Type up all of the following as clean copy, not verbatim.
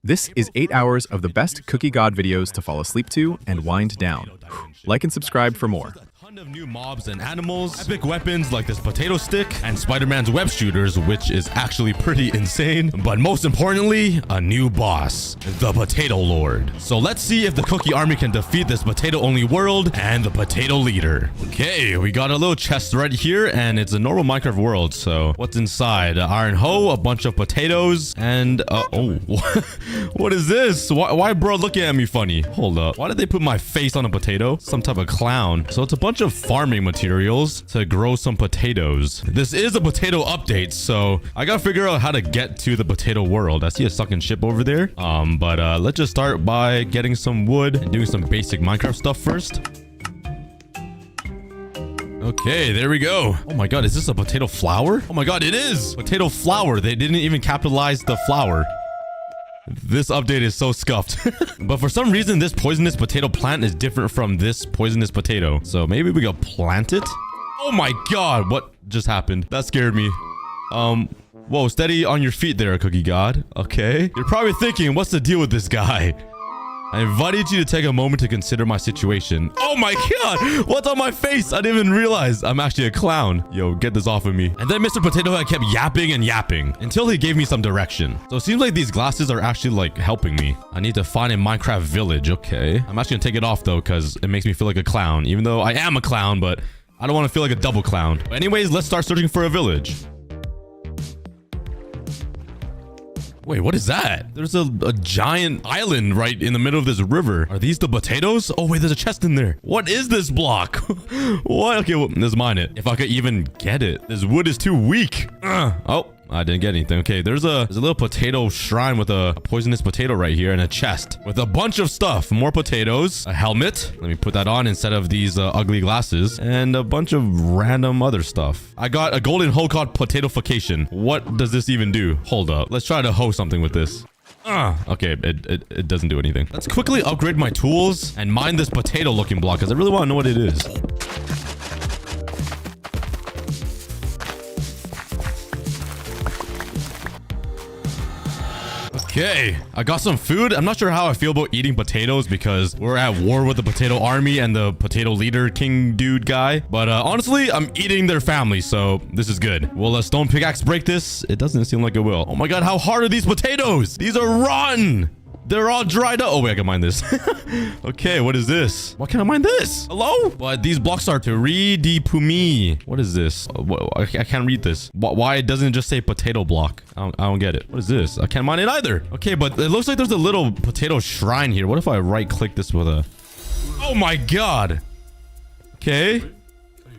This is 8 hours of the best Cookiegod videos to fall asleep to and wind down. Like and subscribe for more. Of new mobs and animals, epic weapons like this potato stick, and Spider-Man's web shooters, which is actually pretty insane. But most importantly, a new boss, the Potato Lord. So let's see if the Cookie Army can defeat this potato-only world and the Potato Leader. Okay, we got a little chest right here, and it's a normal Minecraft world. So what's inside? Iron hoe, a bunch of potatoes, and oh, what is this? Why bro looking at me funny? Hold up. Why did they put my face on a potato? Some type of clown. So it's a bunch of farming materials to grow some potatoes. This is a potato update, so I gotta figure out how to get to the potato world. I see a sunken ship over there. But let's just start by getting some wood and doing some basic Minecraft stuff first. Okay, there we go. Oh my god, is this a potato flower? Oh my god, it is! Potato flower. They didn't even capitalize the flower. This update is so scuffed. But for some reason, this poisonous potato plant is different from this poisonous potato. So maybe we could plant it? Oh my god, what just happened? That scared me. Whoa, steady on your feet there, Cookiegod. Okay. You're probably thinking, what's the deal with this guy? I invited you to take a moment to consider my situation. Oh my god! What's on my face? I didn't even realize I'm actually a clown. Yo, get this off of me. And then Mr. Potato Head kept yapping and yapping until he gave me some direction. So it seems like these glasses are actually like helping me. I need to find a Minecraft village. Okay. I'm actually gonna take it off though, because it makes me feel like a clown. Even though I am a clown, but I don't want to feel like a double clown. But anyways, let's start searching for a village. Wait, what is that? There's a giant island right in the middle of this river. Are these the potatoes? Oh, wait, there's a chest in there. What is this block? What? Okay, well, let's mine it. If I could even get it. This wood is too weak. Oh, I didn't get anything. Okay, there's a little potato shrine with a poisonous potato right here and a chest with a bunch of stuff. More potatoes, a helmet. Let me put that on instead of these ugly glasses, and a bunch of random other stuff. I got a golden hoe called potatofication. What does this even do? Hold up. Let's try to hoe something with this. Okay, it doesn't do anything. Let's quickly upgrade my tools and mine this potato looking block because I really want to know what it is. Okay, I got some food. I'm not sure how I feel about eating potatoes because we're at war with the potato army and the potato leader king dude guy. But honestly, I'm eating their family, so this is good. Will a stone pickaxe break this? It doesn't seem like it will. Oh my god, how hard are these potatoes? These are rotten. They're all dried up. Oh, wait, I can mine this. Okay, what is this? Why can't I mine this? Hello? But these blocks are 3D Pumi. What is this? I can't read this. Why doesn't it just say potato block? I don't get it. What is this? I can't mine it either. Okay, but it looks like there's a little potato shrine here. What if I right click this with a... Oh my god. Okay.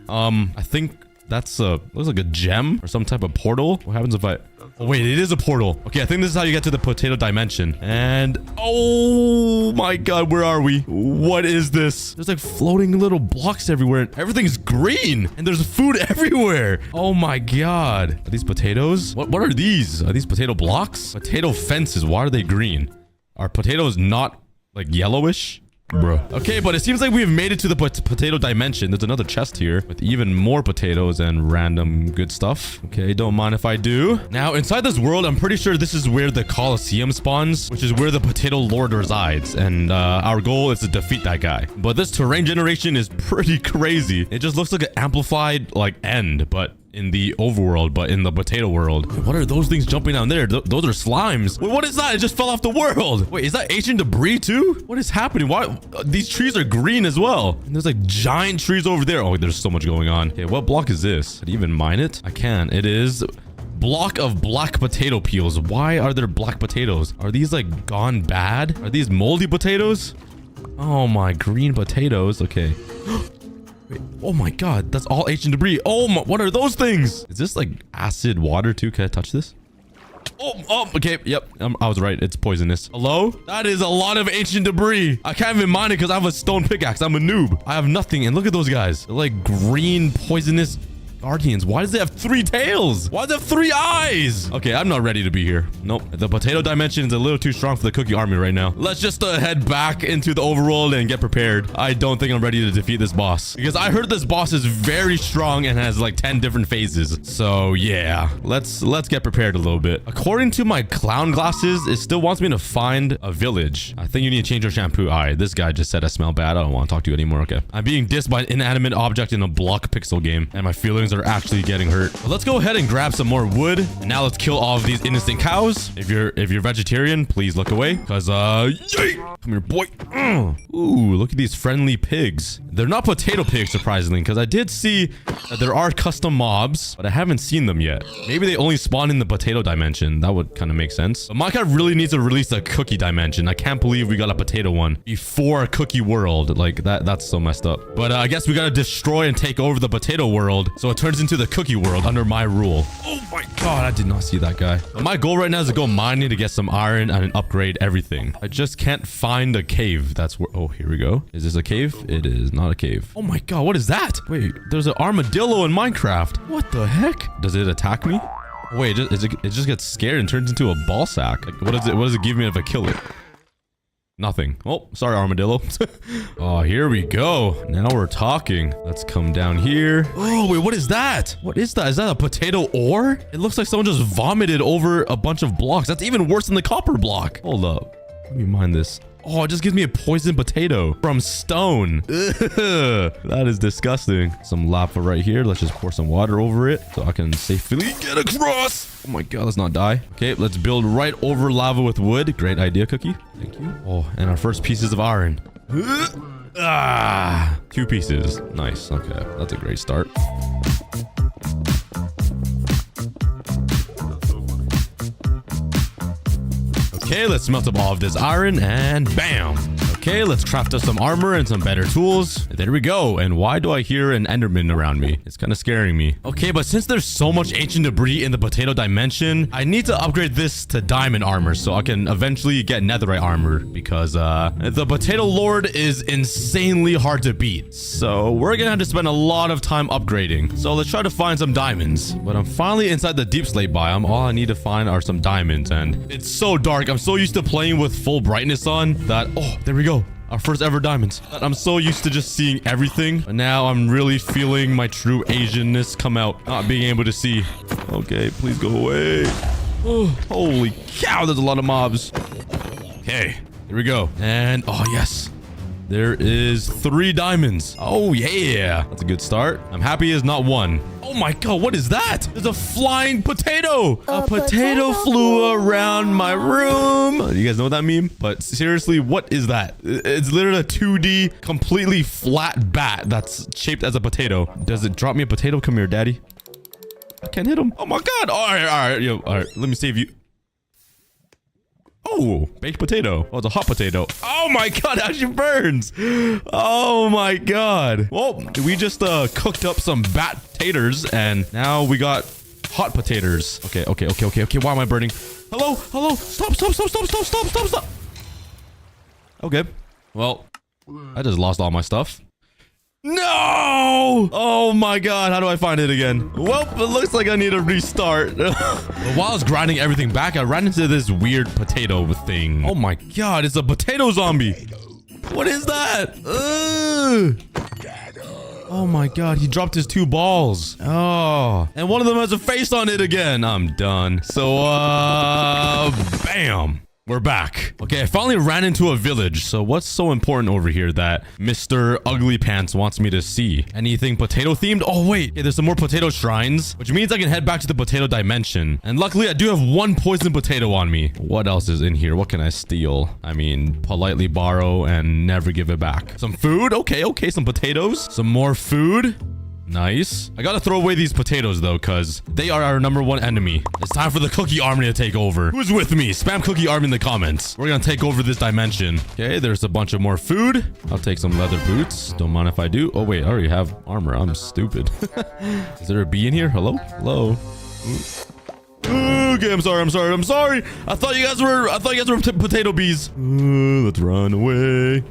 I think that's looks like a gem or some type of portal. What happens if I... Oh, wait, it is a portal. Okay, I think this is how you get to the potato dimension. And oh my god, where are we? What is this? There's like floating little blocks everywhere. Everything's green and there's food everywhere. Oh my god. Are these potatoes? What are these? Are these potato blocks? Potato fences. Why are they green? Are potatoes not like yellowish? Bruh. Okay, but it seems like we've made it to the potato dimension. There's another chest here with even more potatoes and random good stuff. Okay, don't mind if I do. Now, inside this world, I'm pretty sure this is where the coliseum spawns, which is where the potato lord resides. And our goal is to defeat that guy. But this terrain generation is pretty crazy. It just looks like an amplified like end, but in the overworld, but in the potato world. What are those things jumping down there? Those are slimes. Wait, what is that? It just fell off the world. Wait, is that ancient debris too? What is happening? Why? These trees are green as well. And there's like giant trees over there. Oh, there's so much going on. Okay, what block is this? Can I even mine it? I can. It is block of black potato peels. Why are there black potatoes? Are these like gone bad? Are these moldy potatoes? Oh my, green potatoes. Okay. Wait, oh my god, that's all ancient debris. Oh my, what are those things? Is this like acid water too? Can I touch this? Oh, okay, yep, I was right. It's poisonous. Hello? That is a lot of ancient debris. I can't even mine it because I have a stone pickaxe. I'm a noob. I have nothing, and look at those guys. They're like green, poisonous Guardians, why does it have 3 tails? Why does it have 3 eyes? Okay, I'm not ready to be here. Nope. The potato dimension is a little too strong for the cookie army right now. Let's just head back into the overworld and get prepared. I don't think I'm ready to defeat this boss because I heard this boss is very strong and has like 10 different phases. So yeah, let's get prepared a little bit. According to my clown glasses, it still wants me to find a village. I think you need to change your shampoo. All right, this guy just said I smell bad. I don't want to talk to you anymore. Okay. I'm being dissed by an inanimate object in a block pixel game and my feelings are actually getting hurt. But let's go ahead and grab some more wood. Now let's kill all of these innocent cows. If you're vegetarian, please look away because yay! Come here, boy. Ooh, look at these friendly pigs. They're not potato pigs, surprisingly, because I did see that there are custom mobs, but I haven't seen them yet. Maybe they only spawn in the potato dimension. That would kind of make sense. But Minecraft really needs to release a cookie dimension. I can't believe we got a potato one before a cookie world. Like that's so messed up. But I guess we got to destroy and take over the potato world so it turns into the cookie world under my rule. Oh my god, I did not see that guy. But my goal right now is to go mining to get some iron and upgrade everything. I just can't find a cave. That's where... Oh, here we go. Is this a cave? It is not a cave. Oh my god, what is that? Wait, there's an armadillo in Minecraft. What the heck? Does it attack me? Wait, it just gets scared and turns into a ball sack. Like, what does it give me if I kill it? Nothing. Oh, sorry, armadillo. Oh, here we go. Now we're talking. Let's come down here. Oh, wait, what is that? What is that? Is that a potato ore? It looks like someone just vomited over a bunch of blocks. That's even worse than the copper block. Hold up. Let me mine this. Oh, it just gives me a poison potato from stone. Ugh, that is disgusting. Some lava right here. Let's just pour some water over it so I can safely get across. Oh my god, let's not die. Okay, let's build right over lava with wood. Great idea, Cookie. Thank you. Oh, and our first pieces of iron. 2 pieces. Nice. Okay, that's a great start. Okay, let's smelt up all of this iron and bam. Okay, let's craft us some armor and some better tools. There we go. And why do I hear an enderman around me? It's kind of scaring me. Okay, but since there's so much ancient debris in the potato dimension, I need to upgrade this to diamond armor so I can eventually get netherite armor because the potato lord is insanely hard to beat. So we're gonna have to spend a lot of time upgrading. So let's try to find some diamonds. But I'm finally inside the deep slate biome. All I need to find are some diamonds and it's so dark. I'm so used to playing with full brightness on that, oh, there we go. Our first ever diamonds. I'm so used to just seeing everything. But now I'm really feeling my true Asianness come out. Not being able to see. Okay, please go away. Oh, holy cow, there's a lot of mobs. Okay, here we go. And, oh yes. There is 3 diamonds. Oh yeah, that's a good start. I'm happy it's not 1. Oh my god, what is that? There's a flying potato. A potato flew around my room. You guys know that meme? But seriously, what is that? It's literally a 2D, completely flat bat that's shaped as a potato. Does it drop me a potato? Come here, daddy. I can't hit him. Oh my god. All right, yo, all right. Let me save you. Oh, baked potato. Oh, it's a hot potato. Oh my god, it actually burns. Oh my god. Well, we just cooked up some bat taters and now we got hot potatoes. Okay. Why am I burning? Hello. Stop. Okay. Well, I just lost all my stuff. No! Oh my god, how do I find it again? Well, it looks like I need to restart. But while I was grinding everything back, I ran into this weird potato thing. Oh my god, it's a potato zombie. What is that? Ugh. Oh my god, he dropped his 2 balls. Oh, and one of them has a face on it again. I'm done. So, bam. We're back. Okay, I finally ran into a village. So what's so important over here that Mr. Ugly Pants wants me to see? Anything potato themed? Oh, wait. Okay, there's some more potato shrines, which means I can head back to the potato dimension. And luckily, I do have 1 poison potato on me. What else is in here? What can I steal? I mean, politely borrow and never give it back. Some food? Okay, some potatoes. Some more food. Nice. I gotta throw away these potatoes though, because they are our #1 enemy. It's time for the cookie army to take over. Who's with me? Spam cookie army in the comments. We're gonna take over this dimension. Okay, there's a bunch of more food. I'll take some leather boots. Don't mind if I do. Oh wait, I already have armor. I'm stupid. Is there a bee in here? Hello? Okay, I'm sorry. I thought you guys were potato bees. Let's run away.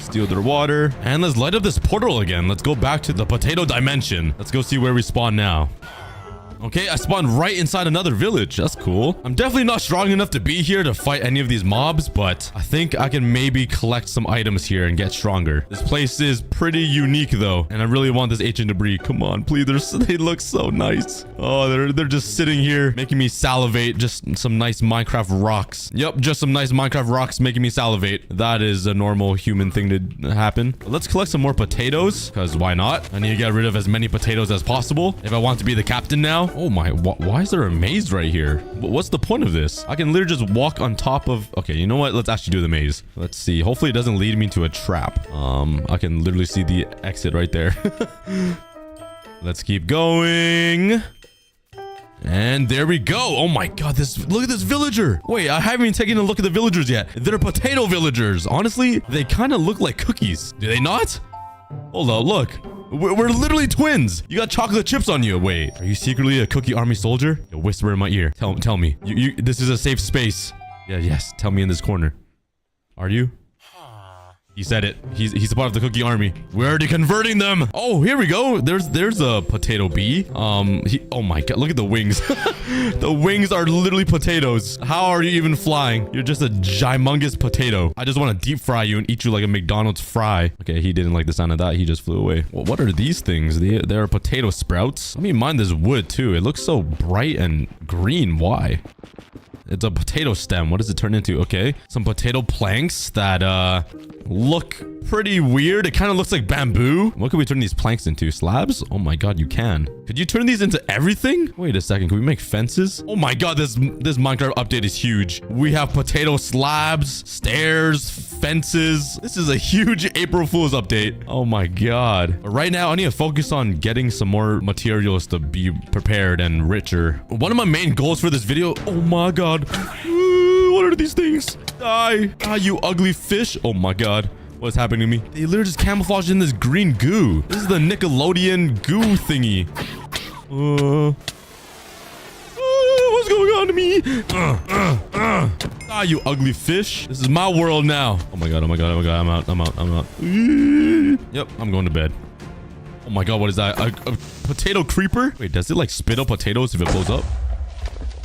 Steal their water. And let's light up this portal again. Let's go back to the potato dimension. Let's go see where we spawn now. Okay, I spawned right inside another village. That's cool. I'm definitely not strong enough to be here to fight any of these mobs, but I think I can maybe collect some items here and get stronger. This place is pretty unique though, and I really want this ancient debris. Come on, please. They look so nice. Oh, they're just sitting here making me salivate. Just some nice Minecraft rocks. Yep, just some nice Minecraft rocks making me salivate. That is a normal human thing to happen. But let's collect some more potatoes, because why not? I need to get rid of as many potatoes as possible if I want to be the captain now. Oh my, why is there a maze right here? What's the point of this? I can literally just walk on top of... Okay, you know what? Let's actually do the maze. Let's see. Hopefully it doesn't lead me to a trap. I can literally see the exit right there. Let's keep going. And there we go. Oh my god, look at this villager. Wait, I haven't even taken a look at the villagers yet. They're potato villagers. Honestly, they kind of look like cookies. Do they not? Hold up, look. We're literally twins. You got chocolate chips on you. Wait, are you secretly a cookie army soldier? Yo, whisper in my ear. Tell me. This is a safe space. Yeah, yes. Tell me in this corner. Are you? He said it. He's a part of the cookie army. We're already converting them. Oh, here we go. There's a potato bee. Oh my god, look at the wings. The wings are literally potatoes. How are you even flying? You're just a gymongous potato. I just want to deep fry you and eat you like a McDonald's fry. Okay, he didn't like the sound of that. He just flew away. Well, what are these things? They are potato sprouts. Let me mine this wood too. It looks so bright and green. Why? It's a potato stem. What does it turn into? Okay. Some potato planks that, look pretty weird. It kind of looks like bamboo. What can we turn these planks into? Slabs? Oh my god, you can. Could you turn these into everything? Wait a second. Can we make fences? Oh my god, this Minecraft update is huge. We have potato slabs, stairs, fences. This is a huge April Fool's update. Oh my god. But right now, I need to focus on getting some more materials to be prepared and richer. One of my main goals for this video... Oh my god. What are these things? Die. Ah, you ugly fish. Oh my god. What's happening to me? They literally just camouflaged in this green goo. This is the Nickelodeon goo thingy. What's going on to me? Ah, you ugly fish. This is my world now. Oh my god, oh my god, oh my god. I'm out. Yep, I'm going to bed. Oh my god, what is that? A potato creeper? Wait, does it like spit up potatoes if it blows up?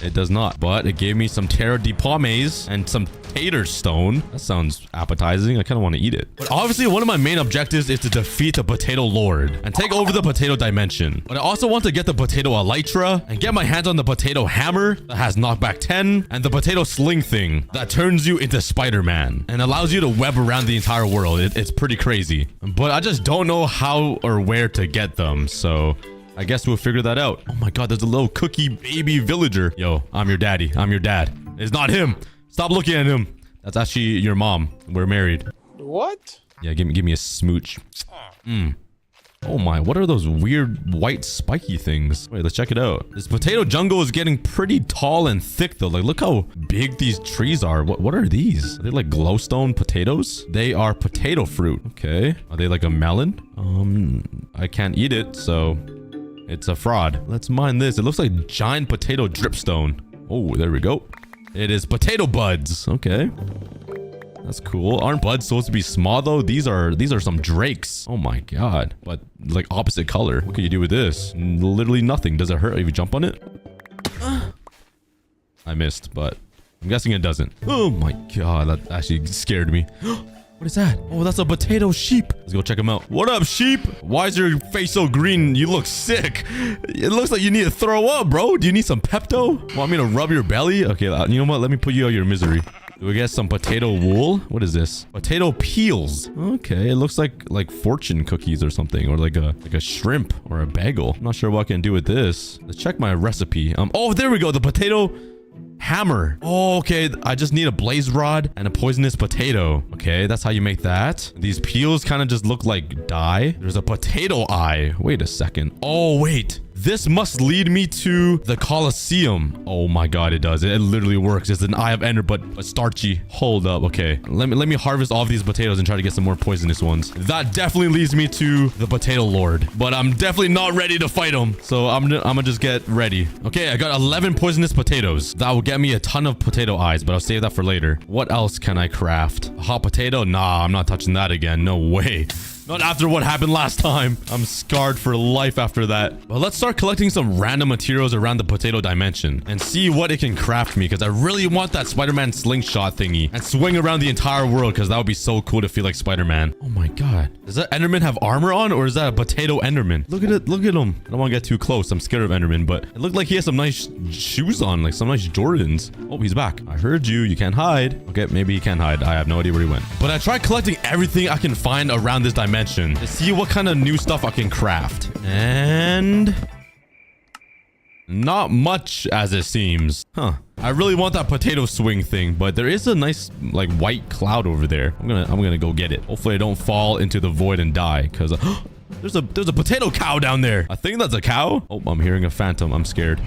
It does not, but it gave me some terra de pommes and some tater stone. That sounds appetizing. I kind of want to eat it. But obviously, one of my main objectives is to defeat the potato lord and take over the potato dimension. But I also want to get the potato elytra and get my hands on the potato hammer that has knockback 10 and the potato sling thing that turns you into Spider-Man and allows you to web around the entire world. It's pretty crazy, but I just don't know how or where to get them. So I guess we'll figure that out. Oh my god, there's a little cookie baby villager. Yo, I'm your daddy. I'm your dad. It's not him. Stop looking at him. That's actually your mom. We're married. What? Yeah, give me a smooch. Oh my, what are those weird white spiky things? Wait, let's check it out. This potato jungle is getting pretty tall and thick though. Like, look how big these trees are. What are these? Are they like glowstone potatoes? They are potato fruit. Okay. Are they like a melon? I can't eat it, so it's a fraud. Let's mine this. It looks like giant potato dripstone. Oh, there we go. It is potato buds. Okay. That's cool. Aren't buds supposed to be small though? These are some drakes. Oh my god. But like opposite color. What can you do with this? Literally nothing. Does it hurt if you jump on it? I missed, but I'm guessing it doesn't. Oh my god. That actually scared me. What is that? Oh, that's a potato sheep. Let's go check him out. What up, sheep? Why is your face so green? You look sick. It looks like you need to throw up, bro. Do you need some Pepto? Want me to rub your belly? Okay, you know what? Let me put you out of your misery. Do we get some potato wool? What is this? Potato peels. Okay, it looks like fortune cookies or something, or like a shrimp or a bagel. I'm not sure what I can do with this. Let's check my recipe. Oh, there we go. The potato hammer. Oh, okay. I just need a blaze rod and a poisonous potato. Okay, that's how you make that. These peels kind of just look like dye. There's a potato eye. Wait a second. Oh, wait. This must lead me to the Coliseum. Oh my god, it does. It literally works. It's an Eye of Ender, but starchy. Hold up. Okay. Let me harvest all of these potatoes and try to get some more poisonous ones. That definitely leads me to the Potato Lord. But I'm definitely not ready to fight him. So I'm gonna just get ready. Okay, I got 11 poisonous potatoes. That will get me a ton of potato eyes, but I'll save that for later. What else can I craft? A hot potato? Nah, I'm not touching that again. No way. Not after what happened last time. I'm scarred for life after that. But let's start collecting some random materials around the potato dimension and see what it can craft me, because I really want that Spider-Man slingshot thingy and swing around the entire world, because that would be so cool to feel like Spider-Man. Oh my god. Does that Enderman have armor on, or is that a potato Enderman? Look at it. Look at him. I don't want to get too close. I'm scared of Enderman, but it looked like he has some nice shoes on, like some nice Jordans. Oh, he's back. I heard you. You can't hide. Okay, maybe he can hide. I have no idea where he went. But I tried collecting everything I can find around this dimension to see what kind of new stuff I can craft. And not much, as it seems. Huh. I really want that potato swing thing, but there is a nice like white cloud over there. I'm gonna go get it. Hopefully I don't fall into the void and die, because there's a potato cow down there. I think that's a cow. Oh, I'm hearing a phantom. I'm scared.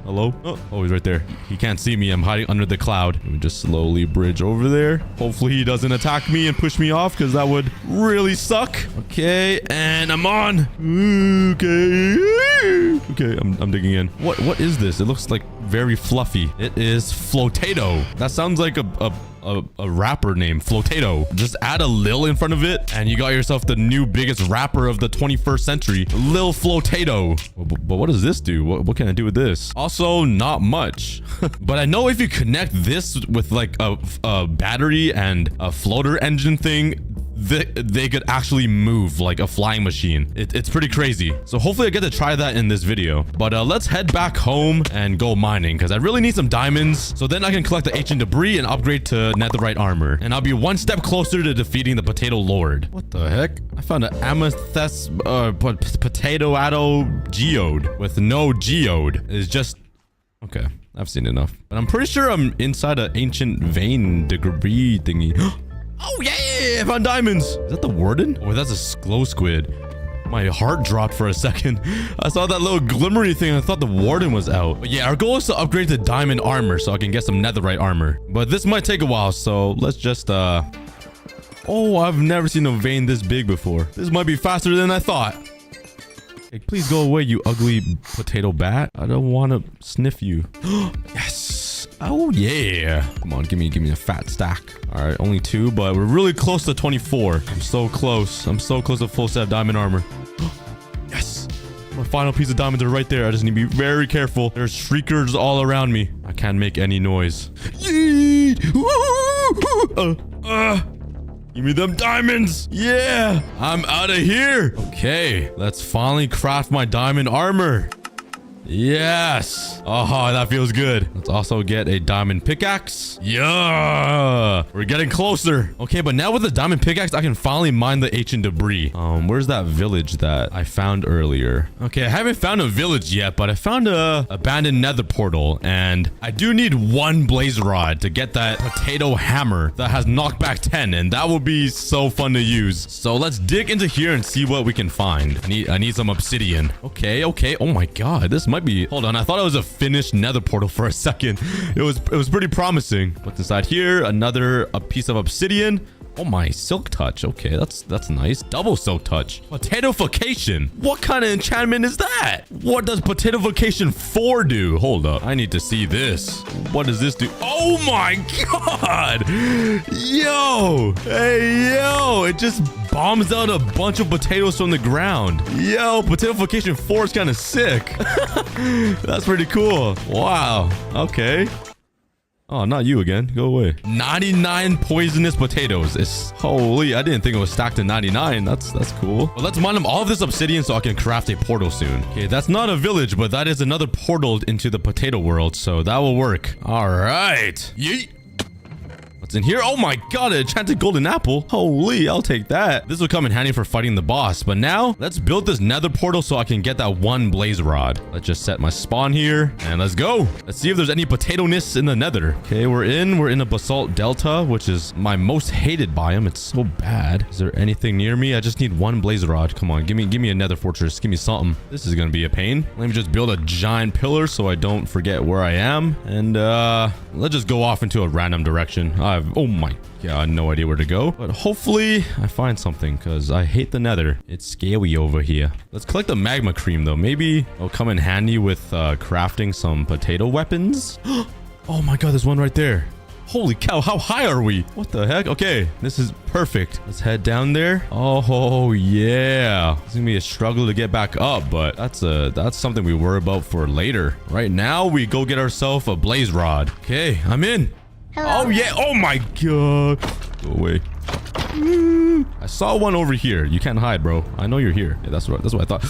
Hello? Oh, he's right there. He can't see me. I'm hiding under the cloud. Let me just slowly bridge over there. Hopefully he doesn't attack me and push me off, because that would really suck. Okay, and I'm on. Okay, I'm digging in. What is this? It looks like very fluffy. It is Flotato. That sounds like a rapper name, Flotato. Just add a Lil in front of it and you got yourself the new biggest rapper of the 21st century, Lil Flotato. But what does this do? What can I do with this? Also, not much. But I know if you connect this with like a battery and a floater engine thing, they could actually move like a flying machine. It's pretty crazy. So hopefully I get to try that in this video. But let's head back home and go mining, because I really need some diamonds, so then I can collect the ancient debris and upgrade to netherite armor, and I'll be one step closer to defeating the Potato Lord. What the heck? I found an amethyst potato addo geode with no geode. It's just okay. I've seen enough, but I'm pretty sure I'm inside an ancient vein debris thingy. Oh yeah, I found diamonds. Is that the warden? Oh, that's a glow squid. My heart dropped for a second. I saw that little glimmery thing and I thought the warden was out. But yeah, our goal is to upgrade to diamond armor so I can get some netherite armor. But this might take a while, so let's just oh, I've never seen a vein this big before. This might be faster than I thought. Hey, please go away, you ugly potato bat. I don't want to sniff you. Yes. Oh yeah. Come on, give me a fat stack. All right, only 2, but we're really close to 24. I'm so close. I'm so close to full set of diamond armor. Yes. My final piece of diamonds are right there. I just need to be very careful. There's shriekers all around me. I can't make any noise. Yeet. Give me them diamonds. Yeah. I'm out of here. Okay. Let's finally craft my diamond armor. Yes. Oh, that feels good. Let's also get a diamond pickaxe. Yeah. We're getting closer. Okay, but now with the diamond pickaxe, I can finally mine the ancient debris. Where's that village that I found earlier? Okay, I haven't found a village yet, but I found a abandoned nether portal, and I do need 1 blaze rod to get that potato hammer that has knockback 10, and that will be so fun to use. So let's dig into here and see what we can find. I need some obsidian. Okay. Oh my god, this might be... Hold on, I thought it was a finished nether portal for a second. It was pretty promising. What's inside here? A piece of obsidian. Oh my, silk touch. Okay, that's nice. Double silk touch. Potatofication. What kind of enchantment is that? What does potatofication 4 do? Hold up. I need to see this. What does this do? Oh my god. Yo. Hey, yo. It just bombs out a bunch of potatoes from the ground. Yo, potatofication 4 is kind of sick. That's pretty cool. Wow. Okay. Oh, not you again. Go away. 99 poisonous potatoes. Holy, I didn't think it was stacked to 99. That's cool. Well, let's mine them all of this obsidian so I can craft a portal soon. Okay, that's not a village, but that is another portal into the potato world, so that will work. All right. Yeet. What's in here? Oh my god, an enchanted golden apple. Holy, I'll take that. This will come in handy for fighting the boss. But now, let's build this nether portal so I can get that one blaze rod. Let's just set my spawn here, and let's go. Let's see if there's any potato-ness in the nether. Okay, we're in a basalt delta, which is my most hated biome. It's so bad. Is there anything near me? I just need one blaze rod. Come on, give me a nether fortress. Give me something. This is gonna be a pain. Let me just build a giant pillar so I don't forget where I am. And let's just go off into a random direction. Oh my god, no idea where to go. But hopefully I find something, because I hate the nether. It's scary over here. Let's collect the magma cream though. Maybe it'll come in handy with crafting some potato weapons. Oh my god, there's one right there. Holy cow, how high are we? What the heck? Okay, this is perfect. Let's head down there. Oh yeah, it's gonna be a struggle to get back up, but that's something we worry about for later. Right now we go get ourselves a blaze rod. Okay, I'm in. Hello. Oh yeah, oh my god. Go away. I saw one over here. You can't hide, bro. I know you're here. Yeah, that's what I thought.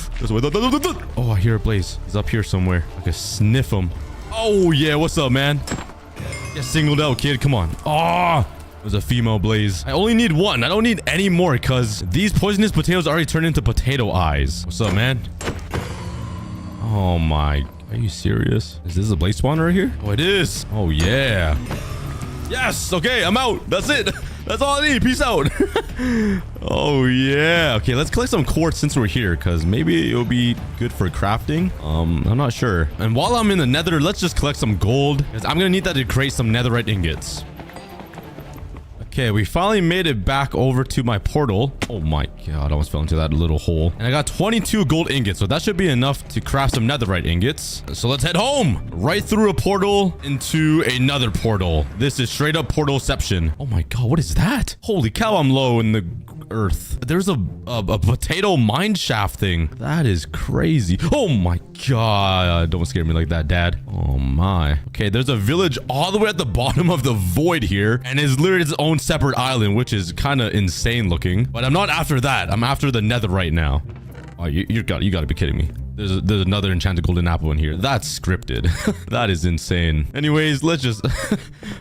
Oh, I hear a blaze. He's up here somewhere. I can sniff him. Oh yeah, what's up, man? Get singled out, kid. Come on. Oh, there's a female blaze. I only need one. I don't need any more, because these poisonous potatoes already turned into potato eyes. What's up, man? Oh my. Are you serious? Is this a blaze spawn right here? Oh, it is. Oh yeah. Yes. Okay, I'm out. That's it. That's all I need. Peace out. Oh yeah. Okay, let's collect some quartz since we're here, because maybe it'll be good for crafting. I'm not sure. And while I'm in the nether, let's just collect some gold, because I'm gonna need that to create some netherite ingots. Okay, we finally made it back over to my portal. Oh my god, I almost fell into that little hole. And I got 22 gold ingots, so that should be enough to craft some netherite ingots. So let's head home. Right through a portal into another portal. This is straight up portalception. Oh my god, what is that? Holy cow, I'm low in the earth. There's a potato mine shaft thing. That is crazy. Oh my god. Don't scare me like that, Dad. Oh my. Okay, there's a village all the way at the bottom of the void here, and it's literally its own separate island, which is kind of insane looking. But I'm not after that. I'm after the nether right now. Oh, you gotta be kidding me. There's another enchanted golden apple in here. That's scripted. That is insane. Anyways, let's just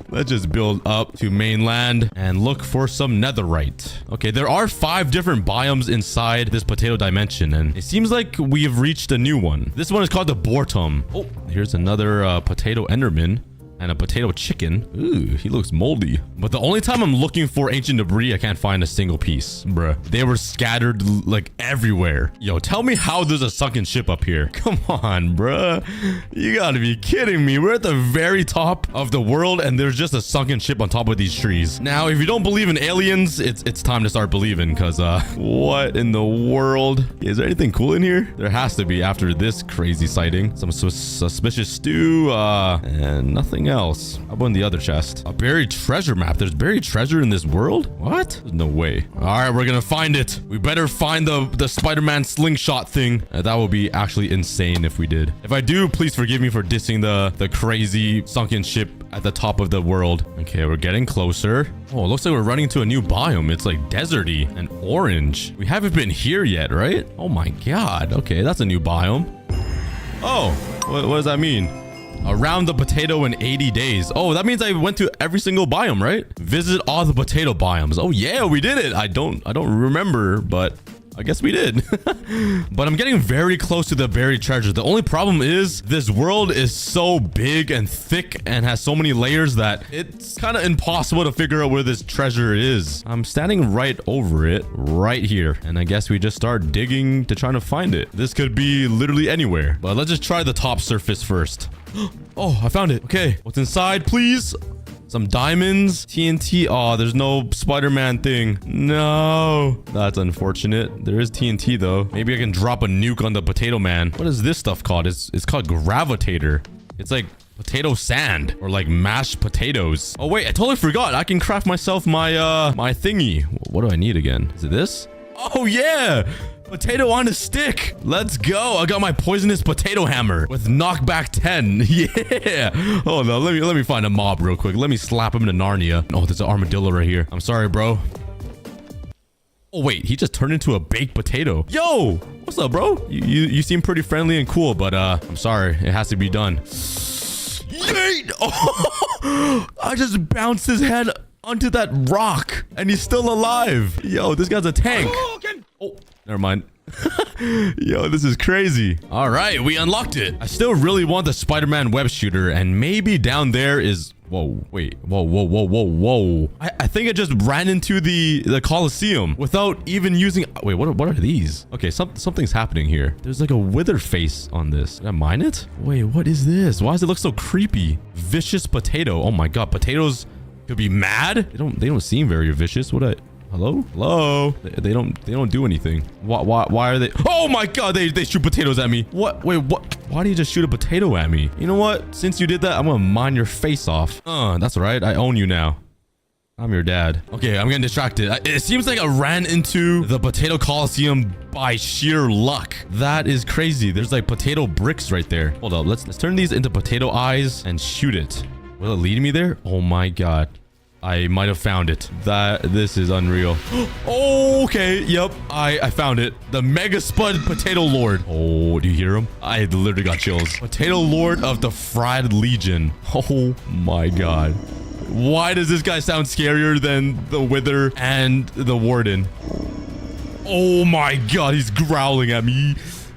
let's just build up to mainland and look for some netherite. Okay, there are 5 different biomes inside this potato dimension, and it seems like we've reached a new one. This one is called the Bortum. Oh, here's another potato enderman. And a potato chicken. Ooh, he looks moldy. But the only time I'm looking for ancient debris, I can't find a single piece. Bruh. They were scattered like everywhere. Yo, tell me how there's a sunken ship up here. Come on, bruh. You gotta be kidding me. We're at the very top of the world, and there's just a sunken ship on top of these trees. Now, if you don't believe in aliens, it's time to start believing, because what in the world? Is there anything cool in here? There has to be after this crazy sighting. Some suspicious stew, and nothing else. How about in the other chest? A buried treasure map. There's buried treasure in this world? What? There's no way. All right, we're gonna find it. We better find the Spider-Man slingshot thing. That would be actually insane if we did. If I do, please forgive me for dissing the crazy sunken ship at the top of the world. Okay, we're getting closer. Oh, it looks like we're running to a new biome. It's like deserty and orange. We haven't been here yet, right? Oh my god. Okay, that's a new biome. Oh, what does that mean? Around the potato in 80 days. Oh, that means I went to every single biome, right? Visit all the potato biomes. Oh yeah, we did it. I don't remember, but I guess we did. But I'm getting very close to the buried treasure. The only problem is this world is so big and thick and has so many layers that it's kind of impossible to figure out where this treasure is. I'm standing right over it right here. And I guess we just start digging to try to find it. This could be literally anywhere. But let's just try the top surface first. Oh, I found it. Okay, what's inside, please? Some diamonds, TNT. Oh, there's no Spider-Man thing. No, that's unfortunate. There is TNT though. Maybe I can drop a nuke on the potato man. What is this stuff called? It's called gravitator. It's like potato sand or like mashed potatoes. Oh wait, I totally forgot. I can craft myself my my thingy. What do I need again? Is it this? Oh yeah. Potato on a stick. Let's go. I got my poisonous potato hammer with knockback 10. Yeah. Oh no, let me find a mob real quick. Let me slap him into Narnia. Oh, there's an armadillo right here. I'm sorry, bro. Oh wait, he just turned into a baked potato. Yo, what's up, bro? You seem pretty friendly and cool, but I'm sorry. It has to be done. Yeet! Oh, I just bounced his head onto that rock and he's still alive. Yo, this guy's a tank. Oh, never mind. Yo, this is crazy. All right, we unlocked it. I still really want the Spider-Man web shooter, and maybe down there is... Whoa, wait, whoa. I think I just ran into the coliseum without even using... Wait, what are these? Okay, something's happening here. There's like a wither face on this. Did I mine it? Wait, what is this? Why does it look so creepy? Vicious potato. Oh my god, potatoes could be mad? They don't seem very vicious. Hello? They don't do anything. Why are they... Oh my god, they shoot potatoes at me. What? Wait, what? Why do you just shoot a potato at me? You know what? Since you did that, I'm gonna mine your face off. That's right. I own you now. I'm your dad. Okay, I'm getting distracted. It seems like I ran into the potato coliseum by sheer luck. That is crazy. There's like potato bricks right there. Hold up. Let's turn these into potato eyes and shoot it. Will it lead me there? Oh my god. I might have found it. This is unreal. Oh, okay. Yep. I found it. The Mega Spud Potato Lord. Oh, do you hear him? I literally got chills. Potato Lord of the Fried Legion. Oh my god. Why does this guy sound scarier than the Wither and the Warden? Oh my god, he's growling at me.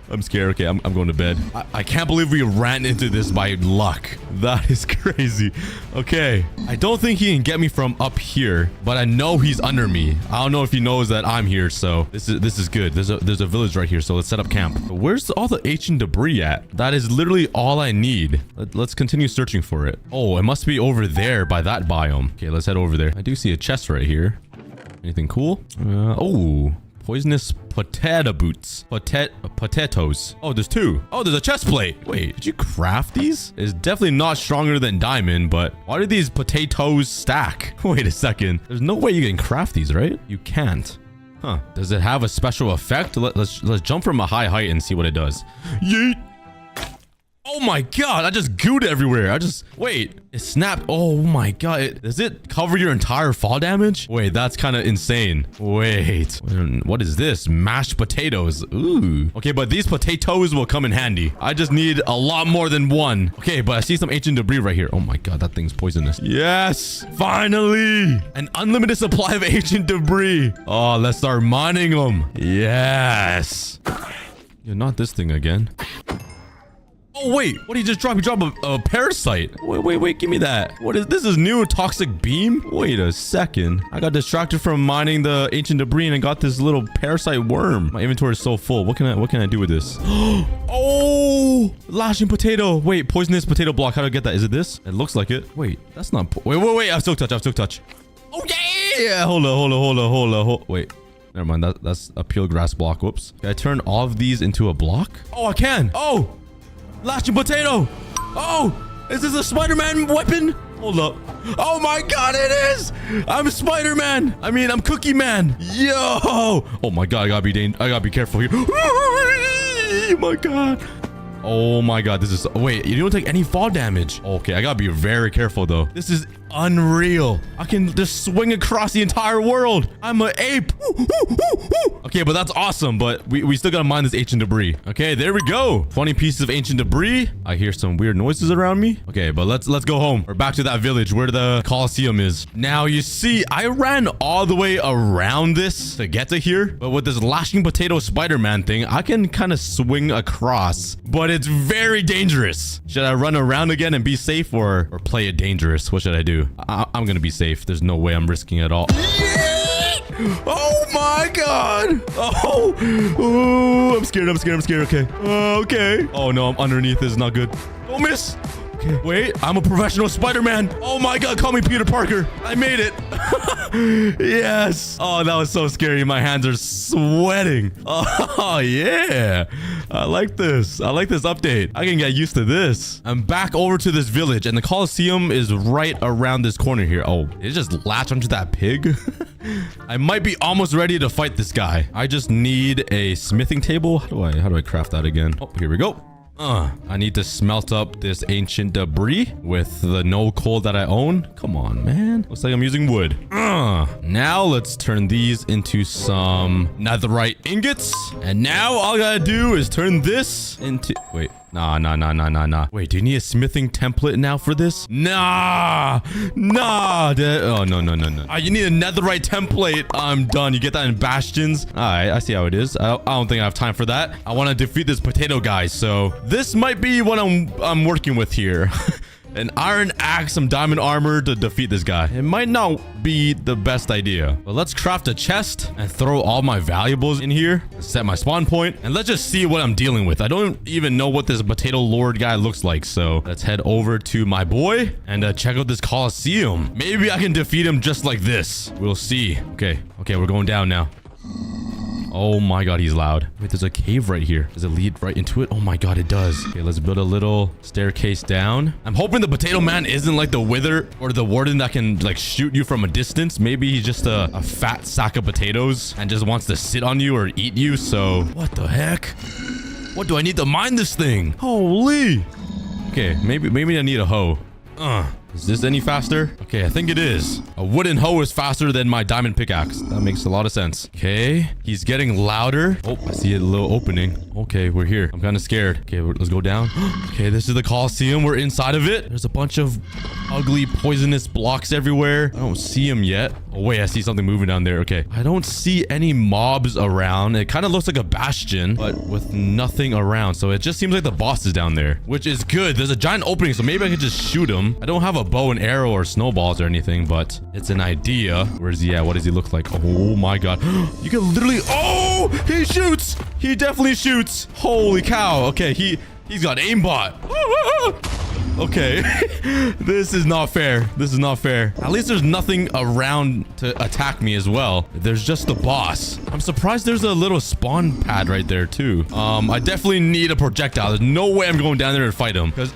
I'm scared. Okay, I'm going to bed. I can't believe we ran into this by luck. That is crazy. Okay. I don't think he can get me from up here, but I know he's under me. I don't know if he knows that I'm here, so this is good. There's a village right here, so let's set up camp. Where's all the ancient debris at? That is literally all I need. Let's continue searching for it. Oh, it must be over there by that biome. Okay, let's head over there. I do see a chest right here. Anything cool? Oh. Poisonous potato boots. Potatoes. Oh, there's two. Oh, there's a chest plate. Wait, did you craft these? It's definitely not stronger than diamond, but why do these potatoes stack? Wait a second. There's no way you can craft these, right? You can't. Huh. Does it have a special effect? Let's jump from a high height and see what it does. Yeet. Oh my god, I just gooed everywhere. Wait, it snapped. Oh my god. Does it cover your entire fall damage? Wait, that's kind of insane. Wait, what is this? Mashed potatoes. Ooh. Okay, but these potatoes will come in handy. I just need a lot more than one. Okay, but I see some ancient debris right here. Oh my god, that thing's poisonous. Yes, finally. An unlimited supply of ancient debris. Oh, let's start mining them. Yes. Yeah, not this thing again. Oh, wait. What did he just drop? He dropped a parasite. Wait. Give me that. What is this? Is new toxic beam? Wait a second. I got distracted from mining the ancient debris and I got this little parasite worm. My inventory is so full. What can I do with this? Oh, lashing potato. Wait, poisonous potato block. How do I get that? Is it this? It looks like it. Wait, that's not... Wait. I have silk touch. Oh, yeah. Hold on. Wait. Never mind. That's a peel grass block. Whoops. Can I turn all of these into a block? Oh, I can. Oh. Lashing potato. Oh, is this a Spider-Man weapon? Hold up. Oh my god, it is. I'm Spider-Man. I'm Cookie Man. Yo. Oh my god, I gotta be careful here. Oh my god. Oh my god, this is... Wait, you don't take any fall damage. Okay, I gotta be very careful though. This is unreal. I can just swing across the entire world. I'm an ape. Okay, but that's awesome. But we still gotta mine this ancient debris. Okay, there we go. 20 pieces of ancient debris. I hear some weird noises around me. Okay, but let's go home. We're back to that village where the coliseum is. Now, you see, I ran all the way around this to get to here. But with this lashing potato Spider-Man thing, I can kind of swing across. But it's very dangerous. Should I run around again and be safe or play it dangerous? What should I do? I'm gonna be safe. There's no way I'm risking it all. Oh my god. Oh, ooh, I'm scared. Okay. Okay. Oh no, I'm underneath. This is not good. Don't miss. Okay. Wait, I'm a professional Spider-Man. Oh my god, call me Peter Parker. I made it. Yes. Oh, that was so scary. My hands are sweating. Oh yeah. I like this. I like this update. I can get used to this. I'm back over to this village and the Coliseum is right around this corner here. Oh, it just latched onto that pig. I might be almost ready to fight this guy. I just need a smithing table. How do I craft that again? Oh, here we go. I need to smelt up this ancient debris with the no coal that I own. Come on, man. Looks like I'm using wood. Now let's turn these into some netherite ingots. And now all I gotta do is turn this into... Wait. Nah. Wait, do you need a smithing template now for this? Nah. Oh, no. You need a netherite template. I'm done. You get that in bastions. All right, I see how it is. I don't think I have time for that. I want to defeat this potato guy, so this might be what I'm working with here. An iron axe, some diamond armor to defeat this guy. It might not be the best idea, but let's craft a chest and throw all my valuables in here. Set my spawn point, and let's just see what I'm dealing with. I don't even know what this potato lord guy looks like, so let's head over to my boy and check out this coliseum. Maybe I can defeat him just like this. We'll see. Okay, we're going down now. Oh my god, he's loud. Wait, there's a cave right here. Does it lead right into it? Oh my god, it does. Okay, let's build a little staircase down. I'm hoping the potato man isn't like the wither or the warden that can like shoot you from a distance. Maybe he's just a fat sack of potatoes and just wants to sit on you or eat you. So what the heck? What do I need to mine this thing? Holy. Okay, maybe I need a hoe. Is this any faster? Okay, I think it is. A wooden hoe is faster than my diamond pickaxe. That makes a lot of sense. Okay, he's getting louder. Oh, I see a little opening. Okay, we're here. I'm kind of scared. Okay, let's go down. Okay, this is the coliseum. We're inside of it. There's a bunch of ugly poisonous blocks everywhere. I don't see them yet. Oh wait, I see something moving down there. Okay, I don't see any mobs around. It kind of looks like a bastion, but with nothing around. So it just seems like the boss is down there, which is good. There's a giant opening, so maybe I could just shoot him. I don't have a bow and arrow or snowballs or anything, but it's an idea. Where is he at? What does he look like? Oh my god. You can literally... Oh, he shoots. He definitely shoots. Holy cow. Okay, he's got aimbot. Okay. This is not fair. This is not fair. At least there's nothing around to attack me as well. There's just the boss. I'm surprised there's a little spawn pad right there too. I definitely need a projectile. There's no way I'm going down there and fight him, because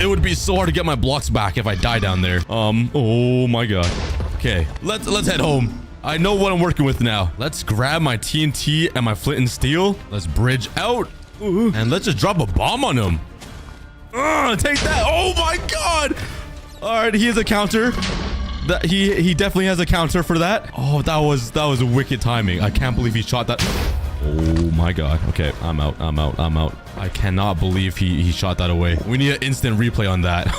it would be so hard to get my blocks back if I die down there. Oh my god. Okay, let's head home. I know what I'm working with now. Let's grab my TNT and my flint and steel. Let's bridge out. And let's just drop a bomb on him. Take that. Oh my god. All right, he has a counter. That he definitely has a counter for that. Oh, that was wicked timing. I can't believe he shot that. Oh my god. Okay, I'm out. I cannot believe he shot that away. We need an instant replay on that.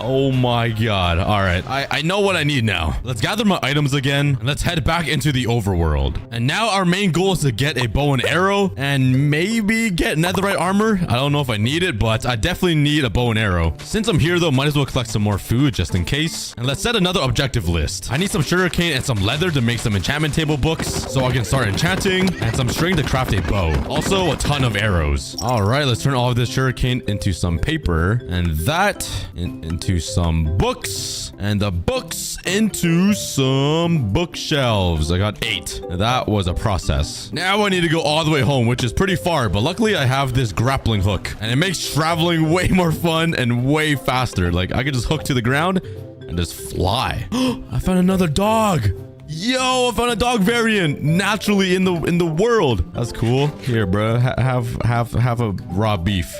Oh my god. All right. I know what I need now. Let's gather my items again. And let's head back into the overworld. And now our main goal is to get a bow and arrow and maybe get netherite armor. I don't know if I need it, but I definitely need a bow and arrow. Since I'm here though, might as well collect some more food just in case. And let's set another objective list. I need some sugarcane and some leather to make some enchantment table books so I can start enchanting, and some string to craft a bow. Also a ton of arrows. All right, let's turn all of this sugarcane into some paper, and that into some books, and the books into some bookshelves. I got 8. That was a process. Now I need to go all the way home, which is pretty far, but luckily I have this grappling hook, and it makes traveling way more fun and way faster. Like I could just hook to the ground and just fly. I found another dog. Yo, I found a dog variant naturally in the world. That's cool. Here, bro, have a raw beef.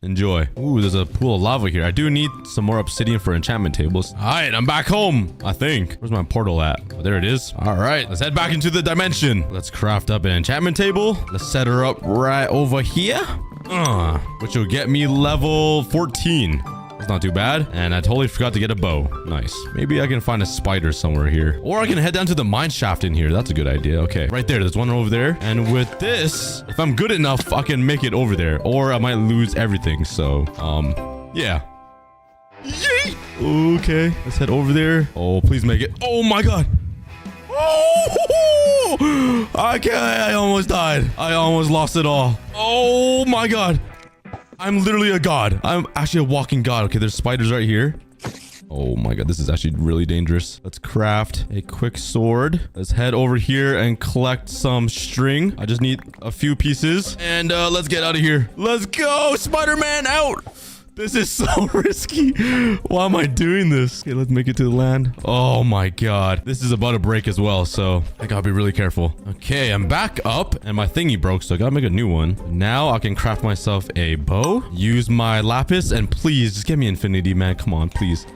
Enjoy. Ooh, there's a pool of lava here. I do need some more obsidian for enchantment tables. All right, I'm back home, I think. Where's my portal at? Oh, there it is. All right, let's head back into the dimension. Let's craft up an enchantment table. Let's set her up right over here. Which will get me level 14. That's not too bad. And I totally forgot to get a bow. Nice. Maybe I can find a spider somewhere here. Or I can head down to the mine shaft in here. That's a good idea. Okay. Right there. There's one over there. And with this, if I'm good enough, I can make it over there. Or I might lose everything. So, yeah. Yeet! Okay. Let's head over there. Oh, please make it. Oh my god. Oh! I almost died. I almost lost it all. Oh my god. I'm literally a god. I'm actually a walking god. Okay, there's spiders right here. Oh my god, this is actually really dangerous. Let's craft a quick sword. Let's head over here and collect some string. I just need a few pieces. And let's get out of here. Let's go! Spider-Man out! This is so risky. Why am I doing this? Okay, let's make it to the land. Oh my god. This is about to break as well, so I gotta be really careful. Okay, I'm back up and my thingy broke, so I gotta make a new one. Now I can craft myself a bow. Use my lapis and please just get me infinity, man. Come on, please.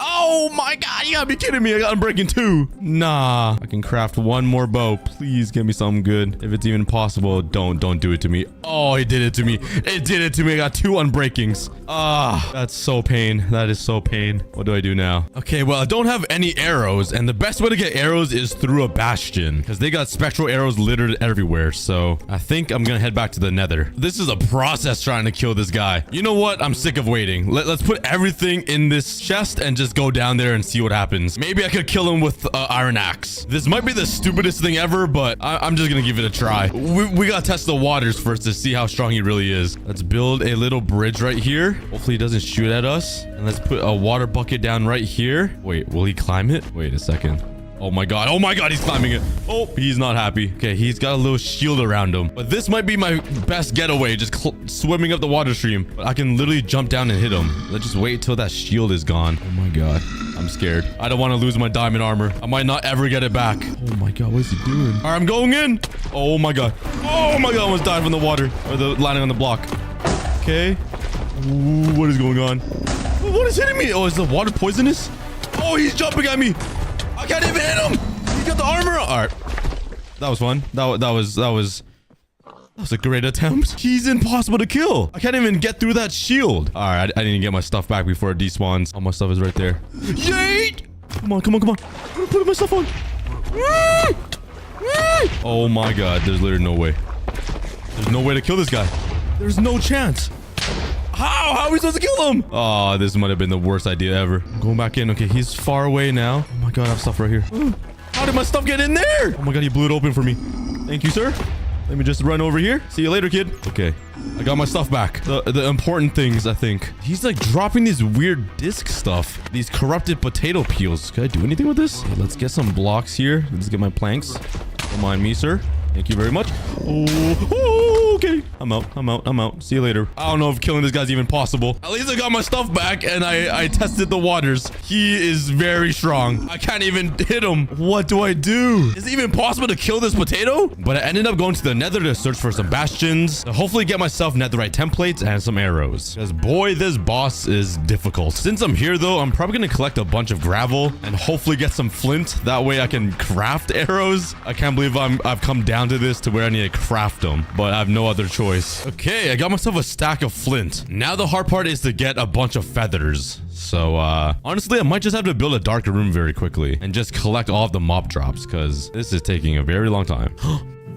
Oh my god, you gotta be kidding me. I got unbreaking 2. Nah, I can craft one more bow. Please give me something good. If it's even possible, don't do it to me. Oh, it did it to me. It did it to me. I got 2 unbreakings. Ah, that's so pain. That is so pain. What do I do now? Okay, well, I don't have any arrows, and the best way to get arrows is through a bastion, because they got spectral arrows littered everywhere. So I think I'm gonna head back to the Nether. This is a process trying to kill this guy. You know what? I'm sick of waiting. Let's put everything in this chest and just go down there and see what happens. Maybe I could kill him with iron axe. This might be the stupidest thing ever, but I'm just gonna give it a try. We gotta test the waters first to see how strong he really is. Let's build a little bridge right here. Hopefully he doesn't shoot at us. And let's put a water bucket down right here. Wait, will he climb it? Wait a second. Oh my god, he's climbing it. Oh, he's not happy. Okay, he's got a little shield around him. But this might be my best getaway, just swimming up the water stream. But I can literally jump down and hit him. Let's just wait till that shield is gone. Oh my god, I'm scared. I don't want to lose my diamond armor. I might not ever get it back. Oh my god, what is he doing? All right, I'm going in. Oh my god. Oh my god, I almost died from the water. Or the landing on the block. Okay. Ooh, what is going on? What is hitting me? Oh, is the water poisonous? Oh, he's jumping at me. I can't even hit him. He got the armor. All right, that was fun. That was a great attempt. He's impossible to kill. I can't even get through that shield. All right, I need to get my stuff back before it despawns. All my stuff is right there. Yeet! Come on. I'm putting my stuff on. Oh my god, there's literally no way. There's no way to kill this guy. There's no chance. How are we supposed to kill him? Oh, this might have been the worst idea ever. I'm going back in. Okay, he's far away now. Oh my god, I have stuff right here. How did my stuff get in there? Oh my god, he blew it open for me. Thank you, sir. Let me just run over here. See you later, kid. Okay, I got my stuff back. The important things, I think. He's like dropping these weird disc stuff. These corrupted potato peels. Can I do anything with this? Okay, let's get some blocks here. Let's get my planks. Don't mind me, sir. Thank you very much. Oh, okay. I'm out. See you later. I don't know if killing this guy's even possible. At least I got my stuff back and I tested the waters. He is very strong. I can't even hit him. What do I do? Is it even possible to kill this potato? But I ended up going to the Nether to search for some bastions. To hopefully get myself netherite templates and some arrows. Because boy, this boss is difficult. Since I'm here though, I'm probably going to collect a bunch of gravel and hopefully get some flint. That way I can craft arrows. I can't believe I've come down to this to where I need to craft them, but I have no other choice. Okay, I got myself a stack of flint. Now the hard part is to get a bunch of feathers. So honestly, I might just have to build a darker room very quickly and just collect all of the mob drops because this is taking a very long time.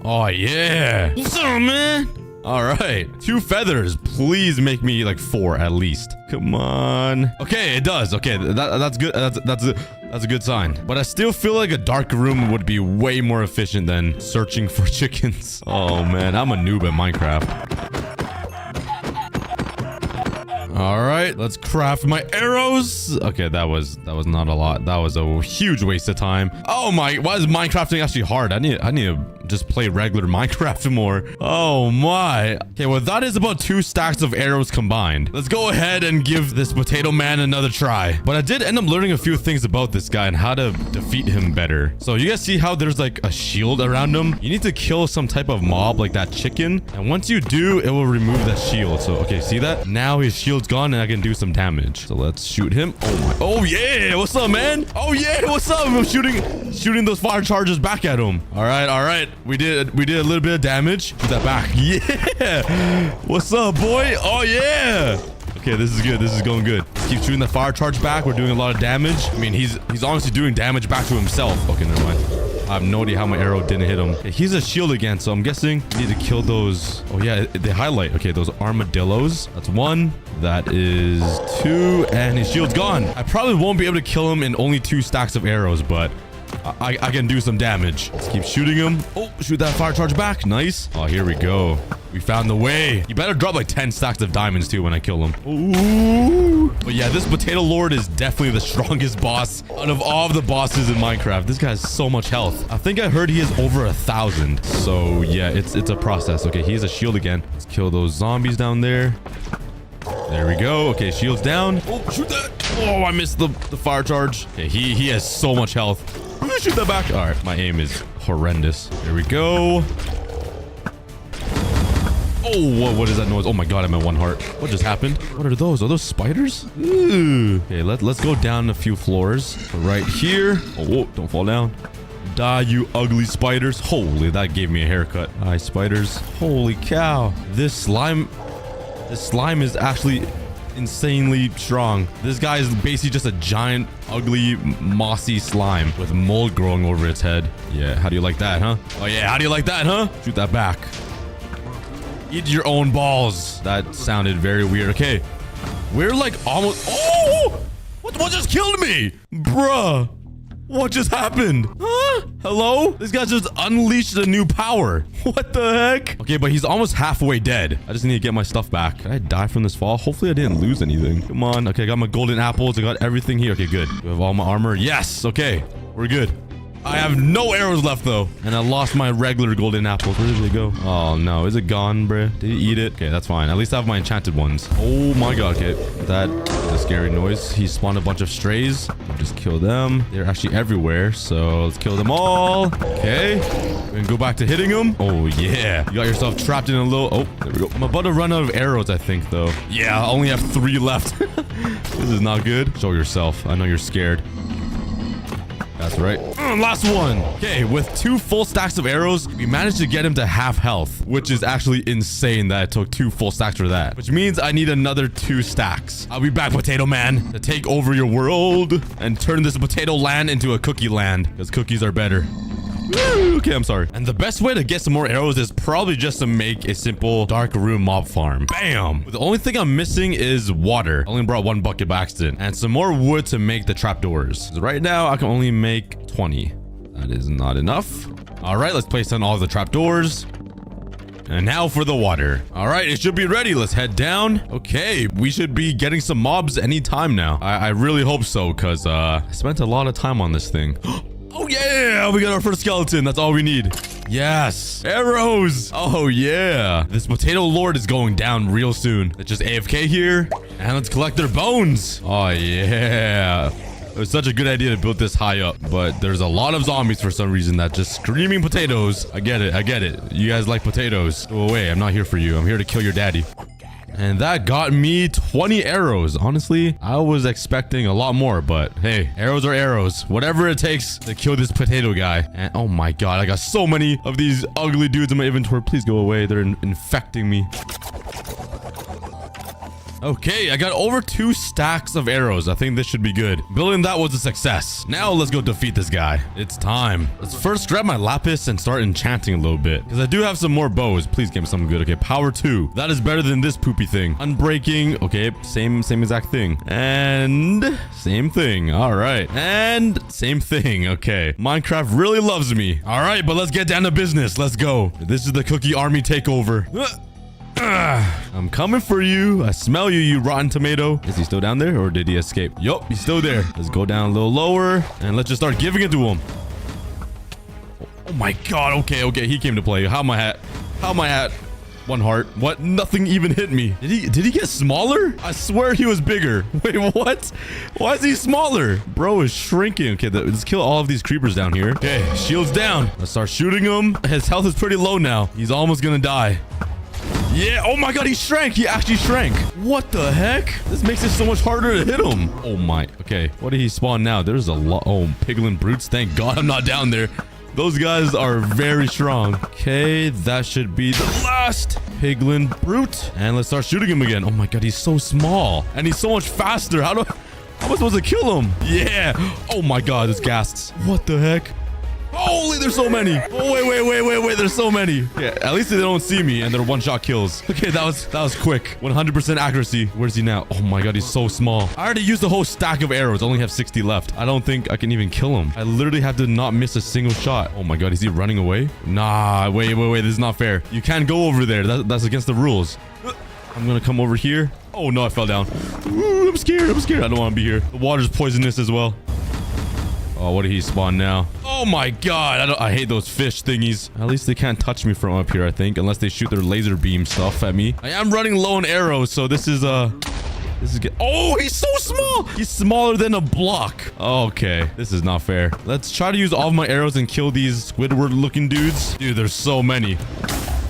Oh yeah, what's up, man? All right, 2 feathers. Please make me like 4 at least. Come on. Okay, it does. Okay, that's good. That's a good sign. But I still feel like a dark room would be way more efficient than searching for chickens. Oh man, I'm a noob at Minecraft. All right, let's craft my arrows. Okay, that was not a lot. That was a huge waste of time. Oh my, why is Minecrafting actually hard? I need to just play regular Minecraft more. Oh my. Okay, well that is about 2 stacks of arrows combined. Let's go ahead and give this potato man another try. But I did end up learning a few things about this guy and how to defeat him better. So you guys see how there's like a shield around him? You need to kill some type of mob like that chicken. And once you do, it will remove that shield. So okay, see that? Now his shield's gone and I can do some damage. So let's shoot him. Oh my. Oh yeah, what's up, man? Oh yeah, what's up? I'm shooting those fire charges back at him. All right. We did a little bit of damage. Shoot that back. Yeah. What's up, boy? Oh yeah. Okay, this is good. This is going good. Let's keep shooting the fire charge back. We're doing a lot of damage. I mean, he's honestly doing damage back to himself. Okay, never mind. I have no idea how my arrow didn't hit him. Okay, he's a shield again, so I'm guessing I need to kill those. Oh yeah, they highlight. Okay, those armadillos. That's 1. That is 2. And his shield's gone. I probably won't be able to kill him in only 2 stacks of arrows, but I can do some damage. Let's keep shooting him. Oh, shoot that fire charge back. Nice. Oh, here we go. We found the way. You better drop like 10 stacks of diamonds too when I kill him. Ooh. But yeah, this potato lord is definitely the strongest boss out of all of the bosses in Minecraft. This guy has so much health. I think I heard he has over 1,000. So yeah, it's a process. Okay, he has a shield again. Let's kill those zombies down there. There we go. Okay, shield's down. Oh, shoot that. Oh, I missed the fire charge. Okay, he has so much health. I'm gonna shoot that back. All right, my aim is horrendous. Here we go. Oh, what is that noise? Oh my god, I'm at 1 heart. What just happened? What are those? Are those spiders? Ooh. Okay, let's go down a few floors. Right here. Oh, whoa, don't fall down. Die, you ugly spiders. Holy, that gave me a haircut. Hi, spiders. Holy cow. This slime is actually insanely strong. This guy is basically just a giant, ugly, mossy slime with mold growing over its head. Yeah, how do you like that, huh? Oh yeah, how do you like that, huh? Shoot that back. Eat your own balls. That sounded very weird. Okay, we're like almost... Oh! What just killed me? Bruh. What just happened? Huh? Hello? This guy just unleashed a new power. What the heck? Okay, but he's almost halfway dead. I just need to get my stuff back. Can I die from this fall? Hopefully I didn't lose anything. Come on. Okay, I got my golden apples. I got everything here. Okay, good. Do I have all my armor? Yes. Okay, we're good. I have no arrows left though. And I lost my regular golden apples. Where did they go? Oh no, is it gone, bruh? Did he eat it? Okay, that's fine. At least I have my enchanted ones. Oh my god, okay. That is a scary noise. He spawned a bunch of strays. I'll just kill them. They're actually everywhere. So let's kill them all. Okay. We can go back to hitting them. Oh yeah. You got yourself trapped in a little... Oh, there we go. I'm about to run out of arrows, I think though. Yeah, I only have 3 left. This is not good. Show yourself. I know you're scared. That's right. Last one. Okay, with 2 full stacks of arrows, we managed to get him to half health, which is actually insane that it took 2 full stacks for that, which means I need another 2 stacks. I'll be back, Potato Man, to take over your world and turn this potato land into a cookie land, because cookies are better. Okay, I'm sorry. And the best way to get some more arrows is probably just to make a simple dark room mob farm. Bam! The only thing I'm missing is water. I only brought 1 bucket by accident. And some more wood to make the trapdoors. So right now, I can only make 20. That is not enough. All right, let's place on all the trapdoors. And now for the water. All right, it should be ready. Let's head down. Okay, we should be getting some mobs anytime now. I really hope so, because I spent a lot of time on this thing. Oh yeah, we got our first skeleton. That's all we need. Yes, arrows. Oh yeah, this potato lord is going down real soon. Let's just AFK here and let's collect their bones. Oh yeah, it was such a good idea to build this high up, but there's a lot of zombies for some reason that just screaming potatoes. I get it. You guys like potatoes. Go away. I'm not here for you. I'm here to kill your daddy. And that got me 20 arrows. Honestly, I was expecting a lot more, but hey, arrows are arrows. Whatever it takes to kill this potato guy. And oh my god, I got so many of these ugly dudes in my inventory. Please go away. They're infecting me. Okay, I got over 2 stacks of arrows. I think this should be good. Building that was a success. Now let's go defeat this guy. It's time. Let's first grab my lapis and start enchanting a little bit, because I do have some more bows. Please give me something good. Okay, power 2. That is better than this poopy thing. Unbreaking. Okay, same exact thing. And same thing. All right. And same thing. Okay. Minecraft really loves me. All right, but let's get down to business. Let's go. This is the cookie army takeover. I'm coming for you. I smell you, you rotten tomato. Is he still down there or did he escape? Yup, he's still there. Let's go down a little lower and let's just start giving it to him. Oh my god. Okay. He came to play. How am I at 1 heart? What? Nothing even hit me. Did he get smaller? I swear he was bigger. Wait, what? Why is he smaller? Bro is shrinking. Okay, let's kill all of these creepers down here. Okay, shields down. Let's start shooting him. His health is pretty low now. He's almost gonna die. Yeah, oh my god, he shrank. He actually shrank. What the heck? This makes it so much harder to hit him. Oh my. Okay, what did he spawn now? There's a lot. Oh, piglin brutes. Thank god I'm not down there. Those guys are very strong. Okay, that should be the last piglin brute. And let's start shooting him again. Oh my god, he's so small. And he's so much faster. How am I supposed to kill him? Yeah. Oh my god, this gasts. What the heck? Holy, there's so many. Oh, wait. There's so many. Yeah, at least they don't see me and they're 1-shot kills. Okay, that was quick. 100% accuracy. Where's he now? Oh my god, he's so small. I already used the whole stack of arrows. I only have 60 left. I don't think I can even kill him. I literally have to not miss a single shot. Oh my god, is he running away? Nah, wait. This is not fair. You can't go over there. That's against the rules. I'm gonna come over here. Oh no, I fell down. Ooh, I'm scared. I don't want to be here. The water's poisonous as well. Oh, what did he spawn now? Oh my god, I hate those fish thingies. At least they can't touch me from up here, I think, unless they shoot their laser beam stuff at me. I am running low on arrows, so this is good. Oh, he's so small. He's smaller than a block. Okay, this is not fair. Let's try to use all of my arrows and kill these Squidward looking dudes. Dude, there's so many.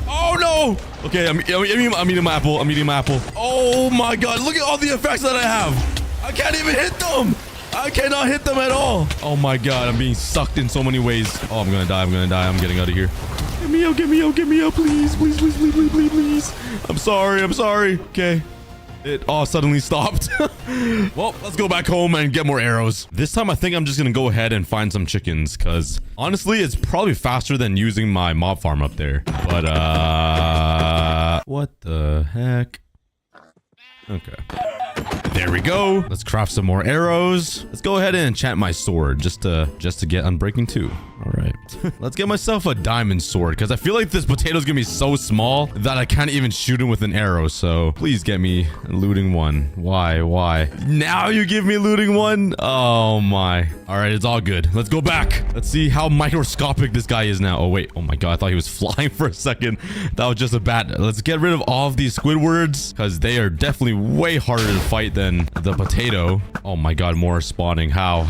Oh no, No. Okay, I'm eating my apple. I'm eating my apple. Oh my god. Look at all the effects that I have. I can't even hit them. I cannot hit them at all. Oh my god. I'm being sucked in so many ways. Oh, I'm gonna die. I'm gonna die. I'm getting out of here. Get me out. Get me out. Get me out. Please. Please, please, please, please, please, please. I'm sorry. I'm sorry. Okay. It all suddenly stopped. Well, let's go back home and get more arrows. This time, I think I'm just going to go ahead and find some chickens because honestly, it's probably faster than using my mob farm up there. But, what the heck? Okay. There we go. Let's craft some more arrows. Let's go ahead and enchant my sword just to get unbreaking too. All right. Let's get myself a diamond sword because I feel like this potato's gonna be so small that I can't even shoot him with an arrow. So please get me looting one. Why? Now you give me looting one? Oh my. All right, it's all good. Let's go back. Let's see how microscopic this guy is now. Oh wait. Oh my god. I thought he was flying for a second. That was just a bat. Let's get rid of all of these Squidwards because they are definitely way harder to fight than the potato. Oh my god. More spawning. How?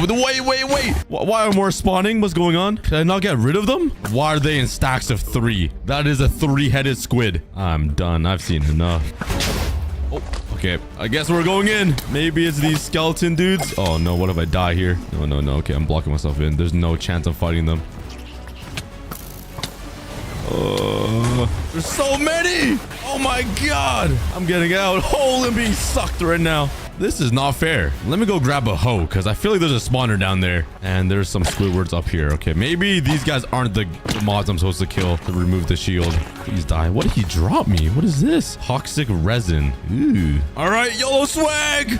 Wait. Why are more spawning? What's going on? Can I not get rid of them? Why are they in stacks of 3? That is a 3-headed squid. I'm done. I've seen enough. Oh, okay. I guess we're going in. Maybe it's these skeleton dudes. Oh no, what if I die here? No. Okay, I'm blocking myself in. There's no chance of fighting them. There's so many. Oh my god. I'm getting out. Oh, I'm being sucked right now. This is not fair. Let me go grab a hoe because I feel like there's a spawner down there and there's some Squidwards up here. Okay, maybe these guys aren't the mods I'm supposed to kill to remove the shield. Please die. What did he drop me? What is this? Toxic resin. Ooh. All right, YOLO swag.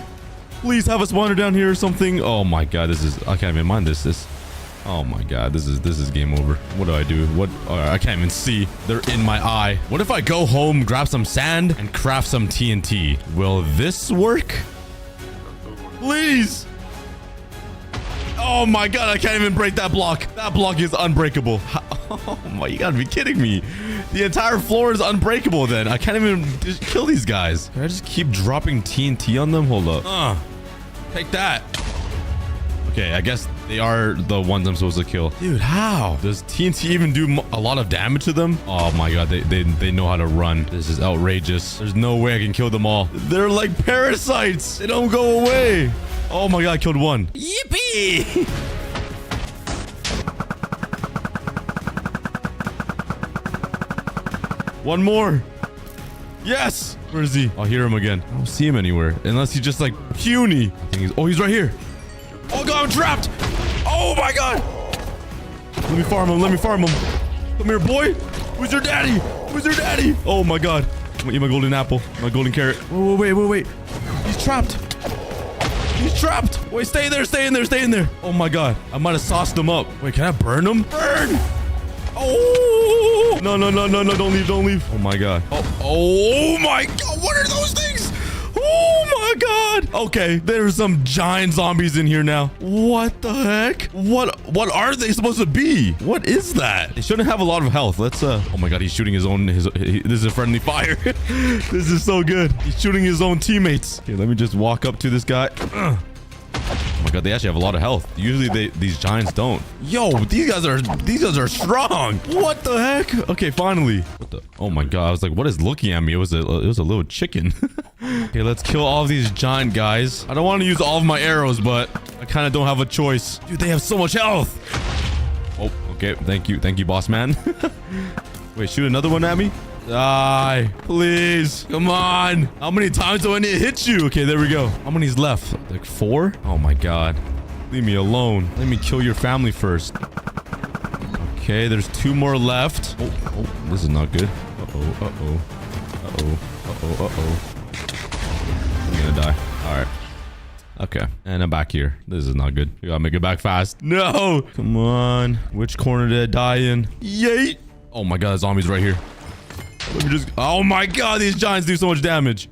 Please have a spawner down here or something. Oh my god, I can't even mind this. Oh my god, this is game over. What do I do? I can't even see. They're in my eye. What if I go home, grab some sand and craft some TNT? Will this work? Please. Oh my god, I can't even break that block. That block is unbreakable. Oh my, you gotta be kidding me. The entire floor is unbreakable then. I can't even just kill these guys. Can I just keep dropping TNT on them? Hold up. Take that. Okay, I guess they are the ones I'm supposed to kill. Dude, how? Does TNT even do a lot of damage to them? Oh my god, they know how to run. This is outrageous. There's no way I can kill them all. They're like parasites. They don't go away. Oh my god, I killed one. Yippee! One more. Yes! Where is he? I'll hear him again. I don't see him anywhere. Unless he's just like puny. I think he's right here. Oh god, I'm trapped. Oh my god. Let me farm him. Come here, boy. Who's your daddy? Oh my god. I'm gonna eat my golden apple. My golden carrot. Oh, wait. He's trapped. Wait, stay in there. Oh my god. I might have sauced him up. Wait, can I burn him? Burn. Oh. No. Don't leave. Oh my god. Oh my god. What are those things? Oh my god. Okay, there's some giant zombies in here now. What the heck? What are they supposed to be? What is that? They shouldn't have a lot of health. Let's oh my god, he's shooting his own this is a friendly fire. This is so good. He's shooting his own teammates. Okay, let me just walk up to this guy. Oh my god, they actually have a lot of health. Usually these giants don't. Yo, these guys are strong. What the heck? Okay, finally. What the? Oh my god, I was like, what is looking at me? It was a little chicken. Okay, let's kill all of these giant guys. I don't want to use all of my arrows, but I kind of don't have a choice. Dude, they have so much health. Oh, okay. Thank you, boss man. Wait, shoot another one at me? Die, please. Come on. How many times do I need to hit you? Okay, there we go. How many's left? Like 4? Oh my god. Leave me alone. Let me kill your family first. Okay, there's 2 more left. Oh, this is not good. Uh-oh. I'm gonna die. All right. Okay, and I'm back here. This is not good. We gotta make it back fast. No! Come on. Which corner did I die in? Yeet! Oh my god, zombies right here. Let me just... Oh my god, these giants do so much damage.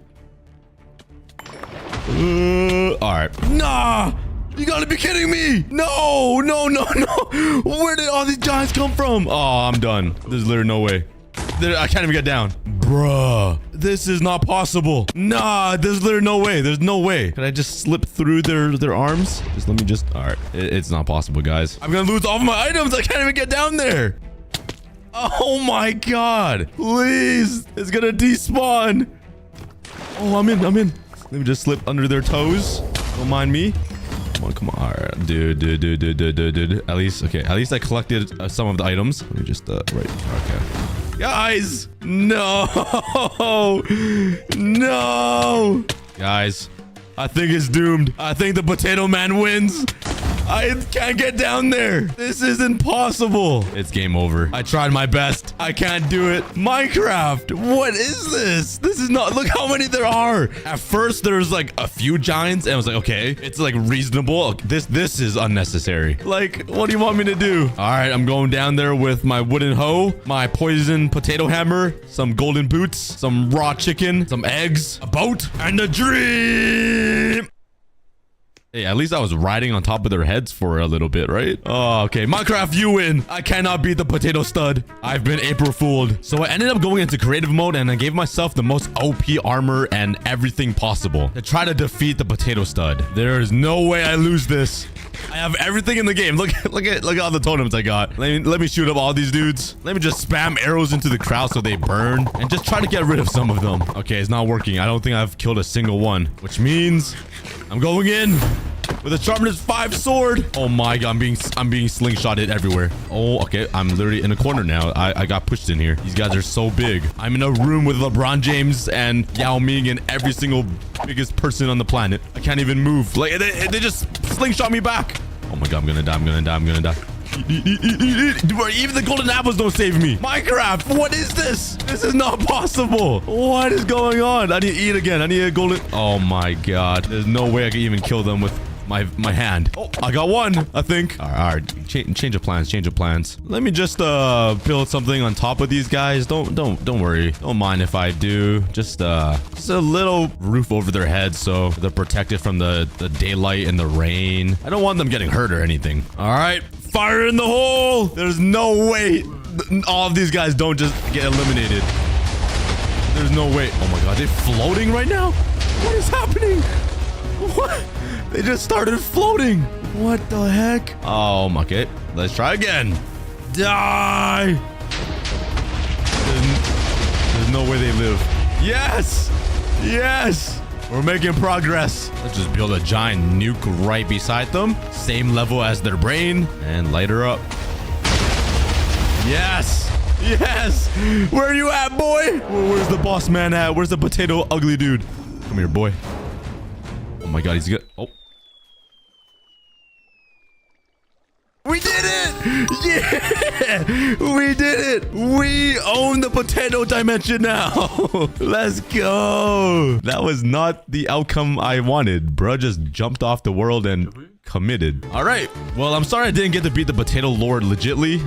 Alright. Nah! You gotta be kidding me! No! Where did all these giants come from? Oh, I'm done. There's literally no way. I can't even get down. Bruh. This is not possible. Nah, there's literally no way. There's no way. Can I just slip through their arms? Let me just... Alright. It's not possible, guys. I'm gonna lose all of my items. I can't even get down there. Oh my god. Please. It's gonna despawn. Oh, I'm in. Let me just slip under their toes. Don't mind me. Come on. All right, dude. At least I collected some of the items. Let me just, right. Okay. Guys. No. No. Guys, I think it's doomed. I think the potato man wins. I can't get down there. This is impossible. It's game over. I tried my best. I can't do it. Minecraft. What is this? This is not... Look how many there are. At first, there was like a few giants. And I was like, okay, it's like reasonable. This is unnecessary. Like, what do you want me to do? All right, I'm going down there with my wooden hoe, my poison potato hammer, some golden boots, some raw chicken, some eggs, a boat, and a dream. Hey, at least I was riding on top of their heads for a little bit, right? Oh, okay. Minecraft, you win. I cannot beat the potato stud. I've been April fooled. So I ended up going into creative mode and I gave myself the most OP armor and everything possible to try to defeat the potato stud. There is no way I lose this. I have everything in the game. Look at all the totems I got. Let me shoot up all these dudes. Let me just spam arrows into the crowd so they burn and just try to get rid of some of them. Okay, it's not working. I don't think I've killed a single one, which means I'm going in with a sharpness 5 sword. Oh my god, I'm being slingshotted everywhere. Oh, okay. I'm literally in a corner now. I got pushed in here. These guys are so big. I'm in a room with LeBron James and Yao Ming and every single biggest person on the planet. I can't even move. Like they just slingshot me back. Oh my god, I'm gonna die. Even the golden apples don't save me. Minecraft, what is this? This is not possible. What is going on? I need to eat again. I need a golden... Oh my god. There's no way I can even kill them with my hand. Oh, I got one, I think. All right. Change of plans. Let me just build something on top of these guys. Don't worry. Don't mind if I do. Just a little roof over their heads so they're protected from the daylight and the rain. I don't want them getting hurt or anything. All right. Fire in the hole. There's no way all of these guys don't just get eliminated. There's no way. Oh my god, they're floating right now? What is happening? What? They just started floating. What the heck? Oh, okay. Let's try again. Die. There's no way they live. Yes. We're making progress. Let's just build a giant nuke right beside them. Same level as their brain. And light her up. Yes. Where are you at, boy? Where's the boss man at? Where's the potato ugly dude? Come here, boy. Oh my god, he's good. Oh. We did it! Yeah! We did it! We own the potato dimension now! Let's go! That was not the outcome I wanted. Bruh just jumped off the world and committed. All right. Well, I'm sorry I didn't get to beat the potato lord legitly.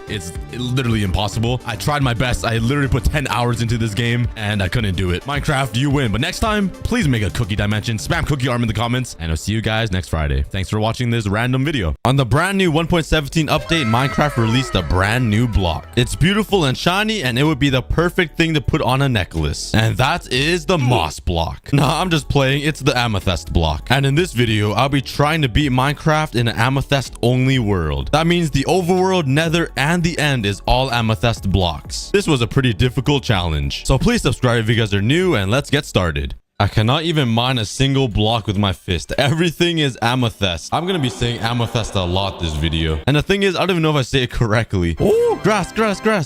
It's literally impossible. I tried my best. I literally put 10 hours into this game and I couldn't do it. Minecraft, you win. But next time, please make a cookie dimension. Spam cookie arm in the comments and I'll see you guys next Friday. Thanks for watching this random video. On the brand new 1.17 update, Minecraft released a brand new block. It's beautiful and shiny and it would be the perfect thing to put on a necklace. And that is the moss block. Nah, I'm just playing. It's the amethyst block. And in this video, I'll be trying to beat Minecraft in an amethyst only world. That means the overworld, nether, and the end is all amethyst blocks. This was a pretty difficult challenge. So please subscribe if you guys are new and let's get started. I cannot even mine a single block with my fist. Everything is amethyst. I'm gonna be saying amethyst a lot this video. And the thing is, I don't even know if I say it correctly. Oh, grass.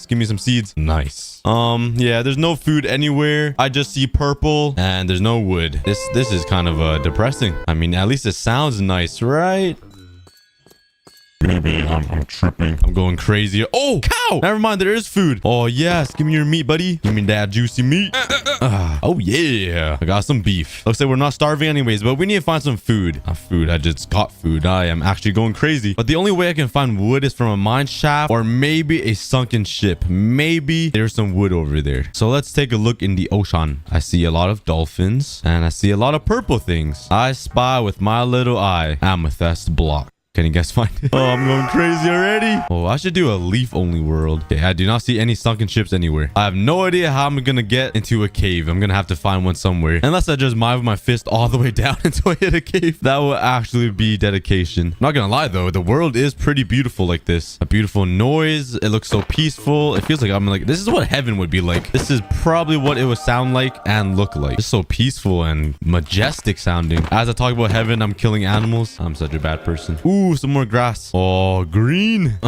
Give me some seeds. Nice. Yeah, there's no food anywhere. I just see purple and there's no wood. This is kind of depressing. I mean, at least it sounds nice, right? Maybe I'm tripping. I'm going crazy. Oh, cow! Never mind, there is food. Oh, yes. Give me your meat, buddy. Give me that juicy meat. Oh, yeah. I got some beef. Looks like we're not starving anyways, but we need to find some food. Not food. I just got food. I am actually going crazy. But the only way I can find wood is from a mine shaft or maybe a sunken ship. Maybe there's some wood over there. So let's take a look in the ocean. I see a lot of dolphins and I see a lot of purple things. I spy with my little eye amethyst block. Can you guys find it? Oh, I'm going crazy already. Oh, I should do a leaf only world. Okay, I do not see any sunken ships anywhere. I have no idea how I'm gonna get into a cave. I'm gonna have to find one somewhere. Unless I just move my fist all the way down until I hit a cave. That will actually be dedication. Not gonna lie though, the world is pretty beautiful like this. A beautiful noise. It looks so peaceful. It feels like I'm like, this is what heaven would be like. This is probably what it would sound like and look like. It's so peaceful and majestic sounding. As I talk about heaven, I'm killing animals. I'm such a bad person. Ooh, some more grass. Oh, green.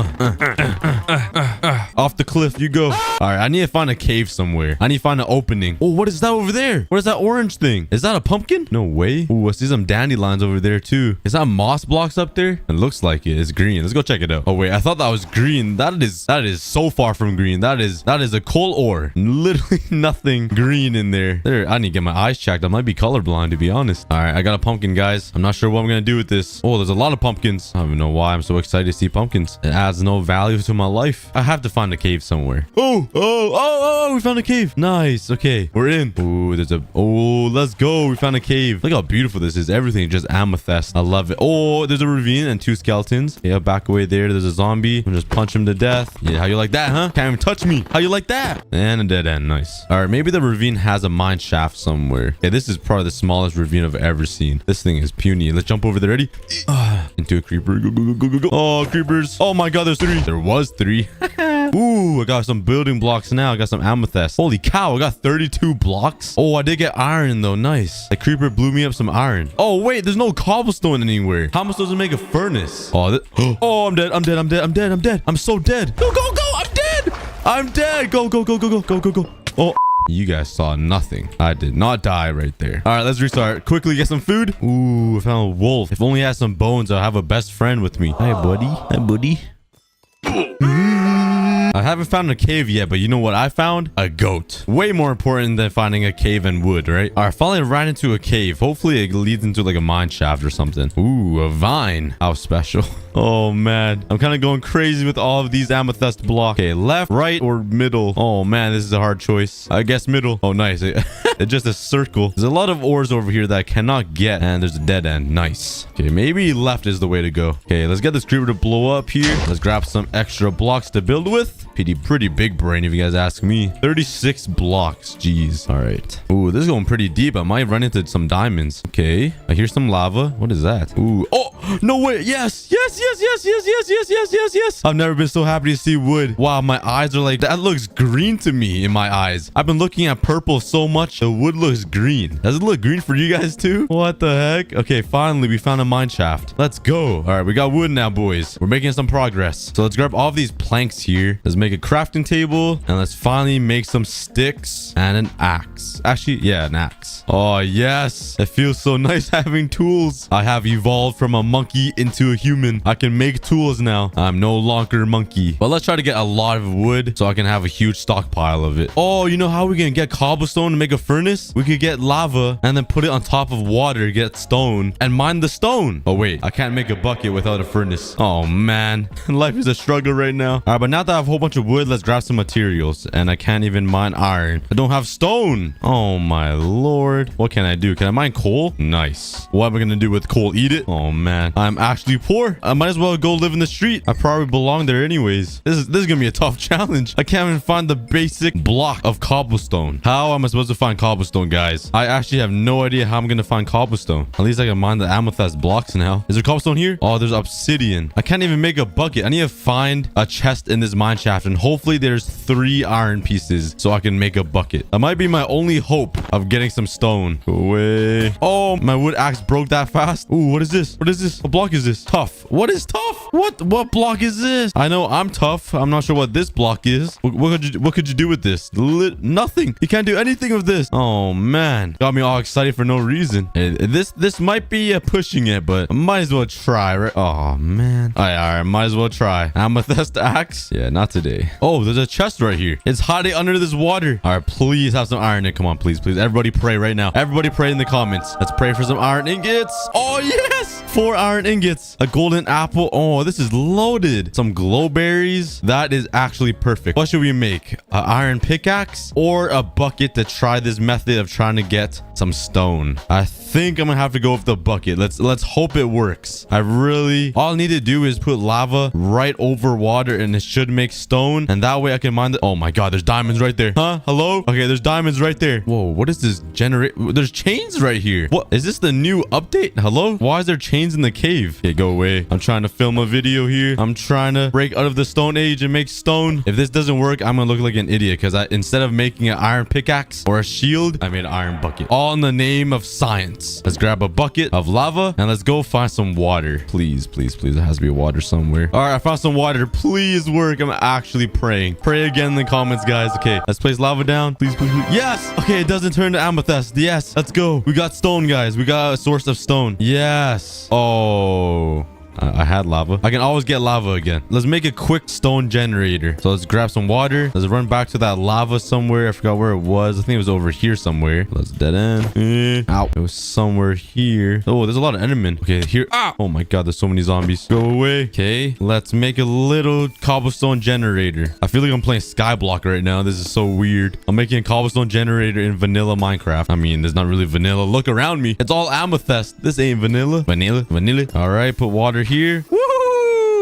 Off the cliff you go. All right, I need to find a cave somewhere. I need to find an opening. Oh, what is that over there? What is that orange thing? Is that a pumpkin? No way. Ooh, I see some dandelions over there too. Is that moss blocks up there? It looks like it. It's green. Let's go check it out. Oh wait, I thought that was green. That is so far from green. That is a coal ore. Literally nothing green in there. I need to get my eyes checked. I might be colorblind to be honest. All right, I got a pumpkin, guys. I'm not sure what I'm gonna do with this. Oh, there's a lot of pumpkins. I don't even know why I'm so excited to see pumpkins. It adds no value to my life. I have to find a cave somewhere. Oh, we found a cave. Nice. Okay, we're in. Let's go. We found a cave. Look how beautiful this is. Everything just amethyst. I love it. Oh, there's a ravine and 2 skeletons. Yeah, back away there. There's a zombie. I'm just punch him to death. Yeah, how you like that, huh? Can't even touch me. How you like that? And a dead end. Nice. All right, maybe the ravine has a mine shaft somewhere. Yeah, this is probably the smallest ravine I've ever seen. This thing is puny. Let's jump over there. Ready? Into a creeper. Go. Oh, creepers. Oh my god, there's 3. There was 3. Ooh, I got some building blocks now. I got some amethyst. Holy cow, I got 32 blocks. Oh, I did get iron though. Nice. The creeper blew me up some iron. Oh wait, there's no cobblestone anywhere. How am I supposed to make a furnace? Oh, I'm dead. I'm dead. I'm so dead. Go. I'm dead. Go. Oh, you guys saw nothing. I did not die right there. All right, let's restart. Quickly get some food. Ooh, I found a wolf. If only I had some bones, I'll have a best friend with me. Hi, buddy. I haven't found a cave yet, but you know what I found? A goat. Way more important than finding a cave and wood, right? All right, finally ran into a cave. Hopefully it leads into like a mine shaft or something. Ooh, a vine. How special. Oh man, I'm kind of going crazy with all of these amethyst blocks. Okay, left, right, or middle? Oh man, this is a hard choice. I guess middle. Oh, nice. It's just a circle. There's a lot of ores over here that I cannot get, and there's a dead end. Nice. Okay, maybe left is the way to go. Okay, let's get this creeper to blow up here. Let's grab some extra blocks to build with. Pretty big brain if you guys ask me. 36 blocks. Jeez. All right. Ooh, this is going pretty deep. I might run into some diamonds. Okay, I hear some lava. What is that? Ooh. Oh, no way. Yes. I've never been so happy to see wood. Wow, my eyes are like, that looks green to me in my eyes. I've been looking at purple so much. The wood looks green. Does it look green for you guys too? What the heck? Okay, finally we found a mine shaft. Let's go. All right, we got wood now, boys. We're making some progress. So let's grab all of these planks here. Let's make a crafting table, and let's finally make some sticks and an axe. Actually, yeah, an axe. Oh yes, it feels so nice having tools. I have evolved from a monkey into a human. I can make tools now. I'm no longer a monkey. But let's try to get a lot of wood so I can have a huge stockpile of it. Oh, you know how we can get cobblestone to make a furnace? We could get lava and then put it on top of water, get stone, and mine the stone. Oh wait, I can't make a bucket without a furnace. Oh man, life is a struggle right now. All right, but now that I have a whole bunch of wood, let's grab some materials. And I can't even mine iron. I don't have stone. Oh my lord. What can I do? Can I mine coal? Nice. What am I gonna do with coal? Eat it? Oh man, I'm actually poor. I might as well go live in the street. I probably belong there anyways. This is gonna be a tough challenge. I can't even find the basic block of cobblestone. How am I supposed to find cobblestone, guys? I actually have no idea how I'm gonna find cobblestone. At least I can mine the amethyst blocks now. Is there cobblestone here? Oh, there's obsidian. I can't even make a bucket. I need to find a chest in this mine shaft, and hopefully there's 3 iron pieces so I can make a bucket. That might be my only hope of getting some stone. Go away. Oh, my wood axe broke that fast. Ooh, what is this? What block is this? Tough. What is tough? What block is this? I know I'm tough. I'm not sure what this block is. What could you do with this? Nothing. You can't do anything with this. Oh man, got me all excited for no reason. This might be pushing it, but I might as well try, right? Oh man. All right, might as well try. Amethyst axe. Yeah, not today. Oh, there's a chest right here. It's hiding under this water. All right, please have some iron in. Come on, please. Everybody pray right now. Everybody pray in the comments. Let's pray for some iron ingots. Oh yes, 4 iron ingots, a golden apple. Oh, this is loaded. Some glowberries. That is actually perfect. What should we make? An iron pickaxe or a bucket to try this method of trying to get some stone. I think I'm gonna have to go with the bucket. Let's hope it works. All I need to do is put lava right over water and it should make stone. And that way I can mine the... Oh my god, there's diamonds right there. Huh? Hello? Okay, there's diamonds right there. Whoa, what is this there's chains right here. What? Is this the new update? Hello? Why is there chains in the cave? Okay, go away. I'm trying to film a video here. I'm trying to break out of the stone age and make stone. If this doesn't work, I'm gonna look like an idiot because instead of making an iron pickaxe or a shield, I made an iron bucket. All in the name of science. Let's grab a bucket of lava and let's go find some water. Please, please, please. There has to be water somewhere. All right, I found some water. Please work. I'm actually praying. Pray again in the comments, guys. Okay, let's place lava down. Please, please, please. Yes. Okay, it doesn't turn to amethyst. Yes. Let's go. We got stone, guys. We got a source of stone. Yes. Oh. I had lava. I can always get lava again. Let's make a quick stone generator. So let's grab some water. Let's run back to that lava somewhere. I forgot where it was. I think it was over here somewhere. Let's dead end. Ow. It was somewhere here. Oh, there's a lot of endermen. Okay, here. Ah! Oh my god, there's so many zombies. Go away. Okay, let's make a little cobblestone generator. I feel like I'm playing Skyblock right now. This is so weird. I'm making a cobblestone generator in vanilla Minecraft. I mean, there's not really vanilla. Look around me. It's all amethyst. This ain't vanilla. Vanilla. All right, put water here. Woo!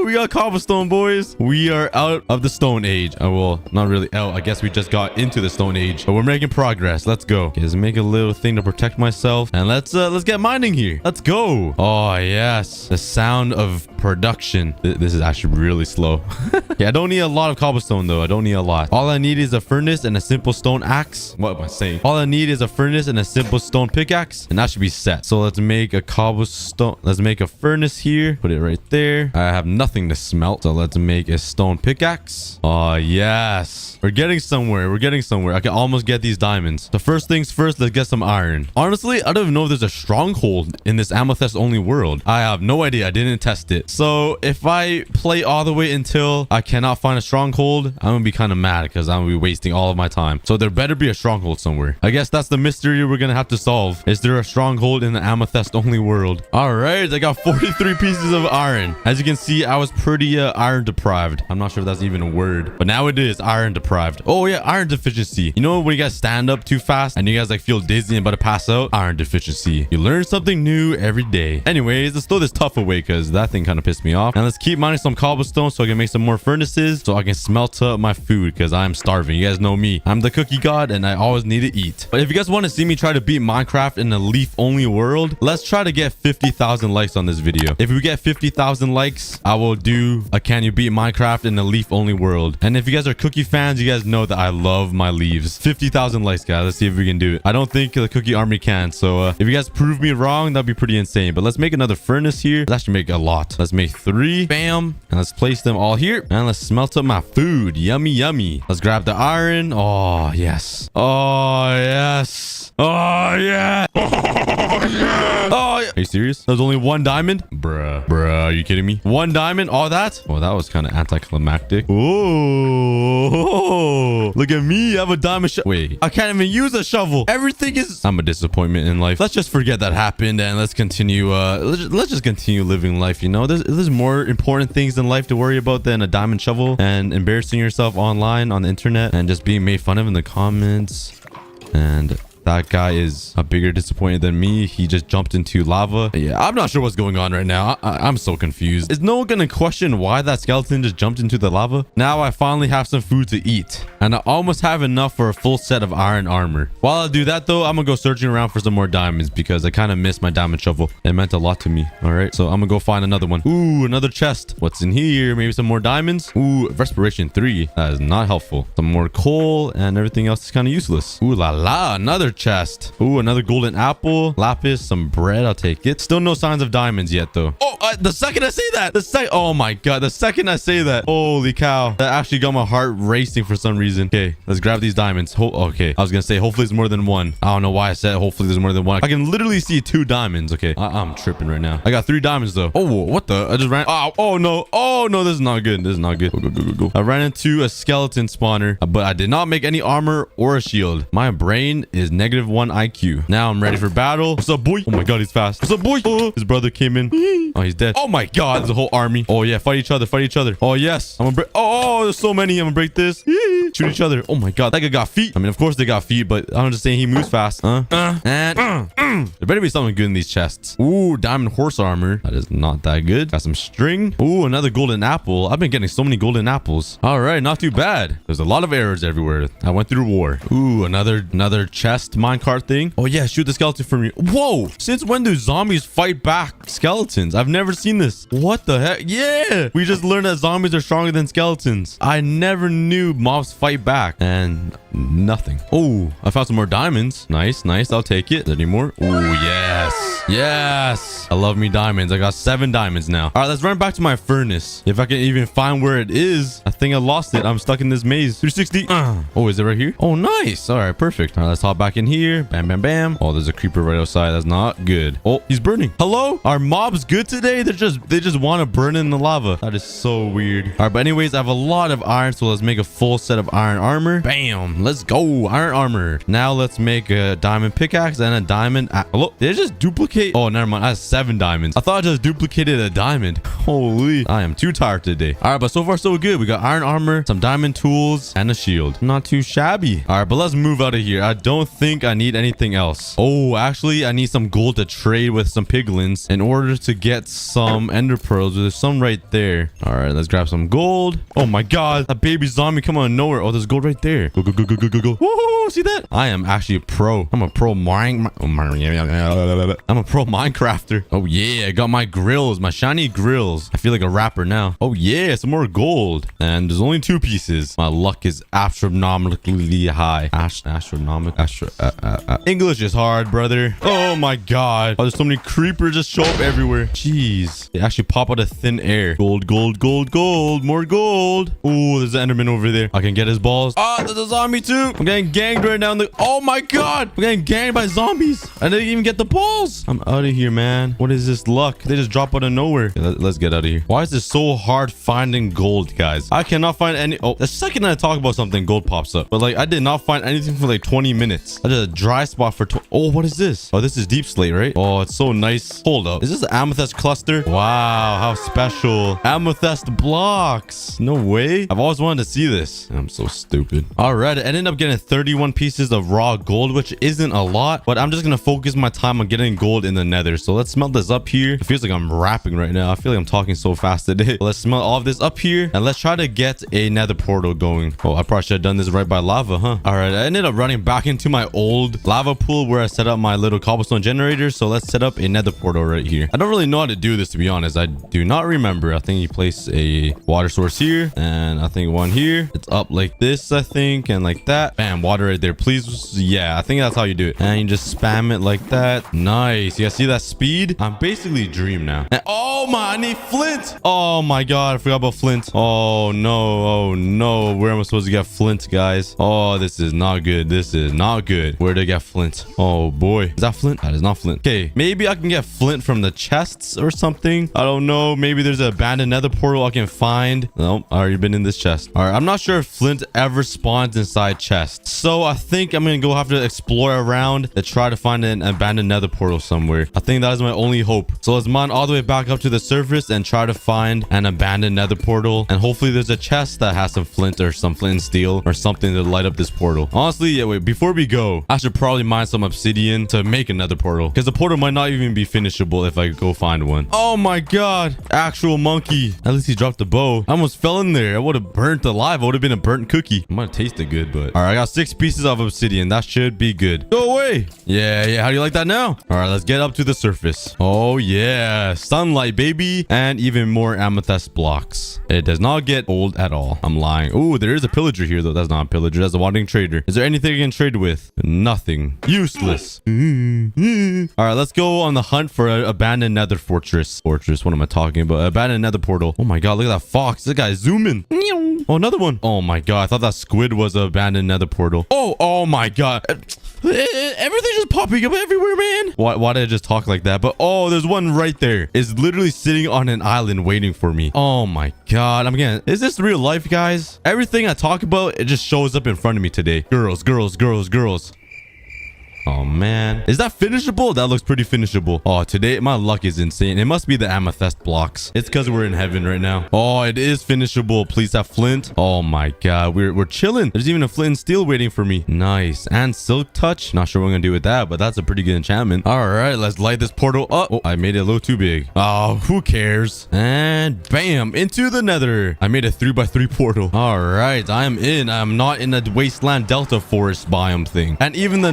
We got cobblestone, boys. We are out of the stone age. Oh, well, not really out. I guess we just got into the stone age, but we're making progress. Let's go. Okay, let's make a little thing to protect myself, and let's get mining here. Let's go. Oh yes, the sound of production. This is actually really slow. Yeah, I don't need a lot of cobblestone though. I don't need a lot. All I need is a furnace and a simple stone axe. What am I saying? All I need is a furnace and a simple stone pickaxe, and that should be set. So let's make a cobblestone. Let's make a furnace here. Put it right there. I have nothing to smelt, so let's make a stone pickaxe. Oh yes, we're getting somewhere. We're getting somewhere. I can almost get these diamonds. So first things first, let's get some iron. Honestly, I don't even know if there's a stronghold in this amethyst only world. I have no idea. I didn't test it. So if I play all the way until I cannot find a stronghold, I'm gonna be kind of mad because I'm gonna be wasting all of my time. So there better be a stronghold somewhere. I guess that's the mystery we're gonna have to solve. Is there a stronghold in the amethyst only world? All right, I got 43 pieces of iron. As you can see, I was pretty iron deprived. I'm not sure if that's even a word, but now it is iron deprived. Oh yeah, iron deficiency. You know when you guys stand up too fast and you guys like feel dizzy and about to pass out? Iron deficiency. You learn something new every day. Anyways, let's throw this tough away because that thing kind of pissed me off. And let's keep mining some cobblestone so I can make some more furnaces so I can smelt up my food because I'm starving. You guys know me. I'm the cookie god and I always need to eat. But if you guys want to see me try to beat Minecraft in a leaf only world, let's try to get 50,000 likes on this video. If we get 50,000 likes, I will do a can you beat Minecraft in a leaf only world. And if you guys are cookie fans, you guys know that I love my leaves. 50,000 likes, guys. Let's see if we can do it. I don't think the cookie army can. So if you guys prove me wrong, that'd be pretty insane. But let's make another furnace here. Let's actually make a lot. Let's make 3. Bam. And let's place them all here. And let's smelt up my food. Yummy, yummy. Let's grab the iron. Oh, yes. Oh, yes. Oh, yeah. Oh, yeah. Are you serious? There's only 1 diamond? Bruh. Are you kidding me? 1 diamond? All that? Oh, that was kind of anticlimactic. Oh, look at me. I have a diamond shovel. Wait, I can't even use a shovel. Everything is... I'm a disappointment in life. Let's just forget that happened and let's continue. Let's just continue living life, you know? There's more important things in life to worry about than a diamond shovel and embarrassing yourself online on the internet and just being made fun of in the comments. And that guy is a bigger disappointment than me. He just jumped into lava. Yeah, I'm not sure what's going on right now. I'm so confused. Is no one gonna question why that skeleton just jumped into the lava? Now I finally have some food to eat. And I almost have enough for a full set of iron armor. While I do that though, I'm gonna go searching around for some more diamonds because I kind of missed my diamond shovel. It meant a lot to me. All right, so I'm gonna go find another one. Ooh, another chest. What's in here? Maybe some more diamonds? Ooh, respiration 3. That is not helpful. Some more coal and everything else is kind of useless. Ooh la la, another chest. Ooh, another golden apple, lapis, some bread. I'll take it. Still no signs of diamonds yet though. Oh, the second I say that, oh my god, the second I say that, holy cow, that actually got my heart racing for some reason. Okay, let's grab these diamonds. Okay, I was gonna say hopefully there's more than 1. I don't know why I said hopefully there's more than 1. I can literally see 2 diamonds. Okay, I'm tripping right now. I got 3 diamonds though. Oh, what the? I just ran. Oh no, this is not good. This is not good. Go. I ran into a skeleton spawner, but I did not make any armor or a shield. My brain is -1 IQ. Now I'm ready for battle. What's up, boy? Oh my god, he's fast. What's up, boy? Oh, his brother came in. Oh, he's dead. Oh my god, there's a whole army. Oh yeah, fight each other. Oh yes, I'm gonna break. Oh, there's so many. I'm gonna break this. Shoot each other. Oh my god, that guy got feet. I mean, of course they got feet, but I'm just saying he moves fast. There better be something good in these chests. Ooh, diamond horse armor. That is not that good. Got some string. Ooh, another golden apple. I've been getting so many golden apples. All right, not too bad. There's a lot of arrows everywhere. I went through war. Ooh, another chest minecart thing. Oh yeah, shoot the skeleton for me. Whoa! Since when do zombies fight back skeletons? I've never seen this. What the heck? Yeah! We just learned that zombies are stronger than skeletons. I never knew mobs fight back. And nothing. Oh, I found some more diamonds. Nice, nice. I'll take it. Is there any more? Oh, yes. Yes. I love me diamonds. I got 7 diamonds now. All right, let's run back to my furnace. If I can even find where it is. I think I lost it. I'm stuck in this maze. 360. Oh, is it right here? Oh, nice. All right, perfect. All right, let's hop back in here. Bam, bam, bam. Oh, there's a creeper right outside. That's not good. Oh, he's burning. Hello? Are mobs good today? They just want to burn in the lava. That is so weird. All right, but anyways, I have a lot of iron, so let's make a full set of iron armor. Bam. Let's go. Iron armor. Now let's make a diamond pickaxe and a diamond. Hello? Did I just duplicate? Oh, never mind. I have 7 diamonds. I thought I just duplicated a diamond. Holy. I am too tired today. All right, but so far so good. We got iron armor, some diamond tools, and a shield. Not too shabby. All right, but let's move out of here. I don't think I need anything else. Oh, actually, I need some gold to trade with some piglins in order to get some ender pearls. There's some right there. All right, let's grab some gold. Oh my god, that baby zombie come out of nowhere. Oh, there's gold right there. Go, go, go, go, go, go, go. Whoa, see that? I am actually a pro. I'm a pro Minecrafter. Oh yeah, I got my grills, my shiny grills. I feel like a rapper now. Oh yeah, some more gold. And there's only 2 pieces. My luck is astronomically high. English is hard, brother. Oh my god. Oh, there's so many creepers just show up everywhere. Jeez. They actually pop out of thin air. Gold, gold, gold, gold. More gold. Oh, there's an enderman over there. I can get his balls. Ah, there's a zombie too. I'm getting ganged right now. Oh my god. I'm getting ganged by zombies. I didn't even get the balls. I'm out of here, man. What is this luck? They just drop out of nowhere. Okay, let's get out of here. Why is this so hard finding gold, guys? I cannot find any. Oh, the second I talk about something, gold pops up. But like, I did not find anything for like 20 minutes. I did a dry spot for oh, what is this? Oh, this is deep slate, right? Oh, it's so nice. Hold up. Is this an amethyst cluster? Wow, how special. Amethyst blocks. No way. I've always wanted to see this. I'm so stupid. All right, I ended up getting 31 pieces of raw gold, which isn't a lot, but I'm just gonna focus my time on getting gold in the nether. So let's smelt this up here. It feels like I'm rapping right now. I feel like I'm talking so fast today. Let's smelt all of this up here and let's try to get a nether portal going. Oh, I probably should have done this right by lava, huh? All right, I ended up running back into my old lava pool where I set up my little cobblestone generator. So let's set up a nether portal right here. I don't really know how to do this, to be honest. I do not remember. I think you place a water source here and I think one here. It's up like this, I think, and like that. Bam, water right there, please. Yeah, I think that's how you do it. And you just spam it like that. Nice. You guys see that speed? I'm basically dream now. And, oh my, I need flint. Oh my god, I forgot about flint. Oh no, oh no. Where am I supposed to get flint, guys? Oh, this is not good. This is not good. Where did I get flint? Oh boy. Is that flint? That is not flint. Okay, maybe I can get flint from the chests or something. I don't know. Maybe there's an abandoned nether portal I can find. Nope, I already been in this chest. All right, I'm not sure if flint ever spawns inside chests. So I think I'm gonna go have to explore around to try to find an abandoned nether portal somewhere. I think that is my only hope. So let's mine all the way back up to the surface and try to find an abandoned nether portal. And hopefully there's a chest that has some flint or some flint and steel or something to light up this portal. Honestly, yeah, wait, before we go, I should probably mine some obsidian to make another portal because the portal might not even be finishable if I go find one. Oh my god, actual monkey. At least he dropped the bow. I almost fell in there. I would have burnt alive. I would have been a burnt cookie. It might have tasted good, but all right, I got 6 pieces of obsidian. That should be good. Go away. Yeah, how do you like that now? All right, let's get up to the surface. Oh yeah, sunlight, baby. And even more amethyst blocks. It does not get old at all. I'm lying. Oh, there is a pillager here though. That's not a pillager. That's a wandering trader. Is there anything I can trade with? Nothing. Useless. All right, let's go on the hunt for an abandoned nether fortress. What am I talking about? Abandoned nether portal. Oh my god, look at that fox. This guy's zooming. Oh, another one. Oh my god, I thought that squid was an abandoned nether portal. Oh my god. Everything's just popping up everywhere, man. Why did I just talk like that? But oh, there's one right there. It's literally sitting on an island waiting for me. Oh my god. Is this real life, guys? Everything I talk about, it just shows up in front of me today. Girls. Oh, man. Is that finishable? That looks pretty finishable. Oh, today my luck is insane. It must be the amethyst blocks. It's because we're in heaven right now. Oh, it is finishable. Please have flint. Oh, my God. We're chilling. There's even a flint and steel waiting for me. Nice. And silk touch. Not sure what I'm going to do with that, but that's a pretty good enchantment. All right, let's light this portal up. Oh, I made it a little too big. Oh, who cares? And bam, into the nether. I made a 3x3 portal. All right, I am in. I'm not in a wasteland delta forest biome thing. And even the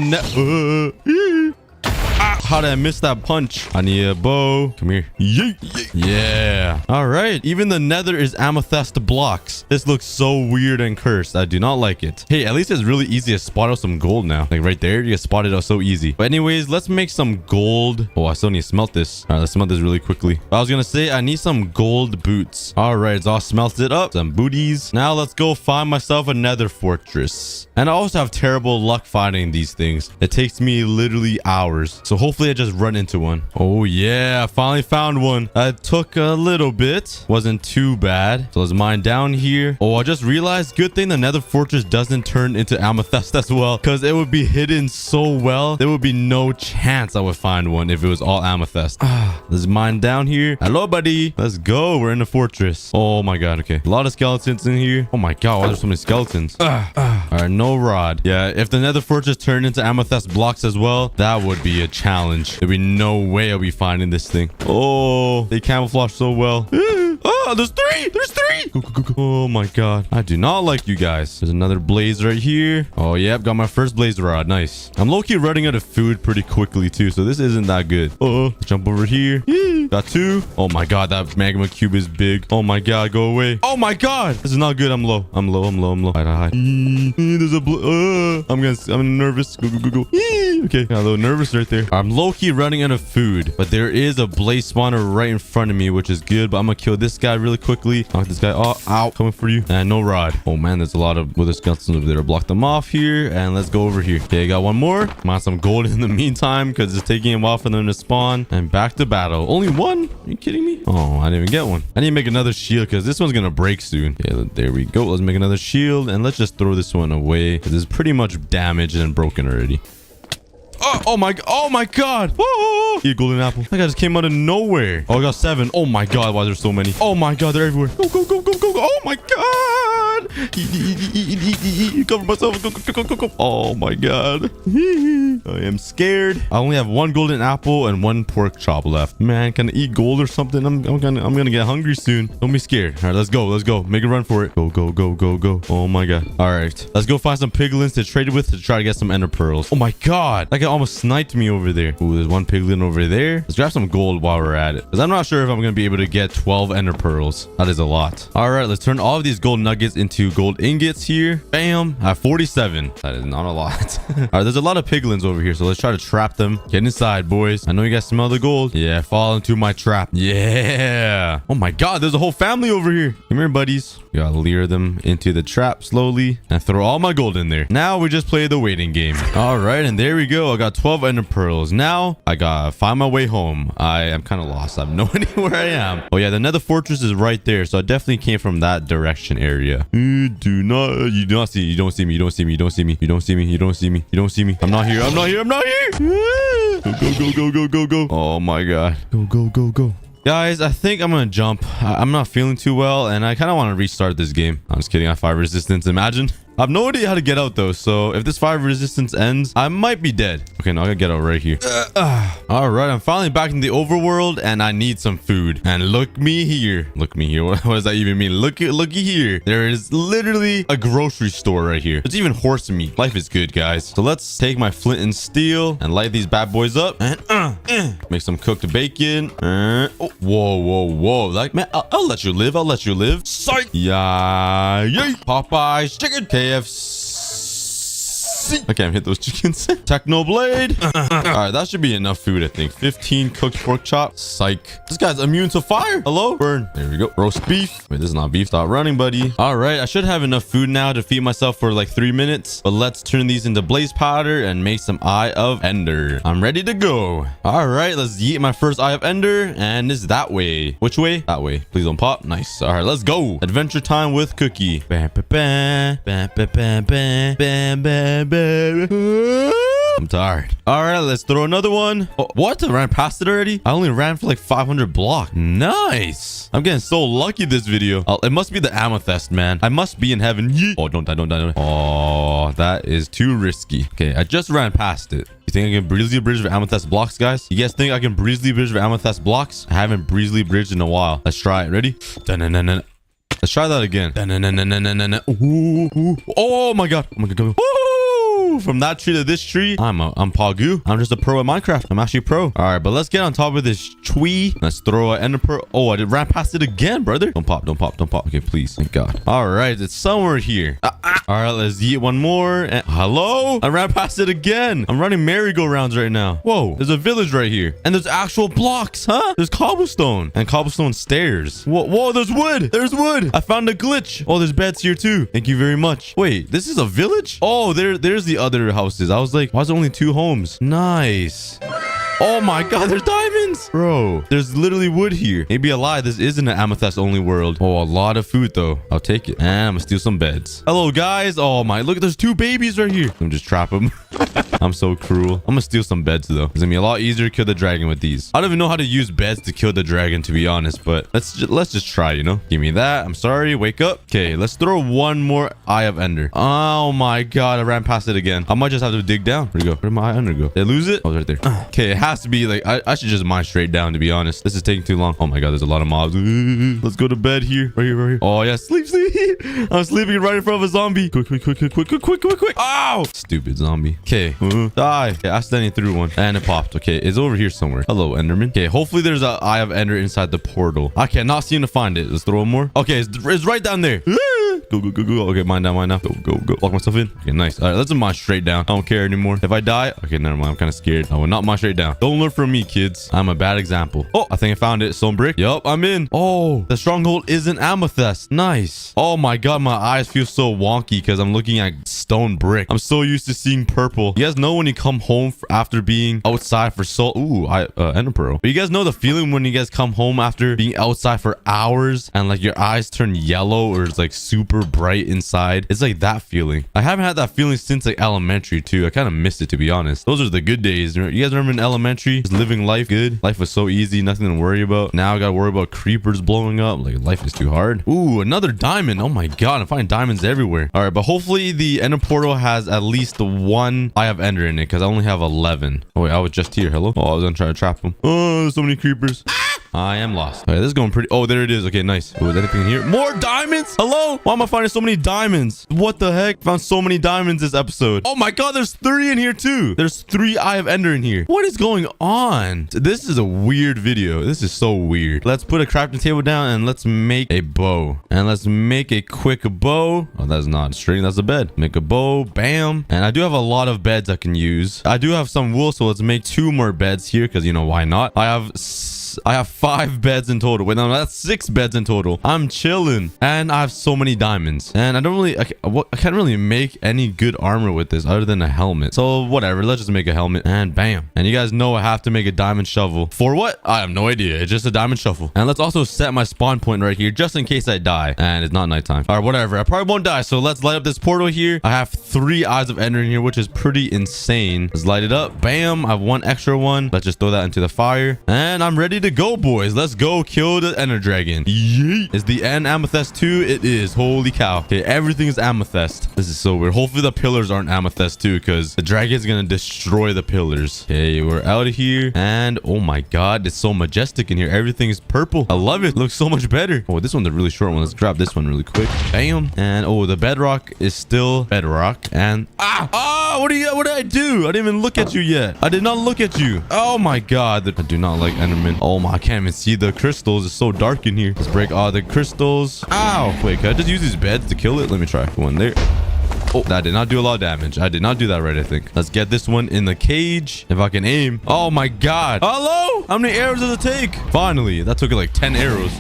how did I miss that punch? I need a bow. Come here. Yeah. All right. Even the nether is amethyst blocks. This looks so weird and cursed. I do not like it. Hey, at least it's really easy to spot out some gold now. Like right there, you can spot it out so easy. But anyways, let's make some gold. Oh, I still need to smelt this. All right, let's smelt this really quickly. I was going to say I need some gold boots. All right, so I'll smelt it up. Some booties. Now let's go find myself a nether fortress. And I also have terrible luck finding these things. It takes me literally hours. So hopefully I just run into one. Oh yeah, I finally found one. It took a little bit. Wasn't too bad. So let's mine down here. Oh, I just realized, good thing the nether fortress doesn't turn into amethyst as well, because it would be hidden so well. There would be no chance I would find one if it was all amethyst. Let's mine down here. Hello, buddy. Let's go. We're in the fortress. Oh my God. Okay. A lot of skeletons in here. Oh my God. Why are there so many skeletons? All right. No rod. Yeah. If the nether fortress turned into amethyst blocks as well, that would be a challenge. There'd be no way I'll be finding this thing. Oh, they camouflage so well. Oh, there's three. There's three. Go, go, go, go. Oh my God. I do not like you guys. There's another blaze right here. Oh, yep. Got my first blaze rod. Nice. I'm low-key running out of food pretty quickly too, so this isn't that good. Jump over here. Got two. Oh my God. That magma cube is big. Oh my God. Go away. Oh my God. This is not good. I'm low. I'm low. I'm low. I'm low. Hide. There's a I'm nervous. Go, go, go, go. Okay. Got a little nervous right there. I'm low-key running out of food, but there is a blaze spawner right in front of me, which is good, but I'm gonna kill this guy really quickly. Knock this guy off. Ow. Coming for you. And no rod. Oh man, there's a lot of wither skeletons over there. Block them off here, and let's go over here. Okay, I got one more. Come on, some gold in the meantime, because it's taking a while for them to spawn. And back to battle. Only one? Are you kidding me? Oh, I didn't even get one. I need to make another shield, because this one's gonna break soon. Okay, there we go. Let's make another shield, and let's just throw this one away, because it's pretty much damaged and broken already. Oh my God. Oh, eat a golden apple. That guy just came out of nowhere. Oh, I got 7. Oh my God. Why are there so many? Oh my God. They're everywhere. Go, go, go, go, go, go. Oh my God. Eat. Cover myself. Go. Oh my God. I am scared. I only have 1 golden apple and 1 pork chop left. Man, can I eat gold or something? I'm gonna get hungry soon. Don't be scared. All right, let's go. Let's go. Make a run for it. Go, go, go, go, go. Oh my God. All right. Let's go find some piglins to trade with to try to get some ender pearls. Oh my God. That guy almost sniped me over there. Ooh, there's 1 piglin over there. Let's grab some gold while we're at it, because I'm not sure if I'm going to be able to get 12 ender pearls. That is a lot. All right, let's turn all of these gold nuggets into gold ingots here. Bam. I have 47. That is not a lot. All right, there's a lot of piglins over here, so let's try to trap them. Get inside, boys. I know you guys smell the gold. Yeah, fall into my trap. Yeah. Oh my God, there's a whole family over here. Come here, buddies. We gotta lure them into the trap slowly and throw all my gold in there. Now we just play the waiting game. All right, and there we go. I got 12 ender pearls. Now I gotta find my way home. I am kind of lost. I have no idea where I am. Oh yeah, the nether fortress is right there, so I definitely came from that direction area. You do not see me. You don't see me. I'm not here. Go. Oh my God. Go. Guys, I think I'm gonna jump. I'm not feeling too well, and I kind of want to restart this game. I'm just kidding. I have 5 resistance. Imagine. I have no idea how to get out though, so if this 5 resistance ends, I might be dead. Okay, now I gotta get out right here. All right, I'm finally back in the overworld, and I need some food. And look me here. What does that even mean? Looky here. There is literally a grocery store right here. There's even horse meat. Life is good, guys. So let's take my flint and steel and light these bad boys up. And make some cooked bacon. Whoa. Like, man, I'll let you live. Psych. Yeah. Popeye's chicken. KFC. I can't hit those chickens. Technoblade. All right, that should be enough food, I think. 15 cooked pork chops. Psych. This guy's immune to fire. Hello? Burn. There we go. Roast beef. Wait, this is not beef. Stop running, buddy. All right, I should have enough food now to feed myself for like 3 minutes. But let's turn these into blaze powder and make some Eye of Ender. I'm ready to go. All right, let's yeet my first Eye of Ender. And it's that way. Which way? That way. Please don't pop. Nice. All right, let's go. Adventure time with Cookie. Bam, bam, bam, bam, bam, bam, bam, bam, bam. I'm tired. All right, let's throw another one. Oh, what? I ran past it already? I only ran for like 500 blocks. Nice. I'm getting so lucky this video. Oh, it must be the amethyst, man. I must be in heaven. Yeet. Oh, don't die, don't die, don't die. Oh, that is too risky. Okay, I just ran past it. You think I can breezily bridge with amethyst blocks, guys? You guys think I can breezily bridge with amethyst blocks? I haven't breezily bridged in a while. Let's try it. Ready? Dun-dun-dun-dun. Let's try that again. Dun-dun-dun-dun-dun-dun. Ooh, ooh. Oh my god. Oh my god. Ooh, from that tree to this tree, I'm Pagu. I'm just a pro at Minecraft. I'm actually pro. All right, but let's get on top of this tree. Let's throw an ender pearl. Oh, I ran past it again, brother. Don't pop, don't pop, don't pop. Okay, please. Thank God. All right, it's somewhere here. All right, let's eat one more. And hello? I ran past it again. I'm running merry-go-rounds right now. Whoa, there's a village right here. And there's actual blocks, huh? There's cobblestone and cobblestone stairs. Whoa, there's wood. There's wood. I found a glitch. Oh, there's beds here too. Thank you very much. Wait, this is a village? Oh, there's the other houses. I was like, why is there only 2 homes? Nice. Oh my god, there's diamonds. Bro, there's literally wood here. Maybe a lie, this isn't an amethyst only world. Oh, a lot of food though. I'll take it. And I'm gonna steal some beds. Hello guys. Oh my, look, there's 2 babies right here. Let me just trap them. I'm so cruel. I'm gonna steal some beds though. It's gonna be a lot easier to kill the dragon with these. I don't even know how to use beds to kill the dragon, to be honest, but let's just try, you know. Give me that. I'm sorry. Wake up. Okay, let's throw one more Eye of Ender. Oh my god, I ran past it again. I might just have to dig down. Where'd it go? Where'd my Eye of Ender go? Did I lose it? Oh, it's right there. Okay, it has to be like, I should just mine straight down, to be honest. This is taking too long. Oh my god, there's a lot of mobs. Let's go to bed here. Right here, right here. Oh yeah, sleep. I'm sleeping right in front of a zombie. Quick. Ow! Stupid zombie. Okay. Die. Okay, I accidentally threw one and it popped. Okay, it's over here somewhere. Hello, Enderman. Okay, hopefully there's an Eye of Ender inside the portal. I cannot seem to find it. Let's throw one more. Okay, it's right down there. Go. Okay, mine down. Go. Lock myself in. Okay, nice. All right, let's mine straight down. I don't care anymore. If I die, okay, never mind. I'm kind of scared. I will not mine straight down. Don't learn from me, kids. I'm a bad example. Oh, I think I found it. Stone brick. Yup, I'm in. Oh, the stronghold is an amethyst. Nice. Oh my god, my eyes feel so wonky because I'm looking at stone brick. I'm so used to seeing purple. You guys know when you come home after being outside for so... Ooh, Ender pearl. But you guys know the feeling when you guys come home after being outside for hours and like your eyes turn yellow or it's like super bright inside. It's like that feeling. I haven't had that feeling since like elementary too. I kind of missed it, to be honest. Those are the good days. You guys remember in elementary? Just living life good. Life was so easy. Nothing to worry about. Now I gotta worry about creepers blowing up. Like life is too hard. Ooh, another diamond. Oh my god, I'm finding diamonds everywhere. All right, but hopefully the Ender portal has at least 1 Eye of Ender in it because I only have 11. Oh wait, I was just here. Hello? Oh, I was gonna try to trap them. Oh, there's so many creepers. I am lost. All right, this is going pretty... Oh, there it is. Okay, nice. Oh, is anything in here? More diamonds? Hello? Why am I finding so many diamonds? What the heck? Found so many diamonds this episode. Oh my god, there's 3 in here too. There's 3 Eye of Ender in here. What is going on? This is a weird video. This is so weird. Let's put a crafting table down and let's make a bow. And let's make a quick bow. Oh, that's not a string. That's a bed. Make a bow. Bam. And I do have a lot of beds I can use. I do have some wool, so let's make 2 more beds here because, you know, why not? I have 5 beds in total. Wait, no, that's 6 beds in total. I'm chilling. And I have so many diamonds. And I can't really make any good armor with this other than a helmet. So whatever, let's just make a helmet and bam. And you guys know I have to make a diamond shovel. For what? I have no idea. It's just a diamond shovel. And let's also set my spawn point right here just in case I die. And it's not nighttime. All right, whatever. I probably won't die. So let's light up this portal here. I have 3 Eyes of Ender in here, which is pretty insane. Let's light it up. Bam. I have 1 extra one. Let's just throw that into the fire. And I'm ready to go, boys. Let's go kill the Ender dragon. Yeet. Is the end amethyst too? It is. Holy cow. Okay, everything is amethyst. This is so weird. Hopefully the pillars aren't amethyst too, because the dragon is gonna destroy the pillars. Okay, we're out of here. And oh my god, it's so majestic in here. Everything is purple. I love it. Looks so much better. Oh, this one's a really short one. Let's grab this one really quick. Bam. And oh, the bedrock is still bedrock. And what did I do? I didn't even look at you yet. I did not look at you. Oh my god. I do not like Enderman. Oh my, I can't even see the crystals. It's so dark in here. Let's break all the crystals. Ow. Wait, can I just use these beds to kill it? Let me try. One there. Oh, that did not do a lot of damage. I did not do that right, I think. Let's get this one in the cage. If I can aim. Oh my god. Hello? How many arrows does it take? Finally. That took like 10 arrows.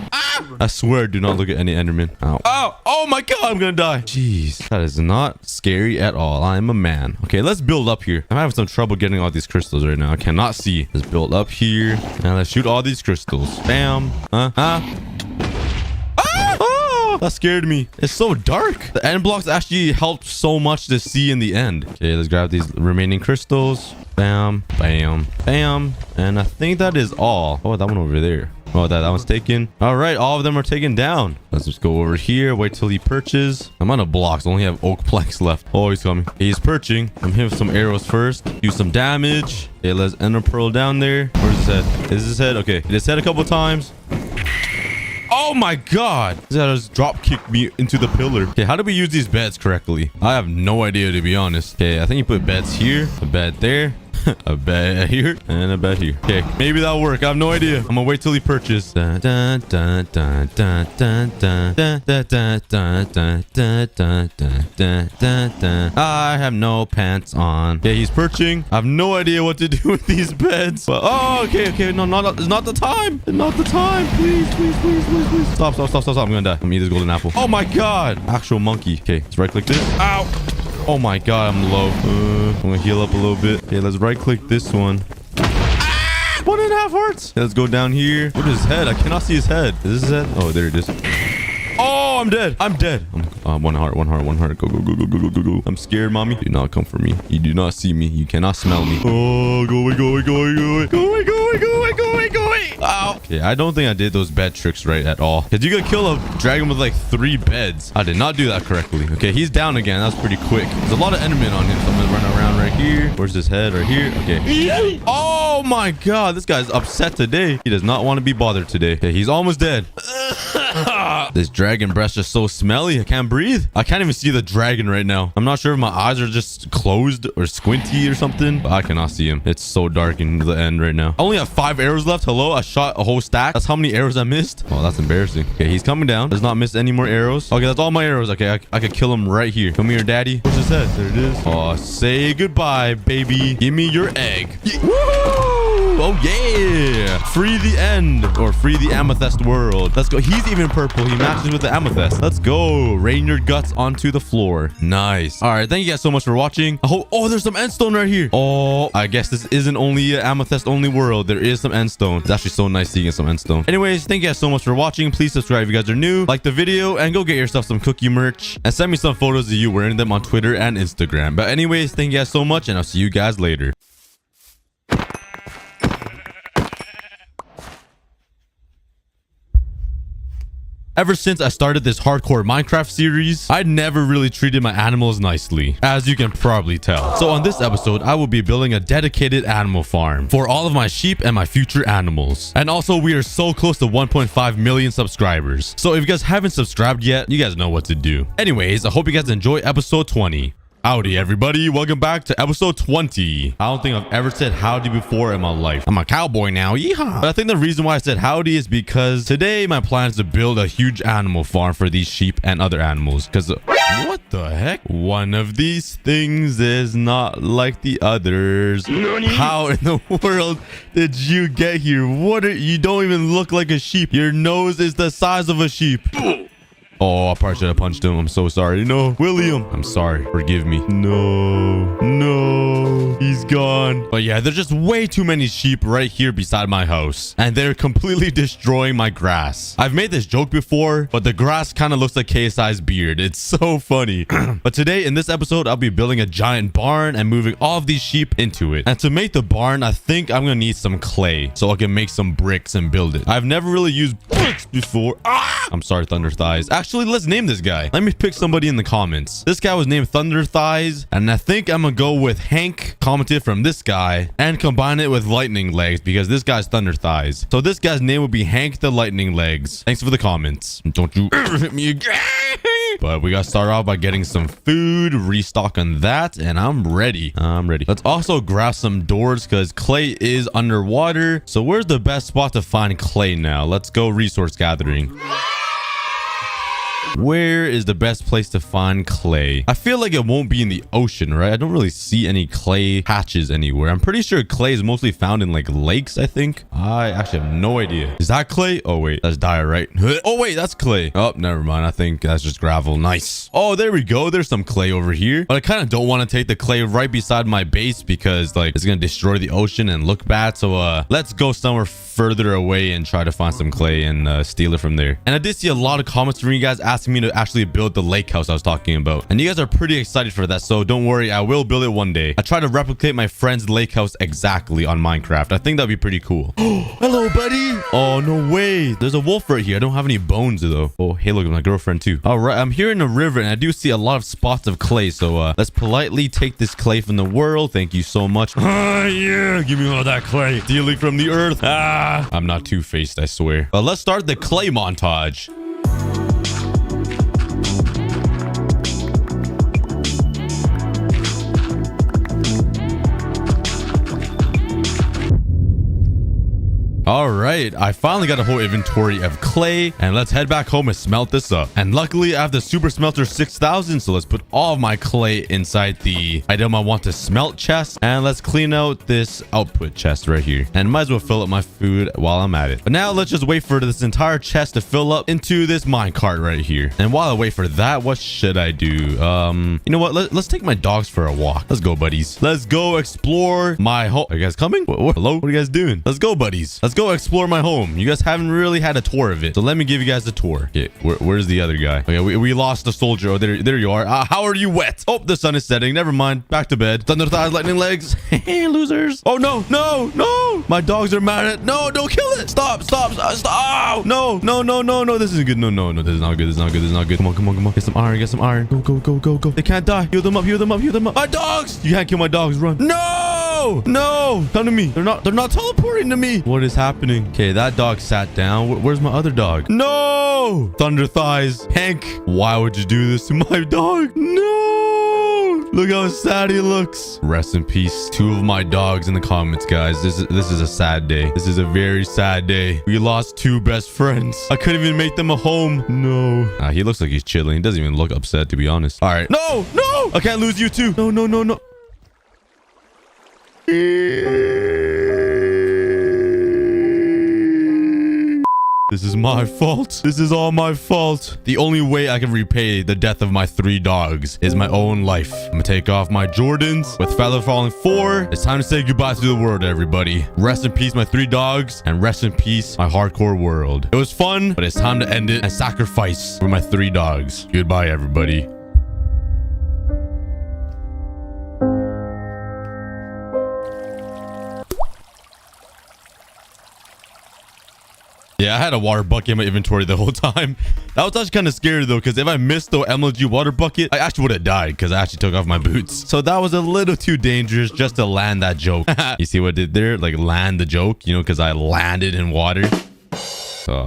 I swear, do not look at any Enderman. Ow. Oh my god, I'm gonna die. Jeez. That is not scary at all. I am a man. Okay, let's build up here. I'm having some trouble getting all these crystals right now. I cannot see. Let's build up here. And let's shoot all these crystals. Bam. Oh, that scared me. It's so dark. The end blocks actually helped so much to see in the end. Okay, let's grab these remaining crystals. Bam, bam, bam. And I think that is all. Oh, that one over there. Oh, that one's taken. All right, all of them are taken down. Let's just go over here. Wait till he perches. I'm out of blocks. I only have oak planks left. Oh, he's coming. He's perching. I'm hitting with some arrows first. Do some damage. Okay, let's ender pearl down there. Where's his head? Is his head? Okay, hit his head a couple times. Oh my god. This guy just drop kicked me into the pillar. Okay, how do we use these beds correctly? I have no idea, to be honest. Okay, I think you put beds here, a bed there, a bed here, and a bed here. Okay, maybe that'll work. I have no idea. I'm gonna wait till he purchases. I have no pants on. Okay, he's perching. I have no idea what to do with these beds. But, oh, okay. No, it's not the time. It's not the time. Please. Stop. I'm gonna die. I'm gonna eat this golden apple. Oh my god. Actual monkey. Okay, let's right click this. Ow. Oh my god, I'm low. I'm gonna heal up a little bit. Okay, let's right click this one. 1.5 hearts. Okay, let's go down here. What is his head? I cannot see his head. Is this his head? Oh, there it is. Oh, I'm dead. One heart. Go. I'm scared, mommy. Do not come for me. You do not see me. You cannot smell me. Oh, go away. Ow. Okay, I don't think I did those bed tricks right at all. Because you could kill a dragon with like 3 beds. I did not do that correctly. Okay, he's down again. That's pretty quick. There's a lot of endermen on him. So I'm gonna run around right here. Where's his head? Right here. Okay. Oh my god. This guy's upset today. He does not want to be bothered today. Okay, he's almost dead. This dragon breast is so smelly. I can't breathe. I can't even see the dragon right now. I'm not sure if my eyes are just closed or squinty or something, but I cannot see him. It's so dark in the end right now. I only have 5 arrows left. Hello, I shot a whole stack. That's how many arrows I missed. Oh, that's embarrassing. Okay, he's coming down. Does not miss any more arrows. Okay, that's all my arrows. Okay, I could kill him right here. Come here, daddy. Where's his head? There it is. Oh, say goodbye, baby. Give me your egg. Woo! Oh yeah, free the end, or free the amethyst world. Let's go. He's even purple. He matches with the amethyst. Let's go. Rain your guts onto the floor. Nice. All right, thank you guys so much for watching. I hope. Oh, there's some endstone right here. Oh, I guess this isn't only an amethyst only world. There is some endstone. It's actually so nice seeing some endstone. Anyways, thank you guys so much for watching. Please subscribe if you guys are new, like the video, and go get yourself some cookie merch, and send me some photos of you wearing them on Twitter and Instagram. But anyways, thank you guys so much, and I'll see you guys later. Ever since I started this hardcore Minecraft series, I never really treated my animals nicely, as you can probably tell. So on this episode, I will be building a dedicated animal farm for all of my sheep and my future animals. And also, we are so close to 1.5 million subscribers. So if you guys haven't subscribed yet, you guys know what to do. Anyways, I hope you guys enjoy episode 20. Howdy everybody, welcome back to episode 20. I don't think I've ever said howdy before in my life. I'm a cowboy now, yeehaw. But I think the reason why I said howdy is because today my plan is to build a huge animal farm for these sheep and other animals. Because what the heck? One of these things is not like the others. How in the world did you get here? You don't even look like a sheep. Your nose is the size of a sheep. Oh, I probably should have punched him. I'm so sorry. No, William. I'm sorry. Forgive me. No, he's gone. But yeah, there's just way too many sheep right here beside my house. And they're completely destroying my grass. I've made this joke before, but the grass kind of looks like KSI's beard. It's so funny. But today in this episode, I'll be building a giant barn and moving all of these sheep into it. And to make the barn, I think I'm going to need some clay so I can make some bricks and build it. I've never really used bricks before. I'm sorry, Thunder Thighs. Actually, let's name this guy. Let me pick somebody in the comments. This guy was named Thunder Thighs, and I think I'm gonna go with Hank, commented from this guy, and combine it with Lightning Legs because this guy's Thunder Thighs. So this guy's name would be Hank the Lightning Legs. Thanks for the comments. Don't you ever hit me again. But we gotta start off by getting some food, restock on that, and I'm ready. Let's also grab some doors because clay is underwater. So where's the best spot to find clay now? Let's go resource gathering. Where is the best place to find clay? I feel like it won't be in the ocean, right? I don't really see any clay patches anywhere. I'm pretty sure clay is mostly found in like lakes, I think. I actually have no idea. Is that clay? Oh, wait. That's diorite. Oh, wait. That's clay. Oh, never mind. I think that's just gravel. Nice. Oh, there we go. There's some clay over here. But I kind of don't want to take the clay right beside my base because like it's going to destroy the ocean and look bad. So let's go somewhere further away and try to find some clay and steal it from there. And I did see a lot of comments from you guys asking asking me to actually build the lake house I was talking about. And you guys are pretty excited for that, so don't worry, I will build it one day. I try to replicate my friend's lake house exactly on Minecraft. I think that'd be pretty cool. Hello, buddy. Oh, no way. There's a wolf right here. I don't have any bones, though. Oh, hey, look, my girlfriend, too. All right, I'm here in a river, and I do see a lot of spots of clay, so let's politely take this clay from the world. Thank you so much. Yeah, give me all that clay. Stealing from the earth. I'm not two-faced, I swear. But let's start the clay montage. All right, I finally got a whole inventory of clay, and let's head back home and smelt this up. And luckily, I have the super smelter 6000, so let's put all of my clay inside the item I want to smelt chest, and let's clean out this output chest right here. And might as well fill up my food while I'm at it. But now let's just wait for this entire chest to fill up into this minecart right here. And while I wait for that, what should I do? You know what? Let's take my dogs for a walk. Let's go, buddies. Let's go explore my home. Are you guys coming? Hello? What are you guys doing? Let's go, buddies. Let's go explore my home. You guys haven't really had a tour of it, so let me give you guys a tour. Okay, where's the other guy? Okay, we lost the soldier. Oh, there you are. How are you wet? Oh, the sun is setting. Never mind. Back to bed. Thunder thighs, lightning legs. Hey, losers. Oh, no. My dogs are mad at. No, don't kill it. Stop. Oh, no. This isn't good. No. This is not good. Come on. Get some iron. Go. They can't die. Heal them up. My dogs. You can't kill my dogs. Run. No. Come to me. They're not teleporting to me. What is happening? Okay, that dog sat down. Where's my other dog? No! Thunder thighs. Hank, why would you do this to my dog? No! Look how sad he looks. Rest in peace. 2 of my dogs in the comments, guys. This is a sad day. This is a very sad day. We lost 2 best friends. I couldn't even make them a home. No. He looks like he's chilling. He doesn't even look upset, to be honest. All right. No! I can't lose you too. No. This is my fault. This is all my fault. The only way I can repay the death of my 3 dogs is my own life. I'm gonna take off my Jordans with Feather Falling 4. It's time to say goodbye to the world, everybody. Rest in peace, my 3 dogs, and rest in peace, my hardcore world. It was fun, but it's time to end it and sacrifice for my 3 dogs. Goodbye, everybody. Yeah, I had a water bucket in my inventory the whole time. That was actually kind of scary though, because if I missed the MLG water bucket, I actually would have died because I actually took off my boots. So that was a little too dangerous just to land that joke. You see what I did there? Like land the joke, you know, because I landed in water.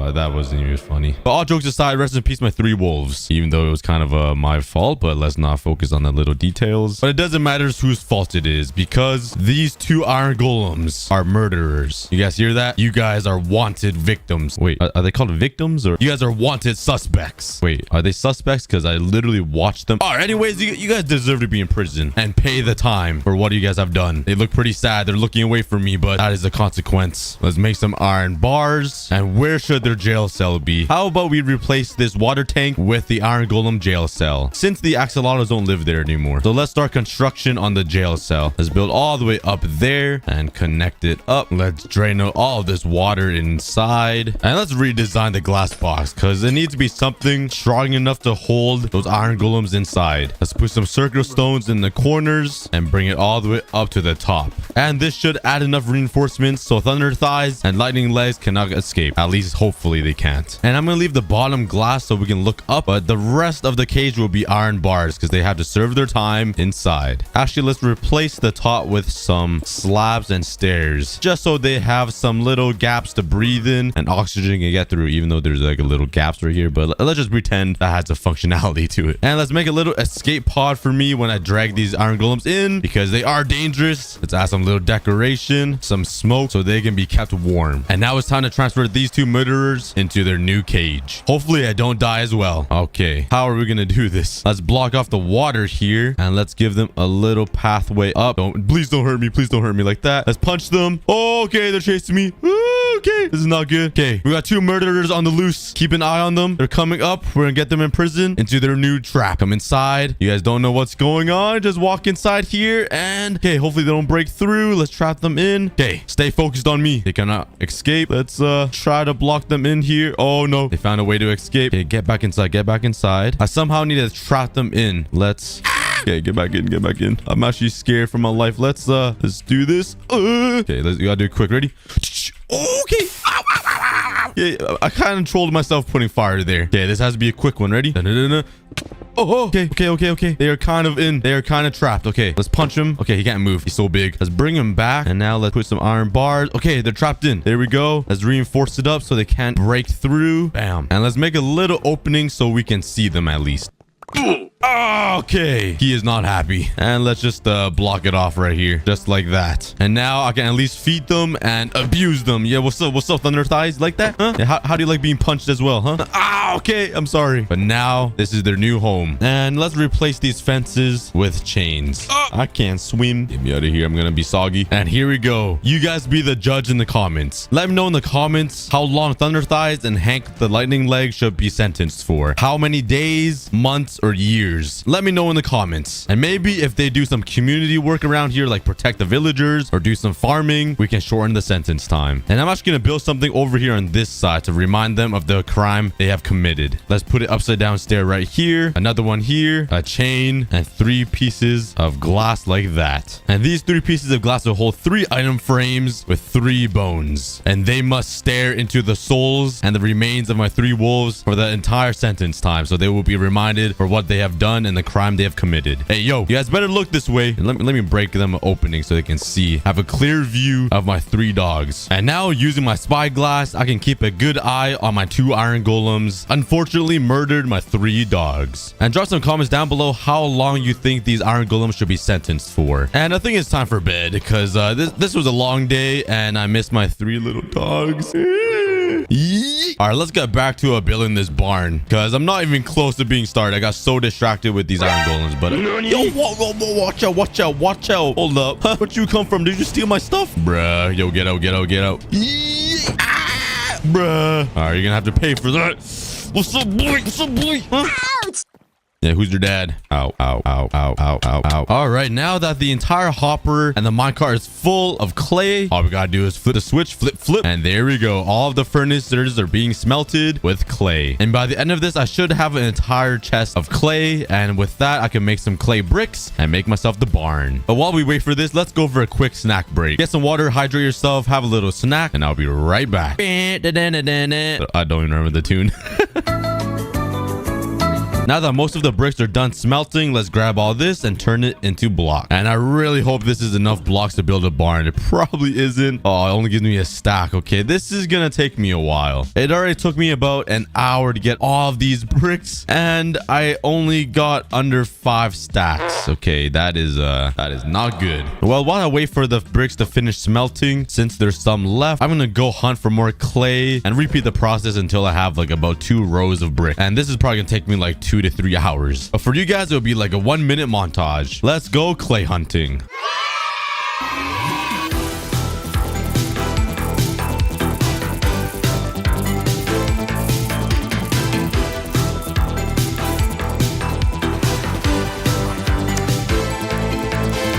That wasn't even funny. But all jokes aside, rest in peace my 3 wolves. Even though it was kind of my fault, but let's not focus on the little details. But it doesn't matter whose fault it is, because these 2 iron golems are murderers. You guys hear that? You guys are wanted victims. Wait, are they called victims, or you guys are wanted suspects? Wait, are they suspects? Because I literally watched them. All right, anyways, you guys deserve to be in prison and pay the time for what you guys have done. They look pretty sad. They're looking away from me, but that is the consequence. Let's make some iron bars. And where should their jail cell be? How about we replace this water tank with the iron golem jail cell, since the axolotls don't live there anymore. So let's start construction on the jail cell. Let's build all the way up there and connect it up. Let's drain out all of this water inside, and let's redesign the glass box because it needs to be something strong enough to hold those iron golems inside. Let's put some circular stones in the corners and bring it all the way up to the top. And this should add enough reinforcements so thunder thighs and lightning legs cannot escape. At least hopefully they can't. And I'm gonna leave the bottom glass so we can look up, but the rest of the cage will be iron bars because they have to serve their time inside. Actually, let's replace the top with some slabs and stairs just so they have some little gaps to breathe in and oxygen can get through, even though there's like a little gaps right here. But let's just pretend that has a functionality to it. And let's make a little escape pod for me when I drag these iron golems in because they are dangerous. Let's add some little decoration, some smoke so they can be kept warm. And now it's time to transfer these 2 murderers into their new cage. Hopefully I don't die as well. Okay, how are we gonna do this? Let's block off the water here and let's give them a little pathway up. Please don't hurt me like that. Let's punch them. Oh, okay, they're chasing me. Okay, this is not good. Okay, we got 2 murderers on the loose. Keep an eye on them. They're coming up. We're gonna get them in prison into their new trap. Come inside. You guys don't know what's going on. Just walk inside here and okay, hopefully they don't break through. Let's trap them in. Okay, stay focused on me. They cannot escape. Let's try to block them in here. Oh no, they found a way to escape. Okay, get back inside. Get back inside. I somehow need to trap them in. Let's okay, get back in. Get back in. I'm actually scared for my life. Let's do this. Okay, you gotta do it quick. Ready? Okay. Yeah, I kind of trolled myself putting fire there. Okay, this has to be a quick one. Ready? Oh, okay. They are kind of in. They are kind of trapped. Okay, let's punch him. Okay, he can't move. He's so big. Let's bring him back. And now let's put some iron bars. Okay, they're trapped in. There we go. Let's reinforce it up so they can't break through. Bam. And let's make a little opening so we can see them at least. Okay, he is not happy. And let's just block it off right here, just like that. And now I can at least feed them and abuse them. Yeah, what's up, Thunder Thighs? Like that? Huh? Yeah, how do you like being punched as well, huh? Okay, I'm sorry. But now this is their new home. And let's replace these fences with chains. I can't swim. Get me out of here. I'm gonna be soggy. And here we go. You guys be the judge in the comments. Let me know in the comments how long Thunder Thighs and Hank the Lightning Leg should be sentenced for. How many days, months, or years? Let me know in the comments. And maybe if they do some community work around here, like protect the villagers or do some farming, we can shorten the sentence time. And I'm actually gonna build something over here on this side to remind them of the crime they have committed. Let's put it upside down stair right here, another one here, a chain, and 3 pieces of glass like that. And these 3 pieces of glass will hold 3 item frames with 3 bones, and they must stare into the souls and the remains of my 3 wolves for the entire sentence time, so they will be reminded for what they have done and the crime they have committed. Hey, yo, you guys better look this way. Let me break them an opening so they can see. Have a clear view of my 3 dogs. And now using my spyglass, I can keep a good eye on my 2 iron golems. Unfortunately, murdered my 3 dogs. And drop some comments down below how long you think these iron golems should be sentenced for. And I think it's time for bed because this was a long day and I missed my 3 little dogs. All right, let's get back to building this barn because I'm not even close to being started. I got so distracted with these iron golems, but yo, whoa, watch out. Hold up. Huh? Where'd you come from? Did you steal my stuff? Bruh, yo, get out. Bruh. All right, you're gonna have to pay for that. What's up, boy? Huh? Ouch. Yeah, who's your dad? Ow. All right, now that the entire hopper and the minecart is full of clay, all we gotta do is flip the switch, flip. And there we go. All of the furnaces are being smelted with clay. And by the end of this, I should have an entire chest of clay. And with that, I can make some clay bricks and make myself the barn. But while we wait for this, let's go for a quick snack break. Get some water, hydrate yourself, have a little snack, and I'll be right back. I don't even remember the tune. Now that most of the bricks are done smelting, let's grab all this and turn it into block. And I really hope this is enough blocks to build a barn. It probably isn't. Oh, it only gives me a stack. Okay, this is gonna take me a while. It already took me about an hour to get all of these bricks, and I only got under 5 stacks. Okay, that is not good. Well, while I wait for the bricks to finish smelting, since there's some left, I'm gonna go hunt for more clay and repeat the process until I have like about 2 rows of brick. And this is probably gonna take me like 2 to 3 hours. But for you guys, it'll be like a 1-minute montage. Let's go clay hunting.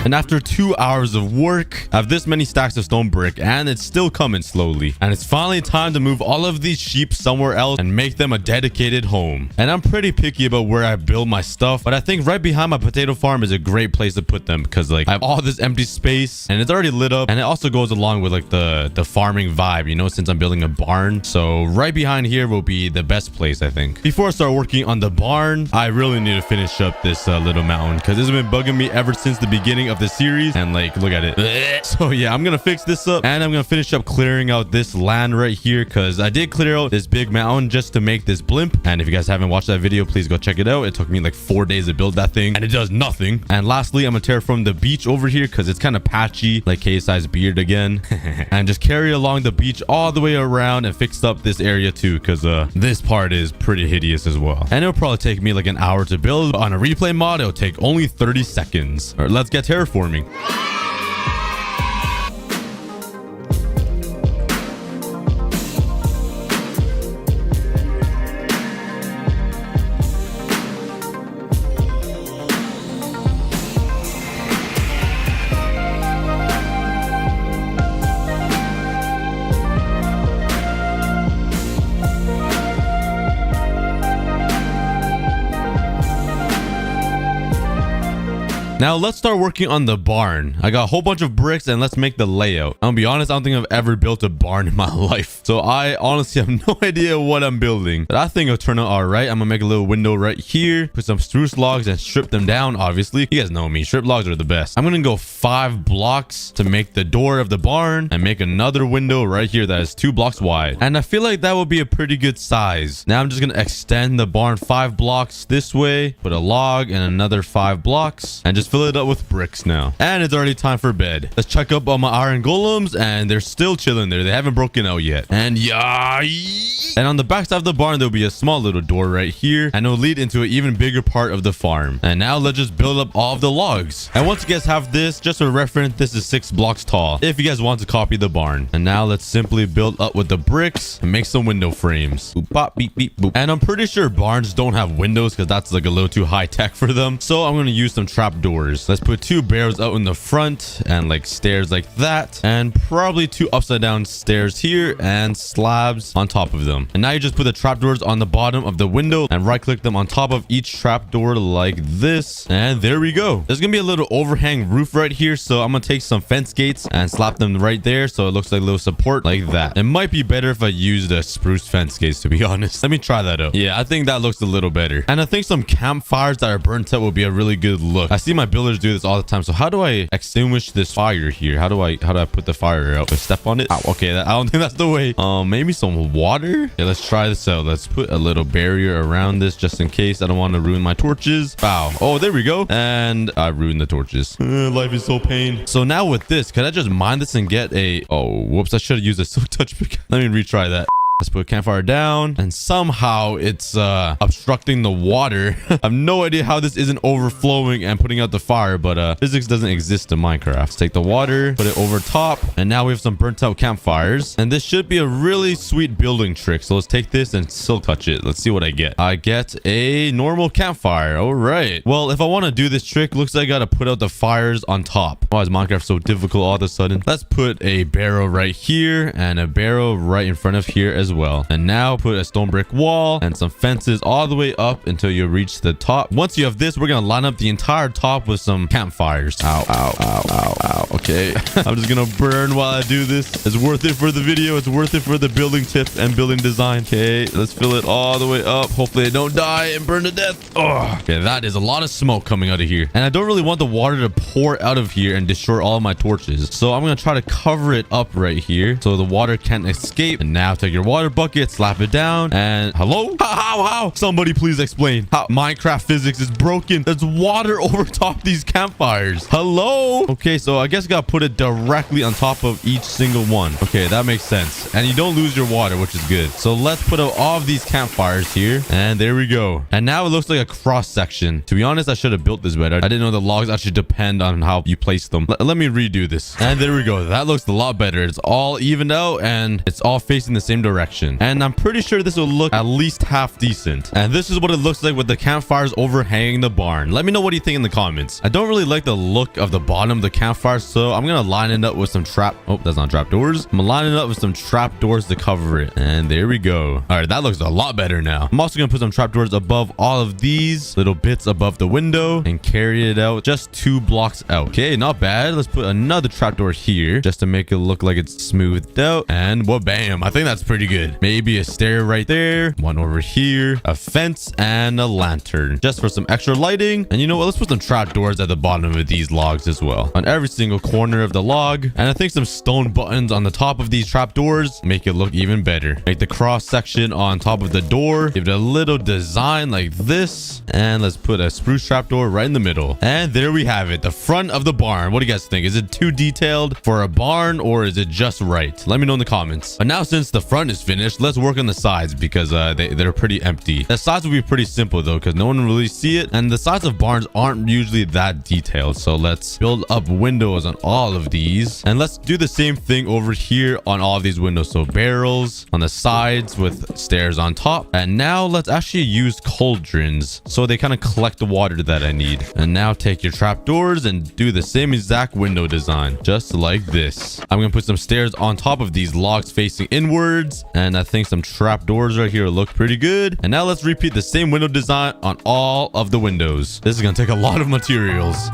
And after 2 hours of work, I have this many stacks of stone brick and it's still coming slowly. And it's finally time to move all of these sheep somewhere else and make them a dedicated home. And I'm pretty picky about where I build my stuff, but I think right behind my potato farm is a great place to put them because like I have all this empty space and it's already lit up, and it also goes along with like the farming vibe, you know, since I'm building a barn. So right behind here will be the best place, I think. Before I start working on the barn, I really need to finish up this little mountain because this has been bugging me ever since the beginning of the series. And like, look at it. So yeah, I'm gonna fix this up and I'm gonna finish up clearing out this land right here because I did clear out this big mountain just to make this blimp. And if you guys haven't watched that video, please go check it out. It took me like 4 days to build that thing and it does nothing. And lastly, I'm gonna terraform the beach over here because it's kind of patchy, like KSI's beard again. And just carry along the beach all the way around and fix up this area too because this part is pretty hideous as well. And it'll probably take me like an hour to build. On a replay mod, it'll take only 30 seconds. All right, let's get terraforming. Now let's start working on the barn. I got a whole bunch of bricks and let's make the layout. I'll be honest, I don't think I've ever built a barn in my life. So I honestly have no idea what I'm building, but I think it'll turn out all right. I'm gonna make a little window right here, put some spruce logs and strip them down. Obviously, you guys know me. Strip logs are the best. I'm gonna go 5 blocks to make the door of the barn and make another window right here that is 2 blocks wide. And I feel like that would be a pretty good size. Now I'm just gonna extend the barn 5 blocks this way, put a log and another 5 blocks and just fill it up with bricks now. And it's already time for bed. Let's check up on my iron golems and they're still chilling there. They haven't broken out yet. And yeah. And on the backside of the barn, there'll be a small little door right here and it'll lead into an even bigger part of the farm. And now let's just build up all of the logs. And once you guys have this, just for reference, this is 6 blocks tall if you guys want to copy the barn. And now let's simply build up with the bricks and make some window frames. Boop, pop, beep, beep, boop. And I'm pretty sure barns don't have windows because that's like a little too high tech for them. So I'm going to use some trap doors. Let's put 2 barrels out in the front and like stairs like that. And probably 2 upside down stairs here and slabs on top of them. And now you just put the trapdoors on the bottom of the window and right click them on top of each trapdoor like this. And there we go. There's gonna be a little overhang roof right here, so I'm gonna take some fence gates and slap them right there so it looks like a little support like that. It might be better if I used a spruce fence gates, to be honest. Let me try that out. Yeah, I think that looks a little better. And I think some campfires that are burnt out will be a really good look. I see my builders do this all the time. So how do I extinguish this fire here? How do I put the fire out? I step on it. Ow, okay, I don't think that's the way. Maybe some water. Yeah, let's try this out. Let's put a little barrier around this just in case. I don't want to ruin my torches. Wow. Oh, there we go. And I ruined the torches. Life is so pain. So now with this, could I just mine this and get a... Oh, whoops. I should have used a silk touch pick. Let me retry that. Let's put a campfire down and somehow it's obstructing the water. I have no idea how this isn't overflowing and putting out the fire, but physics doesn't exist in Minecraft. Let's take the water, put it over top, and now we have some burnt out campfires. And this should be a really sweet building trick. So let's take this and silk touch it. Let's see what I get. I get a normal campfire. All right. Well, if I want to do this trick, looks like I got to put out the fires on top. Why is Minecraft so difficult all of a sudden? Let's put a barrel right here and a barrel right in front of here as well. And now put a stone brick wall and some fences all the way up until you reach the top. Once you have this, we're gonna line up the entire top with some campfires. Ow, ow, ow, ow, ow. Okay. I'm just gonna burn while I do this. It's worth it for the video. It's worth it for the building tip and building design. Okay, let's fill it all the way up. Hopefully I don't die and burn to death. Oh, okay, that is a lot of smoke coming out of here. And I don't really want the water to pour out of here and destroy all of my torches. So I'm gonna try to cover it up right here so the water can't escape. And now take your water bucket, slap it down, and hello? How? Somebody please explain how Minecraft physics is broken. There's water over top these campfires. Hello? Okay, so I guess I gotta put it directly on top of each single one. Okay, that makes sense. And you don't lose your water, which is good. So let's put out all of these campfires here, and there we go. And now it looks like a cross section. To be honest, I should have built this better. I didn't know the logs actually depend on how you place them. Let me redo this. And there we go. That looks a lot better. It's all evened out and it's all facing the same direction. And I'm pretty sure this will look at least half decent. And this is what it looks like with the campfires overhanging the barn. Let me know what you think in the comments. I don't really like the look of the bottom of the campfire, so I'm gonna line it up with some that's not trap doors. I'm gonna line it up with some trap doors to cover it. And there we go. All right, that looks a lot better now. I'm also gonna put some trap doors above all of these little bits above the window and carry it out just 2 blocks out. Okay, not bad. Let's put another trap door here just to make it look like it's smoothed out. And well, bam, I think that's pretty good. Maybe a stair right there, one over here, a fence, and a lantern just for some extra lighting. And you know what? Let's put some trap doors at the bottom of these logs as well, on every single corner of the log. And I think some stone buttons on the top of these trap doors make it look even better. Make the cross section on top of the door, give it a little design like this, and let's put a spruce trap door right in the middle. And there we have it, the front of the barn. What do you guys think? Is it too detailed for a barn, or is it just right? Let me know in the comments. But now, since the front is finished, let's work on the sides because they're pretty empty. The sides will be pretty simple though, because no one will really see it, and the sides of barns aren't usually that detailed. So let's build up windows on all of these, and let's do the same thing over here on all of these windows. So barrels on the sides with stairs on top. And now let's actually use cauldrons so they kind of collect the water that I need. And now take your trapdoors and do the same exact window design, just like this. I'm gonna put some stairs on top of these logs facing inwards, and I think some trapdoors right here look pretty good. And now let's repeat the same window design on all of the windows. This is gonna take a lot of materials.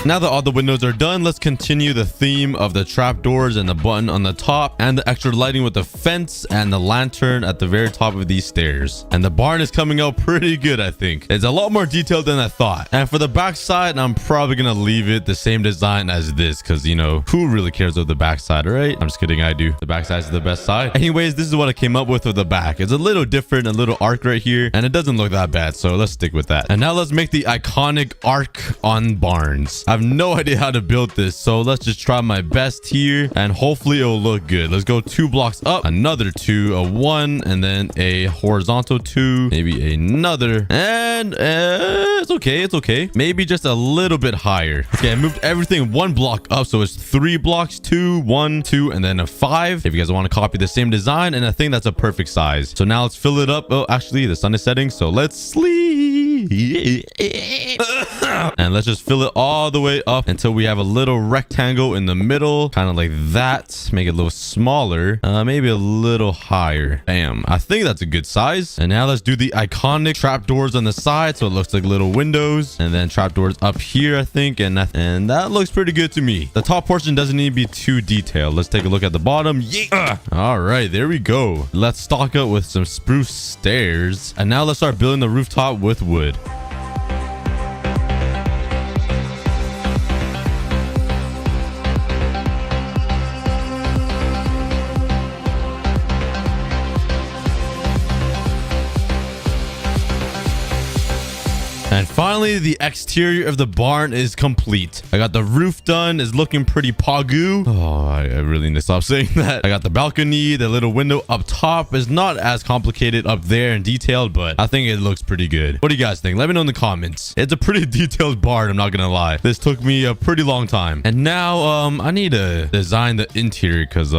Now that all the windows are done, let's continue the theme of the trapdoors and the button on the top and the extra lighting with the fence and the lantern at the very top of these stairs. And the barn is coming out pretty good, I think. It's a lot more detailed than I thought. And for the backside, I'm probably gonna leave it the same design as this because, you know, who really cares about the backside, right? I'm just kidding, I do. The backside is the best side. Anyways, this is what I came up with for the back. It's a little different, a little arc right here, and it doesn't look that bad, so let's stick with that. And now let's make the iconic arc on barns. I have no idea how to build this, so let's just try my best here, and hopefully it will look good. Let's go 2 blocks up, another 2, a 1, and then a horizontal 2, maybe another, and it's okay, it's okay. Maybe just a little bit higher. Okay, I moved everything 1 block up, so it's 3 blocks, 2, 1, 2, and then a 5. If you guys want to copy the same design, and I think that's a perfect size. So now let's fill it up. Oh, actually, the sun is setting, so let's sleep. And let's just fill it all the way up until we have a little rectangle in the middle, kind of like that. Make it a little smaller, maybe a little higher. Bam, I think that's a good size. And now let's do the iconic trapdoors on the side, so it looks like little windows, and then trapdoors up here, I think, and that looks pretty good to me. The top portion doesn't need to be too detailed. Let's take a look at the bottom. Yeah. All right, there we go. Let's stock up with some spruce stairs, and now let's start building the rooftop with wood. And finally, the exterior of the barn is complete. I got the roof done. It's looking pretty pagoo. Oh, I really need to stop saying that. I got the balcony. The little window up top is not as complicated up there and detailed, but I think it looks pretty good. What do you guys think? Let me know in the comments. It's a pretty detailed barn, I'm not gonna lie. This took me a pretty long time. And now, I need to design the interior because,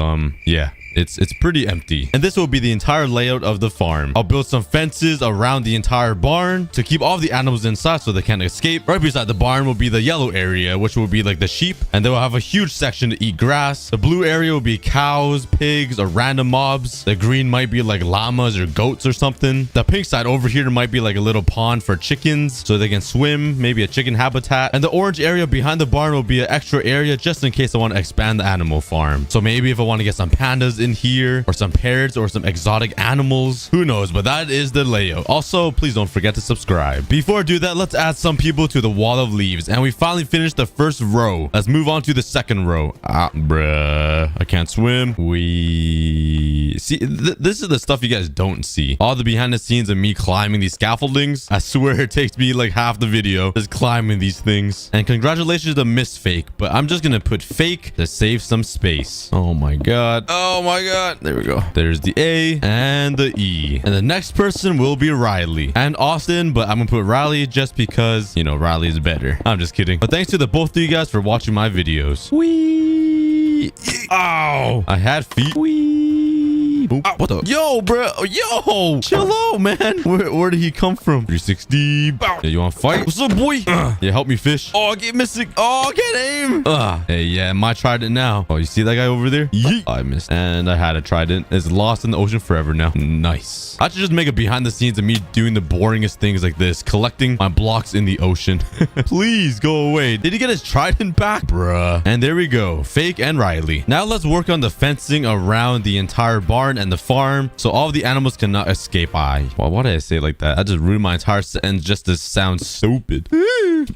yeah. It's pretty empty. And this will be the entire layout of the farm. I'll build some fences around the entire barn to keep all the animals inside so they can't escape. Right beside the barn will be the yellow area, which will be like the sheep. And they will have a huge section to eat grass. The blue area will be cows, pigs, or random mobs. The green might be like llamas or goats or something. The pink side over here might be like a little pond for chickens so they can swim, maybe a chicken habitat. And the orange area behind the barn will be an extra area just in case I want to expand the animal farm. So maybe if I want to get some pandas in here, or some parrots, or some exotic animals, who knows, but that is the layout. Also, please don't forget to subscribe. Before I do that, let's add some people to the wall of leaves, and we finally finished the first row. Let's move on to the second row. Bruh, I can't swim. We see this is the stuff you guys don't see. All the behind the scenes of me climbing these scaffoldings. I swear it takes me like half the video just climbing these things. And congratulations to Miss Fake, but I'm just gonna put fake to save some space. Oh my god, oh my god. There we go. There's the A and the E. And the next person will be Riley and Austin, but I'm gonna put Riley just because, you know, Riley is better. I'm just kidding. But thanks to the both of you guys for watching my videos. Whee! Ow! I had feet. Whee! Boom. Ow, what the? Yo, bro. Yo! Chill out, man. Where did he come from? 360. Bow. Yeah, you want to fight? What's up, boy? Yeah, help me fish. Oh, I get missing. Oh, I can't aim. Hey, yeah, my trident now. Oh, you see that guy over there? Yeet. I missed. And I had a trident. It's lost in the ocean forever now. Nice. I should just make a behind the scenes of me doing the boringest things like this. Collecting my blocks in the ocean. Please go away. Did he get his trident back? Bruh. And there we go. Fake and Riley. Now let's work on the fencing around the entire barn and the farm so all of the animals cannot escape. Well, why did I say it like that? I just ruined my entire sentence just to sound stupid.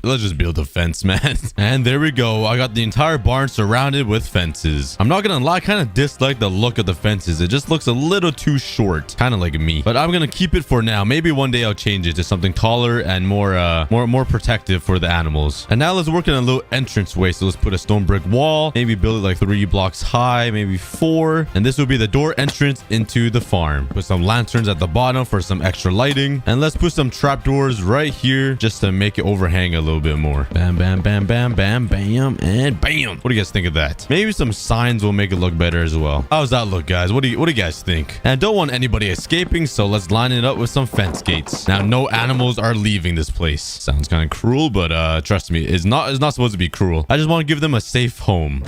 Let's just build a fence, man. And there we go. I got the entire barn surrounded with fences. I'm not gonna lie, I kind of dislike the look of the fences. It just looks a little too short, kind of like me. But I'm gonna keep it for now. Maybe one day I'll change it to something taller and more protective for the animals. And now let's work on a little entrance way. So let's put a stone brick wall. Maybe build it like 3 blocks high, maybe 4. And this will be the door entrance into the farm. Put some lanterns at the bottom for some extra lighting. And let's put some trapdoors right here just to make it overhang a little bit more. Bam, bam, bam, bam, bam, bam, and bam. What do you guys think of that? Maybe some signs will make it look better as well. How's that look, guys? What do you guys think? And I don't want anybody escaping, so let's line it up with some fence gates. Now, no animals are leaving this place. Sounds kind of cruel, but trust me, it's not supposed to be cruel. I just want to give them a safe home.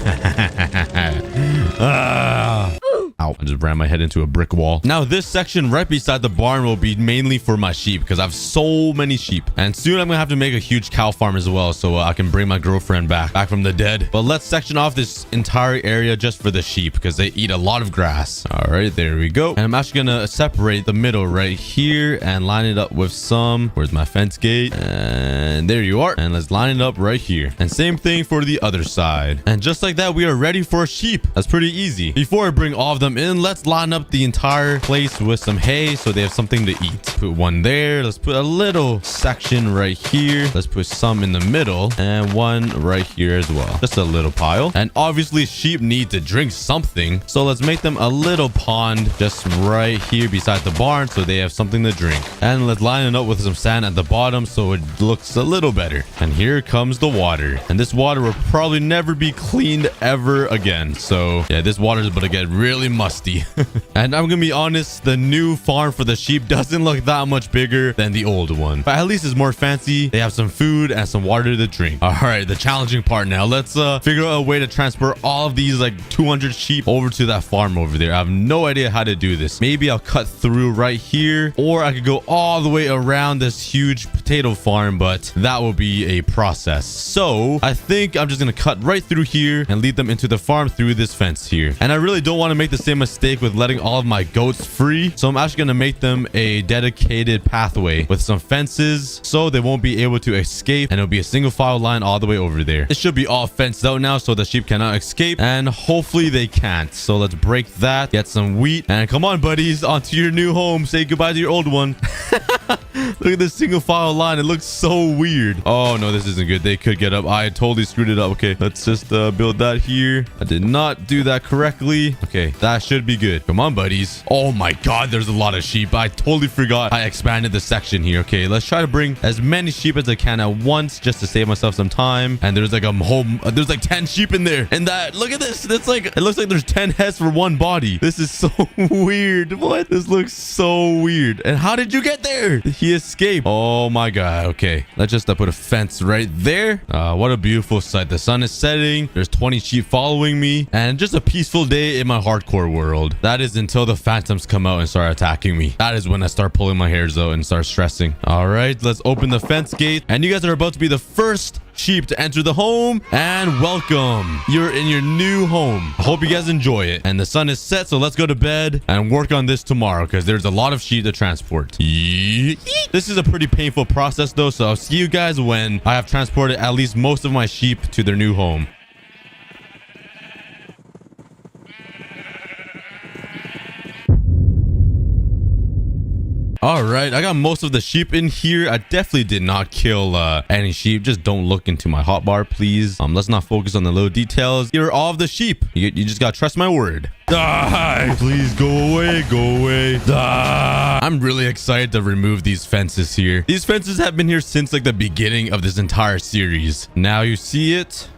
Ow, I just ran my head into a brick wall. Now this section right beside the barn will be mainly for my sheep because I have so many sheep. And soon I'm gonna have to make a huge cow farm as well so I can bring my girlfriend back from the dead. But let's section off this entire area just for the sheep because they eat a lot of grass. All right, there we go. And I'm actually gonna separate the middle right here and line it up with some. Where's my fence gate? And there you are. And let's line it up right here. And same thing for the other side. And just like that, we are ready for sheep. That's pretty easy. Before I bring all of them in, let's line up the entire place with some hay so they have something to eat. Put one there. Let's put a little section right here. Let's put some in the middle and one right here as well. Just a little pile. And obviously sheep need to drink something. So let's make them a little pond just right here beside the barn so they have something to drink. And let's line it up with some sand at the bottom so it looks a little better. And here comes the water. And this water will probably never be cleaned ever again. So yeah, this water is about to get really musty. And I'm gonna be honest, the new farm for the sheep doesn't look that much bigger than the old one. But at least it's more fancy. They have some food and some water to drink. All right, the challenging part now. Let's figure out a way to transfer all of these like 200 sheep over to that farm over there. I have no idea how to do this. Maybe I'll cut through right here, or I could go all the way around this huge potato farm, but that will be a process. So I think I'm just gonna cut right through here and lead them into the farm through this fence here. And I really don't want to make the same mistake with letting all of my goats free. So I'm actually gonna make them a dedicated pathway with some fences so they won't be able to escape, and it'll be a single file line all the way over there. It should be all fenced out now so the sheep cannot escape, and hopefully they can't. So let's break that, get some wheat, and come on buddies, onto your new home. Say goodbye to your old one. Look at this single file line. It looks so weird. Oh no, this isn't good. They could get up. I totally screwed it up. Okay, let's just build that here. I did not do that correctly. Okay, that should be good. Come on buddies. Oh my god, there's a lot of sheep. I totally forgot I expanded the section here. Okay, let's try to bring as many sheep as I can at once just to save myself some time. And there's like a whole there's like 10 sheep in there. And that, look at this. It's like, it looks like there's 10 heads for one body. This is so weird. What? This looks so weird. And how did you get there? He escaped. Oh my god. Okay, let's just put a fence right there. What a beautiful sight. The sun is setting. There's 20 sheep following me, and just a peaceful day in my hardcore world. That is until the phantoms come out and start attacking me. That is when I start pulling my hairs out and start stressing. All right, let's open the fence gate, and you guys are about to be the first sheep to enter the home, and welcome. You're in your new home. I hope you guys enjoy it. And the sun is set, so let's go to bed and work on this tomorrow because there's a lot of sheep to transport. This is a pretty painful process though, so I'll see you guys when I have transported at least most of my sheep to their new home. All right, I got most of the sheep in here. I definitely did not kill any sheep. Just don't look into my hotbar, please. Let's not focus on the little details. Here are all of the sheep. You just gotta trust my word. Die! Please go away, go away. Die! I'm really excited to remove these fences here. These fences have been here since like the beginning of this entire series. Now you see it.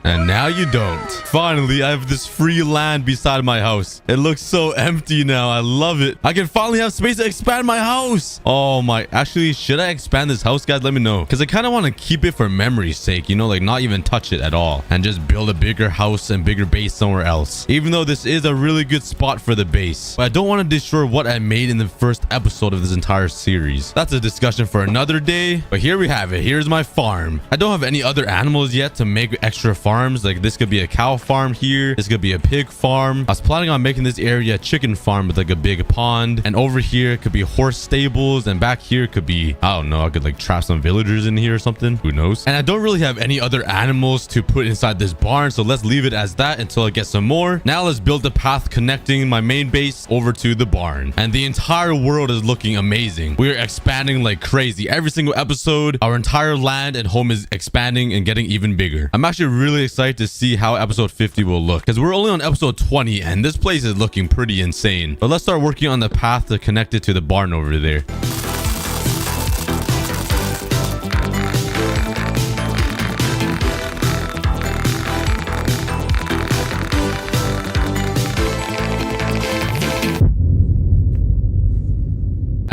And now you don't. Finally, I have this free land beside my house. It looks so empty now. I love it. I can finally have space to expand my house. Oh my. Actually, should I expand this house, guys? Let me know. Because I kind of want to keep it for memory's sake. You know, like not even touch it at all. And just build a bigger house and bigger base somewhere else. Even though this is a really good spot for the base. But I don't want to destroy what I made in the first episode of this entire series. That's a discussion for another day. But here we have it. Here's my farm. I don't have any other animals yet to make extra farms. Like this could be a cow farm here. This could be a pig farm. I was planning on making this area a chicken farm with like a big pond. And over here could be horse stables. And back here could be, I don't know, I could like trap some villagers in here or something. Who knows? And I don't really have any other animals to put inside this barn. So let's leave it as that until I get some more. Now let's build the path connecting my main base over to the barn. And the entire world is looking amazing. We're expanding like crazy. Every single episode, our entire land and home is expanding and getting even bigger. I'm actually really excited to see how episode 50 will look because we're only on episode 20 and this place is looking pretty insane. But let's start working on the path to connect it to the barn over there.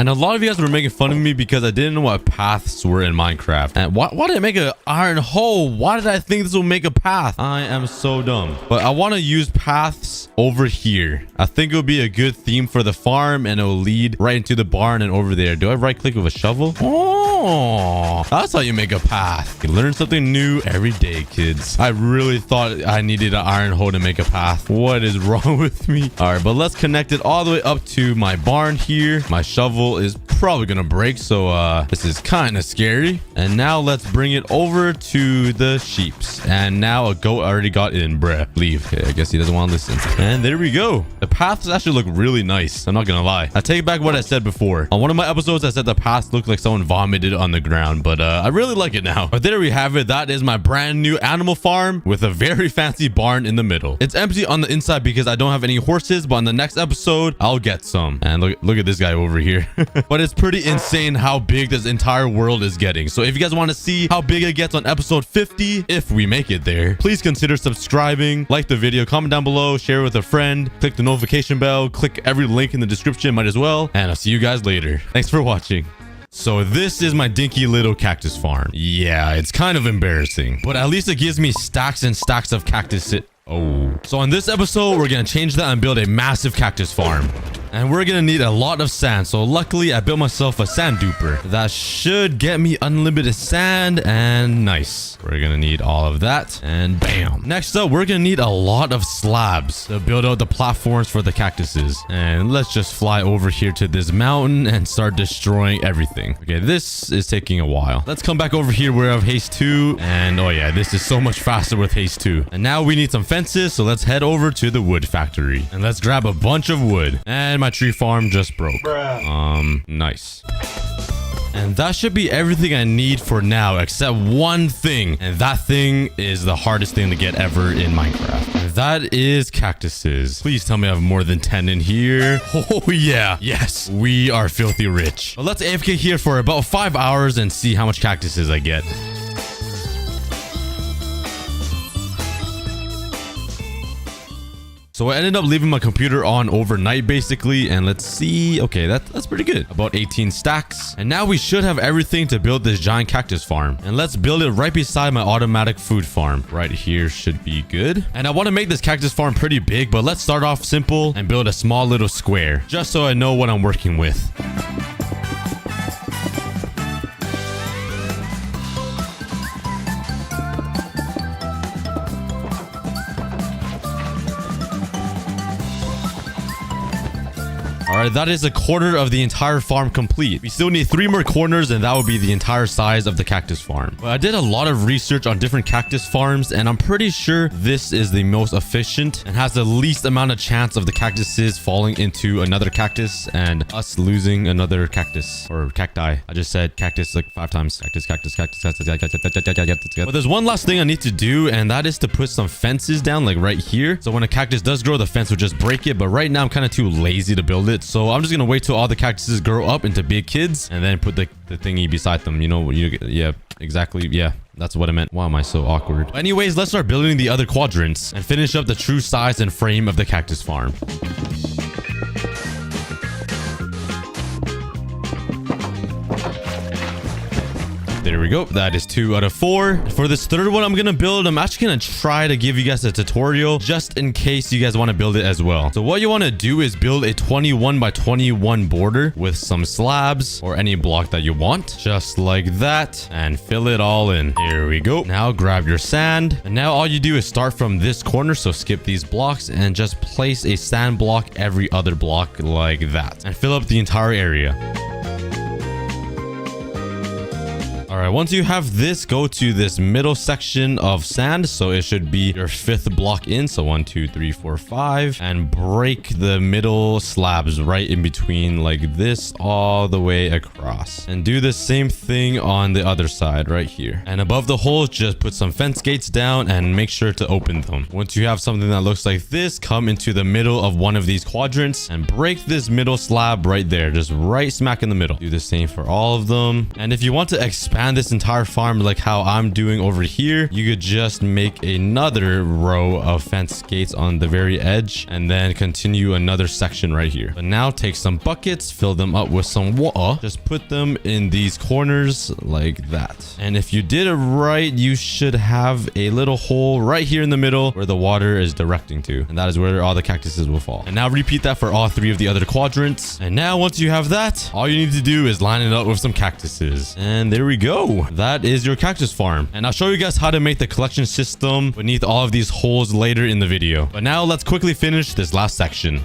And a lot of you guys were making fun of me because I didn't know what paths were in Minecraft. And why did I make an iron hole? Why did I think this will make a path? I am so dumb. But I want to use paths over here. I think it would be a good theme for the farm, and it will lead right into the barn and over there. Do I right click with a shovel? Oh, that's how you make a path. You learn something new every day, kids. I really thought I needed an iron hole to make a path. What is wrong with me? All right, but let's connect it all the way up to my barn here. My shovel is probably gonna break, so this is kind of scary. And now let's bring it over to the sheeps. And now a goat already got in. Bruh, leave. Okay, I guess he doesn't want to listen. And there we go. The paths actually look really nice. I'm not gonna lie. I take back what I said before. On one of my episodes, I said the paths looked like someone vomited on the ground, but I really like it now. But there we have it. That is my brand new animal farm with a very fancy barn in the middle. It's empty on the inside because I don't have any horses, but on the next episode, I'll get some. And look at this guy over here. But it's pretty insane how big this entire world is getting. So if you guys want to see how big it gets on episode 50, if we make it there, please consider subscribing, like the video, comment down below, share with a friend, click the notification bell, click every link in the description, might as well. And I'll see you guys later. Thanks for watching. So this is my dinky little cactus farm. Yeah, it's kind of embarrassing, but at least it gives me stacks and stacks of cactus. Oh, so in this episode, we're going to change that and build a massive cactus farm. And we're going to need a lot of sand. So luckily, I built myself a sand duper. That should get me unlimited sand. And nice. We're going to need all of that. And bam. Next up, we're going to need a lot of slabs to build out the platforms for the cactuses. And let's just fly over here to this mountain and start destroying everything. Okay, this is taking a while. Let's come back over here where I have haste 2. And oh yeah, this is so much faster with haste 2. And now we need some fences. So let's head over to the wood factory. And let's grab a bunch of wood. And my tree farm just broke. Nice. And that should be everything I need for now, except one thing. And that thing is the hardest thing to get ever in Minecraft. And that is cactuses. Please tell me I have more than 10 in here. Oh yeah. Yes, we are filthy rich. Well, let's AFK here for about 5 hours and see how much cactuses I get. So I ended up leaving my computer on overnight basically, and let's see. Okay, that's pretty good. About 18 stacks. And now we should have everything to build this giant cactus farm. And let's build it right beside my automatic food farm. Right here should be good. And I want to make this cactus farm pretty big, but let's start off simple and build a small little square just so I know what I'm working with. All right, that is a quarter of the entire farm complete. We still need 3 more corners, and that would be the entire size of the cactus farm. But I did a lot of research on different cactus farms, and I'm pretty sure this is the most efficient and has the least amount of chance of the cactuses falling into another cactus and us losing another cactus or cacti. I just said cactus like 5 times. Cactus, cactus, cactus, cactus, cactus. But there's one last thing I need to do, and that is to put some fences down like right here. So when a cactus does grow, the fence will just break it. But right now I'm kind of too lazy to build it. So I'm just gonna wait till all the cactuses grow up into big kids and then put the thingy beside them. You know, yeah, exactly. Yeah, that's what I meant. Why am I so awkward? Anyways, let's start building the other quadrants and finish up the true size and frame of the cactus farm. There we go. That is 2 out of 4. For this third one I'm gonna build, I'm actually gonna try to give you guys a tutorial just in case you guys want to build it as well. So what you want to do is build a 21 by 21 border with some slabs or any block that you want, just like that, and fill it all in. There we go. Now grab your sand, and now all you do is start from this corner, so skip these blocks and just place a sand block every other block like that, and fill up the entire area. All right, once you have this, go to this middle section of sand. So it should be your 5th block in. So 1, 2, 3, 4, 5, and break the middle slabs right in between like this all the way across. And do the same thing on the other side right here. And above the holes, just put some fence gates down and make sure to open them. Once you have something that looks like this, come into the middle of one of these quadrants and break this middle slab right there, just right smack in the middle. Do the same for all of them. And if you want to expand plan this entire farm like how I'm doing over here, you could just make another row of fence gates on the very edge and then continue another section right here. But now take some buckets, fill them up with some water, just put them in these corners like that. And if you did it right, you should have a little hole right here in the middle where the water is directing to, and that is where all the cactuses will fall. And now repeat that for all 3 of the other quadrants. And now once you have that, all you need to do is line it up with some cactuses, and there we go. That is your cactus farm. And I'll show you guys how to make the collection system beneath all of these holes later in the video. But now let's quickly finish this last section.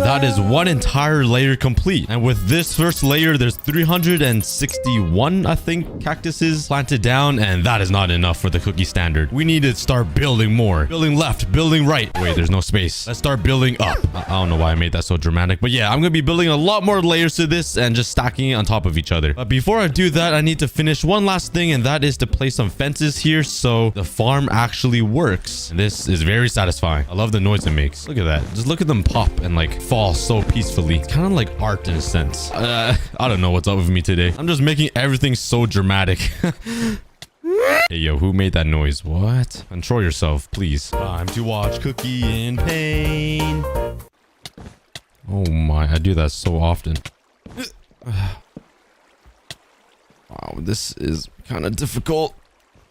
That is one entire layer complete. And with this first layer, there's 361, I think, cactuses planted down. And that is not enough for the cookie standard. We need to start building more. Building left, building right. Wait, there's no space. Let's start building up. I don't know why I made that so dramatic. But yeah, I'm going to be building a lot more layers to this and just stacking it on top of each other. But before I do that, I need to finish one last thing. And that is to place some fences here so the farm actually works. And this is very satisfying. I love the noise it makes. Look at that. Just look at them pop and like fall so peacefully. It's kind of like art in a sense. I don't know what's up with me today. I'm just making everything so dramatic. Hey, yo, who made that noise? What? Control yourself, please. Time to watch Cookie in pain. Oh my, I do that so often. Wow, this is kind of difficult.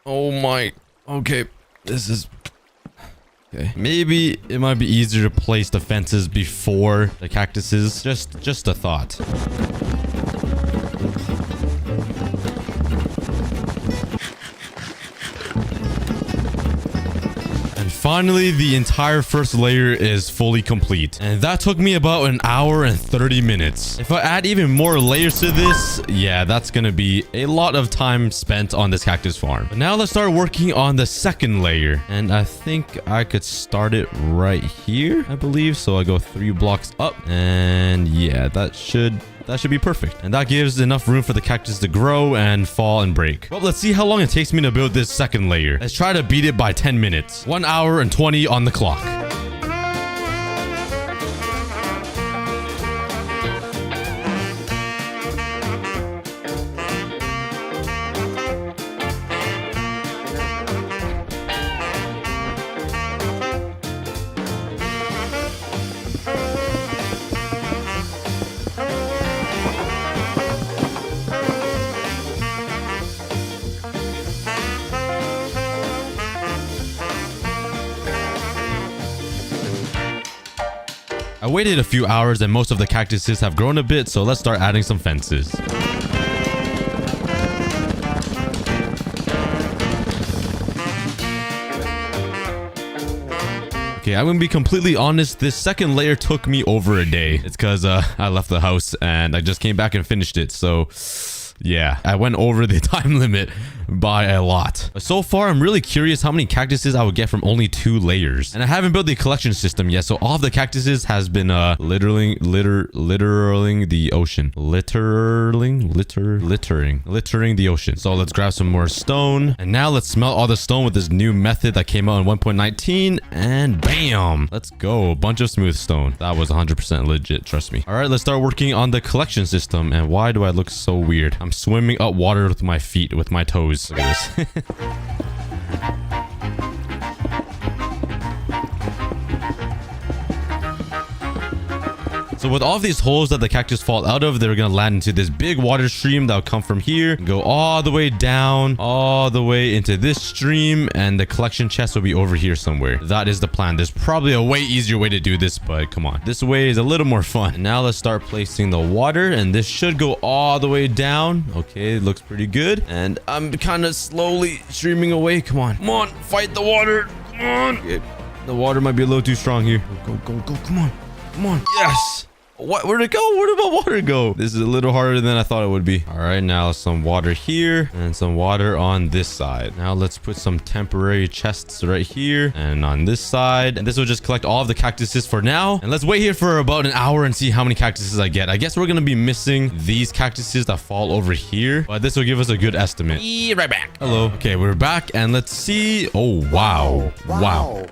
Oh my. Okay, this is... Okay. Maybe it might be easier to place the fences before the cactuses. Just a thought. Finally, the entire first layer is fully complete. And that took me about 1 hour and 30 minutes. If I add even more layers to this, yeah, that's gonna be a lot of time spent on this cactus farm. But now let's start working on the second layer. And I think I could start it right here, I believe. So I go 3 blocks up. And yeah, that should be perfect. And that gives enough room for the cactus to grow and fall and break. Well, let's see how long it takes me to build this second layer. Let's try to beat it by 10 minutes. 1 hour and 20 on the clock. I waited a few hours and most of the cactuses have grown a bit, so let's start adding some fences. Okay, I'm gonna be completely honest, this second layer took me over a day. It's because I left the house and I just came back and finished it, so... yeah, I went over the time limit by a lot. But so far, I'm really curious how many cactuses I would get from only 2 layers. And I haven't built the collection system yet, so all of the cactuses has been littering the ocean. Littering the ocean. So let's grab some more stone. And now let's smelt all the stone with this new method that came out in 1.19. And bam! Let's go. A bunch of smooth stone. That was 100% legit, trust me. All right, let's start working on the collection system. And why do I look so weird? I'm swimming up water with my feet, with my toes. Look at this. So with all of these holes that the cactus fall out of, they're gonna land into this big water stream that'll come from here and go all the way down, all the way into this stream, and the collection chest will be over here somewhere. That is the plan. There's probably a way easier way to do this, but come on. This way is a little more fun. And now let's start placing the water, and this should go all the way down. Okay, it looks pretty good. And I'm kind of slowly streaming away. Come on. Come on, fight the water. Come on. Okay. The water might be a little too strong here. Go, go, go. Come on. Come on. Yes. What? Where'd it go? Where did my water go? This is a little harder than I thought it would be. All right, now some water here and some water on this side. Now let's put some temporary chests right here and on this side. And this will just collect all of the cactuses for now. And let's wait here for about an hour and see how many cactuses I get. I guess we're going to be missing these cactuses that fall over here, but this will give us a good estimate. Right back. Hello. Okay, we're back and let's see. Oh, wow. Wow.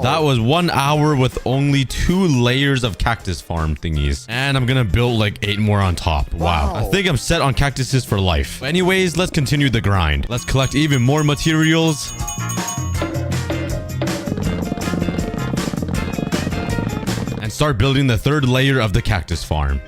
That was 1 hour with only 2 layers of cactus farm thingy. thingies. And I'm gonna build like 8 more on top. Wow. I think I'm set on cactuses for life. But anyways, let's continue the grind. Let's collect even more materials. And start building the 3rd layer of the cactus farm.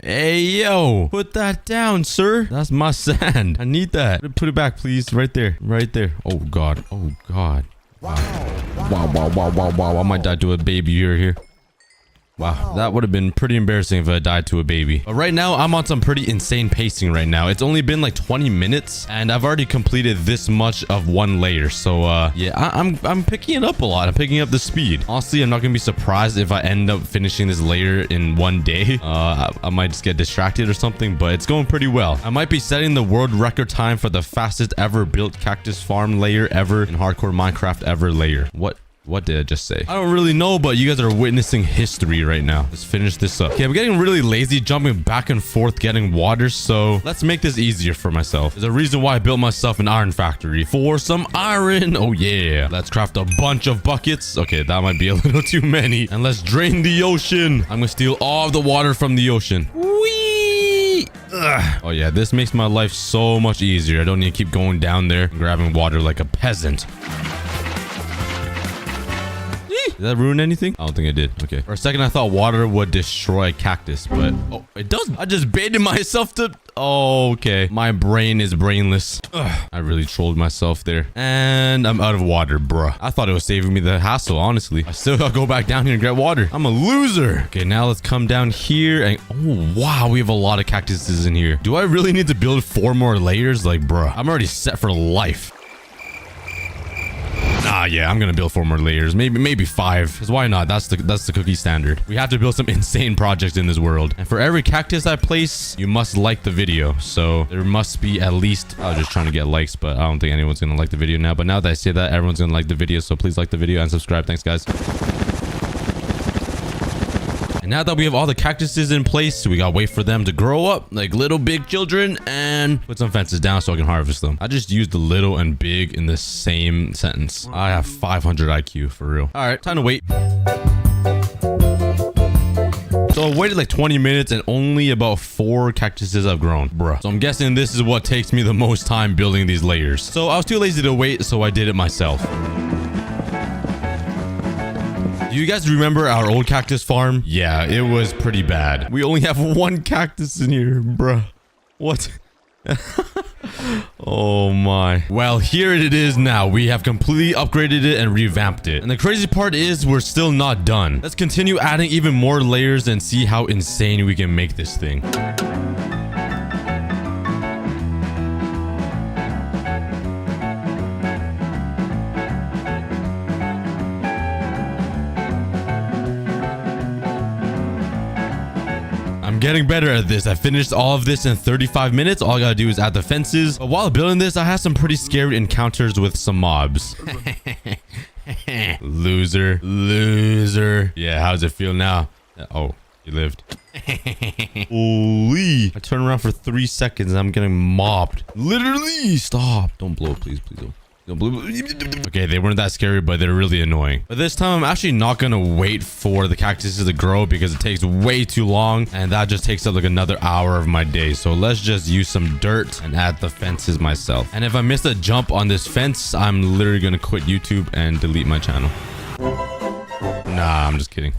Hey, yo, put that down, sir. That's my sand. I need that. Put it back, please. Right there. Right there. Oh, God. Oh, God. Wow. Wow. I might die to a baby here. Wow, that would have been pretty embarrassing if I died to a baby. But right now, I'm on some pretty insane pacing right now. It's only been like 20 minutes, and I've already completed this much of 1 layer. So, yeah, I'm picking it up a lot. I'm picking up the speed. Honestly, I'm not gonna be surprised if I end up finishing this layer in 1 day. I might just get distracted or something, but it's going pretty well. I might be setting the world record time for the fastest ever built cactus farm layer ever in hardcore Minecraft ever layer. What did I just say? I don't really know, but you guys are witnessing history right now. Let's finish this up. Okay, I'm getting really lazy jumping back and forth getting water, so let's make this easier for myself. There's a reason why I built myself an iron factory. For some iron. Oh, yeah. Let's craft a bunch of buckets. Okay, that might be a little too many. And let's drain the ocean. I'm gonna steal all of the water from the ocean. Whee! Ugh. Oh, yeah, this makes my life so much easier. I don't need to keep going down there and grabbing water like a peasant. Did that ruin anything? I don't think it did. Okay. For a second, I thought water would destroy a cactus, but... Oh, it doesn't. I just baited myself to... Oh, okay. My brain is brainless. Ugh. I really trolled myself there. And I'm out of water, bruh. I thought it was saving me the hassle, honestly. I still gotta go back down here and get water. I'm a loser. Okay, now let's come down here and... Oh, wow. We have a lot of cactuses in here. Do I really need to build 4 more layers? Like, bruh, I'm already set for life. Ah, yeah, I'm gonna build 4 more layers. Maybe 5. Because why not? That's the cookie standard. We have to build some insane projects in this world. And for every cactus I place, you must like the video. So there must be at least... I was just trying to get likes, but I don't think anyone's gonna like the video now. But now that I say that, everyone's gonna like the video. So please like the video and subscribe. Thanks, guys. And now that we have all the cactuses in place, we gotta wait for them to grow up like little big children and put some fences down so I can harvest them. I just used the little and big in the same sentence. I have 500 IQ for real. All right, time to wait. So I waited like 20 minutes and only about 4 cactuses have grown. Bruh. So I'm guessing this is what takes me the most time building these layers. So I was too lazy to wait, so I did it myself. Do you guys remember our old cactus farm? Yeah, it was pretty bad. We only have 1 cactus in here, bruh. What? Oh my. Well, here it is now. We have completely upgraded it and revamped it. And the crazy part is we're still not done. Let's continue adding even more layers and see how insane we can make this thing. Getting better at this. I finished all of this in 35 minutes. All I gotta do is add the fences. But while building this, I had some pretty scary encounters with some mobs. Loser. Yeah, how does it feel now? Oh, you lived. Holy. I turn around for 3 seconds and I'm getting mobbed. Literally. Stop. Don't blow, please don't. Okay, they weren't that scary, but they're really annoying. But this time, I'm actually not gonna wait for the cactuses to grow because it takes way too long, and that just takes up like another hour of my day. So let's just use some dirt and add the fences myself. And if I miss a jump on this fence, I'm literally gonna quit YouTube and delete my channel. Nah, I'm just kidding.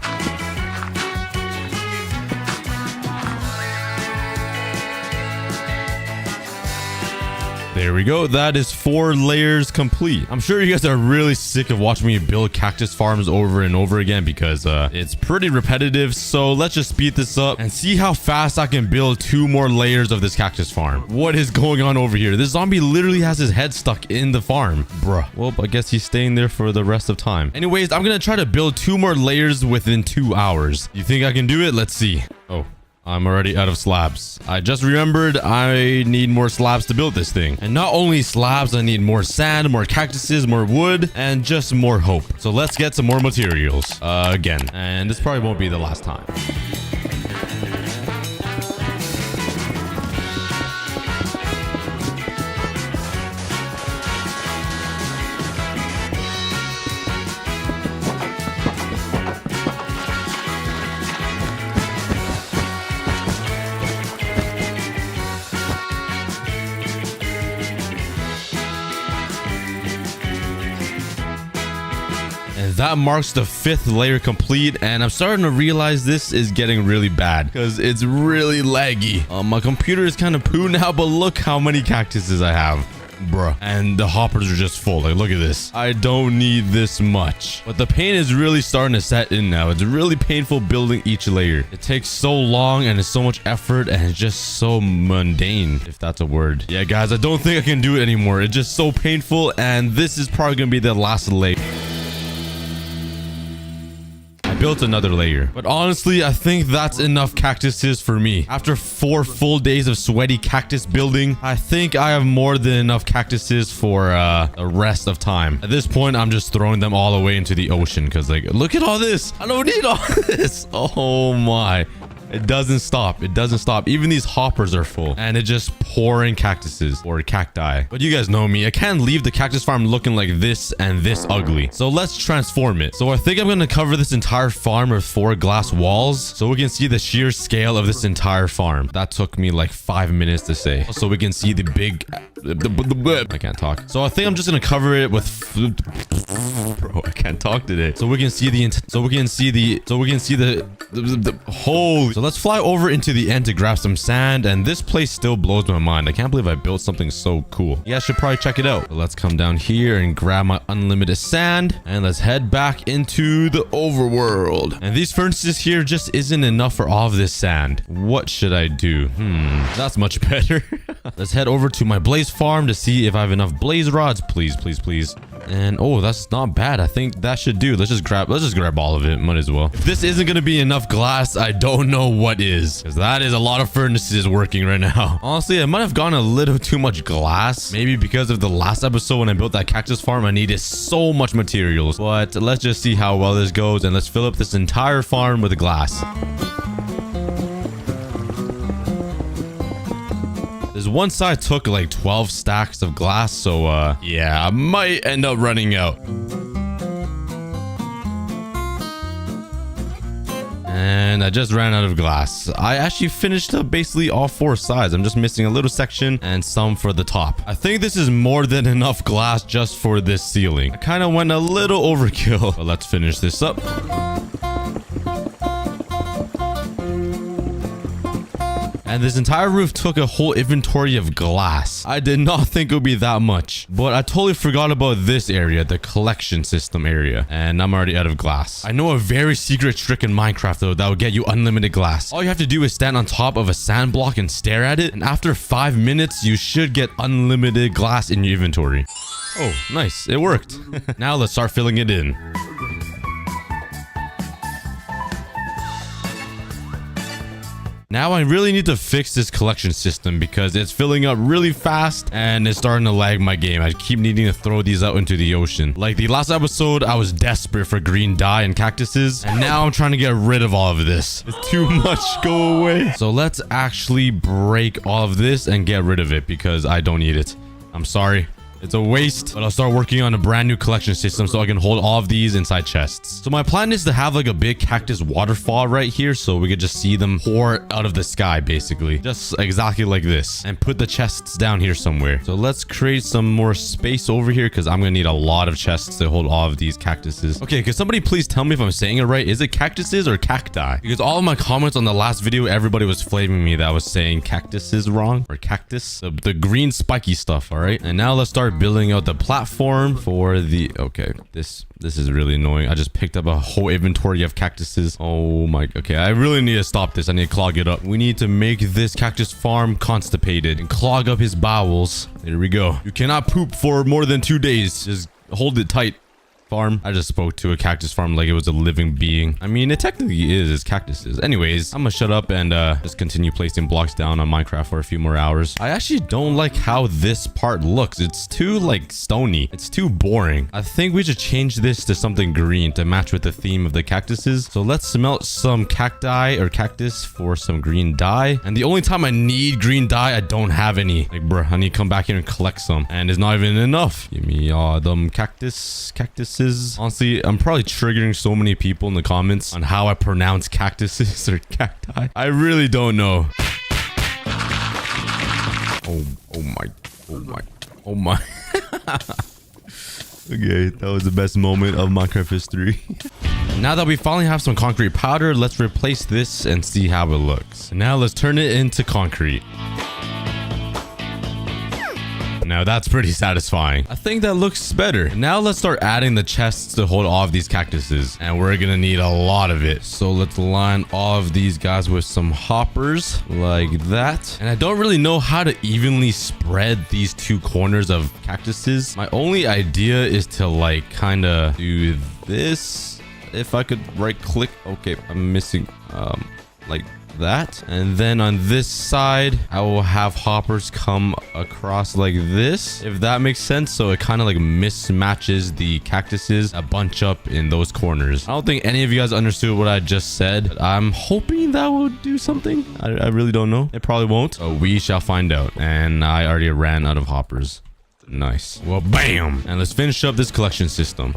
There we go. That is 4 layers complete. I'm sure you guys are really sick of watching me build cactus farms over and over again because it's pretty repetitive. So let's just speed this up and see how fast I can build 2 more layers of this cactus farm. What is going on over here? This zombie literally has his head stuck in the farm. Bruh. Well, I guess he's staying there for the rest of time. Anyways, I'm going to try to build 2 more layers within 2 hours. You think I can do it? Let's see. Oh. I'm already out of slabs. I just remembered I need more slabs to build this thing. And not only slabs, I need more sand, more cactuses, more wood, and just more hope. So let's get some more materials again. And this probably won't be the last time. And that marks the 5th layer complete. And I'm starting to realize this is getting really bad because it's really laggy. My computer is kind of poo now, but look how many cactuses I have. Bruh. And the hoppers are just full. Like, look at this. I don't need this much. But the pain is really starting to set in now. It's really painful building each layer. It takes so long and it's so much effort and it's just so mundane, if that's a word. Yeah, guys, I don't think I can do it anymore. It's just so painful, and this is probably gonna be the last layer. Built another layer, but honestly I think that's enough cactuses for me. After 4 full days of sweaty cactus building, I think I have more than enough cactuses for the rest of time. At this point, I'm just throwing them all away into the ocean because, like, look at all this. I don't need all this. Oh my. It doesn't stop. It doesn't stop. Even these hoppers are full. And it's just pouring cactuses or cacti. But you guys know me. I can't leave the cactus farm looking like this and this ugly. So let's transform it. So I think I'm going to cover this entire farm with 4 glass walls so we can see the sheer scale of this entire farm. That took me like 5 minutes to say. So we can see the big... I can't talk. So I think I'm just going to cover it with... Bro, I can't talk today. So we can see the... Holy... So let's fly over into the end to grab some sand, and this place still blows my mind. I can't believe I built something so cool. You guys should probably check it out. So let's come down here and grab my unlimited sand, and let's head back into the overworld. And these furnaces here just isn't enough for all of this sand. What should I do? That's much better. Let's head over to my blaze farm to see if I have enough blaze rods. Please, please, please. And oh, that's not bad. I think that should do. Let's just grab all of it. Might as well. If this isn't gonna be enough glass, I don't know what is, because that is a lot of furnaces working right now. Honestly, I might have gone a little too much glass, maybe because of the last episode when I built that cactus farm. I needed so much materials, but let's just see how well this goes, and let's fill up this entire farm with glass. This one side took like 12 stacks of glass, so yeah, I might end up running out. And I just ran out of glass. I actually finished up basically all 4 sides. I'm just missing a little section and some for the top. I think this is more than enough glass just for this ceiling. I kind of went a little overkill, but let's finish this up. And this entire roof took a whole inventory of glass. I did not think it would be that much, but I totally forgot about this area, the collection system area, and I'm already out of glass. I know a very secret trick in Minecraft though that will get you unlimited glass. All you have to do is stand on top of a sand block and stare at it, and after 5 minutes you should get unlimited glass in your inventory. Oh, nice, it worked. Now let's start filling it in. Now I really need to fix this collection system because it's filling up really fast and it's starting to lag my game. I keep needing to throw these out into the ocean. Like the last episode, I was desperate for green dye and cactuses, and now I'm trying to get rid of all of this. It's too much. Go away. So let's actually break all of this and get rid of it because I don't need it. I'm sorry. It's a waste, but I'll start working on a brand new collection system so I can hold all of these inside chests. So my plan is to have like a big cactus waterfall right here so we could just see them pour out of the sky, basically. Just exactly like this. And put the chests down here somewhere. So let's create some more space over here because I'm going to need a lot of chests to hold all of these cactuses. Okay, could somebody please tell me if I'm saying it right? Is it cactuses or cacti? Because all of my comments on the last video, everybody was flaming me that I was saying cactuses wrong or cactus. The green spiky stuff, all right? And now let's start building out the platform for the... Okay, this is really annoying. I just picked up a whole inventory of cactuses. Oh my... Okay, I really need to stop this. I need to clog it up. We need to make this cactus farm constipated and clog up his bowels. There we go. You cannot poop for more than 2 days. Just hold it tight. Farm. I just spoke to a cactus farm like it was a living being. I mean, it technically is. It's cactuses. Anyways, I'm gonna shut up and just continue placing blocks down on Minecraft for a few more hours. I actually don't like how this part looks. It's too like stony. It's too boring. I think we should change this to something green to match with the theme of the cactuses. So let's smelt some cacti or cactus for some green dye. And the only time I need green dye, I don't have any. Like, bruh, I need to come back here and collect some. And it's not even enough. Give me all them cactuses. Honestly, I'm probably triggering so many people in the comments on how I pronounce cactuses or cacti. I really don't know. Oh my. Okay, that was the best moment of Minecraft history. Now that we finally have some concrete powder, let's replace this and see how it looks. Now let's turn it into concrete. Now that's pretty satisfying. I think that looks better. Now let's start adding the chests to hold all of these cactuses. And we're gonna need a lot of it. So let's line all of these guys with some hoppers like that. And I don't really know how to evenly spread these two corners of cactuses. My only idea is to like kind of do this. If I could right click. Okay, I'm missing like that. And then on this side I will have hoppers come across like this, if that makes sense. So it kind of like mismatches the cactuses a bunch up in those corners. I don't think any of you guys understood what I just said, but I'm hoping that will do something. I really don't know. It probably won't, but we shall find out. And I already ran out of hoppers. Nice. Well, bam. And let's finish up this collection system.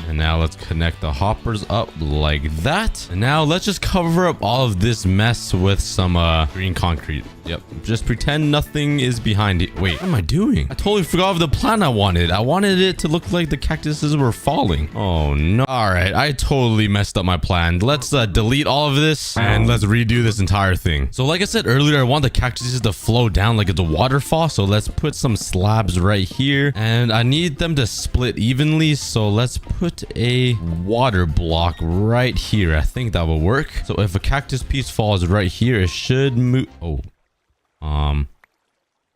And now let's connect the hoppers up like that. And now let's just cover up all of this mess with some green concrete. Yep. Just pretend nothing is behind it. Wait, what am I doing? I totally forgot of the plan I wanted. I wanted it to look like the cactuses were falling. Oh no. All right. I totally messed up my plan. Let's delete all of this and let's redo this entire thing. So like I said earlier, I want the cactuses to flow down like it's a waterfall. So let's put some slabs right here and I need them to split evenly. So let's put a water block right here. I think that will work. So if a cactus piece falls right here, it should move. Oh,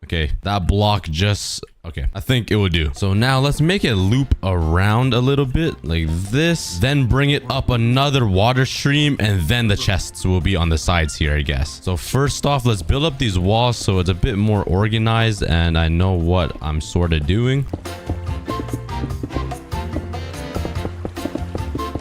okay, that block just, okay, I think it will do. So now let's make it loop around a little bit like this, then bring it up another water stream, and then the chests will be on the sides here, I guess. So first off, let's build up these walls so it's a bit more organized and I know what I'm sort of doing.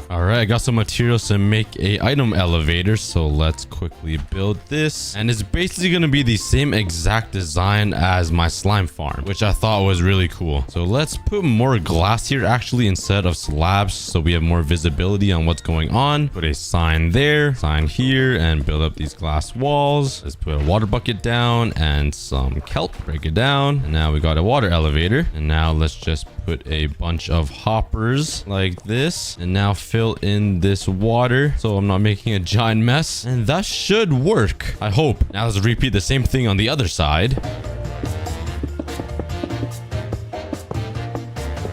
All right, I got some materials to make a item elevator, so let's quickly build this. And it's basically going to be the same exact design as my slime farm, which I thought was really cool. So let's put more glass here actually instead of slabs, so we have more visibility on what's going on. Put a sign there, sign here, and build up these glass walls. Let's put a water bucket down and some kelp. Break it down. And now we got a water elevator. And now let's just put a bunch of hoppers like this and now fill in this water so I'm not making a giant mess, and that should work, I hope. Now let's repeat the same thing on the other side.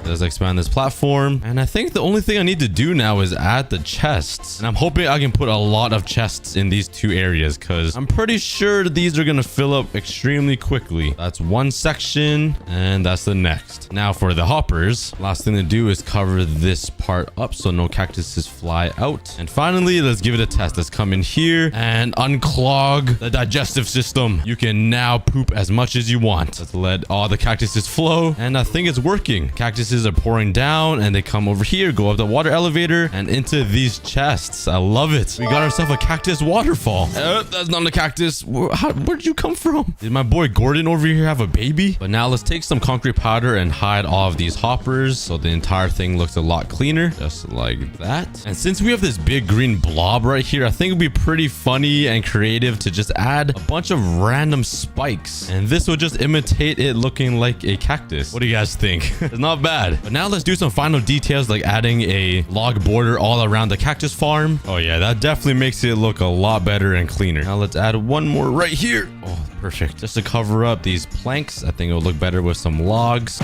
Let's expand this platform, and I think the only thing I need to do now is add the chests, and I'm hoping I can put a lot of chests in these two areas because I'm pretty sure these are gonna fill up extremely quickly. That's one section and that's the next. Now for the hoppers, last thing to do is cover this part up so no cactuses fly out. And finally, let's give it a test. Let's come in here and unclog the digestive system. You can now poop as much as you want. Let's let all the cactuses flow, and I think it's working. Cactuses are pouring down and they come over here, go up the water elevator and into these chests. I love it. We got ourselves a cactus waterfall. That's not a cactus. Where'd you come from? Did my boy Gordon over here have a baby? But now let's take some concrete powder and hide all of these hoppers so the entire thing looks a lot cleaner, just like that. And since we have this big green blob right here, I think it'd be pretty funny and creative to just add a bunch of random spikes, and this will just imitate it looking like a cactus. What do you guys think? It's not bad. But now let's do some final details like adding a log border all around the cactus farm. Oh yeah, that definitely makes it look a lot better and cleaner. Now let's add one more right here. Oh, perfect. Just to cover up these planks. I think it'll look better with some logs.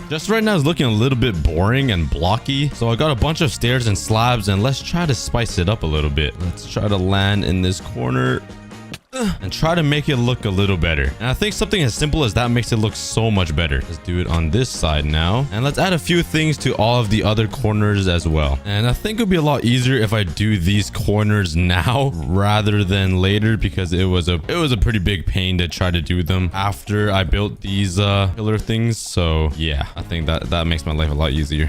Just right now it's looking a little bit boring and blocky. So I got a bunch of stairs and slabs, and let's try to spice it up a little bit. Let's try to land in this corner and try to make it look a little better. And I think something as simple as that makes it look so much better. Let's do it on this side now. And let's add a few things to all of the other corners as well. And I think it would be a lot easier if I do these corners now rather than later, because it was a pretty big pain to try to do them after I built these pillar things. So yeah, I think that makes my life a lot easier.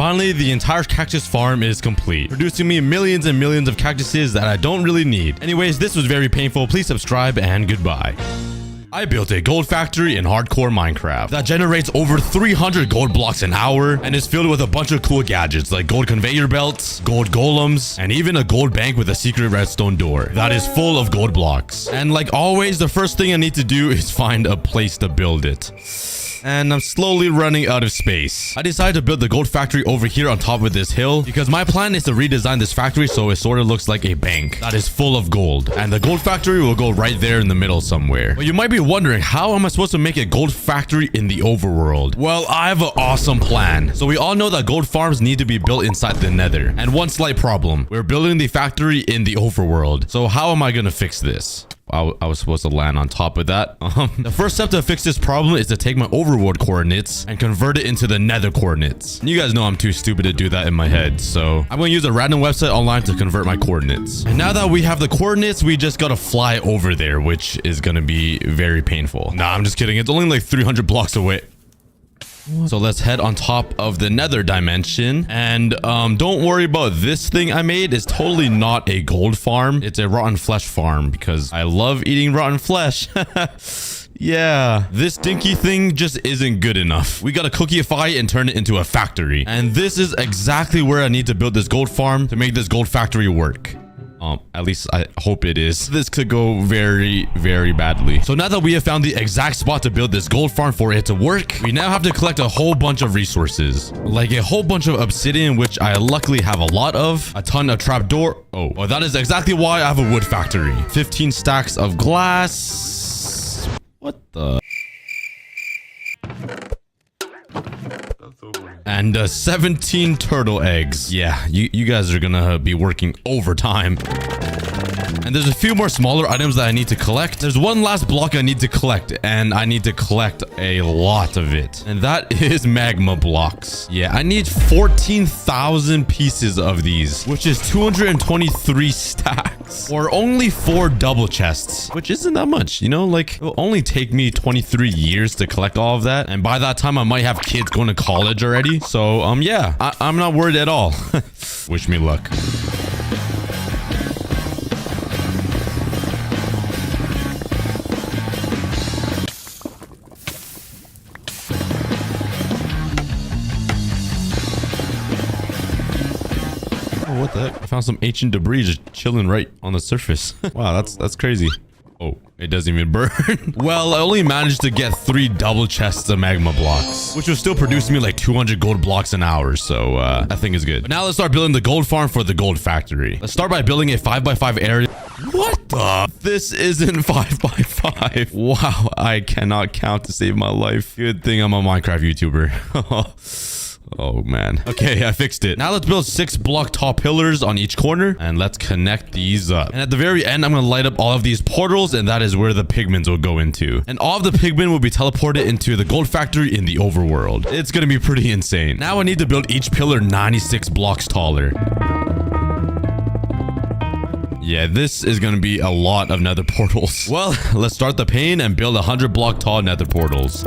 Finally, the entire cactus farm is complete, producing me millions and millions of cactuses that I don't really need. Anyways, this was very painful. Please subscribe and goodbye. I built a gold factory in hardcore Minecraft that generates over 300 gold blocks an hour and is filled with a bunch of cool gadgets like gold conveyor belts, gold golems, and even a gold bank with a secret redstone door that is full of gold blocks. And like always, the first thing I need to do is find a place to build it. And I'm slowly running out of space. I decided to build the gold factory over here on top of this hill because my plan is to redesign this factory so it sort of looks like a bank that is full of gold. And the gold factory will go right there in the middle somewhere. But you might be wondering, how am I supposed to make a gold factory in the overworld? Well, I have an awesome plan. So we all know that gold farms need to be built inside the Nether. And one slight problem, we're building the factory in the overworld. So how am I going to fix this? I was supposed to land on top of that. The first step to fix this problem is to take my overworld coordinates and convert it into the Nether coordinates. And you guys know I'm too stupid to do that in my head, so I'm going to use a random website online to convert my coordinates. And now that we have the coordinates, we just got to fly over there, which is going to be very painful. Nah, I'm just kidding. It's only like 300 blocks away. So let's head on top of the Nether dimension. And don't worry about this thing I made. It's totally not a gold farm. It's a rotten flesh farm because I love eating rotten flesh. Yeah, this dinky thing just isn't good enough. We gotta cookieify it and turn it into a factory. And this is exactly where I need to build this gold farm to make this gold factory work. At least I hope it is. This could go very, very badly. So now that we have found the exact spot to build this gold farm for it to work, we now have to collect a whole bunch of resources. Like a whole bunch of obsidian, which I luckily have a lot of. A ton of trapdoor. Oh, well, that is exactly why I have a wood factory. 15 stacks of glass. What the? And 17 turtle eggs. Yeah, you guys are gonna be working overtime. And there's a few more smaller items that I need to collect. There's one last block I need to collect, and I need to collect a lot of it. And that is magma blocks. Yeah, I need 14,000 pieces of these, which is 223 stacks. Or only 4 double chests, which isn't that much. You know, like, it'll only take me 23 years to collect all of that. And by that time, I might have kids going to college already. So, yeah, I'm not worried at all. Wish me luck. What the heck? I found some ancient debris just chilling right on the surface. Wow, that's crazy. Oh, it doesn't even burn. Well, I only managed to get 3 double chests of magma blocks, which was still producing me like 200 gold blocks an hour. So that thing is good. But now let's start building the gold farm for the gold factory. Let's start by building a 5x5 area. What the? This isn't 5x5. Wow, I cannot count to save my life. Good thing I'm a Minecraft YouTuber. Oh, man. Okay, I fixed it. Now let's build 6 block tall pillars on each corner, and let's connect these up. And at the very end, I'm going to light up all of these portals, and that is where the pigments will go into. And all of the pigment will be teleported into the gold factory in the overworld. It's going to be pretty insane. Now I need to build each pillar 96 blocks taller. Yeah, this is going to be a lot of nether portals. Well, let's start the pain and build 100 block tall nether portals.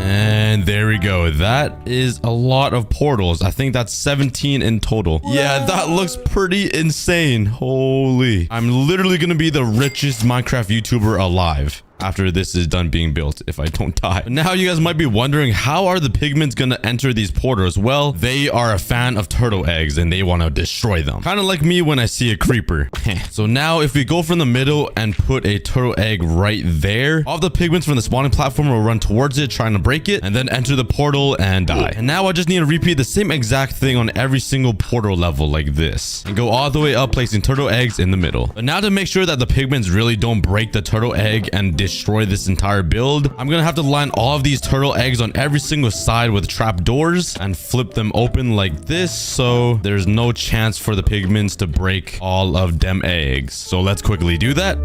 And there we go. That is a lot of portals. I think that's 17 in total. Yeah, that looks pretty insane. Holy. I'm literally going to be the richest Minecraft YouTuber alive after this is done being built, if I don't die. But now you guys might be wondering, how are the pigments gonna enter these portals? Well, they are a fan of turtle eggs and they want to destroy them. Kind of like me when I see a creeper. So now if we go from the middle and put a turtle egg right there, all the pigments from the spawning platform will run towards it, trying to break it, and then enter the portal and die. And now I just need to repeat the same exact thing on every single portal level like this, and go all the way up, placing turtle eggs in the middle. But now to make sure that the pigments really don't break the turtle egg and destroy this entire build, I'm gonna have to line all of these turtle eggs on every single side with trap doors and flip them open like this, so there's no chance for the pigments to break all of them eggs. So let's quickly do that.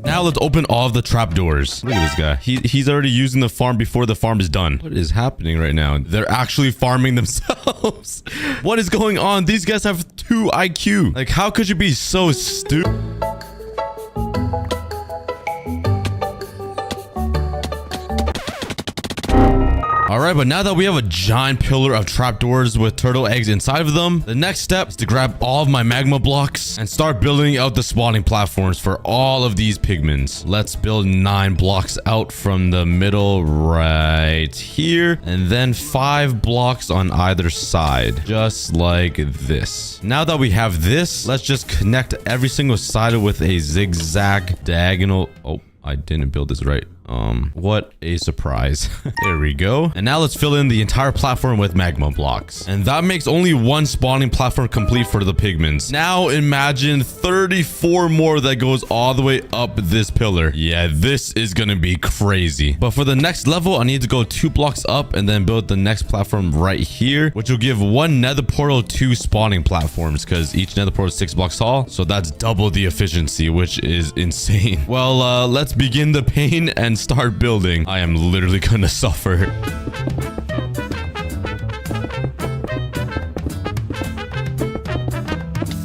Now let's open all of the trapdoors. Look at this guy. He's already using the farm before the farm is done. What is happening right now? They're actually farming themselves. What is going on? These guys have 2 IQ. Like, how could you be so stupid? All right, but now that we have a giant pillar of trapdoors with turtle eggs inside of them, the next step is to grab all of my magma blocks and start building out the spawning platforms for all of these pigments. Let's build 9 blocks out from the middle right here, and then 5 blocks on either side, just like this. Now that we have this, let's just connect every single side with a zigzag diagonal. Oh, I didn't build this right. What a surprise. There we go. And now let's fill in the entire platform with magma blocks. And that makes only 1 spawning platform complete for the pigments. Now imagine 34 more that goes all the way up this pillar. Yeah, this is gonna be crazy. But for the next level, I need to go 2 blocks up and then build the next platform right here, which will give 1 nether portal 2 spawning platforms, because each nether portal is 6 blocks tall. So that's double the efficiency, which is insane. Well, let's begin the pain and start building. I am literally gonna suffer.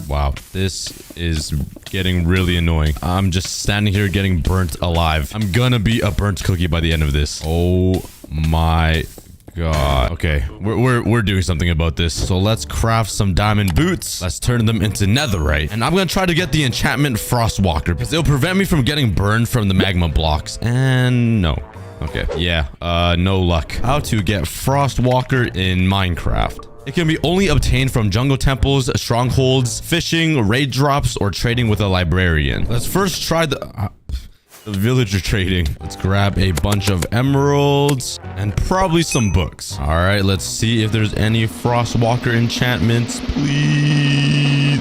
Wow, this is getting really annoying. I'm just standing here getting burnt alive. I'm gonna be a burnt cookie by the end of this. Oh my God. Okay, we're doing something about this. So let's craft some diamond boots. Let's turn them into netherite. And I'm gonna try to get the enchantment Frostwalker, because it'll prevent me from getting burned from the magma blocks. And no. Okay, yeah, no luck. How to get Frostwalker in Minecraft. It can be only obtained from jungle temples, strongholds, fishing, raid drops, or trading with a librarian. Let's first try the villager trading. Let's grab a bunch of emeralds and probably some books. All right, let's see if there's any Frostwalker enchantments, please.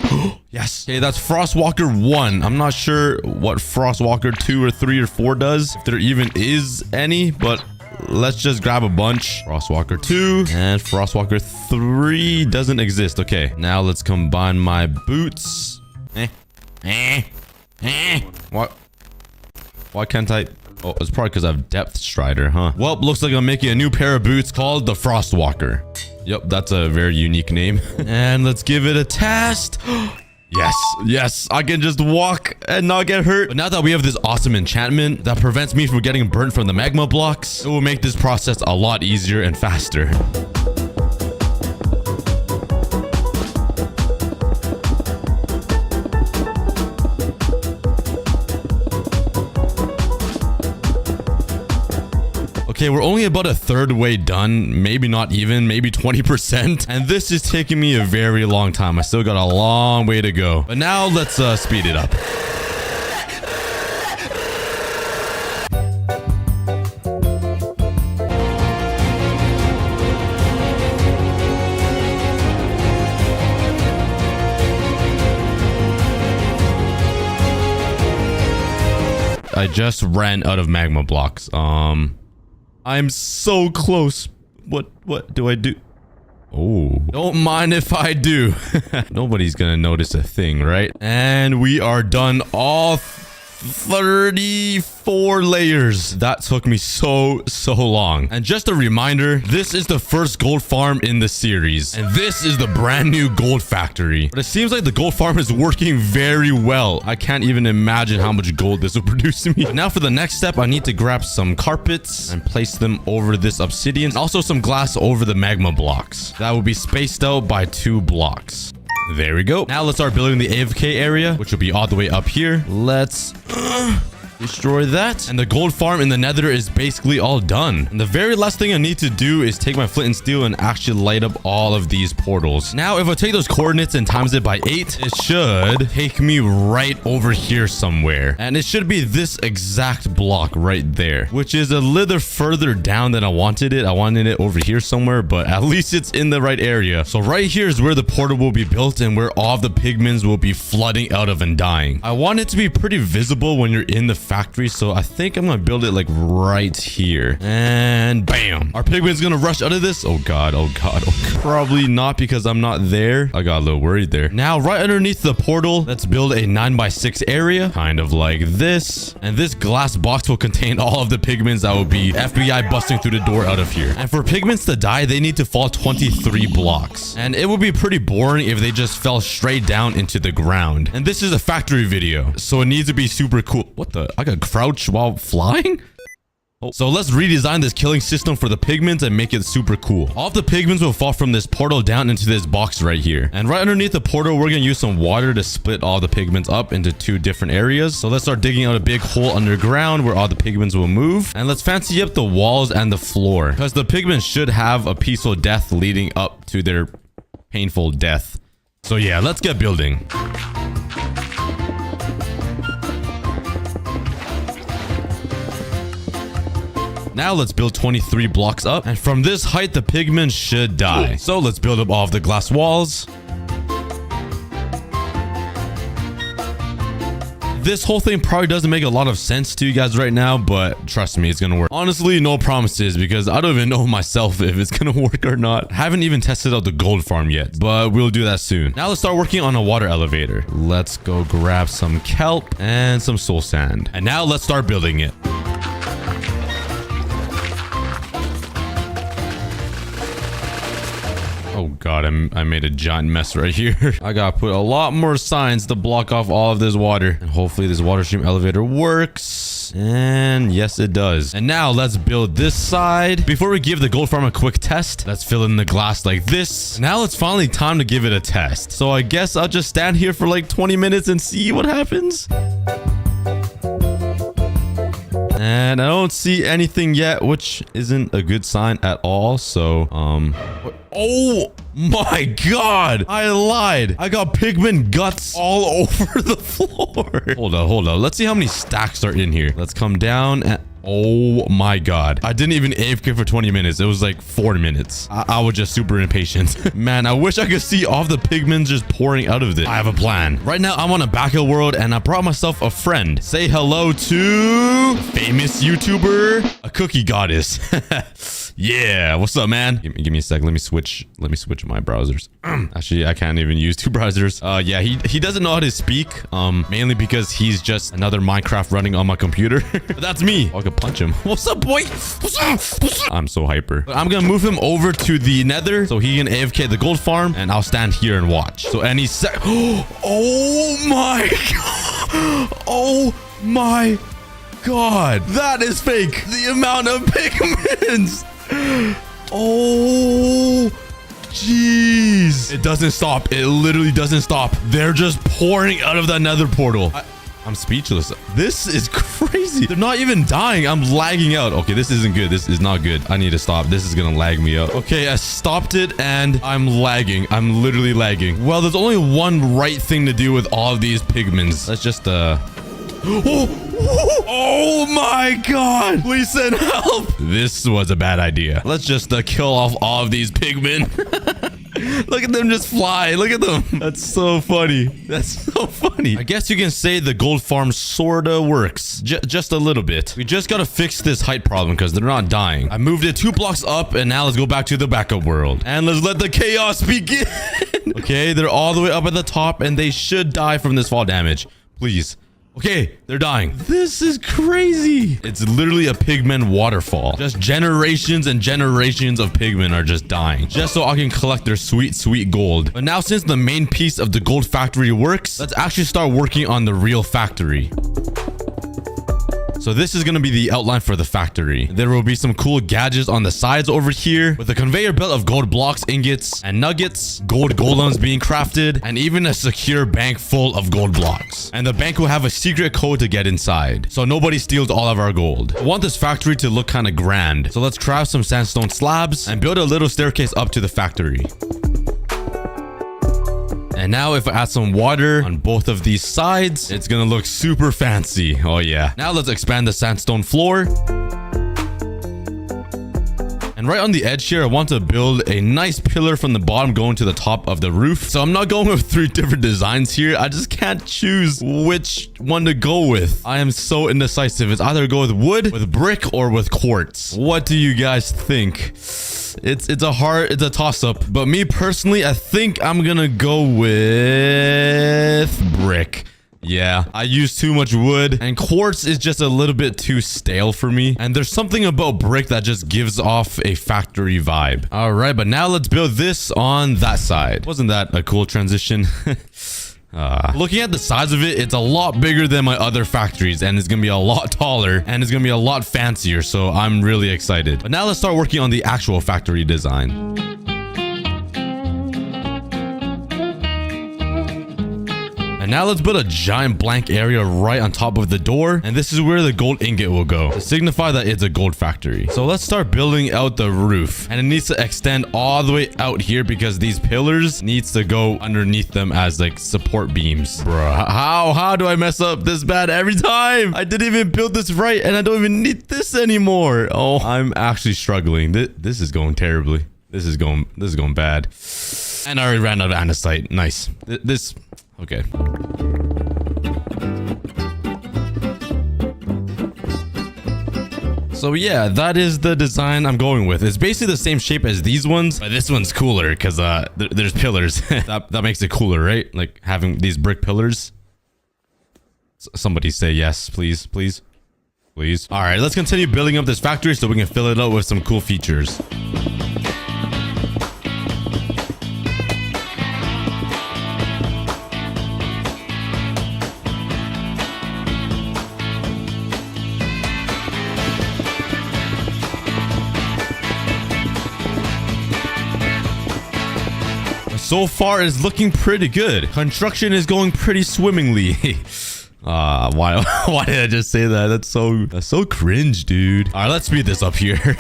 Yes. Okay, that's Frostwalker 1. I'm not sure what Frostwalker 2 or 3 or 4 does, if there even is any, but let's just grab a bunch. Frostwalker 2 and Frostwalker 3 doesn't exist. Okay, now let's combine my boots. What? Why can't I? Oh, it's probably because I have Depth Strider, huh? Well, looks like I'm making a new pair of boots called the Frostwalker. Yep, that's a very unique name. And let's give it a test. Yes, yes, I can just walk and not get hurt. But now that we have this awesome enchantment that prevents me from getting burnt from the magma blocks, it will make this process a lot easier and faster. Okay, we're only about a third way done, maybe not even, maybe 20%. And this is taking me a very long time. I still got a long way to go. But now let's speed it up. I just ran out of magma blocks. I'm so close. What do I do? Oh, don't mind if I do. Nobody's gonna notice a thing, right? And we are done all 34 layers. That took me so long. And just a reminder, this is the first gold farm in the series, and this is the brand new gold factory. But it seems like the gold farm is working very well. I can't even imagine how much gold this will produce to me. But now for the next step, I need to grab some carpets and place them over this obsidian, and also some glass over the magma blocks. That will be spaced out by 2 blocks. There we go. Now let's start building the AFK area, which will be all the way up here. Let's destroy that. And the gold farm in the nether is basically all done. And the very last thing I need to do is take my flint and steel and actually light up all of these portals. Now, if I take those coordinates and times it by 8, it should take me right over here somewhere. And it should be this exact block right there, which is a little further down than I wanted it. I wanted it over here somewhere, but at least it's in the right area. So right here is where the portal will be built and where all the pigments will be flooding out of and dying. I want it to be pretty visible when you're in the factory, so I think I'm gonna build it like right here, and bam, our pigment's gonna rush out of this. Oh god, oh god, oh god. Probably not, because I'm not there. I got a little worried there. Now right underneath the portal, let's build a 9x6 area, kind of like this, and this glass box will contain all of the pigments that will be FBI busting through the door out of here. And for pigments to die, they need to fall 23 blocks, and it would be pretty boring if they just fell straight down into the ground. And this is a factory video, so it needs to be super cool. What the? I got crouch while flying? Oh, so let's redesign this killing system for the pigments and make it super cool. All of the pigments will fall from this portal down into this box right here. And right underneath the portal, we're going to use some water to split all the pigments up into 2 different areas. So let's start digging out a big hole underground where all the pigments will move. And let's fancy up the walls and the floor, because the pigments should have a peaceful death leading up to their painful death. So yeah, let's get building. Now let's build 23 blocks up, and from this height the pigmen should die. So let's build up all of the glass walls. This whole thing probably doesn't make a lot of sense to you guys right now, but trust me, it's gonna work. Honestly, no promises, because I don't even know myself if it's gonna work or not. Haven't even tested out the gold farm yet, but we'll do that soon. Now let's start working on a water elevator. Let's go grab some kelp and some soul sand. And now let's start building it. Oh god, I made a giant mess right here. I gotta put a lot more signs to block off all of this water. And hopefully this water stream elevator works. And yes, it does. And now let's build this side. Before we give the gold farm a quick test, let's fill in the glass like this. Now it's finally time to give it a test. So I guess I'll just stand here for like 20 minutes and see what happens. And I don't see anything yet, which isn't a good sign at all. So, oh my god, I lied. I got pigment guts all over the floor. Hold on. Let's see how many stacks are in here. Let's come down and... oh my god, I didn't even AFK for 20 minutes. It was like 4 minutes. I was just super impatient. Man, I wish I could see all the pigments just pouring out of this. I have a plan. Right now I'm on a backhill world and I brought myself a friend. Say hello to famous YouTuber aCookieGod. Yeah, what's up, man? Give me a sec. Let me switch my browsers. Actually, I can't even use 2 browsers. Yeah, he doesn't know how to speak. Mainly because he's just another Minecraft running on my computer. But that's me. I could punch him. What's up, boy? What's up? I'm so hyper. But I'm gonna move him over to the Nether so he can AFK the gold farm, and I'll stand here and watch. So any sec. Oh my god. Oh my god. That is fake. The amount of pigments. Oh, jeez. It doesn't stop. It literally doesn't stop. They're just pouring out of that Nether portal. I'm speechless. This is crazy. They're not even dying. I'm lagging out. Okay, this isn't good. This is not good. I need to stop. This is gonna lag me out. Okay, I stopped it and I'm lagging. I'm literally lagging. Well, there's only one right thing to do with all of these pigments. Let's just oh my god, please send help. This was a bad idea. Let's just kill off all of these pigmen. Look at them just fly. Look at them. That's so funny. That's so funny. I guess you can say the gold farm sorta works. Just a little bit. We just gotta fix this height problem because they're not dying. I moved it 2 blocks up and now let's go back to the backup world. And let's let the chaos begin. Okay, they're all the way up at the top and they should die from this fall damage. Please. Okay, they're dying. This is crazy. It's literally a pigmen waterfall. Just generations and generations of pigmen are just dying. Just so I can collect their sweet, sweet gold. But now since the main piece of the gold factory works, let's actually start working on the real factory. So this is going to be the outline for the factory. There will be some cool gadgets on the sides over here with a conveyor belt of gold blocks, ingots, and nuggets, gold golems being crafted, and even a secure bank full of gold blocks. And the bank will have a secret code to get inside, so nobody steals all of our gold. I want this factory to look kind of grand. So let's craft some sandstone slabs and build a little staircase up to the factory. And now if I add some water on both of these sides, it's gonna look super fancy. Oh yeah. Now let's expand the sandstone floor. And right on the edge here, I want to build a nice pillar from the bottom going to the top of the roof. So I'm not going with 3 different designs here. I just can't choose which one to go with. I am so indecisive. It's either go with wood, with brick, or with quartz. What do you guys think? It's a toss-up. But me personally, I think I'm gonna go with brick. Yeah, I use too much wood, and quartz is just a little bit too stale for me. And there's something about brick that just gives off a factory vibe. All right, but now let's build this on that side. Wasn't that a cool transition? Looking at the size of it, it's a lot bigger than my other factories, and it's gonna be a lot taller, and it's gonna be a lot fancier, so I'm really excited. But now let's start working on the actual factory design. And now let's build a giant blank area right on top of the door, and this is where the gold ingot will go to signify that it's a gold factory. So let's start building out the roof, and it needs to extend all the way out here because these pillars needs to go underneath them as like support beams. Bruh, how do I mess up this bad every time? I didn't even build this right, and I don't even need this anymore. Oh, I'm actually struggling. This is going terribly. This is going bad. And I already ran out of andesite. Nice. Okay. So yeah, that is the design I'm going with. It's basically the same shape as these ones, but this one's cooler because there's pillars. that makes it cooler, right? Like having these brick pillars. Somebody say yes, please, please, please. All right, let's continue building up this factory so we can fill it up with some cool features. So far, it's looking pretty good. Construction is going pretty swimmingly. Why did I just say that? That's so cringe, dude. All right, let's speed this up here.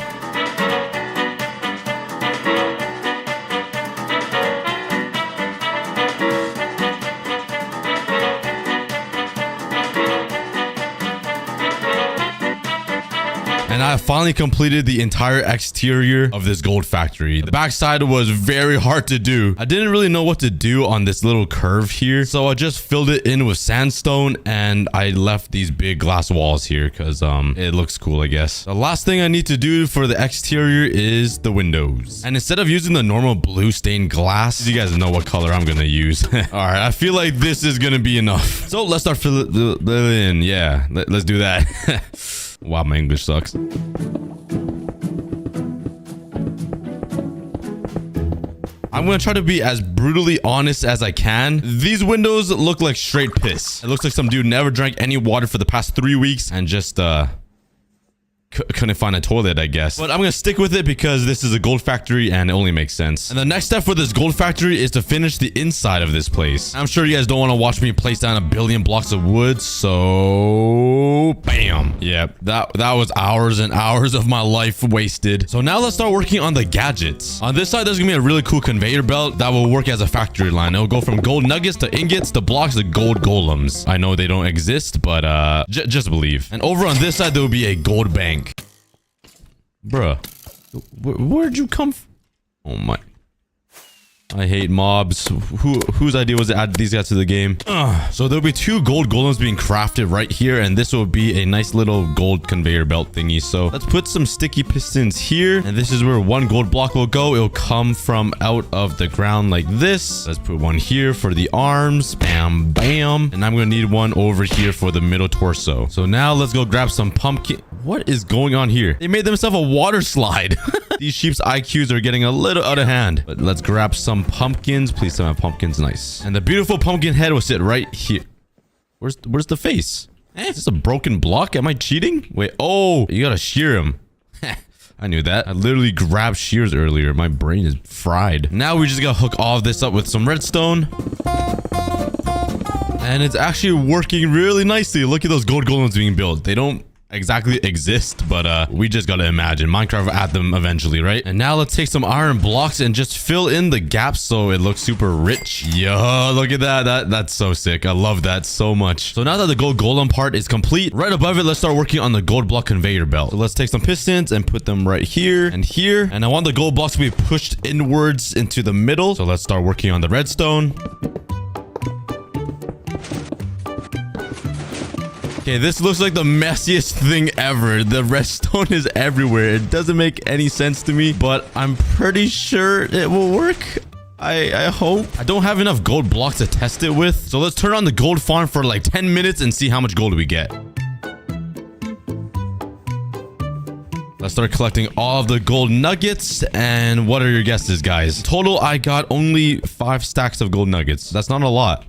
And I finally completed the entire exterior of this gold factory. The backside was very hard to do. I didn't really know what to do on this little curve here, so I just filled it in with sandstone, and I left these big glass walls here because it looks cool, I guess. The last thing I need to do for the exterior is the windows. And instead of using the normal blue stained glass, you guys know what color I'm gonna use. All right, I feel like this is gonna be enough. So let's start filling it in. Yeah, let's do that. Wow, my English sucks. I'm gonna try to be as brutally honest as I can. These windows look like straight piss. It looks like some dude never drank any water for the past 3 weeks and just couldn't find a toilet, I guess. But I'm gonna stick with it because this is a gold factory and it only makes sense. And the next step for this gold factory is to finish the inside of this place. I'm sure you guys don't want to watch me place down 1 billion blocks of wood, so bam. Yep, that was hours and hours of my life wasted. So now let's start working on the gadgets. On this side, there's gonna be a really cool conveyor belt that will work as a factory line. It'll go from gold nuggets to ingots to blocks to gold golems. I know they don't exist, but just believe. And over on this side, there will be a gold bank. Bruh, where'd you come from? Oh my. I hate mobs. Whose idea was to add these guys to the game? So there'll be 2 gold golems being crafted right here, and this will be a nice little gold conveyor belt thingy. So let's put some sticky pistons here, and this is where 1 gold block will go. It'll come from out of the ground like this. Let's put 1 here for the arms. Bam, bam. And I'm gonna need 1 over here for the middle torso. So now let's go grab some pumpkin. What is going on here? They made themselves a water slide. These sheep's IQs are getting a little out of hand. But let's grab some pumpkins. Please tell me pumpkins. Nice. And the beautiful pumpkin head will sit right here. Where's the face? Is this a broken block? Am I cheating? Wait. Oh, you gotta shear him. I knew that. I literally grabbed shears earlier. My brain is fried. Now we just gotta hook all of this up with some redstone. And it's actually working really nicely. Look at those gold golems being built. They don't exactly exist, but we just gotta imagine Minecraft will add them eventually, right? And now let's take some iron blocks and just fill in the gaps so it looks super rich. Yo, look at that. That's so sick. I love that so much. So now that the gold golem part is complete, right above it, let's start working on the gold block conveyor belt. So let's take some pistons and put them right here and here, and I want the gold blocks to be pushed inwards into the middle. So let's start working on the redstone. Okay, this looks like the messiest thing ever. The redstone is everywhere. It doesn't make any sense to me, but I'm pretty sure it will work. I hope. I don't have enough gold blocks to test it with. So let's turn on the gold farm for like 10 minutes and see how much gold we get. Let's start collecting all of the gold nuggets. And what are your guesses, guys? Total, I got only 5 stacks of gold nuggets. That's not a lot.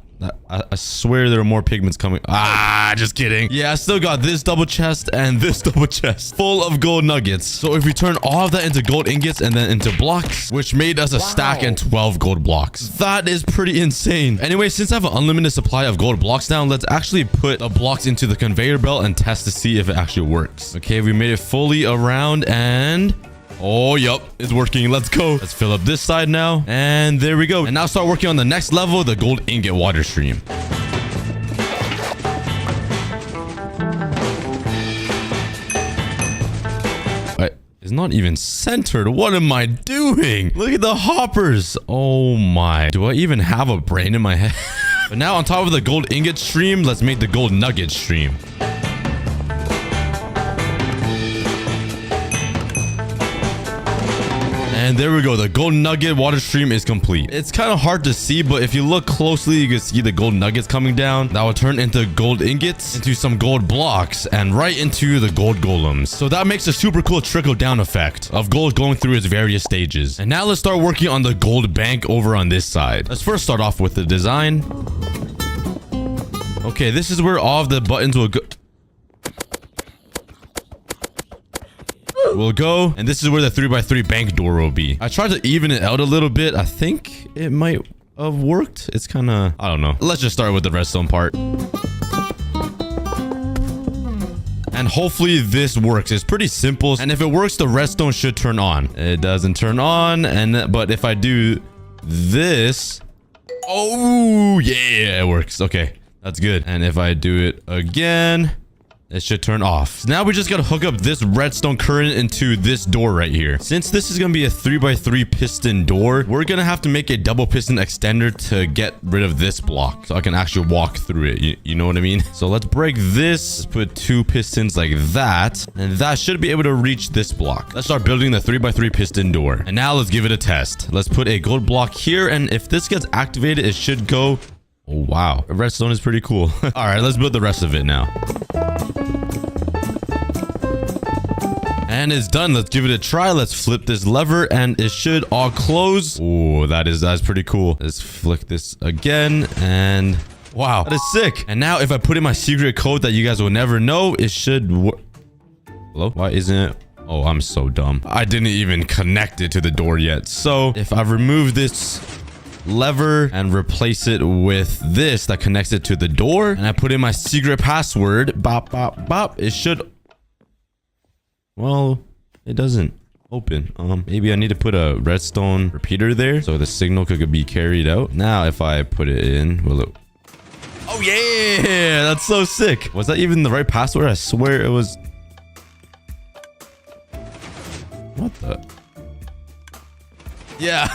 I swear there are more pigments coming. Ah, just kidding. Yeah, I still got this double chest and this double chest full of gold nuggets. So if we turn all of that into gold ingots and then into blocks, which made us a stack and 12 gold blocks. That is pretty insane. Anyway, since I have an unlimited supply of gold blocks now, let's actually put the blocks into the conveyor belt and test to see if it actually works. Okay, we made it fully around and... oh, yup, it's working. Let's go. Let's fill up this side now. And there we go. And now start working on the next level, the gold ingot water stream. It's not even centered. What am I doing? Look at the hoppers. Oh my. Do I even have a brain in my head? But now on top of the gold ingot stream, let's make the gold nugget stream. And there we go. The gold nugget water stream is complete. It's kind of hard to see, but if you look closely, you can see the gold nuggets coming down. That will turn into gold ingots, into some gold blocks, and right into the gold golems. So that makes a super cool trickle down effect of gold going through its various stages. And now let's start working on the gold bank over on this side. Let's first start off with the design. Okay, this is where all of the buttons will go. And this is where the 3x3 bank door will be. I tried to even it out a little bit. I think it might have worked. It's kind of, I don't know. Let's just start with the redstone part. And hopefully this works. It's pretty simple. And if it works, the redstone should turn on. It doesn't turn on. But if I do this, oh yeah, it works. Okay, that's good. And if I do it again, it should turn off. So now we just gotta hook up this redstone current into this door right here. Since this is gonna be a 3x3 piston door, we're gonna have to make a double piston extender to get rid of this block so I can actually walk through it. You know what I mean? So let's break this. Let's put 2 pistons like that, and that should be able to reach this block. Let's start building the 3x3 piston door. And now let's give it a test. Let's put a gold block here, and if this gets activated, it should go. Oh, wow. Redstone is pretty cool. All right, let's build the rest of it now. And it's done. Let's give it a try. Let's flip this lever and it should all close. Oh, that's pretty cool. Let's flick this again and wow, that is sick. And now if I put in my secret code that you guys will never know, it should work. Hello? Why isn't it? Oh, I'm so dumb. I didn't even connect it to the door yet. So if I remove this lever and replace it with this that connects it to the door, and I put in my secret password, bop, bop, bop, it should... well, it doesn't open. Maybe I need to put a redstone repeater there so the signal could be carried out. Now, if I put it in, will it... oh yeah, that's so sick. Was that even the right password? I swear it was... what the... yeah,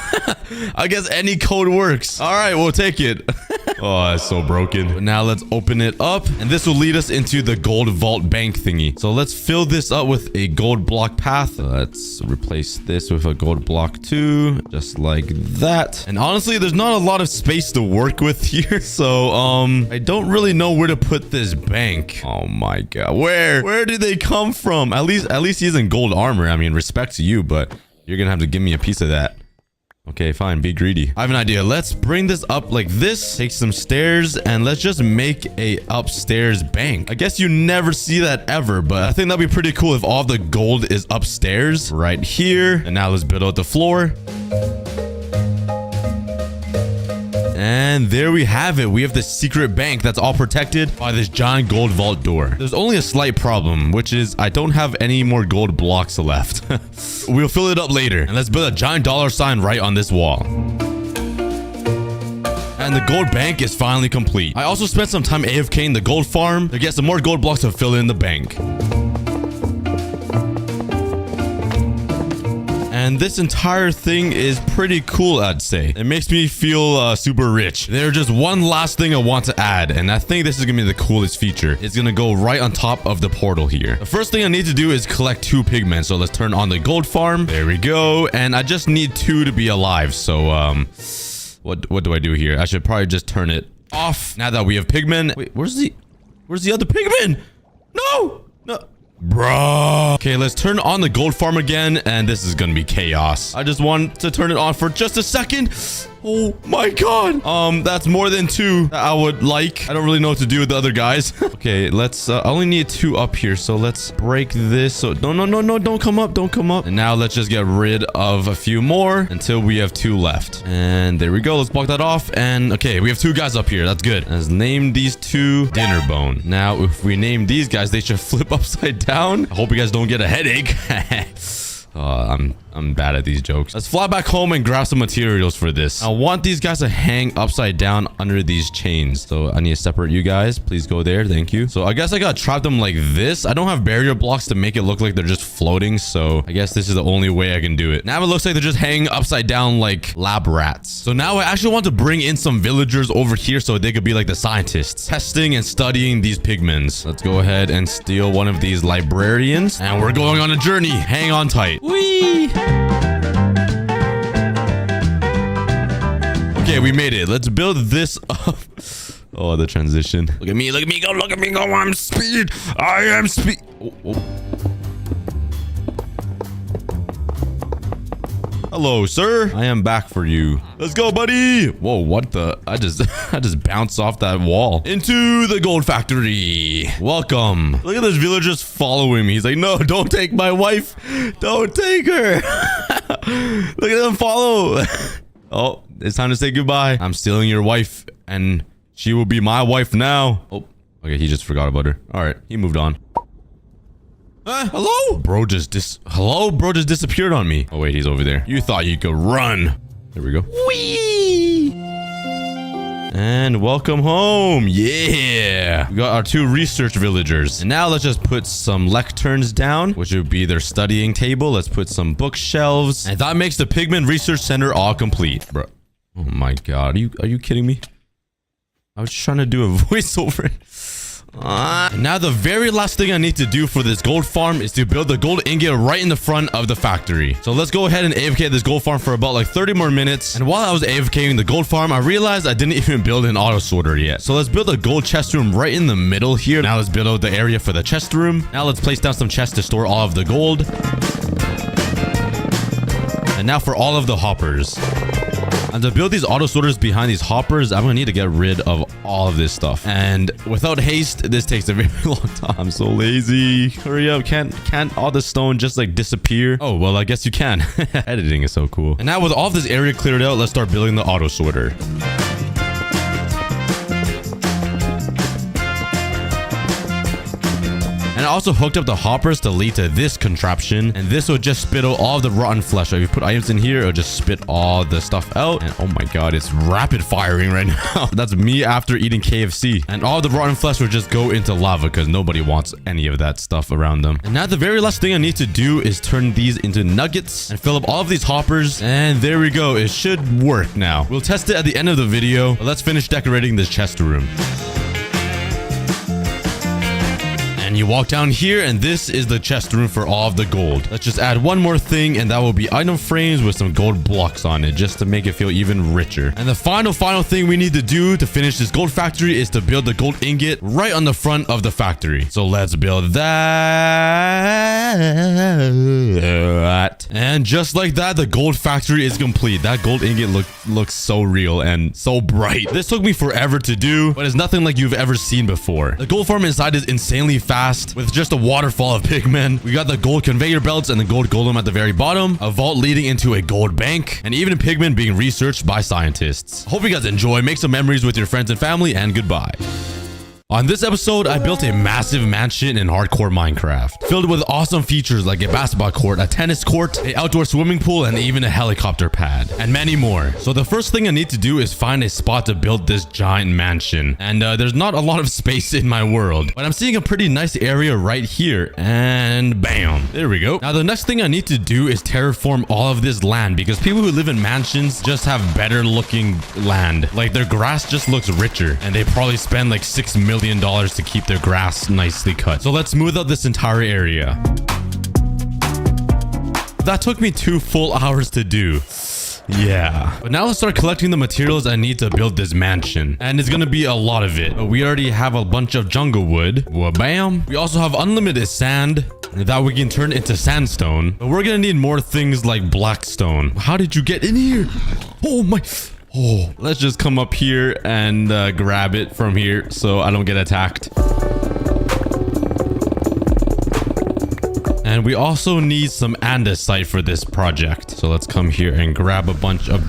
I guess any code works. All right, we'll take it. Oh, it's so broken. Now let's open it up, and this will lead us into the gold vault bank thingy. So let's fill this up with a gold block path. Let's replace this with a gold block too, just like that. And honestly, there's not a lot of space to work with here. So, I don't really know where to put this bank. Oh my God, where did they come from? At least he's in gold armor. I mean, respect to you, but you're gonna have to give me a piece of that. Okay, fine. Be greedy. I have an idea. Let's bring this up like this. Take some stairs and let's just make a upstairs bank. I guess you never see that ever, but I think that'd be pretty cool if all the gold is upstairs right here. And now let's build out the floor. And there we have it. We have the secret bank that's all protected by this giant gold vault door. There's only a slight problem, which is I don't have any more gold blocks left. We'll fill it up later. And let's build a giant $sign right on this wall. And the gold bank is finally complete. I also spent some time AFK in the gold farm to get some more gold blocks to fill in the bank. And this entire thing is pretty cool, I'd say. It makes me feel super rich. There's just one last thing I want to add, and I think this is gonna be the coolest feature. It's gonna go right on top of the portal here. The first thing I need to do is collect 2 pigmen. So let's turn on the gold farm. There we go. And I just need 2 to be alive. So what do I do here? I should probably just turn it off now that we have pigmen. Wait, where's the other pigmen? No. Bro. Okay, let's turn on the gold farm again, and this is gonna be chaos. I just want to turn it on for just a second. Oh my god. That's more than 2 that I would like. I don't really know what to do with the other guys. Okay, let's I only need 2 up here, so let's break this. So no, don't come up, don't come up. And now let's just get rid of a few more until we have 2 left. And there we go. Let's block that off. And okay, we have 2 guys up here. That's good. Let's name these 2 dinner bone. Now if we name these guys, they should flip upside down. I hope you guys don't get a headache. I'm bad at these jokes. Let's fly back home and grab some materials for this. I want these guys to hang upside down under these chains. So I need to separate you guys. Please go there. Thank you. So I guess I gotta trap them like this. I don't have barrier blocks to make it look like they're just floating. So I guess this is the only way I can do it. Now it looks like they're just hanging upside down like lab rats. So now I actually want to bring in some villagers over here so they could be like the scientists, testing and studying these pigments. Let's go ahead and steal one of these librarians. And we're going on a journey. Hang on tight. Whee! Okay, we made it. Let's build this up. Oh, the transition. Look at me go, look at me go. I'm speed. I am speed. Oh. Hello, sir. I am back for you. Let's go, buddy. Whoa, what the? I just bounced off that wall into the gold factory. Welcome. Look at this villager just following me. He's like, no, don't take my wife. Don't take her. Look at them follow. Oh, it's time to say goodbye. I'm stealing your wife and she will be my wife now. Oh, okay. He just forgot about her. All right. He moved on. Hello? Bro just disappeared on me. Oh, wait, he's over there. You thought you could run. There we go. Whee! And welcome home. Yeah. We got our 2 research villagers. And now let's just put some lecterns down, which would be their studying table. Let's put some bookshelves. And that makes the Pigment Research Center all complete. Bro. Oh my god. Are you kidding me? I was trying to do a voiceover. Now the very last thing I need to do for this gold farm is to build the gold ingot right in the front of the factory. So let's go ahead and AFK this gold farm for about like 30 more minutes. And while I was AFKing the gold farm, I realized I didn't even build an auto sorter yet. So let's build a gold chest room right in the middle here. Now let's build out the area for the chest room. Now let's place down some chests to store all of the gold. And now for all of the hoppers. And to build these auto sorters behind these hoppers, I'm gonna need to get rid of all of this stuff. And without haste, this takes a very long time. I'm so lazy. Hurry up. Can't all the stone just like disappear? Oh, well, I guess you can. Editing is so cool. And now with all of this area cleared out, let's start building the auto sorter. And I also hooked up the hoppers to lead to this contraption. And this will just spit out all of the rotten flesh. So if you put items in here, it'll just spit all the stuff out. And oh my god, it's rapid firing right now. That's me after eating KFC. And all the rotten flesh will just go into lava because nobody wants any of that stuff around them. And now the very last thing I need to do is turn these into nuggets and fill up all of these hoppers. And there we go. It should work now. We'll test it at the end of the video. But let's finish decorating this chest room. And you walk down here, and this is the chest room for all of the gold. Let's just add one more thing, and that will be item frames with some gold blocks on it, just to make it feel even richer. And the final thing we need to do to finish this gold factory is to build the gold ingot right on the front of the factory. So let's build that. And just like that, the gold factory is complete. That gold ingot looks so real and so bright. This took me forever to do, but it's nothing like you've ever seen before. The gold farm inside is insanely fast with just a waterfall of pigmen. We got the gold conveyor belts and the gold golem at the very bottom, a vault leading into a gold bank, and even pigmen being researched by scientists. Hope you guys enjoy. Make some memories with your friends and family, and goodbye. On this episode, I built a massive mansion in hardcore Minecraft, filled with awesome features like a basketball court, a tennis court, an outdoor swimming pool, and even a helicopter pad, and many more. So the first thing I need to do is find a spot to build this giant mansion. And there's not a lot of space in my world, but I'm seeing a pretty nice area right here, and bam, there we go. Now the next thing I need to do is terraform all of this land, because people who live in mansions just have better looking land. Like their grass just looks richer, and they probably spend like $6 million to keep their grass nicely cut. So let's smooth out this entire area. That took me 2 full hours to do. Yeah. But now let's start collecting the materials I need to build this mansion. And it's gonna be a lot of it. But we already have a bunch of jungle wood. Wha-bam. We also have unlimited sand that we can turn into sandstone. But we're gonna need more things like blackstone. How did you get in here? Oh my... Oh, let's just come up here and grab it from here so I don't get attacked. And we also need some andesite for this project. So let's come here and grab a bunch of...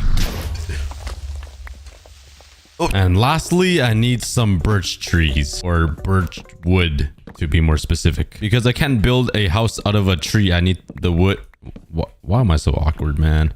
Oh. And lastly, I need some birch trees or birch wood to be more specific. Because I can't build a house out of a tree. I need the wood. Why am I so awkward, man?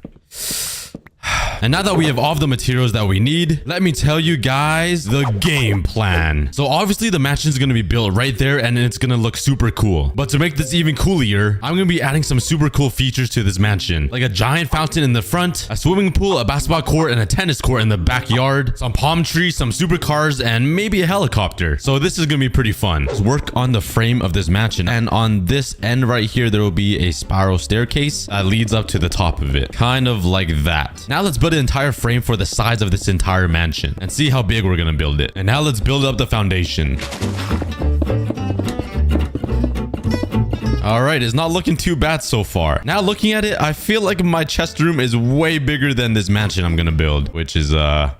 And now that we have all of the materials that we need, let me tell you guys the game plan. So obviously the mansion is going to be built right there and it's going to look super cool. But to make this even cooler, I'm going to be adding some super cool features to this mansion. Like a giant fountain in the front, a swimming pool, a basketball court, and a tennis court in the backyard, some palm trees, some supercars, and maybe a helicopter. So this is going to be pretty fun. Let's work on the frame of this mansion. And on this end right here, there will be a spiral staircase that leads up to the top of it. Kind of like that. Now let's build an entire frame for the size of this entire mansion and see how big we're gonna build it. And now let's build up the foundation. All right, it's not looking too bad so far. Now looking at it, I feel like my chest room is way bigger than this mansion I'm gonna build, which is it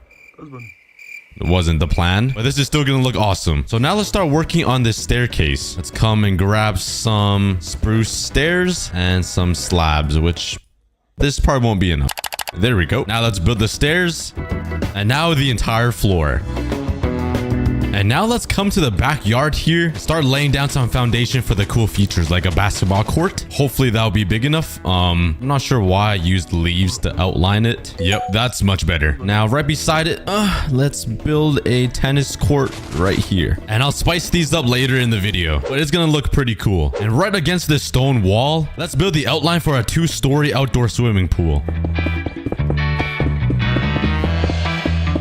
wasn't the plan, but this is still gonna look awesome. So now let's start working on this staircase. Let's come and grab some spruce stairs and some slabs, which this part won't be enough. There we go. Now let's build the stairs and now the entire floor. And now let's come to the backyard here. Start laying down some foundation for the cool features like a basketball court. Hopefully that'll be big enough. I'm not sure why I used leaves to outline it. Yep, that's much better. Now right beside it, let's build a tennis court right here. And I'll spice these up later in the video, but it's gonna look pretty cool. And right against this stone wall, let's build the outline for a 2-story outdoor swimming pool.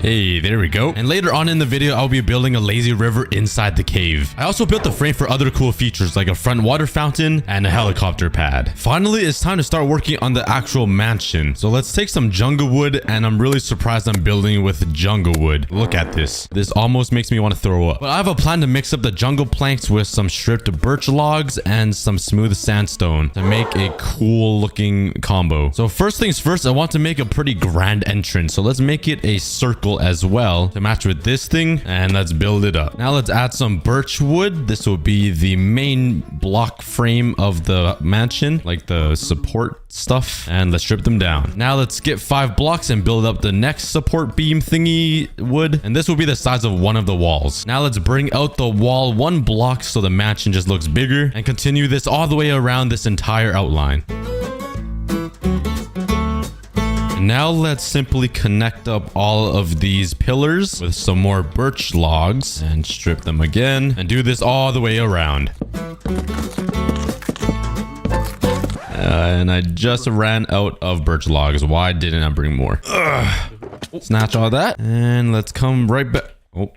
Hey, there we go. And later on in the video, I'll be building a lazy river inside the cave. I also built the frame for other cool features like a front water fountain and a helicopter pad. Finally, it's time to start working on the actual mansion. So let's take some jungle wood, and I'm really surprised I'm building with jungle wood. Look at this. This almost makes me want to throw up. But I have a plan to mix up the jungle planks with some stripped birch logs and some smooth sandstone to make a cool looking combo. So first things first, I want to make a pretty grand entrance. So let's make it a circle as well to match with this thing, and let's build it up. Now let's add some birch wood. This will be the main block frame of the mansion, like the support stuff, and let's strip them down. Now let's skip 5 blocks and build up the next support beam thingy wood, and this will be the size of one of the walls. Now let's bring out the wall 1 block so the mansion just looks bigger, and continue this all the way around this entire outline. Now let's simply connect up all of these pillars with some more birch logs and strip them again and do this all the way around. And I just ran out of birch logs. Why didn't I bring more? Snatch all that and let's come right back. Oh,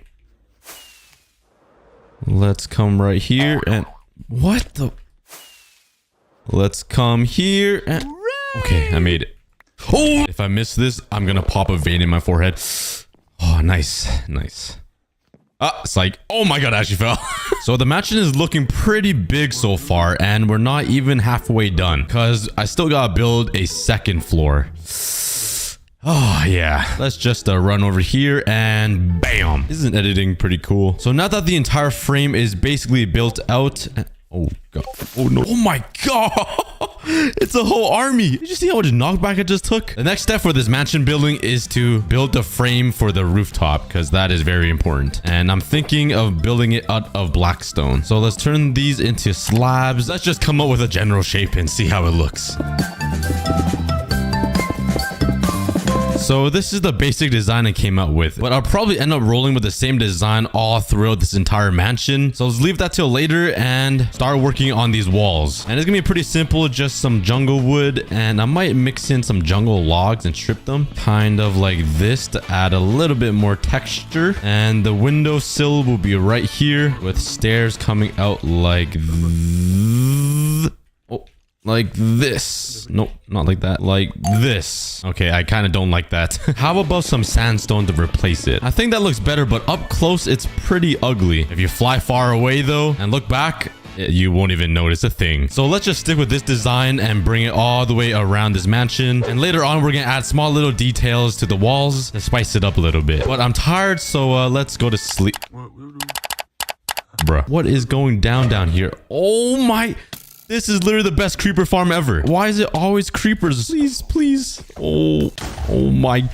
let's come right here and what the? Let's come here and okay, I made it. Oh, if I miss this, I'm gonna pop a vein in my forehead. Oh, nice. It's like, oh my god, I actually fell. So the mansion is looking pretty big so far, and we're not even halfway done because I still gotta build a second floor. Oh yeah, let's just run over here and bam. Isn't editing pretty cool? So now that the entire frame is basically built out, oh god, oh no, oh my god. It's a whole army. Did you see how much knockback it just took? The next step for this mansion building is to build the frame for the rooftop because that is very important. And I'm thinking of building it out of black stone. So let's turn these into slabs. Let's just come up with a general shape and see how it looks. So this is the basic design I came up with, but I'll probably end up rolling with the same design all throughout this entire mansion. So let's leave that till later and start working on these walls. And it's gonna be pretty simple, just some jungle wood, and I might mix in some jungle logs and strip them kind of like this to add a little bit more texture. And the windowsill will be right here with stairs coming out like like this. Nope, not like that. Like this. Okay, I kind of don't like that. How about some sandstone to replace it? I think that looks better, but up close, it's pretty ugly. If you fly far away though and look back, you won't even notice a thing. So let's just stick with this design and bring it all the way around this mansion. And later on, we're gonna add small little details to the walls to spice it up a little bit. But I'm tired, so let's go to sleep. Bruh, what is going down here? Oh my... This is literally the best creeper farm ever. Why is it always creepers? Please, please. Oh my...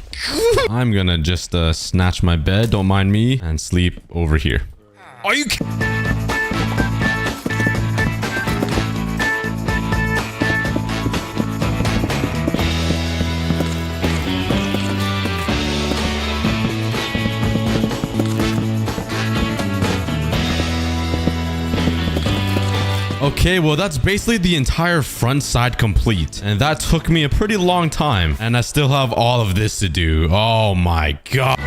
I'm gonna just snatch my bed, don't mind me, and sleep over here. Are you... Okay, well, that's basically the entire front side complete. And that took me a pretty long time. And I still have all of this to do. Oh my god.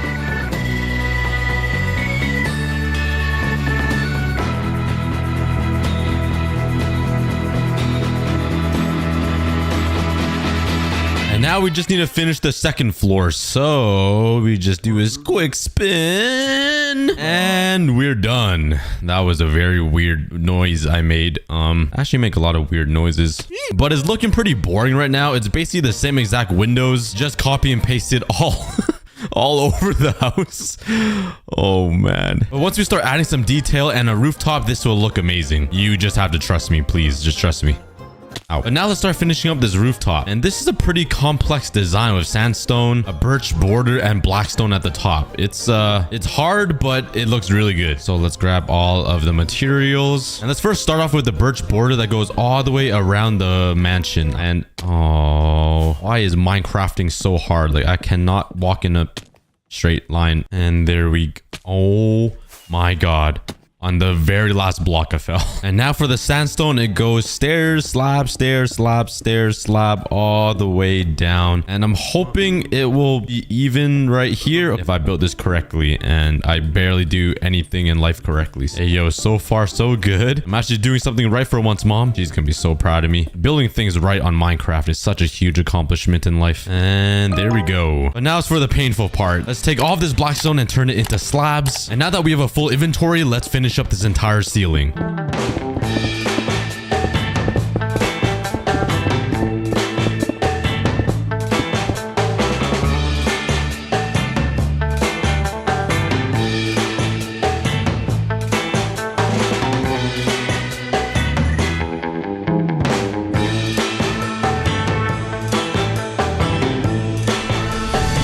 And now we just need to finish the second floor. So we just do this quick spin and we're done. That was a very weird noise I made. I actually make a lot of weird noises, but it's looking pretty boring right now. It's basically the same exact windows, just copy and paste it all over the house. Oh man. But once we start adding some detail and a rooftop, this will look amazing. You just have to trust me, please. Just trust me. Ow. But now let's start finishing up this rooftop. And this is a pretty complex design with sandstone, a birch border, and blackstone at the top. It's hard, but it looks really good. So let's grab all of the materials. And let's first start off with the birch border that goes all the way around the mansion. And oh, why is Minecrafting so hard? Like I cannot walk in a straight line. And there we go. Oh my god. On the very last block I fell. And now for the sandstone, it goes stairs, slab, stairs, slab, stairs, slab, all the way down. And I'm hoping it will be even right here if I built this correctly. And I barely do anything in life correctly. Hey, yo, so far so good. I'm actually doing something right for once, Mom. She's gonna be so proud of me. Building things right on Minecraft is such a huge accomplishment in life. And there we go. But now it's for the painful part. Let's take all of this blackstone and turn it into slabs. And now that we have a full inventory, let's finish up this entire ceiling.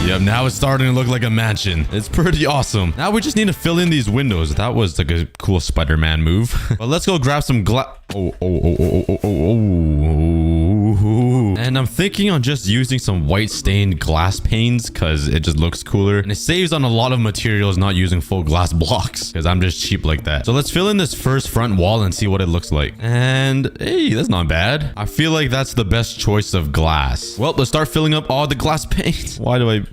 Yep, now it's starting to look like a mansion. It's pretty awesome. Now we just need to fill in these windows. That was like a cool Spider-Man move. But let's go grab some glass. And I'm thinking on just using some white stained glass panes because it just looks cooler. And it saves on a lot of materials not using full glass blocks because I'm just cheap like that. So let's fill in this first front wall and see what it looks like. And hey, that's not bad. I feel like that's the best choice of glass. Well, let's start filling up all the glass paint. Why do I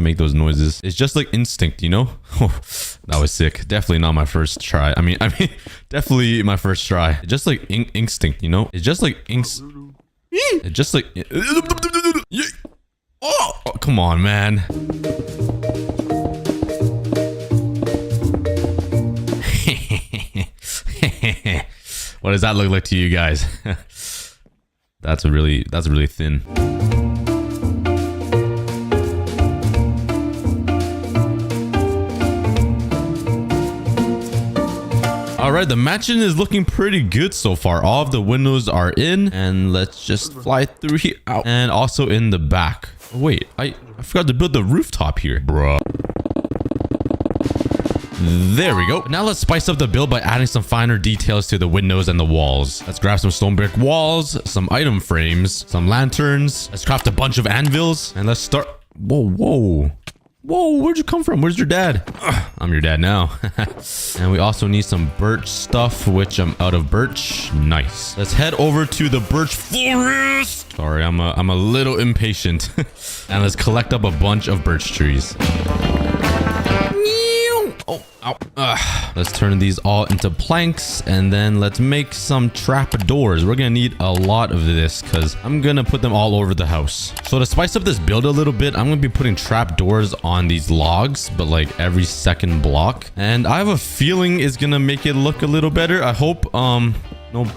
make those noises? It's just like instinct, you know? That was sick. Definitely not my first try. I mean, definitely my first try. It's just like instinct, you know? It's just like It's just like... Oh, come on, man. What does that look like to you guys? That's really thin. All right, the mansion is looking pretty good so far. All of the windows are in, and let's just fly through here. Ow. And also in the back. Oh, wait, I forgot to build the rooftop here, bruh. There we go. Now let's spice up the build by adding some finer details to the windows and the walls. Let's grab some stone brick walls, some item frames, some lanterns. Let's craft a bunch of anvils, and let's start. Whoa. Whoa, where'd you come from? Where's your dad? I'm your dad now. And we also need some birch stuff, which I'm out of birch. Nice. Let's head over to the birch forest. Sorry, I'm a little impatient. And let's collect up a bunch of birch trees. Oh, ow. Let's turn these all into planks, and then let's make some trapdoors. We're gonna need a lot of this because I'm gonna put them all over the house. So to spice up this build a little bit, I'm gonna be putting trapdoors on these logs, but like every second block. And I have a feeling it's gonna make it look a little better. I hope.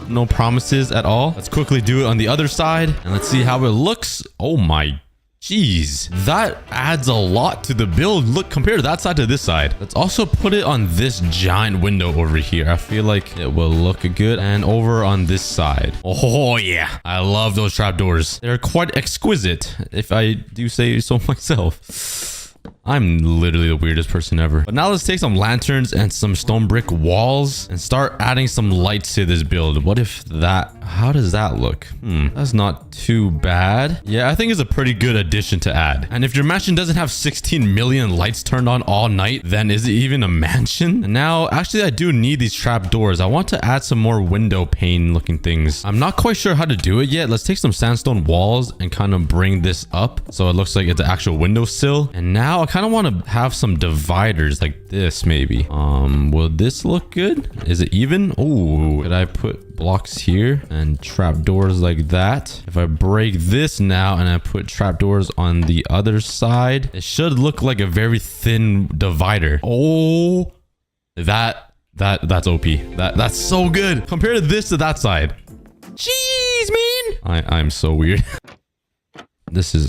No promises at all. Let's quickly do it on the other side, and let's see how it looks. Oh my jeez, that adds a lot to the build. Look, compare that side to this side. Let's also put it on this giant window over here. I feel like it will look good. And over on this side. Oh yeah, I love those trapdoors. They're quite exquisite, if I do say so myself. I'm literally the weirdest person ever. But now let's take some lanterns and some stone brick walls and start adding some lights to this build. What if that... How does that look? That's not too bad. Yeah, I think it's a pretty good addition to add. And if your mansion doesn't have 16 million lights turned on all night, then is it even a mansion? And now, actually, I do need these trapdoors. I want to add some more window pane looking things. I'm not quite sure how to do it yet. Let's take some sandstone walls and kind of bring this up so it looks like it's an actual windowsill. And now I kind of want to have some dividers like this, maybe. Will this look good? Is it even? Oh, could I put blocks here and trapdoors like that? If I break this now and I put trapdoors on the other side, it should look like a very thin divider. Oh, that's OP. That's so good. Compared to this to that side. Jeez, man. I'm so weird. This is...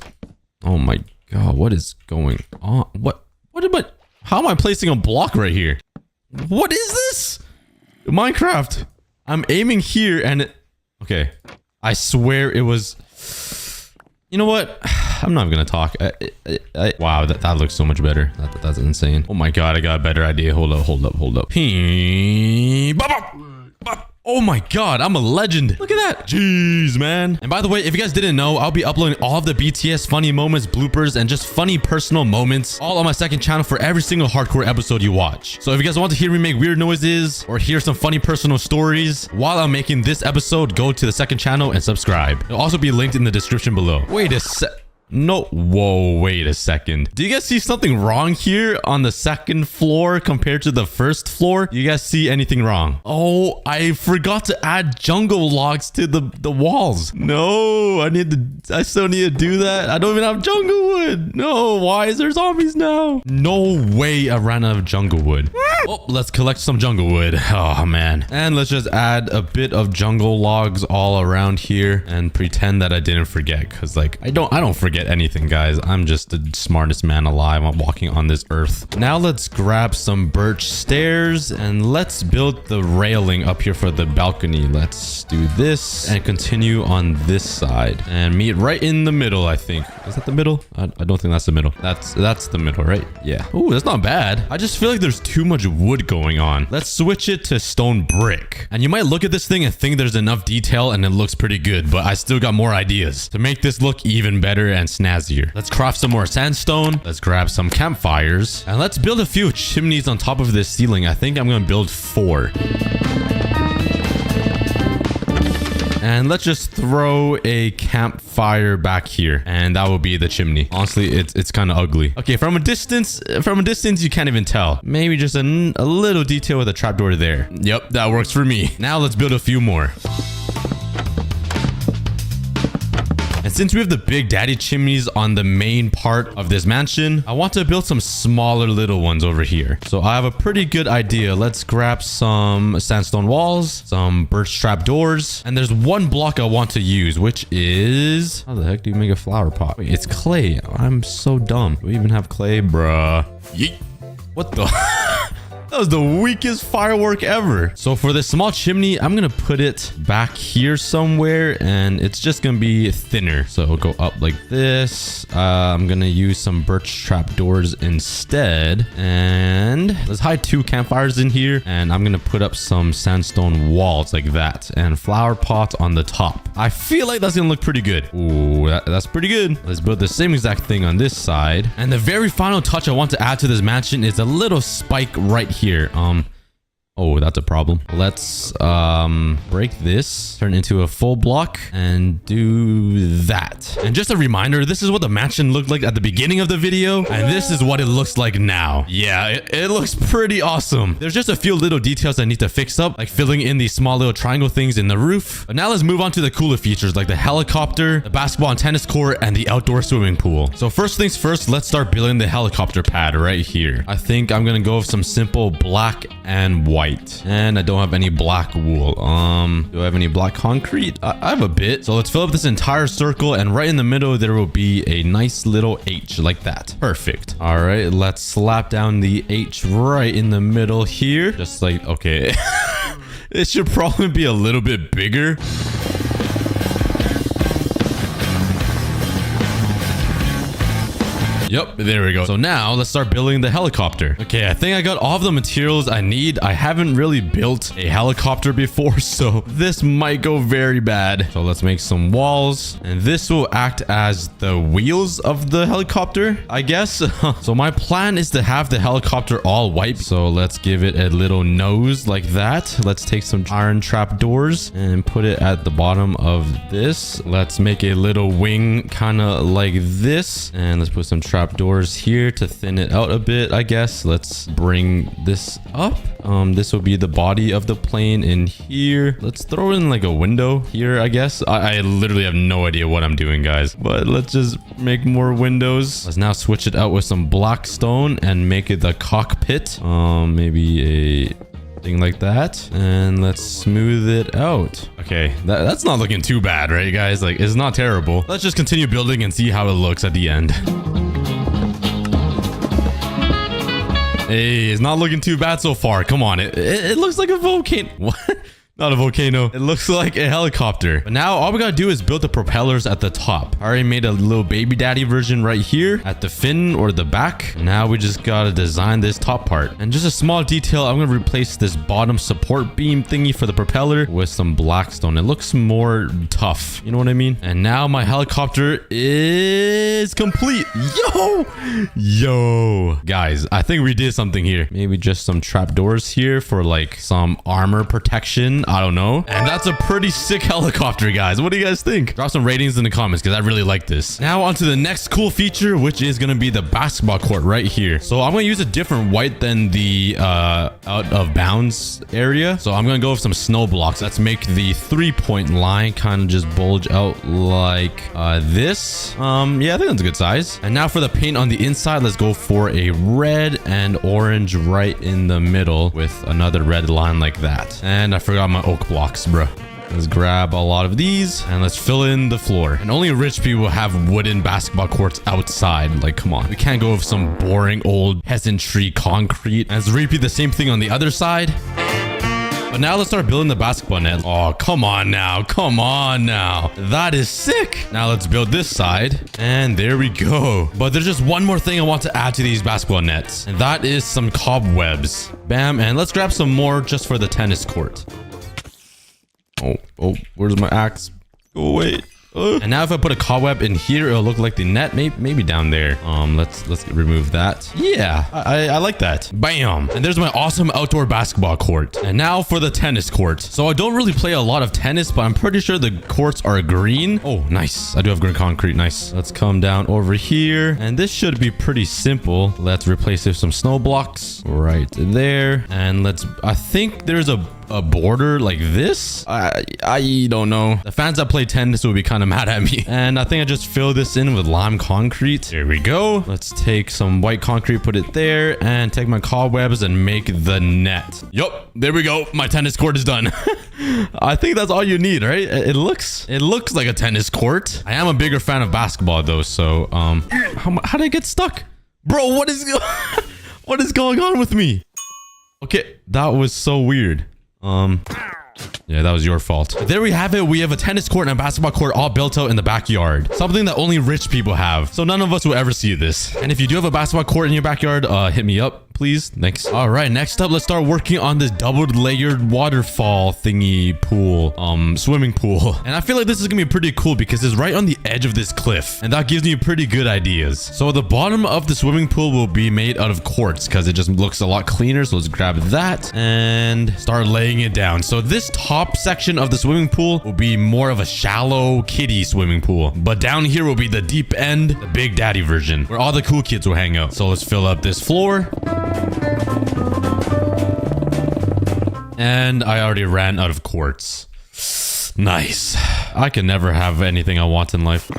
Oh my God, what is going on? How am I placing a block right here? What is this? Minecraft. I'm aiming here and it... Okay. I swear it was... You know what? I'm not gonna talk. Wow, that looks so much better. That's insane. Oh my God, I got a better idea. Hold up. Oh my God, I'm a legend. Look at that. Jeez, man. And by the way, if you guys didn't know, I'll be uploading all of the BTS funny moments, bloopers, and just funny personal moments all on my second channel for every single hardcore episode you watch. So if you guys want to hear me make weird noises or hear some funny personal stories while I'm making this episode, go to the second channel and subscribe. It'll also be linked in the description below. Wait a sec. No, whoa, wait a second. Do you guys see something wrong here on the second floor compared to the first floor? Do you guys see anything wrong? Oh, I forgot to add jungle logs to the walls. No, I still need to do that. I don't even have jungle wood. No, why is there zombies now? No way I ran out of jungle wood. Oh, let's collect some jungle wood. Oh man. And let's just add a bit of jungle logs all around here and pretend that I didn't forget, because like I don't forget anything, guys. I'm just the smartest man alive. I'm walking on this earth. Now let's grab some birch stairs and let's build the railing up here for the balcony. Let's do this and continue on this side and meet right in the middle. I think, is that the middle? I don't think that's the middle. That's the middle, right? Yeah. Oh, that's not bad. I just feel like there's too much wood going on. Let's switch it to stone brick. And you might look at this thing and think there's enough detail and it looks pretty good, but I still got more ideas to make this look even better and snazzier. Let's craft some more sandstone. Let's grab some campfires and let's build a few chimneys on top of this ceiling. I think I'm gonna build 4. And let's just throw a campfire back here, and that will be the chimney. Honestly, it's kind of ugly. Okay, from a distance, you can't even tell. Maybe just a little detail with a trapdoor there. Yep, that works for me. Now let's build a few more. And since we have the big daddy chimneys on the main part of this mansion, I want to build some smaller little ones over here. So I have a pretty good idea. Let's grab some sandstone walls, some birch trap doors, and there's one block I want to use, which is... How the heck do you make a flower pot? Wait, it's clay. I'm so dumb. Do we even have clay, bruh? Yeet. What the... That was the weakest firework ever. So for this small chimney, I'm going to put it back here somewhere and it's just going to be thinner. So it'll go up like this. I'm going to use some birch trap doors instead. And let's hide 2 campfires in here. And I'm going to put up some sandstone walls like that and flower pots on the top. I feel like that's going to look pretty good. Ooh, that's pretty good. Let's build the same exact thing on this side. And the very final touch I want to add to this mansion is a little spike right here. Oh Oh, that's a problem. Let's break this, turn it into a full block, and do that. And just a reminder, this is what the mansion looked like at the beginning of the video, and this is what it looks like now. Yeah, it looks pretty awesome. There's just a few little details I need to fix up, like filling in these small little triangle things in the roof. But now let's move on to the cooler features like the helicopter, the basketball and tennis court, and the outdoor swimming pool. So first things first, let's start building the helicopter pad right here. I think I'm gonna go with some simple black and white. And I don't have any black wool. Do I have any black concrete? I have a bit. So let's fill up this entire circle, and right in the middle there will be a nice little H like that. Perfect. All right, let's slap down the H right in the middle here. Just like, okay. It should probably be a little bit bigger. Yep, there we go. So now let's start building the helicopter. Okay, I think I got all of the materials I need. I haven't really built a helicopter before, so this might go very bad. So let's make some walls, and this will act as the wheels of the helicopter, I guess. So my plan is to have the helicopter all white. So let's give it a little nose like that. Let's take some iron trap doors and put it at the bottom of this. Let's make a little wing kind of like this, and let's put some trap doors here to thin it out a bit, I guess. Let's bring this up. This will be the body of the plane in here. Let's throw in like a window here, I guess. I literally have no idea what I'm doing, guys, but let's just make more windows. Let's now switch it out with some black stone and make it the cockpit. Maybe a thing like that, and let's smooth it out. Okay, that's not looking too bad, right, guys? Like, it's not terrible. Let's just continue building and see how it looks at the end. Hey, it's not looking too bad so far. Come on, it looks like a volcano. What? Not a volcano. It looks like a helicopter. But now all we gotta do is build the propellers at the top. I already made a little baby daddy version right here at the fin or the back. Now we just gotta design this top part. And just a small detail, I'm gonna replace this bottom support beam thingy for the propeller with some black stone. It looks more tough. You know what I mean? And now my helicopter is complete. Yo, guys, I think we did something here. Maybe just some trapdoors here for like some armor protection. I don't know. And that's a pretty sick helicopter, guys. What do you guys think? Drop some ratings in the comments because I really like this. Now on to the next cool feature, which is going to be the basketball court right here. So I'm going to use a different white than the out of bounds area. So I'm going to go with some snow blocks. Let's make the 3-point line kind of just bulge out like this. Yeah, I think that's a good size. And now for the paint on the inside, let's go for a red and orange right in the middle with another red line like that. And I forgot my oak blocks, bro. Let's grab a lot of these and let's fill in the floor. And only rich people have wooden basketball courts outside. Like, come on. We can't go with some boring old peasantry concrete. And let's repeat the same thing on the other side. But now let's start building the basketball net. Oh, come on now. Come on now. That is sick. Now let's build this side. And there we go. But there's just one more thing I want to add to these basketball nets. And that is some cobwebs. Bam. And let's grab some more just for the tennis court. Oh, where's my axe? Go away. And now if I put a cobweb in here, it'll look like the net. Maybe down there. Let's remove that. Yeah, I like that. Bam. And there's my awesome outdoor basketball court. And now for the tennis court. So I don't really play a lot of tennis, but I'm pretty sure the courts are green. Oh, nice. I do have green concrete. Nice. Let's come down over here. And this should be pretty simple. Let's replace it with some snow blocks right there. And I think there's a border like this. I don't know. The fans that play tennis will be kind of mad at me. And I think I just fill this in with lime concrete. There we go. Let's take some white concrete, put it there, and take my cobwebs and make the net. Yup, there we go. My tennis court is done. I think that's all you need, right? It looks like a tennis court. I am a bigger fan of basketball though, so how did I get stuck? Bro, what is going on with me? Okay, that was so weird. Yeah, that was your fault. There we have it. We have a tennis court and a basketball court all built out in the backyard. Something that only rich people have. So none of us will ever see this. And if you do have a basketball court in your backyard, hit me up. please. Thanks. All right, next up, let's start working on this double layered waterfall thingy pool, swimming pool. And I feel like this is gonna be pretty cool because it's right on the edge of this cliff, and that gives me pretty good ideas. So the bottom of the swimming pool will be made out of quartz because it just looks a lot cleaner. So let's grab that and start laying it down. So this top section of the swimming pool will be more of a shallow kiddie swimming pool, but down here will be the deep end, the big daddy version, where all the cool kids will hang out. So let's fill up this floor. And I already ran out of quartz. Nice. I can never have anything I want in life.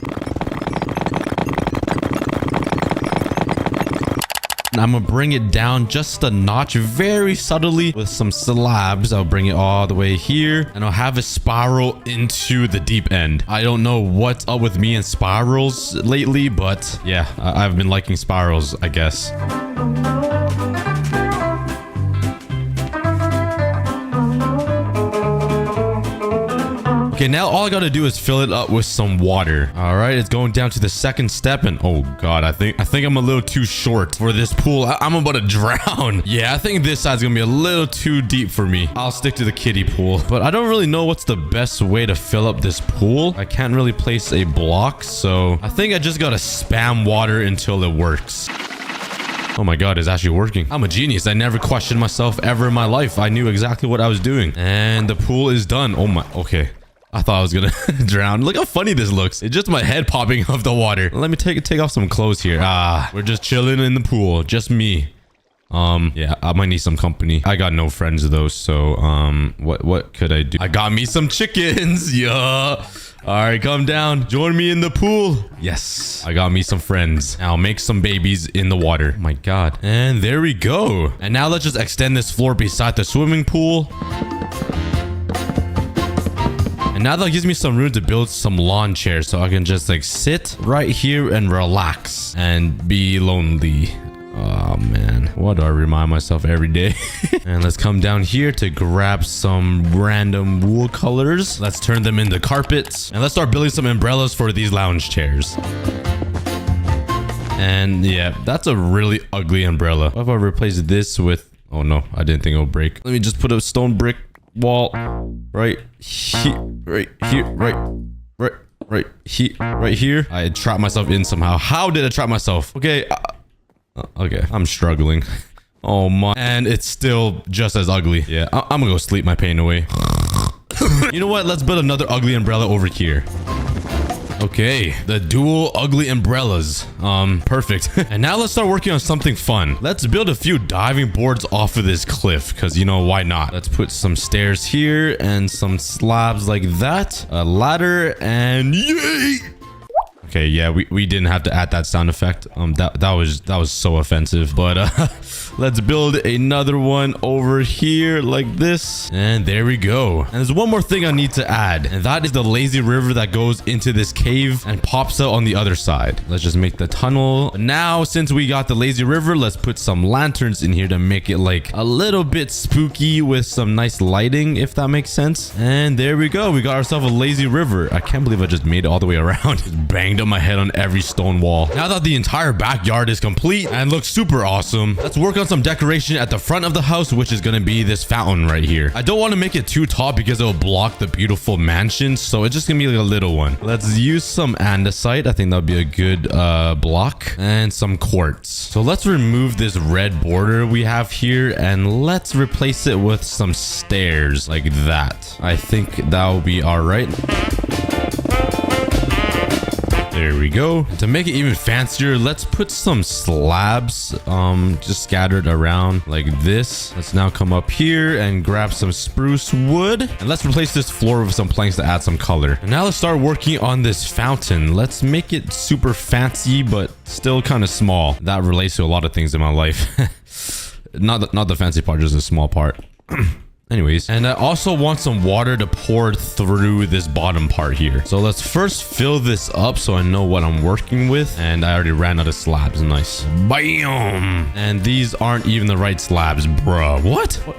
I'm gonna bring it down just a notch very subtly with some slabs. I'll bring it all the way here and I'll have it spiral into the deep end. I don't know what's up with me and spirals lately, but yeah, I've been liking spirals, I guess. Okay, now all I gotta do is fill it up with some water. All right, it's going down to the second step, and oh god, I think I'm a little too short for this pool. I'm about to drown. Yeah, I think this side's gonna be a little too deep for me. I'll stick to the kiddie pool, but I don't really know what's the best way to fill up this pool. I can't really place a block, so I think I just gotta spam water until it works. Oh my god, it's actually working. I'm a genius. I never questioned myself ever in my life. I knew exactly what I was doing, and the pool is done. Oh my, okay. I thought I was gonna drown. Look how funny this looks. It's just my head popping off the water. Let me take off some clothes here. We're just chilling in the pool. Just me. Yeah, I might need some company. I got no friends though, so what could I do? I got me some chickens. Yeah. All right, come down. Join me in the pool. Yes, I got me some friends. Now make some babies in the water. Oh my god. And there we go. And now let's just extend this floor beside the swimming pool. And now that gives me some room to build some lawn chairs so I can just like sit right here and relax and be lonely. Oh man, what do I remind myself every day? And let's come down here to grab some random wool colors. Let's turn them into carpets and let's start building some umbrellas for these lounge chairs. And yeah, that's a really ugly umbrella. What if I replace this with, oh no, I didn't think it would break. Let me just put a stone brick wall right here, right here. I trapped myself in somehow. How did I trap myself? Okay, okay, I'm struggling. Oh my, and it's still just as ugly. Yeah, I'm gonna go sleep my pain away. You know what? Let's build another ugly umbrella over here. Okay, the dual ugly umbrellas. Perfect. And now let's start working on something fun. Let's build a few diving boards off of this cliff, because you know, why not? Let's put some stairs here and some slabs like that. A ladder and yay! Okay, yeah, we didn't have to add that sound effect. That was so offensive. But let's build another one over here like this. And there we go. And there's one more thing I need to add, and that is the lazy river that goes into this cave and pops out on the other side. Let's just make the tunnel. But now, since we got the lazy river, let's put some lanterns in here to make it like a little bit spooky with some nice lighting, if that makes sense. And there we go. We got ourselves a lazy river. I can't believe I just made it all the way around. Just banged my head on every stone wall. Now that the entire backyard is complete and looks super awesome, let's work on some decoration at the front of the house, which is going to be this fountain right here. I don't want to make it too tall because it will block the beautiful mansion, so it's just gonna be like a little one. Let's use some andesite. I think that would be a good block, and some quartz. So let's remove this red border we have here and let's replace it with some stairs like that. I think that will be all right. There we go. To make it even fancier, let's put some slabs just scattered around like this. Let's now come up here and grab some spruce wood, and let's replace this floor with some planks to add some color. And now let's start working on this fountain. Let's make it super fancy but still kind of small. That relates to a lot of things in my life. not the fancy part, just a small part. Anyways, and I also want some water to pour through this bottom part here. So let's first fill this up so I know what I'm working with. And I already ran out of slabs. Nice. Bam! And these aren't even the right slabs, bruh.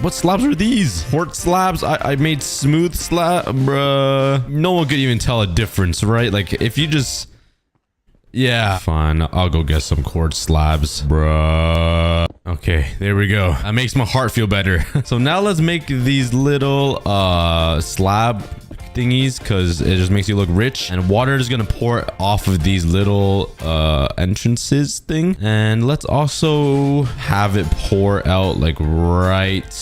What slabs are these? Quartz slabs? I made smooth slab, bruh. No one could even tell a difference, right? Like if you just... Yeah, fine. I'll go get some quartz slabs, bruh. Okay, there we go. That makes my heart feel better. So now let's make these little slab thingies, because it just makes you look rich, and water is gonna pour off of these little entrances thing, and let's also have it pour out like right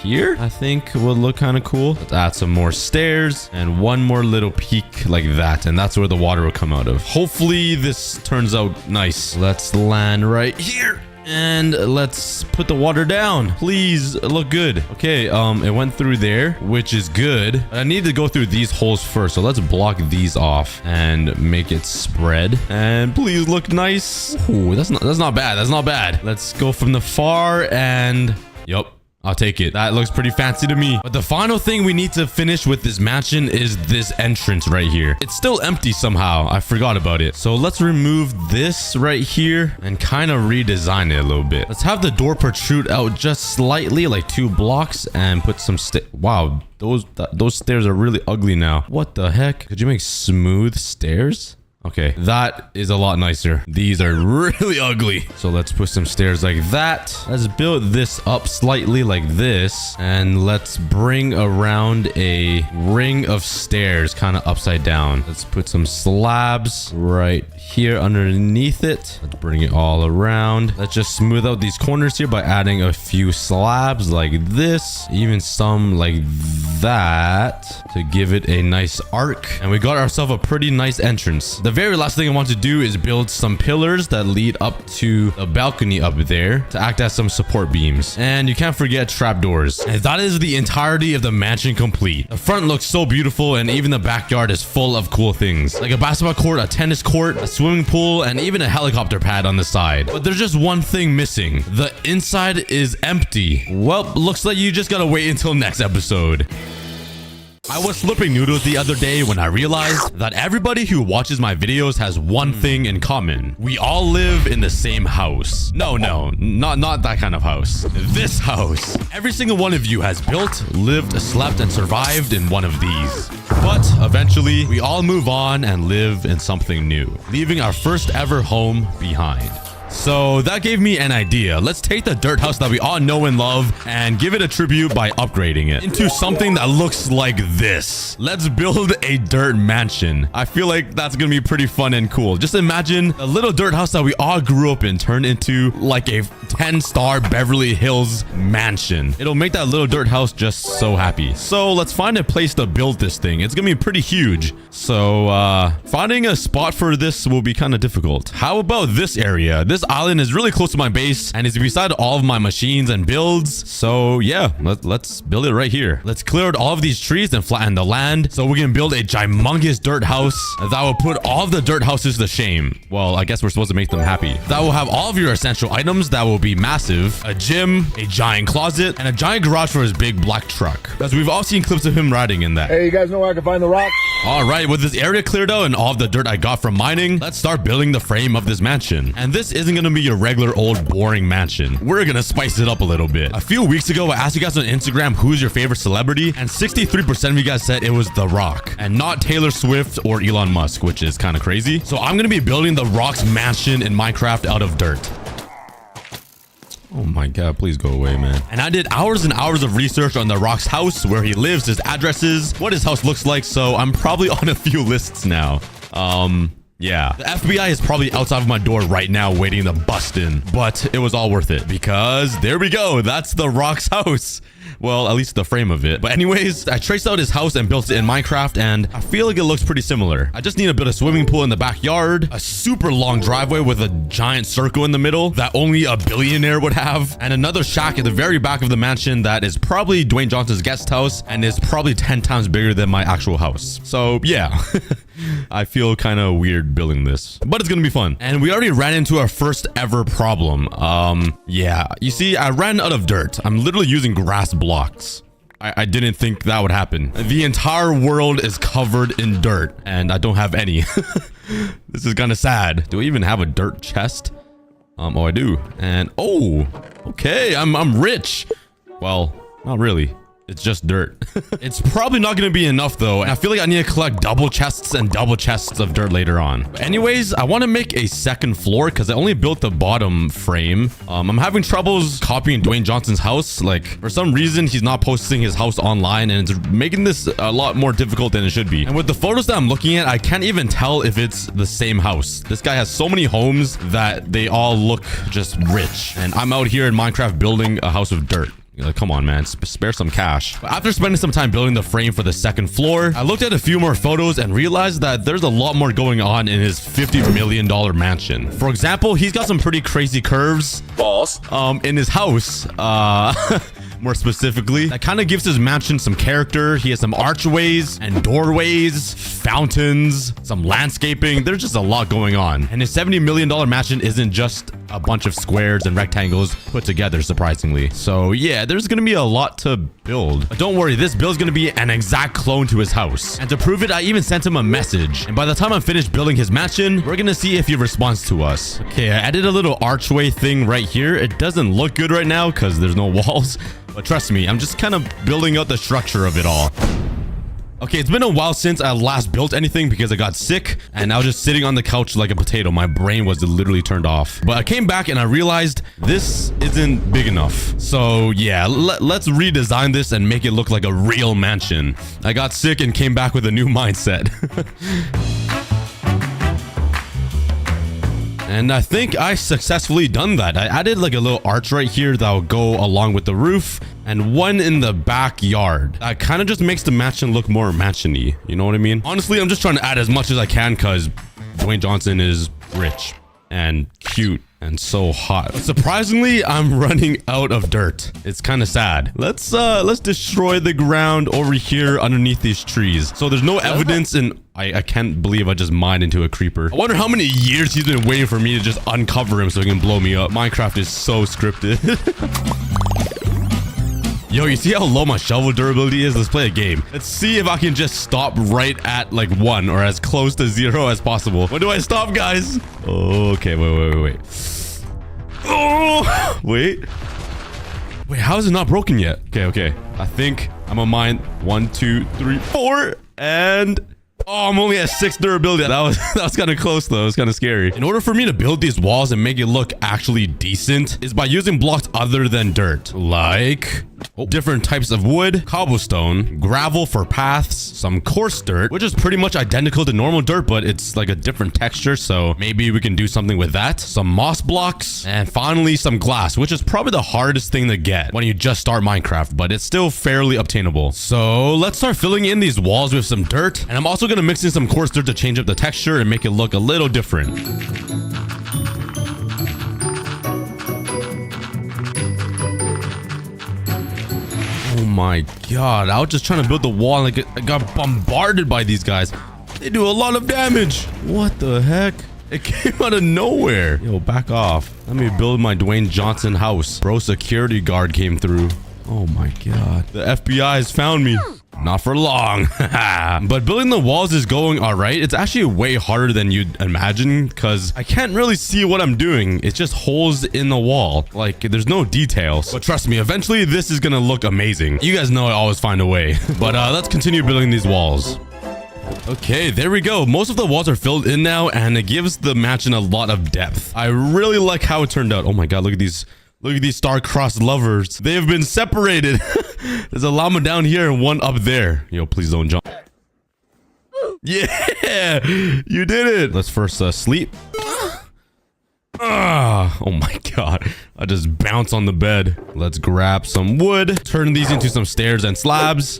here. I think would look kind of cool. Let's add some more stairs and one more little peak like that, and that's where the water will come out of. Hopefully this turns out nice. Let's land right here. And let's put the water down. Please look good. Okay, it went through there, which is good. I need to go through these holes first. So let's block these off and make it spread. And please look nice. Ooh, that's not bad. That's not bad. Let's go from the far and yup. I'll take it. That looks pretty fancy to me. But the final thing we need to finish with this mansion is this entrance right here. It's still empty somehow. I forgot about it. So let's remove this right here and kind of redesign it a little bit. Let's have the door protrude out just slightly, like 2 blocks, and put some wow, those stairs are really ugly now. What the heck? Could you make smooth stairs? Okay, that is a lot nicer. These are really ugly. So let's put some stairs like that. Let's build this up slightly like this. And let's bring around a ring of stairs kind of upside down. Let's put some slabs right here underneath it. Let's bring it all around. Let's just smooth out these corners here by adding a few slabs like this. Even some like that to give it a nice arc. And we got ourselves a pretty nice entrance. The very last thing I want to do is build some pillars that lead up to the balcony up there to act as some support beams. And you can't forget trapdoors. And that is the entirety of the mansion complete. The front looks so beautiful, and even the backyard is full of cool things like a basketball court, a tennis court, a swimming pool, and even a helicopter pad on the side. But there's just one thing missing. The inside is empty. Well, looks like you just gotta wait until next episode. I was slurping noodles the other day when I realized that everybody who watches my videos has one thing in common. We all live in the same house. No, not that kind of house. This house. Every single one of you has built, lived, slept, and survived in one of these. But eventually, we all move on and live in something new, leaving our first ever home behind. So that gave me an idea. Let's take the dirt house that we all know and love and give it a tribute by upgrading it into something that looks like this. Let's build a dirt mansion. I feel like that's gonna be pretty fun and cool. Just imagine a little dirt house that we all grew up in turned into like a 10-star Beverly Hills mansion. It'll make that little dirt house just so happy. So let's find a place to build this thing. It's gonna be pretty huge. So finding a spot for this will be kind of difficult. How about this area? This island is really close to my base and is beside all of my machines and builds. So yeah, let's build it right here. Let's clear out all of these trees and flatten the land so we can build a ginormous dirt house that will put all of the dirt houses to shame. Well, I guess we're supposed to make them happy. That will have all of your essential items that will be massive: a gym, a giant closet, and a giant garage for his big black truck, because we've all seen clips of him riding in that. Hey, you guys know where I can find the rock? All right, with this area cleared out and all of the dirt I got from mining, let's start building the frame of this mansion. And this isn't gonna be your regular old boring mansion. We're gonna spice it up a little bit. A few weeks ago, I asked you guys on Instagram who's your favorite celebrity, and 63% of you guys said it was The Rock and not Taylor Swift or Elon Musk, which is kind of crazy. So I'm gonna be building The Rock's mansion in Minecraft out of dirt. Oh my god, please go away, man. And I did hours and hours of research on The Rock's house, where he lives, his addresses, what his house looks like, so I'm probably on a few lists now. Yeah. The FBI is probably outside of my door right now waiting to bust in, but it was all worth it because there we go. That's The Rock's house. Well, at least the frame of it. But anyways, I traced out his house and built it in Minecraft, and I feel like it looks pretty similar. I just need to build a swimming pool in the backyard, a super long driveway with a giant circle in the middle that only a billionaire would have, and another shack at the very back of the mansion that is probably Dwayne Johnson's guest house and is probably 10 times bigger than my actual house. So yeah, I feel kind of weird building this, but it's gonna be fun. And we already ran into our first ever problem. Yeah, you see, I ran out of dirt. I'm literally using grass blocks. I didn't think that would happen. The entire world is covered in dirt and I don't have any. This is kind of sad. Do I even have a dirt chest? Oh, I do. And oh, okay, I'm rich. Well, not really. It's just dirt. It's probably not going to be enough though. And I feel like I need to collect double chests and double chests of dirt later on. But anyways, I want to make a second floor because I only built the bottom frame. I'm having troubles copying Dwayne Johnson's house. Like for some reason, he's not posting his house online and it's making this a lot more difficult than it should be. And with the photos that I'm looking at, I can't even tell if it's the same house. This guy has so many homes that they all look just rich. And I'm out here in Minecraft building a house of dirt. You're like, come on, man, spare some cash. But after spending some time building the frame for the second floor, I looked at a few more photos and realized that there's a lot more going on in his $50 million mansion. For example, he's got some pretty crazy curves. Balls. In his house. More specifically, that kind of gives his mansion some character. He has some archways and doorways, fountains, some landscaping. There's just a lot going on. And his $70 million mansion isn't just a bunch of squares and rectangles put together, surprisingly. So yeah, there's gonna be a lot to build. But don't worry, this build is gonna be an exact clone to his house. And to prove it, I even sent him a message. And by the time I'm finished building his mansion, we're gonna see if he responds to us. Okay, I added a little archway thing right here. It doesn't look good right now because there's no walls. But trust me, I'm just kind of building out the structure of it all. Okay, it's been a while since I last built anything because I got sick and I was just sitting on the couch like a potato. My brain was literally turned off. But I came back and I realized this isn't big enough. So yeah, let's redesign this and make it look like a real mansion. I got sick and came back with a new mindset. And I think I successfully done that. I added like a little arch right here that will go along with the roof and one in the backyard. That kind of just makes the mansion look more mansion-y. You know what I mean? Honestly, I'm just trying to add as much as I can because Dwayne Johnson is rich and cute and so hot. But surprisingly, I'm running out of dirt. It's kind of sad. Let's destroy the ground over here underneath these trees. So there's no evidence in... I can't believe I just mined into a creeper. I wonder how many years he's been waiting for me to just uncover him so he can blow me up. Minecraft is so scripted. Yo, you see how low my shovel durability is? Let's play a game. Let's see if I can just stop right at like 1 or as close to 0 as possible. When do I stop, guys? Okay, wait. Oh, wait. Wait, how is it not broken yet? Okay. I think I'm gonna mine 1, 2, 3, 4, and... Oh, I'm only at 6 durability. That was kind of close though. It's kind of scary. In order for me to build these walls and make it look actually decent is by using blocks other than dirt. Like different types of wood, cobblestone, gravel for paths, some coarse dirt, which is pretty much identical to normal dirt, but it's like a different texture. So maybe we can do something with that. Some moss blocks, and finally some glass, which is probably the hardest thing to get when you just start Minecraft, but it's still fairly obtainable. So let's start filling in these walls with some dirt. And I'm also going to mix in some coarse dirt to change up the texture and make it look a little different. Oh my god, I was just trying to build the wall and I got bombarded by these guys. They do a lot of damage. What the heck? It came out of nowhere. Yo, back off. Let me build my Dwayne Johnson house. Bro, security guard came through. Oh my god. The FBI has found me. Not for long. But building the walls is going all right. It's actually way harder than you'd imagine because I can't really see what I'm doing. It's just holes in the wall. Like there's no details. But trust me, eventually this is gonna look amazing. You guys know I always find a way. But let's continue building these walls. Okay, there we go. Most of the walls are filled in now and it gives the mansion a lot of depth. I really like how it turned out. Oh my god, look at these. Look at these star-crossed lovers. They have been separated. There's a llama down here and one up there. Yo, please don't jump. Yeah, you did it. Let's first sleep. Oh my god. I just bounce on the bed. Let's grab some wood. Turn these into some stairs and slabs.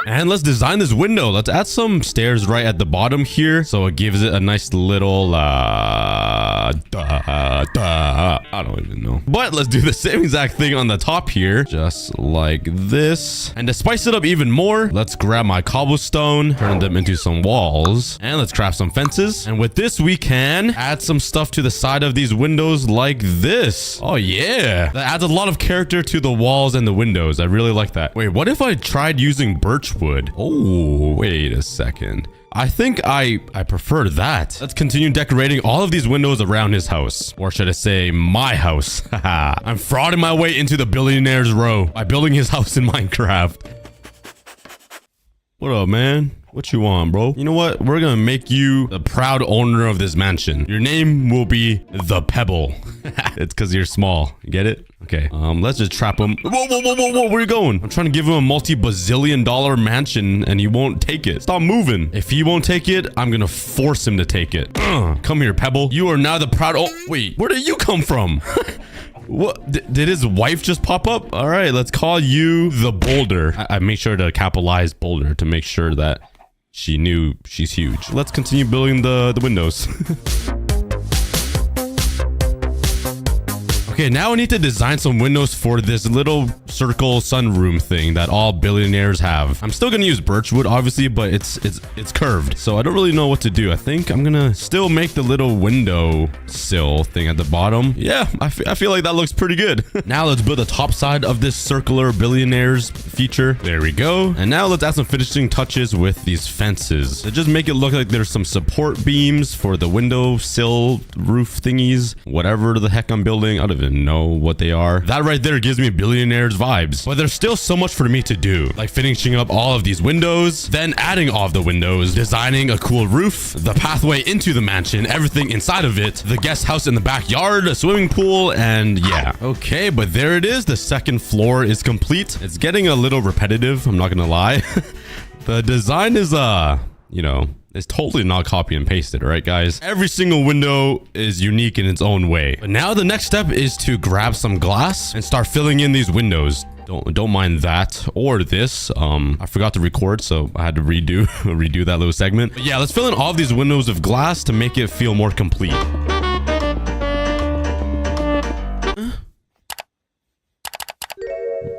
And let's design this window. Let's add some stairs right at the bottom here. So it gives it a nice little, I don't even know. But let's do the same exact thing on the top here. Just like this. And to spice it up even more, let's grab my cobblestone, turn them into some walls. And let's craft some fences. And with this, we can add some stuff to the side of these windows like this. Oh yeah. That adds a lot of character to the walls and the windows. I really like that. Wait, what if I tried using birch wood? Oh, wait a second. I think I prefer that. Let's continue decorating all of these windows around his house. Or should I say my house? Haha. I'm frauding my way into the billionaire's row by building his house in Minecraft. What up, man? What you want, bro? You know what? We're gonna make you the proud owner of this mansion. Your name will be the Pebble. It's because you're small. You get it? Okay. Let's just trap him. Whoa, whoa, whoa, whoa, whoa. Where are you going? I'm trying to give him a multi-bazillion-dollar mansion and he won't take it. Stop moving. If he won't take it, I'm gonna force him to take it. Come here, Pebble. You are now the proud... Oh, wait. Where did you come from? What? Did his wife just pop up? All right, let's call you the Boulder. I made sure to capitalize Boulder to make sure that she knew she's huge. Let's continue building the windows. Okay, now I need to design some windows for this little circle sunroom thing that all billionaires have. I'm still gonna use birchwood, obviously, but it's curved, so I don't really know what to do. I think I'm gonna still make the little window sill thing at the bottom. Yeah, I feel like that looks pretty good. Now let's build the top side of this circular billionaires feature. There we go. And now let's add some finishing touches with these fences to just make it look like there's some support beams for the window sill roof thingies. Whatever the heck I'm building, I don't even know what they are. That right there gives me billionaires vibes, but there's still so much for me to do, like finishing up all of these windows, then adding all of the windows, designing a cool roof, the pathway into the mansion, everything inside of it, the guest house in the backyard, a swimming pool, and yeah. Okay, but there it is. The second floor is complete. It's getting a little repetitive, I'm not gonna lie. The design is you know, it's totally not copy and pasted, right, guys? Every single window is unique in its own way. But now the next step is to grab some glass and start filling in these windows. Don't mind that or this. I forgot to record, so I had to redo that little segment. But yeah, let's fill in all of these windows of glass to make it feel more complete.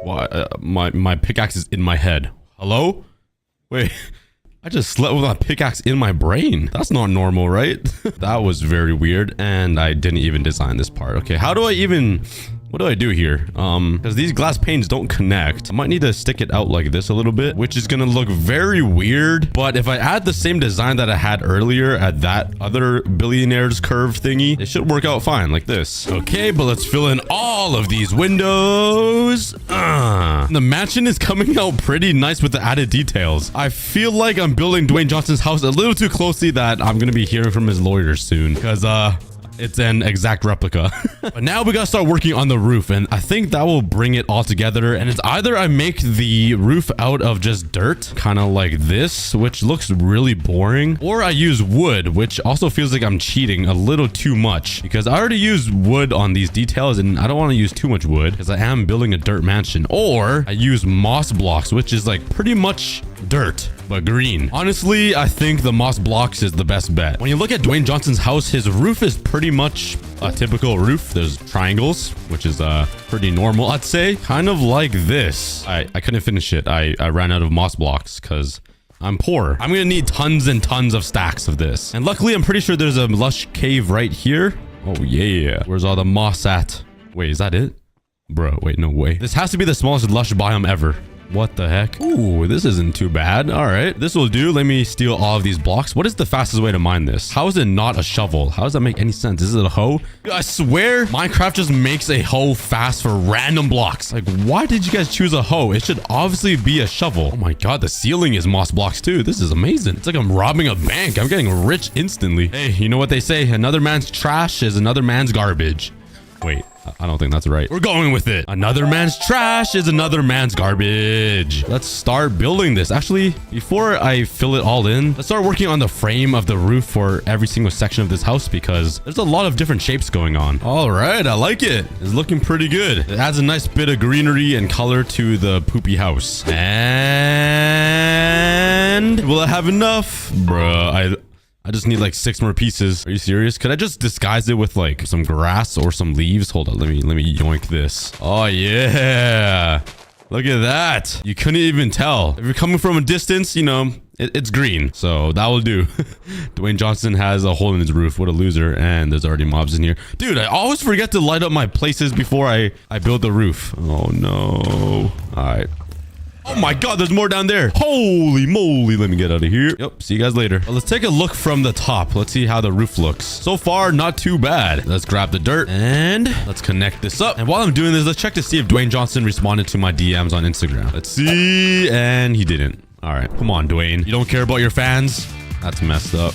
Why? My pickaxe is in my head. Hello? Wait. I just slept with my pickaxe in my brain. That's not normal, right? That was very weird, and I didn't even design this part. Okay, how do I even... What do I do here? Because these glass panes don't connect. I might need to stick it out like this a little bit, which is gonna look very weird. But if I add the same design that I had earlier at that other billionaire's curve thingy, it should work out fine like this. Okay, but let's fill in all of these windows. The mansion is coming out pretty nice with the added details. I feel like I'm building Dwayne Johnson's house a little too closely that I'm gonna be hearing from his lawyer soon. Because, it's an exact replica. But now we gotta start working on the roof, and I think that will bring it all together. And it's either I make the roof out of just dirt, kind of like this, which looks really boring, or I use wood, which also feels like I'm cheating a little too much because I already used wood on these details and I don't want to use too much wood because I am building a dirt mansion. Or I use moss blocks, which is like pretty much dirt but green. Honestly, I think the moss blocks is the best bet. When you look at Dwayne Johnson's house, his roof is pretty much a typical roof. There's triangles, which is pretty normal, I'd say. Kind of like this. I couldn't finish it. I ran out of moss blocks because I'm poor. I'm gonna need tons and tons of stacks of this. And luckily, I'm pretty sure there's a lush cave right here. Oh yeah. Where's all the moss at? Wait, is that it? Bro, wait, no way. This has to be the smallest lush biome ever. What the heck? Ooh, this isn't too bad. All right, this will do. Let me steal all of these blocks. What is the fastest way to mine this? How is it not a shovel? How does that make any sense? Is it a hoe? I swear Minecraft just makes a hoe fast for random blocks. Like, why did you guys choose a hoe? It should obviously be a shovel. Oh my God, the ceiling is moss blocks too. This is amazing. It's like I'm robbing a bank. I'm getting rich instantly. Hey, you know what they say? Another man's trash is another man's garbage. Wait. I don't think that's right. We're going with it. Another man's trash is another man's garbage. Let's start building this. Actually, before I fill it all in, let's start working on the frame of the roof for every single section of this house because there's a lot of different shapes going on. All right, I like it. It's looking pretty good. It adds a nice bit of greenery and color to the poopy house. And will I have enough? Bruh, I just need like 6 more pieces. Are you serious? Could I just disguise it with like some grass or some leaves? Hold on. Let me yoink this. Oh yeah. Look at that. You couldn't even tell. If you're coming from a distance, you know, it's green. So that will do. Dwayne Johnson has a hole in his roof. What a loser. And there's already mobs in here. Dude, I always forget to light up my places before I build the roof. Oh no. All right. Oh my god, there's more down there. Holy moly. Let me get out of here. Yep, see you guys later. Well, let's take a look from the top. Let's see how the roof looks. So far, not too bad. Let's grab the dirt and let's connect this up. And while I'm doing this, let's check to see if Dwayne Johnson responded to my DMs on Instagram. Let's see. And he didn't. All right, come on, Dwayne. You don't care about your fans? That's messed up.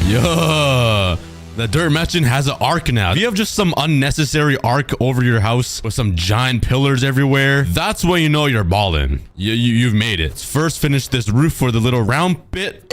Yeah, the dirt mansion has an arc now. If you have just some unnecessary arc over your house with some giant pillars everywhere, that's when you know you're balling. You've made it. First, finish this roof for the little round bit.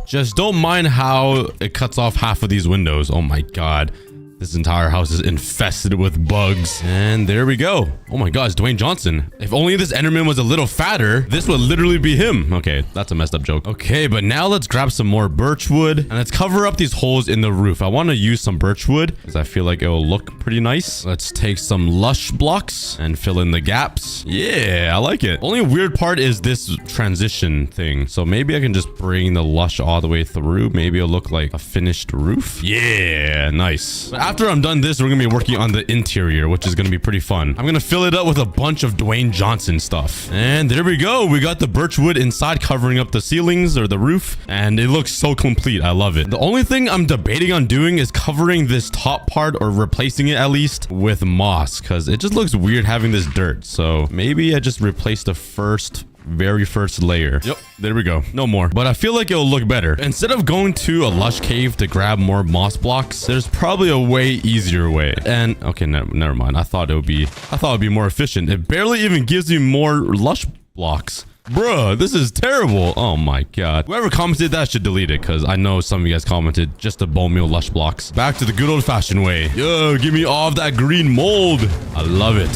Just don't mind how it cuts off half of these windows. Oh my god. This entire house is infested with bugs. And there we go. Oh my god, it's Dwayne Johnson. If only this Enderman was a little fatter, this would literally be him. Okay, that's a messed up joke. Okay, but now let's grab some more birch wood and let's cover up these holes in the roof. I want to use some birch wood because I feel like it will look pretty nice. Let's take some lush blocks and fill in the gaps. Yeah, I like it. Only weird part is this transition thing. So maybe I can just bring the lush all the way through. Maybe it'll look like a finished roof. Yeah, nice. But after I'm done this, we're going to be working on the interior, which is going to be pretty fun. I'm going to fill it up with a bunch of Dwayne Johnson stuff. And there we go. We got the birch wood inside covering up the ceilings or the roof. And it looks so complete. I love it. The only thing I'm debating on doing is covering this top part or replacing it at least with moss because it just looks weird having this dirt. So maybe I just replace the very first layer. Yep, there we go. No more. But I feel like it'll look better. Instead of going to a lush cave to grab more moss blocks, there's probably a way easier way. And okay, never mind. I thought it'd be more efficient. It barely even gives you more lush blocks. Bruh, this is terrible. Oh my god. Whoever commented that should delete it because I know some of you guys commented just the bone meal lush blocks. Back to the good old fashioned way. Yo, give me all of that green mold. I love it.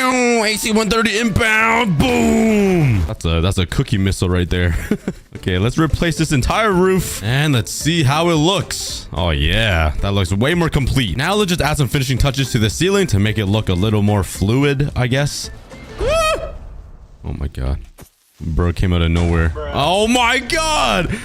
AC-130 inbound. Boom. That's a cookie missile right there. Okay, let's replace this entire roof and let's see how it looks. Oh yeah, that looks way more complete. Now let's just add some finishing touches to the ceiling to make it look a little more fluid, I guess. Oh my god. Bro came out of nowhere. Oh my god!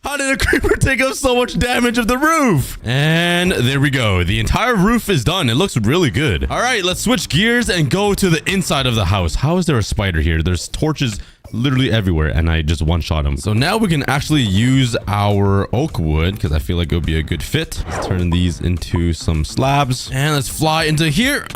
How did a creeper take up so much damage of the roof? And there we go. The entire roof is done. It looks really good. All right, let's switch gears and go to the inside of the house. How is there a spider here? There's torches literally everywhere and I just one-shot him. So now we can actually use our oak wood because I feel like it would be a good fit. Let's turn these into some slabs and let's fly into here.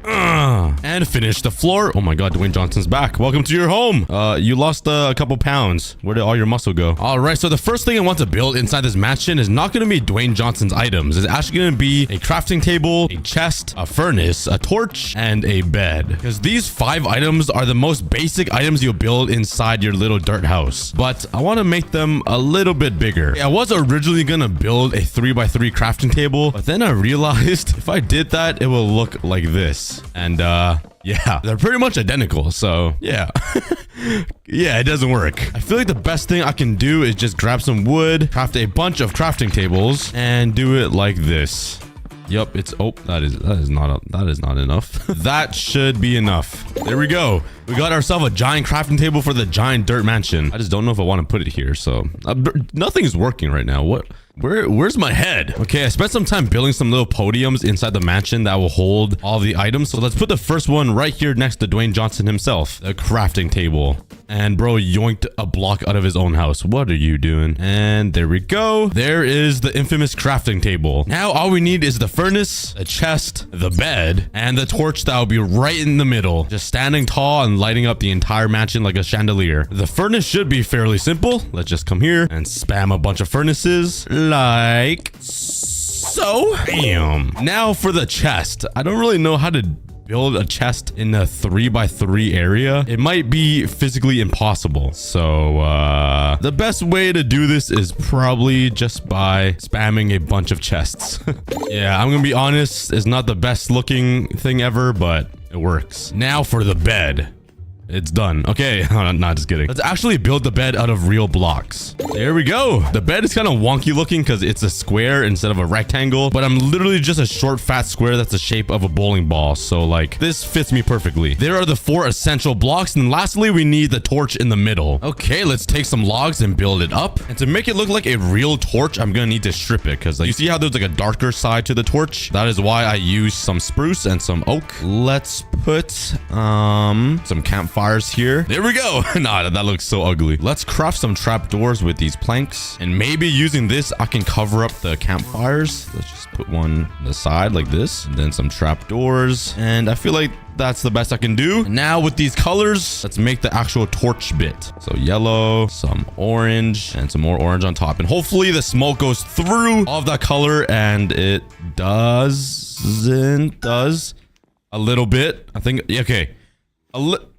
And finish the floor. Oh my god, Dwayne Johnson's back. Welcome to your home. You lost a couple pounds. Where did all your muscle go? All right, so the first thing I want to build inside this mansion is not going to be Dwayne Johnson's items. It's actually going to be a crafting table, a chest, a furnace, a torch, and a bed. Because these 5 items are the most basic items you'll build inside your little dirt house. But I want to make them a little bit bigger. I was originally going to build a 3x3 crafting table, but then I realized if I did that, it will look like this. And yeah, they're pretty much identical. So yeah, yeah, it doesn't work. I feel like the best thing I can do is just grab some wood, craft a bunch of crafting tables, and do it like this. Yep, it's that is not enough. That should be enough. There we go. We got ourselves a giant crafting table for the giant dirt mansion. I just don't know if I want to put it here. So nothing's working right now. Where's my head? Okay, I spent some time building some little podiums inside the mansion that will hold all the items. So let's put the first one right here next to Dwayne Johnson himself, the crafting table. And bro yoinked a block out of his own house. What are you doing? And there we go. There is the infamous crafting table. Now all we need is the furnace, the chest, the bed, and the torch that will be right in the middle, just standing tall and lighting up the entire mansion like a chandelier. The furnace should be fairly simple. Let's just come here and spam a bunch of furnaces like so. Bam. Now for the chest. I don't really know how to build a chest in a 3x3 area. It might be physically impossible. So the best way to do this is probably just by spamming a bunch of chests. Yeah, I'm gonna be honest, it's not the best looking thing ever, but it works. Now for the bed. It's done. Okay, not just kidding. Let's actually build the bed out of real blocks. There we go. The bed is kind of wonky looking because it's a square instead of a rectangle, but I'm literally just a short, fat square that's the shape of a bowling ball. So like this fits me perfectly. There are the 4 essential blocks. And lastly, we need the torch in the middle. Okay, let's take some logs and build it up. And to make it look like a real torch, I'm gonna need to strip it because like, you see how there's like a darker side to the torch? That is why I use some spruce and some oak. Let's put some campfires here. There we go. Nah, that looks so ugly. Let's craft some trapdoors with these planks. And maybe using this, I can cover up the campfires. Let's just put one on the side like this. And then some trapdoors. And I feel like that's the best I can do. And now with these colors, let's make the actual torch bit. So yellow, some orange, and some more orange on top. And hopefully the smoke goes through all of that color, and it does a little bit. I think, okay.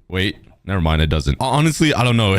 Wait. Never mind, it doesn't. Honestly, I don't know.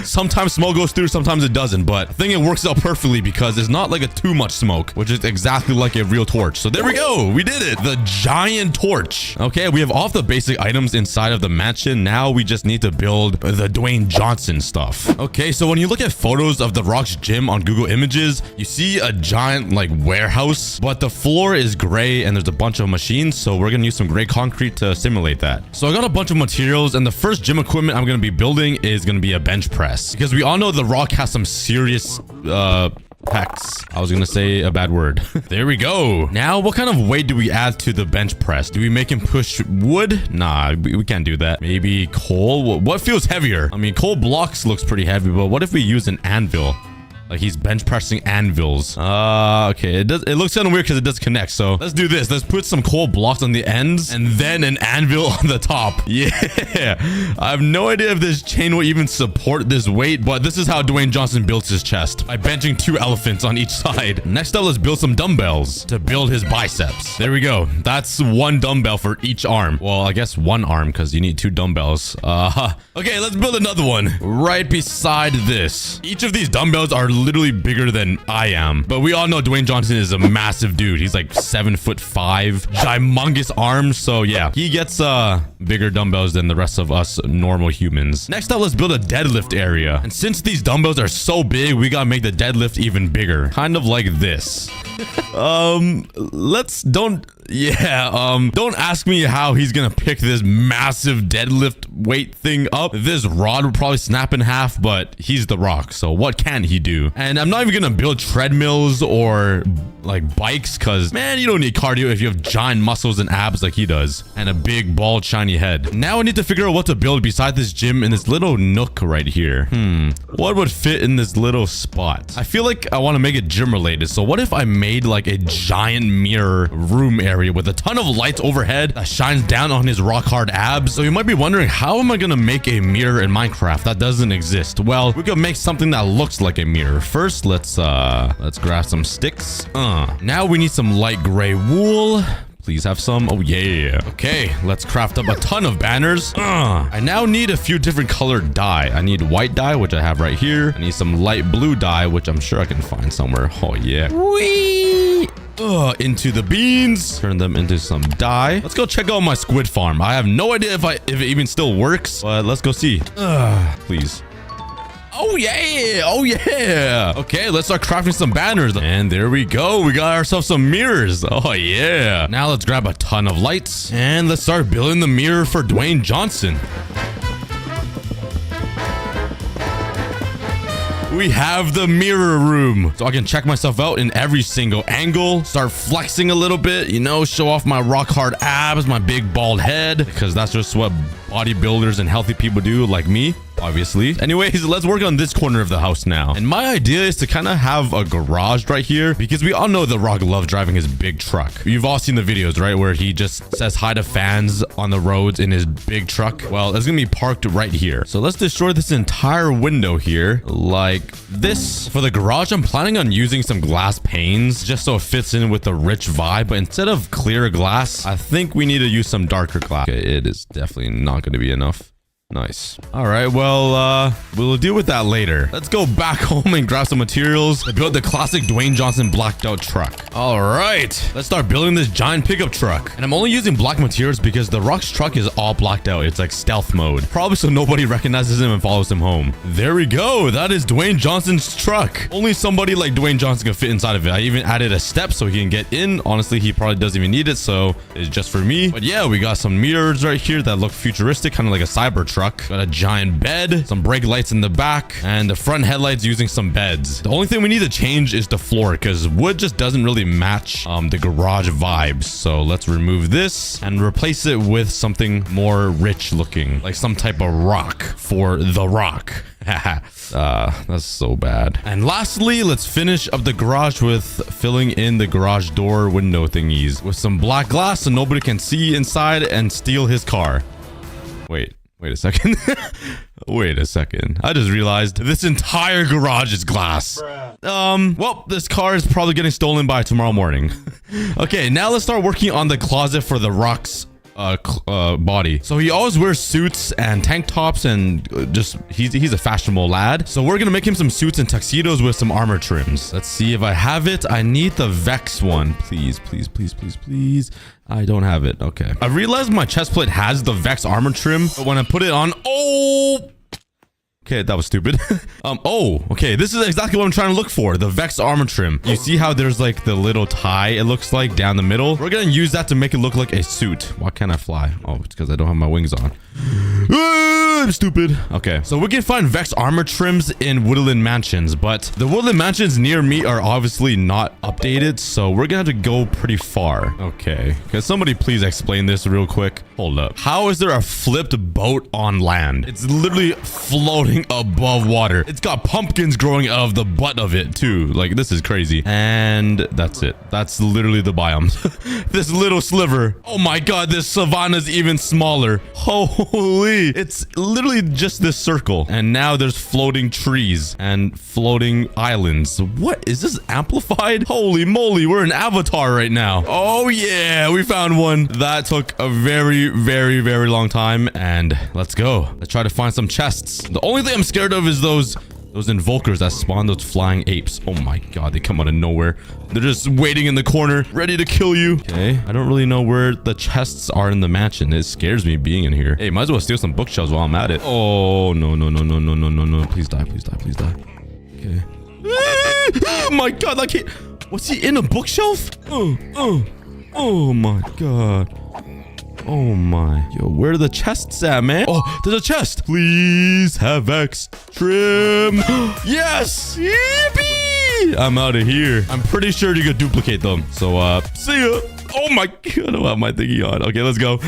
Sometimes smoke goes through, sometimes it doesn't. But I think it works out perfectly because it's not like a too much smoke, which is exactly like a real torch. So there we go. We did it. The giant torch. Okay, we have all the basic items inside of the mansion. Now we just need to build the Dwayne Johnson stuff. Okay, so when you look at photos of The Rock's gym on Google Images, you see a giant like warehouse, but the floor is gray and there's a bunch of machines. So we're gonna use some gray concrete to simulate that. So I got a bunch of materials, and the first gym equipment I'm going to be building is going to be a bench press, because we all know The Rock has some serious pecs. I was going to say a bad word. There we go. Now, what kind of weight do we add to the bench press? Do we make him push wood? Nah, we can't do that. Maybe coal? What feels heavier? I mean, coal blocks looks pretty heavy, but what if we use an anvil? Like he's bench pressing anvils. Okay. It looks kind of weird because it does connect. So let's do this. Let's put some coal blocks on the ends and then an anvil on the top. Yeah. I have no idea if this chain will even support this weight, but this is how Dwayne Johnson builds his chest, by benching 2 elephants on each side. Next up, let's build some dumbbells to build his biceps. There we go. That's 1 dumbbell for each arm. Well, I guess 1 arm because you need 2 dumbbells. Okay, let's build another one right beside this. Each of these dumbbells are literally bigger than I am, but we all know Dwayne Johnson is a massive dude. He's like 7'5", humongous arms. So yeah, he gets bigger dumbbells than the rest of us normal humans. Next up, let's build a deadlift area. And since these dumbbells are so big, we gotta make the deadlift even bigger, kind of like this. Don't ask me how he's gonna pick this massive deadlift weight thing up. This rod would probably snap in half, but he's The Rock, so what can he do? And I'm not even gonna build treadmills or like bikes, because man, you don't need cardio if you have giant muscles and abs like he does, and a big bald shiny head. Now I need to figure out what to build beside this gym in this little nook right here. What would fit in this little spot? I feel like I want to make it gym related. So what if I made like a giant mirror room area with a ton of lights overhead that shines down on his rock hard abs? So you might be wondering, how am I gonna make a mirror in Minecraft that doesn't exist? Well, we could make something that looks like a mirror. First, let's grab some sticks. Now we need some light gray wool. Please have some. Oh yeah. Okay, let's craft up a ton of banners. I now need a few different colored dye. I need white dye, which I have right here. I need some light blue dye, which I'm sure I can find somewhere. Oh yeah. Whee! Into the beans. Turn them into some dye. Let's go check out my squid farm. I have no idea if it even still works, but let's go see. Please. Oh yeah. Oh yeah. Okay, let's start crafting some banners. And there we go. We got ourselves some mirrors. Oh yeah. Now let's grab a ton of lights and let's start building the mirror for Dwayne Johnson. We have the mirror room, so I can check myself out in every single angle, start flexing a little bit, you know, show off my rock hard abs, my big bald head, because that's just what bodybuilders and healthy people do, like me, obviously. Anyways, let's work on this corner of the house now. And my idea is to kind of have a garage right here, because we all know The Rock loves driving his big truck. You've all seen the videos, right, where he just says hi to fans on the roads in his big truck. Well, it's gonna be parked right here. So let's destroy this entire window here like this. For the garage, I'm planning on using some glass panes just so it fits in with the rich vibe, but instead of clear glass, I think we need to use some darker glass. Okay, it is definitely not going to be enough. Nice. All right, well, we'll deal with that later. Let's go back home and grab some materials to build the classic Dwayne Johnson blacked out truck. All right, let's start building this giant pickup truck. And I'm only using black materials because the Rock's truck is all blacked out. It's like stealth mode. Probably so nobody recognizes him and follows him home. There we go. That is Dwayne Johnson's truck. Only somebody like Dwayne Johnson can fit inside of it. I even added a step so he can get in. Honestly, he probably doesn't even need it, so it's just for me. But yeah, we got some mirrors right here that look futuristic, kind of like a cyber truck. Got a giant bed, some brake lights in the back, and the front headlights using some beds. The only thing we need to change is the floor because wood just doesn't really match the garage vibes. So let's remove this and replace it with something more rich looking, like some type of rock for the rock. That's so bad. And lastly, let's finish up the garage with filling in the garage door window thingies with some black glass so nobody can see inside and steal his car. Wait a second. Wait a second. I just realized this entire garage is glass. Well, this car is probably getting stolen by tomorrow morning. Okay, now let's start working on the closet for the Rock's body. So he always wears suits and tank tops and just he's a fashionable lad. So we're gonna make him some suits and tuxedos with some armor trims. Let's see if I have it. I need the Vex one. Please. I don't have it. Okay. I realized my chest plate has the Vex armor trim, but when I put it on, okay, that was stupid. Okay, this is exactly what I'm trying to look for. The Vex armor trim. You see how there's like the little tie, it looks like, down the middle? We're gonna use that to make it look like a suit. Why can't I fly? Oh, it's because I don't have my wings on. I'm stupid. Okay, so we can find Vex armor trims in Woodland Mansions, but the Woodland Mansions near me are obviously not updated, so we're gonna have to go pretty far. Okay, can somebody please explain this real quick? Hold up. How is there a flipped boat on land? It's literally floating above water. It's got pumpkins growing out of the butt of it too. Like, this is crazy. And that's it. That's literally the biome. This little sliver. Oh my god, this savanna's even smaller. Holy, it's literally just this circle. And now there's floating trees and floating islands. What is this, amplified? Holy moly, we're in Avatar right now. Oh yeah, we found one. That took a very long time, and let's go. Let's try to find some chests. The only thing I'm scared of is those invokers that spawn those flying apes. Oh my god, they come out of nowhere. They're just waiting in the corner, ready to kill you. Okay, I don't really know where the chests are in the mansion. It scares me being in here. Hey, might as well steal some bookshelves while I'm at it. Oh, no. Please die. Okay. Oh my god, like, what's he in a bookshelf? Oh my god. Oh my. Yo, where are the chests at, man? Oh, there's a chest. Please have X trim. Yes. Yippee. I'm out of here. I'm pretty sure you could duplicate them. So, see ya. Oh my god, I don't have my thingy on. Okay, let's go.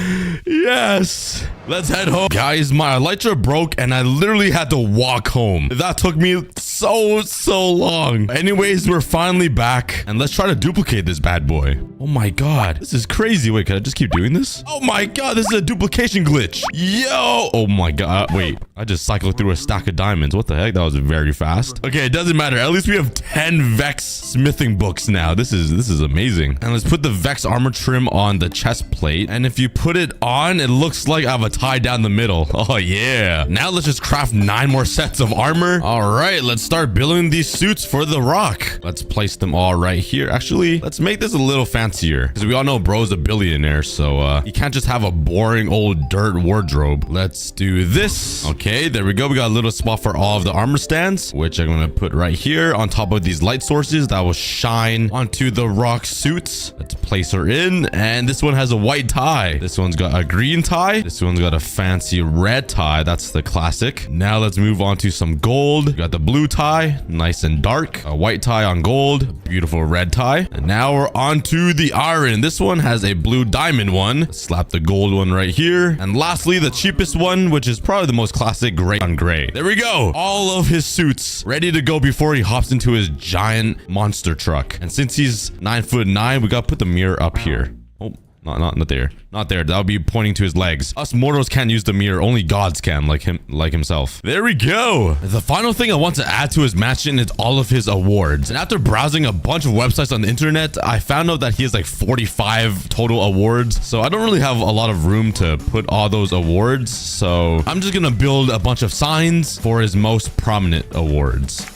Yes. Let's head home. Guys, my elytra broke and I literally had to walk home. That took me so long. Anyways, we're finally back and let's try to duplicate this bad boy. Oh my god, this is crazy. Wait, can I just keep doing this? Oh my god, this is a duplication glitch. Yo. Oh my god. Wait, I just cycled through a stack of diamonds. What the heck? That was very fast. Okay, it doesn't matter. At least we have 10 Vex smithing books now. This is amazing. And let's put the Vex armor trim on the chest plate. And if you put it on, it looks like I have a tie down the middle. Oh yeah. Now let's just craft 9 more sets of armor. All right, let's start building these suits for the Rock. Let's place them all right here. Actually, let's make this a little fancier because we all know bro's a billionaire, so he can't just have a boring old dirt wardrobe. Let's do this. Okay, there we go. We got a little spot for all of the armor stands, which I'm gonna put right here on top of these light sources that will shine onto the Rock suits. Let's place her in, and this one has a white tie. This one's got a green tie. This one's got a fancy red tie. That's the classic. Now let's move on to some gold. We got the blue tie, nice and dark. A white tie on gold, a beautiful red tie. And now we're on to the iron. This one has a blue diamond one. Let's slap the gold one right here. And lastly, the cheapest one, which is probably the most classic, gray on gray. There we go. All of his suits ready to go before he hops into his giant monster truck. And since he's 9'9", we got to put the mirror up here. Oh, Not there. Not there. That would be pointing to his legs. Us mortals can't use the mirror. Only gods can, like himself. There we go. The final thing I want to add to his mansion is all of his awards. And after browsing a bunch of websites on the internet, I found out that he has like 45 total awards. So I don't really have a lot of room to put all those awards. So I'm just gonna build a bunch of signs for his most prominent awards.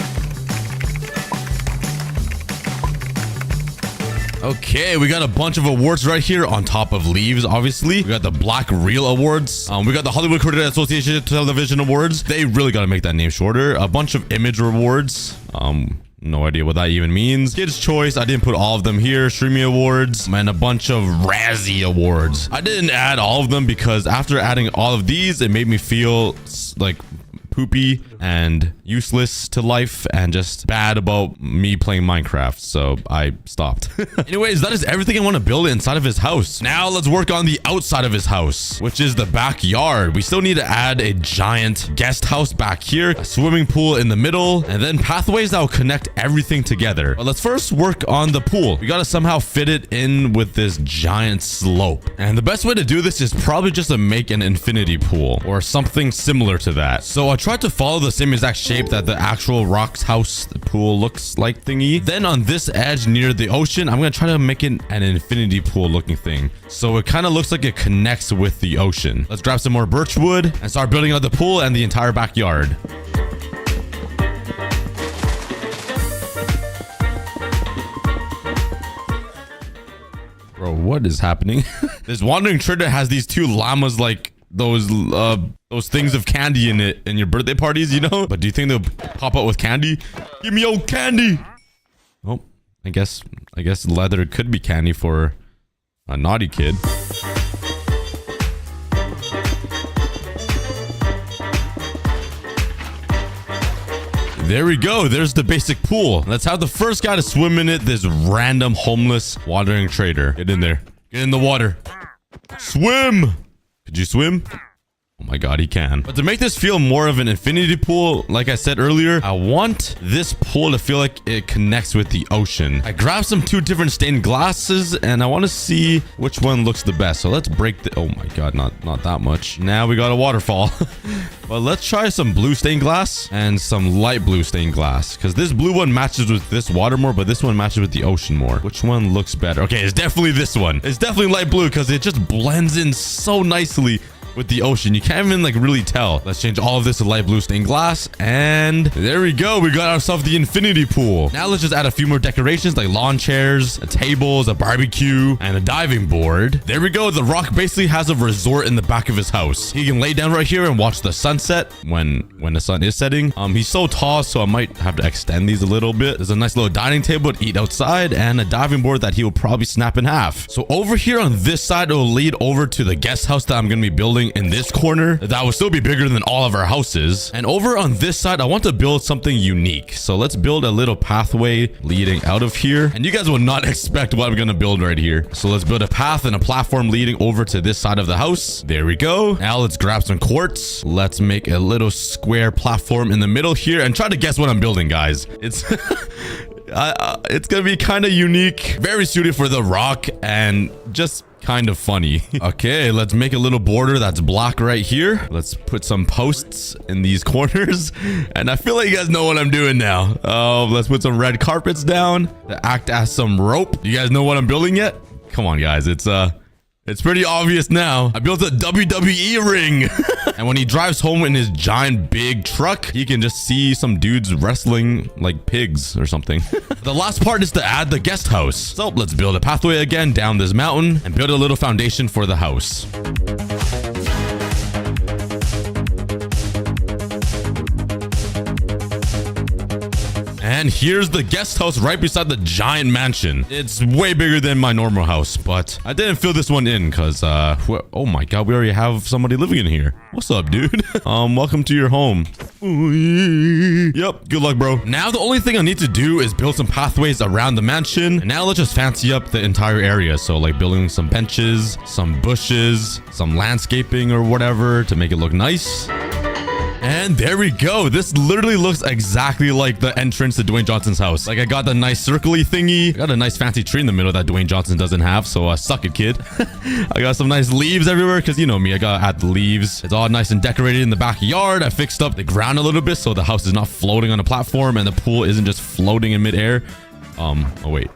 Okay, we got a bunch of awards right here on top of leaves, obviously. We got the Black Reel Awards. We got the Hollywood Credit Association Television Awards. They really got to make that name shorter. A bunch of image rewards. No idea what that even means. Kids' Choice, I didn't put all of them here. Streamy Awards, and a bunch of Razzie Awards. I didn't add all of them because after adding all of these, it made me feel like poopy and useless to life and just bad about me playing Minecraft, so I stopped. Anyways, that is everything I want to build inside of his house. Now let's work on the outside of his house, which is the backyard. We still need to add a giant guest house back here, a swimming pool in the middle, and then pathways that will connect everything together. But let's first work on the pool. We got to somehow fit it in with this giant slope, and the best way to do this is probably just to make an infinity pool or something similar to that. So I tried to follow the same exact shape that the actual rocks house pool looks like thingy. Then on this edge near the ocean, I'm gonna try to make it an infinity pool looking thing, so it kind of looks like it connects with the ocean. Let's grab some more birch wood and start building out the pool and the entire backyard. Bro, what is happening? This wandering trader has these two llamas, like those things of candy in it in your birthday parties, you know? But do you think they'll pop out with candy? Give me your candy. Oh, I guess leather could be candy for a naughty kid. There we go. There's the basic pool. Let's have the first guy to swim in it, this random homeless wandering trader. Get in there. Get in the water. Swim. Could you swim? Oh my god, he can. But to make this feel more of an infinity pool, like I said earlier, I want this pool to feel like it connects with the ocean. I grabbed some two different stained glasses and I want to see which one looks the best. So let's break the... Oh my god, not that much. Now we got a waterfall. But let's try some blue stained glass and some light blue stained glass, because this blue one matches with this water more, but this one matches with the ocean more. Which one looks better? Okay, it's definitely this one. It's definitely light blue because it just blends in so nicely with the ocean. You can't even like really tell. Let's change all of this to light blue stained glass, and there we go. We got ourselves the infinity pool. Now let's just add a few more decorations like lawn chairs, tables, a barbecue, and a diving board. There we go. The Rock basically has a resort in the back of his house. He can lay down right here and watch the sunset when the sun is setting. He's so tall, so I might have to extend these a little bit. There's a nice little dining table to eat outside and a diving board that he will probably snap in half. So over here on this side, it will lead over to the guest house that I'm going to be building in this corner that will still be bigger than all of our houses. And over on this side, I want to build something unique. So let's build a little pathway leading out of here. And you guys will not expect what I'm going to build right here. So let's build a path and a platform leading over to this side of the house. There we go. Now let's grab some quartz. Let's make a little square platform in the middle here and try to guess what I'm building, guys. It's it's gonna be kind of unique, very suited for the Rock, and just kind of funny. Okay, let's make a little border that's black right here. Let's put some posts in these corners, and I feel like you guys know what I'm doing now. Let's put some red carpets down to act as some rope. You guys know what I'm building yet? Come on, guys. It's pretty obvious now. I built a WWE ring. And when he drives home in his giant big truck, he can just see some dudes wrestling like pigs or something. The last part is to add the guest house. So let's build a pathway again down this mountain and build a little foundation for the house. And here's the guest house right beside the giant mansion. It's way bigger than my normal house, but I didn't fill this one in because, oh my god, we already have somebody living in here. What's up, dude? Welcome to your home. Yep, good luck, bro. Now the only thing I need to do is build some pathways around the mansion. And now let's just fancy up the entire area. So like building some benches, some bushes, some landscaping or whatever to make it look nice. And there we go. This literally looks exactly like the entrance to Dwayne Johnson's house. Like I got the nice circly thingy. I got a nice fancy tree in the middle that Dwayne Johnson doesn't have. So suck it, kid. I got some nice leaves everywhere because you know me. I got to add the leaves. It's all nice and decorated in the backyard. I fixed up the ground a little bit so the house is not floating on a platform and the pool isn't just floating in midair. Oh wait.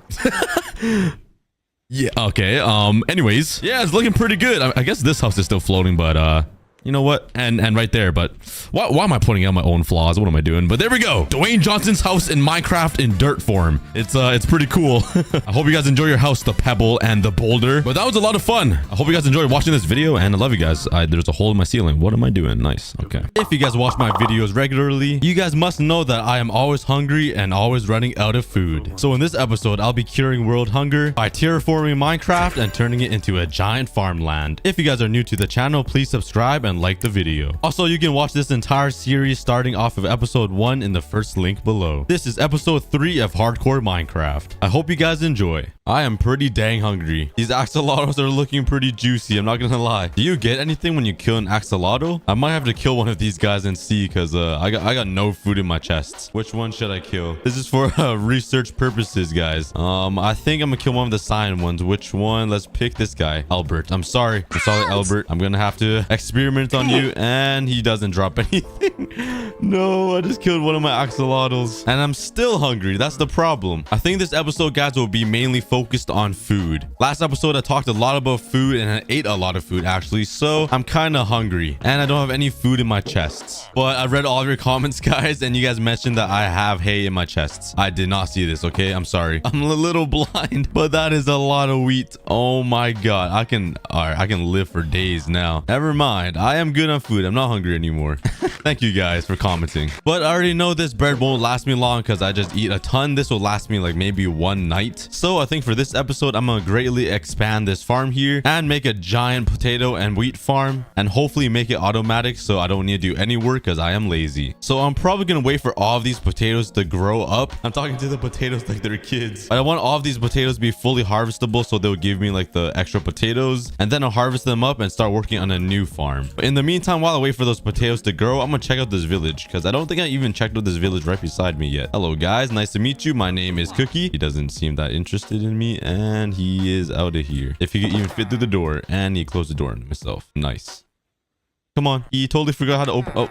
Yeah, okay. Anyways, yeah, it's looking pretty good. I guess this house is still floating, but you know what? And right there, but why am I pointing out my own flaws? What am I doing? But there we go. Dwayne Johnson's house in Minecraft in dirt form. It's pretty cool. I hope you guys enjoy your house, the pebble and the boulder. But that was a lot of fun. I hope you guys enjoyed watching this video and I love you guys. There's a hole in my ceiling. What am I doing? Nice. Okay. If you guys watch my videos regularly, you guys must know that I am always hungry and always running out of food. So in this episode, I'll be curing world hunger by terraforming Minecraft and turning it into a giant farmland. If you guys are new to the channel, please subscribe and like the video. Also, you can watch this entire series starting off of episode 1 in the first link below. This is episode 3 of Hardcore Minecraft. I hope you guys enjoy. I am pretty dang hungry. These axolotls are looking pretty juicy, I'm not gonna lie. Do you get anything when you kill an axolotl? I might have to kill one of these guys and see because I got no food in my chests. Which one should I kill? This is for research purposes, guys. I think I'm gonna kill one of the cyan ones. Which one? Let's pick this guy. Albert. I'm sorry, Albert. I'm gonna have to experiment on you, and he doesn't drop anything. No, I just killed one of my axolotls and I'm still hungry. That's the problem. I think this episode, guys, will be mainly focused on food. Last episode I talked a lot about food and I ate a lot of food actually, so I'm kind of hungry and I don't have any food in my chests. But I read all of your comments, guys, and you guys mentioned that I have hay in my chests. I did not see this. Okay, I'm sorry. I'm a little blind, but that is a lot of wheat. Oh my god, I can live for days now. Never mind, I am good on food. I'm not hungry anymore. Thank you guys for commenting. But I already know this bread won't last me long because I just eat a ton. This will last me like maybe one night. So I think for this episode, I'm gonna greatly expand this farm here and make a giant potato and wheat farm and hopefully make it automatic so I don't need to do any work because I am lazy. So I'm probably gonna wait for all of these potatoes to grow up. I'm talking to the potatoes like they're kids. I want all of these potatoes to be fully harvestable so they'll give me like the extra potatoes, and then I'll harvest them up and start working on a new farm. But in the meantime, while I wait for those potatoes to grow, I'm gonna check out this village because I don't think I even checked out this village right beside me yet. Hello guys, nice to meet you. My name is Cookie. He doesn't seem that interested in me and he is out of here. If he could even fit through the door, and he closed the door on himself. Nice. Come on. He totally forgot how to open. Oh.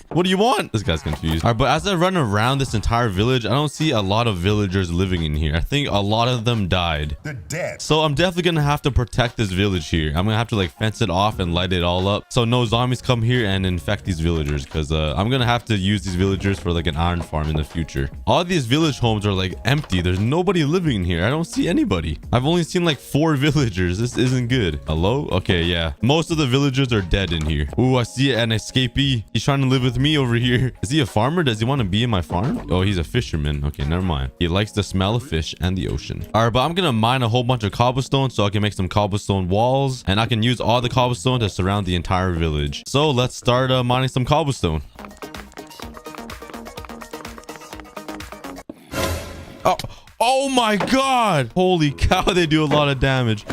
What do you want? This guy's confused. All right, but as I run around this entire village, I don't see a lot of villagers living in here. I think a lot of them died. They're dead. So I'm definitely gonna have to protect this village here. I'm gonna have to like fence it off and light it all up so no zombies come here and infect these villagers, because I'm gonna have to use these villagers for like an iron farm in the future. All these village homes are like empty. There's nobody living in here. I don't see anybody. I've only seen like 4 villagers. This isn't good. Hello? Okay, yeah. Most of the villagers are dead in here. Ooh, I see an escapee. He's trying to live with me over here. Is he a farmer? Does he want to be in my farm? Oh, he's a fisherman. Okay, never mind. He likes the smell of fish and the ocean. All right, but I'm gonna mine a whole bunch of cobblestone so I can make some cobblestone walls, and I can use all the cobblestone to surround the entire village. So let's start mining some cobblestone. Oh my god, holy cow, they do a lot of damage.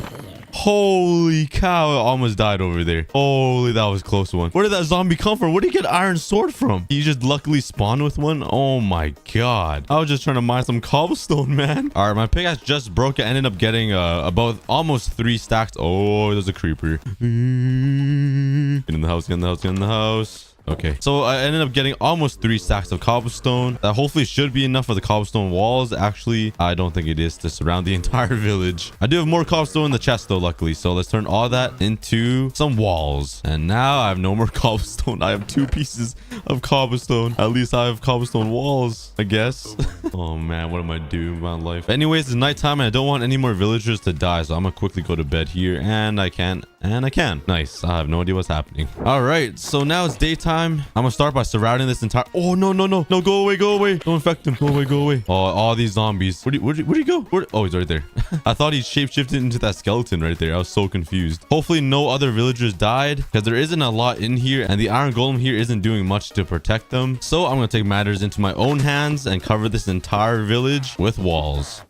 Holy cow, I almost died over there. Holy, that was a close one. Where did that zombie come from? Where did he get an iron sword from? He just luckily spawned with one. Oh my god, I was just trying to mine some cobblestone, man. All right, my pickaxe just broke. I ended up getting about almost 3 stacks. Oh, there's a creeper. Get in the house, get in the house, get in the house. Okay, so I ended up getting almost 3 stacks of cobblestone. That hopefully should be enough for the cobblestone walls. Actually, I don't think it is to surround the entire village. I do have more cobblestone in the chest though, luckily. So let's turn all that into some walls. And now I have no more cobblestone. I have 2 pieces of cobblestone. At least I have cobblestone walls, I guess. Oh man, what am I doing with my life? Anyways, it's nighttime and I don't want any more villagers to die. So I'm gonna quickly go to bed here, and I can. Nice. I have no idea what's happening. All right, so now it's daytime. I'm gonna start by surrounding this entire— oh no, go away, don't infect him. Go away. Oh, all these zombies. Where'd he go? Oh, he's right there. I thought he shapeshifted into that skeleton right there. I was so confused. Hopefully no other villagers died, because there isn't a lot in here and the iron golem here isn't doing much to protect them. So I'm gonna take matters into my own hands and cover this entire village with walls.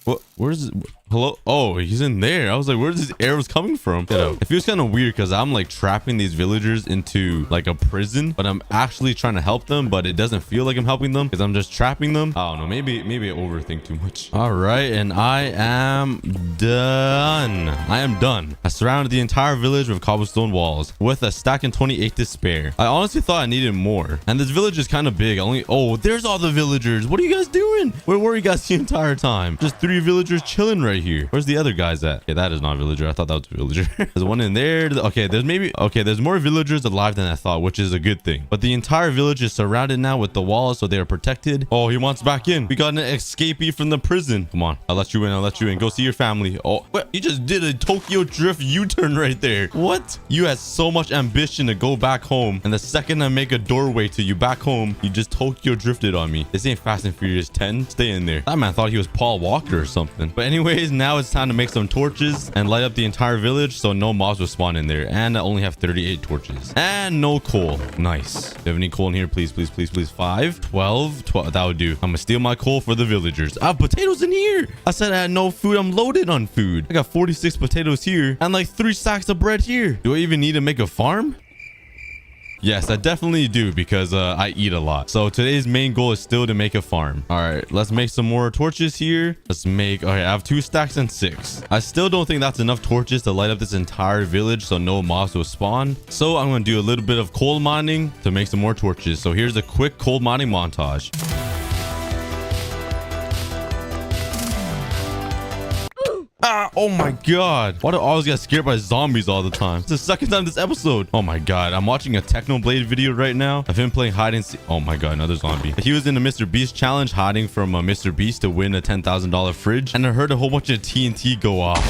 What? Where's hello? Oh, he's in there. I was like, where's these arrows coming from? It feels kind of weird because I'm like trapping these villagers into like a prison, but I'm actually trying to help them, but it doesn't feel like I'm helping them because I'm just trapping them. I don't know. Maybe I overthink too much. All right, and I am done. I am done. I surrounded the entire village with cobblestone walls with a stack and 28 to spare. I honestly thought I needed more, and this village is kind of big. Oh, there's all the villagers. What are you guys doing? Where were you guys the entire time? Just 3 villagers chilling right here. Where's the other guys at? Okay, that is not a villager. I thought that was a villager. There's one in there. Okay, there's more villagers alive than I thought, which is a good thing. But the entire village is surrounded now with the walls, so they are protected. Oh, he wants back in. We got an escapee from the prison. Come on, I'll let you in. I'll let you in. Go see your family. Oh, what? You just did a Tokyo Drift U-turn right there. What? You had so much ambition to go back home, and the second I make a doorway to you back home, you just Tokyo drifted on me. This ain't Fast and Furious 10. Stay in there. That man thought he was Paul Walker or something. But anyways, now it's time to make some torches and light up the entire village so no mobs will spawn in there. And I only have 38 torches and no coal. Nice. Do you have any coal in here? Please, please, please, please. 5, 12. That would do. I'm gonna steal my coal for the villagers. I have potatoes in here. I said I had no food. I'm loaded on food. I got 46 potatoes here and like 3 stacks of bread here. Do I even need to make a farm? Yes, I definitely do because I eat a lot. So today's main goal is still to make a farm. All right, let's make some more torches here. Okay, I have 2 stacks and 6. I still don't think that's enough torches to light up this entire village so no mobs will spawn. So I'm going to do a little bit of coal mining to make some more torches. So here's a quick coal mining montage. Ah, oh my god. Why do I always get scared by zombies all the time? It's the second time this episode. Oh my god. I'm watching a Technoblade video right now of him playing hide and seek. Oh my god, another zombie. He was in the Mr. Beast challenge hiding from Mr. Beast to win a $10,000 fridge. And I heard a whole bunch of TNT go off.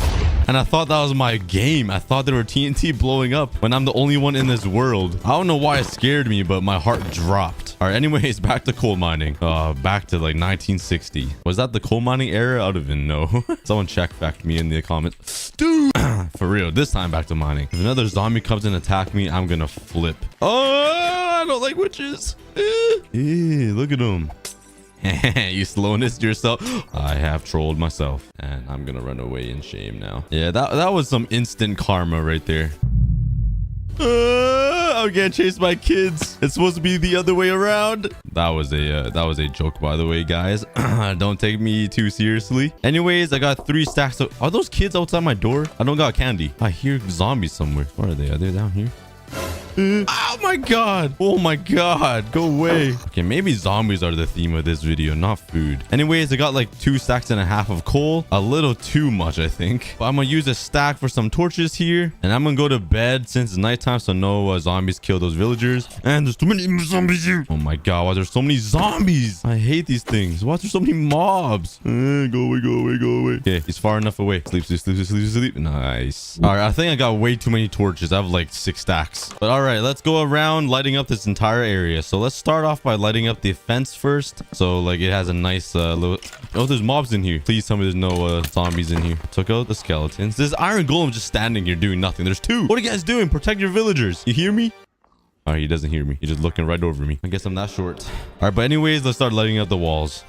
And I thought that was my game. I thought there were TNT blowing up when I'm the only one in this world. I don't know why it scared me, but my heart dropped. All right, anyways, back to coal mining. Back to like 1960. Was that the coal mining era? I don't even know. Someone check back me in the comments. Dude, for real, this time back to mining. If another zombie comes and attack me, I'm gonna flip. Oh, I don't like witches. Look at them. You slowness yourself. I have trolled myself and I'm gonna run away in shame now. Yeah, that was some instant karma right there. I'm getting chased by kids. It's supposed to be the other way around. That was a joke, by the way, guys. Don't take me too seriously. Anyways, I got 3 stacks of... Are those kids outside my door? I don't got candy. I hear zombies somewhere. Where are they? Are they down here? Oh my god. Oh my god. Go away. Okay, maybe zombies are the theme of this video, not food. Anyways, I got like 2 stacks and a half of coal. A little too much, I think. But I'm gonna use a stack for some torches here. And I'm gonna go to bed since it's nighttime so no zombies kill those villagers. And there's too many zombies here. Oh my god, why there's so many zombies? I hate these things. Why there's so many mobs? Go away, go away, go away. Okay, he's far enough away. Sleep, sleep, sleep, sleep, sleep. Nice. All right, I think I got way too many torches. I have like 6 stacks. But all right, let's go around lighting up this entire area. So let's start off by lighting up the fence first. So like it has a nice little... Oh, there's mobs in here. Please tell me there's no zombies in here. Took out the skeletons. This iron golem just standing here doing nothing. There's 2. What are you guys doing? Protect your villagers. You hear me? All right, he doesn't hear me. He's just looking right over me. I guess I'm that short. All right, but anyways, let's start lighting up the walls.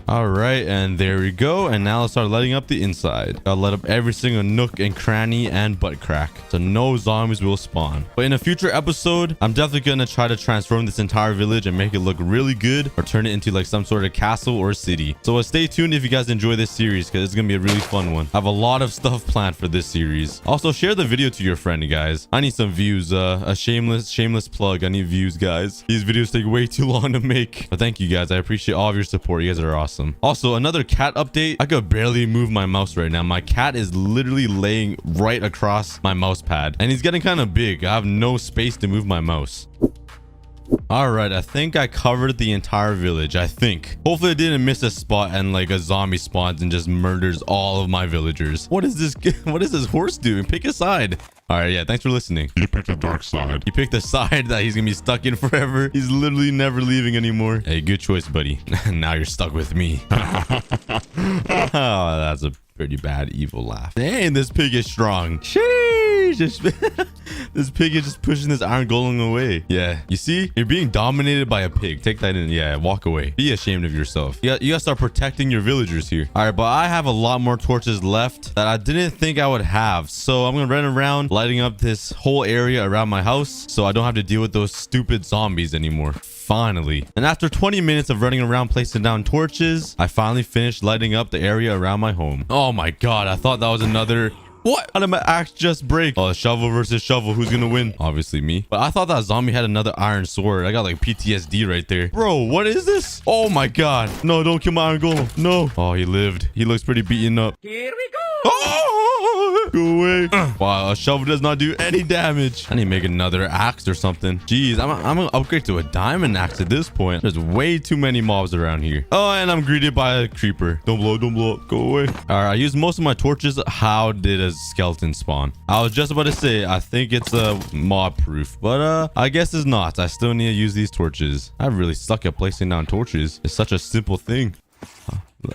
All right, and there we go. And now let's start lighting up the inside. Gotta light up every single nook and cranny and butt crack so no zombies will spawn. But in a future episode, I'm definitely gonna try to transform this entire village and make it look really good or turn it into like some sort of castle or city. So stay tuned if you guys enjoy this series because it's gonna be a really fun one. I have a lot of stuff planned for this series. Also, share the video to your friend, guys. I need some views. A shameless plug. I need views, guys. These videos take way too long to make. But thank you guys. I appreciate all of your support. You guys are awesome. Also, another cat update. I could barely move my mouse right now. My cat is literally laying right across my mouse pad and he's getting kind of big. I have no space to move my mouse. All right, I think I covered the entire village. I think. Hopefully I didn't miss a spot and like a zombie spawns and just murders all of my villagers. What is this? What is this horse doing? Pick a side. All right, yeah, thanks for listening. You picked the dark side. He picked the side that he's gonna be stuck in forever. He's literally never leaving anymore. Hey, good choice, buddy. Now you're stuck with me. Oh, that's a pretty bad evil laugh. Dang, this pig is strong. Sheesh. This pig is just pushing this iron golem away. Yeah, you see? You're being dominated by a pig. Take that in. Yeah, walk away. Be ashamed of yourself. You gotta start protecting your villagers here. All right, but I have a lot more torches left that I didn't think I would have. So I'm gonna run around lighting up this whole area around my house so I don't have to deal with those stupid zombies anymore. Finally. And after 20 minutes of running around placing down torches, I finally finished lighting up the area around my home. Oh my god, I thought that was another... What? How did my axe just break? Oh, shovel versus shovel. Who's gonna win? Obviously me. But I thought that zombie had another iron sword. I got like PTSD right there. Bro, what is this? Oh my god. No, don't kill my iron golem. No. Oh, he lived. He looks pretty beaten up. Here we go. Oh, go away. Wow, a shovel does not do any damage. I need to make another axe or something. Jeez, I'm gonna upgrade to a diamond axe at this point. There's way too many mobs around here. Oh, and I'm greeted by a creeper. Don't blow, don't blow. Go away. All right, I used most of my torches. How did a skeleton spawn? I was just about to say, I think it's mob proof, but I guess it's not. I still need to use these torches. I really suck at placing down torches. It's such a simple thing.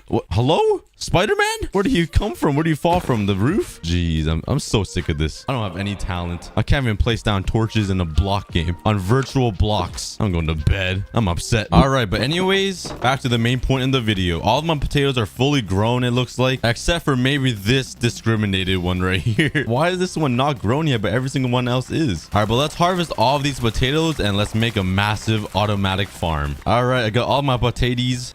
What? Hello? Spider-Man? Where do you come from? Where do you fall from? The roof? Jeez, I'm so sick of this. I don't have any talent. I can't even place down torches in a block game on virtual blocks. I'm going to bed. I'm upset. All right, but anyways, back to the main point in the video. All of my potatoes are fully grown, it looks like, except for maybe this discriminated one right here. Why is this one not grown yet, but every single one else is? All right, but let's harvest all of these potatoes and let's make a massive automatic farm. All right, I got all my potatoes.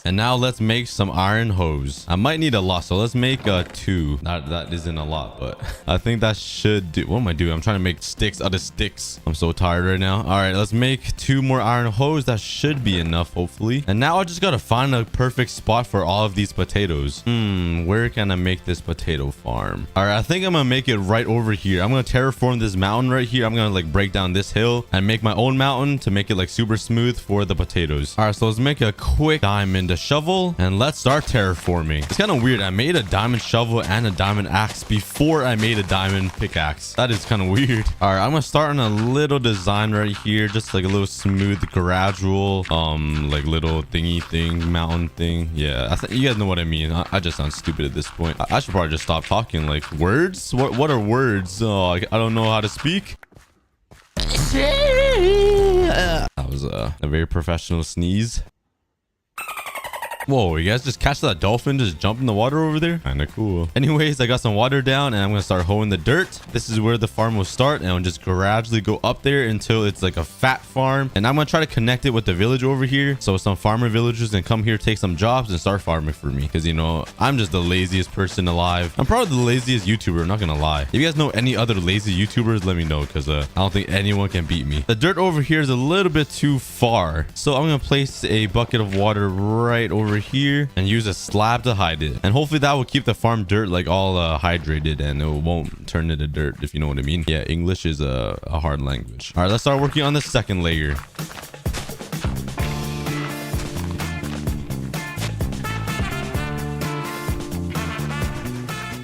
And now let's make some iron hose. I might need a lot, so let's make 2. That isn't a lot, but I think that should do. What am I doing? I'm trying to make sticks out of sticks. I'm so tired right now. All right, let's make 2 more iron hose. That should be enough, hopefully. And now I just gotta find a perfect spot for all of these potatoes. Where can I make this potato farm? All right, I think I'm gonna make it right over here. I'm gonna terraform this mountain right here. I'm gonna like break down this hill and make my own mountain to make it like super smooth for the potatoes. All right, so let's make a quick diamond shovel and let's start terraforming. It's kind of weird. I made a diamond shovel and a diamond axe before I made a diamond pickaxe. That is kind of weird. All right, I'm gonna start on a little design right here, just like a little smooth, gradual, like little thingy thing, mountain thing. Yeah, I think you guys know what I mean. I just sound stupid at this point. I should probably just stop talking. Like words? What are words? Oh, I don't know how to speak. That was a very professional sneeze. Whoa, you guys just catch that dolphin just jump in the water over there? Kind of cool. Anyways, I got some water down and I'm gonna start hoeing the dirt. This is where the farm will start and I'll just gradually go up there until it's like a fat farm. And I'm gonna try to connect it with the village over here, so some farmer villagers can come here, take some jobs and start farming for me, because you know I'm just the laziest person alive. I'm probably the laziest YouTuber, I'm not gonna lie. If you guys know any other lazy YouTubers, let me know, because I don't think anyone can beat me. The dirt over here is a little bit too far, so I'm gonna place a bucket of water right over here and use a slab to hide it, and hopefully that will keep the farm dirt like all hydrated and it won't turn into dirt, if you know what I mean. Yeah, English is a hard language. All right, let's start working on the second layer.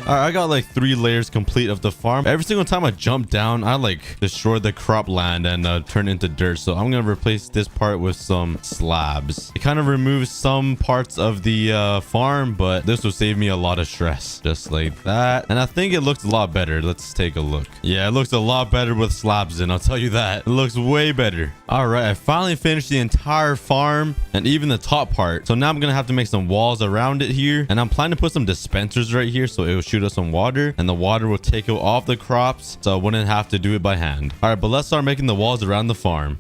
All right, I got like 3 layers complete of the farm. Every single time I jump down, I like destroy the cropland and turn it into dirt. So I'm gonna replace this part with some slabs. It kind of removes some parts of the farm, but this will save me a lot of stress. Just like that. And I think it looks a lot better. Let's take a look. Yeah, it looks a lot better with slabs in, I'll tell you that. It looks way better. All right, I finally finished the entire farm and even the top part. So now I'm gonna have to make some walls around it here. And I'm planning to put some dispensers right here so it will shoot us some water, and the water will take it off the crops so I wouldn't have to do it by hand. All right, but let's start making the walls around the farm.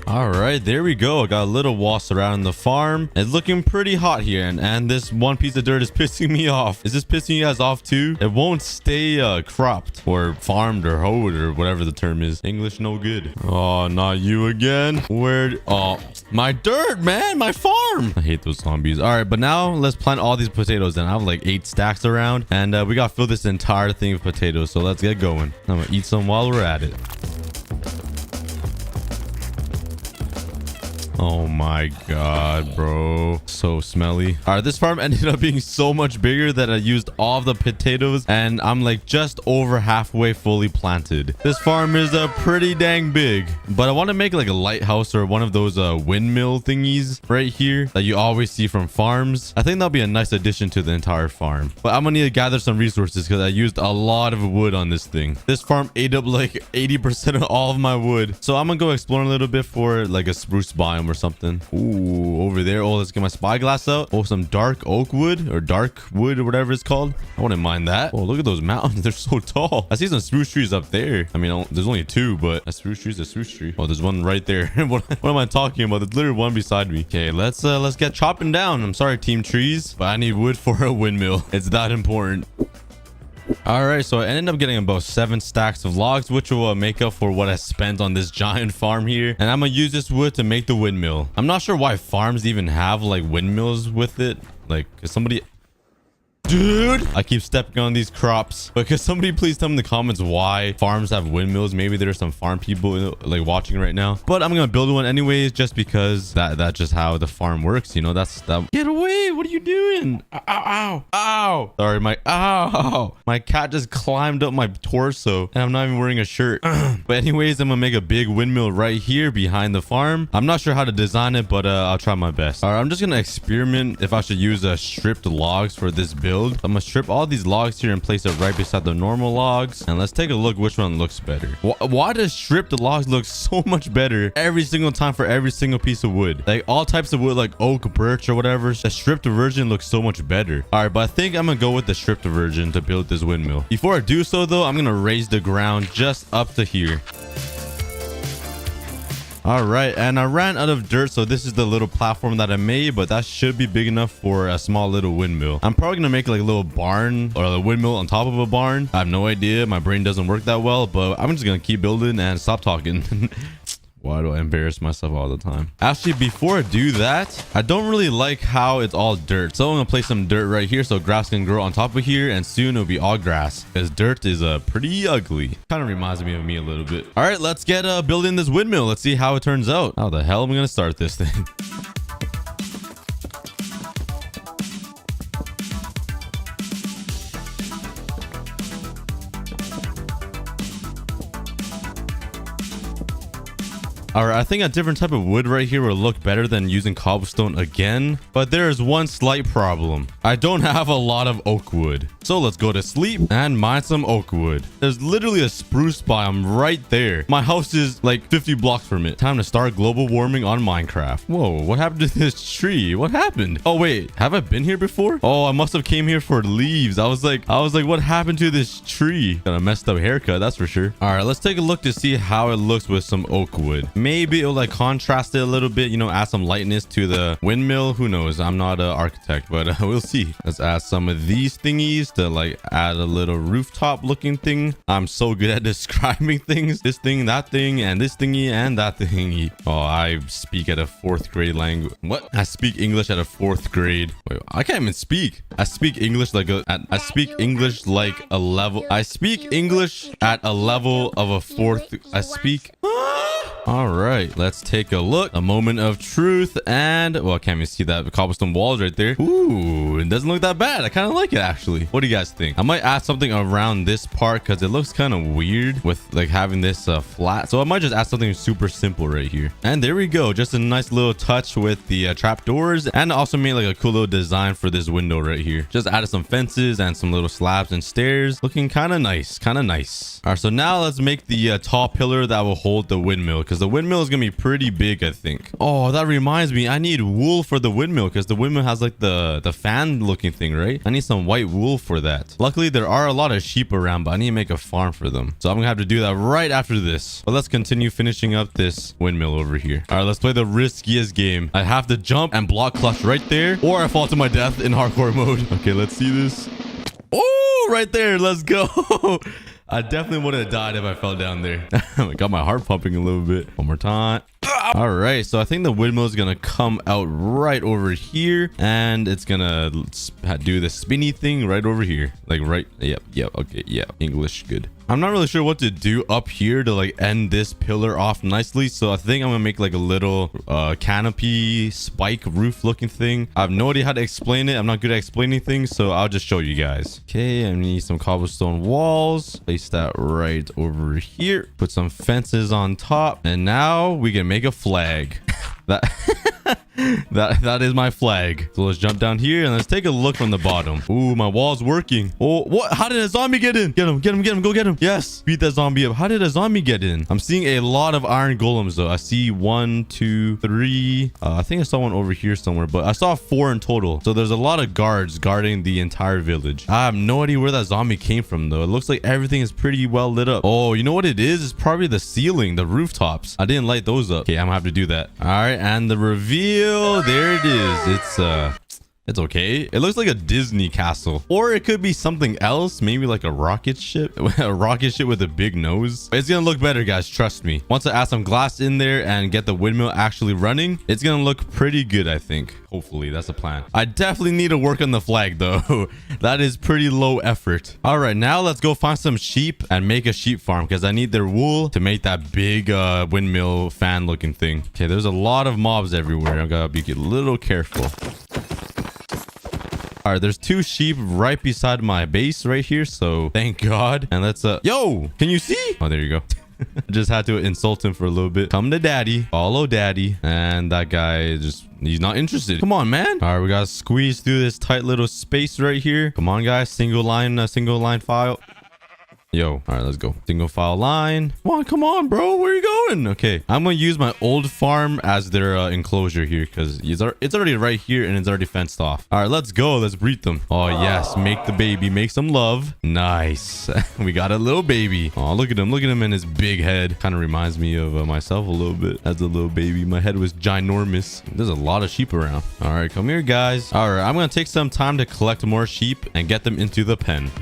All right, right, there we go. I got a little wall surrounding the farm. It's looking pretty hot here, and this one piece of dirt is pissing me off. Is this pissing you guys off too? It won't stay cropped or farmed or hoed or whatever the term is. English no good. Oh, not you again. Where? Oh, my dirt, man, my farm. I hate those zombies. All right, but now let's plant all these potatoes. And I have like 8 stacks around, and we got to fill this entire thing with potatoes. So let's get going. I'm gonna eat some while we're at it. Oh my god, bro. So smelly. All right, this farm ended up being so much bigger that I used all of the potatoes, and I'm like just over halfway fully planted. This farm is pretty dang big, but I want to make like a lighthouse or one of those windmill thingies right here that you always see from farms. I think that'll be a nice addition to the entire farm, but I'm gonna need to gather some resources because I used a lot of wood on this thing. This farm ate up like 80% of all of my wood, so I'm gonna go explore a little bit for like a spruce biome or something. Ooh, over there. Oh, let's get my spyglass out. Oh, some dark oak wood or dark wood or whatever it's called. I wouldn't mind that. Oh, look at those mountains. They're so tall. I see some spruce trees up there. I mean, there's only 2, but a spruce tree is a spruce tree. Oh, there's one right there. what am I talking about? There's literally one beside me. Okay, let's get chopping down. I'm sorry, team trees, but I need wood for a windmill. It's that important. All right, so I ended up getting about 7 stacks of logs, which will make up for what I spent on this giant farm here. And I'm gonna use this wood to make the windmill. I'm not sure why farms even have like windmills with it. Like, cause somebody... Dude, I keep stepping on these crops. But could somebody please tell me in the comments why farms have windmills? Maybe there's some farm people like watching right now. But I'm gonna build one anyways, just because that's just how the farm works. You know, that's that. Get away! What are you doing? Ow! Ow! Ow! Sorry, my cat just climbed up my torso, and I'm not even wearing a shirt. But anyways, I'm gonna make a big windmill right here behind the farm. I'm not sure how to design it, but I'll try my best. All right, I'm just gonna experiment if I should use stripped logs for this build. I'm gonna strip all these logs here and place it right beside the normal logs, and let's take a look which one looks better. Why does stripped logs look so much better every single time for every single piece of wood? Like all types of wood, like oak, birch, or whatever, the stripped version looks so much better. All right, but I think I'm gonna go with the stripped version to build this windmill. Before I do so though, I'm gonna raise the ground just up to here. All right, and I ran out of dirt, so this is the little platform that I made, but that should be big enough for a small little windmill. I'm probably gonna make like a little barn or a windmill on top of a barn. I have no idea, my brain doesn't work that well, but I'm just gonna keep building and stop talking. Why do I embarrass myself all the time? Actually, before I do that, I don't really like how it's all dirt. So I'm gonna place some dirt right here so grass can grow on top of here, and soon it'll be all grass because dirt is pretty ugly. Kind of reminds me of me a little bit. All right, let's get building this windmill. Let's see how it turns out. How the hell am I gonna start this thing? All right, I think a different type of wood right here will look better than using cobblestone again, but there is one slight problem. I don't have a lot of oak wood. So let's go to sleep and mine some oak wood. There's literally a spruce biome right there. My house is like 50 blocks from it. Time to start global warming on Minecraft. Whoa, what happened to this tree? What happened? Oh wait, have I been here before? Oh, I must have came here for leaves. I was like, what happened to this tree? Got a messed up haircut, that's for sure. All right, let's take a look to see how it looks with some oak wood. Maybe it'll like contrast it a little bit, you know, add some lightness to the windmill. Who knows? I'm not an architect, but we'll see. Let's add some of these thingies to like add a little rooftop looking thing. I'm so good at describing things. This thing, that thing, and this thingy and that thingy. Oh, I speak at a 4th grade language. What? I speak English at a 4th grade. Wait, I can't even speak. I speak English like I speak English like a level. I speak English at a level of a 4th. I speak. All right, let's take a look. A moment of truth, and well, I can't even see that cobblestone walls right there. Ooh, it doesn't look that bad. I kind of like it actually. What do you guys think? I might add something around this part because it looks kind of weird with like having this flat. So I might just add something super simple right here. And there we go. Just a nice little touch with the trap doors, and also made like a cool little design for this window right here. Just added some fences and some little slabs and stairs. Looking kind of nice, kind of nice. All right, so now let's make the tall pillar that will hold the windmill, because because the windmill is gonna be pretty big, I think. Oh, that reminds me, I need wool for the windmill because the windmill has like the fan looking thing, right? I need some white wool for that. Luckily, there are a lot of sheep around, but I need to make a farm for them. So I'm gonna have to do that right after this. But let's continue finishing up this windmill over here. All right, let's play the riskiest game. I have to jump and block clutch right there, or I fall to my death in hardcore mode. Okay, let's see this. Oh, right there. Let's go. I definitely would have died if I fell down there. I got my heart pumping a little bit. One more time. All right, so I think the windmill is gonna come out right over here, and it's gonna do the spinny thing right over here, like right. Yep. Okay. Yeah. English good. I'm not really sure what to do up here to like end this pillar off nicely, so I think I'm gonna make like a little canopy spike roof looking thing. I have no idea how to explain it. I'm not good at explaining things, so I'll just show you guys. Okay, I need some cobblestone walls. Place that right over here. Put some fences on top, and now we can make a flag. That is my flag. So let's jump down here and let's take a look from the bottom. Ooh, my wall's working. Oh, what? How did a zombie get in? Get him. Go get him. Yes. Beat that zombie up. How did a zombie get in? I'm seeing a lot of iron golems though. I see 1, 2, 3. I think I saw one over here somewhere, but I saw 4 in total. So there's a lot of guards guarding the entire village. I have no idea where that zombie came from though. It looks like everything is pretty well lit up. Oh, you know what it is? It's probably the ceiling, the rooftops. I didn't light those up. Okay, I'm gonna have to do that. All right, and the reveal. There it is. It's okay. It looks like a Disney castle, or it could be something else. Maybe like a rocket ship, a rocket ship with a big nose. It's gonna look better, guys. Trust me. Once I add some glass in there and get the windmill actually running, it's gonna look pretty good, I think. Hopefully, that's the plan. I definitely need to work on the flag though. That is pretty low effort. All right, now let's go find some sheep and make a sheep farm because I need their wool to make that big windmill fan looking thing. Okay, there's a lot of mobs everywhere. I gotta be a little careful. All right, there's 2 sheep right beside my base right here, so thank God. And let's yo, can you see? Oh, there you go. I just had to insult him for a little bit. Come to daddy, follow daddy. And that guy he's not interested. Come on, man. All right, we gotta squeeze through this tight little space right here. Come on, guys. Single line file. Yo, all right, let's go. Single file line. Come on, bro. Where are you going? Okay, I'm gonna use my old farm as their enclosure here because it's already right here and it's already fenced off. All right, let's go. Let's breed them. Oh yes, make the baby, make some love. Nice. We got a little baby. Oh, look at him. Look at him in his big head. Kind of reminds me of myself a little bit as a little baby. My head was ginormous. There's a lot of sheep around. All right, come here, guys. All right, I'm gonna take some time to collect more sheep and get them into the pen.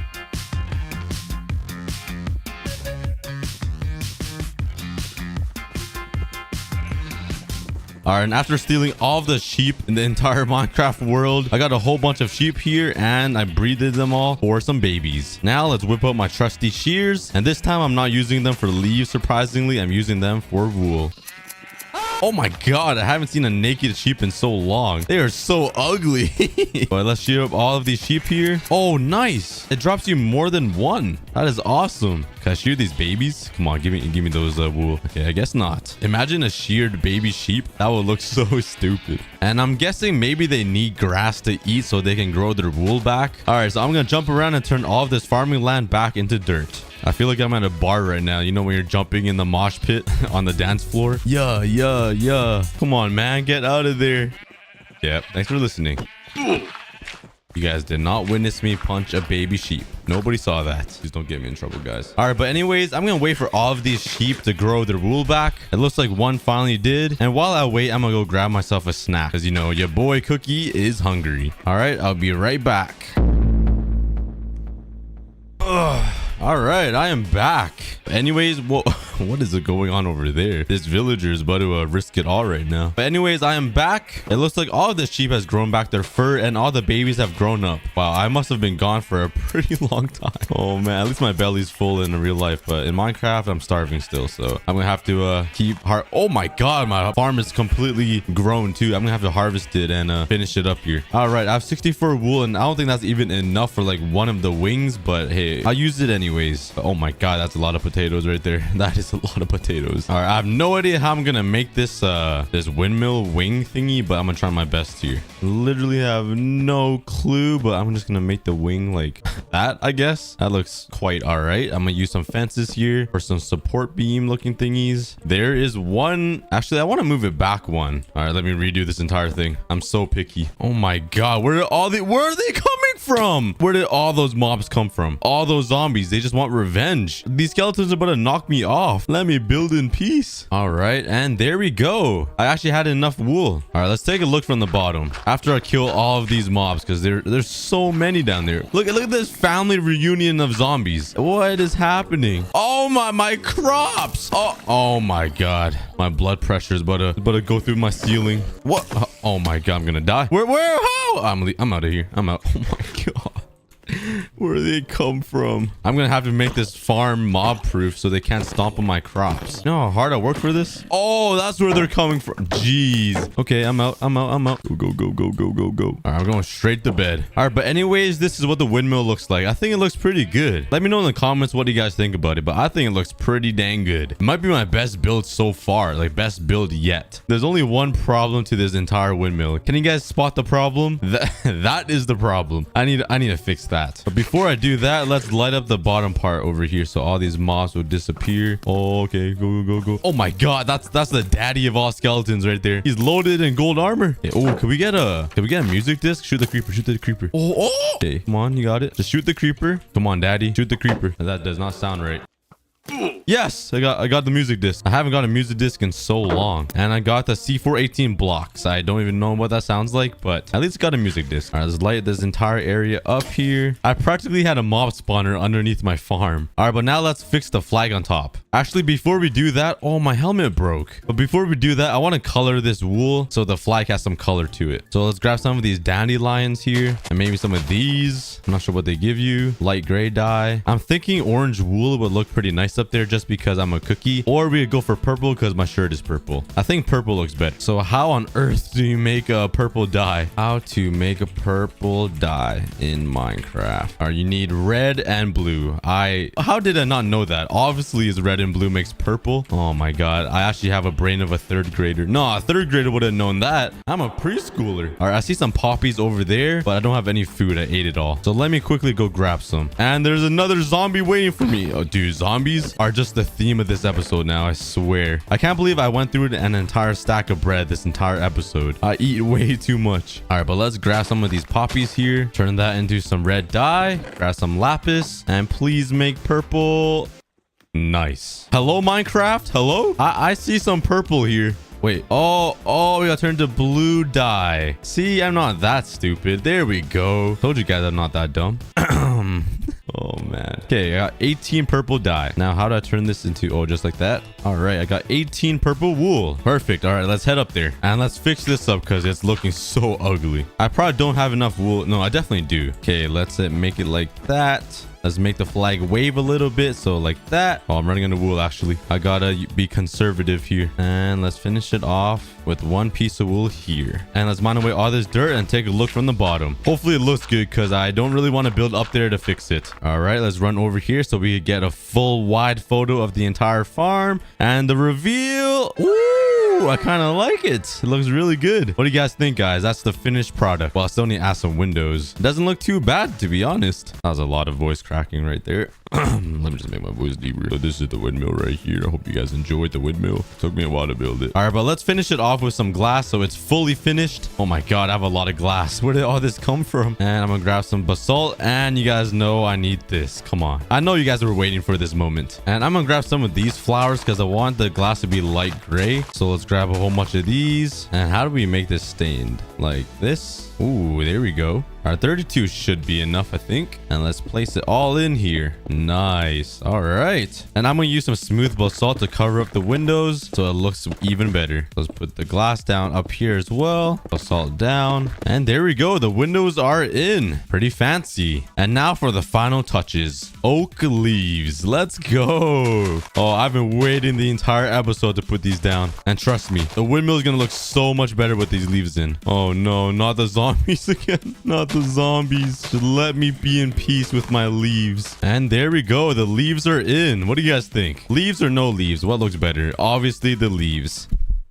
All right, and after stealing all of the sheep in the entire Minecraft world, I got a whole bunch of sheep here and I breeded them all for some babies. Now let's whip out my trusty shears, and this time I'm not using them for leaves. Surprisingly, I'm using them for wool. Oh my God, I haven't seen a naked sheep in so long. They are so ugly. All right, let's shear up all of these sheep here. Oh, nice. It drops you more than 1. That is awesome. Can I shear these babies? Come on, give me those wool. Okay, I guess not. Imagine a sheared baby sheep. That would look so stupid. And I'm guessing maybe they need grass to eat so they can grow their wool back. All right, so I'm gonna jump around and turn all of this farming land back into dirt. I feel like I'm at a bar right now. You know when you're jumping in the mosh pit on the dance floor? Yeah. Come on, man. Get out of there. Yeah, thanks for listening. You guys did not witness me punch a baby sheep. Nobody saw that. Please don't get me in trouble, guys. All right, but anyways, I'm gonna wait for all of these sheep to grow their wool back. It looks like one finally did. And while I wait, I'm gonna go grab myself a snack because, you know, your boy Cookie is hungry. All right, I'll be right back. Ugh. All right, I am back. Anyways, what is it going on over there? This villager is about to risk it all right now. But anyways, I am back. It looks like all of the sheep has grown back their fur and all the babies have grown up. Wow, I must have been gone for a pretty long time. Oh man, at least my belly's full in real life. But in Minecraft, I'm starving still. So I'm gonna have to keep Oh my God, my farm is completely grown too. I'm gonna have to harvest it and finish it up here. All right, I have 64 wool and I don't think that's even enough for like one of the wings. But hey, I'll use it anyways. Oh my God, that's a lot of potatoes right there. That is That's a lot of potatoes. All right, I have no idea how I'm gonna make this this windmill wing thingy, but I'm gonna try my best here. Literally have no clue, but I'm just gonna make the wing like that, I guess. That looks quite all right. I'm gonna use some fences here for some support beam looking thingies. There is one. Actually, I want to move it back one. All right, let me redo this entire thing. I'm so picky. Oh my god, where are they coming from? Where did all those mobs come from? All those zombies, they just want revenge. These skeletons are about to knock me off. Let me build in peace. All right, and there we go. I actually had enough wool. All right, let's take a look from the bottom after I kill all of these mobs, because there's so many down there. Look at this family reunion of zombies. What is happening? Oh my crops. Oh my god, my blood pressure is about to go through my ceiling. What? Oh my god, I'm gonna die. Where how? I'm out of here. I'm out. Oh my god. Where do they come from? I'm gonna have to make this farm mob proof so they can't stomp on my crops. You know how hard I work for this? Oh, that's where they're coming from. Jeez. Okay, I'm out. Go. All right, I'm going straight to bed. All right, but anyways, this is what the windmill looks like. I think it looks pretty good. Let me know in the comments what you guys think about it, but I think it looks pretty dang good. It might be my best build so far, like best build yet. There's only one problem to this entire windmill. Can you guys spot the problem? That is the problem. I need to fix that. But before I do that, let's light up the bottom part over here so all these mobs will disappear. Oh, okay, go. Oh my god, that's the daddy of all skeletons right there. He's loaded in gold armor. Hey, oh, can we get a music disc? Shoot the creeper. Oh. Okay, come on, you got it. Just shoot the creeper. Come on, daddy, shoot the creeper. That does not sound right. Yes, I got the music disc. I haven't got a music disc in so long. And I got the C418 blocks. I don't even know what that sounds like, but at least got a music disc. All right, let's light this entire area up here. I practically had a mob spawner underneath my farm. All right, but now let's fix the flag on top. Actually, before we do that, oh, my helmet broke. But before we do that, I want to color this wool so the flag has some color to it. So let's grab some of these dandelions here and maybe some of these. I'm not sure what they give you. Light gray dye. I'm thinking orange wool would look pretty nice up there just because I'm a cookie, or we could go for purple because my shirt is purple. I think purple looks better. So how on earth do you make a purple dye? How to make a purple dye in Minecraft? All right, you need red and blue. How did I not know that? Obviously is red and blue makes purple. Oh my god, I actually have a brain of a third grader. No, a third grader would have known that. I'm a preschooler. All right, I see some poppies over there, but I don't have any food. I ate it all. So let me quickly go grab some. And there's another zombie waiting for me. Oh dude, zombies are just the theme of this episode now, I swear. I can't believe I went through an entire stack of bread this entire episode. I eat way too much. All right, but let's grab some of these poppies here, turn that into some red dye, grab some lapis, and please make purple. Nice. Hello, Minecraft. Hello? I see some purple here. Wait. Oh, we got turned to blue dye. See, I'm not that stupid. There we go. Told you guys I'm not that dumb. Oh man. Okay, I got 18 purple dye. Now how do I turn this into, just like that? All right, I got 18 purple wool. Perfect. All right, let's head up there and let's fix this up because it's looking so ugly. I probably don't have enough wool. No, I definitely do. Okay, let's make it like that. Let's make the flag wave a little bit. So like that. Oh, I'm running out of wool actually. I gotta be conservative here. And let's finish it off with one piece of wool here. And let's mine away all this dirt and take a look from the bottom. Hopefully it looks good because I don't really want to build up there to fix it. All right, let's run over here so we get a full wide photo of the entire farm. And the reveal. Ooh, I kind of like it. It looks really good. What do you guys think, guys? That's the finished product. Well, I still need to add some windows. It doesn't look too bad, to be honest. That was a lot of voice cracking right there. Let me just make my voice deeper. So this is the windmill right here. I hope you guys enjoyed the windmill. It took me a while to build it. All right, but let's finish it off with some glass so it's fully finished. Oh my god, I have a lot of glass. Where did all this come from? And I'm gonna grab some basalt, and you guys know I need this. Come on. I know you guys were waiting for this moment. And I'm gonna grab some of these flowers because I want the glass to be light gray. So let's grab a whole bunch of these. And how do we make this stained? Like this? Ooh, there we go. All right, 32 should be enough, I think. And let's place it all in here. Nice. All right. And I'm going to use some smooth basalt to cover up the windows so it looks even better. Let's put the glass down up here as well. Basalt down. And there we go. The windows are in. Pretty fancy. And now for the final touches. Oak leaves. Let's go. Oh, I've been waiting the entire episode to put these down. And trust me, the windmill is going to look so much better with these leaves in. Oh, no. Not the zombies again. Not the zombies. Just let me be in peace with my leaves. And there we go. The leaves are in. What do you guys think? Leaves or no leaves? What looks better? Obviously the leaves.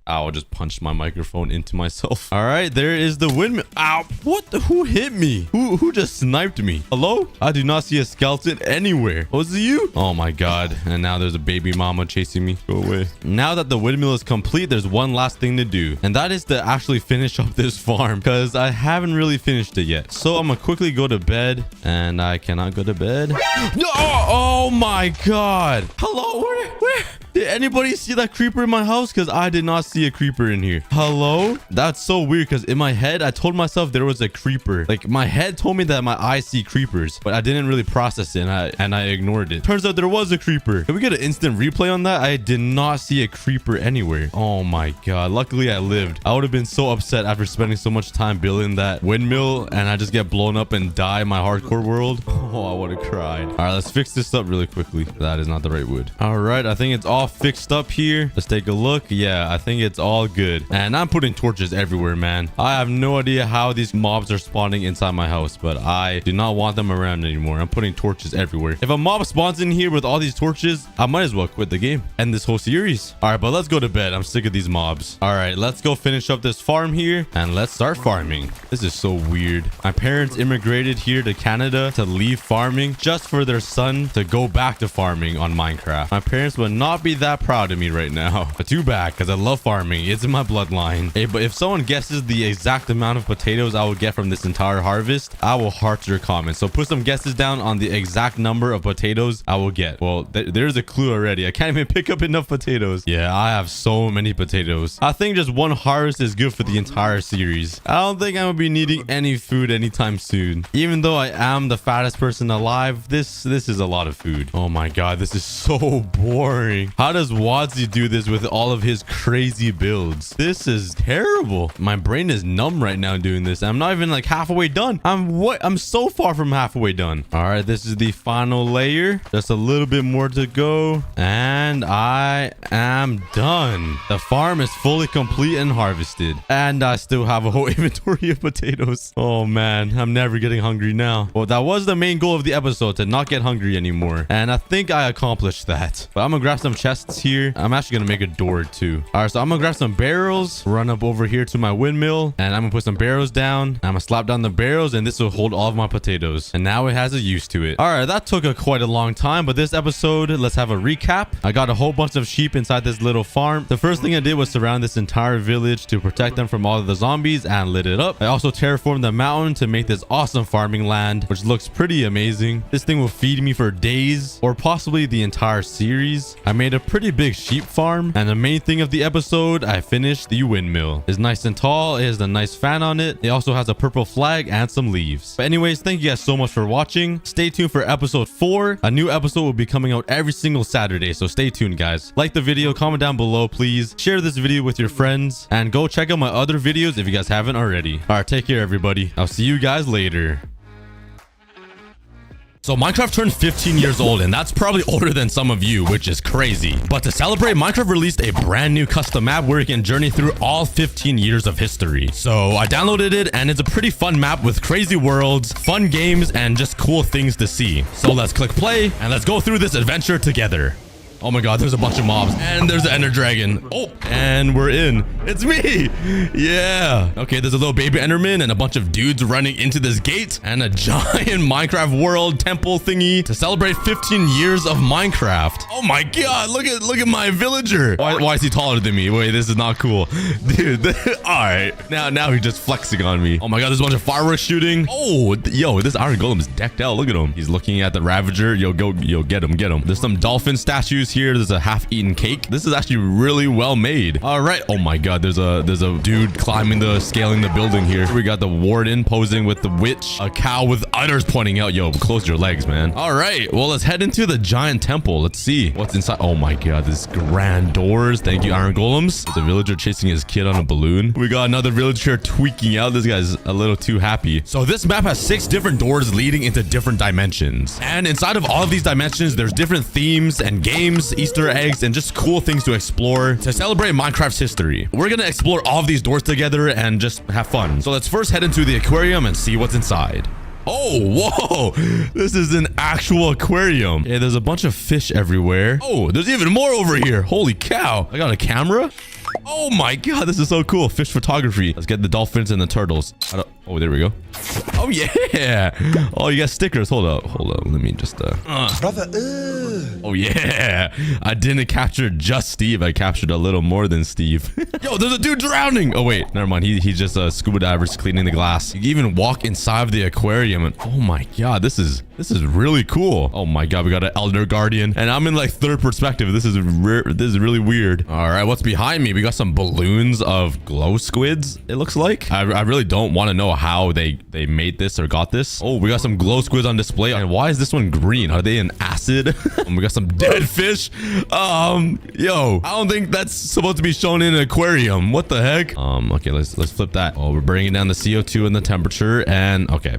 Ow, I just punched my microphone into myself. All right, there is the windmill. Ow, what the, who hit me? Who just sniped me? Hello? I do not see a skeleton anywhere. Was it you? Oh my God. And now there's a baby mama chasing me. Go away. Now that the windmill is complete, there's one last thing to do. And that is to actually finish up this farm because I haven't really finished it yet. So I'm gonna quickly go to bed and I cannot go to bed. No! Oh my God. Hello? Where? Did anybody see that creeper in my house? Because I did not see a creeper in here. Hello? That's so weird because in my head, I told myself there was a creeper. Like my head told me that my eyes see creepers, but I didn't really process it and I ignored it. Turns out there was a creeper. Can we get an instant replay on that? I did not see a creeper anywhere. Oh my God. Luckily I lived. I would have been so upset after spending so much time building that windmill and I just get blown up and die in my hardcore world. Oh, I would have cried. All right, let's fix this up really quickly. That is not the right wood. All right, I think it's all fixed up here. Let's take a look. Yeah, I think it's all good. And I'm putting torches everywhere, man. I have no idea how these mobs are spawning inside my house, but I do not want them around anymore. I'm putting torches everywhere. If a mob spawns in here with all these torches, I might as well quit the game and this whole series. All right, but let's go to bed. I'm sick of these mobs. All right, let's go finish up this farm here and let's start farming. This is so weird. My parents immigrated here to Canada to leave farming just for their son to go back to farming on Minecraft. My parents would not be that proud of me right now, but too bad because I love farming. It's in my bloodline. Hey, but if someone guesses the exact amount of potatoes I will get from this entire harvest, I will heart your comments. So put some guesses down on the exact number of potatoes I will get. Well, there's a clue already. I can't even pick up enough potatoes. Yeah, I have so many potatoes. I think just one harvest is good for the entire series. I don't think I'm gonna be needing any food anytime soon. Even though I am the fattest person alive, this is a lot of food. Oh my God, this is so boring. How does Wadzi do this with all of his crazy builds? This is terrible. My brain is numb right now doing this. I'm not even like halfway done. I'm so far from halfway done. All right, this is the final layer. Just a little bit more to go. And I am done. The farm is fully complete and harvested. And I still have a whole inventory of potatoes. Oh man, I'm never getting hungry now. Well, that was the main goal of the episode, to not get hungry anymore. And I think I accomplished that. But I'm gonna grab some chests here. I'm actually gonna make a door too. All right, so I'm gonna grab some barrels, run up over here to my windmill, and I'm gonna put some barrels down. I'm gonna slap down the barrels, and this will hold all of my potatoes. And now it has a use to it. All right, that took quite a long time, but this episode, let's have a recap. I got a whole bunch of sheep inside this little farm. The first thing I did was surround this entire village to protect them from all of the zombies and lit it up. I also terraformed the mountain to make this awesome farming land, which looks pretty amazing. This thing will feed me for days or possibly the entire series. I made a pretty big sheep farm, and the main thing of the episode, I finished the windmill. It's nice and tall. It has a nice fan on it. It also has a purple flag and some leaves. But anyways, thank you guys so much for watching. Stay tuned for episode 4. A new episode will be coming out every single Saturday, so stay tuned, guys. Like the video, comment down below, please. Share this video with your friends, and go check out my other videos if you guys haven't already. All right, take care, everybody. I'll see you guys later. So Minecraft turned 15 years old, and that's probably older than some of you, which is crazy. But to celebrate, Minecraft released a brand new custom map where you can journey through all 15 years of history. So I downloaded it, and it's a pretty fun map with crazy worlds, fun games, and just cool things to see. So let's click play, and let's go through this adventure together. Oh my God, there's a bunch of mobs, and there's the Ender Dragon. Oh, and we're in. It's me. Yeah. Okay, there's a little baby Enderman and a bunch of dudes running into this gate and a giant Minecraft world temple thingy to celebrate 15 years of Minecraft. Oh my God, look at my villager. Why is he taller than me? Wait, this is not cool. Dude, all right. Now he's just flexing on me. Oh my God, there's a bunch of fireworks shooting. Oh, yo, this iron golem is decked out. Look at him. He's looking at the Ravager. Yo, get him. There's some dolphin statues here. There's a half-eaten cake. This is actually really well made. All right. Oh my God, there's a dude scaling the building here. We got the warden posing with the witch, a cow with udders pointing out. Yo, close your legs, man. All right, well, let's head into the giant temple. Let's see what's inside. Oh my God, this grand doors. Thank you, iron golems. There's a villager chasing his kid on a balloon. We got another villager tweaking out. This guy's a little too happy. So this map has 6 different doors leading into different dimensions, and inside of all of these dimensions, there's different themes and games gems, Easter eggs, and just cool things to explore to celebrate Minecraft's history. We're gonna explore all of these doors together and just have fun. So let's first head into the aquarium and see what's inside. Oh, whoa, this is an actual aquarium. Yeah, there's a bunch of fish everywhere. Oh, there's even more over here. Holy cow. I got a camera. Oh my god, this is so cool. Fish photography. Let's get the dolphins and the turtles. Oh, there we go. Oh yeah. Oh, you got stickers. Hold up. Let me just brother. Oh yeah. I didn't capture just Steve. I captured a little more than Steve. Yo, there's a dude drowning. Oh wait, never mind. He just scuba divers cleaning the glass. You can even walk inside of the aquarium and oh my god, this is really cool. Oh my god, we got an elder guardian and I'm in like third perspective. This is really weird. All right, what's behind me? We got some balloons of glow squids. It looks like I really don't want to know how they made this or got this. Oh, we got some glow squids on display. And why is this one green? Are they in acid? We got some dead fish. Yo, I don't think that's supposed to be shown in an aquarium. What the heck? Okay, let's flip that. Oh, we're bringing down the CO2 and the temperature and okay,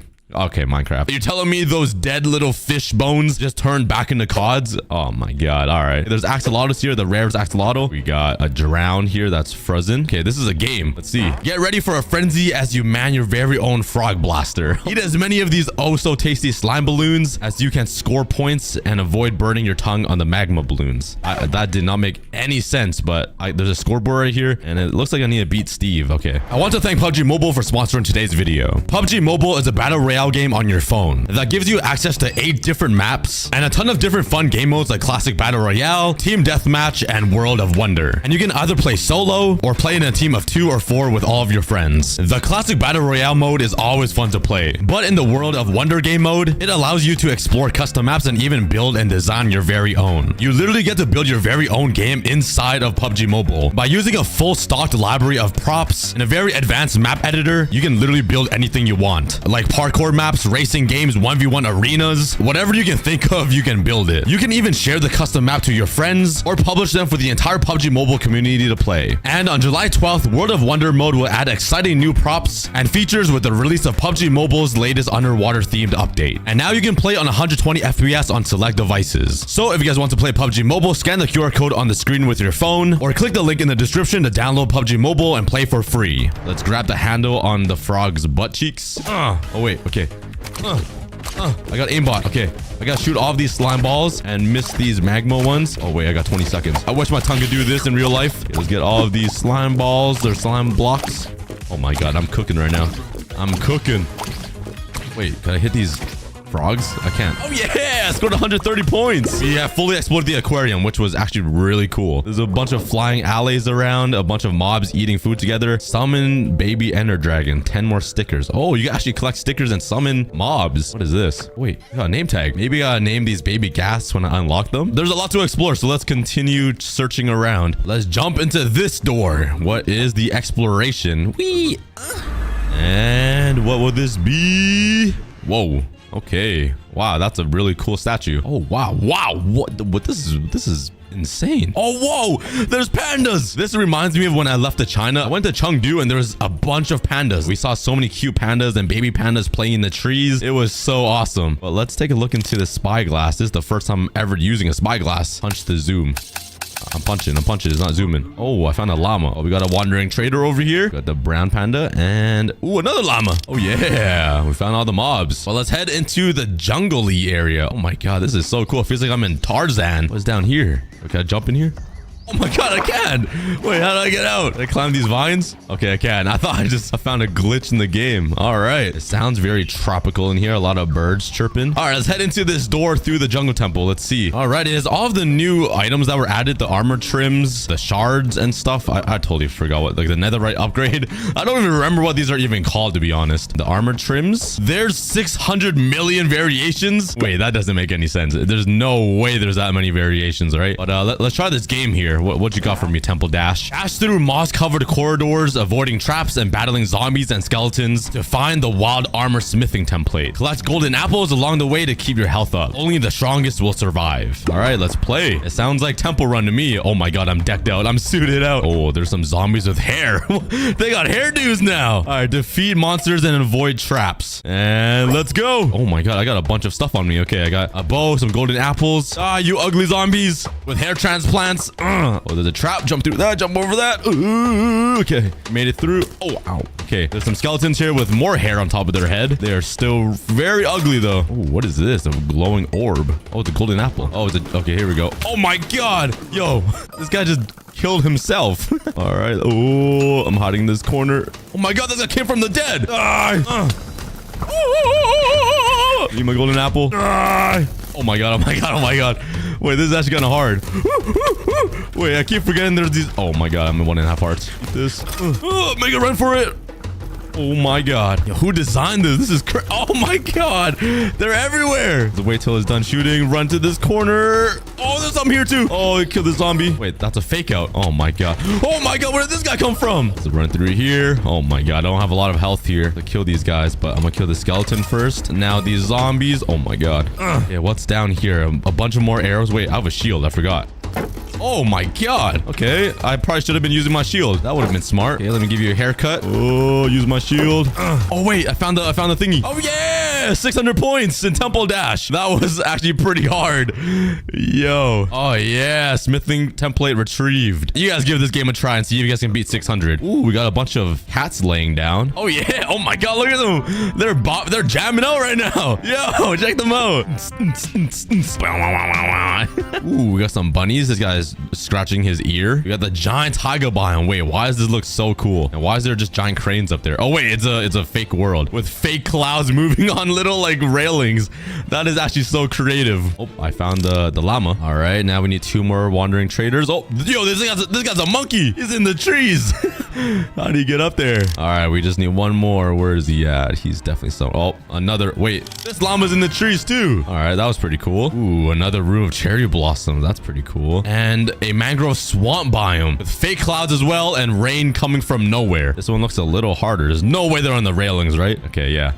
Minecraft. You're telling me those dead little fish bones just turned back into cods? Oh my god. All right. There's axolotls here. The rarest axolotl. We got a drown here that's frozen. Okay, this is a game. Let's see. Get ready for a frenzy as you man your very own frog blaster. Eat as many of these oh so tasty slime balloons as you can score points and avoid burning your tongue on the magma balloons. That did not make any sense, but there's a scoreboard right here and it looks like I need to beat Steve. Okay. I want to thank PUBG Mobile for sponsoring today's video. PUBG Mobile is a battle royale game on your phone that gives you access to 8 different maps and a ton of different fun game modes like classic battle royale, team deathmatch, and world of wonder. And you can either play solo or play in a team of 2 or 4 with all of your friends. The classic battle royale mode is always fun to play, but in the world of wonder game mode, it allows you to explore custom maps and even build and design your very own. You literally get to build your very own game inside of PUBG Mobile by using a full stocked library of props and a very advanced map editor. You can literally build anything you want, like parkour maps, racing games, 1v1 arenas, whatever you can think of, you can build it. You can even share the custom map to your friends or publish them for the entire PUBG Mobile community to play. And on July 12th, World of Wonder mode will add exciting new props and features with the release of PUBG Mobile's latest underwater themed update. And now you can play on 120 FPS on select devices. So if you guys want to play PUBG Mobile, scan the QR code on the screen with your phone or click the link in the description to download PUBG Mobile and play for free. Let's grab the handle on the frog's butt cheeks. Oh wait, okay. I got aimbot. Okay, I gotta shoot all of these slime balls and miss these magma ones. Oh wait, I got 20 seconds. I wish my tongue could do this in real life. Okay, let's get all of these slime balls or slime blocks. Oh my god, I'm cooking right now. I'm cooking. Wait, can I hit these frogs? I can't. Oh yeah, I scored 130 points. We have fully explored the aquarium, which was actually really cool. There's a bunch of flying alleys around, a bunch of mobs eating food together. Summon baby ender dragon, 10 more stickers. Oh, you can actually collect stickers and summon mobs. What is this? Wait, I got a name tag. Maybe I gotta name these baby ghast when I unlock them. There's a lot to explore, so let's continue searching around. Let's jump into this door. What is the exploration? Whee! And what will this be? Whoa. Okay. Wow, that's a really cool statue. Oh, wow. Wow. What this is insane. Oh, whoa. There's pandas. This reminds me of when I left to China. I went to Chengdu and there was a bunch of pandas. We saw so many cute pandas and baby pandas playing in the trees. It was so awesome. But let's take a look into the spyglass. This is the first time I'm ever using a spyglass. Punch to zoom. I'm punching. It's not zooming. Oh, I found a llama. Oh, we got a wandering trader over here. Got the brown panda and ooh, another llama. Oh yeah, we found all the mobs. Well, let's head into the jungle-y area. Oh my god, this is so cool. It feels like I'm in Tarzan. What's down here? Okay, I jump in here. Oh my god, I can! Wait, how do I get out? Can I climb these vines? Okay, I can. I thought I found a glitch in the game. All right. It sounds very tropical in here. A lot of birds chirping. All right, let's head into this door through the jungle temple. Let's see. All right, it is all of the new items that were added. The armor trims, the shards and stuff. I totally forgot what, like the netherite upgrade. I don't even remember what these are even called, to be honest. The armor trims. There's 600 million variations. Wait, that doesn't make any sense. There's no way there's that many variations, right? But let's try this game here. What you got for me, Temple Dash? Dash through moss-covered corridors, avoiding traps and battling zombies and skeletons to find the wild armor smithing template. Collect golden apples along the way to keep your health up. Only the strongest will survive. All right, let's play. It sounds like Temple Run to me. Oh my god, I'm decked out. I'm suited out. Oh, there's some zombies with hair. They got hairdos now. All right, defeat monsters and avoid traps. And let's go. Oh my god, I got a bunch of stuff on me. Okay, I got a bow, some golden apples. Ah, you ugly zombies with hair transplants. Oh, there's a trap. Jump through that. Jump over that. Okay, made it through. Oh, ow. Okay, there's some skeletons here with more hair on top of their head. They are still very ugly though. Oh, what is this? A glowing orb. Oh, it's a golden apple. Oh, it's a... Okay, here we go. Oh my god. Yo, this guy just killed himself. All right. Oh, I'm hiding in this corner. Oh my god, this guy came from the dead. Need my golden apple. Oh my god, oh my god, oh my god. Wait, this is actually kind of hard. Wait, I keep forgetting there's these... Oh my god, I'm in 1.5 hearts. This. Make a run for it. Oh my god. Yo, who designed this? This is crazy. Oh my god. They're everywhere. Let's wait till it's done shooting. Run to this corner. Oh, there's some here too. Oh, he killed the zombie. Wait, that's a fake out. Oh my god. Oh my god, where did this guy come from? Let's run through here. Oh my god, I don't have a lot of health here to kill these guys, but I'm gonna kill the skeleton first. Now these zombies. Oh my god. Yeah, what's down here? A bunch of more arrows. Wait, I have a shield. I forgot. Oh my god. Okay, I probably should have been using my shield. That would have been smart. Okay, let me give you a haircut. Oh, use my shield. Oh wait, I found the thingy. Oh yeah, 600 points in Temple Dash. That was actually pretty hard. Yo. Oh yeah, smithing template retrieved. You guys give this game a try and see if you guys can beat 600. Ooh, we got a bunch of hats laying down. Oh yeah. Oh my god, look at them. They're jamming out right now. Yo, check them out. Ooh, we got some bunnies. This guy's scratching his ear. We got the giant taiga biome. Wait, why does this look so cool? And why is there just giant cranes up there? Oh wait, it's a fake world with fake clouds moving on little like railings. That is actually so creative. Oh, I found the llama. All right, now we need 2 more wandering traders. Oh, yo, this guy's a monkey. He's in the trees. How do you get up there? All right, we just need 1 more. Where is he at? He's definitely so. Oh, another. Wait, this llama's in the trees too. All right, that was pretty cool. Ooh, another room of cherry blossoms. That's pretty cool. And a mangrove swamp biome with fake clouds as well and rain coming from nowhere. This one looks a little harder. There's no way they're on the railings, right? Okay, yeah.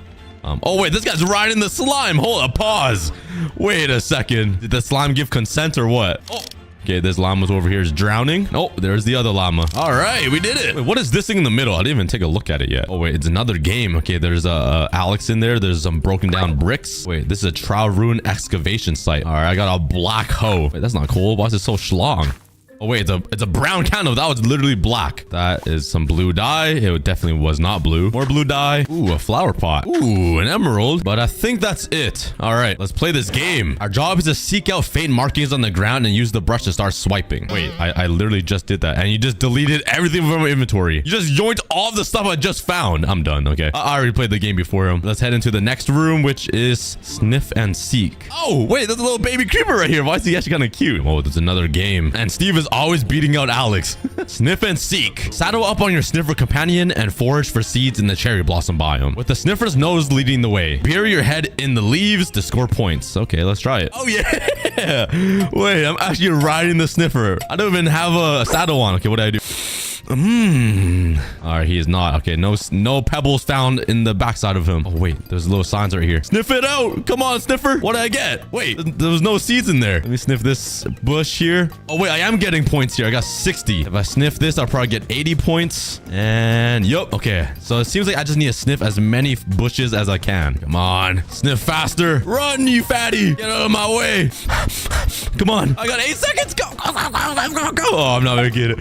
Oh wait, this guy's riding the slime. Hold up, pause. Wait a second. Did the slime give consent or what? Oh. Okay, this llama's over here is drowning. Oh, there's the other llama. All right, we did it. Wait, what is this thing in the middle? I didn't even take a look at it yet. Oh, wait, it's another game. Okay, there's Alex in there. There's some broken down bricks. Wait, this is a trial ruin excavation site. All right, I got a black hoe. Wait, that's not cool. Why is it so schlong? Oh wait, it's a brown candle. That was literally black. That is some blue dye. It definitely was not blue. More blue dye. Ooh, a flower pot. Ooh, an emerald. But I think that's it. All right, let's play this game. Our job is to seek out faint markings on the ground and use the brush to start swiping. Wait, I literally just did that. And you just deleted everything from my inventory. You just joined all the stuff I just found. I'm done, okay? I already played the game before him. Let's head into the next room, which is sniff and seek. Oh, wait, there's a little baby creeper right here. Why is he actually kind of cute? Oh, there's another game. And Steve is always beating out Alex. Sniff and seek. Saddle up on your sniffer companion and forage for seeds in the cherry blossom biome, with the sniffer's nose leading the way. Bury your head in the leaves to score points. Okay, let's try it. Oh yeah. Wait, I'm actually riding the sniffer. I don't even have a saddle on. Okay, what do I do? All right, he is not. Okay, no pebbles found in the backside of him. Oh wait, there's little signs right here. Sniff it out. Come on, sniffer. What did I get? Wait, there was no seeds in there. Let me sniff this bush here. Oh wait, I am getting points here. I got 60. If I sniff this, I'll probably get 80 points. And yup. Okay, so it seems like I just need to sniff as many bushes as I can. Come on, sniff faster. Run, you fatty. Get out of my way. Come on. I got 8 seconds. Go. Oh, I'm not gonna get it.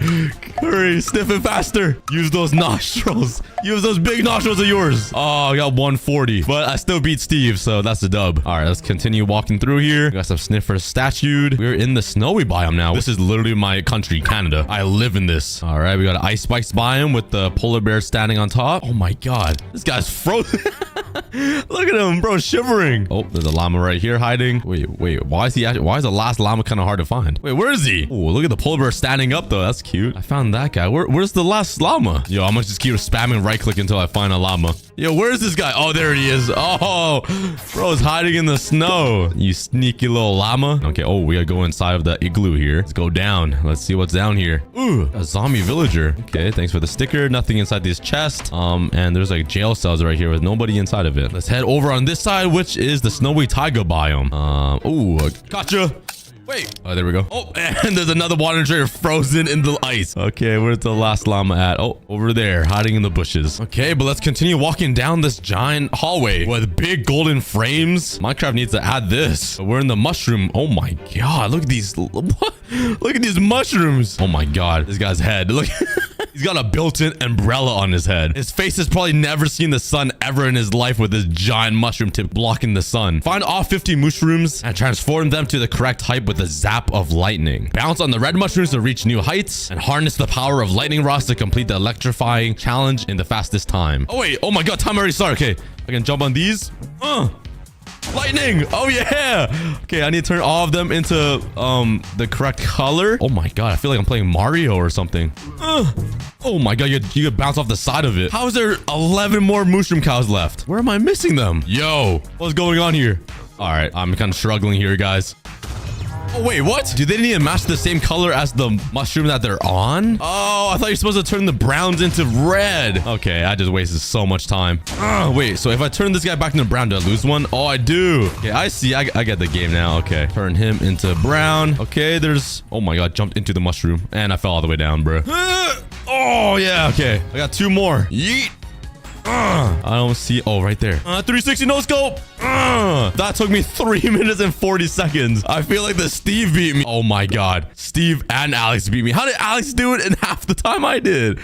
Hurry, sniff it faster. Use those nostrils. Use those big nostrils of yours. Oh, I got 140. But I still beat Steve, so that's the dub. All right, let's continue walking through here. Got some sniffers statued. We're in the snowy biome now. This is literally my country, Canada. I live in this. All right, we got an ice spikes biome with the polar bear standing on top. Oh my god. This guy's frozen. Look at him, bro, shivering. Oh, there's a llama right here hiding. Wait. Why is the last llama kind of hard to find? Wait, where is he? Oh, look at the polar bear standing up though. That's cute. I found that guy. Where's the last llama? Yo, I'm gonna just keep spamming right right click until I find a llama. Yo, where's this guy? Oh, there he is. Oh, bro's hiding in the snow. You sneaky little llama. Okay, oh, we gotta go inside of the igloo here. Let's go down. Let's see what's down here. Ooh, a zombie villager. Okay, thanks for the sticker. Nothing inside this chest. And there's like jail cells right here with nobody inside of it. Let's head over on this side, which is the snowy taiga biome. Ooh, gotcha. Wait. Oh, there we go. Oh, and there's another water trader frozen in the ice. Okay, where's the last llama at? Oh, over there, hiding in the bushes. Okay, but let's continue walking down this giant hallway with big golden frames. Minecraft needs to add this. We're in the mushroom. Oh my god, look at these. What? Look at these mushrooms. Oh my god, this guy's head. Look. He's got a built-in umbrella on his head. His face has probably never seen the sun ever in his life with this giant mushroom tip blocking the sun. Find all 50 mushrooms and transform them to the correct height with a zap of lightning. Bounce on the red mushrooms to reach new heights and harness the power of lightning rods to complete the electrifying challenge in the fastest time. Oh wait, oh my god, time already started. Okay, I can jump on these. Lightning! Oh yeah! Okay, I need to turn all of them into the correct color. Oh my god, I feel like I'm playing Mario or something. Oh my god, you could bounce off the side of it. How is there 11 more mushroom cows left? Where am I missing them? Yo, what's going on here? All right, I'm kind of struggling here, guys. Oh, wait, what? Do they need to match the same color as the mushroom that they're on? Oh, I thought you're supposed to turn the browns into red. Okay, I just wasted so much time. Wait, so if I turn this guy back into brown, do I lose one? Oh, I do. Okay, I see. I get the game now. Okay, turn him into brown. Okay, there's... Oh my god, jumped into the mushroom. And I fell all the way down, bro. Oh, yeah, okay. I got 2 more. Yeet. I don't see... Oh, right there. 360 no scope. That took me 3 minutes and 40 seconds. I feel like the Steve beat me. Oh my god. Steve and Alex beat me. How did Alex do it in half the time I did?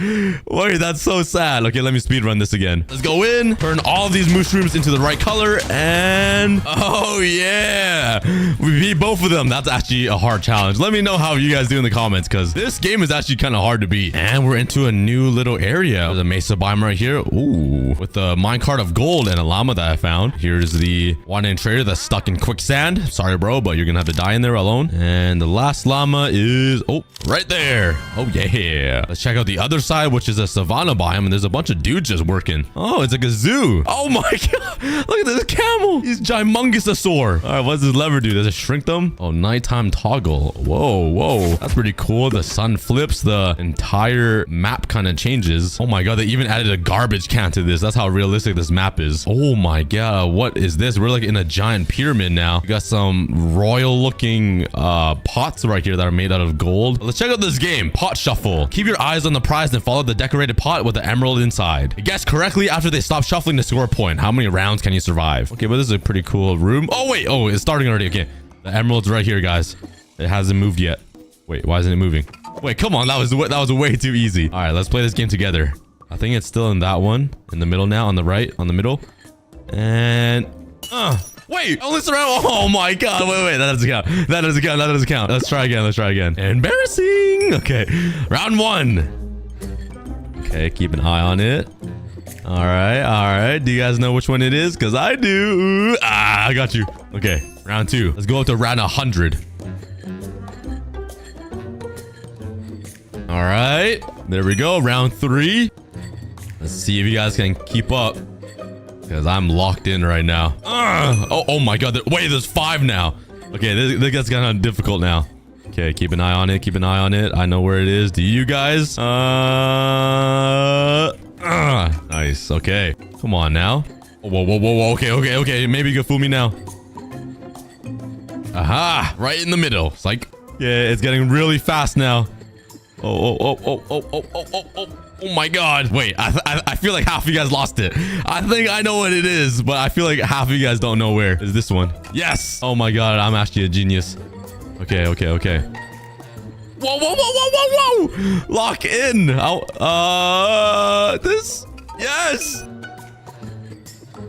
Wait, that's so sad. Okay, let me speedrun this again. Let's go in. Turn all of these mushrooms into the right color. And... Oh, yeah. We beat both of them. That's actually a hard challenge. Let me know how you guys do in the comments, because this game is actually kind of hard to beat. And we're into a new little area. There's a mesa biome right here. Ooh. With the minecart of gold and a llama that I found. Here's the one-in trader that's stuck in quicksand. Sorry, bro, but you're gonna have to die in there alone. And the last llama is... Oh, right there. Oh, yeah. Let's check out the other side, which is a savanna biome. And there's a bunch of dudes just working. Oh, it's like a zoo. Oh, my god. Look at this camel. He's gimongusasaur. All right, what does this lever do? Does it shrink them? Oh, nighttime toggle. Whoa, whoa. That's pretty cool. The sun flips. The entire map kind of changes. Oh, my god. They even added a garbage can to this. That's how realistic this map is. Oh my god, what is this? We're like in a giant pyramid now. We got some royal looking pots right here that are made out of gold. Let's check out this game. Pot shuffle. Keep your eyes on the prize and follow the decorated pot with the emerald inside. Guess correctly after they stop shuffling to score a point. How many rounds can you survive? Okay, but this is a pretty cool room. Oh wait, oh, it's starting already. Okay, the emerald's right here, guys. It hasn't moved yet. Wait, why isn't it moving? Wait, come on, that was way too easy. All right, let's play this game together. I think it's still in that one. In the middle now. On the right. On the middle. And... Wait! Only surround... Oh my god. Wait. That doesn't count. That doesn't count. That doesn't count. Let's try again. Embarrassing! Okay. Round 1. Okay, keep an eye on it. Alright. Do you guys know which one it is? Because I do. I got you. Okay. Round 2. Let's go up to round 100. Alright. There we go. Round 3. Let's see if you guys can keep up, because I'm locked in right now. Oh my god. Wait, there's 5 now. Okay, this gets kind of difficult now. Okay, keep an eye on it. I know where it is. Do you guys? Nice. Okay. Come on now. Whoa. Okay. Maybe you can fool me now. Aha. Right in the middle. It's like, yeah, it's getting really fast now. Oh my god. Wait, I feel like half of you guys lost it. I think I know what it is, but I feel like half of you guys don't know where. Is this one? Yes. Oh my god, I'm actually a genius. Okay. Whoa. Lock in. This. Yes.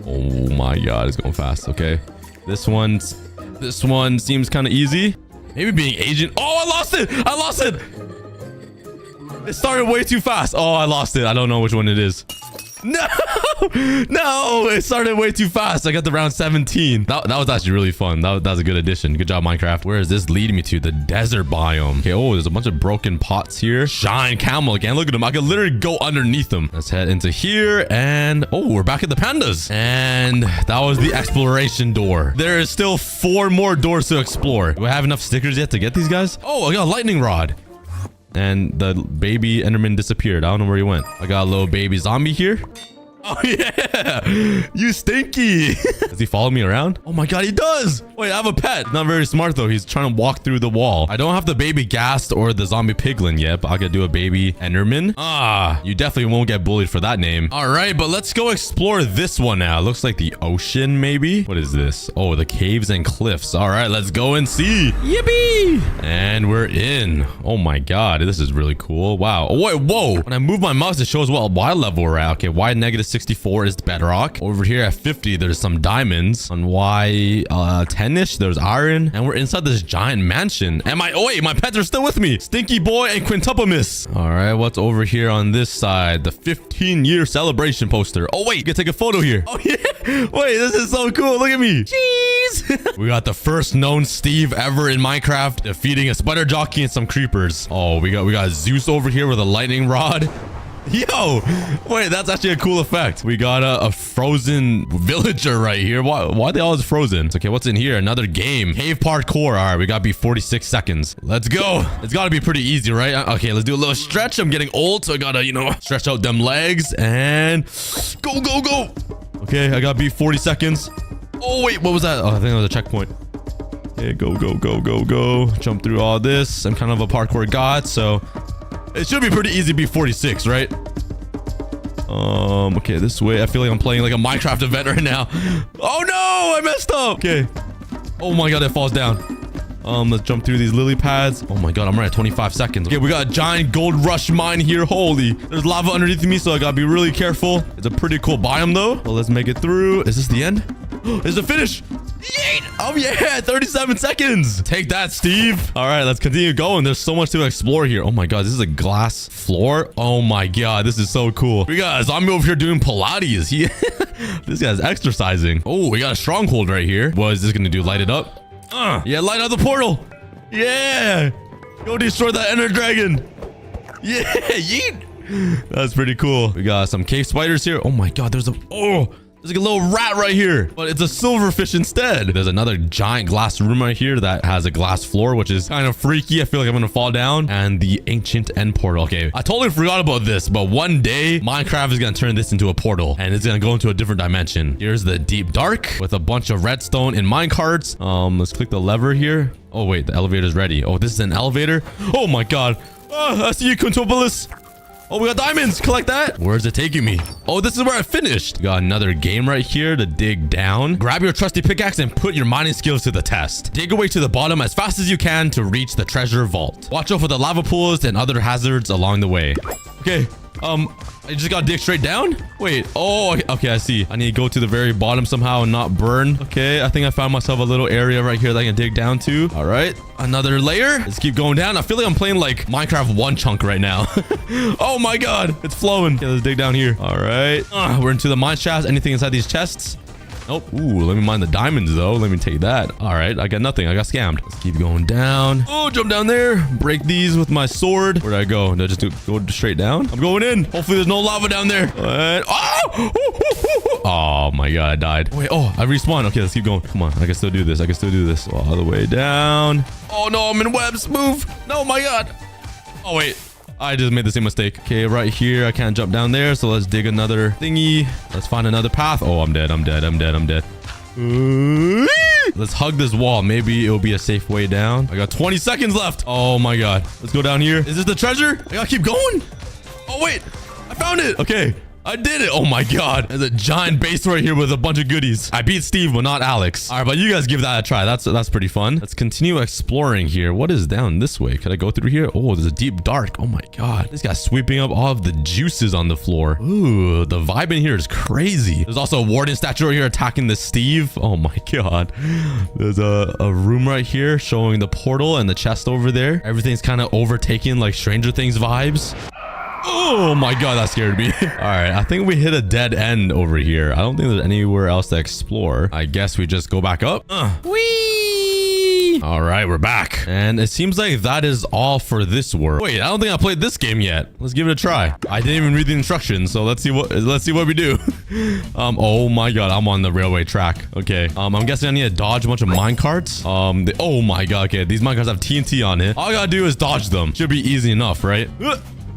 Oh my god, it's going fast. Okay. This one seems kind of easy. Maybe being agent. Oh, I lost it. It started way too fast. Oh, I lost it. I don't know which one it is. No! No, it started way too fast. I got to round 17. That was actually really fun. That was a good addition. Good job, Minecraft. Where is this leading me to? The desert biome. Okay, oh, there's a bunch of broken pots here. Giant camel again. Look at him. I can literally go underneath them. Let's head into here. And oh, we're back at the pandas. And that was the exploration door. There is still 4 more doors to explore. Do I have enough stickers yet to get these guys? Oh, I got a lightning rod. And the baby Enderman disappeared. I don't know where he went. I got a little baby zombie here. Oh, yeah. You stinky. Does he follow me around? Oh, my God, he does. Wait, I have a pet. Not very smart, though. He's trying to walk through the wall. I don't have the baby ghast or the zombie piglin yet, but I could do a baby Enderman. Ah, you definitely won't get bullied for that name. All right, but let's go explore this one now. Looks like the ocean, maybe. What is this? Oh, the caves and cliffs. All right, let's go and see. Yippee. And we're in. Oh, my God. This is really cool. Wow. Oh, wait, whoa. When I move my mouse, it shows what Y level we're at. Okay, Y negative 64 is bedrock. Over here at 50, there's some diamonds. On Y 10-ish, there's iron. And we're inside this giant mansion. And oh wait, my pets are still with me. Stinky Boy and Quintuple-miss. All right, what's over here on this side? The 15-year celebration poster. Oh wait, you can take a photo here. Oh yeah. Wait, this is so cool. Look at me. Jeez. We got the first known Steve ever in Minecraft defeating a spider jockey and some creepers. Oh, we got Zeus over here with a lightning rod. Yo, wait, that's actually a cool effect. We got a frozen villager right here. Why are they always frozen? Okay, what's in here? Another game. Cave parkour. All right, we gotta be 46 seconds. Let's go. It's gotta be pretty easy, right? Okay, let's do a little stretch. I'm getting old, so I gotta, stretch out them legs and go, go, go. Okay, I gotta be 40 seconds. Oh, wait, what was that? Oh, I think that was a checkpoint. Okay, go, go, go, go, go. Jump through all this. I'm kind of a parkour god, so it should be pretty easy to be 46, right? Okay, this way. I feel like I'm playing like a Minecraft event right now. Oh no, I messed up. Okay. Oh my God, it falls down. Let's jump through these lily pads. Oh my God, I'm right at 25 seconds. Okay, we got a giant gold rush mine here. Holy, there's lava underneath me, so I gotta be really careful. It's a pretty cool biome though. Well, let's make it through. Is this the end? Is the finish? Yeet! Oh yeah, 37 seconds. Take that, Steve. All right, let's continue going. There's so much to explore here. Oh my God, this is a glass floor. Oh my God, this is so cool. We got a zombie over here doing Pilates. This guy's exercising. Oh, we got a stronghold right here. What is this gonna do? Light it up? Yeah, light up the portal. Yeah. Go destroy that ender dragon. Yeah, yeet. That's pretty cool. We got some cave spiders here. Oh my God, there's like a little rat right here, but it's a silverfish instead. There's another giant glass room right here that has a glass floor, which is kind of freaky. I feel like I'm gonna fall down. And the ancient end portal. Okay, I totally forgot about this, but one day Minecraft is gonna turn this into a portal and it's gonna go into a different dimension. Here's the deep dark with a bunch of redstone in minecarts. Let's click the lever here. Oh wait, the elevator's ready. Oh, this is an elevator. Oh my God. I see you, Quintuple-miss. Oh, we got diamonds. Collect that. Where's it taking me? Oh, this is where I finished. Got another game right here to dig down. Grab your trusty pickaxe and put your mining skills to the test. Dig away to the bottom as fast as you can to reach the treasure vault. Watch out for the lava pools and other hazards along the way. Okay. I just gotta dig straight down? Wait. Oh, okay, I see. I need to go to the very bottom somehow and not burn. Okay, I think I found myself a little area right here that I can dig down to. All right, another layer. Let's keep going down. I feel like I'm playing like Minecraft one chunk right now. Oh my God, it's flowing. Okay, let's dig down here. All right, we're into the mine shafts. Anything inside these chests? Nope. Ooh, let me mine the diamonds though. Let me take that. All right, I got nothing. I got scammed. Let's keep going down. Oh, jump down there. Break these with my sword. Where'd I go? Did I just go straight down? I'm going in. Hopefully there's no lava down there. And, oh my God, I died. Wait, I respawned. Okay, let's keep going. Come on, I can still do this. I can still do this. All the way down. Oh no, I'm in webs. Move. No, my God. Oh wait. I just made the same mistake. Okay, right here. I can't jump down there. So let's dig another thingy. Let's find another path. Oh, I'm dead. I'm dead. I'm dead. I'm dead. Let's hug this wall. Maybe it'll be a safe way down. I got 20 seconds left. Oh my God. Let's go down here. Is this the treasure? I gotta keep going. Oh, wait. I found it. Okay. I did it. Oh my God. There's a giant base right here with a bunch of goodies. I beat Steve, but not Alex. All right, but you guys give that a try. That's pretty fun. Let's continue exploring here. What is down this way? Can I go through here? Oh, there's a deep dark. Oh my God. This guy's sweeping up all of the juices on the floor. Ooh, the vibe in here is crazy. There's also a warden statue right here attacking the Steve. Oh my God. There's a room right here showing the portal and the chest over there. Everything's kind of overtaken like Stranger Things vibes. Oh my god, that scared me. All right, I think we hit a dead end over here. I don't think there's anywhere else to explore. I guess we just go back up. Whee! All right, we're back. And it seems like that is all for this world. Wait, I don't think I played this game yet. Let's give it a try. I didn't even read the instructions, so let's see what we do. Oh my god, I'm on the railway track. Okay. I'm guessing I need to dodge a bunch of minecarts. Oh my god, okay. These minecarts have TNT on it. All I gotta do is dodge them. Should be easy enough, right?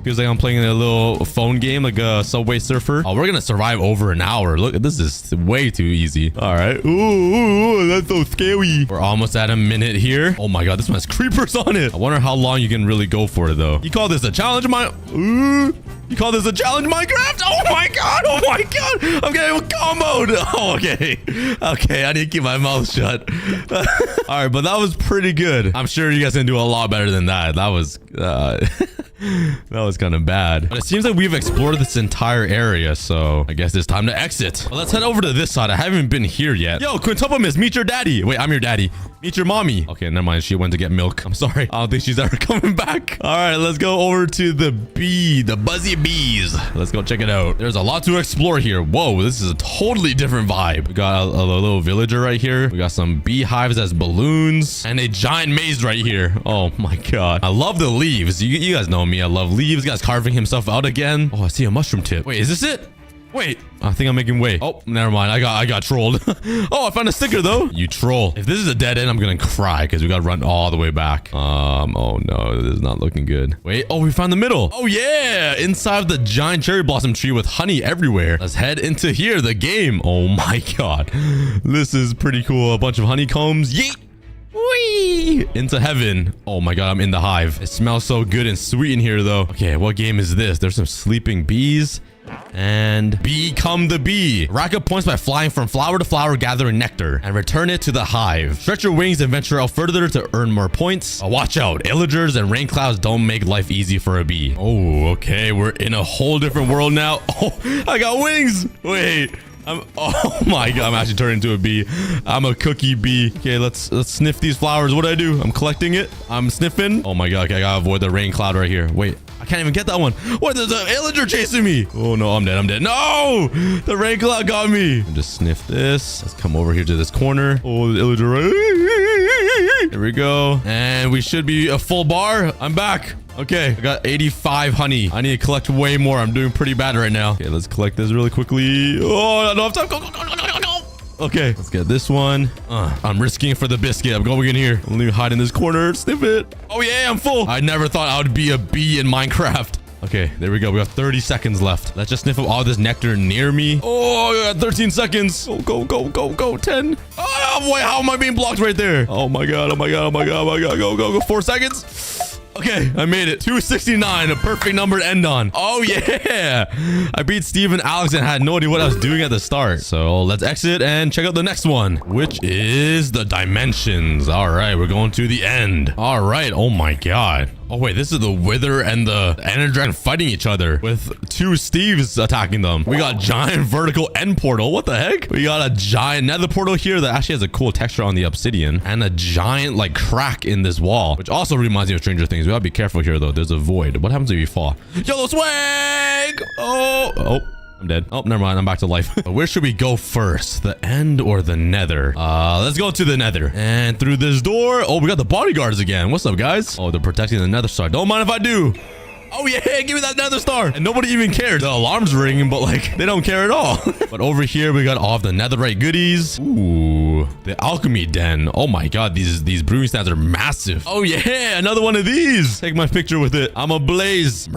Feels like I'm playing a little phone game, like a Subway Surfer. Oh, we're gonna survive over an hour. Look, this is way too easy. All right. Ooh, that's so scary. We're almost at a minute here. Oh my god, this one has creepers on it. I wonder how long you can really go for it, though. You call this a challenge, You call this a challenge, Minecraft? Oh my god! Oh my god! I'm getting comboed. Oh, okay. Okay, I need to keep my mouth shut. All right, but that was pretty good. I'm sure you guys can do a lot better than that. That was that was kind of bad. But it seems like we've explored this entire area, so I guess it's time to exit. Well, let's head over to this side. I haven't been here yet. Yo, Quintuple, meet your daddy. Wait, I'm your daddy. Meet your mommy. Okay, never mind. She went to get milk. I'm sorry. I don't think she's ever coming back. All right, let's go over to the buzzy bees. Let's go check it out. There's a lot to explore here. Whoa, this is a totally different vibe. We got a little villager right here. We got some beehives as balloons and a giant maze right here. Oh my god. I love the leaves. You guys know me. I love leaves. Guy's carving himself out again. Oh, I see a mushroom tip. Wait, is this it? Wait, I think I'm making way. Oh, never mind. I got trolled. Oh, I found a sticker though. You troll. If this is a dead end, I'm gonna cry because we gotta run all the way back. Oh no, this is not looking good. Wait, oh, we found the middle. Oh yeah, inside of the giant cherry blossom tree with honey everywhere. Let's head into here, the game. Oh my god, this is pretty cool. A bunch of honeycombs. Yeet. Whee! Into heaven. Oh my god, I'm in the hive. It smells so good and sweet in here though. Okay, what game is this? There's some sleeping bees. And become the bee. Rack up points by flying from flower to flower, gathering nectar, and return it to the hive. Stretch your wings and venture out further to earn more points. Watch out, illagers and rain clouds don't make life easy for a bee. Oh, okay, we're in a whole different world now. Oh, I got wings. Wait. Oh my god, I'm actually turning into a bee. I'm a cookie bee. Okay, let's sniff these flowers. What do I do? I'm collecting it. I'm sniffing. Oh my god, okay, I gotta avoid the rain cloud right here. Wait, I can't even get that one. What? There's an illager chasing me. Oh no, I'm dead. No! The rain cloud got me. Just sniff this. Let's come over here to this corner. Oh, the illager. Here we go. And we should be a full bar. I'm back. Okay, I got 85 honey. I need to collect way more. I'm doing pretty bad right now. Okay, let's collect this really quickly. Oh, I don't have time. Go. Okay, let's get this one. I'm risking it for the biscuit. I'm going in here. I'm gonna hide in this corner. Sniff it. Oh yeah, I'm full. I never thought I would be a bee in Minecraft. Okay, there we go. We have 30 seconds left. Let's just sniff up all this nectar near me. Oh, I got 13 seconds. Go. 10. Oh, wait, how am I being blocked right there? Oh my god. Go. 4 seconds. Okay, I made it. 269, a perfect number to end on. Oh, yeah. I beat Steve and Alex and had no idea what I was doing at the start. So let's exit and check out the next one, which is the dimensions. All right, we're going to the end. All right. Oh, my God. Oh, wait, this is the Wither and the Ender Dragon fighting each other with 2 Steves attacking them. We got giant vertical end portal. What the heck? We got a giant nether portal here that actually has a cool texture on the obsidian and a giant like crack in this wall, which also reminds me of Stranger Things. We gotta be careful here though. There's a void. What happens if you fall? Yellow swag! Oh. I'm dead. Oh, never mind. I'm back to life. Where should we go first? The end or the nether? Let's go to the nether. And through this door. Oh, we got the bodyguards again. What's up, guys? Oh, they're protecting the nether star. Don't mind if I do. Oh, yeah. Give me that nether star. And nobody even cares. The alarm's ringing, but like, they don't care at all. But over here, we got all of the netherite goodies. Ooh, the alchemy den. Oh my god, these brewing stands are massive. Oh yeah, another one of these. Take my picture with it. I'm ablaze.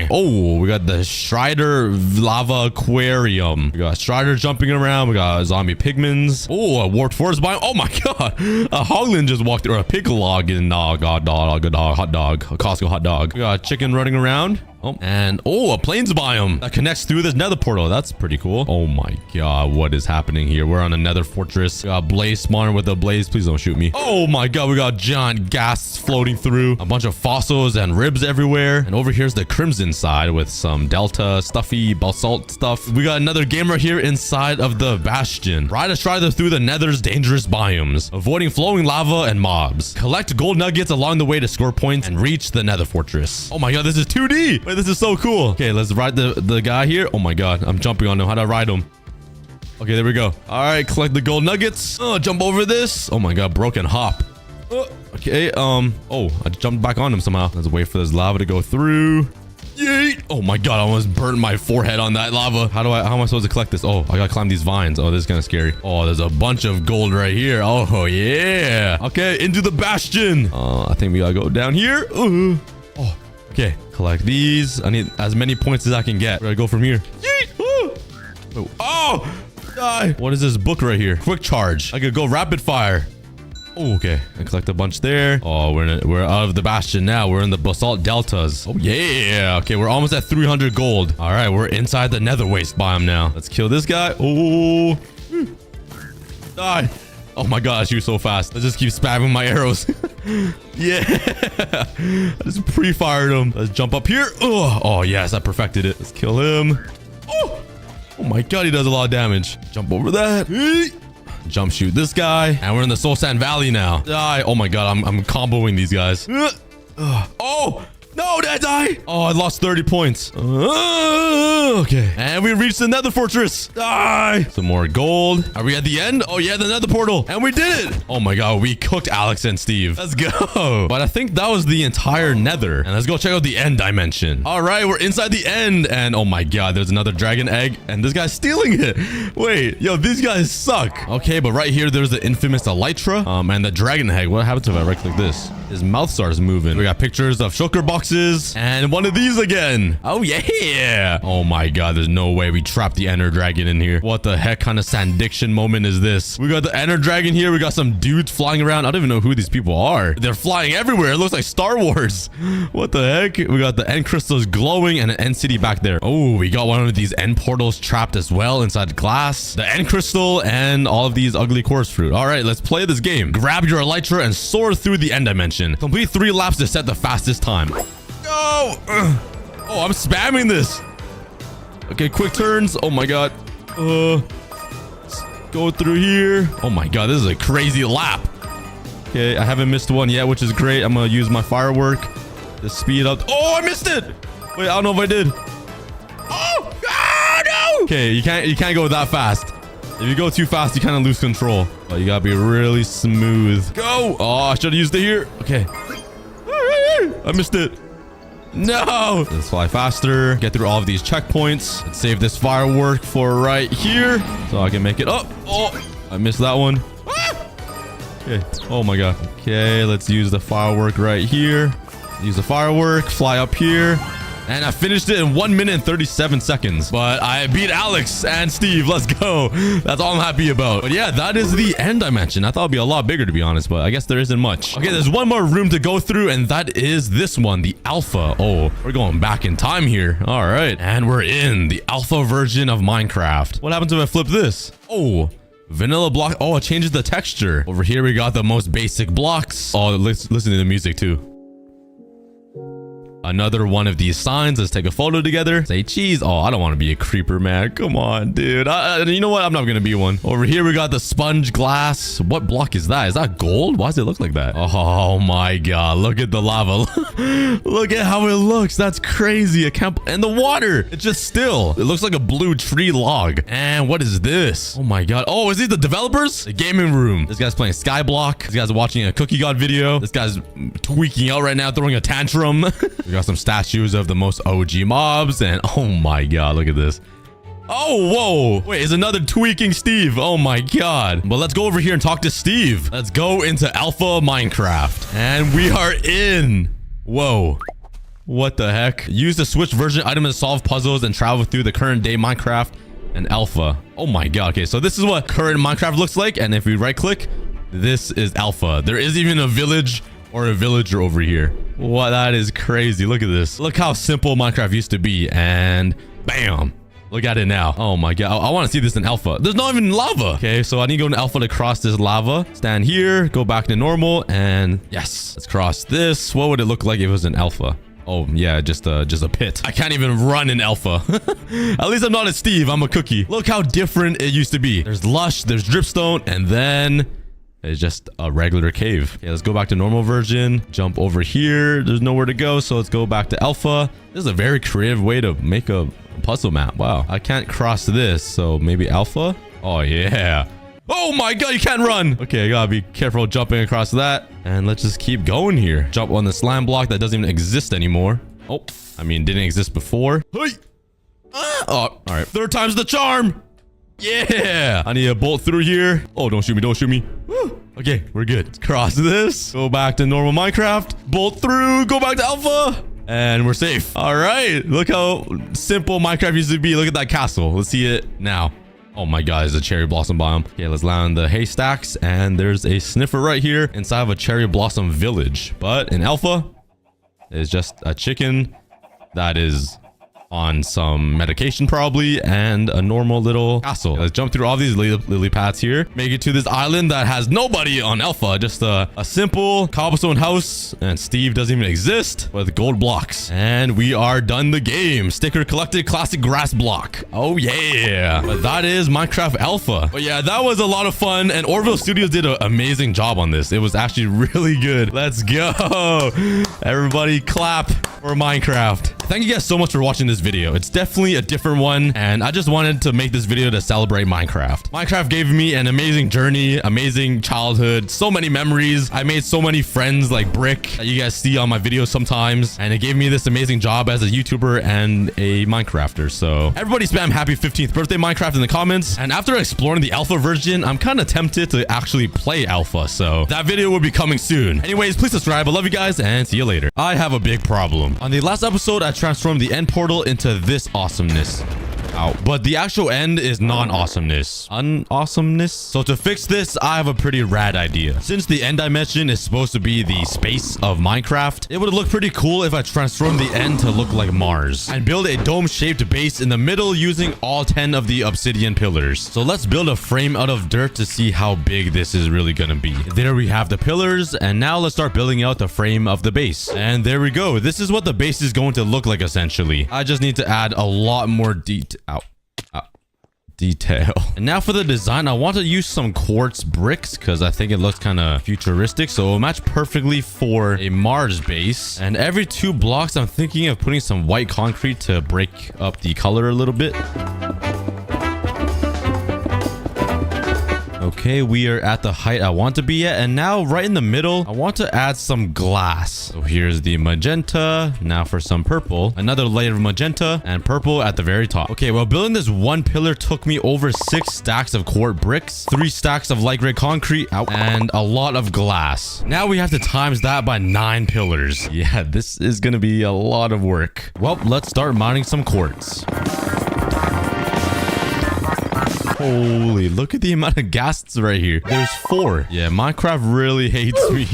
Oh, we got the Strider lava aquarium. We got Strider jumping around. We got zombie pigmans. Oh, a warped forest biome. Oh my god, a hoglin just walked through. A pig log in hot dog, a Costco hot dog. We got a chicken running around. Oh, and a plains biome that connects through this nether portal. That's pretty cool. Oh my god, what is happening here? We're on a nether fortress. We got a blaze spawner with a blaze. Please don't shoot me. Oh my god, we got giant gas floating through. A bunch of fossils and ribs everywhere. And over here's the crimson side with some delta stuffy basalt stuff. We got another gamer here inside of the bastion. Ride a strider through the nether's dangerous biomes, avoiding flowing lava and mobs. Collect gold nuggets along the way to score points and reach the nether fortress. Oh my god, this is 2D. Wait, this is so cool. Okay, let's ride the guy here. Oh my god, I'm jumping on him. How do I ride him? Okay, there we go. All right, collect the gold nuggets. Jump over this. Oh my god, broken hop. Okay, oh, I jumped back on him somehow. Let's wait for this lava to go through. Yeet. Oh my god, I almost burnt my forehead on that lava. How am I supposed to collect this? Oh, I gotta climb these vines. Oh, this is kind of scary. Oh, there's a bunch of gold right here. Oh yeah. Okay, into the bastion. I think we gotta go down here. Oh, okay. Collect these. I need as many points as I can get. Where do I go from here? Yeet. Oh, die. What is this book right here? Quick charge. I could go rapid fire. Oh, okay. I collect a bunch there. Oh, we're out of the bastion now. We're in the basalt deltas. Oh, yeah. Okay, we're almost at 300 gold. All right, we're inside the nether waste biome now. Let's kill this guy. Oh. Die. Oh my god, I shoot so fast. Let's just keep spamming my arrows. Yeah. I just pre-fired him. Let's jump up here. Oh, yes, I perfected it. Let's kill him. Oh my god, he does a lot of damage. Jump over that. Jump shoot this guy. And we're in the Soul Sand Valley now. Die. Oh my god, I'm comboing these guys. Oh! No, did I die? Oh, I lost 30 points. Okay. And we reached the Nether Fortress. Die. Some more gold. Are we at the end? Oh, yeah, the Nether Portal. And we did it. Oh, my God. We cooked Alex and Steve. Let's go. But I think that was the entire Nether. And let's go check out the end dimension. All right, we're inside the end. And oh, my God, there's another dragon egg. And this guy's stealing it. Wait, yo, these guys suck. Okay, but right here, there's the infamous Elytra and the dragon egg. What happens if I right-click this? His mouth starts moving. We got pictures of shulker boxes and one of these again. Oh, yeah. Oh, my God. There's no way we trapped the Ender Dragon in here. What the heck kind of Sandiction moment is this? We got the Ender Dragon here. We got some dudes flying around. I don't even know who these people are. They're flying everywhere. It looks like Star Wars. What the heck? We got the end crystals glowing and an end city back there. Oh, we got one of these end portals trapped as well inside glass. The end crystal and all of these ugly course fruit. All right, let's play this game. Grab your elytra and soar through the end dimension. Complete 3 laps to set the fastest time. Go! Oh, I'm spamming this. Okay, quick turns. Oh my god. Let's go through here. Oh my god, this is a crazy lap. Okay, I haven't missed one yet, which is great. I'm gonna use my firework to speed up. Oh, I missed it. Wait, I don't know if I did. Oh, no. Okay, you can't go that fast. If you go too fast, you kind of lose control. But you gotta be really smooth. Go! Oh, I should have used it here. Okay. I missed it. No! Let's fly faster. Get through all of these checkpoints. Let's save this firework for right here so I can make it up. Oh, I missed that one. Okay. Oh my god. Okay, let's use the firework right here. Use the firework. Fly up here. And I finished it in 1 minute and 37 seconds. But I beat Alex and Steve. Let's go. That's all I'm happy about. But yeah, that is the end dimension. I thought it'd be a lot bigger, to be honest, but I guess there isn't much. Okay, there's one more room to go through, and that is this one, the alpha. Oh, we're going back in time here. All right. And we're in the alpha version of Minecraft. What happens if I flip this? Oh, vanilla block. Oh, it changes the texture. Over here, we got the most basic blocks. Oh, listen to the music too. Another one of these signs. Let's take a photo together. Say cheese. Oh, I don't want to be a creeper, man. Come on, dude. You know what? I'm not going to be one. Over here, we got the sponge glass. What block is that? Is that gold? Why does it look like that? Oh my god. Look at the lava. Look at how it looks. That's crazy. I can't... And the water. It's just still. It looks like a blue tree log. And what is this? Oh my god. Oh, is these the developers? The gaming room. This guy's playing Skyblock. This guy's watching a CookieGod video. This guy's tweaking out right now, throwing a tantrum. We got some statues of the most OG mobs, and oh my god, look at this. Oh, whoa. Wait, is another tweaking Steve. Oh my god. But let's go over here and talk to Steve. Let's go into Alpha Minecraft. And we are in. Whoa. What the heck? Use the Switch version item to solve puzzles and travel through the current day Minecraft and Alpha. Oh my god. Okay, so this is what current Minecraft looks like. And if we right click, this is Alpha. There is even a village or a villager over here. What? That is crazy. Look at this. Look how simple Minecraft used to be. And bam. Look at it now. Oh my god. I want to see this in alpha. There's not even lava. Okay, so I need to go in alpha to cross this lava. Stand here. Go back to normal. And yes. Let's cross this. What would it look like if it was in alpha? Oh, yeah, just a pit. I can't even run in alpha. At least I'm not a Steve. I'm a cookie. Look how different it used to be. There's lush. There's dripstone. And then... It's just a regular cave. Okay, let's go back to normal version. Jump over here. There's nowhere to go, so let's go back to alpha. This is a very creative way to make a puzzle map. Wow. I can't cross this, so maybe alpha? Oh, yeah. Oh my god, you can't run. Okay, I gotta be careful jumping across that. And let's just keep going here. Jump on the slime block that doesn't even exist anymore. Oh, I mean, didn't exist before. Hey. Oh, all right. Third time's the charm. Yeah. I need a bolt through here. Oh, don't shoot me. Don't shoot me. Woo. Okay, we're good. Let's cross this. Go back to normal Minecraft. Bolt through. Go back to alpha. And we're safe. All right. Look how simple Minecraft used to be. Look at that castle. Let's see it now. Oh my god, it's a cherry blossom biome. Okay, let's land the haystacks. And there's a sniffer right here inside of a cherry blossom village. But in alpha, it's just a chicken that is on some medication probably, and a normal little castle. Let's jump through all these lily pads here, make it to this island that has nobody on alpha, just a simple cobblestone house, and Steve doesn't even exist, with gold blocks. And we are done the game. Sticker collected, classic grass block. Oh yeah. But that is Minecraft alpha. But yeah, that was a lot of fun, and Orville Studios did an amazing job on this. It was actually really good. Let's go. Everybody clap for Minecraft. Thank you guys so much for watching this video. It's definitely a different one, and I just wanted to make this video to celebrate Minecraft. Minecraft gave me an amazing journey, amazing childhood, so many memories. I made so many friends like Brick that you guys see on my videos sometimes, and it gave me this amazing job as a YouTuber and a Minecrafter. So everybody spam happy 15th birthday Minecraft in the comments. And after exploring the alpha version, I'm kind of tempted to actually play alpha, so that video will be coming soon. Anyways, please subscribe. I love you guys, and see you later. I have a big problem. On the last episode, I transformed the end portal into this awesomeness. Ow. But the actual end is non-awesomeness. Unawesomeness? So to fix this, I have a pretty rad idea. Since the end dimension is supposed to be the space of Minecraft, it would look pretty cool if I transformed the end to look like Mars and build a dome-shaped base in the middle using all 10 of the obsidian pillars. So let's build a frame out of dirt to see how big this is really gonna be. There we have the pillars, and now let's start building out the frame of the base. And there we go. This is what the base is going to look like essentially. I just need to add a lot more detail. And now for the design, I want to use some quartz bricks because I think it looks kind of futuristic, so it'll match perfectly for a Mars base. And every 2 blocks, I'm thinking of putting some white concrete to break up the color a little bit. Okay, we are at the height I want to be at, and now right in the middle, I want to add some glass. So here's the magenta. Now for some purple, another layer of magenta and purple at the very top. Okay, well, building this one pillar took me over 6 stacks of quartz bricks, 3 stacks of light gray concrete, and a lot of glass. Now we have to times that by 9 pillars. Yeah, this is gonna be a lot of work. Well, let's start mining some quartz. Holy, look at the amount of ghasts right here. There's 4. Yeah, Minecraft really hates me.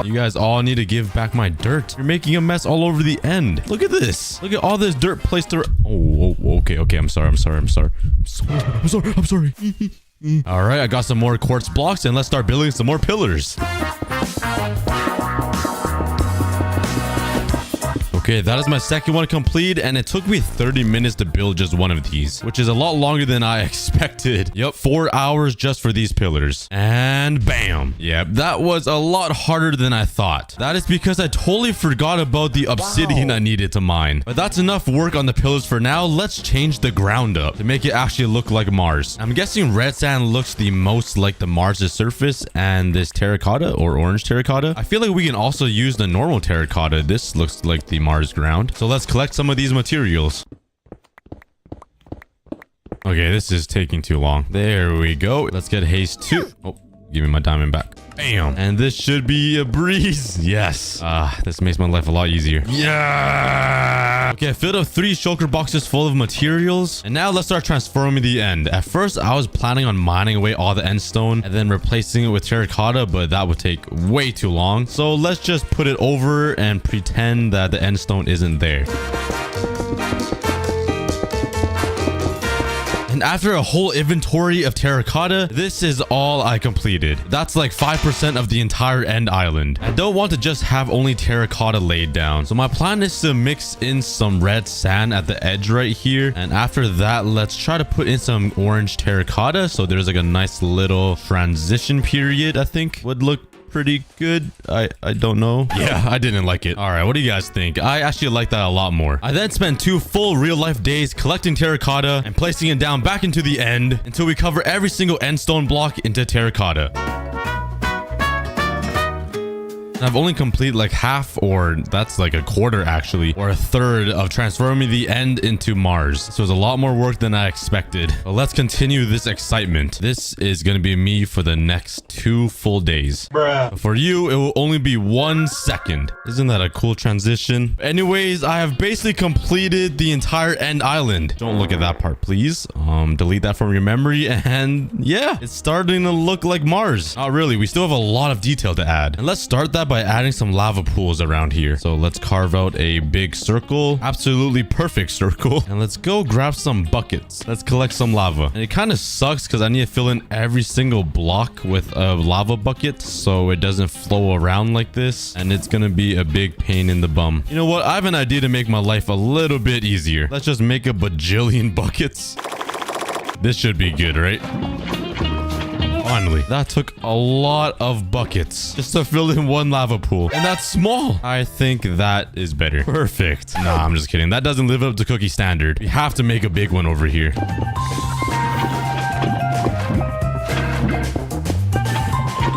You guys all need to give back my dirt. You're making a mess all over the end. Look at this. Look at all this dirt placed around. Oh, okay. I'm sorry. All right, I got some more quartz blocks, and let's start building some more pillars. Okay, that is my second one complete, and it took me 30 minutes to build just one of these, which is a lot longer than I expected. Yep, 4 hours just for these pillars. And bam. Yep, that was a lot harder than I thought. That is because I totally forgot about the obsidian I needed to mine. But that's enough work on the pillars for now. Let's change the ground up to make it actually look like Mars. I'm guessing red sand looks the most like the Mars' surface, and this terracotta or orange terracotta. I feel like we can also use the normal terracotta. This looks like the Mars ground. So let's collect some of these materials. Okay, this is taking too long. There we go. Let's get haste 2. Oh, give me my diamond back. Bam. And this should be a breeze. Yes. This makes my life a lot easier. Yeah. Okay, I filled up 3 shulker boxes full of materials. And now let's start transforming the end. At first, I was planning on mining away all the end stone and then replacing it with terracotta, but that would take way too long. So let's just put it over and pretend that the end stone isn't there. And after a whole inventory of terracotta, this is all I completed. That's like 5% of the entire end island. I don't want to just have only terracotta laid down. So my plan is to mix in some red sand at the edge right here. And after that, let's try to put in some orange terracotta. So there's like a nice little transition period, I think would look pretty good. I don't know. Yeah, I didn't like it. All right, what do you guys think? I actually like that a lot more. I then spent 2 full real-life days collecting terracotta and placing it down back into the end until we cover every single end stone block into terracotta. I've only completed like half, or that's like a quarter actually, or a third of transforming the end into Mars. So it's a lot more work than I expected. But let's continue this excitement. This is going to be me for the next 2 full days. Bruh. For you, it will only be 1 second. Isn't that a cool transition? Anyways, I have basically completed the entire end island. Don't look at that part, please. Delete that from your memory. And yeah, it's starting to look like Mars. Not really. We still have a lot of detail to add. And let's start that by adding some lava pools around here. So let's carve out a big circle, absolutely perfect circle, and let's go grab some buckets. Let's collect some lava. And it kind of sucks because I need to fill in every single block with a lava bucket so it doesn't flow around like this, and it's gonna be a big pain in the bum. You know what, I have an idea to make my life a little bit easier. Let's just make a bajillion buckets. This should be good, right? Finally, that took a lot of buckets just to fill in 1 lava pool. And that's small. I think that is better. Perfect. Nah, I'm just kidding. That doesn't live up to cookie standard. We have to make a big one over here.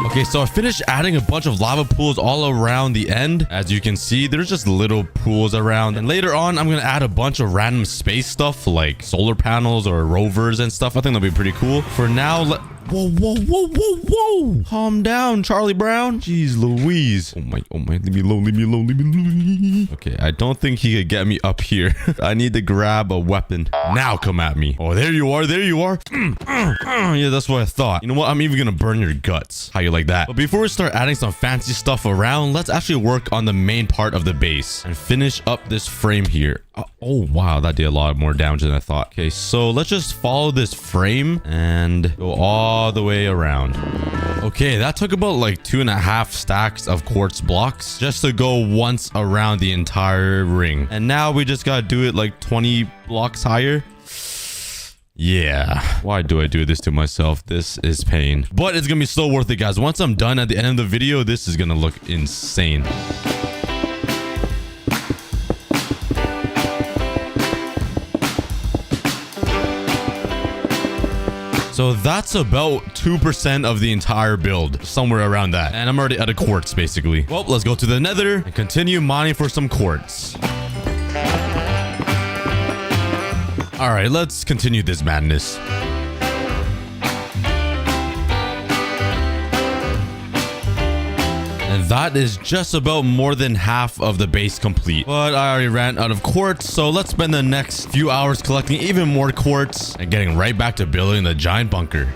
Okay, so I finished adding a bunch of lava pools all around the end. As you can see, there's just little pools around. And later on, I'm going to add a bunch of random space stuff like solar panels or rovers and stuff. I think that'll be pretty cool. For now, whoa, whoa, whoa, whoa, whoa. Calm down, Charlie Brown. Jeez Louise. Oh my, leave me alone, leave me alone, leave me alone. Okay, I don't think he could get me up here. I need to grab a weapon. Now come at me. Oh, there you are, there you are. Yeah, that's what I thought. You know what? I'm even gonna burn your guts. How you like that? But before we start adding some fancy stuff around, let's actually work on the main part of the base and finish up this frame here. Oh, wow, that did a lot more damage than I thought. Okay, so let's just follow this frame and go all the way around. Okay, that took about like 2.5 stacks of quartz blocks just to go once around the entire ring. And now we just gotta do it like 20 blocks higher. Yeah, why do I do this to myself? This is pain, but it's gonna be so worth it, guys. Once I'm done at the end of the video, this is gonna look insane. So that's about 2% of the entire build, somewhere around that. And I'm already out of quartz, basically. Well, let's go to the Nether and continue mining for some quartz. All right, let's continue this madness. And that is just about more than half of the base complete. But I already ran out of quartz, so let's spend the next few hours collecting even more quartz and getting right back to building the giant bunker.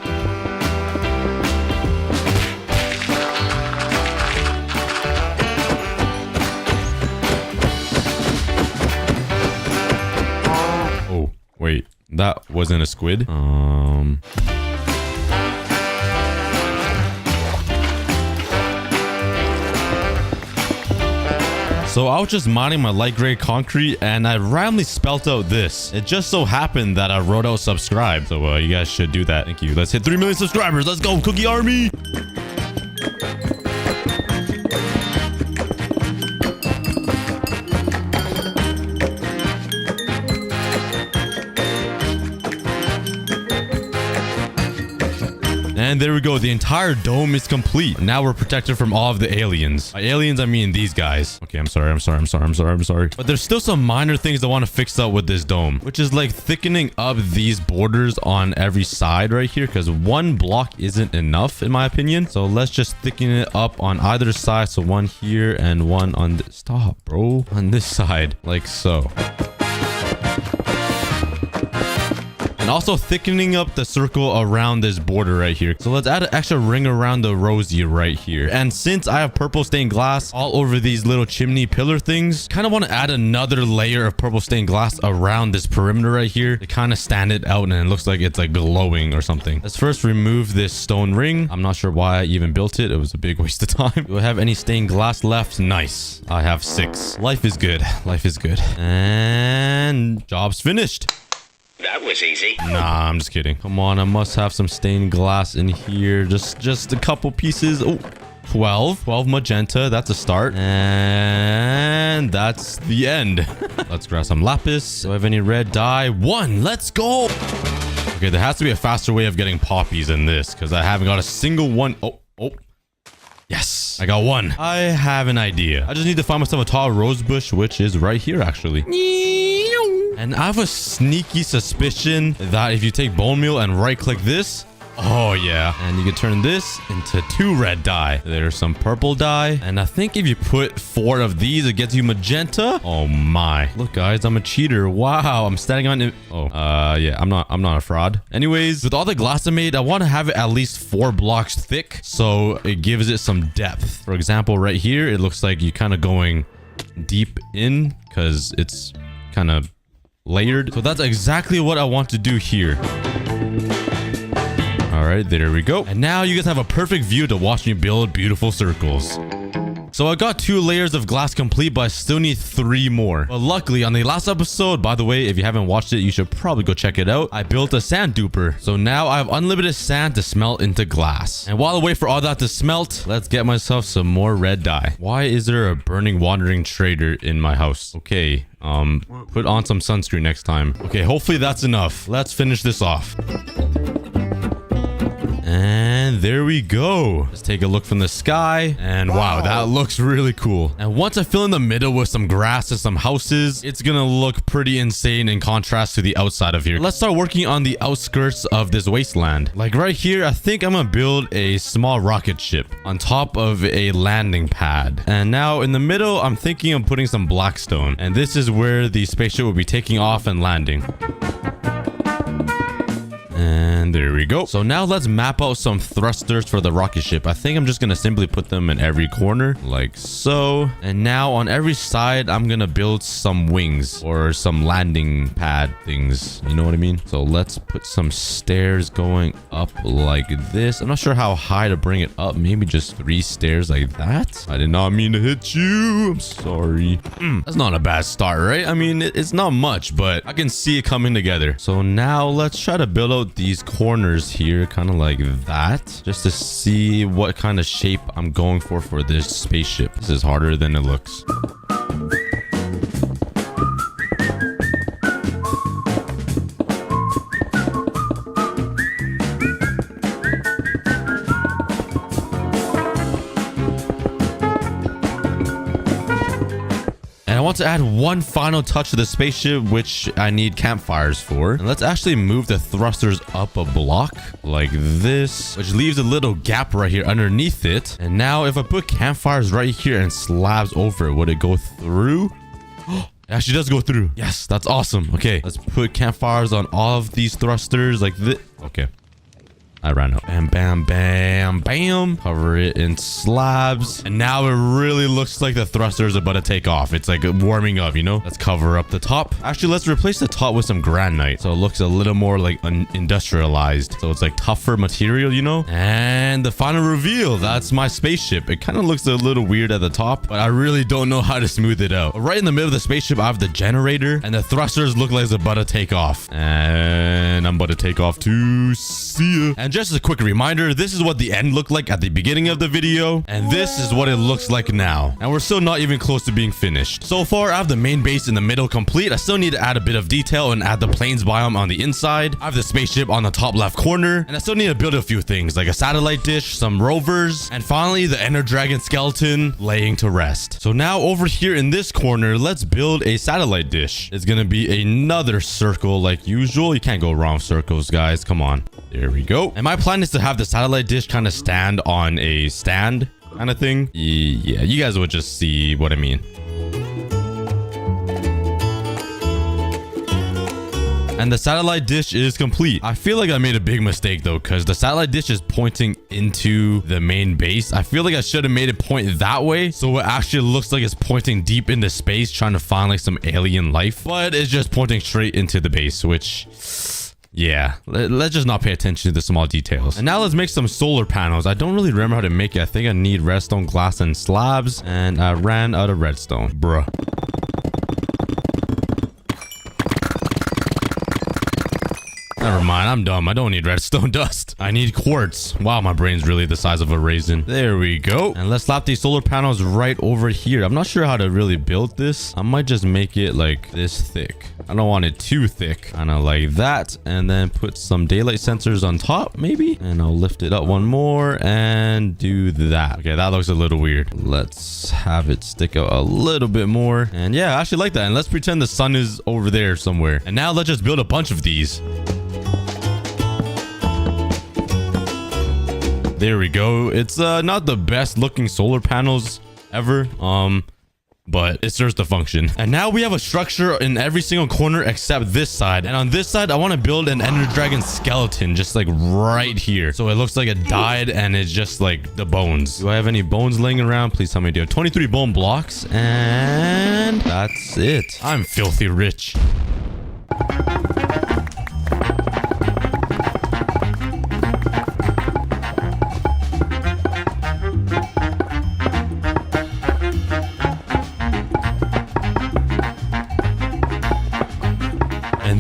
Oh, wait, that wasn't a squid. So I was just mining my light gray concrete and I randomly spelt out this. It just so happened that I wrote out subscribe. So you guys should do that. Thank you. Let's hit 3 million subscribers. Let's go, Cookie Army. And there we go. The entire dome is complete. Now we're protected from all of the aliens. By aliens, I mean these guys. Okay, I'm sorry. But there's still some minor things I want to fix up with this dome, which is like thickening up these borders on every side right here, because 1 block isn't enough in my opinion. So let's just thicken it up on either side. So 1 here and 1 on this. Stop, bro. On this side, like so. and also thickening up the circle around this border right here. So let's add an extra ring around the rosy right here. And since I have purple stained glass all over these little chimney pillar things, kind of want to add another layer of purple stained glass around this perimeter right here to kind of stand it out, and it looks like it's like glowing or something. Let's first remove this stone ring. I'm not sure why I even built it. It was a big waste of time. Do I have any stained glass left? Nice. I have 6. Life is good. Life is good. And job's finished. That was easy. Nah, I'm just kidding. Come on, I must have some stained glass in here. Just a couple pieces. Oh, 12 magenta. That's a start. And that's the end. Let's grab some lapis. Do I have any red dye? 1. Let's go. Okay, there has to be a faster way of getting poppies than this, because I haven't got a single one. Oh. Yes, I got 1. I have an idea. I just need to find myself a tall rose bush, which is right here, actually. And I have a sneaky suspicion that if you take bone meal and right-click this, oh yeah, and you can turn this into 2 red dye. There's some purple dye, and I think if you put 4 of these, it gets you magenta. Oh my! Look, guys, I'm a cheater. Wow, I'm standing on it. Oh, yeah, I'm not a fraud. Anyways, with all the glass I made, I want to have it at least 4 blocks thick, so it gives it some depth. For example, right here, it looks like you're kind of going deep in because it's kind of layered. So that's exactly what I want to do here. All right, there we go. And now you guys have a perfect view to watch me build beautiful circles. So I got 2 layers of glass complete, but I still need 3 more. But luckily, on the last episode, by the way, if you haven't watched it, you should probably go check it out. I built a sand duper. So now I have unlimited sand to smelt into glass. And while I wait for all that to smelt, let's get myself some more red dye. Why is there a burning wandering trader in my house? Okay, put on some sunscreen next time. Okay, hopefully that's enough. Let's finish this off. And there we go. Let's take a look from the sky. And wow, that looks really cool. And once I fill in the middle with some grass and some houses, it's gonna look pretty insane in contrast to the outside of here. Let's start working on the outskirts of this wasteland. Like right here, I think I'm gonna build a small rocket ship on top of a landing pad. And now in the middle, I'm thinking of putting some blackstone. And this is where the spaceship will be taking off and landing. And there we go. So now let's map out some thrusters for the rocket ship. I think I'm just going to simply put them in every corner like so. And now on every side, I'm going to build some wings or some landing pad things. You know what I mean? So let's put some stairs going up like this. I'm not sure how high to bring it up. Maybe just 3 stairs like that. I did not mean to hit you. I'm sorry. That's not a bad start, right? I mean, it's not much, but I can see it coming together. So now let's try to build out these corners here, kind of like that, just to see what kind of shape I'm going for this spaceship. This is harder than it looks. I want to add one final touch to the spaceship, which I need campfires for. And let's actually move the thrusters up a block like this, which leaves a little gap right here underneath it. And now if I put campfires right here and slabs over it, would it go through? It actually does go through. Yes, that's awesome. Okay, let's put campfires on all of these thrusters like this. Okay. I ran out. Bam, bam, bam, bam. Cover it in slabs. And now it really looks like the thruster is about to take off. It's like warming up, you know? Let's cover up the top. Actually, let's replace the top with some granite. So it looks a little more like industrialized. So it's like tougher material, you know? And the final reveal, that's my spaceship. It kind of looks a little weird at the top, but I really don't know how to smooth it out. But right in the middle of the spaceship, I have the generator, and the thrusters look like it's about to take off. And I'm about to take off too. See ya. And just as a quick reminder, this is what the end looked like at the beginning of the video, and this is what it looks like now. And we're still not even close to being finished. So far, I have the main base in the middle complete. I still need to add a bit of detail and add the plains biome on the inside. I have the spaceship on the top left corner, and I still need to build a few things like a satellite dish, some rovers, and finally the Ender Dragon skeleton laying to rest. So now over here in this corner, let's build a satellite dish. It's gonna be another circle like usual. You can't go wrong with circles, guys. Come on. There we go. And my plan is to have the satellite dish kind of stand on a stand kind of thing. Yeah, you guys would just see what I mean. And the satellite dish is complete. I feel like I made a big mistake though, because the satellite dish is pointing into the main base. I feel like I should have made it point that way, so it actually looks like it's pointing deep into space, trying to find like some alien life, but it's just pointing straight into the base, which... yeah, let's just not pay attention to the small details. And now let's make some solar panels. I don't really remember how to make it. I think I need redstone, glass, and slabs, and I ran out of redstone. Bruh. Never mind, I'm dumb. I don't need redstone dust. I need quartz. Wow, my brain's really the size of a raisin. There we go. And let's slap these solar panels right over here. I'm not sure how to really build this. I might just make it like this thick. I don't want it too thick. Kind of like that. And then put some daylight sensors on top, maybe. And I'll lift it up one more and do that. Okay, that looks a little weird. Let's have it stick out a little bit more. And yeah, I actually like that. And let's pretend the sun is over there somewhere. And now let's just build a bunch of these. There we go. It's not the best looking solar panels ever, but it serves the function. And now we have a structure in every single corner except this side. And on this side, I want to build an Ender Dragon skeleton just like right here, so it looks like it died and it's just like the bones. Do I have any bones laying around? Please tell me I do. 23 bone blocks, and that's it. I'm filthy rich.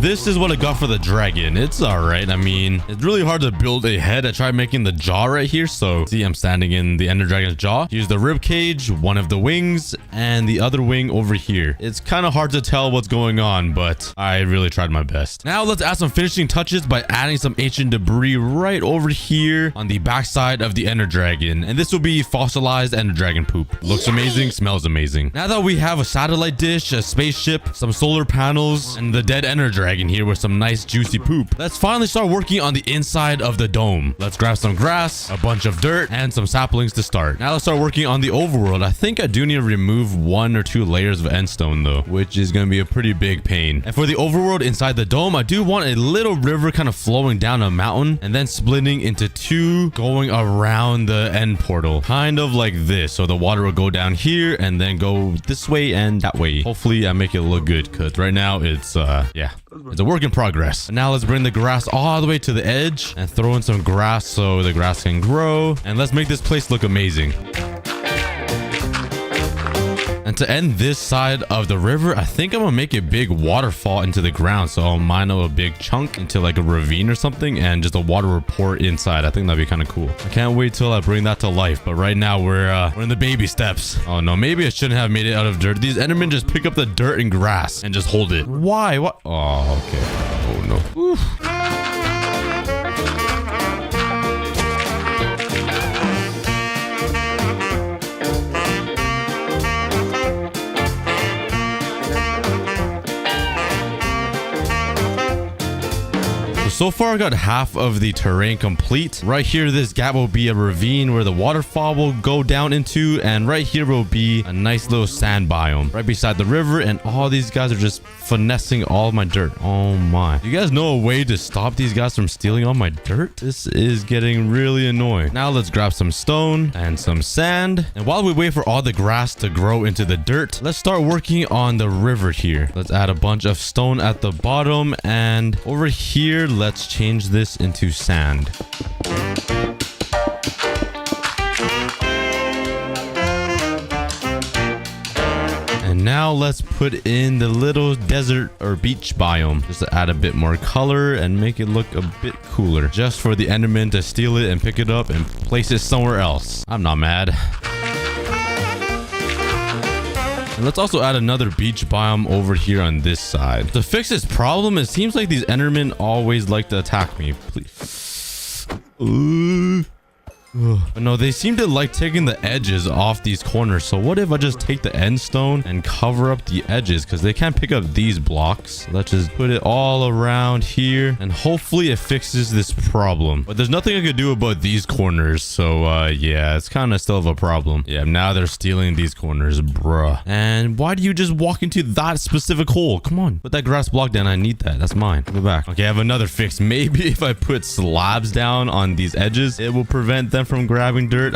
This is what I got for the dragon. It's all right. I mean, it's really hard to build a head. I tried making the jaw right here. So see, I'm standing in the Ender Dragon's jaw. Here's the rib cage, one of the wings, and the other wing over here. It's kind of hard to tell what's going on, but I really tried my best. Now let's add some finishing touches by adding some ancient debris right over here on the backside of the Ender Dragon. And this will be fossilized Ender Dragon poop. Looks amazing, smells amazing. Now that we have a satellite dish, a spaceship, some solar panels, and the dead Ender Dragon here with some nice juicy poop, let's finally start working on the inside of the dome. Let's grab some grass, a bunch of dirt, and some saplings to start. Now let's start working on the overworld. I think I do need to remove 1 or 2 layers of endstone though, which is going to be a pretty big pain. And for the overworld inside the dome, I do want a little river kind of flowing down a mountain and then splitting into 2 going around the end portal, kind of like this. So the water will go down here and then go this way and that way. Hopefully I make it look good, because right now it's yeah, it's a work in progress. Now let's bring the grass all the way to the edge and throw in some grass so the grass can grow. And let's make this place look amazing. And to end this side of the river, I think I'm gonna make a big waterfall into the ground. So I'll mine out a big chunk into like a ravine or something, and just the water will pour inside. I think that'd be kind of cool. I can't wait till I bring that to life. But right now we're in the baby steps. Oh no, maybe I shouldn't have made it out of dirt. These Endermen just pick up the dirt and grass and just hold it. Why? What? Oh, okay. Oh no. Oof. So far I got half of the terrain complete. Right here, this gap will be a ravine where the waterfall will go down into, and right here will be a nice little sand biome right beside the river. And all these guys are just finessing all of my dirt. Oh my. You guys know a way to stop these guys from stealing all my dirt? This is getting really annoying. Now let's grab some stone and some sand. And while we wait for all the grass to grow into the dirt, let's start working on the river here. Let's add a bunch of stone at the bottom, and over here, let's change this into sand. And now let's put in the little desert or beach biome just to add a bit more color and make it look a bit cooler, just for the Enderman to steal it and pick it up and place it somewhere else. I'm not mad. And let's also add another beach biome over here on this side. To fix this problem, it seems like these Endermen always like to attack me. Please. But no, they seem to like taking the edges off these corners. So what if I just take the end stone and cover up the edges? Because they can't pick up these blocks. Let's just put it all around here. And hopefully it fixes this problem. But there's nothing I could do about these corners. So yeah, it's kind of still of a problem. Yeah, now they're stealing these corners, bruh. And why do you just walk into that specific hole? Come on, put that grass block down. I need that. That's mine. Give it back. Okay, I have another fix. Maybe if I put slabs down on these edges, it will prevent them from grabbing dirt.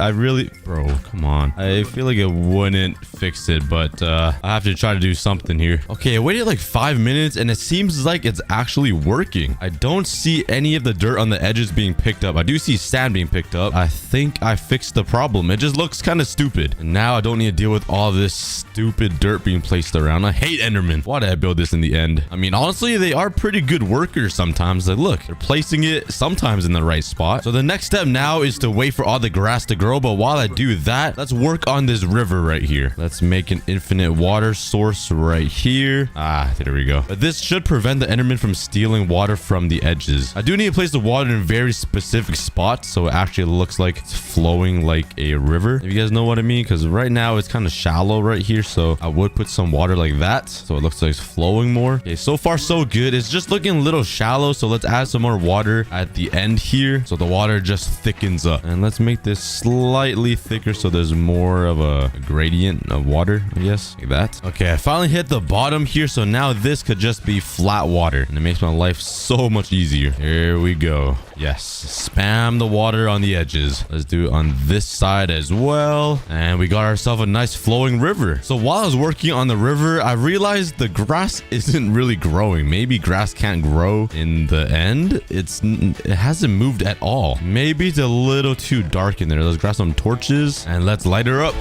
Bro, come on. I feel like it wouldn't fix it, but I have to try to do something here. Okay, I waited like 5 minutes and it seems like it's actually working. I don't see any of the dirt on the edges being picked up. I do see sand being picked up. I think I fixed the problem. It just looks kind of stupid. And now I don't need to deal with all this stupid dirt being placed around. I hate Enderman. Why did I build this in the end? I mean, honestly, they are pretty good workers sometimes. Like, look, they're placing it sometimes in the right spot. So the next step now is to wait for all the grass to grow. But while I do that, let's work on this river right here. Let's make an infinite water source right here. Ah, there we go. But this should prevent the Enderman from stealing water from the edges. I do need to place the water in very specific spots so it actually looks like it's flowing like a river. If you guys know what I mean, because right now it's kind of shallow right here. So I would put some water like that so it looks like it's flowing more. Okay, so far so good. It's just looking a little shallow. So let's add some more water at the end here so the water just thickens up. And let's make this slightly thicker so there's more of a gradient of water, I guess, like that. Okay, I finally hit the bottom here. So now this could just be flat water and it makes my life so much easier. Here we go. Yes, spam the water on the edges. Let's do it on this side as well. And we got ourselves a nice flowing river. So while I was working on the river, I realized the grass isn't really growing. Maybe grass can't grow in the end. It hasn't moved at all. Maybe it's a little too dark in there. Let's grab some torches and let's light her up.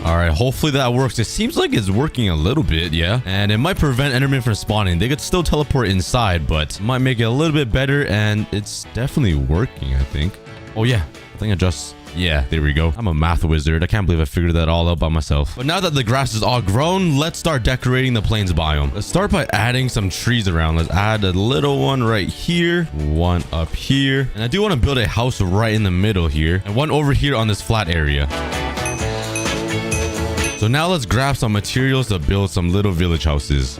All right, hopefully that works. It seems like it's working a little bit, yeah. And it might prevent Enderman from spawning. They could still teleport inside, but it might make it a little bit better. And it's definitely working, I think. Oh, yeah. I think I just... Yeah, there we go. I'm a math wizard. I can't believe I figured that all out by myself. But now that the grass is all grown, let's start decorating the plains biome. Let's start by adding some trees around. Let's add a little one right here, one up here. And I do want to build a house right in the middle here and one over here on this flat area. So now let's grab some materials to build some little village houses.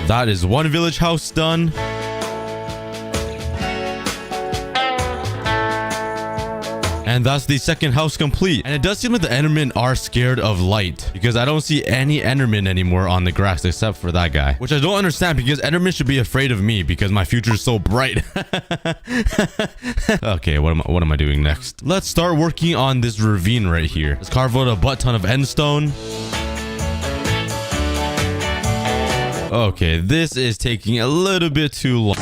That is one village house done. And that's the second house complete. And it does seem like the Endermen are scared of light because I don't see any Endermen anymore on the grass except for that guy, which I don't understand because Endermen should be afraid of me because my future is so bright. Okay, what am I doing next? Let's start working on this ravine right here. Let's carve out a butt ton of endstone. Okay, this is taking a little bit too long.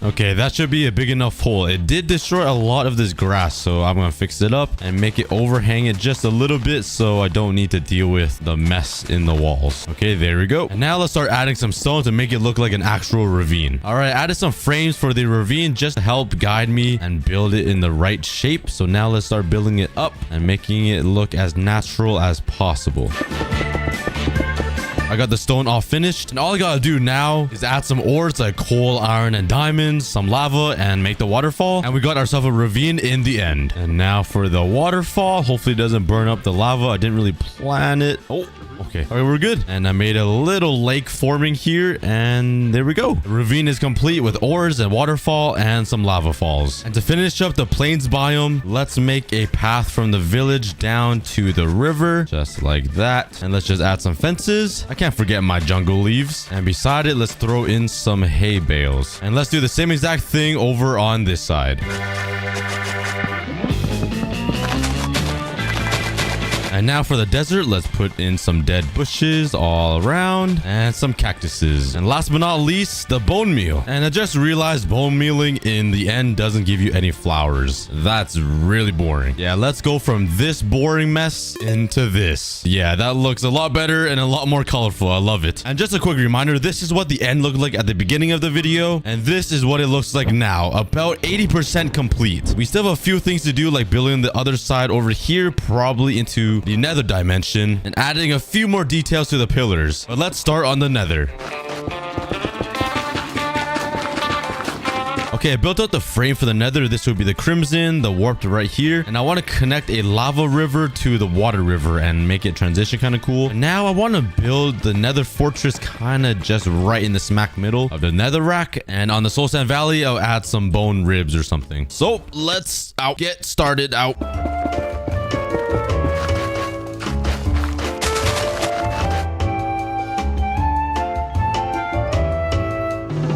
Okay, that should be a big enough hole. It did destroy a lot of this grass, so I'm gonna fix it up and make it overhang it just a little bit so I don't need to deal with the mess in the walls. Okay, there we go. And now let's start adding some stone to make it look like an actual ravine. All right, I added some frames for the ravine just to help guide me and build it in the right shape. So now let's start building it up and making it look as natural as possible. I got the stone all finished, and all I gotta do now is add some ores like coal, iron, and diamonds, some lava, and make the waterfall. And we got ourselves a ravine in the end. And now for the waterfall. Hopefully it doesn't burn up the lava. I didn't really plan it. Oh, okay. All right, we're good. And I made a little lake forming here, and there we go. The ravine is complete with ores and waterfall and some lava falls. And to finish up the plains biome, let's make a path from the village down to the river, just like that. And let's just add some fences. I can't forget my jungle leaves. And beside it, let's throw in some hay bales. And let's do the same exact thing over on this side. And And now for the desert, let's put in some dead bushes all around and some cactuses. And last but not least, the bone meal. And I just realized bone mealing in the end doesn't give you any flowers. That's really boring. Yeah, let's go from this boring mess into this. Yeah, that looks a lot better and a lot more colorful. I love it. And just a quick reminder, this is what the end looked like at the beginning of the video, and this is what it looks like now, about 80% complete. We still have a few things to do, like building the other side over here, probably into the nether dimension, and adding a few more details to the pillars. But let's start on the nether. Okay, I built out the frame for the nether. This would be the crimson, the warped right here. And I want to connect a lava river to the water river and make it transition kind of cool. And now I want to build the nether fortress kind of just right in the smack middle of the nether rack. And on the soul sand valley, I'll add some bone ribs or something. So let's get started out.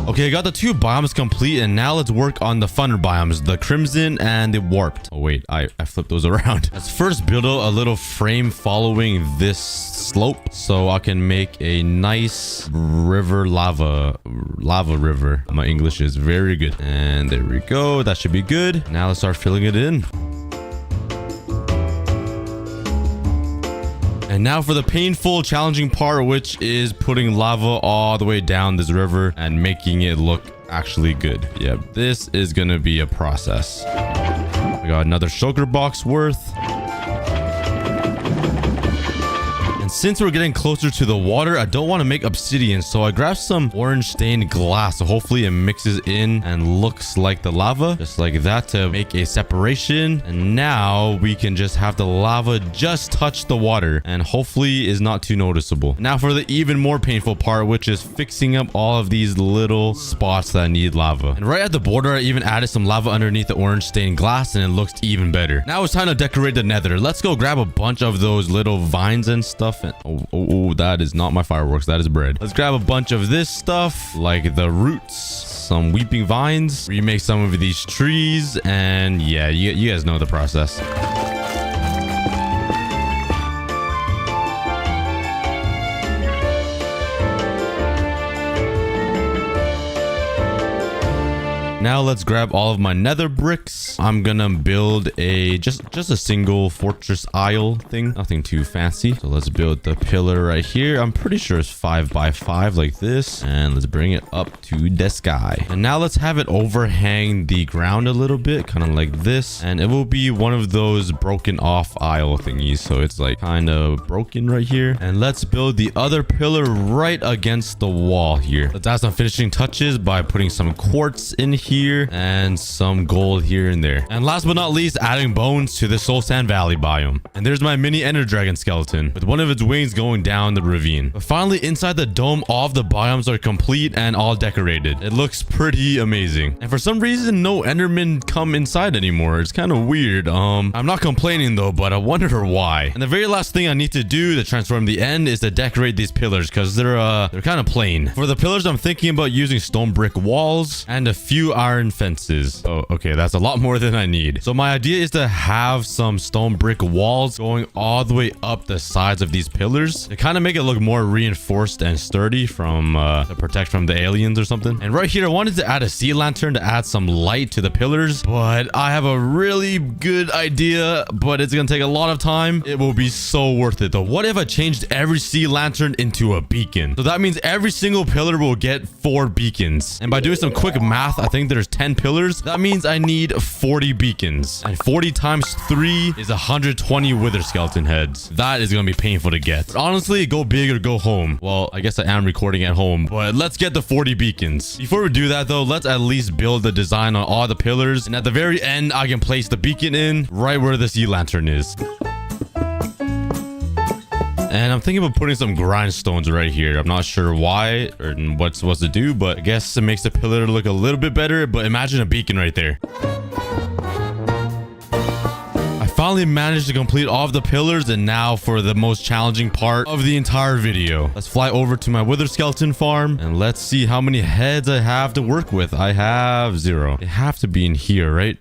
Okay, I got the two biomes complete, and now let's work on the funner biomes, the crimson and the warped. Oh wait, I flipped those around. Let's first build out a little frame following this slope so I can make a nice river lava river. My English is very good. And there we go. That should be good. Now let's start filling it in. And now for the painful, challenging part, which is putting lava all the way down this river and making it look actually good. Yeah, this is gonna be a process. We got another sugar box worth. And since we're getting closer to the water, I don't want to make obsidian, so I grabbed some orange stained glass, so hopefully it mixes in and looks like the lava, just like that, to make a separation. And now we can just have the lava just touch the water and hopefully is not too noticeable. Now for the even more painful part, which is fixing up all of these little spots that need lava. And right at the border, I even added some lava underneath the orange stained glass, and it looks even better. Now it's time to decorate the nether. Let's go grab a bunch of those little vines and stuff. And oh, that is not my fireworks. That is bread. Let's grab a bunch of this stuff, like the roots, some weeping vines, remake some of these trees, and yeah, you guys know the process. Now let's grab all of my nether bricks. I'm gonna build a just a single fortress aisle thing, nothing too fancy. So let's build the pillar right here. I'm pretty sure it's 5 by 5 like this, and let's bring it up to the sky. And now let's have it overhang the ground a little bit, kind of like this, and it will be one of those broken off aisle thingies, so it's like kind of broken right here. And let's build the other pillar right against the wall here. Let's add some finishing touches by putting some quartz in here and some gold here and there. And last but not least, adding bones to the soul sand valley biome. And there's my mini ender dragon skeleton with one of its wings going down the ravine. But finally, inside the dome, all of the biomes are complete and all decorated. It looks pretty amazing. And for some reason, no endermen come inside anymore. It's kind of weird. I'm not complaining though, but I wonder why. And the very last thing I need to do to transform the end is to decorate these pillars, because they're kind of plain. For the pillars, I'm thinking about using stone brick walls and a few iron fences. Oh, okay, that's a lot more than I need. So my idea is to have some stone brick walls going all the way up the sides of these pillars to kind of make it look more reinforced and sturdy from to protect from the aliens or something. And right here, I wanted to add a sea lantern to add some light to the pillars, but I have a really good idea, but it's gonna take a lot of time. It will be so worth it though. What if I changed every sea lantern into a beacon? So that means every single pillar will get 4 beacons. And by doing some quick math, I think there's 10 pillars. That means I need 40 beacons. And 40 times 3 is 120 wither skeleton heads. That is going to be painful to get. But honestly, go big or go home. Well, I guess I am recording at home, but let's get the 40 beacons. Before we do that though, let's at least build the design on all the pillars. And at the very end, I can place the beacon in right where the sea lantern is. And I'm thinking of putting some grindstones right here. I'm not sure why or what it's supposed to do, but I guess it makes the pillar look a little bit better. But imagine a beacon right there. I finally managed to complete all of the pillars, and now for the most challenging part of the entire video. Let's fly over to my wither skeleton farm and let's see how many heads I have to work with. I have 0. They have to be in here, right?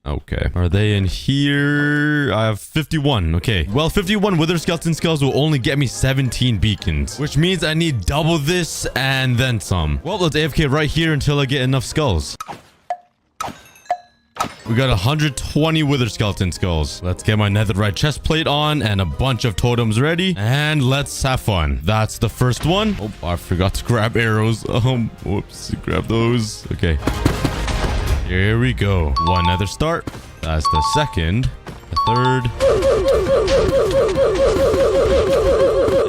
Okay. Are they in here? I have 51. Okay. Well, 51 wither skeleton skulls will only get me 17 beacons, which means I need double this and then some. Well, let's AFK right here until I get enough skulls. We got 120 wither skeleton skulls. Let's get my netherite chest plate on and a bunch of totems ready. And let's have fun. That's the first one. Oh, I forgot to grab arrows. Whoops. Grab those. Okay. Here we go. One nether start. That's the second. The third.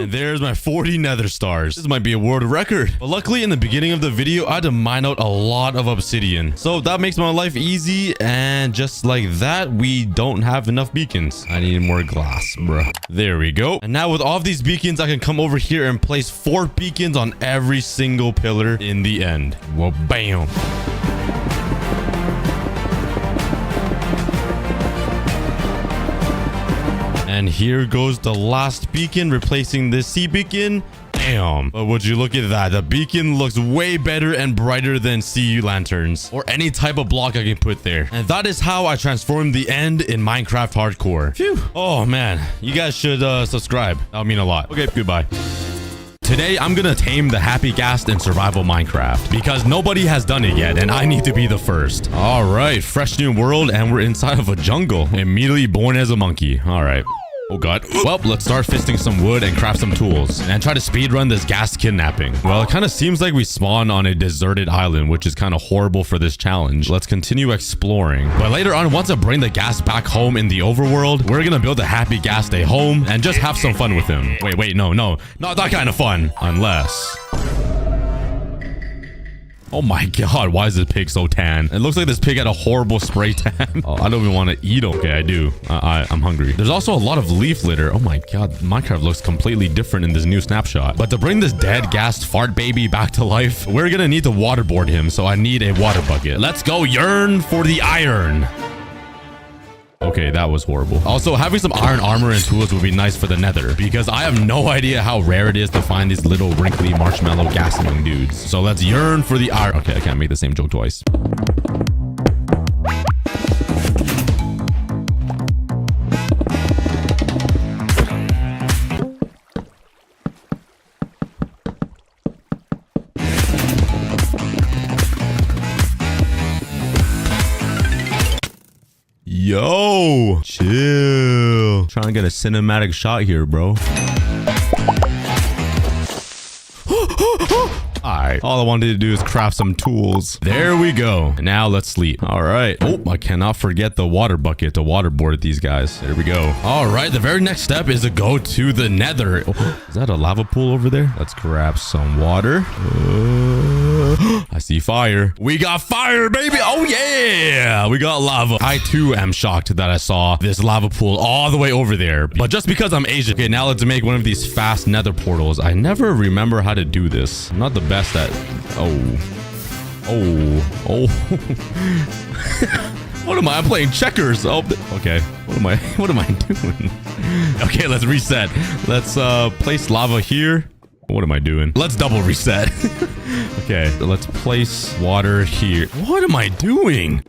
And there's my 40 nether stars. This might be a world record. But luckily, in the beginning of the video, I had to mine out a lot of obsidian. So that makes my life easy. And just like that, we don't have enough beacons. I need more glass, bruh. There we go. And now with all of these beacons, I can come over here and place 4 beacons on every single pillar in the end. Well, bam. And here goes the last beacon, replacing this sea beacon. Damn. But would you look at that? The beacon looks way better and brighter than sea lanterns or any type of block I can put there. And that is how I transformed the end in Minecraft Hardcore. Phew. Oh, man. You guys should subscribe. That would mean a lot. Okay, goodbye. Today, I'm gonna tame the happy ghast in survival Minecraft because nobody has done it yet and I need to be the first. All right, fresh new world and we're inside of a jungle. Immediately born as a monkey. All right. Oh god. Well, let's start fisting some wood and craft some tools and try to speedrun this ghast kidnapping. Well, it kind of seems like we spawn on a deserted island, which is kind of horrible for this challenge. Let's continue exploring. But later on, once I bring the ghast back home in the overworld, we're gonna build a happy ghast a home and just have some fun with him. Wait, no, not that kind of fun. Unless... Oh my god, why is this pig so tan? It looks like this pig had a horrible spray tan. Oh, I don't even want to eat. Okay, I do. I'm hungry. There's also a lot of leaf litter. Oh my god, Minecraft looks completely different in this new snapshot. But to bring this dead ghast fart baby back to life, we're gonna need to waterboard him, so I need a water bucket. Let's go yearn for the iron. Okay, that was horrible. Also, having some iron armor and tools would be nice for the nether because I have no idea how rare it is to find these little wrinkly marshmallow ghastling dudes. So let's yearn for the iron. Okay, I can't make the same joke twice. Yo, chill. Trying to get a cinematic shot here, bro. Alright, all I wanted to do is craft some tools. There we go. And now let's sleep. Alright. Oh, I cannot forget the water bucket to waterboard these guys. There we go. Alright, the very next step is to go to the nether. Oh, is that a lava pool over there? Let's grab some water. I see fire. We got fire, baby. Oh, yeah. We got lava. I, too, am shocked that I saw this lava pool all the way over there. But just because I'm Asian. Okay, now let's make one of these fast nether portals. I never remember how to do this. I'm not the best at... Oh. What am I? I'm playing checkers. Oh, okay. What am I doing? Okay, let's reset. Let's place lava here. What am I doing? Let's double reset. Okay, let's place water here. What am I doing?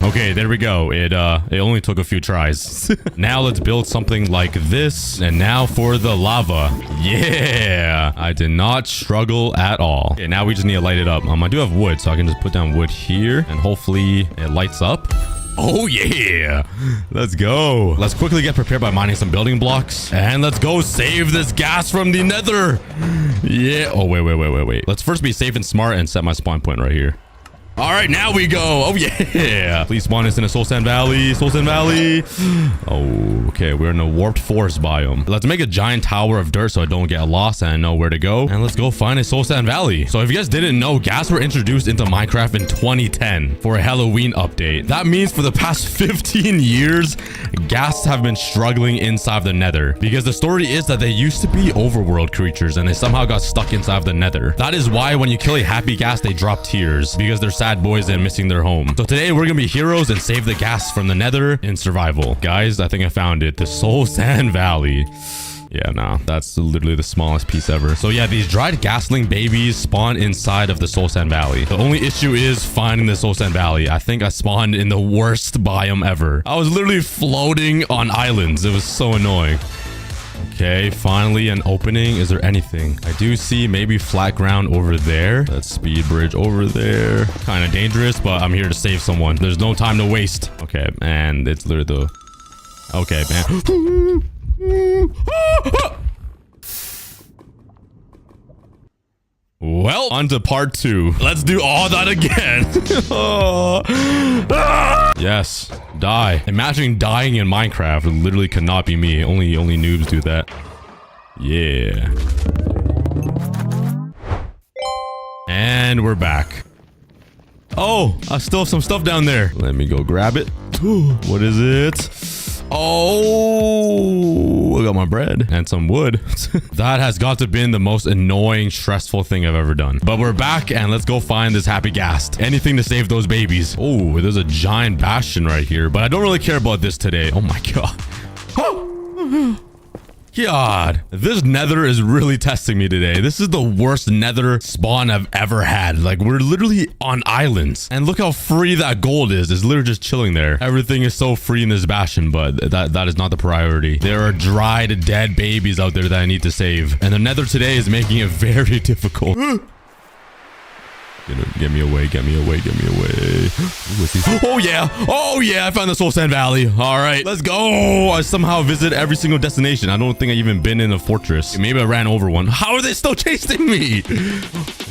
Okay, there we go. It only took a few tries. Now let's build something like this. And now for the lava. Yeah. I did not struggle at all. Okay, now we just need to light it up. I do have wood, so I can just put down wood here. And hopefully it lights up. Oh, yeah. Let's go. Let's quickly get prepared by mining some building blocks. And let's go save this ghast from the nether. Yeah. Oh, wait. Let's first be safe and smart and set my spawn point right here. All right, now we go. Oh, yeah. Please spawn us in a Soul Sand Valley. Soul Sand Valley. Oh, okay. We're in a warped forest biome. Let's make a giant tower of dirt so I don't get lost and I know where to go. And let's go find a Soul Sand Valley. So if you guys didn't know, ghasts were introduced into Minecraft in 2010 for a Halloween update. That means for the past 15 years, ghasts have been struggling inside the nether. Because the story is that they used to be overworld creatures and they somehow got stuck inside the nether. That is why when you kill a happy ghast, they drop tears because they're sad boys and missing their home. So today we're gonna be heroes and save the ghasts from the nether in survival. Guys, I think I found it. The Soul Sand Valley. Yeah, no, that's literally the smallest piece ever. So yeah, these dried gasling babies spawn inside of the Soul Sand Valley. The only issue is finding the Soul Sand Valley. I think I spawned in the worst biome ever. I was literally floating on islands. It was so annoying. Okay, finally an opening. Is there anything? I do see maybe flat ground over there. That speed bridge over there. Kind of dangerous, but I'm here to save someone. There's no time to waste. Okay, and it's literally the... Okay, man. Well, on to part 2. Let's do all that again. Yes, die. Imagining dying in Minecraft. It literally cannot be me. Only noobs do that. Yeah. And we're back. Oh, I still have some stuff down there. Let me go grab it. What is it? Oh, I got my bread and some wood. That has got to been the most annoying, stressful thing I've ever done. But we're back and let's go find this happy ghast. Anything to save those babies. Oh, there's a giant bastion right here, but I don't really care about this today. Oh my god. Oh. God, this nether is really testing me today. This is the worst nether spawn I've ever had. Like, we're literally on islands. And look how free that gold is. It's literally just chilling there. Everything is so free in this bastion, but that is not the priority. There are dried, dead babies out there that I need to save. And the nether today is making it very difficult. Get me away, get me away, get me away. Oh yeah, oh yeah, I found the Soul Sand Valley. All right, let's go. I somehow visit every single destination. I don't think I even been in a fortress. Maybe I ran over one. How are they still chasing me?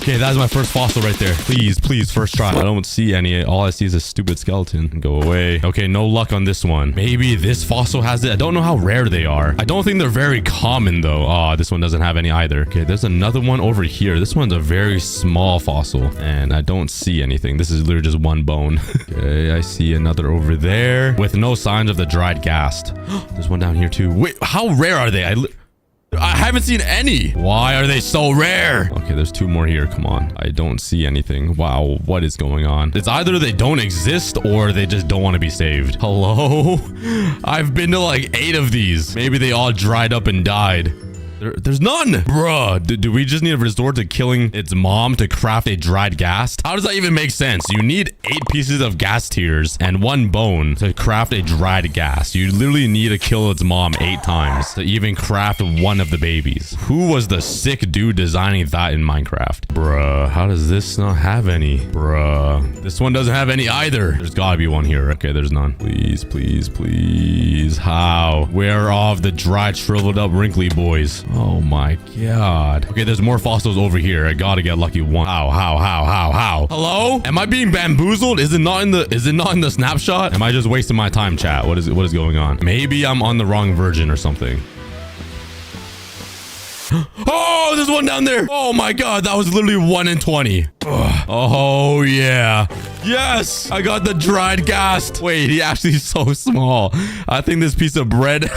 Okay, that's my first fossil right there. Please, please, first try. I don't see any. All I see is a stupid skeleton. Go away. Okay, no luck on this one. Maybe this fossil has it. I don't know how rare they are. I don't think they're very common though. Oh, this one doesn't have any either. Okay, there's another one over here. This one's a very small fossil. And I don't see anything. This is literally just one bone. Okay, I see another over there with no signs of the dried ghast. There's one down here too. Wait, how rare are they? I haven't seen any. Why are they so rare? Okay, there's 2 more here. Come on. I don't see anything. Wow, what is going on? It's either they don't exist or they just don't want to be saved. Hello? I've been to like 8 of these. Maybe they all dried up and died. There's none. Bruh, do we just need to resort to killing its mom to craft a dried ghast? How does that even make sense? You need 8 pieces of ghast tears and 1 bone to craft a dried ghast. You literally need to kill its mom 8 times to even craft one of the babies. Who was the sick dude designing that in Minecraft? Bruh, how does this not have any? Bruh, this one doesn't have any either. There's gotta be one here. Okay, there's none. Please, please, please. How? Where are the dried, shriveled up, wrinkly boys? Oh my god. Okay, there's more fossils over here. I gotta get lucky one. How? Hello? Am I being bamboozled? Is it not in the snapshot? Am I just wasting my time, chat? What is going on? Maybe I'm on the wrong version or something. Oh, there's one down there. Oh my god, that was literally 1 in 20. Ugh. Oh yeah. Yes, I got the dried ghast. Wait, he actually is so small. I think this piece of bread...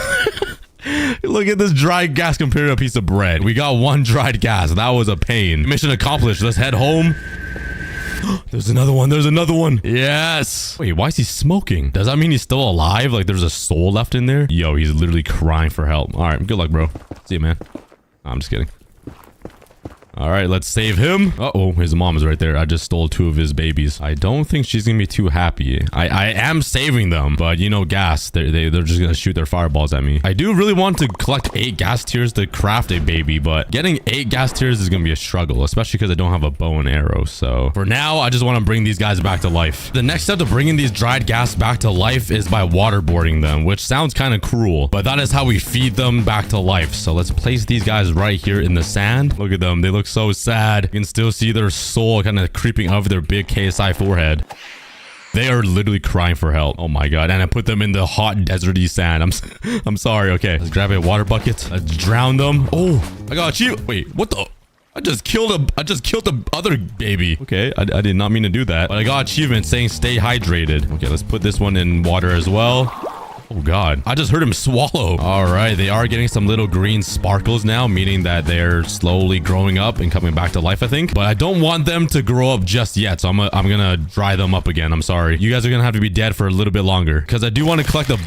Look at this dried ghast compared to a piece of bread. We got 1 dried ghast. That was a pain. Mission accomplished. Let's head home. There's another one. There's another one. Yes. Wait, why is he smoking? Does that mean he's still alive? Like there's a soul left in there? Yo, he's literally crying for help. All right, good luck, bro. See you, man. I'm just kidding. All right, let's save him. Uh-oh, his mom is right there. I just stole 2 of his babies. I don't think she's gonna be too happy. I am saving them, but you know, ghast, they're just gonna shoot their fireballs at me. I do really want to collect 8 ghast tears to craft a baby, but getting 8 ghast tears is gonna be a struggle, especially because I don't have a bow and arrow. So for now, I just want to bring these guys back to life. The next step to bringing these dried ghast back to life is by waterboarding them, which sounds kind of cruel, but that is how we feed them back to life. So let's place these guys right here in the sand. Look at them. They look so sad. You can still see their soul kind of creeping over their big KSI forehead. They are literally crying for help. Oh my god. And I put them in the hot deserty sand. I'm sorry. Okay, let's grab a water bucket. Let's drown them. Oh, I got a cheat. Wait, what the? I just killed the other baby. Okay, I did not mean to do that, but I got achievement saying stay hydrated. Okay, let's put this one in water as well. Oh god, I just heard him swallow. All right, they are getting some little green sparkles now, meaning that they're slowly growing up and coming back to life, I think. But I don't want them to grow up just yet, so I'm gonna dry them up again. I'm sorry. You guys are gonna have to be dead for a little bit longer because I do want to collect the...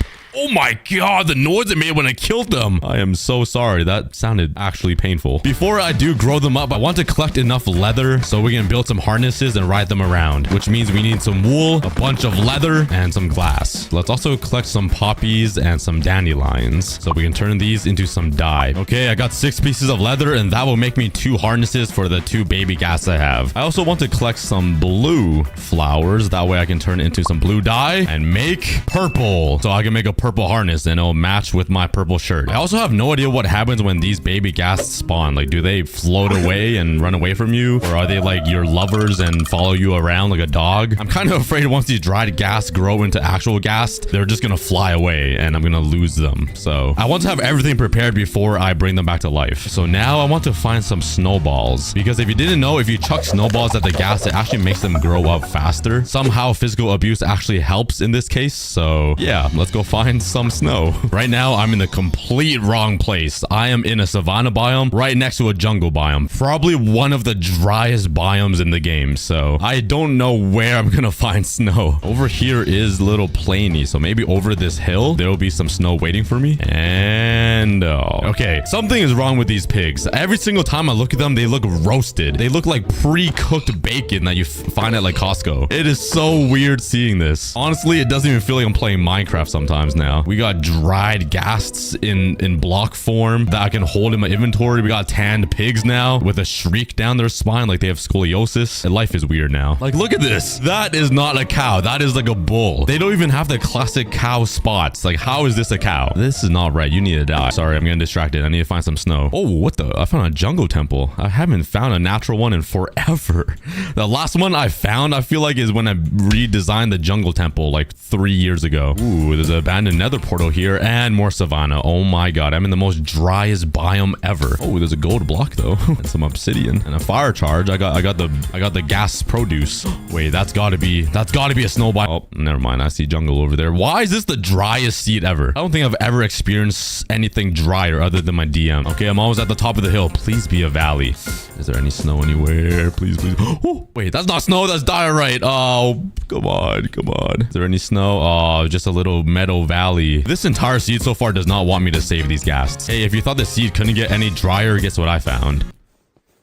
Oh my god, the noise it made when I killed them. I am so sorry. That sounded actually painful. Before I do grow them up, I want to collect enough leather so we can build some harnesses and ride them around, which means we need some wool, a bunch of leather, and some glass. Let's also collect some poppies and some dandelions so we can turn these into some dye. Okay, I got 6 pieces of leather, and that will make me 2 harnesses for the 2 baby ghasts I have. I also want to collect some blue flowers. That way I can turn it into some blue dye and make purple. So I can make a purple harness and it'll match with my purple shirt. I also have no idea what happens when these baby ghasts spawn. Like, do they float away and run away from you? Or are they like your lovers and follow you around like a dog? I'm kind of afraid once these dried ghasts grow into actual ghasts, they're just gonna fly away and I'm gonna lose them. So I want to have everything prepared before I bring them back to life. So now I want to find some snowballs, because if you didn't know, if you chuck snowballs at the ghasts, it actually makes them grow up faster. Somehow physical abuse actually helps in this case. So yeah, let's go find some snow. Right now I'm in the complete wrong place. I am in a savanna biome right next to a jungle biome, probably one of the driest biomes in the game. So I don't know where I'm gonna find snow. Over here is little plainy, so maybe over this hill there will be some snow waiting for me. And okay, something is wrong with these pigs. Every single time I look at them, they look roasted. They look like pre-cooked bacon that you find at like Costco. It is so weird seeing this. Honestly, it doesn't even feel like I'm playing Minecraft sometimes now. We got dried ghasts in block form that I can hold in my inventory. We got tanned pigs now with a shriek down their spine like they have scoliosis. And life is weird now. Like, look at this. That is not a cow. That is like a bull. They don't even have the classic cow spots. Like, how is this a cow? This is not right. You need to die. Sorry, I'm getting distracted. I need to find some snow. Oh, what the? I found a jungle temple. I haven't found a natural one in forever. The last one I found, I feel like, is when I redesigned the jungle temple like 3 years ago. Ooh, there's an abandoned nether portal here and more savanna. Oh my god, I'm in the most driest biome ever. Oh, there's a gold block though, and some obsidian and a fire charge. I got the gas produce. Wait, that's gotta be a snow biome. Oh, never mind. I see jungle over there. Why is this the driest seed ever? I don't think I've ever experienced anything drier other than my DM. Okay, I'm always at the top of the hill. Please be a valley. Is there any snow anywhere? Please, please. Oh, wait, that's not snow. That's diorite. Oh, come on, come on. Is there any snow? Oh, just a little meadow valley. This entire seed so far does not want me to save these ghasts. Hey, if you thought the seed couldn't get any drier, guess what I found?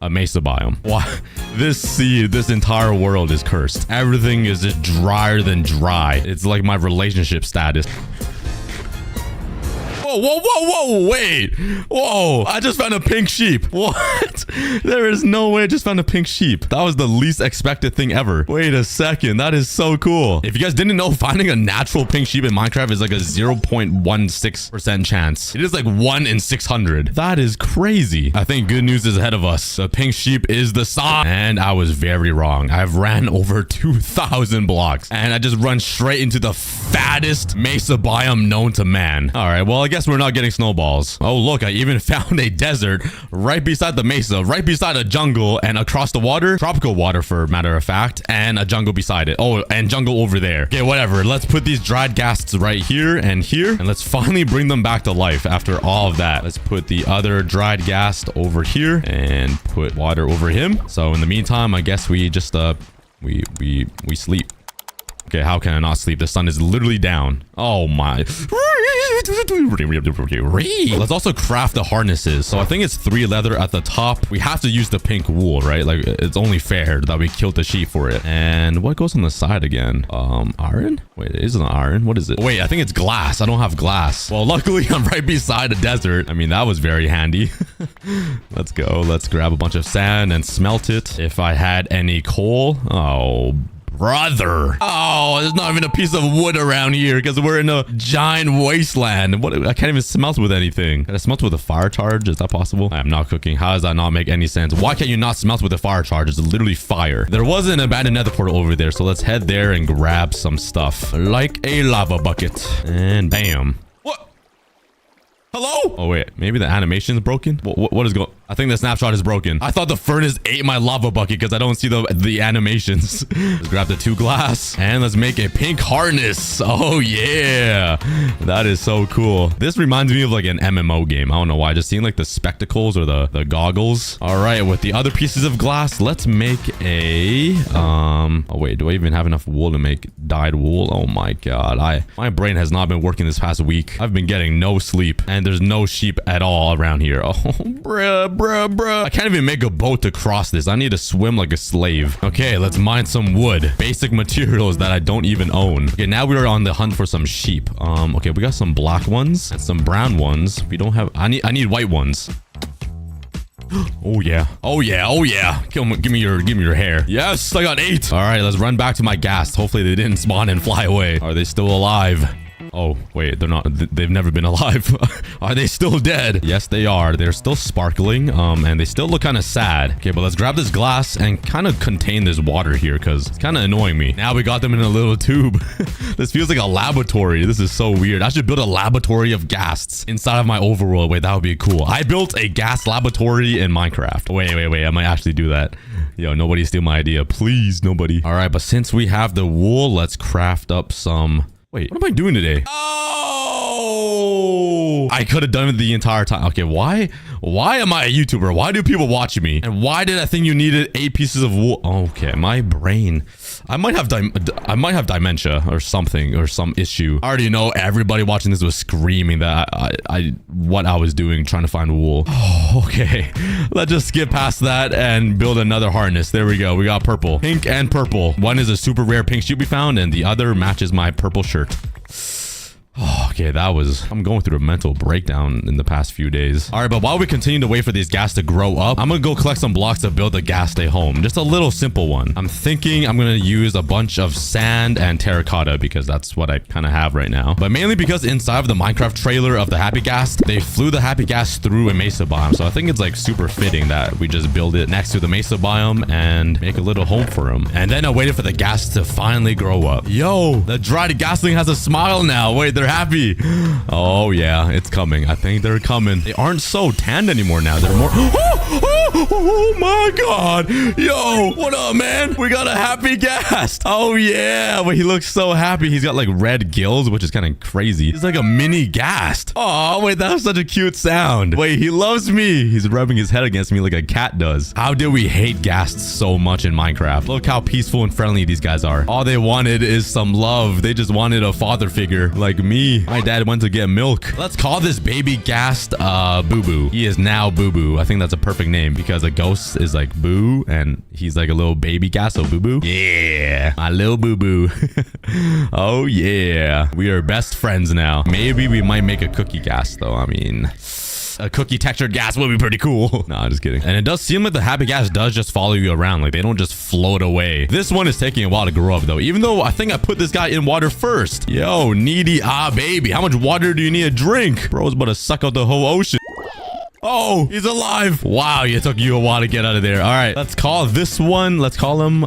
A mesa biome. Why? This seed, this entire world is cursed. Everything is just drier than dry. It's like my relationship status. Whoa, whoa, whoa, whoa, wait. Whoa, I just found a pink sheep. What? There is no way I just found a pink sheep. That was the least expected thing ever. Wait a second. That is so cool. If you guys didn't know, finding a natural pink sheep in Minecraft is like a 0.16% chance. It is like 1 in 600. That is crazy. I think good news is ahead of us. The pink sheep is the sign. And I was very wrong. I've ran over 2,000 blocks and I just run straight into the fattest mesa biome known to man. All right, well, I guess we're not getting snowballs. Oh, look, I even found a desert right beside the mesa, right beside a jungle, and across the water, tropical water for matter of fact, and a jungle beside it. Oh, and jungle over there. Okay, whatever. Let's put these dried ghasts right here, and let's finally bring them back to life after all of that. Let's put the other dried ghast over here and put water over him. So in the meantime, I guess we just we sleep. Okay, how can I not sleep? The sun is literally down. Oh my. Let's also craft the harnesses. So I think it's 3 leather at the top. We have to use the pink wool, right? Like, it's only fair that we killed the sheep for it. And what goes on the side again? Iron? Wait, it isn't iron. What is it? Wait, I think it's glass. I don't have glass. Well, luckily I'm right beside a desert. I mean, that was very handy. Let's go. Let's grab a bunch of sand and smelt it. If I had any coal. Oh, brother. Oh, there's not even a piece of wood around here because we're in a giant wasteland. What? I can't even smelt with anything. Can I smelt with a fire charge? Is that possible? I am not cooking. How does that not make any sense? Why can't you not smelt with a fire charge? It's literally fire. There was an abandoned nether portal over there, so let's head there and grab some stuff like a lava bucket. And bam. What? Hello? Oh, wait. Maybe the animation's broken? What is going... I think the snapshot is broken. I thought the furnace ate my lava bucket because I don't see the animations. Let's grab the 2 glass and let's make a pink harness. Oh, yeah. That is so cool. This reminds me of like an MMO game. I don't know why. Just seeing like the spectacles or the goggles. All right. With the other pieces of glass, let's make a... Oh, wait. Do I even have enough wool to make dyed wool? Oh, my God. My brain has not been working this past week. I've been getting no sleep and there's no sheep at all around here. Oh, bruh. I can't even make a boat to cross this. I need to swim like a slave. Okay, let's mine some wood. Basic materials that I don't even own. Okay, now we are on the hunt for some sheep. Okay, we got some black ones and some brown ones. We don't have... I need white ones. Oh yeah. Oh yeah. Oh yeah. Give me your hair. Yes, I got 8. All right, let's run back to my ghast. Hopefully they didn't spawn and fly away. Are they still alive? Oh, wait, they're not. They've never been alive. Are they still dead? Yes, they are. They're still sparkling, and they still look kind of sad. Okay, but let's grab this glass and kind of contain this water here because it's kind of annoying me. Now we got them in a little tube. This feels like a laboratory. This is so weird. I should build a laboratory of ghasts inside of my overworld. Wait, that would be cool. I built a ghast laboratory in Minecraft. Wait. I might actually do that. Yo, nobody steal my idea. Please, nobody. All right, but since we have the wool, let's craft up some... Wait, what am I doing today? Oh! I could have done it the entire time. Okay, why am I a YouTuber? Why do people watch me? And why did I think you needed 8 pieces of wool? Okay, my brain. I might have dementia or something or some issue. I already know everybody watching this was screaming that what I was doing trying to find wool. Oh, okay. Let's just skip past that and build another harness. There we go. We got purple, pink, and purple. One is a super rare pink sheep we found, and the other matches my purple shirt. Oh, okay, I'm going through a mental breakdown in the past few days. All right, but while we continue to wait for these ghasts to grow up, I'm gonna go collect some blocks to build a ghast home. Just a little simple one. I'm thinking I'm gonna use a bunch of sand and terracotta because that's what I kind of have right now. But mainly because inside of the Minecraft trailer of the Happy Ghast, they flew the Happy Ghast through a mesa biome. So I think it's like super fitting that we just build it next to the mesa biome and make a little home for him. And then I waited for the ghast to finally grow up. Yo, the dried ghastling has a smile now. Wait, they're happy. Oh yeah, it's coming. I think they're coming. They aren't so tanned anymore now. They're more... Oh my God. Yo, what up, man? We got a happy ghast. Oh yeah. But he looks so happy. He's got like red gills, which is kind of crazy. He's like a mini ghast. Oh, wait, that was such a cute sound. Wait, he loves me. He's rubbing his head against me like a cat does. How did we hate ghasts so much in Minecraft? Look how peaceful and friendly these guys are. All they wanted is some love. They just wanted a father figure like me. My dad went to get milk. Let's call this baby ghast Boo Boo. He is now Boo Boo. I think that's a perfect name because a ghost is like Boo and he's like a little baby ghast, so Boo Boo. Yeah, my little Boo Boo. Oh yeah, we are best friends now. Maybe we might make a cookie ghast though. I mean, a cookie textured ghast would be pretty cool. Nah, just kidding. And it does seem like the happy ghast does just follow you around. Like they don't just float away. This one is taking a while to grow up though, even though I think I put this guy in water first. Yo, needy baby. How much water do you need to drink? Bro's about to suck out the whole ocean. Oh, he's alive. Wow, it took you a while to get out of there. All right, let's call this one. Let's call him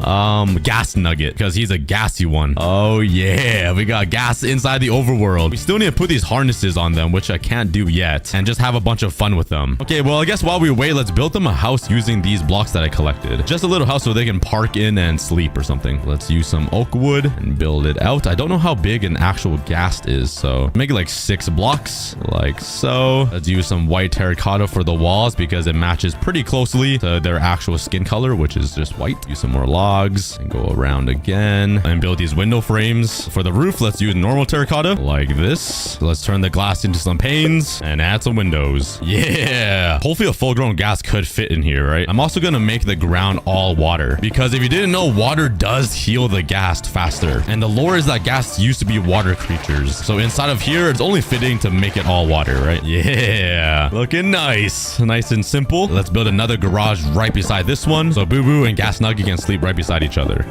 Gas Nugget because he's a gassy one. Oh yeah, we got gas inside the overworld. We still need to put these harnesses on them, which I can't do yet, and just have a bunch of fun with them. Okay, well, I guess while we wait, let's build them a house using these blocks that I collected. Just a little house so they can park in and sleep or something. Let's use some oak wood and build it out. I don't know how big an actual ghast is, so make it like 6 blocks like so. Let's use some white terracotta for the walls because it matches pretty closely to their actual skin color, which is just white. Use some more logs and go around again and build these window frames. For the roof, let's use normal terracotta like this. Let's turn the glass into some panes and add some windows. Yeah, hopefully a full-grown ghast could fit in here, right? I'm also gonna make the ground all water because if you didn't know, water does heal the ghast faster, and the lore is that ghasts used to be water creatures, so inside of here it's only fitting to make it all water, right? Yeah, looking nice. Nice and simple. Let's build another garage right beside this one so Boo Boo and Gas Nugget can sleep right beside each other.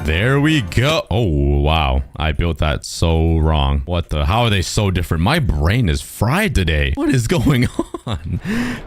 There we go. Oh, wow. I built that so wrong. What the? How are they so different? My brain is fried today. What is going on? on.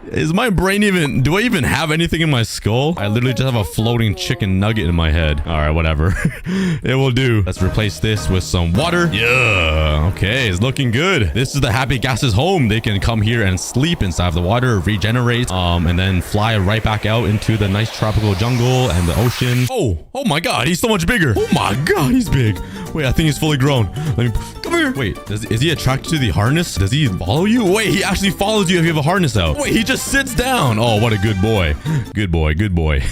Is my brain even... Do I even have anything in my skull? I literally just have a floating chicken nugget in my head. All right, whatever. It will do. Let's replace this with some water. Yeah. Okay, it's looking good. This is the Happy Gas's home. They can come here and sleep inside of the water, regenerate, and then fly right back out into the nice tropical jungle and the ocean. Oh my God, he's so much bigger. Oh my God, he's big. Wait, I think he's fully grown. Let me come here. Wait, is he attracted to the harness? Does he follow you? Wait, he actually follows you if you have a harness out. Wait, he just sits down. Oh, what a good boy. Good boy, good boy.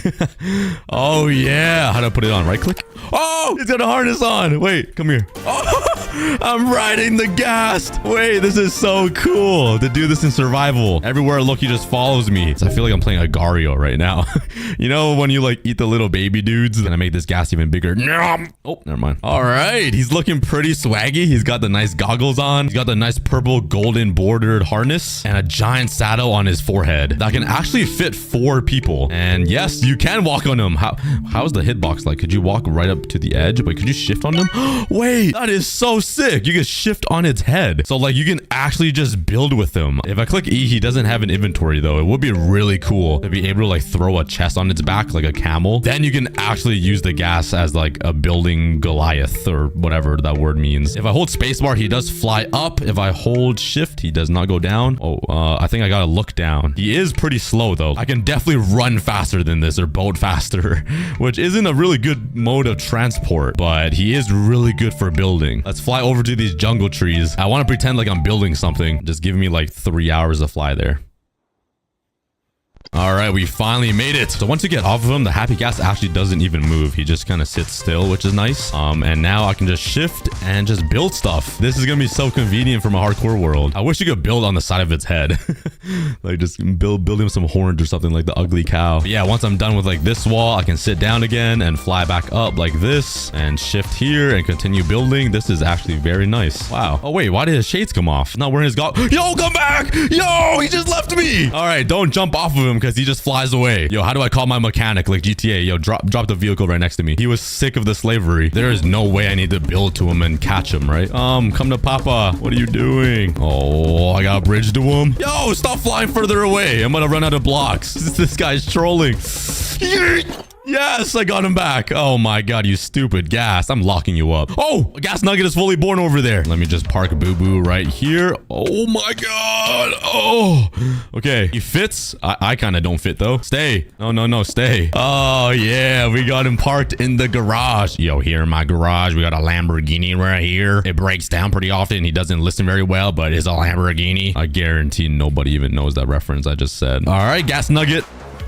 Oh yeah. How do I put it on? Right click? Oh, he's got a harness on. Wait, come here. Oh, I'm riding the ghast. Wait, this is so cool to do this in survival. Everywhere I look, he just follows me. So I feel like I'm playing Agario right now. You know when you like eat the little baby dudes and I make this ghast even bigger? Oh, never mind. All right, he's looking pretty swaggy. He's got the nice goggles on. He's got the nice purple golden bordered harness and a giant saddle on his forehead that can actually fit 4 people. And yes, you can walk on him. How's the hitbox like? Could you walk right up to the edge? Wait, could you shift on him? Wait, that is so sick. You can shift on its head. So like you can actually just build with him. If I click E, he doesn't have an inventory though. It would be really cool to be able to like throw a chest on its back like a camel. Then you can actually use the gas as like a building Goliath or whatever that word means. If I hold spacebar, he does fly up. If I hold shift, he does not go down. Oh, I think I gotta look down. He is pretty slow though. I can definitely run faster than this or boat faster, which isn't a really good mode of transport, but he is really good for building. Let's fly over to these jungle trees. I want to pretend like I'm building something. Just give me like 3 hours to fly there. All right, we finally made it. So once you get off of him, the Happy Gas actually doesn't even move. He just kind of sits still, which is nice. And now I can just shift and just build stuff. This is gonna be so convenient for my hardcore world. I wish you could build on the side of its head. Like just build him some horns or something like the ugly cow. But yeah, once I'm done with like this wall, I can sit down again and fly back up like this and shift here and continue building. This is actually very nice. Wow. Oh wait, why did his shades come off? Not wearing his goggles. Yo, come back! Yo, he just left me! All right, don't jump off of him because he just flies away. Yo, how do I call my mechanic like GTA? Yo, drop the vehicle right next to me. He was sick of the slavery. There is no way I need to build to him and catch him, right? Come to Papa. What are you doing? Oh, I got a bridge to him. Yo, stop flying further away. I'm gonna run out of blocks. This guy's trolling. Yes, I got him back. Oh my God, you stupid gas. I'm locking you up. Oh, a gas nugget is fully born over there. Let me just park Boo-Boo right here. Oh my God. Oh, okay. He fits. I kind of don't fit though. Stay. No, stay. Oh yeah, we got him parked in the garage. Yo, here in my garage, we got a Lamborghini right here. It breaks down pretty often. He doesn't listen very well, but it's a Lamborghini. I guarantee nobody even knows that reference I just said. All right, gas nugget.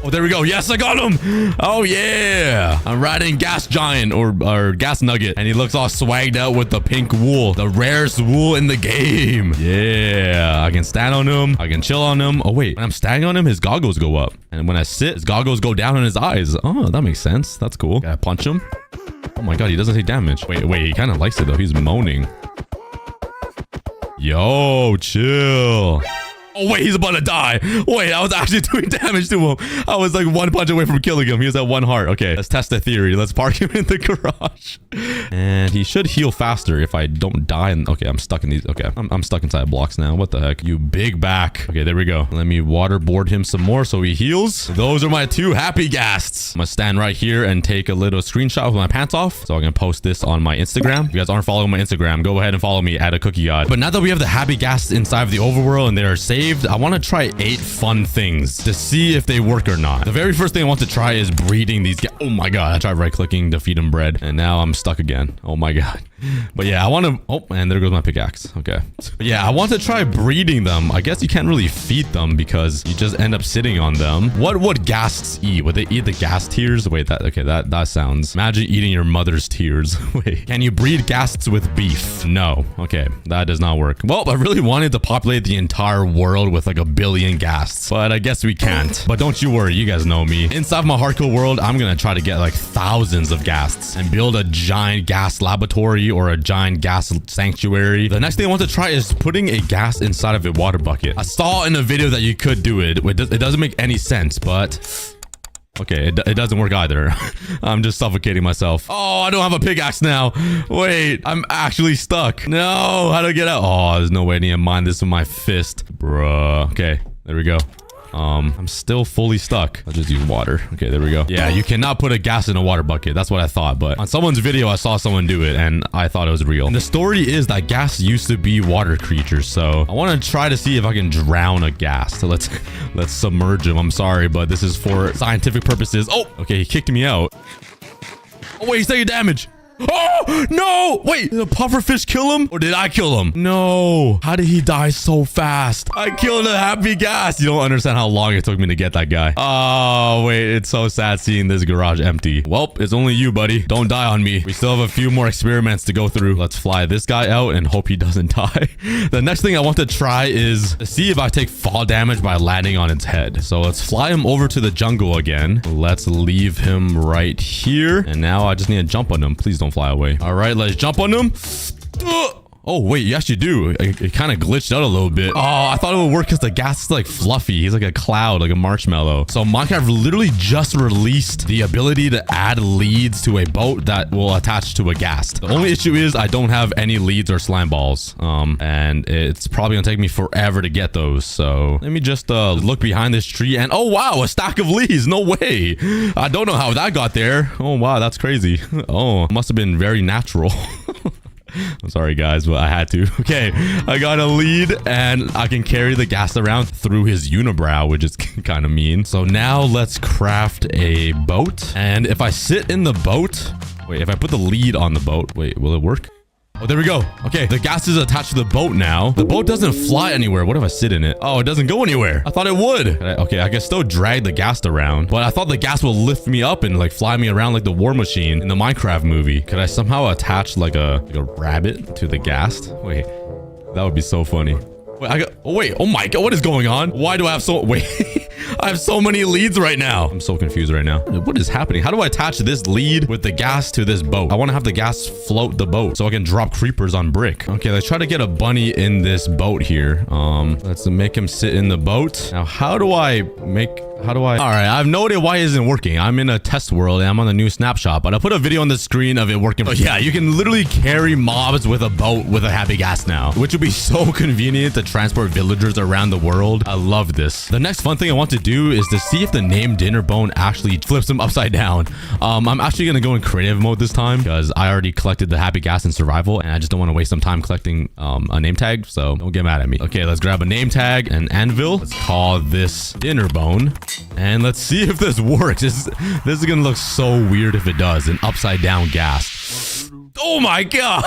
Oh, there we go. Yes, I got him. Oh, yeah. I'm riding Gas Giant or Gas Nugget. And he looks all swagged out with the pink wool. The rarest wool in the game. Yeah. I can stand on him. I can chill on him. Oh, wait. When I'm standing on him, his goggles go up. And when I sit, his goggles go down on his eyes. Oh, that makes sense. That's cool. Gotta punch him. Oh, my God. He doesn't take damage. Wait. He kind of likes it, though. He's moaning. Yo, chill. Oh, wait, he's about to die. Wait, I was actually doing damage to him. I was like 1 punch away from killing him. He was at 1 heart. Okay, let's test the theory. Let's park him in the garage. And he should heal faster if I don't die. And okay, I'm stuck in these. Okay, I'm stuck inside blocks now. What the heck? You big back. Okay, there we go. Let me waterboard him some more so he heals. Those are my 2 happy ghasts. I'm gonna stand right here and take a little screenshot with my pants off. So I can post this on my Instagram. If you guys aren't following my Instagram, go ahead and follow me at aCookieGod. But now that we have the happy ghasts inside of the overworld and they are saved, I want to try 8 fun things to see if they work or not. The very first thing I want to try is breeding these guys. Oh my God, I tried right clicking to feed him bread and now I'm stuck again. Oh my God. But yeah, I want to... Oh, and there goes my pickaxe. Okay. But yeah, I want to try breeding them. I guess you can't really feed them because you just end up sitting on them. What would ghasts eat? Would they eat the ghast tears? Wait, that sounds... Imagine eating your mother's tears. Wait, can you breed ghasts with beef? No. Okay, that does not work. Well, I really wanted to populate the entire world with like 1 billion ghasts, but I guess we can't. But don't you worry, you guys know me. Inside my hardcore world, I'm gonna try to get like thousands of ghasts and build a giant ghast laboratory or a giant gas sanctuary. The next thing I want to try is putting a gas inside of a water bucket. I saw in a video that you could do it. It doesn't make any sense, but okay, it doesn't work either. I'm just suffocating myself. Oh, I don't have a pickaxe now. Wait, I'm actually stuck. No, how do I get out? Oh, there's no way I need to mine this with my fist. Bruh. Okay. There we go. I'm still fully stuck. I'll just use water. Okay, there we go. Yeah, you cannot put a gas in a water bucket. That's what I thought. But on someone's video, I saw someone do it and I thought it was real. And the story is that gas used to be water creatures. So I want to try to see if I can drown a gas. So let's submerge him. I'm sorry, but this is for scientific purposes. Oh, okay. He kicked me out. Oh, wait, he's taking damage. Oh, no. Wait, did the pufferfish kill him? Or did I kill him? No. How did he die so fast? I killed a happy gas. You don't understand how long it took me to get that guy. Oh, wait. It's so sad seeing this garage empty. Well, it's only you, buddy. Don't die on me. We still have a few more experiments to go through. Let's fly this guy out and hope he doesn't die. The next thing I want to try is to see if I take fall damage by landing on its head. So let's fly him over to the jungle again. Let's leave him right here. And now I just need to jump on him. Please don't fly away. All right, let's jump on him. Oh, wait, you actually do. It kind of glitched out a little bit. Oh, I thought it would work because the gas is like fluffy. He's like a cloud, like a marshmallow. So Minecraft literally just released the ability to add leads to a boat that will attach to a ghast. The only issue is I don't have any leads or slime balls. And it's probably gonna take me forever to get those. So let me just look behind this tree and oh, wow, a stack of leads. No way. I don't know how that got there. Oh, wow, that's crazy. Oh, must have been very natural. I'm sorry, guys, but I had to. Okay, I got a lead and I can carry the gas around through his unibrow, which is kind of mean. So now let's craft a boat. And if I sit in the boat, wait, if I put the lead on the boat, wait, will it work? Oh, there we go. Okay, the gas is attached to the boat now. The boat doesn't fly anywhere. What if I sit in it? Oh, it doesn't go anywhere. I thought it would. Okay, I can still drag the gas around, but I thought the gas will lift me up and like fly me around like the war machine in the Minecraft movie. Could I somehow attach like a rabbit to the gas? Wait, that would be so funny. Wait, oh my God, what is going on? Why do I have I have so many leads right now. I'm so confused right now. What is happening? How do I attach this lead with the gas to this boat? I want to have the gas float the boat so I can drop creepers on brick. Okay, let's try to get a bunny in this boat here. Let's make him sit in the boat. Now, all right, I have no idea why it isn't working. I'm in a test world and I'm on the new snapshot, but I put a video on the screen of it working. But yeah, you can literally carry mobs with a boat with a happy gas now, which would be so convenient to transport villagers around the world. I love this. The next fun thing I want to do is to see if the name dinner bone actually flips him upside down. I'm actually going to go in creative mode this time because I already collected the happy gas in survival and I just don't want to waste some time collecting a name tag. So don't get mad at me. Okay, let's grab a name tag, an anvil. Let's call this dinner bone. And let's see if this works. This is gonna look so weird if it does. An upside down ghast. Oh my God.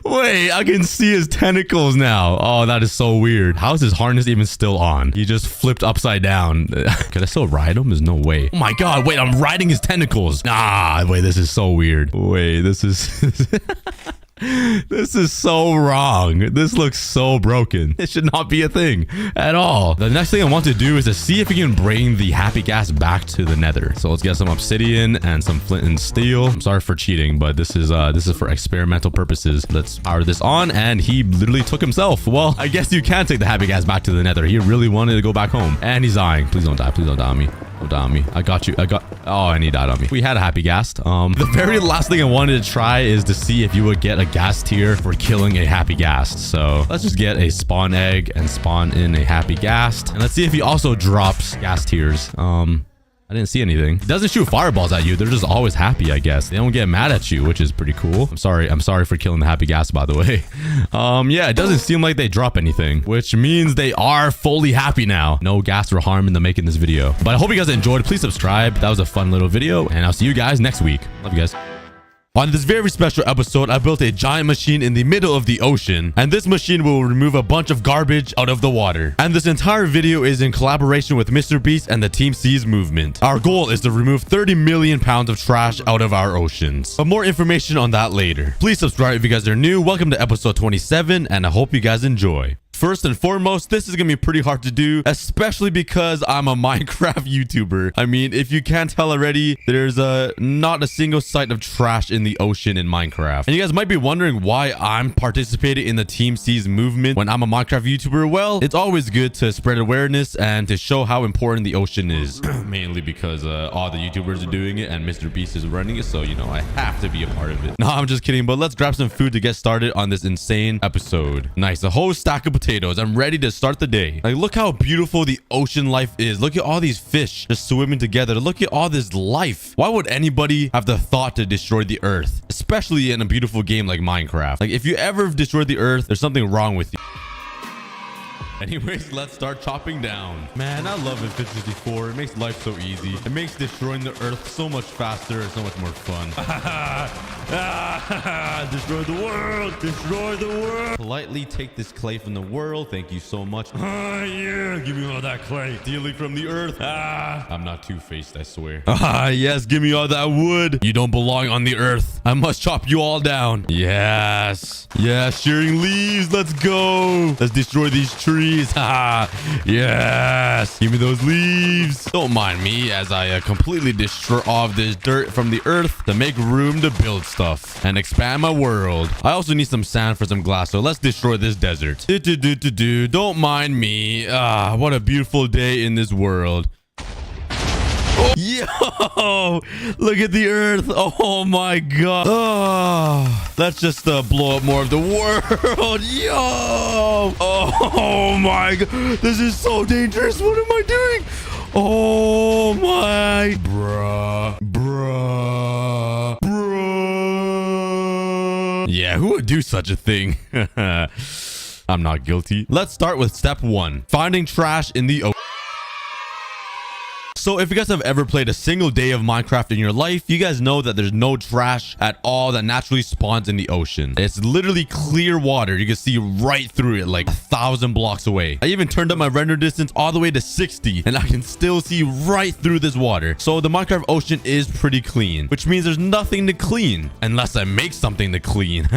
Wait, I can see his tentacles now. Oh, that is so weird. How is his harness even still on? He just flipped upside down. Can I still ride him? There's no way. Oh my God, wait, I'm riding his tentacles. Ah, wait, this is so weird. Wait, this is... This is so wrong. This looks so broken. It should not be a thing at all. The next thing I want to do is to see if we can bring the happy gas back to the nether. So let's get some obsidian and some flint and steel. I'm sorry for cheating, but this is for experimental purposes. Let's power this on, and he literally took himself. Well, I guess you can take the happy gas back to the nether. He really wanted to go back home, and he's dying. Please don't die. Please don't die on me. Don't die on me. I got you. Oh, and he died on me. We had a happy ghast. The very last thing I wanted to try is to see if you would get a ghast tier for killing a happy ghast. So let's just get a spawn egg and spawn in a happy ghast. And let's see if he also drops ghast tiers. I didn't see anything. It doesn't shoot fireballs at you. They're just always happy, I guess. They don't get mad at you, which is pretty cool. I'm sorry for killing the happy ghast, by the way. Yeah, it doesn't seem like they drop anything, which means they are fully happy now. No ghast or harm in them making this video. But I hope you guys enjoyed. Please subscribe. That was a fun little video, and I'll see you guys next week. Love you guys. On this very special episode, I built a giant machine in the middle of the ocean, and this machine will remove a bunch of garbage out of the water. And this entire video is in collaboration with Mr. Beast and the Team Seas movement. Our goal is to remove 30 million pounds of trash out of our oceans. But more information on that later. Please subscribe if you guys are new. Welcome to episode 27, and I hope you guys enjoy. First and foremost, this is gonna be pretty hard to do, especially because I'm a Minecraft YouTuber. I mean, if you can't tell already, there's not a single sight of trash in the ocean in Minecraft. And you guys might be wondering why I'm participating in the Team Seas movement when I'm a Minecraft YouTuber. Well, it's always good to spread awareness and to show how important the ocean is. Mainly because all the YouTubers are doing it and Mr. Beast is running it, so you know I have to be a part of it. No, I'm just kidding, but let's grab some food to get started on this insane episode. Nice, a whole stack of potatoes potatoes. I'm ready to start the day. Like, look how beautiful the ocean life is. Look at all these fish just swimming together. Look at all this life. Why would anybody have the thought to destroy the earth? Especially in a beautiful game like Minecraft. Like, if you ever destroy the earth, there's something wrong with you. Anyways, let's start chopping down. Man, I love Infinity 4. It makes life so easy. It makes destroying the earth so much faster and so much more fun. Destroy the world! Destroy the world! Politely take this clay from the world. Thank you so much. Yeah, give me all that clay. Stealing from the earth. I'm not two-faced, I swear. Yes, give me all that wood. You don't belong on the earth. I must chop you all down. Yes. Yes, shearing leaves. Let's go. Let's destroy these trees. Yes. Give me those leaves. Don't mind me as I completely destroy all of this dirt from the earth to make room to build stuff and expand my world. I also need some sand for some glass, so let's destroy this desert. Don't mind me. What a beautiful day in this world. Yo, look at the earth. Oh my god. Let's just blow up more of the world. Yo, oh my god, this is so dangerous. What am I doing? Oh my bruh. Yeah, who would do such a thing? I'm not guilty. Let's start with step 1, finding trash in the ocean. So if you guys have ever played a single day of Minecraft in your life, you guys know that there's no trash at all that naturally spawns in the ocean. It's literally clear water. You can see right through it like 1,000 blocks away. I even turned up my render distance all the way to 60 and I can still see right through this water. So the Minecraft ocean is pretty clean, which means there's nothing to clean unless I make something to clean.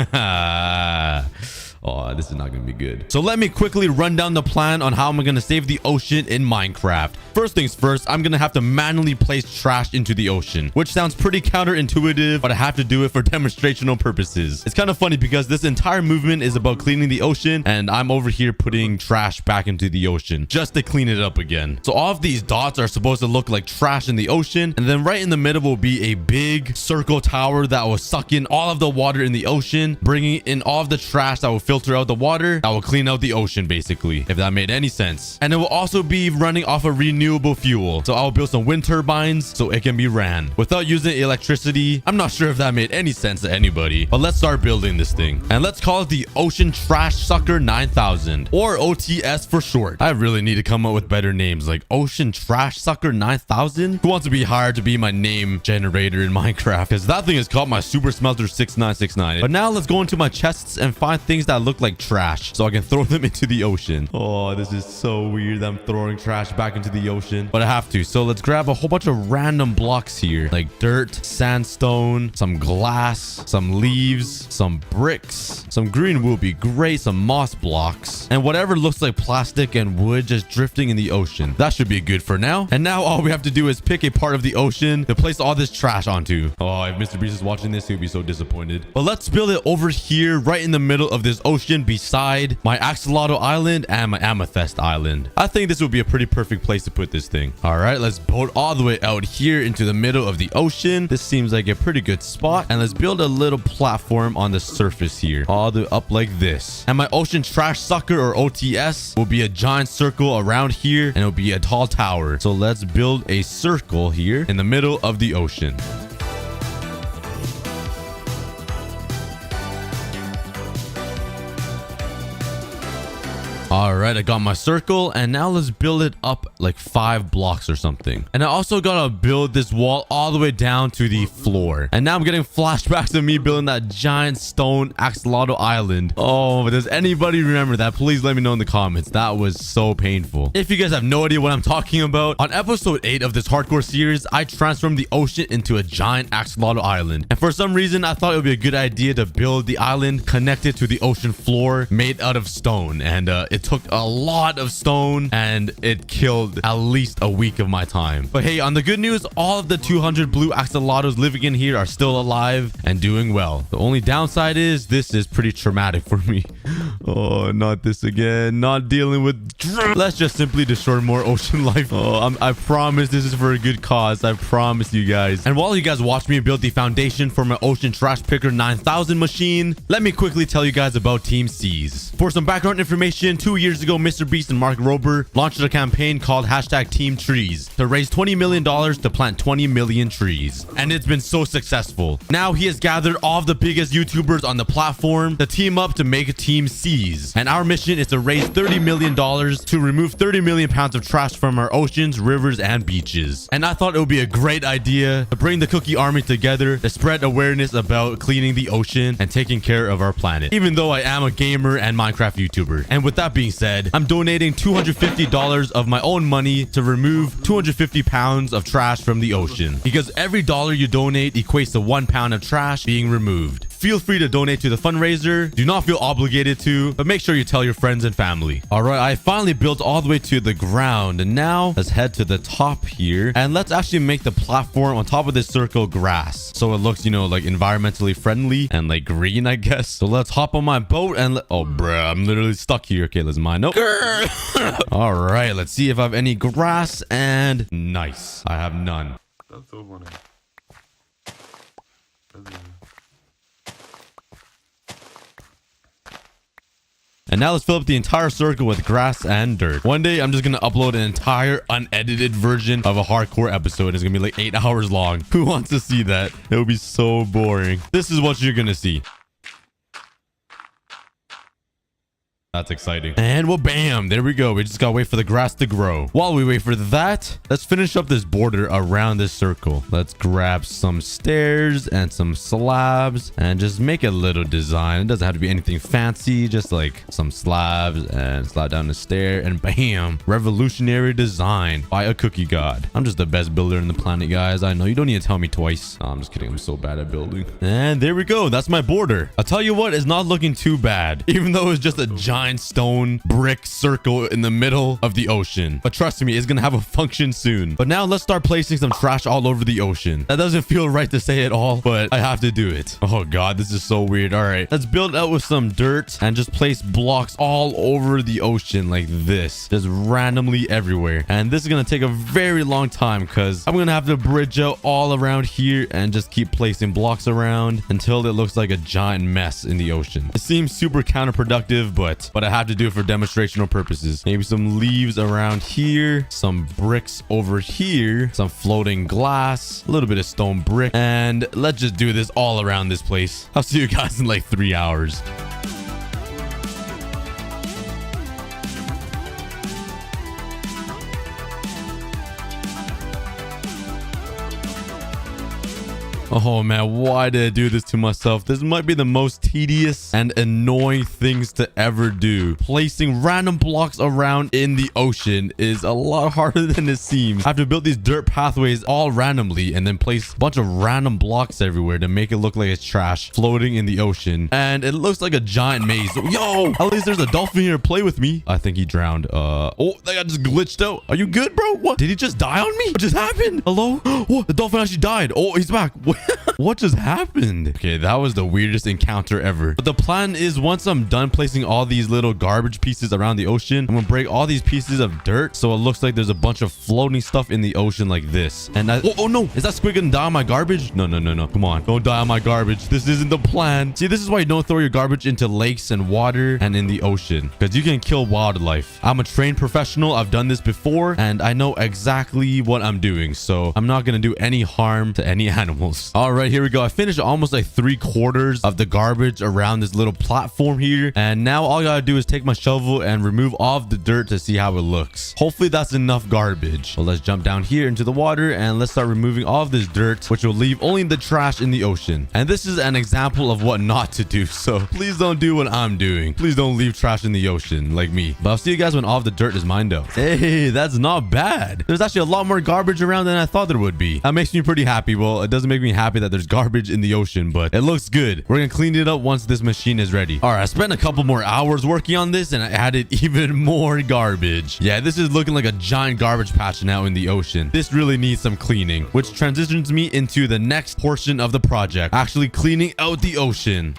Oh, this is not going to be good. So let me quickly run down the plan on how I'm going to save the ocean in Minecraft. First things first, I'm going to have to manually place trash into the ocean, which sounds pretty counterintuitive, but I have to do it for demonstrational purposes. It's kind of funny because this entire movement is about cleaning the ocean, and I'm over here putting trash back into the ocean just to clean it up again. So all of these dots are supposed to look like trash in the ocean, and then right in the middle will be a big circle tower that will suck in all of the water in the ocean, bringing in all of the trash that will filter out the water that will clean out the ocean, basically, if that made any sense. And it will also be running off of renewable fuel, so I'll build some wind turbines so it can be ran without using electricity. I'm not sure if that made any sense to anybody, but let's start building this thing, and let's call it the Ocean Trash Sucker 9000, or OTS for short. I really need to come up with better names, like Ocean Trash Sucker 9000. Who wants to be hired to be my name generator in Minecraft? Because that thing is called my Super Smelter 6969. But now let's go into my chests and find things that look like trash so I can throw them into the ocean. Oh, this is so weird that I'm throwing trash back into the ocean, but I have to. So let's grab a whole bunch of random blocks here, like dirt, sandstone, some glass, some leaves, some bricks, some green wood would be great, some moss blocks, and whatever looks like plastic and wood just drifting in the ocean. That should be good for now. And now all we have to do is pick a part of the ocean to place all this trash onto. Oh, if Mr. Beast is watching this, he'll be so disappointed. But let's build it over here right in the middle of this ocean beside my Axolotl Island and my Amethyst Island. I think this would be a pretty perfect place to put this thing. All right, let's boat all the way out here into the middle of the ocean. This seems like a pretty good spot. And let's build a little platform on the surface here, all the way up like this. And my Ocean Trash Sucker, or OTS, will be a giant circle around here, and it'll be a tall tower. So let's build a circle here in the middle of the ocean. All right, I got my circle, and now let's build it up like 5 blocks or something. And I also gotta build this wall all the way down to the floor. And now I'm getting flashbacks of me building that giant stone Axolotl Island. Oh, does anybody remember that? Please let me know in the comments. That was so painful. If you guys have no idea what I'm talking about, on episode 8 of this hardcore series, I transformed the ocean into a giant Axolotl Island. And for some reason, I thought it would be a good idea to build the island connected to the ocean floor made out of stone. And it took a lot of stone, and it killed at least a week of my time. But hey, on the good news, all of the 200 blue axolotls living in here are still alive and doing well. The only downside is this is pretty traumatic for me. Oh, not this again. Not dealing with... Let's just simply destroy more ocean life. Oh, I promise this is for a good cause. I promise you guys. And while you guys watch me build the foundation for my Ocean Trash Picker 9000 machine, let me quickly tell you guys about Team C's. For some background information, 2 2 years ago, Mr. Beast and Mark Rober launched a campaign called #TeamTrees to raise $20 million to plant 20 million trees. And it's been so successful. Now he has gathered all of the biggest YouTubers on the platform to team up to make Team Seas. And our mission is to raise $30 million to remove 30 million pounds of trash from our oceans, rivers, and beaches. And I thought it would be a great idea to bring the Cookie Army together to spread awareness about cleaning the ocean and taking care of our planet. Even though I am a gamer and Minecraft YouTuber. And with that being said, I'm donating $250 of my own money to remove 250 pounds of trash from the ocean. Because every dollar you donate equates to 1 pound of trash being removed. Feel free to donate to the fundraiser. Do not feel obligated to, but make sure you tell your friends and family. All right, I finally built all the way to the ground. And now let's head to the top here. And let's actually make the platform on top of this circle grass. So it looks, you know, like environmentally friendly and like green, I guess. So let's hop on my boat and oh, bruh, I'm literally stuck here. Okay, let's mine. Nope. All right, let's see if I have any grass. And nice. I have none. And now let's fill up the entire circle with grass and dirt. One day, I'm just going to upload an entire unedited version of a hardcore episode. It's going to be like 8 hours long. Who wants to see that? It would be so boring. This is what you're going to see. That's exciting. And well, bam, there we go. We just gotta wait for the grass to grow. While we wait for that, let's finish up this border around this circle. Let's grab some stairs and some slabs and just make a little design. It doesn't have to be anything fancy, just like some slabs and slide down the stair and bam, revolutionary design by aCookieGod. I'm just the best builder in the planet, guys. I know, you don't need to tell me twice. No, I'm just kidding. I'm so bad at building. And there we go. That's my border. I'll tell you what, it's not looking too bad, even though it's just a giant stone brick circle in the middle of the ocean. But trust me, it's gonna have a function soon. But now let's start placing some trash all over the ocean. That doesn't feel right to say at all, but I have to do it. Oh god, this is so weird. All right, let's build out with some dirt and just place blocks all over the ocean like this, just randomly everywhere. And this is gonna take a very long time because I'm gonna have to bridge out all around here and just keep placing blocks around until it looks like a giant mess in the ocean. It seems super counterproductive, but I have to do it for demonstrational purposes. Maybe some leaves around here, some bricks over here, some floating glass, a little bit of stone brick, and let's just do this all around this place. I'll see you guys in like 3 hours. Oh man, why did I do this to myself? This might be the most tedious and annoying things to ever do. Placing random blocks around in the ocean is a lot harder than it seems. I have to build these dirt pathways all randomly and then place a bunch of random blocks everywhere to make it look like it's trash floating in the ocean. And it looks like a giant maze. Yo, at least there's a dolphin here to play with me. I think he drowned. Oh, that guy just glitched out. Are you good, bro? What? Did he just die on me? What just happened? Hello? Oh, the dolphin actually died. Oh, he's back. What just happened? Okay, that was the weirdest encounter ever. But the plan is once I'm done placing all these little garbage pieces around the ocean, I'm gonna break all these pieces of dirt so it looks like there's a bunch of floating stuff in the ocean like this. And oh no, is that squid gonna die on my garbage? No. Come on, don't die on my garbage. This isn't the plan. See, this is why you don't throw your garbage into lakes and water and in the ocean, because you can kill wildlife. I'm a trained professional. I've done this before and I know exactly what I'm doing. So I'm not gonna do any harm to any animals. All right, here we go. I finished almost like 3/4 of the garbage around this little platform here. And now all I gotta do is take my shovel and remove all of the dirt to see how it looks. Hopefully that's enough garbage. So let's jump down here into the water and let's start removing all of this dirt, which will leave only the trash in the ocean. And this is an example of what not to do. So please don't do what I'm doing. Please don't leave trash in the ocean like me. But I'll see you guys when all of the dirt is mined out. Hey, that's not bad. There's actually a lot more garbage around than I thought there would be. That makes me pretty happy. Well, it doesn't make me happy that there's garbage in the ocean, but it looks good. We're gonna clean it up once this machine is ready. All right, I spent a couple more hours working on this and I added even more garbage. Yeah, this is looking like a giant garbage patch now in the ocean. This really needs some cleaning, which transitions me into the next portion of the project, actually cleaning out the ocean.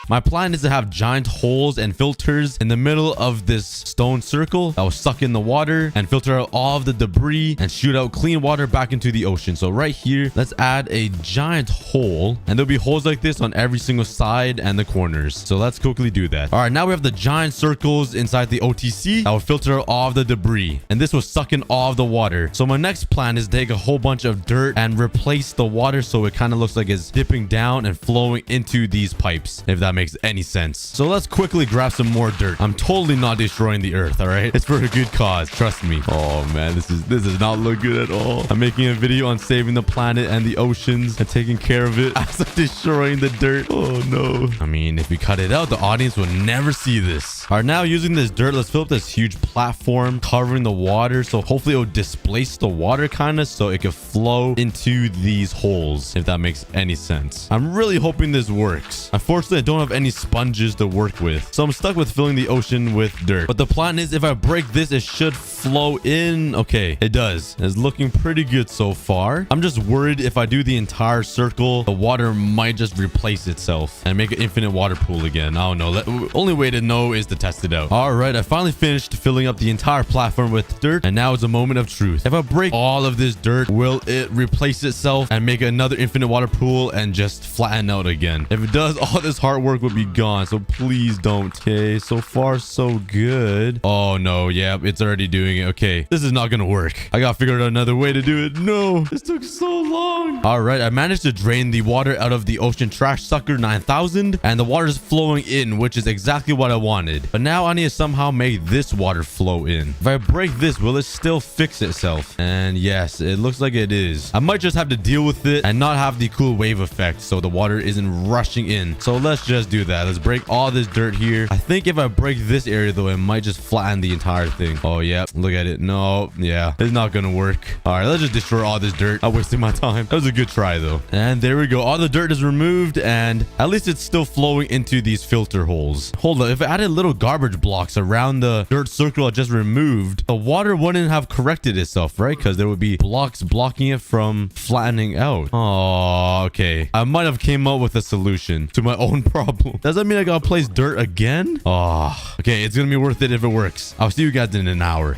My plan is to have giant holes and filters in the middle of this stone circle that will suck in the water and filter out all of the debris and shoot out clean water back into the ocean. So right here, let's add a giant hole, and there'll be holes like this on every single side and the corners. So let's quickly do that. All right, now we have the giant circles inside the OTC that will filter out all of the debris, and this will suck in all of the water. So my next plan is to take a whole bunch of dirt and replace the water so it kind of looks like it's dipping down and flowing into these pipes, if that makes any sense. So let's quickly grab some more dirt. I'm totally not destroying the earth, all right? It's for a good cause, trust me. Oh man, this does not look good at all. I'm making a video on saving the planet and the oceans and taking care of it as I'm destroying the dirt. Oh no. I mean, if we cut it out, the audience will never see this. All right, now using this dirt, let's fill up this huge platform covering the water. So hopefully it will displace the water kind of so it can flow into these holes, if that makes any sense. I'm really hoping this works. Unfortunately, I don't have any sponges to work with, so I'm stuck with filling the ocean with dirt. But the plan is if I break this, it should flow in. Okay, it does. It's looking pretty good so far. I'm just worried if I do the entire circle, the water might just replace itself and make an infinite water pool again. I don't know. Only way to know is to test it out. All right, I finally finished filling up the entire platform with dirt, and now it's a moment of truth. If I break all of this dirt, will it replace itself and make another infinite water pool and just flatten out again? If it does, all this hard work would be gone, so please don't. Okay, so far so good. Oh no, yeah, it's already doing it. Okay, this is not gonna work. I gotta figure out another way to do it. No, this took so long. All right, I managed to drain the water out of the ocean trash sucker 9000, and the water is flowing in, which is exactly what I wanted. But now I need to somehow make this water flow in. If I break this, will it still fix itself? And yes, it looks like it is. I might just have to deal with it and not have the cool wave effect so the water isn't rushing in. So let's just do that. Let's break all this dirt here. I think if I break this area though, it might just flatten the entire thing. Oh yeah, look at it. No, yeah, it's not gonna work. All right, let's just destroy all this dirt. I wasted my time. That was a good try though. And there we go. All the dirt is removed, and at least it's still flowing into these filter holes. Hold on, if I added little garbage blocks around the dirt circle I just removed, the water wouldn't have corrected itself, right? Because there would be blocks blocking it from flattening out. Oh, okay. I might have came up with a solution to my own problem. Does that mean I gotta place dirt again? Oh, okay. It's gonna be worth it if it works. I'll see you guys in an hour.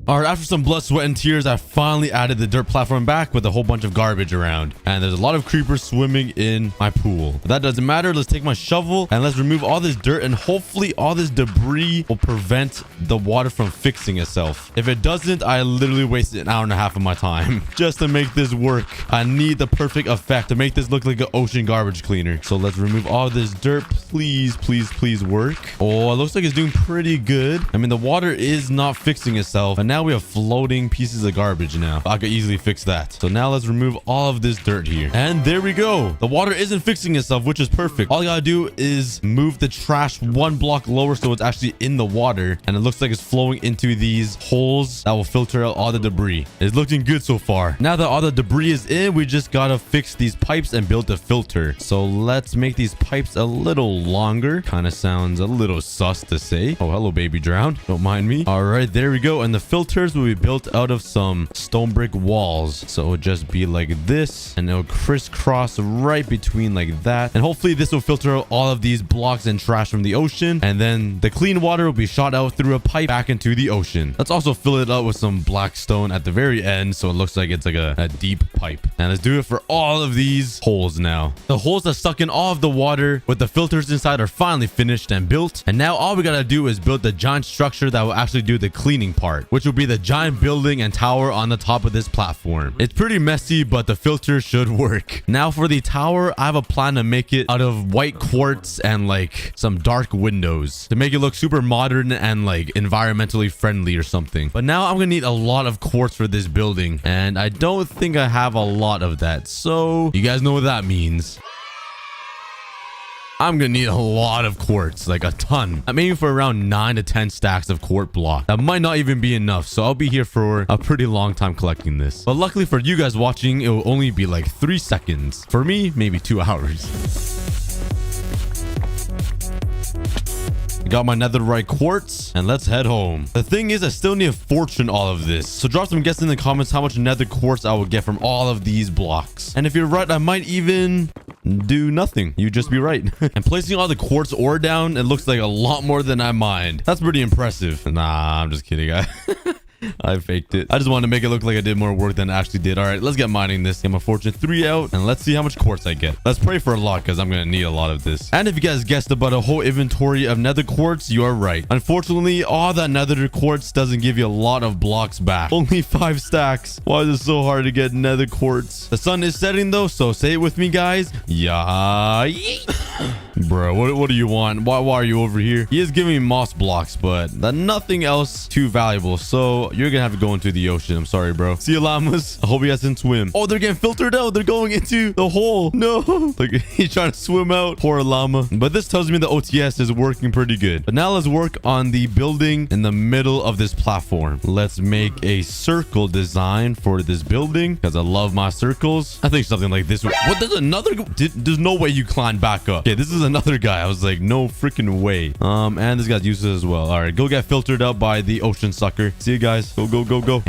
All right, after some blood, sweat, and tears, I finally added the dirt platform back with a whole bunch of garbage around. And there's a lot of creepers swimming in my pool. But that doesn't matter. Let's take my shovel and let's remove all this dirt, and hopefully all this debris will prevent the water from fixing itself. If it doesn't, I literally wasted an hour and a half of my time just to make this work. I need the perfect effect to make this look like an ocean garbage cleaner. So let's remove all this dirt. Please, please, please work. Oh, it looks like it's doing pretty good. I mean, the water is not fixing itself, and now we have floating pieces of garbage now. I could easily fix that. So now let's remove all of this dirt here. And there we go. The water isn't fixing itself, which is perfect. All I gotta do is move the trash one block lower so it's actually in the water. And it looks like it's flowing into these holes that will filter out all the debris. It's looking good so far. Now that all the debris is in, we just gotta fix these pipes and build the filter. So let's make these pipes a little longer. Kind of sounds a little sus to say. Oh, hello, baby drown. Don't mind me. All right, there we go. And the filters will be built out of some stone brick walls. So it'll just be like this, and it'll crisscross right between like that. And hopefully this will filter out all of these blocks and trash from the ocean. And then the clean water will be shot out through a pipe back into the ocean. Let's also fill it up with some black stone at the very end, so it looks like it's like a deep pipe. And let's do it for all of these holes now. The holes that suck in all of the water with the filters inside are finally finished and built. And now all we gotta do is build the giant structure that will actually do the cleaning part, which will be the giant building and tower on the top of this platform. It's pretty messy, but the filter should work. Now for the tower, I have a plan to make it out of white quartz and like some dark windows to make it look super modern and like environmentally friendly or something. But now I'm gonna need a lot of quartz for this building, and I don't think I have a lot of that. So you guys know what that means. I'm gonna need a lot of quartz, like a ton. I'm aiming for around 9 to 10 stacks of quartz block. That might not even be enough, so I'll be here for a pretty long time collecting this. But luckily for you guys watching, it will only be like 3 seconds. For me, maybe 2 hours. Got my netherite quartz, and let's head home. The thing is, I still need to fortune all of this. So drop some guesses in the comments how much nether quartz I will get from all of these blocks. And if you're right, I might even do nothing. You just be right. And placing all the quartz ore down, it looks like a lot more than I mined. That's pretty impressive. Nah, I'm just kidding. I faked it. I just wanted to make it look like I did more work than I actually did. All right, let's get mining this. Get my fortune 3 out, and let's see how much quartz I get. Let's pray for a lot, because I'm going to need a lot of this. And if you guys guessed about a whole inventory of nether quartz, you are right. Unfortunately, all that nether quartz doesn't give you a lot of blocks back. Only 5 stacks. Why is it so hard to get nether quartz? The sun is setting, though, so say it with me, guys. Yeah. Bro, what do you want? Why are you over here? He is giving me moss blocks, but nothing else too valuable. So you're gonna have to go into the ocean. I'm sorry, bro. See you, llamas. I hope you guys can swim. Oh, they're getting filtered out. They're going into the hole. No. Like, he's trying to swim out. Poor llama. But this tells me the OTS is working pretty good. But now let's work on the building in the middle of this platform. Let's make a circle design for this building, because I love my circles. I think something like this. What? There's another... There's no way you climb back up. Okay, this is another guy. I was like, no freaking way. And this guy's useless as well. All right, go get filtered out by the ocean sucker. See you guys. Go.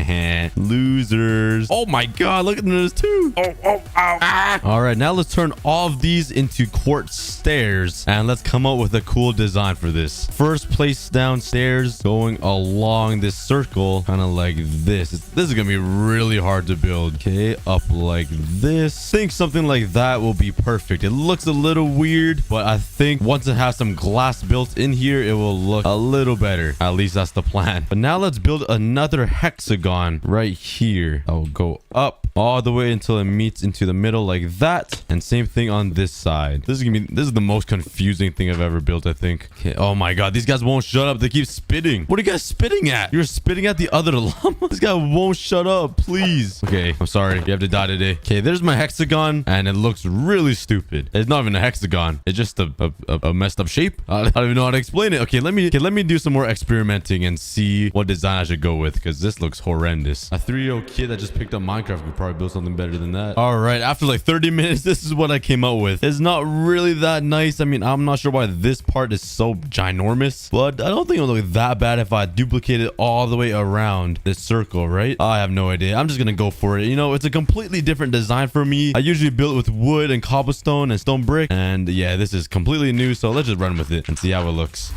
Losers. Oh my god, look at this too. Ow. All right, now let's turn all of these into quartz stairs, and let's come up with a cool design for this. First, place down stairs going along this circle, kind of like this. This is gonna be really hard to build. Okay, up like this. I think something like that will be perfect. It looks a little weird, but I think once it has some glass built in here, it will look a little better. At least that's the plan. But now let's build another hexagon right here. I'll go up all the way until it meets into the middle like that. And same thing on this side. This is the most confusing thing I've ever built, I think. Okay. Oh my god, these guys won't shut up. They keep spitting. What are you guys spitting at? You're spitting at the other llama. This guy won't shut up, please. Okay, I'm sorry. You have to die today. Okay, there's my hexagon, and it looks really stupid. It's not even a hexagon. It's just a messed up shape. I don't even know how to explain it. Okay, let me do some more experimenting and see what design I should go with, because this looks horrendous. A 3-year-old kid that just picked up Minecraft could probably build something better than that. All right, after like 30 minutes, this is what I came out with. It's not really that nice. I mean, I'm not sure why this part is so ginormous, but I don't think it'll look that bad if I duplicate it all the way around this circle, right? I have no idea. I'm just gonna go for it. You know, it's a completely different design for me. I usually build it with wood and cobblestone and stone brick, and yeah, this is completely new, so let's just run with it and see how it looks.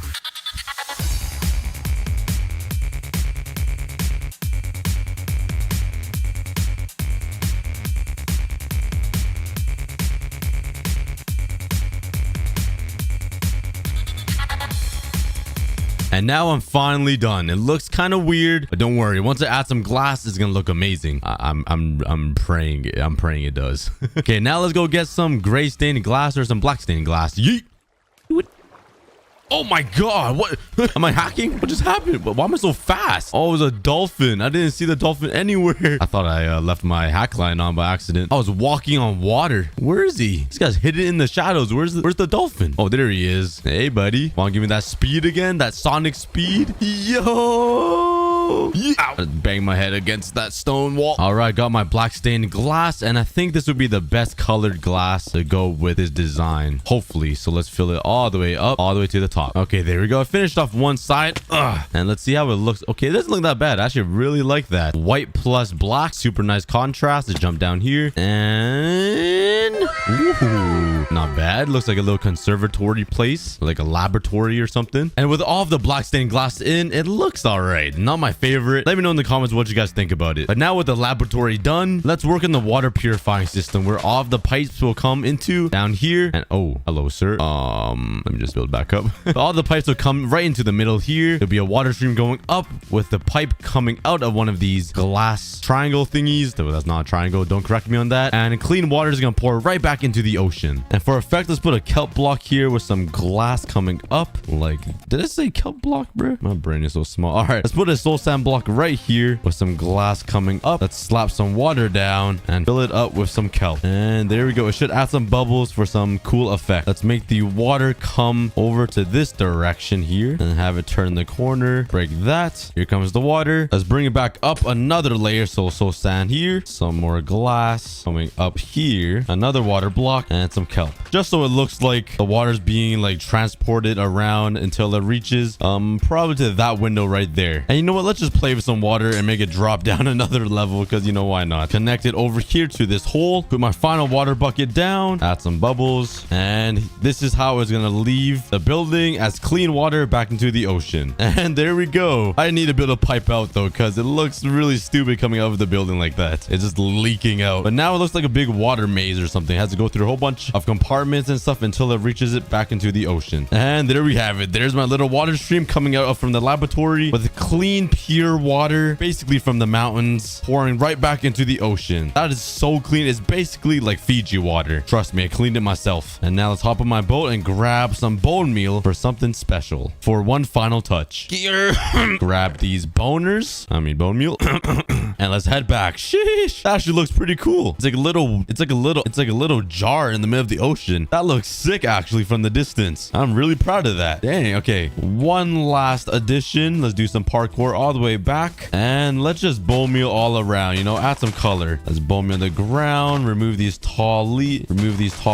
And now I'm finally done. It looks kind of weird, but don't worry. Once I add some glass, it's gonna look amazing. I'm praying it does. Okay, now let's go get some gray stained glass or some black stained glass. Yeet. Oh my god, what? Am I hacking? What just happened? Why am I so fast? Oh, it was a dolphin. I didn't see the dolphin anywhere. I thought I left my hack line on by accident. I was walking on water. Where is he? This guy's hidden in the shadows. Where's the dolphin? Oh, there he is. Hey, buddy. Want to give me that speed again? That sonic speed? Yo! Yeah. Bang my head against that stone wall. All right, got my black stained glass, and I think this would be the best colored glass to go with this design. Hopefully. So let's fill it all the way up, all the way to the top. Okay, there we go. I finished off one side. And let's see how it looks. Okay, it doesn't look that bad. I actually really like that. White plus black. Super nice contrast. Let's jump down here. And... ooh, not bad. Looks like a little conservatory place. Like a laboratory or something. And with all of the black stained glass in, it looks all right. Not my favorite. Let me know in the comments what you guys think about it. But now with the laboratory done, let's work on the water purifying system where all of the pipes will come into down here. And oh, hello, sir. Let me just build back up. All the pipes will come right into the middle here. There'll be a water stream going up with the pipe coming out of one of these glass triangle thingies. Though that's not a triangle. Don't correct me on that. And clean water is going to pour right back into the ocean. And for effect, let's put a kelp block here with some glass coming up. Like, did I say kelp block, bro? My brain is so small. All right, let's put a soul sand block right here with some glass coming up. Let's slap some water down and fill it up with some kelp. And there we go. It should add some bubbles for some cool effect. Let's make the water come over to this direction here and have it turn the corner. Break that. Here comes the water. Let's bring it back up another layer. So sand here. Some more glass coming up here. Another water block and some kelp. Just so it looks like the water's being like transported around until it reaches probably to that window right there. And you know what? Let's let's just play with some water and make it drop down another level because, you know, why not? Connect it over here to this hole. Put my final water bucket down. Add some bubbles. And this is how it's going to leave the building as clean water back into the ocean. And there we go. I need to build a pipe out, though, because it looks really stupid coming out of the building like that. It's just leaking out. But now it looks like a big water maze or something. It has to go through a whole bunch of compartments and stuff until it reaches it back into the ocean. And there we have it. There's my little water stream coming out from the laboratory with clean, pure water, basically from the mountains, pouring right back into the ocean. That is so clean. It's basically like Fiji water. Trust me, I cleaned it myself. And now let's hop on my boat and grab some bone meal for something special. For one final touch. Here. Grab these bone meal. And let's head back. Sheesh. That actually looks pretty cool. It's like a little jar in the middle of the ocean. That looks sick actually from the distance. I'm really proud of that. Dang, okay. One last addition. Let's do some parkour all the way back. And let's just bone meal all around, you know, add some color. Let's bone meal the ground, remove these tall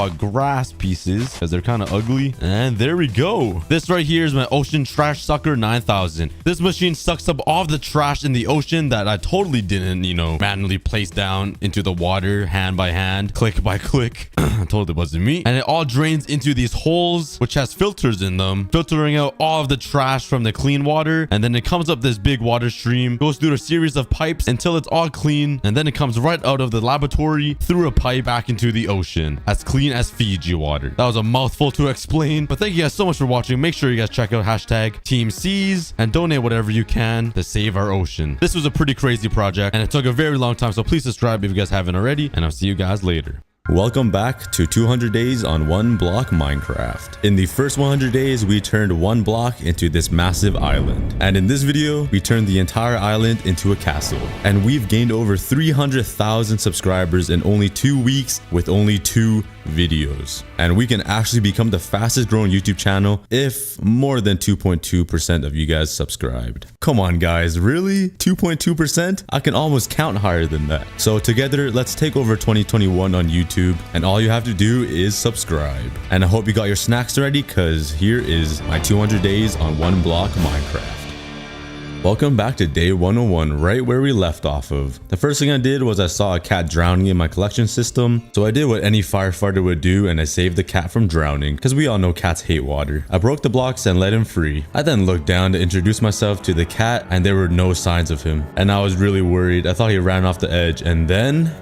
grass pieces because they're kind of ugly. And there we go. This right here is my ocean trash sucker 9000. This machine sucks up all the trash in the ocean that I totally didn't, you know, manually place down into the water hand by hand, click by click. Totally wasn't me. And it all drains into these holes which has filters in them, filtering out all of the trash from the clean water. And then it comes up this big water stream, goes through a series of pipes until it's all clean, and then it comes right out of the laboratory through a pipe back into the ocean, as clean as Fiji water. That was a mouthful to explain, but thank you guys so much for watching. Make sure you guys check out hashtag Team Seas and donate whatever you can to save our ocean. This was a pretty crazy project and it took a very long time, so please subscribe if you guys haven't already, and I'll see you guys later. Welcome back to 200 days on one block Minecraft. In the first 100 days, we turned one block into this massive island. And in this video, we turned the entire island into a castle. And we've gained over 300,000 subscribers in only 2 weeks with only 2 videos. And we can actually become the fastest growing YouTube channel if more than 2.2% of you guys subscribed. Come on guys, really? 2.2%? I can almost count higher than that. So together, let's take over 2021 on YouTube. And all you have to do is subscribe. And I hope you got your snacks ready, because here is my 200 days on one block Minecraft. Welcome back to day 101, right where we left off of. The first thing I did was I saw a cat drowning in my collection system. So I did what any firefighter would do, and I saved the cat from drowning, because we all know cats hate water. I broke the blocks and let him free. I then looked down to introduce myself to the cat, and there were no signs of him. And I was really worried. I thought he ran off the edge, and then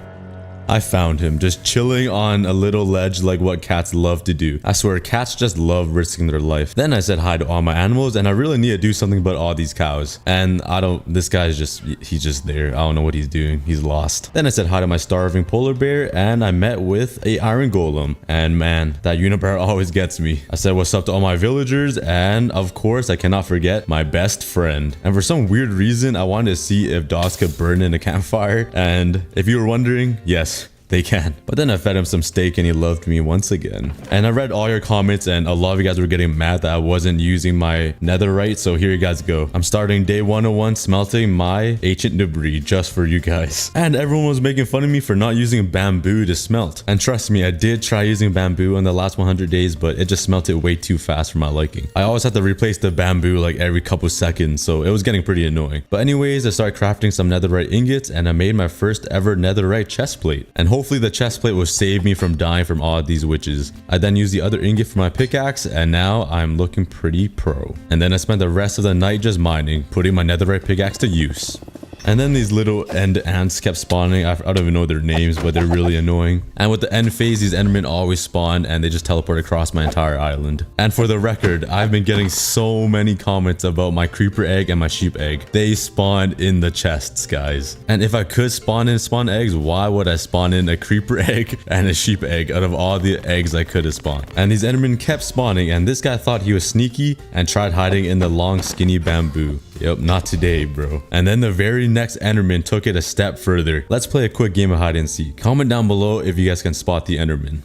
I found him just chilling on a little ledge like what cats love to do. I swear, cats just love risking their life. Then I said hi to all my animals, and I really need to do something about all these cows. And this guy's he's just there. I don't know what he's doing. He's lost. Then I said hi to my starving polar bear, and I met with a iron golem. And man, that unibear always gets me. I said what's up to all my villagers, and of course, I cannot forget my best friend. And for some weird reason, I wanted to see if dogs could burn in a campfire. And if you were wondering, yes, they can. But then I fed him some steak and he loved me once again. And I read all your comments, and a lot of you guys were getting mad that I wasn't using my netherite. So here you guys go. I'm starting day 101 smelting my ancient debris just for you guys. And everyone was making fun of me for not using bamboo to smelt. And trust me, I did try using bamboo in the last 100 days, but it just smelted way too fast for my liking. I always had to replace the bamboo like every couple seconds, so it was getting pretty annoying. But anyways, I started crafting some netherite ingots, and I made my first ever netherite chest plate. And hopefully the chest plate will save me from dying from all of these witches. I then used the other ingot for my pickaxe, and now I'm looking pretty pro. And then I spent the rest of the night just mining, putting my netherite pickaxe to use. And then these little end ants kept spawning. I don't even know their names, but they're really annoying. And with the end phase, these endermen always spawn, and they just teleport across my entire island. And for the record, I've been getting so many comments about my creeper egg and my sheep egg. They spawn in the chests, guys. And if I could spawn eggs, why would I spawn in a creeper egg and a sheep egg out of all the eggs I could have spawned? And these endermen kept spawning, and this guy thought he was sneaky and tried hiding in the long skinny bamboo. Yep, not today, bro. And then the very next enderman took it a step further. Let's play a quick game of hide and seek. Comment down below if you guys can spot the enderman.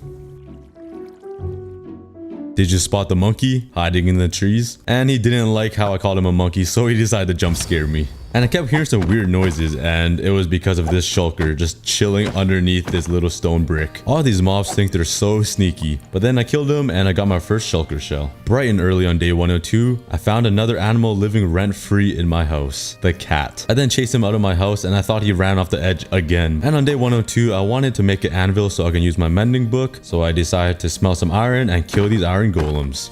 Did you spot the monkey hiding in the trees? And he didn't like how I called him a monkey, so he decided to jump scare me. And I kept hearing some weird noises, and it was because of this shulker just chilling underneath this little stone brick. All these mobs think they're so sneaky, but then I killed him and I got my first shulker shell. Bright and early on day 102, I found another animal living rent-free in my house, the cat. I then chased him out of my house and I thought he ran off the edge again. And on day 102, I wanted to make an anvil so I can use my mending book, so I decided to smelt some iron and kill these iron golems.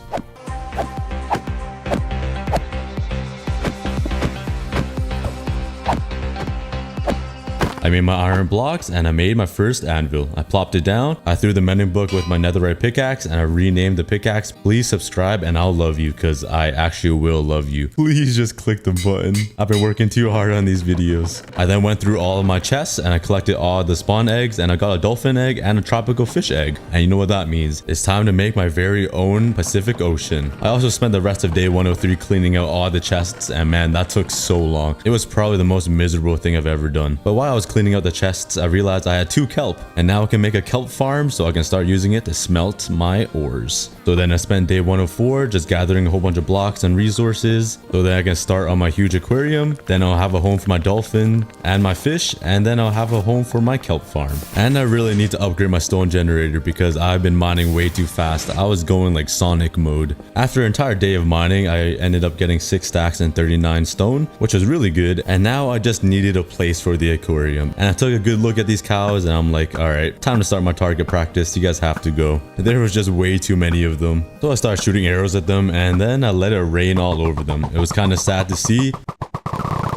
I made my iron blocks and I made my first anvil. I plopped it down. I threw the mending book with my netherite pickaxe and I renamed the pickaxe. Please subscribe and I'll love you, because I actually will love you. Please just click the button. I've been working too hard on these videos. I then went through all of my chests and I collected all the spawn eggs, and I got a dolphin egg and a tropical fish egg. And you know what that means? It's time to make my very own Pacific Ocean. I also spent the rest of day 103 cleaning out all the chests, and man, that took so long. It was probably the most miserable thing I've ever done. But while I was cleaning out the chests, I realized I had 2 kelp, and now I can make a kelp farm so I can start using it to smelt my ores. So then I spent day 104 just gathering a whole bunch of blocks and resources so that I can start on my huge aquarium. Then I'll have a home for my dolphin and my fish, and then I'll have a home for my kelp farm. And I really need to upgrade my stone generator because I've been mining way too fast. I was going like Sonic mode. After an entire day of mining, I ended up getting 6 stacks and 39 stone, which was really good. And now I just needed a place for the aquarium. And I took a good look at these cows and I'm like, all right, time to start my target practice. You guys have to go. There was just way too many of them. So I started shooting arrows at them and then I let it rain all over them. It was kind of sad to see,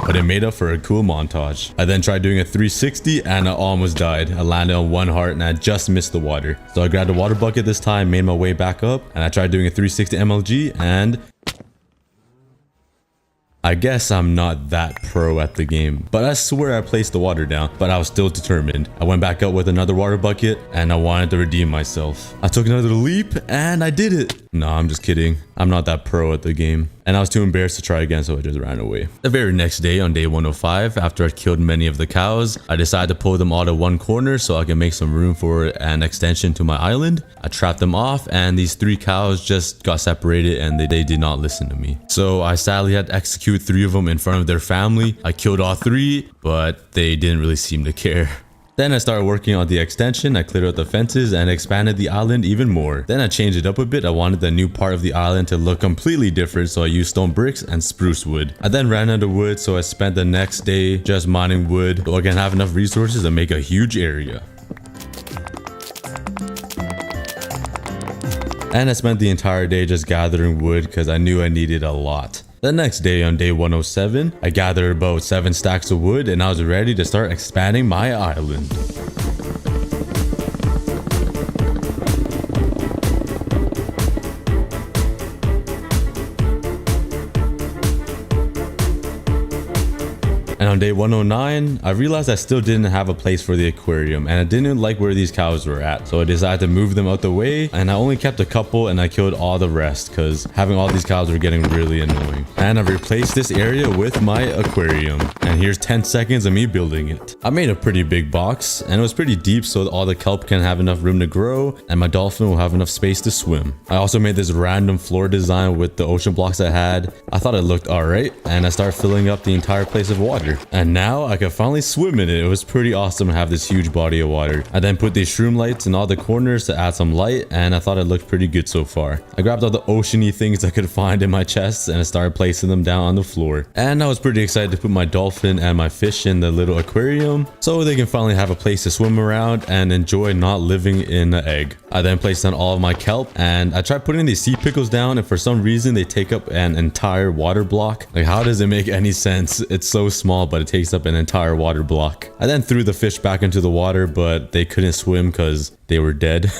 but it made up for a cool montage. I then tried doing a 360 and I almost died. I landed on 1 heart and I just missed the water. So I grabbed a water bucket this time, made my way back up, and I tried doing a 360 MLG, and I guess I'm not that pro at the game, but I swear I placed the water down, but I was still determined. I went back up with another water bucket and I wanted to redeem myself. I took another leap and I did it. No, I'm just kidding. I'm not that pro at the game. And I was too embarrassed to try again, so I just ran away. The very next day, on day 105, after I killed many of the cows, I decided to pull them all to one corner so I can make some room for an extension to my island. I trapped them off and these 3 cows just got separated and they did not listen to me. So I sadly had to execute 3 of them in front of their family. I killed all 3, but they didn't really seem to care. Then I started working on the extension. I cleared out the fences and expanded the island even more. Then I changed it up a bit. I wanted the new part of the island to look completely different, so I used stone bricks and spruce wood. I then ran out of wood, so I spent the next day just mining wood so I can have enough resources to make a huge area. And I spent the entire day just gathering wood because I knew I needed a lot. The next day, on day 107, I gathered about 7 stacks of wood and I was ready to start expanding my island. And on day 109, I realized I still didn't have a place for the aquarium and I didn't like where these cows were at. So I decided to move them out the way, and I only kept a couple and I killed all the rest because having all these cows were getting really annoying. And I replaced this area with my aquarium. And here's 10 seconds of me building it. I made a pretty big box and it was pretty deep so all the kelp can have enough room to grow and my dolphin will have enough space to swim. I also made this random floor design with the ocean blocks I had. I thought it looked alright and I started filling up the entire place of water. And now I can finally swim in it. It was pretty awesome to have this huge body of water. I then put these shroom lights in all the corners to add some light, and I thought it looked pretty good so far. I grabbed all the oceany things I could find in my chests and I started placing them down on the floor. And I was pretty excited to put my dolphin and my fish in the little aquarium so they can finally have a place to swim around and enjoy not living in an egg. I then placed down all of my kelp and I tried putting these sea pickles down, and for some reason they take up an entire water block. Like, how does it make any sense? It's so small, but it takes up an entire water block. I then threw the fish back into the water, but they couldn't swim because they were dead.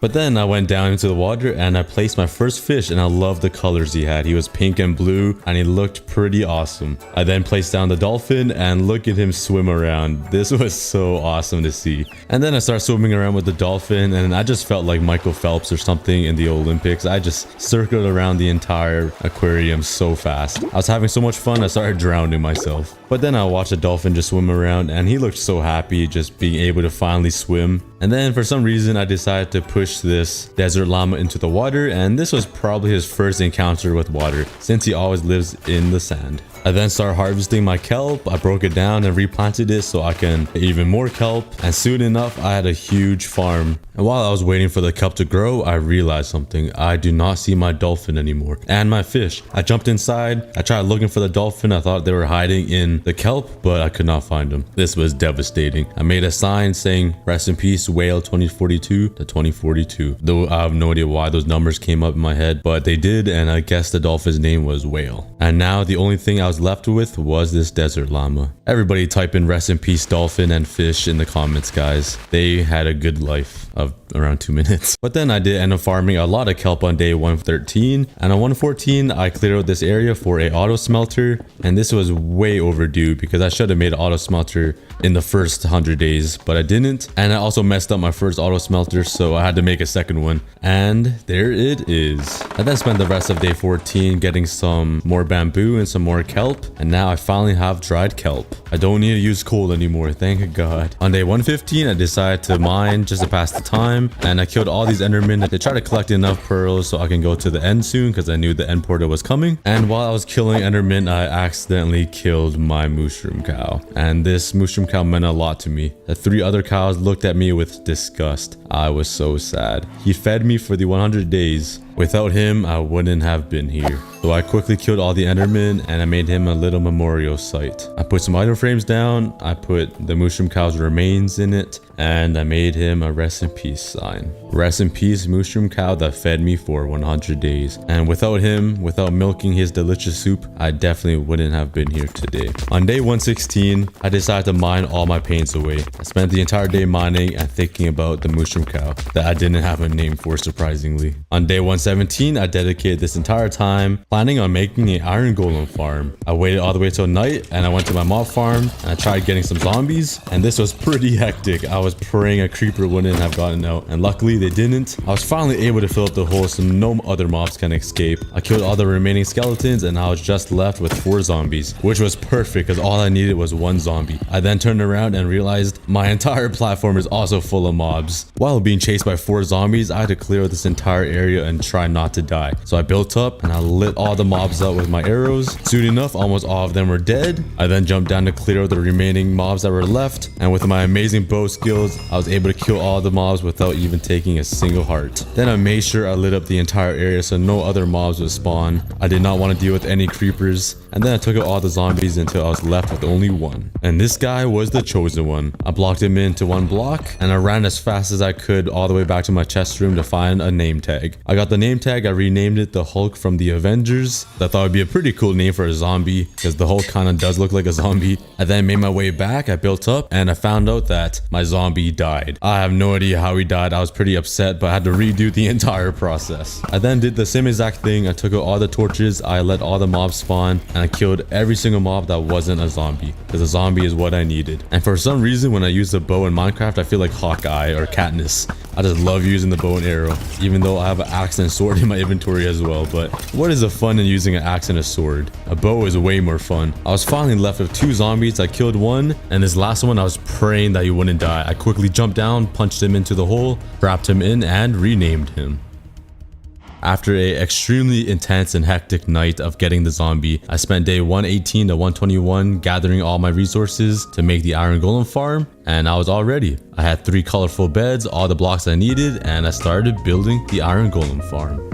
But then I went down into the water and I placed my first fish, and I loved the colors he had. He was pink and blue and he looked pretty awesome. I then placed down the dolphin and look at him swim around. This was so awesome to see. And then I started swimming around with the dolphin and I just felt like Michael Phelps or something in the Olympics. I just circled around the entire aquarium so fast. I was having so much fun, I started drowning myself. But then I watched the dolphin just swim around and he looked so happy just being able to finally swim. And then for some reason, I decided to push this desert llama into the water, and this was probably his first encounter with water since he always lives in the sand. I then started harvesting my kelp. I broke it down and replanted it so I can get even more kelp. And soon enough, I had a huge farm. And while I was waiting for the kelp to grow, I realized something. I do not see my dolphin anymore and my fish. I jumped inside. I tried looking for the dolphin. I thought they were hiding in the kelp, but I could not find them. This was devastating. I made a sign saying, "Rest in peace, whale 2042 to 2042." Though I have no idea why those numbers came up in my head, but they did, and I guess the dolphin's name was Whale. And now the only thing I was left with was this desert llama. Everybody type in "rest in peace dolphin" and fish in the comments, guys. They had a good life of around 2 minutes. But then I did end up farming a lot of kelp on day 113, and on 114 I cleared out this area for a auto smelter, and this was way overdue because I should have made an auto smelter in the first 100 days, but I didn't. And I also messed up my first auto smelter, so I had to make a second one, and there it is. I then spent the rest of day 14 getting some more bamboo and some more kelp, and now I finally have dried kelp. I don't need to use coal anymore, thank God. On day 115 I decided to mine just to pass the time, and I killed all these endermen to try to collect enough pearls so I can go to the end soon because I knew the end portal was coming. And while I was killing endermen, I accidentally killed my mushroom cow, and this mushroom cow meant a lot to me. The 3 other cows looked at me with disgust. I was so sad. He fed me for the 100 days. Without him, I wouldn't have been here. So I quickly killed all the endermen and I made him a little memorial site. I put some item frames down, I put the mushroom cow's remains in it, and I made him a rest in peace sign. Rest in peace, mushroom cow that fed me for 100 days. And without him, without milking his delicious soup, I definitely wouldn't have been here today. On day 116, I decided to mine all my pains away. I spent the entire day mining and thinking about the mushroom cow that I didn't have a name for, surprisingly. On day 117, I dedicated this entire time planning on making an iron golem farm. I waited all the way till night and I went to my mob farm and I tried getting some zombies, and this was pretty hectic. I was praying a creeper wouldn't have gotten out, and luckily they didn't. I was finally able to fill up the hole so no other mobs can escape. I killed all the remaining skeletons and I was just left with 4 zombies, which was perfect because all I needed was 1 zombie. I then turned around and realized my entire platform is also full of mobs. While being chased by 4 zombies, I had to clear this entire area and try not to die. So I built up and I lit all the mobs out with my arrows. Soon enough, almost all of them were dead. I then jumped down to clear out the remaining mobs that were left, and with my amazing bow skills, I was able to kill all the mobs without even taking a single heart. Then I made sure I lit up the entire area so no other mobs would spawn. I did not want to deal with any creepers, and then I took out all the zombies until I was left with only 1. And this guy was the chosen one. I blocked him into 1 block, and I ran as fast as I could all the way back to my chest room to find a name tag. I got the name tag, I renamed it the Hulk from the Avengers. I thought it would be a pretty cool name for a zombie because the Hulk kind of does look like a zombie. I then made my way back, I built up, and I found out that my zombie died. I have no idea how he died. I was pretty upset, but I had to redo the entire process. I then did the same exact thing. I took out all the torches, I let all the mobs spawn, and I killed every single mob that wasn't a zombie because a zombie is what I needed. And for some reason, when I use the bow in Minecraft, I feel like Hawkeye or Katniss. I just love using the bow and arrow, even though I have an axe and sword in my inventory as well. But what is the fun in using an axe and a sword? A bow is way more fun. I was finally left with 2 zombies. I killed 1, and this last one I was praying that he wouldn't die. I quickly jumped down, punched him into the hole, wrapped him in, and renamed him. After a extremely intense and hectic night of getting the zombie, I spent day 118 to 121 gathering all my resources to make the iron golem farm, and I was all ready. I had 3 colorful beds, all the blocks I needed, and I started building the iron golem farm.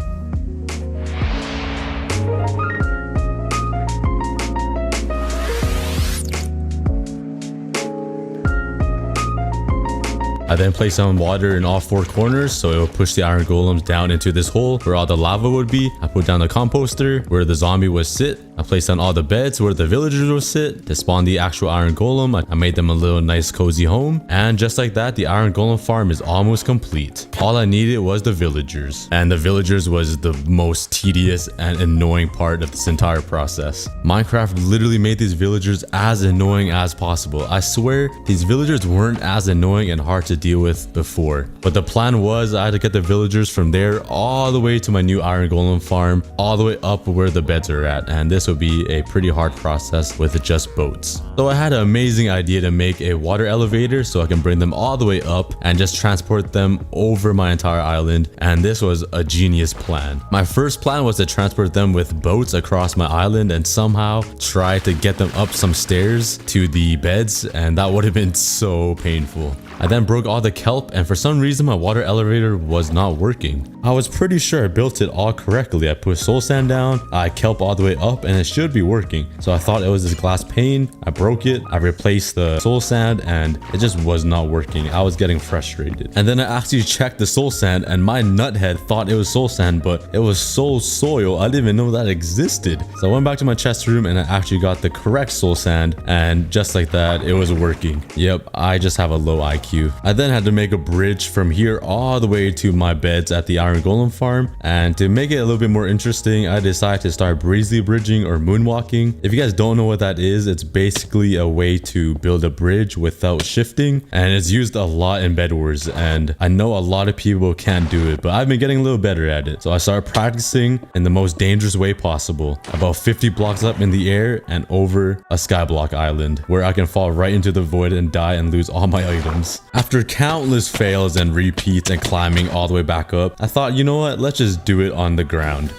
I then placed some water in all 4 corners so it will push the iron golems down into this hole where all the lava would be. I put down the composter where the zombie would sit. I placed down all the beds where the villagers would sit to spawn the actual iron golem. I made them a little nice cozy home, and just like that, the iron golem farm is almost complete. All I needed was the villagers, and the villagers was the most tedious and annoying part of this entire process. Minecraft literally made these villagers as annoying as possible. I swear these villagers weren't as annoying and hard to deal with before, but the plan was I had to get the villagers from there all the way to my new iron golem farm, all the way up where the beds are at, and this this would be a pretty hard process with just boats. So I had an amazing idea to make a water elevator so I can bring them all the way up and just transport them over my entire island, and this was a genius plan. My first plan was to transport them with boats across my island and somehow try to get them up some stairs to the beds, and that would have been so painful. I then broke all the kelp, and for some reason my water elevator was not working. I was pretty sure I built it all correctly. I put soul sand down, I kelp all the way up, and it should be working. So I thought it was this glass pane. I broke it, I replaced the soul sand, and it just was not working. I was getting frustrated. And then I actually checked the soul sand, and my nuthead thought it was soul sand, but it was soul soil. I didn't even know that existed. So I went back to my chest room and I actually got the correct soul sand, and just like that, it was working. Yep, I just have a low IQ. I then had to make a bridge from here all the way to my beds at the Iron Golem farm, and to make it a little bit more interesting, I decided to start breezely bridging or moonwalking. If you guys don't know what that is, it's basically a way to build a bridge without shifting, and it's used a lot in Bed Wars, and I know a lot of people can't do it, but I've been getting a little better at it. So I started practicing in the most dangerous way possible, about 50 blocks up in the air and over a skyblock island where I can fall right into the void and die and lose all my items. After countless fails and repeats and climbing all the way back up, I thought, you know what, let's just do it on the ground.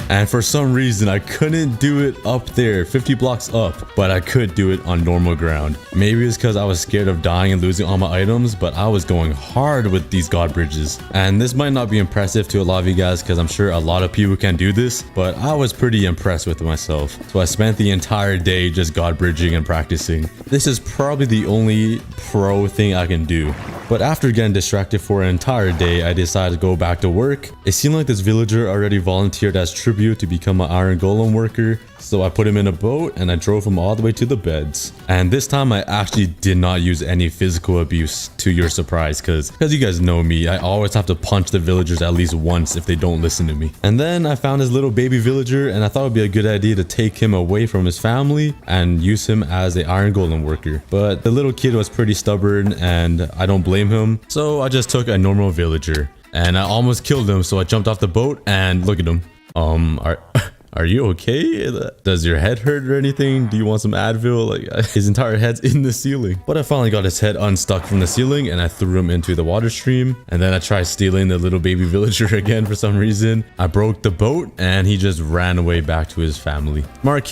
And for some reason, I couldn't do it up there, 50 blocks up, but I could do it on normal ground. Maybe it's because I was scared of dying and losing all my items, but I was going hard with these god bridges. And this might not be impressive to a lot of you guys because I'm sure a lot of people can do this, but I was pretty impressed with myself. So I spent the entire day just god bridging and practicing. This is probably the only pro thing I can do. But after getting distracted for an entire day, I decided to go back to work. It seemed like this villager already volunteered as tribute to become an iron golem worker, so I put him in a boat and I drove him all the way to the beds. And this time I actually did not use any physical abuse, to your surprise, because you guys know me, I always have to punch the villagers at least once if they don't listen to me. And then I found this little baby villager, and I thought it would be a good idea to take him away from his family and use him as an iron golem worker. But the little kid was pretty stubborn and I don't blame him, so I just took a normal villager and I almost killed him. So I jumped off the boat and look at him. Are you okay? Does your head hurt or anything? Do you want some Advil? Like, his entire head's in the ceiling. But I finally got his head unstuck from the ceiling and I threw him into the water stream. And then I tried stealing the little baby villager again for some reason. I broke the boat and he just ran away back to his family. Smart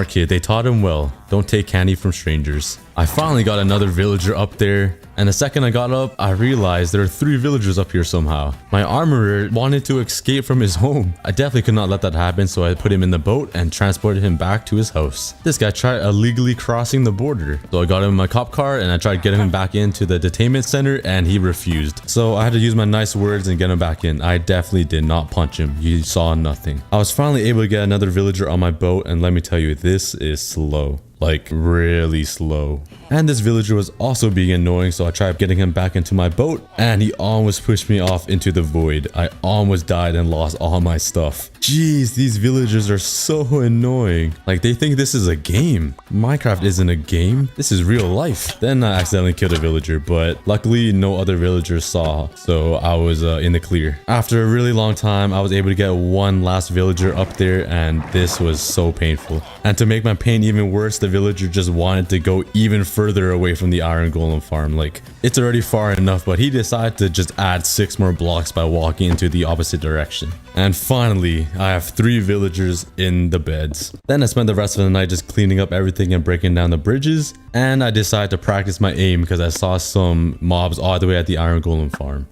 kid. They taught him well. Don't take candy from strangers. I finally got another villager up there, and the second I got up, I realized there are 3 villagers up here somehow. My armorer wanted to escape from his home. I definitely could not let that happen, so I put him in the boat and transported him back to his house. This guy tried illegally crossing the border, so I got him in my cop car and I tried getting him back into the detainment center, and he refused. So I had to use my nice words and get him back in. I definitely did not punch him. You saw nothing. I was finally able to get another villager on my boat, and let me tell you, this is slow. Like, really slow. And this villager was also being annoying, so I tried getting him back into my boat, and he almost pushed me off into the void. I almost died and lost all my stuff. Jeez, these villagers are so annoying. Like, they think this is a game. Minecraft isn't a game. This is real life. Then I accidentally killed a villager, but luckily no other villagers saw, so I was in the clear. After a really long time, I was able to get one last villager up there, and this was so painful. And to make my pain even worse, the villager just wanted to go even further away from the iron golem farm. Like, it's already far enough, but he decided to just add 6 more blocks by walking into the opposite direction. And finally, I have 3 villagers in the beds. Then I spent the rest of the night just cleaning up everything and breaking down the bridges, and I decided to practice my aim because I saw some mobs all the way at the iron golem farm.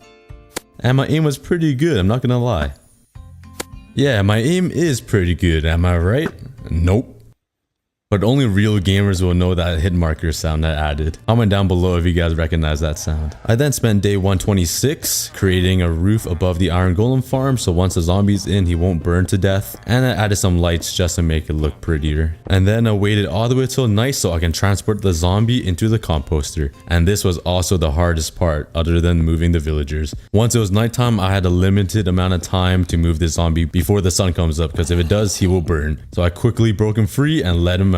And my aim was pretty good, I'm not gonna lie. Yeah, my aim is pretty good, am I right? Nope. But only real gamers will know that hit marker sound I added. Comment down below if you guys recognize that sound. I then spent day 126 creating a roof above the iron golem farm, so once the zombie's in, he won't burn to death. And I added some lights just to make it look prettier. And then I waited all the way till night so I can transport the zombie into the composter. And this was also the hardest part, other than moving the villagers. Once it was nighttime, I had a limited amount of time to move the zombie before the sun comes up, because if it does, he will burn. So I quickly broke him free and let him out.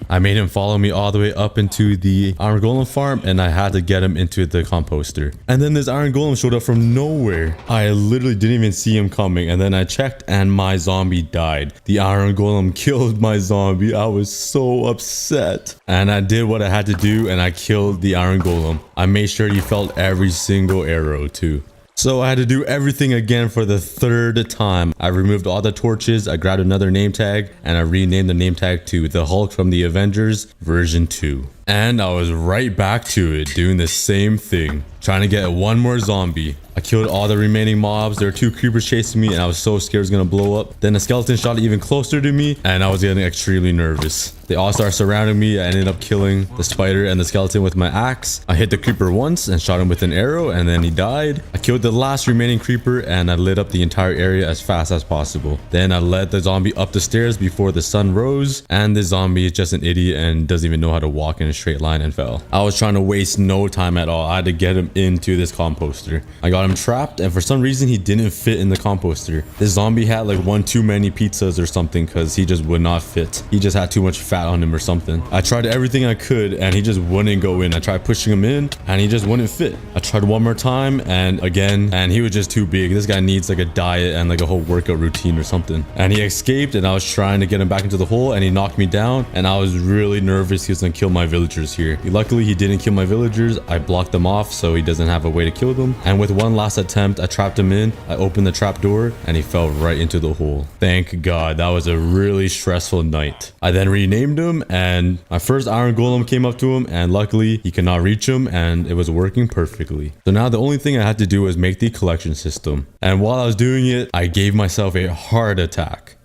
I made him follow me all the way up into the iron golem farm, and I had to get him into the composter. And then this iron golem showed up from nowhere. I literally didn't even see him coming, and then I checked and my zombie died. The iron golem killed my zombie. I was so upset. And I did what I had to do, and I killed the iron golem. I made sure he felt every single arrow too. So I had to do everything again for the third time. I removed all the torches, I grabbed another name tag, and I renamed the name tag to the Hulk from the Avengers version 2. And I was right back to it, doing the same thing, trying to get one more zombie. I killed all the remaining mobs. There were 2 creepers chasing me, and I was so scared it was gonna blow up. Then a skeleton shot even closer to me, and I was getting extremely nervous. They all started surrounding me. I ended up killing the spider and the skeleton with my axe. I hit the creeper once and shot him with an arrow, and then he died. I killed the last remaining creeper, and I lit up the entire area as fast as possible. Then I led the zombie up the stairs before the sun rose, and the zombie is just an idiot and doesn't even know how to walk in a straight line and fell. I was trying to waste no time at all. I had to get him into this composter. I got him trapped, and for some reason he didn't fit in the composter. This zombie had like one too many pizzas or something, because he just would not fit. He just had too much fat on him or something. I tried everything I could, and he just wouldn't go in. I tried pushing him in, and he just wouldn't fit. I tried one more time, and again, and he was just too big. This guy needs like a diet and like a whole workout routine or something. And he escaped, and I was trying to get him back into the hole, and he knocked me down, and I was really nervous he was gonna kill my villagers here. Luckily, he didn't kill my villagers. I blocked them off so he doesn't have a way to kill them. And with one last attempt, I trapped him in. I opened the trap door, and he fell right into the hole. Thank God. That was a really stressful night. I then renamed him, and my first iron golem came up to him, and luckily he could not reach him, and it was working perfectly. So now the only thing I had to do was make the collection system. And while I was doing it, I gave myself a heart attack.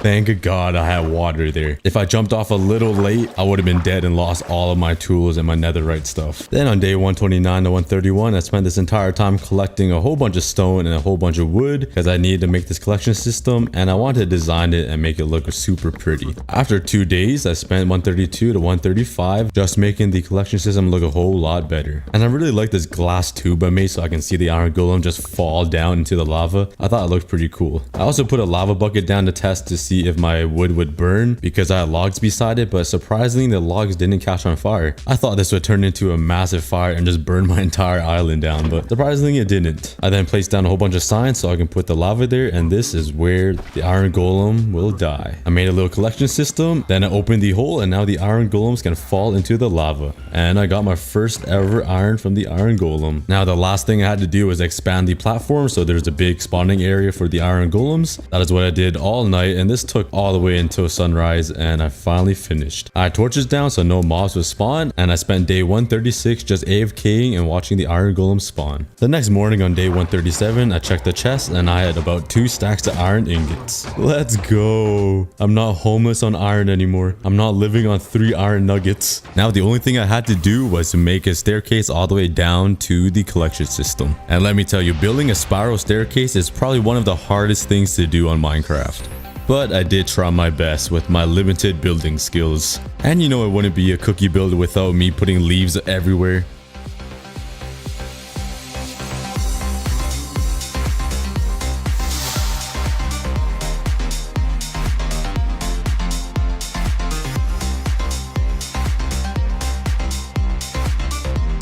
Thank God I had water there. If I jumped off a little late, I would have been dead and lost all of my tools and my netherite stuff. Then on day 129 to 131, I spent this entire time collecting a whole bunch of stone and a whole bunch of wood, because I needed to make this collection system, and I wanted to design it and make it look super pretty. After 2 days, I spent 132 to 135 just making the collection system look a whole lot better. And I really like this glass tube I made so I can see the iron golem just fall down into the lava. I thought it looked pretty cool. I also put a lava bucket down to test to see if my wood would burn, because I had logs beside it, but surprisingly the logs didn't catch on fire. I thought this would turn into a massive fire and just burn my entire island down, but surprisingly it didn't. I then placed down a whole bunch of signs so I can put the lava there, and this is where the iron golem will die. I made a little collection system, then I opened the hole, and now the iron golems can fall into the lava. And I got my first ever iron from the iron golem. Now the last thing I had to do was expand the platform so there's a big spawning area for the iron golems. That is what I did all night, and this took all the way until sunrise, and I finally finished. I had torches down so no mobs would spawn, and I spent day 136 just AFKing and watching the iron golem spawn. The next morning on day 137, I checked the chest, and I had about 2 stacks of iron ingots. Let's go. I'm not homeless on iron anymore. I'm not living on 3 iron nuggets. Now the only thing I had to do was to make a staircase all the way down to the collection system. And let me tell you, building a spiral staircase is probably one of the hardest things to do on Minecraft. But I did try my best with my limited building skills. And you know it wouldn't be a cookie build without me putting leaves everywhere.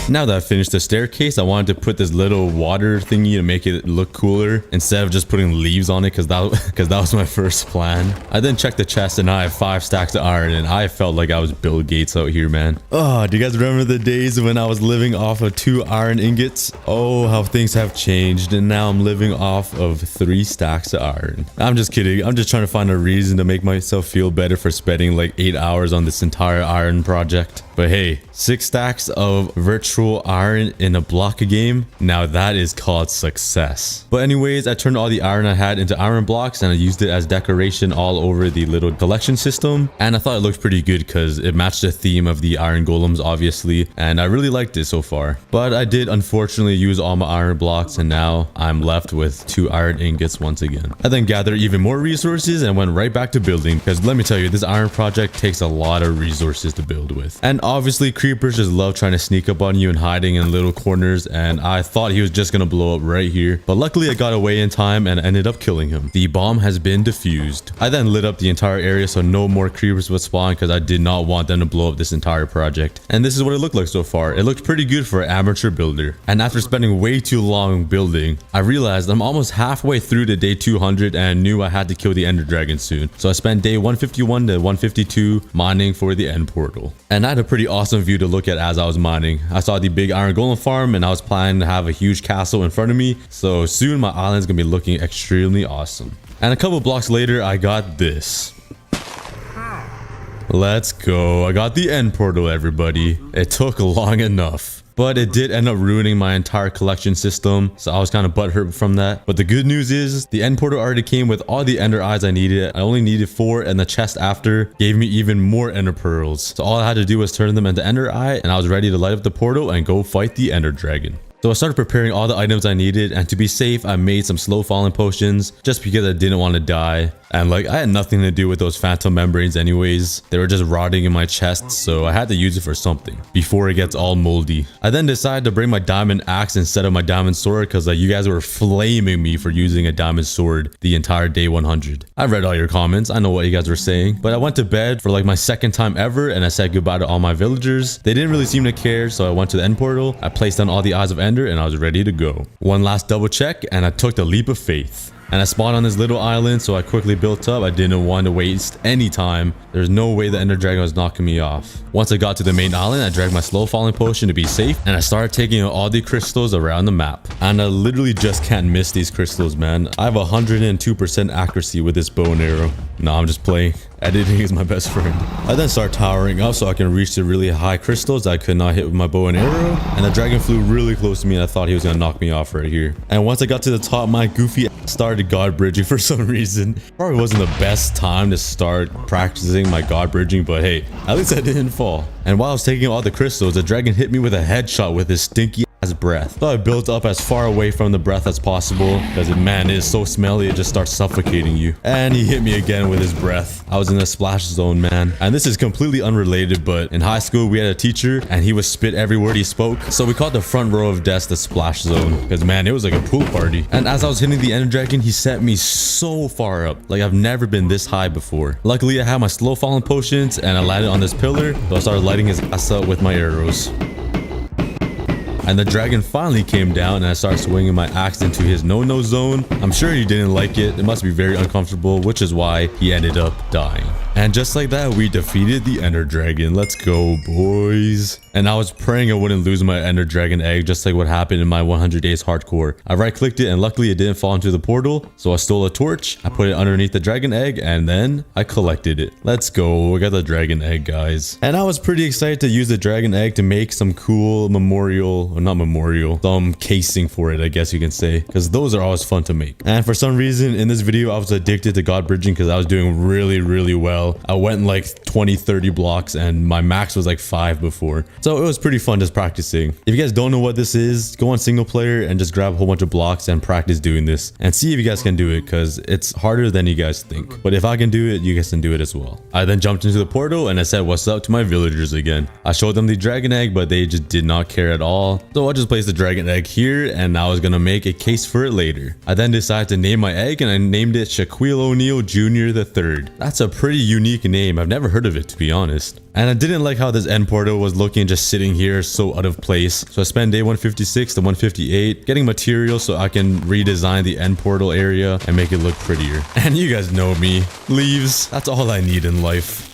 Now that I finished the staircase, I wanted to put this little water thingy to make it look cooler instead of just putting leaves on it, because that was my first plan. I then checked the chest, and I have 5 stacks of iron, and I felt like I was Bill Gates out here, man. Oh, do you guys remember the days when I was living off of 2 iron ingots? Oh, how things have changed, and now I'm living off of 3 stacks of iron. I'm just kidding. I'm just trying to find a reason to make myself feel better for spending like 8 hours on this entire iron project. But hey, 6 stacks of virtual iron in a block game, now that is called success. But anyways, I turned all the iron I had into iron blocks, and I used it as decoration all over the little collection system, and I thought it looked pretty good because it matched the theme of the iron golems, obviously, and I really liked it so far. But I did unfortunately use all my iron blocks, and now I'm left with 2 iron ingots once again. I then gathered even more resources and went right back to building, because let me tell you, this iron project takes a lot of resources to build with. And obviously creepers just love trying to sneak up on you and hiding in little corners, and I thought he was just gonna blow up right here, but luckily I got away in time and ended up killing him. The bomb has been defused. I then lit up the entire area so no more creepers would spawn because I did not want them to blow up this entire project. And this is what it looked like so far. It looked pretty good for an amateur builder. And after spending way too long building, I realized I'm almost halfway through to day 200 and knew I had to kill the ender dragon soon. So I spent day 151 to 152 mining for the end portal. And I had a pretty awesome view to look at as I was mining. I saw the big iron golem farm and I was planning to have a huge castle in front of me. So soon my island's gonna be looking extremely awesome. And a couple blocks later, I got this. Let's go. I got the end portal, everybody. It took long enough, but it did end up ruining my entire collection system, so I was kind of butthurt from that. But the good news is the end portal already came with all the ender eyes I needed. I only needed 4, and the chest after gave me even more ender pearls. So all I had to do was turn them into ender eye, and I was ready to light up the portal and go fight the ender dragon. So I started preparing all the items I needed, and to be safe, I made some slow falling potions just because I didn't want to die. And like, I had nothing to do with those phantom membranes anyways. They were just rotting in my chest, so I had to use it for something before it gets all moldy. I then decided to bring my diamond axe instead of my diamond sword because you guys were flaming me for using a diamond sword the entire day 100. I read all your comments. I know what you guys were saying, but I went to bed for like my second time ever and I said goodbye to all my villagers. They didn't really seem to care, so I went to the end portal. I placed down all the eyes of ender and I was ready to go. One last double check and I took the leap of faith. And I spawned on this little island, so I quickly built up. I didn't want to waste any time. There's no way the ender dragon was knocking me off. Once I got to the main island, I dragged my slow falling potion to be safe, and I started taking out all the crystals around the map. And I literally just can't miss these crystals, man. I have 102% accuracy with this bow and arrow. No, I'm just playing. Editing is my best friend. I then start towering up so I can reach the really high crystals I could not hit with my bow and arrow. And the dragon flew really close to me and I thought he was gonna knock me off right here. And once I got to the top, my goofy started god bridging for some reason. Probably wasn't the best time to start practicing my god bridging, but hey, at least I didn't fall. And while I was taking all the crystals, the dragon hit me with a headshot with his stinky ass breath. So I built up as far away from the breath as possible because man, it is so smelly, it just starts suffocating you. And he hit me again with his breath. I was in a splash zone, man. And this is completely unrelated, but in high school we had a teacher and he would spit every word he spoke. So we called the front row of desks the splash zone because man, it was like a pool party. And as I was hitting the ender dragon, he sent me so far up. Like I've never been this high before. Luckily I had my slow falling potions and I landed on this pillar. So I started lighting his ass up with my arrows. And the dragon finally came down and I started swinging my axe into his no-no zone. I'm sure he didn't like it. It must be very uncomfortable, which is why he ended up dying. And just like that, we defeated the ender dragon. Let's go, boys. And I was praying I wouldn't lose my ender dragon egg, just like what happened in my 100 days hardcore. I right-clicked it and luckily it didn't fall into the portal. So I stole a torch, I put it underneath the dragon egg, and then I collected it. Let's go, we got the dragon egg, guys. And I was pretty excited to use the dragon egg to make some cool memorial, or not memorial, some casing for it, I guess you can say, because those are always fun to make. And for some reason in this video, I was addicted to god bridging because I was doing really well. I went like 20-30 blocks and my max was like 5 before. So it was pretty fun just practicing. If you guys don't know what this is, go on single player and just grab a whole bunch of blocks and practice doing this and see if you guys can do it because it's harder than you guys think. But if I can do it, you guys can do it as well. I then jumped into the portal and I said what's up to my villagers again. I showed them the dragon egg, but they just did not care at all. So I just placed the dragon egg here and I was gonna make a case for it later. I then decided to name my egg and I named it Shaquille O'Neal Jr. III. That's a pretty unique name. I've never heard of it, to be honest. And I didn't like how this end portal was looking just sitting here so out of place. So I spent day 156 to 158 getting materials so I can redesign the end portal area and make it look prettier. And you guys know me. Leaves. That's all I need in life.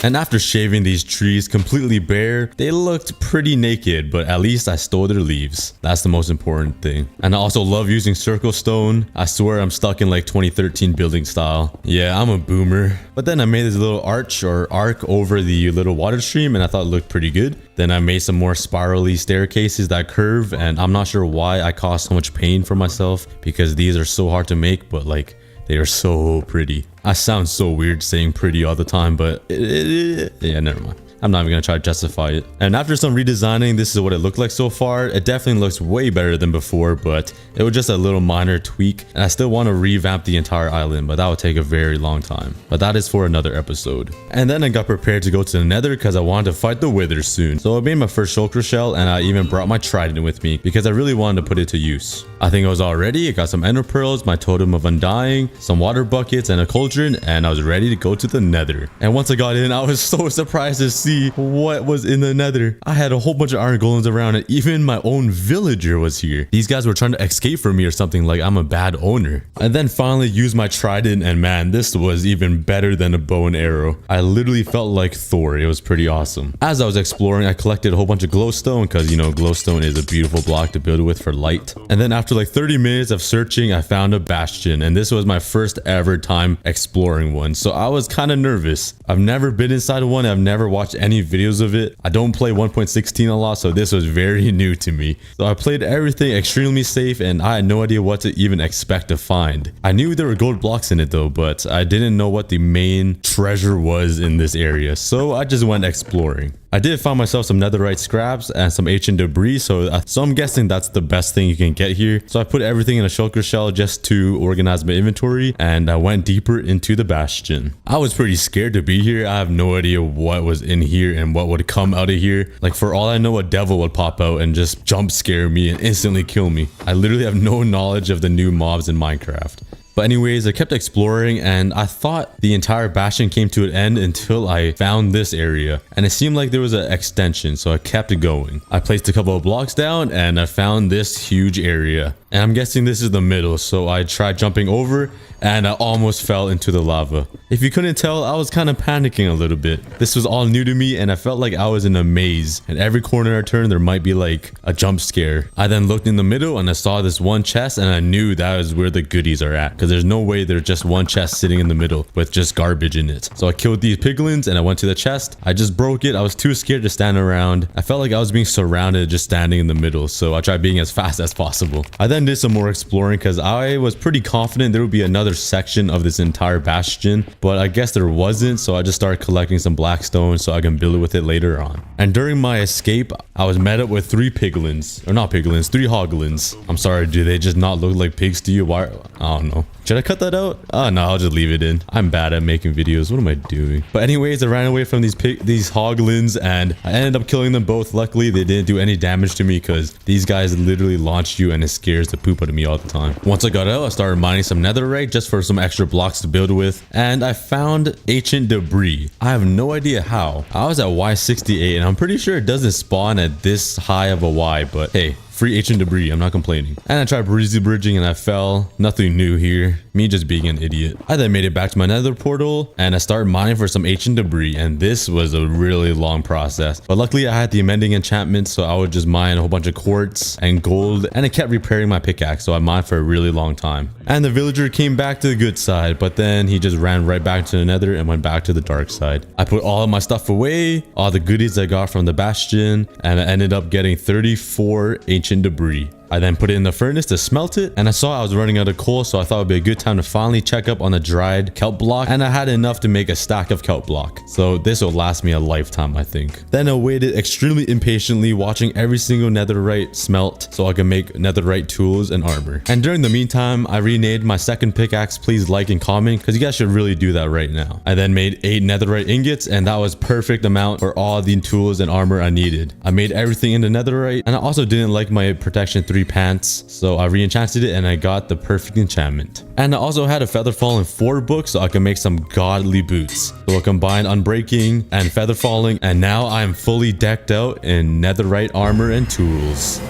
And after shaving these trees completely bare, they looked pretty naked, but at least I stole their leaves. That's the most important thing. And I also love using circle stone. I swear I'm stuck in like 2013 building style. Yeah, I'm a boomer. But then I made this little arch or arc over the little water stream and I thought it looked pretty good. Then I made some more spirally staircases that curve, and I'm not sure why I caused so much pain for myself because these are so hard to make, but like they are so pretty. I sound so weird saying pretty all the time, but yeah, never mind. I'm not even gonna try to justify it. And after some redesigning, this is what it looked like so far. It definitely looks way better than before, but it was just a little minor tweak. And I still want to revamp the entire island, but that would take a very long time. But that is for another episode. And then I got prepared to go to the Nether because I wanted to fight the Wither soon. So I made my first shulker shell, and I even brought my trident with me because I really wanted to put it to use. I think I was all ready. I got some ender pearls, my totem of undying, some water buckets, and a cauldron, and I was ready to go to the Nether. And once I got in, I was so surprised to see what was in the Nether. I had a whole bunch of iron golems around, and even my own villager was here. These guys were trying to escape from me or something, like I'm a bad owner. And then finally used my trident, and man, this was even better than a bow and arrow. I literally felt like Thor. It was pretty awesome. As I was exploring, I collected a whole bunch of glowstone because, you know, glowstone is a beautiful block to build with for light. And then after like 30 minutes of searching, I found a bastion, and this was my first ever time exploring one. So I was kind of nervous. I've never been inside one. I've never watched any videos of it. I don't play 1.16 a lot, so this was very new to me. So I played everything extremely safe, and I had no idea what to even expect to find. I knew there were gold blocks in it though, but I didn't know what the main treasure was in this area. So I just went exploring. I did find myself some netherite scraps and some ancient debris, so I'm guessing that's the best thing you can get here. So I put everything in a shulker shell just to organize my inventory, and I went deeper into the bastion. I was pretty scared to be here. I have no idea what was in here and what would come out of here. Like, for all I know, a devil would pop out and just jump scare me and instantly kill me. I literally have no knowledge of the new mobs in Minecraft. But anyways, I kept exploring, and I thought the entire bastion came to an end until I found this area, and it seemed like there was an extension, so I kept it going. I placed a couple of blocks down, and I found this huge area, and I'm guessing this is the middle, so I tried jumping over, and I almost fell into the lava. If you couldn't tell, I was kind of panicking a little bit. This was all new to me, and I felt like I was in a maze, and every corner I turned there might be like a jump scare. I then looked in the middle, and I saw this one chest, and I knew that was where the goodies are at, because there's no way there's just one chest sitting in the middle with just garbage in it. So I killed these piglins, and I went to the chest. I just broke it. I was too scared to stand around. I felt like I was being surrounded just standing in the middle, so I tried being as fast as possible. I then did some more exploring because I was pretty confident there would be another section of this entire bastion, but I guess there wasn't, so I just started collecting some blackstone so I can build it with it later on. And during my escape, I was met up with 3 piglins, or not piglins, 3 hoglins. I'm sorry, do they just not look like pigs to you? Why? I don't know. Should I cut that out? Oh no, I'll just leave it in. I'm bad at making videos. What am I doing? But anyways, I ran away from these hoglins, and I ended up killing them both. Luckily, they didn't do any damage to me because these guys literally launch you, and it scares the poop out of me all the time. Once I got out, I started mining some netherite just for some extra blocks to build with, and I found ancient debris. I have no idea how. I was at Y68, and I'm pretty sure it doesn't spawn at this high of a Y, but hey, free ancient debris, I'm not complaining. And I tried breezy bridging and I fell. Nothing new here. Me just being an idiot. I then made it back to my nether portal and I started mining for some ancient debris, and this was a really long process. But luckily I had the amending enchantment, so I would just mine a whole bunch of quartz and gold, and it kept repairing my pickaxe, so I mined for a really long time. And the villager came back to the good side, but then he just ran right back to the nether and went back to the dark side. I put all of my stuff away, all the goodies I got from the bastion, and I ended up getting 34 ancient debris. I then put it in the furnace to smelt it, and I saw I was running out of coal, so I thought it would be a good time to finally check up on the dried kelp block, and I had enough to make a stack of kelp block. So this will last me a lifetime, I think. Then I waited extremely impatiently, watching every single netherite smelt so I could make netherite tools and armor. And during the meantime, I renamed my second pickaxe. Please like and comment, because you guys should really do that right now. I then made 8 netherite ingots, and that was perfect amount for all the tools and armor I needed. I made everything into netherite, and I also didn't like my protection 3 pants, so I re-enchanted it and I got the perfect enchantment. And I also had a feather falling 4 book so I can make some godly boots. So I combined unbreaking and feather falling, and now I am fully decked out in netherite armor and tools.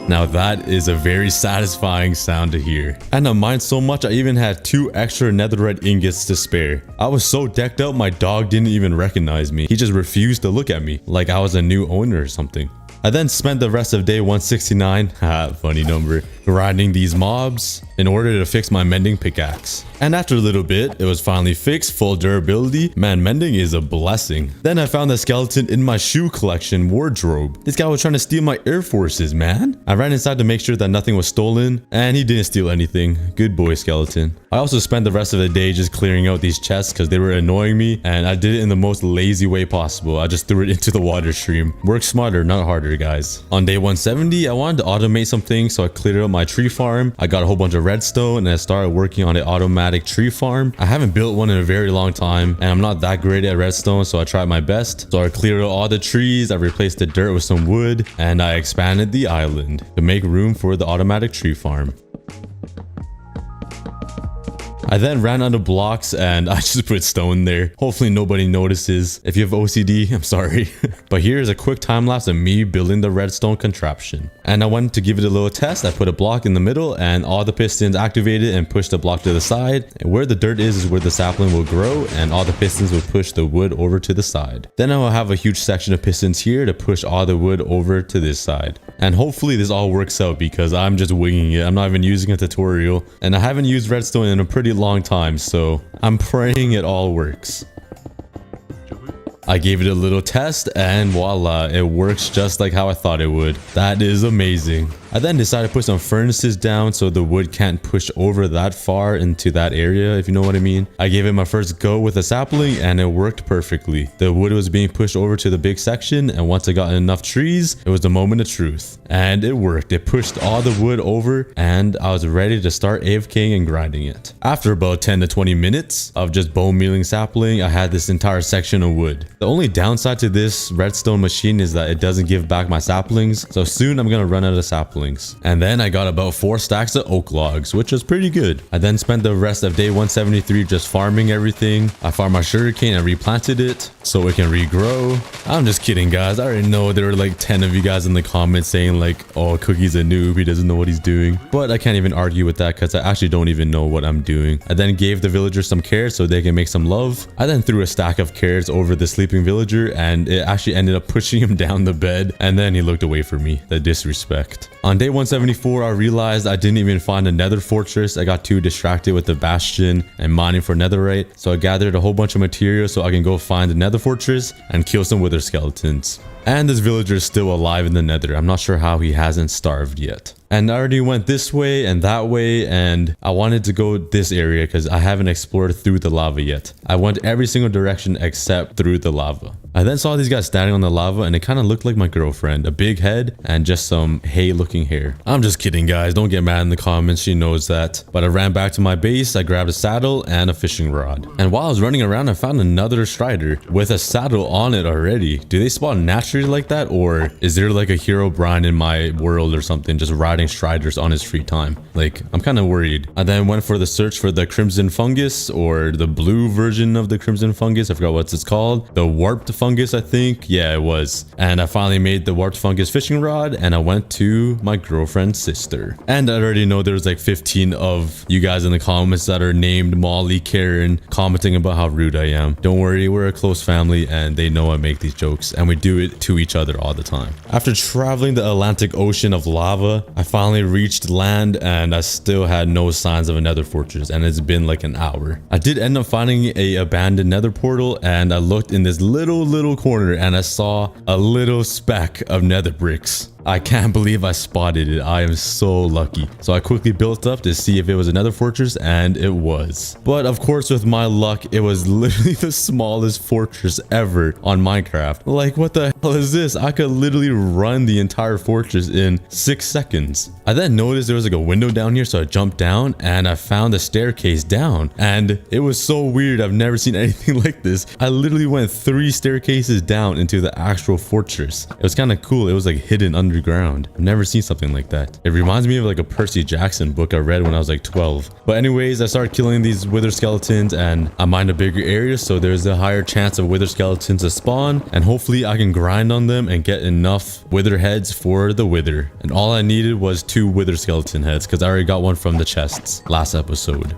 Now that is a very satisfying sound to hear. And I mined so much I even had 2 extra netherite ingots to spare. I was so decked out my dog didn't even recognize me. He just refused to look at me like I was a new owner or something. I then spent the rest of day 169, funny number, grinding these mobs in order to fix my mending pickaxe. And after a little bit, it was finally fixed, full durability. Man, mending is a blessing. Then I found the skeleton in my shoe collection wardrobe. This guy was trying to steal my Air Forces, man. I ran inside to make sure that nothing was stolen, and he didn't steal anything. Good boy, skeleton. I also spent the rest of the day just clearing out these chests because they were annoying me, and I did it in the most lazy way possible. I just threw it into the water stream. Work smarter, not harder, guys. On day 170, I wanted to automate some things, so I cleared out my tree farm. I got a whole bunch of redstone, and I started working on an automatic tree farm. I haven't built one in a very long time, and I'm not that great at redstone, so I tried my best. So I cleared out all the trees, I replaced the dirt with some wood, and I expanded the island to make room for the automatic tree farm. I then ran out of blocks and I just put stone there. Hopefully nobody notices. If you have OCD, I'm sorry. But here's a quick time lapse of me building the redstone contraption. And I wanted to give it a little test. I put a block in the middle and all the pistons activated and pushed the block to the side. And where the dirt is where the sapling will grow, and all the pistons will push the wood over to the side. Then I will have a huge section of pistons here to push all the wood over to this side. And hopefully this all works out because I'm just winging it. I'm not even using a tutorial. And I haven't used redstone in a pretty long time, so I'm praying it all works. I gave it a little test and voila, it works just like how I thought it would. That is amazing. I then decided to put some furnaces down so the wood can't push over that far into that area, if you know what I mean. I gave it my first go with a sapling and it worked perfectly. The wood was being pushed over to the big section, and once I got enough trees, it was the moment of truth. And it worked. It pushed all the wood over and I was ready to start AFKing and grinding it. After about 10 to 20 minutes of just bone mealing sapling, I had this entire section of wood. The only downside to this redstone machine is that it doesn't give back my saplings, so soon I'm gonna run out of saplings. And then I got about 4 stacks of oak logs, which was pretty good. I then spent the rest of day 173 just farming everything. I farmed my sugarcane and replanted it so it can regrow. I'm just kidding, guys. I already know there were like 10 of you guys in the comments saying like, oh, Cookie's a noob, he doesn't know what he's doing. But I can't even argue with that because I actually don't even know what I'm doing. I then gave the villagers some carrots so they can make some love. I then threw a stack of carrots over the sleeping villager and it actually ended up pushing him down the bed, and then he looked away from me. The disrespect. On day 174, I realized I didn't even find a nether fortress. I got too distracted with the bastion and mining for netherite, so I gathered a whole bunch of material so I can go find the nether fortress and kill some wither skeletons. And this villager is still alive in the nether. I'm not sure how he hasn't starved yet. And I already went this way and that way, and I wanted to go this area because I haven't explored through the lava yet. I went every single direction except through the lava. I then saw these guys standing on the lava and it kind of looked like my girlfriend. A big head and just some hay looking hair. I'm just kidding, guys. Don't get mad in the comments. She knows that. But I ran back to my base. I grabbed a saddle and a fishing rod. And while I was running around, I found another strider with a saddle on it already. Do they spawn naturally like that, or is there like a hero Brian in my world or something just riding striders on his free time? Like, I'm kind of worried. I then went for the search for the crimson fungus, or the blue version of the crimson fungus. I forgot what it's called. The warped fungus, I think. Yeah, it was. And I finally made the warped fungus fishing rod, and I went to my girlfriend's sister. And I already know there's like 15 of you guys in the comments that are named Molly, Karen, commenting about how rude I am. Don't worry, we're a close family and they know I make these jokes, and we do it to each other all the time. After traveling the Atlantic Ocean of lava, I finally reached land and I still had no signs of a nether fortress, and it's been like an hour. I did end up finding a abandoned nether portal, and I looked in this little corner and I saw a little speck of nether bricks. I can't believe I spotted it. I am so lucky. So I quickly built up to see if it was another fortress, and it was. But of course, with my luck, it was literally the smallest fortress ever on Minecraft. Like, what the hell is this? I could literally run the entire fortress in 6 seconds. I then noticed there was like a window down here, so I jumped down and I found a staircase down, and it was so weird. I've never seen anything like this. I literally went 3 staircases down into the actual fortress. It was kind of cool. It was like hidden underground. I've never seen something like that. It reminds me of like a Percy Jackson book I read when I was like 12. But anyways, I started killing these wither skeletons, and I mined a bigger area, so there's a higher chance of wither skeletons to spawn, and hopefully I can grind on them and get enough wither heads for the wither. And all I needed was 2 wither skeleton heads because I already got one from the chests last episode.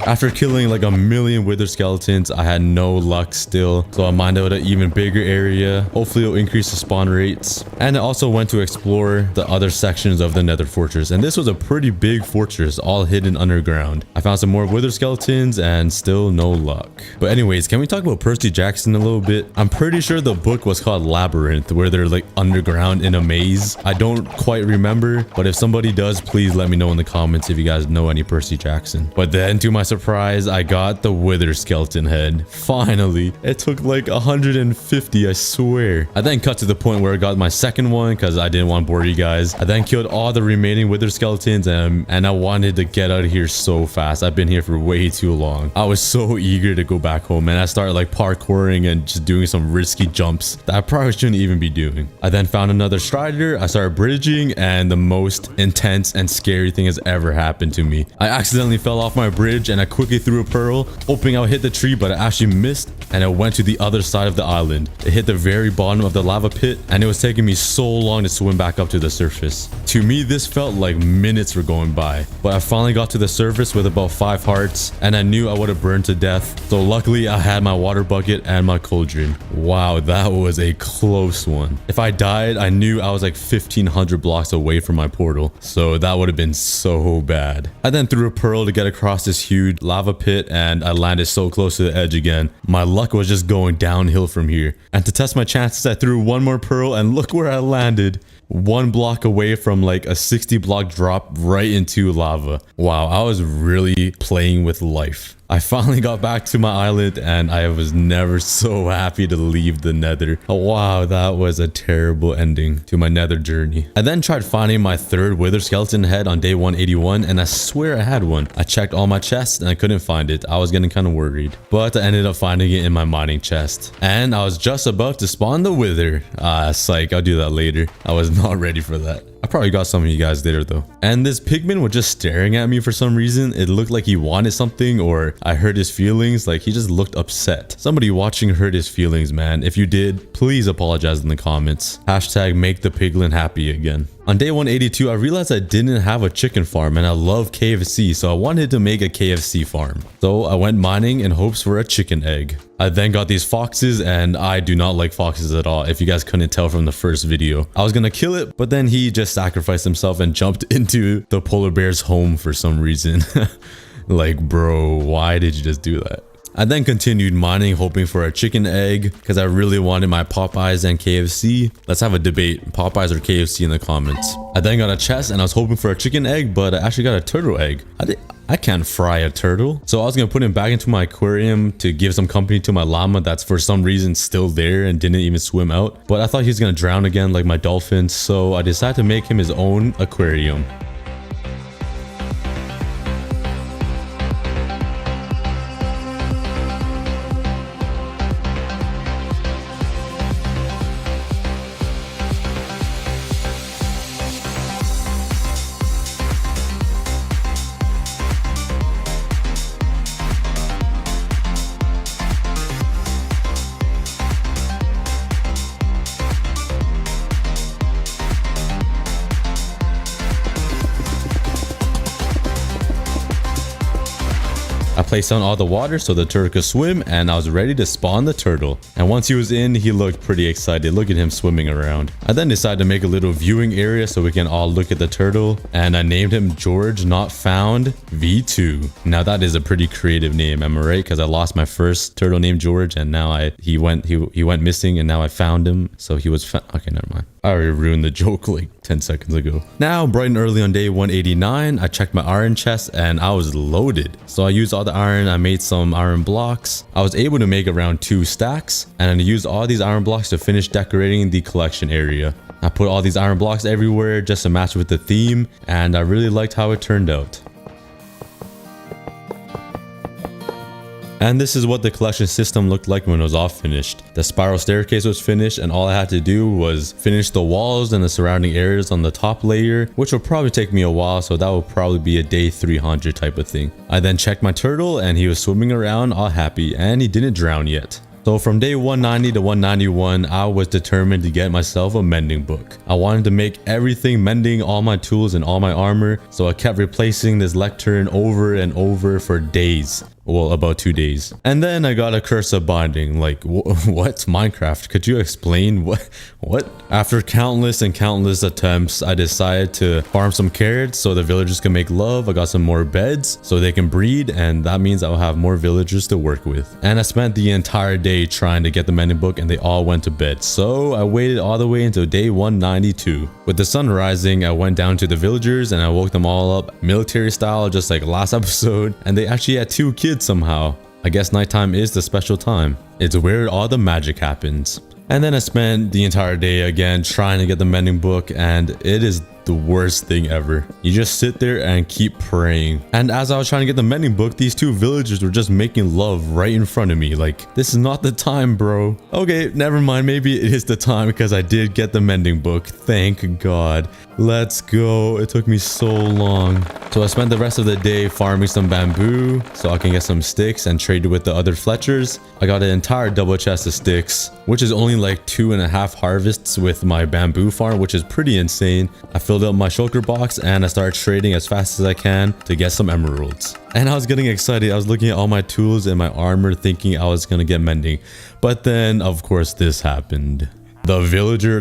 After killing like a million wither skeletons, I had no luck still. So I mined out an even bigger area. Hopefully it'll increase the spawn rates. And I also went to explore the other sections of the Nether fortress. And this was a pretty big fortress, all hidden underground. I found some more wither skeletons and still no luck. But anyways, can we talk about Percy Jackson a little bit? I'm pretty sure the book was called Labyrinth, where they're like underground in a maze. I don't quite remember, but if somebody does, please let me know in the comments if you guys know any Percy Jackson. But then to my surprise, I got the wither skeleton head. Finally. It took like 150, I swear. I then cut to the point where I got my second one because I didn't want to bore you guys. I then killed all the remaining wither skeletons and I wanted to get out of here so fast. I've been here for way too long. I was so eager to go back home, and I started like parkouring and just doing some risky jumps that I probably shouldn't even be doing. I then found another strider. I started bridging, and the most intense and scary thing has ever happened to me. I accidentally fell off my bridge and I quickly threw a pearl, hoping I would hit the tree, but I actually missed and it went to the other side of the island. It hit the very bottom of the lava pit, and it was taking me so long to swim back up to the surface. To me, this felt like minutes were going by, but I finally got to the surface with about 5 hearts, and I knew I would have burned to death. So luckily I had my water bucket and my cauldron. Wow, that was a close one. If I died, I knew I was like 1500 blocks away from my portal, so that would have been so bad. I then threw a pearl to get across this huge lava pit, and I landed so close to the edge again. My luck was just going downhill from here. And to test my chances, I threw one more pearl, and look where I landed. 1 block away from like a 60 block drop right into lava. Wow, I was really playing with life. I finally got back to my island, and I was never so happy to leave the Nether. Oh, wow, that was a terrible ending to my Nether journey. I then tried finding my third wither skeleton head on day 181, and I swear I had one. I checked all my chests and I couldn't find it. I was getting kind of worried, but I ended up finding it in my mining chest, and I was just about to spawn the wither. Psych, I'll do that later. I was not ready for that. I probably got some of you guys later though. And this pigman was just staring at me for some reason. It looked like he wanted something, or I hurt his feelings. Like he just looked upset. Somebody watching hurt his feelings, man. If you did, please apologize in the comments. Hashtag make the piglin happy again. On day 182, I realized I didn't have a chicken farm, and I love KFC, so I wanted to make a KFC farm. So I went mining in hopes for a chicken egg. I then got these foxes, and I do not like foxes at all, if you guys couldn't tell from the first video. I was gonna kill it, but then he just sacrificed himself and jumped into the polar bear's home for some reason. Like, bro, why did you just do that? I then continued mining, hoping for a chicken egg because I really wanted my Popeyes and KFC. Let's have a debate, Popeyes or KFC, in the comments. I then got a chest and I was hoping for a chicken egg, but I actually got a turtle egg. I can't fry a turtle. So I was going to put him back into my aquarium to give some company to my llama that's for some reason still there and didn't even swim out. But I thought he was going to drown again like my dolphin, so I decided to make him his own aquarium. I placed down all the water so the turtle could swim, and I was ready to spawn the turtle. And once he was in, he looked pretty excited. Look at him swimming around. I then decided to make a little viewing area so we can all look at the turtle, and I named him George Not Found V2. Now that is a pretty creative name, am I right? Because I lost my first turtle named George, and now he went missing, and now I found him. So he was okay, never mind. I already ruined the joke like 10 seconds ago. Now, bright and early on day 189, I checked my iron chest and I was loaded. So I used all the iron, I made some iron blocks. I was able to make around 2 stacks, and I used all these iron blocks to finish decorating the collection area. I put all these iron blocks everywhere just to match with the theme, and I really liked how it turned out. And this is what the collection system looked like when it was all finished. The spiral staircase was finished, and all I had to do was finish the walls and the surrounding areas on the top layer, which will probably take me a while, so that will probably be a day 300 type of thing. I then checked my turtle, and he was swimming around all happy, and he didn't drown yet. So from day 190 to 191, I was determined to get myself a mending book. I wanted to make everything mending, all my tools and all my armor. So I kept replacing this lectern over and over for days. Well, about 2 days. And then I got a curse of binding. Like, what? Minecraft? Could you explain what? After countless and countless attempts, I decided to farm some carrots so the villagers can make love. I got some more beds so they can breed, and that means I'll have more villagers to work with. And I spent the entire day trying to get the mending book, and they all went to bed. So I waited all the way until day 192. With the sun rising, I went down to the villagers and I woke them all up military style, just like last episode. And they actually had 2 kids somehow. I guess nighttime is the special time. It's where all the magic happens. And then I spent the entire day again trying to get the mending book, and it is the worst thing ever. You just sit there and keep praying. And as I was trying to get the mending book, these 2 villagers were just making love right in front of me. Like, this is not the time, bro. Okay, never mind. Maybe it is the time because I did get the mending book. Thank God. Let's go. It took me so long. So I spent the rest of the day farming some bamboo so I can get some sticks and trade it with the other Fletchers. I got an entire double chest of sticks, which is only like 2.5 harvests with my bamboo farm, which is pretty insane. I filled up my shulker box and I started trading as fast as I can to get some emeralds. And I was getting excited. I was looking at all my tools and my armor thinking I was gonna get mending. But then, of course, this happened. The villager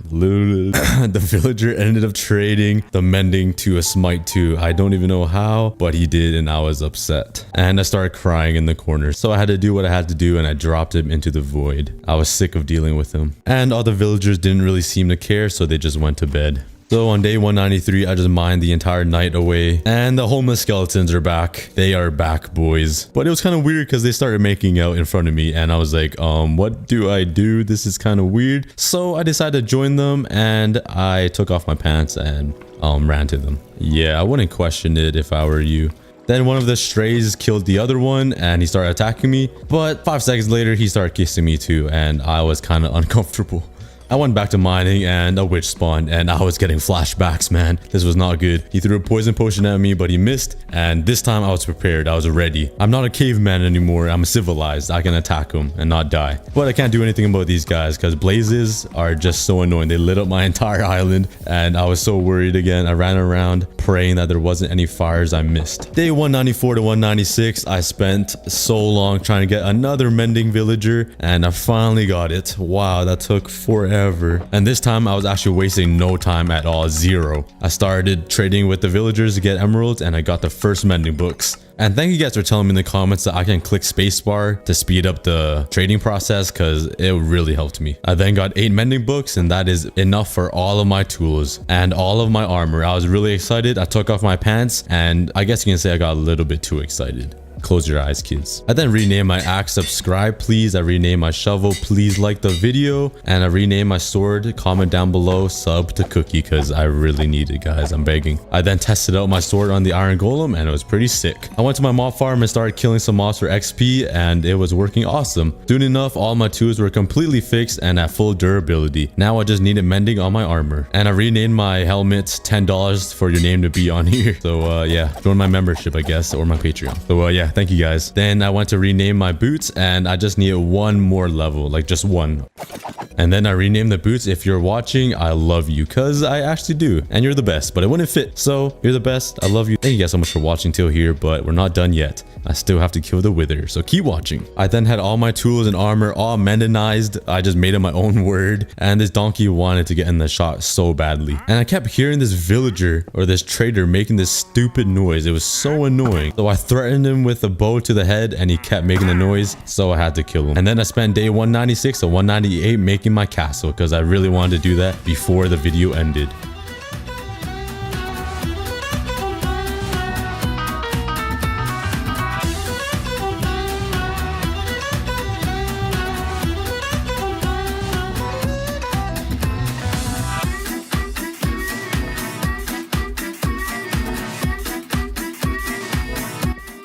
the villager ended up trading the mending to a smite 2. I don't even know how, but he did, and I was upset. And I started crying in the corner. So I had to do what I had to do, and I dropped him into the void. I was sick of dealing with him. And all the villagers didn't really seem to care, so they just went to bed. So on day 193, I just mined the entire night away, and the homeless skeletons are back. They are back, boys. But it was kind of weird because they started making out in front of me, and I was like, what do I do? This is kind of weird. So I decided to join them, and I took off my pants and ran to them. Yeah, I wouldn't question it if I were you. Then one of the strays killed the other one and he started attacking me. But 5 seconds later, he started kissing me too, and I was kind of uncomfortable. I went back to mining and a witch spawned and I was getting flashbacks, man. This was not good. He threw a poison potion at me, but he missed. And this time I was prepared. I was ready. I'm not a caveman anymore. I'm civilized. I can attack him and not die. But I can't do anything about these guys because blazes are just so annoying. They lit up my entire island and I was so worried again. I ran around praying that there wasn't any fires I missed. Day 194 to 196, I spent so long trying to get another mending villager and I finally got it. Wow, that took forever. And this time I was actually wasting no time at all. 0. I started trading with the villagers to get emeralds and I got the first mending books. And thank you guys for telling me in the comments that I can click spacebar to speed up the trading process because it really helped me. I then got 8 mending books and that is enough for all of my tools and all of my armor. I was really excited. I took off my pants and I guess you can say I got a little bit too excited. Close your eyes, kids. I then renamed my axe subscribe, please. I renamed my shovel, please like the video. And I renamed my sword, comment down below, sub to Cookie because I really need it, guys. I'm begging. I then tested out my sword on the iron golem and it was pretty sick. I went to my mob farm and started killing some mobs for XP and it was working awesome. Soon enough, all my tools were completely fixed and at full durability. Now I just needed mending on my armor. And I renamed my helmet $10 for your name to be on here. So yeah, join my membership, I guess, or my Patreon. So yeah, thank you guys. Then I went to rename my boots and I just needed 1 more level, like just 1. And then I renamed the boots. If you're watching, I love you because I actually do. And you're the best, but it wouldn't fit. So you're the best. I love you. Thank you guys so much for watching till here, but we're not done yet. I still have to kill the wither, so keep watching. I then had all my tools and armor all mendonized. I just made it my own word. And this donkey wanted to get in the shot so badly. And I kept hearing this villager or this trader making this stupid noise. It was so annoying. So I threatened him with a bow to the head and he kept making the noise, so I had to kill him. And then I spent day 196 to 198 making my castle because I really wanted to do that before the video ended.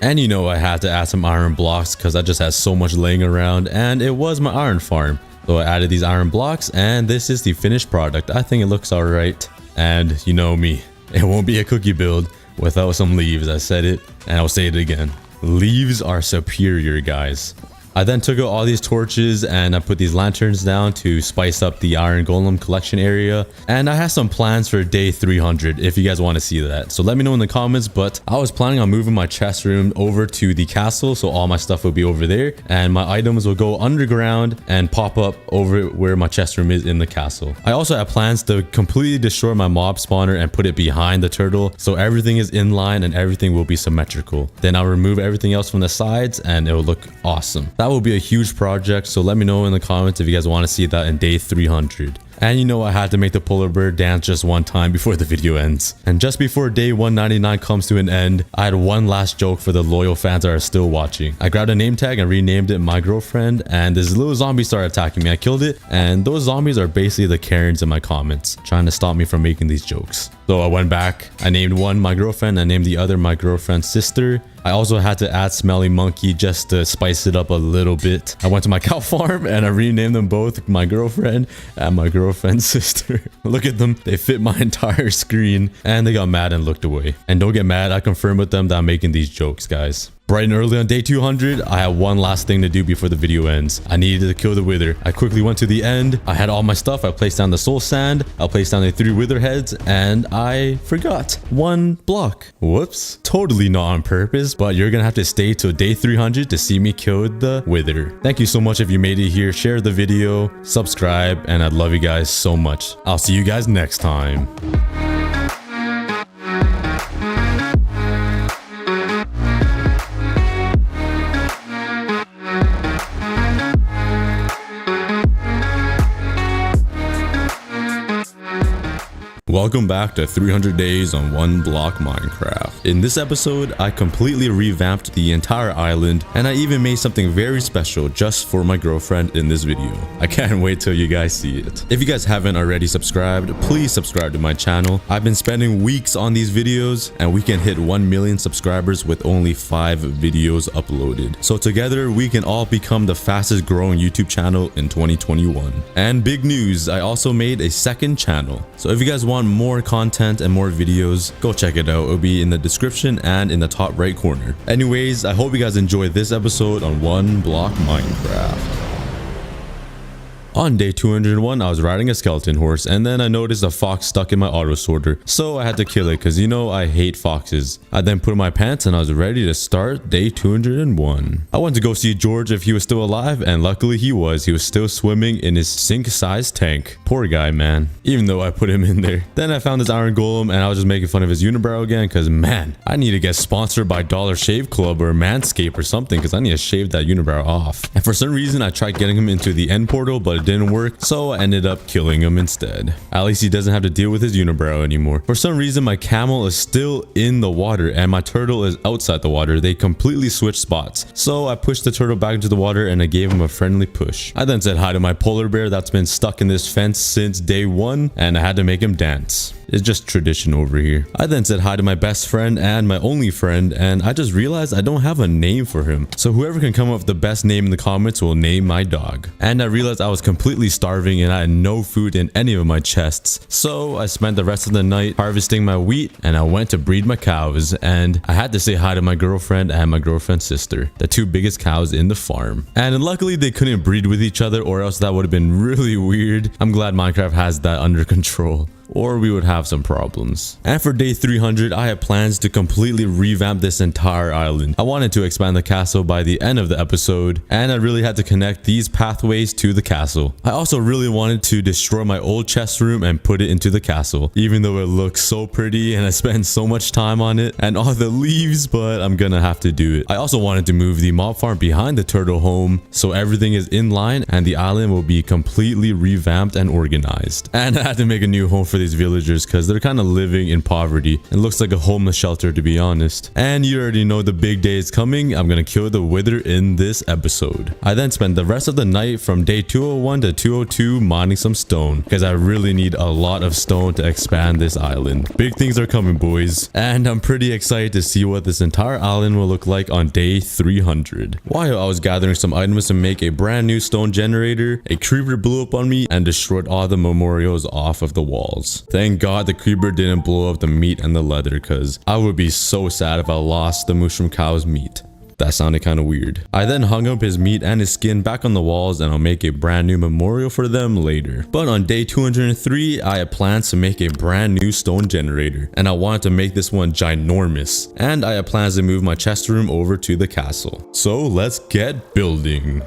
And you know I had to add some iron blocks because I just had so much laying around and it was my iron farm. So I added these iron blocks and this is the finished product. I think it looks alright. And you know me, it won't be a cookie build without some leaves. I said it and I'll say it again. Leaves are superior, guys. I then took out all these torches and I put these lanterns down to spice up the iron golem collection area. And I have some plans for day 300 if you guys want to see that. So let me know in the comments, but I was planning on moving my chest room over to the castle. So all my stuff will be over there and my items will go underground and pop up over where my chest room is in the castle. I also have plans to completely destroy my mob spawner and put it behind the turtle. So everything is in line and everything will be symmetrical. Then I'll remove everything else from the sides and it will look awesome. That will be a huge project. So let me know in the comments if you guys want to see that in day 300. And you know I had to make the polar bear dance just one time before the video ends. And just before day 199 comes to an end, I had one last joke for the loyal fans that are still watching. I grabbed a name tag and renamed it my girlfriend, and this little zombie started attacking me. I killed it, and those zombies are basically the Karens in my comments, trying to stop me from making these jokes. So I went back, I named one my girlfriend, I named the other my girlfriend's sister. I also had to add Smelly Monkey just to spice it up a little bit. I went to my cow farm and I renamed them both my girlfriend and my girlfriend's sister. Look at them. They fit my entire screen and they got mad and looked away. And don't get mad. I confirmed with them that I'm making these jokes, guys. Bright and early on day 200, I had one last thing to do before the video ends. I needed to kill the wither. I quickly went to the end. I had all my stuff. I placed down the soul sand. I placed down the 3 wither heads and I forgot 1 block. Whoops. Totally not on purpose, but you're gonna have to stay till day 300 to see me kill the wither. Thank you so much if you made it here. Share the video, subscribe, and I'd love you guys so much. I'll see you guys next time. Welcome back to 300 days on 1 block Minecraft. In this episode, I completely revamped the entire island and I even made something very special just for my girlfriend in this video. I can't wait till you guys see it. If you guys haven't already subscribed, please subscribe to my channel. I've been spending weeks on these videos and we can hit 1 million subscribers with only 5 videos uploaded. So together we can all become the fastest growing YouTube channel in 2021. And big news, I also made a second channel. So if you guys want more content and more videos, go check it out. It'll be in the description and in the top right corner. Anyways, I hope you guys enjoyed this episode on 1 block Minecraft. On day 201, I was riding a skeleton horse and then I noticed a fox stuck in my auto sorter. So I had to kill it because you know I hate foxes. I then put on my pants and I was ready to start day 201. I went to go see George if he was still alive and luckily he was. He was still swimming in his sink-sized tank. Poor guy, man. Even though I put him in there. Then I found this iron golem and I was just making fun of his unibrow again because man, I need to get sponsored by Dollar Shave Club or Manscaped or something because I need to shave that unibrow off. And for some reason I tried getting him into the end portal but it didn't work, so I ended up killing him instead. At least he doesn't have to deal with his unibrow anymore. For some reason my camel is still in the water and my turtle is outside the water. They completely switched spots. So I pushed the turtle back into the water and I gave him a friendly push. I then said hi to my polar bear that's been stuck in this fence since day 1 and I had to make him dance. It's just tradition over here. I then said hi to my best friend and my only friend and I just realized I don't have a name for him. So whoever can come up with the best name in the comments will name my dog. And I realized I was completely starving and I had no food in any of my chests. So I spent the rest of the night harvesting my wheat and I went to breed my cows and I had to say hi to my girlfriend and my girlfriend's sister, the 2 biggest cows in the farm. And luckily they couldn't breed with each other or else that would have been really weird. I'm glad Minecraft has that under control, or we would have some problems. And for day 300, I had plans to completely revamp this entire island. I wanted to expand the castle by the end of the episode, and I really had to connect these pathways to the castle. I also really wanted to destroy my old chest room and put it into the castle, even though it looks so pretty and I spent so much time on it and all the leaves, but I'm gonna have to do it. I also wanted to move the mob farm behind the turtle home so everything is in line and the island will be completely revamped and organized. And I had to make a new home for these villagers because they're kind of living in poverty. It looks like a homeless shelter, to be honest. And you already know the big day is coming. I'm gonna kill the wither in this episode. I then spent the rest of the night from day 201 to 202 mining some stone because I really need a lot of stone to expand this island. Big things are coming, boys, and I'm pretty excited to see what this entire island will look like on day 300. While I was gathering some items to make a brand new stone generator, a creeper blew up on me and destroyed all the memorials off of the walls. Thank God the creeper didn't blow up the meat and the leather because I would be so sad if I lost the mushroom cow's meat. That sounded kind of weird. I then hung up his meat and his skin back on the walls, and I'll make a brand new memorial for them later. But on day 203, I had plans to make a brand new stone generator, and I wanted to make this one ginormous. And I had plans to move my chest room over to the castle. So let's get building.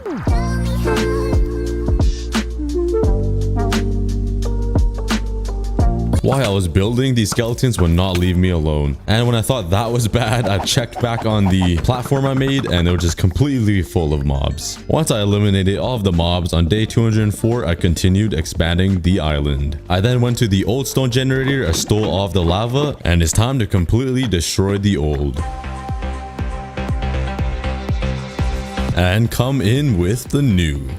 While I was building, these skeletons would not leave me alone. And when I thought that was bad, I checked back on the platform I made, and it was just completely full of mobs. Once I eliminated all of the mobs, on day 204, I continued expanding the island. I then went to the old stone generator, I stole all of the lava, and it's time to completely destroy the old. And come in with the new.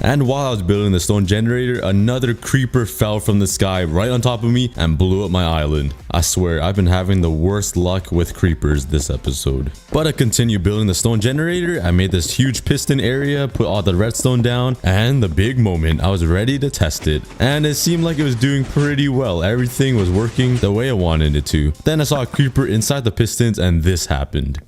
And while I was building the stone generator, another creeper fell from the sky right on top of me and blew up my island. I swear, I've been having the worst luck with creepers this episode. But I continued building the stone generator. I made this huge piston area, put all the redstone down, and the big moment, I was ready to test it. And it seemed like it was doing pretty well. Everything was working the way I wanted it to. Then I saw a creeper inside the pistons, and this happened.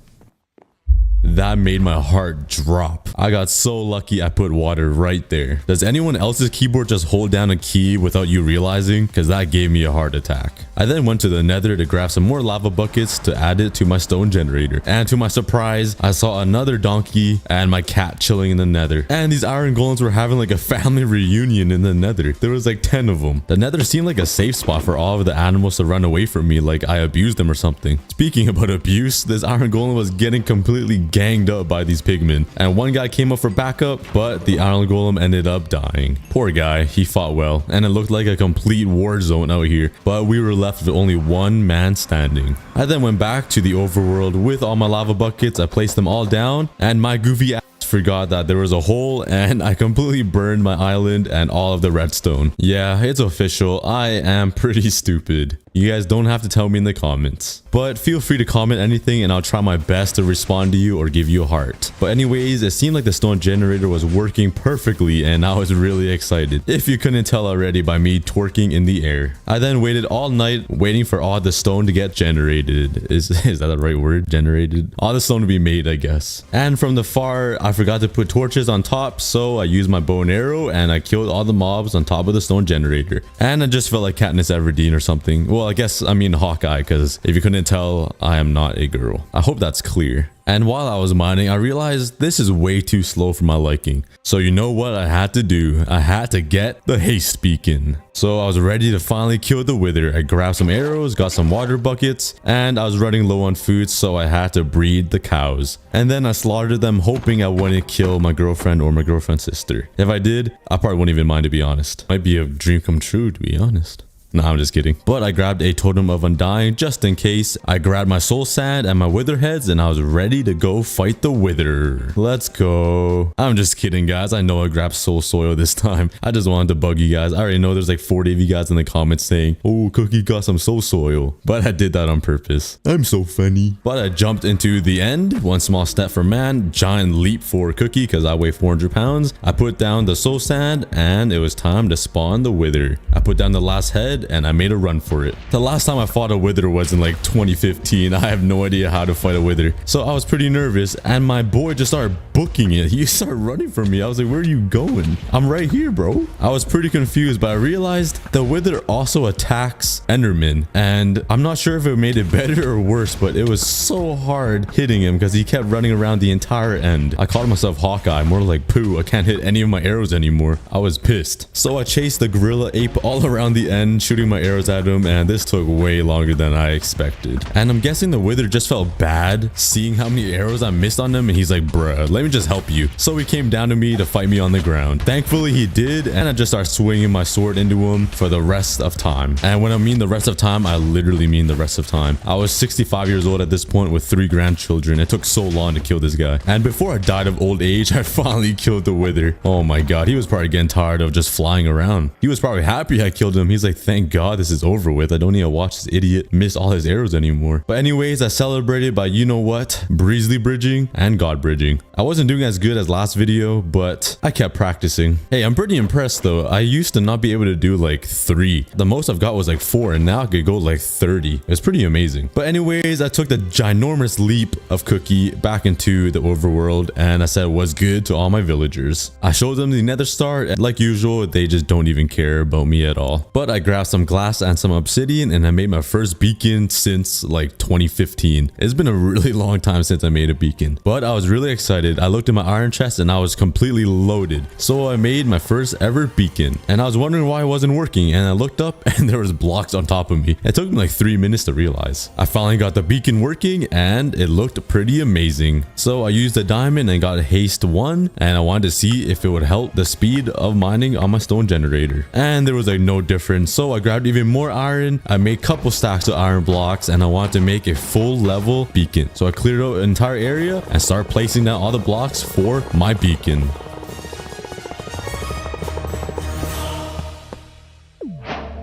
That made my heart drop. I got so lucky I put water right there. Does anyone else's keyboard just hold down a key without you realizing? Because that gave me a heart attack. I then went to the Nether to grab some more lava buckets to add it to my stone generator. And to my surprise, I saw another donkey and my cat chilling in the Nether. And these iron golems were having like a family reunion in the Nether. There was like 10 of them. The Nether seemed like a safe spot for all of the animals to run away from me like I abused them or something. Speaking about abuse, this iron golem was getting completely ganged up by these pigmen, and one guy came up for backup, but the iron golem ended up dying. Poor guy, he fought well, and it looked like a complete war zone out here, but we were left with only one man standing. I then went back to the overworld with all my lava buckets. I placed them all down, and my goofy ass forgot that there was a hole, and I completely burned my island and all of the redstone. Yeah, it's official. I am pretty stupid. You guys don't have to tell me in the comments, but feel free to comment anything and I'll try my best to respond to you or give you a heart. But anyways, it seemed like the stone generator was working perfectly and I was really excited, if you couldn't tell already by me twerking in the air. I then waited all night waiting for all the stone to get generated. Is that the right word? Generated? All the stone to be made, I guess. And from the far, I forgot to put torches on top, so I used my bow and arrow and I killed all the mobs on top of the stone generator. And I just felt like Katniss Everdeen or something. Well, I guess I mean Hawkeye, because if you couldn't tell, I am not a girl. I hope that's clear. And while I was mining, I realized this is way too slow for my liking. So you know what I had to do? I had to get the haste beacon. So I was ready to finally kill the wither. I grabbed some arrows, got some water buckets, and I was running low on food, so I had to breed the cows. And then I slaughtered them, hoping I wouldn't kill my girlfriend or my girlfriend's sister. If I did, I probably wouldn't even mind, to be honest. Might be a dream come true, to be honest. No, I'm just kidding. But I grabbed a totem of undying just in case. I grabbed my soul sand and my wither heads and I was ready to go fight the wither. Let's go. I'm just kidding, guys. I know I grabbed soul soil this time. I just wanted to bug you guys. I already know there's like 40 of you guys in the comments saying, oh, Cookie got some soul soil. But I did that on purpose. I'm so funny. But I jumped into the end. One small step for man, giant leap for Cookie because I weigh 400 pounds. I put down the soul sand and it was time to spawn the wither. I put down the last head and I made a run for it. The last time I fought a wither was in like 2015. I have no idea how to fight a wither, so I was pretty nervous and my boy just started booking it. He started running from me. I was like, where are you going? I'm right here, bro. I was pretty confused, but I realized the wither also attacks endermen, and I'm not sure if it made it better or worse, but it was so hard hitting him because he kept running around the entire end. I called myself Hawkeye, more like poo. I can't hit any of my arrows anymore. I was pissed, so I chased the gorilla ape all around the end, shooting my arrows at him, and this took way longer than I expected. And I'm guessing the wither just felt bad seeing how many arrows I missed on him, and he's like, bruh, let me just help you. So he came down to me to fight me on the ground. Thankfully he did, and I just started swinging my sword into him for the rest of time. And when I mean the rest of time, I literally mean the rest of time. I was 65 years old at this point with 3 grandchildren. It took so long to kill this guy, and before I died of old age, I finally killed the wither. Oh my god, he was probably getting tired of just flying around. He was probably happy I killed him. He's like, thank Thank God this is over with. I don't need to watch this idiot miss all his arrows anymore. But anyways, I celebrated by, you know what, breezely bridging and God bridging. I wasn't doing as good as last video, but I kept practicing. Hey, I'm pretty impressed though. I used to not be able to do like 3. The most I've got was like 4, and now I could go like 30. It's pretty amazing. But anyways, I took the ginormous leap of Cookie back into the overworld, and I said what's good to all my villagers. I showed them the Nether star, and like usual, they just don't even care about me at all. But I grabbed some glass and some obsidian, and I made my first beacon since like 2015. It's been a really long time since I made a beacon, but I was really excited. I looked at my iron chest and I was completely loaded. So I made my first ever beacon, and I was wondering why it wasn't working, and I looked up and there was blocks on top of me. It took me like 3 minutes to realize. I finally got the beacon working and it looked pretty amazing. So I used a diamond and got haste 1, and I wanted to see if it would help the speed of mining on my stone generator, and there was like no difference. So I grabbed even more iron. I made a couple stacks of iron blocks, and I wanted to make a full level beacon. So I cleared out an entire area and started placing down all the blocks for my beacon.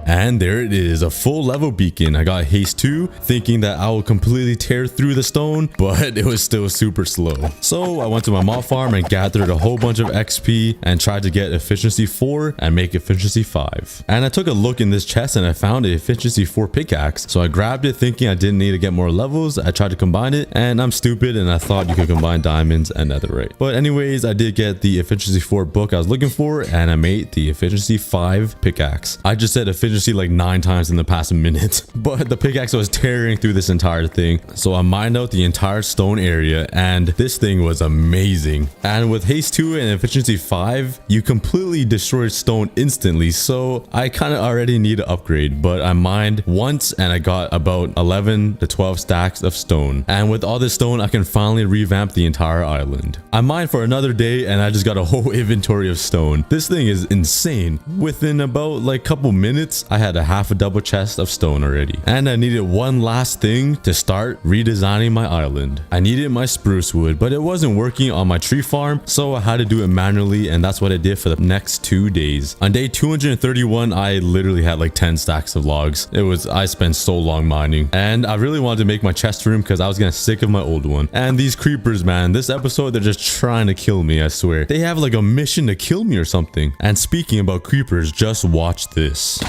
And there it is, a full level beacon. I got haste 2, thinking that I would completely tear through the stone, but it was still super slow. So I went to my mob farm and gathered a whole bunch of XP and tried to get efficiency 4 and make efficiency 5. And I took a look in this chest and I found an efficiency 4 pickaxe. So I grabbed it thinking I didn't need to get more levels. I tried to combine it, and I'm stupid and I thought you could combine diamonds and netherite. But anyways, I did get the efficiency 4 book I was looking for, and I made the efficiency 5 pickaxe. I just said efficiency like 9 times in the past minute, but the pickaxe was tearing through this entire thing. So I mined out the entire stone area, and this thing was amazing. And with haste 2 and efficiency 5, you completely destroyed stone instantly. So I kind of already need to upgrade, but I mined once and I got about 11 to 12 stacks of stone. And with all this stone, I can finally revamp the entire island. I mined for another day and I just got a whole inventory of stone. This thing is insane. Within about like couple minutes, I had a half a double chest of stone already, and I needed one last thing to start redesigning my island. I needed my spruce wood, but it wasn't working on my tree farm, so I had to do it manually, and that's what I did for the next 2 days. On day 231, I literally had like 10 stacks of logs. I spent so long mining, and I really wanted to make my chest room because I was getting sick of my old one. And these creepers, man, this episode, they're just trying to kill me, I swear. They have like a mission to kill me or something. And speaking about creepers, just watch this.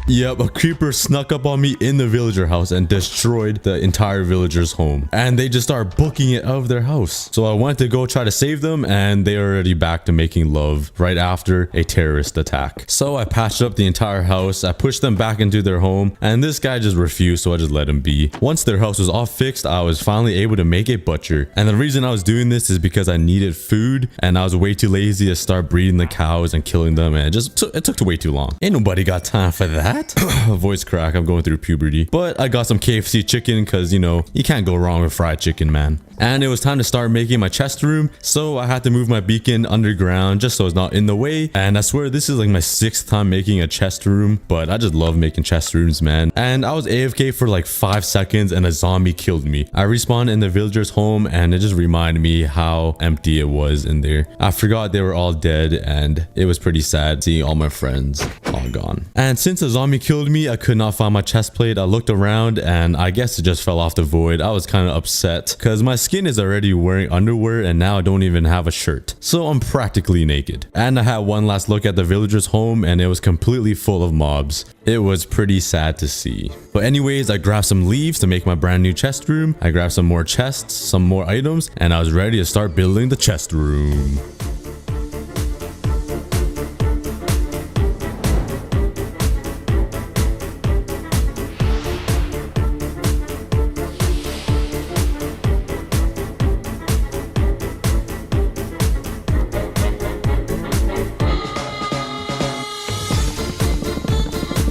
Yep, a creeper snuck up on me in the villager house and destroyed the entire villager's home. And they just start booking it out of their house. So I went to go try to save them, and they are already back to making love right after a terrorist attack. So I patched up the entire house. I pushed them back into their home, and this guy just refused, so I just let him be. Once their house was all fixed, I was finally able to make a butcher. And the reason I was doing this is because I needed food, and I was way too lazy to start breeding the cows and killing them, and it took way too long. Ain't nobody got time for that. Voice crack, I'm going through puberty. But I got some KFC chicken because, you know, you can't go wrong with fried chicken, man. And it was time to start making my chest room, so I had to move my beacon underground just so it's not in the way. And I swear this is like my 6th time making a chest room, but I just love making chest rooms, man. And I was AFK for like 5 seconds and a zombie killed me. I respawned in the villager's home, and it just reminded me how empty it was in there. I forgot they were all dead, and it was pretty sad seeing all my friends all gone. And since the zombie killed me, I could not find my chest plate. I looked around and I guess it just fell off the void. I was kind of upset because my skin is already wearing underwear, and now I don't even have a shirt, so I'm practically naked. And I had one last look at the villager's home, and it was completely full of mobs. It was pretty sad to see. But anyways, I grabbed some leaves to make my brand new chest room. I grabbed some more chests, some more items, and I was ready to start building the chest room.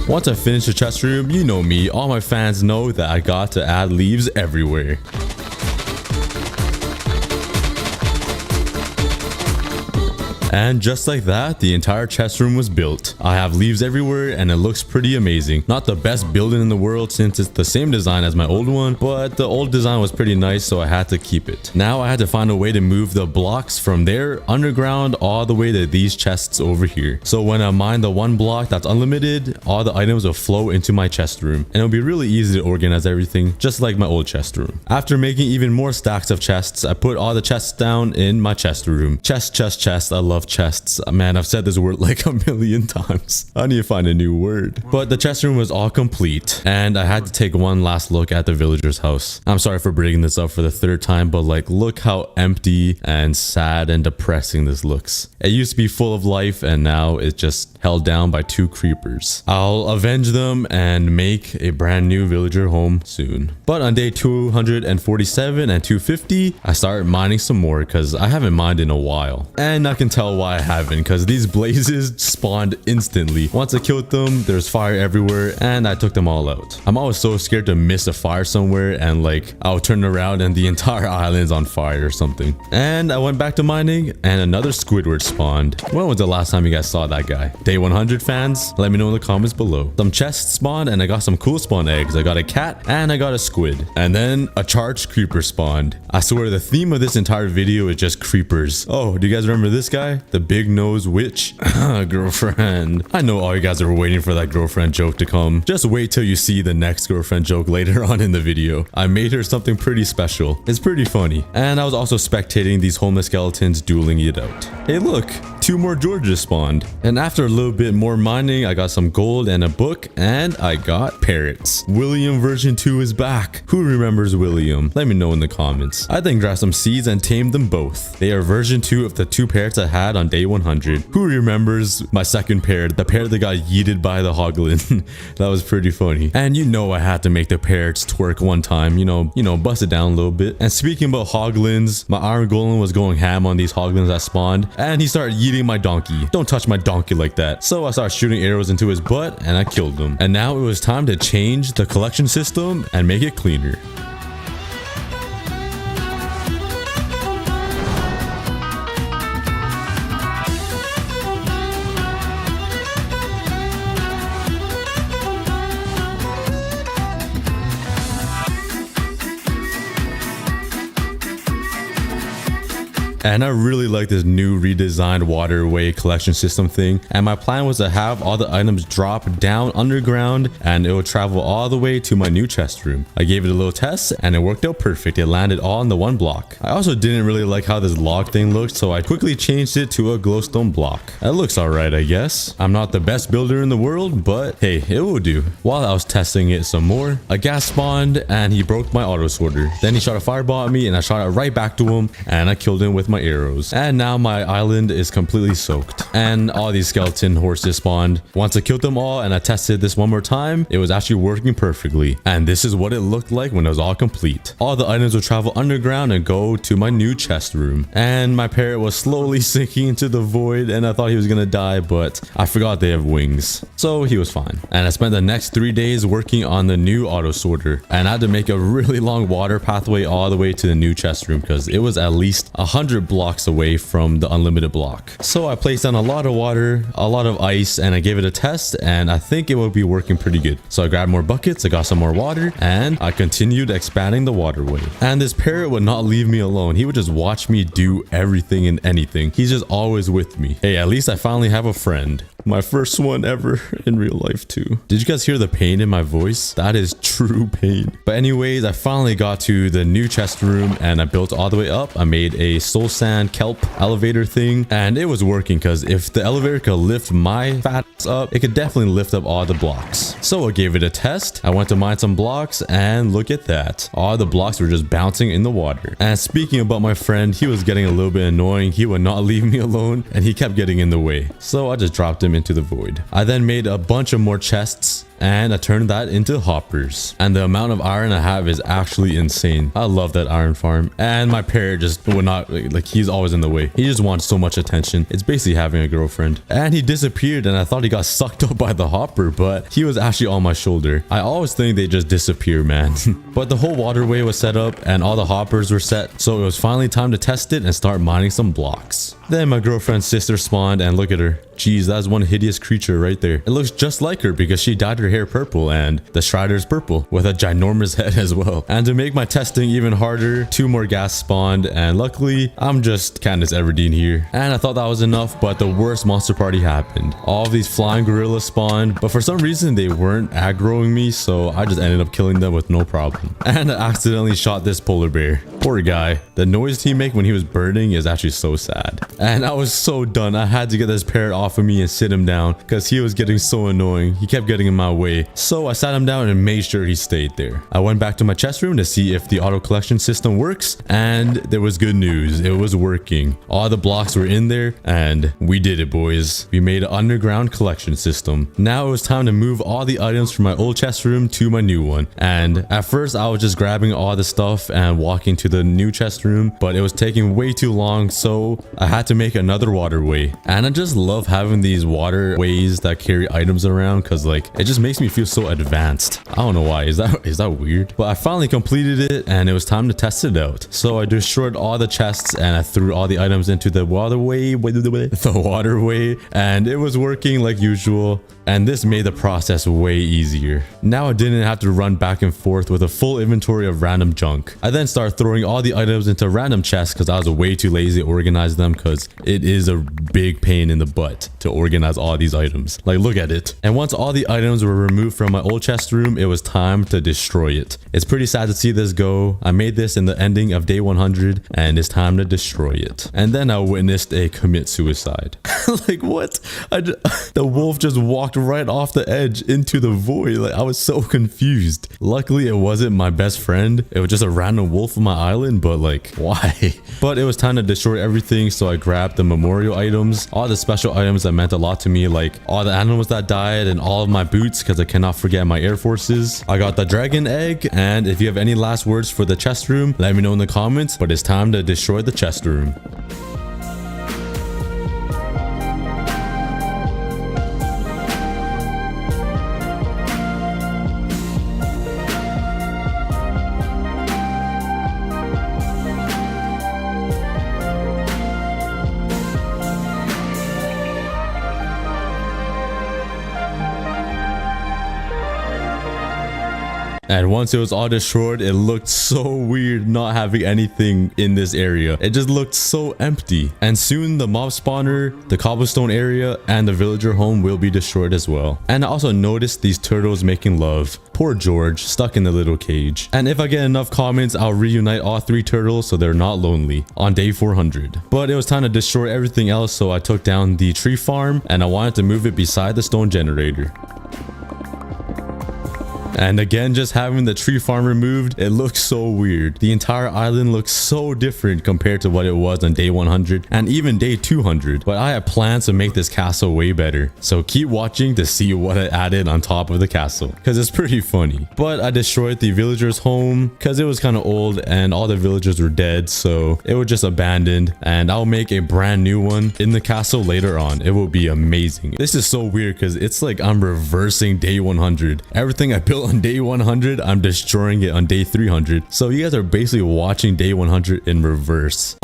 Once I finished the chest room, you know me, all my fans know that I got to add leaves everywhere. And just like that, the entire chest room was built. I have leaves everywhere and it looks pretty amazing. Not the best building in the world since it's the same design as my old one, but the old design was pretty nice, so I had to keep it. Now I had to find a way to move the blocks from there underground all the way to these chests over here. So when I mine the one block that's unlimited, all the items will flow into my chest room, and it'll be really easy to organize everything, just like my old chest room. After making even more stacks of chests, I put all the chests down in my chest room. Chest. I love chests. Man, I've said this word like a million times. I need to find a new word. But the chest room was all complete, and I had to take one last look at the villager's house. I'm sorry for bringing this up for the third time, but like, look how empty and sad and depressing this looks. It used to be full of life, and now it's just held down by 2 creepers. I'll avenge them and make a brand new villager home soon. But on day 247 and 250, I started mining some more because I haven't mined in a while. And I can tell why I haven't, because these blazes spawned instantly. Once I killed them, there's fire everywhere, and I took them all out. I'm always so scared to miss a fire somewhere, and like, I'll turn around and the entire island's on fire or something. And I went back to mining, and another Squidward spawned. When was the last time you guys saw that guy? Day 100 fans? Let me know in the comments below. Some chests spawned, and I got some cool spawn eggs. I got a cat, and I got a squid. And then a charged creeper spawned. I swear the theme of this entire video is just creepers. Oh, do you guys remember this guy? The big nose witch? Girlfriend. I know all you guys are waiting for that girlfriend joke to come. Just wait till you see the next girlfriend joke later on in the video. I made her something pretty special. It's pretty funny. And I was also spectating these homeless skeletons dueling it out. Hey look, 2 more Georges spawned. And after a little bit more mining, I got some gold and a book, and I got parrots. William version 2 is back. Who remembers William? Let me know in the comments. I then grabbed some seeds and tamed them both. They are version 2 of the 2 parrots I had on day 100. Who remembers my second parrot, the parrot that got yeeted by the hoglin? That was pretty funny. And you know I had to make the parrots twerk one time, you know, bust it down a little bit. And speaking about hoglins, my iron golem was going ham on these hoglins that spawned, and he started yeeting my donkey. Don't touch my donkey like that. So I started shooting arrows into his butt, and I killed him. And now it was time to change the collection system and make it cleaner. And I really like this new redesigned waterway collection system thing. And my plan was to have all the items drop down underground, and it will travel all the way to my new chest room. I gave it a little test, and it worked out perfect. It landed all in the one block. I also didn't really like how this log thing looked, so I quickly changed it to a glowstone block. That looks alright, I guess. I'm not the best builder in the world, but hey, it will do. While I was testing it some more, a ghast spawned, and he broke my auto sorter. Then he shot a fireball at me, and I shot it right back to him, and I killed him with my arrows. And now my island is completely soaked, and all these skeleton horses spawned. Once I killed them all and I tested this one more time, it was actually working perfectly. And this is what it looked like when it was all complete. All the items will travel underground and go to my new chest room. And my parrot was slowly sinking into the void, and I thought he was gonna die, but I forgot they have wings, so he was fine. And I spent the next 3 days working on the new auto sorter, and I had to make a really long water pathway all the way to the new chest room because it was at least 100 blocks away from the unlimited block. So I placed down a lot of water, a lot of ice, and I gave it a test, and I think it will be working pretty good. So I grabbed more buckets, I got some more water, and I continued expanding the waterway. And this parrot would not leave me alone. He would just watch me do everything and anything. He's just always with me. Hey, at least I finally have a friend. My first one ever in real life too. Did you guys hear the pain in my voice? That is true pain. But anyways, I finally got to the new chest room, and I built all the way up. I made a soul sand kelp elevator thing, and it was working because if the elevator could lift my fat ass up, it could definitely lift up all the blocks. So I gave it a test. I went to mine some blocks, and look at that. All the blocks were just bouncing in the water. And speaking about my friend, he was getting a little bit annoying. He would not leave me alone, and he kept getting in the way. So I just dropped him into the void. I then made a bunch of more chests, and I turned that into hoppers. And the amount of iron I have is actually insane. I love that iron farm. And my parrot just would not, like, he's always in the way. He just wants so much attention. It's basically having a girlfriend. And he disappeared, and I thought he got sucked up by the hopper, but he was actually on my shoulder. I always think they just disappear, man. But the whole waterway was set up and all the hoppers were set, so it was finally time to test it and start mining some blocks. Then my girlfriend's sister spawned, and look at her. Jeez, that's one hideous creature right there. It looks just like her because she dyed her hair purple, and the Strider's purple with a ginormous head as well. And to make my testing even harder, 2 more gas spawned, and luckily I'm just Candace Everdeen here. And I thought that was enough, but the worst monster party happened. All of these flying gorillas spawned, but for some reason they weren't aggroing me, so I just ended up killing them with no problem. And I accidentally shot this polar bear. Poor guy. The noise he made when he was burning is actually so sad. And I was so done. I had to get this parrot off of me and sit him down because he was getting so annoying. He kept getting in my way. So I sat him down and made sure he stayed there. I went back to my chest room to see if the auto collection system works, and there was good news. It was working. All the blocks were in there, and we did it, boys. We made an underground collection system. Now it was time to move all the items from my old chest room to my new one. And at first I was just grabbing all the stuff and walking to the new chest room, but it was taking way too long, so I had to make another waterway. And I just love having these waterways that carry items around because, like, it just makes me feel so advanced. I don't know why. Is that weird? But I finally completed it, and it was time to test it out. So I destroyed all the chests and I threw all the items into the waterway, and it was working like usual. And this made the process way easier. Now I didn't have to run back and forth with a full inventory of random junk. I then started throwing all the items into random chests because I was way too lazy to organize them, because it is a big pain in the butt to organize all these items. Like, look at it. And once all the items were removed from my old chest room, it was time to destroy it. It's pretty sad to see this go. I made this in the ending of day 100, and it's time to destroy it. And then I witnessed a commit suicide. Like, what? The wolf just walked right off the edge into the void. Like, I was so confused. Luckily it wasn't my best friend. It was just a random wolf on my island, but like, why? But it was time to destroy everything, so I grabbed the memorial items, all the special items that meant a lot to me, like all the animals that died and all of my boots, because I cannot forget my air forces. I got the dragon egg, and if you have any last words for the chest room, let me know in the comments. But it's time to destroy the chest room. And once it was all destroyed, it looked so weird not having anything in this area. It just looked so empty. And soon the mob spawner, the cobblestone area, and the villager home will be destroyed as well. And I also noticed these turtles making love. Poor George, stuck in the little cage. And if I get enough comments, I'll reunite all 3 turtles so they're not lonely on day 400. But it was time to destroy everything else, so I took down the tree farm and I wanted to move it beside the stone generator. And again, just having the tree farm removed, it looks so weird. The entire island looks so different compared to what it was on day 100 and even day 200. But I have plans to make this castle way better. So keep watching to see what I added on top of the castle, because it's pretty funny. But I destroyed the villager's home because it was kind of old and all the villagers were dead. So it was just abandoned, and I'll make a brand new one in the castle later on. It will be amazing. This is so weird because it's like I'm reversing day 100. Everything I built on day 100, I'm destroying it on day 300. So you guys are basically watching day 100 in reverse.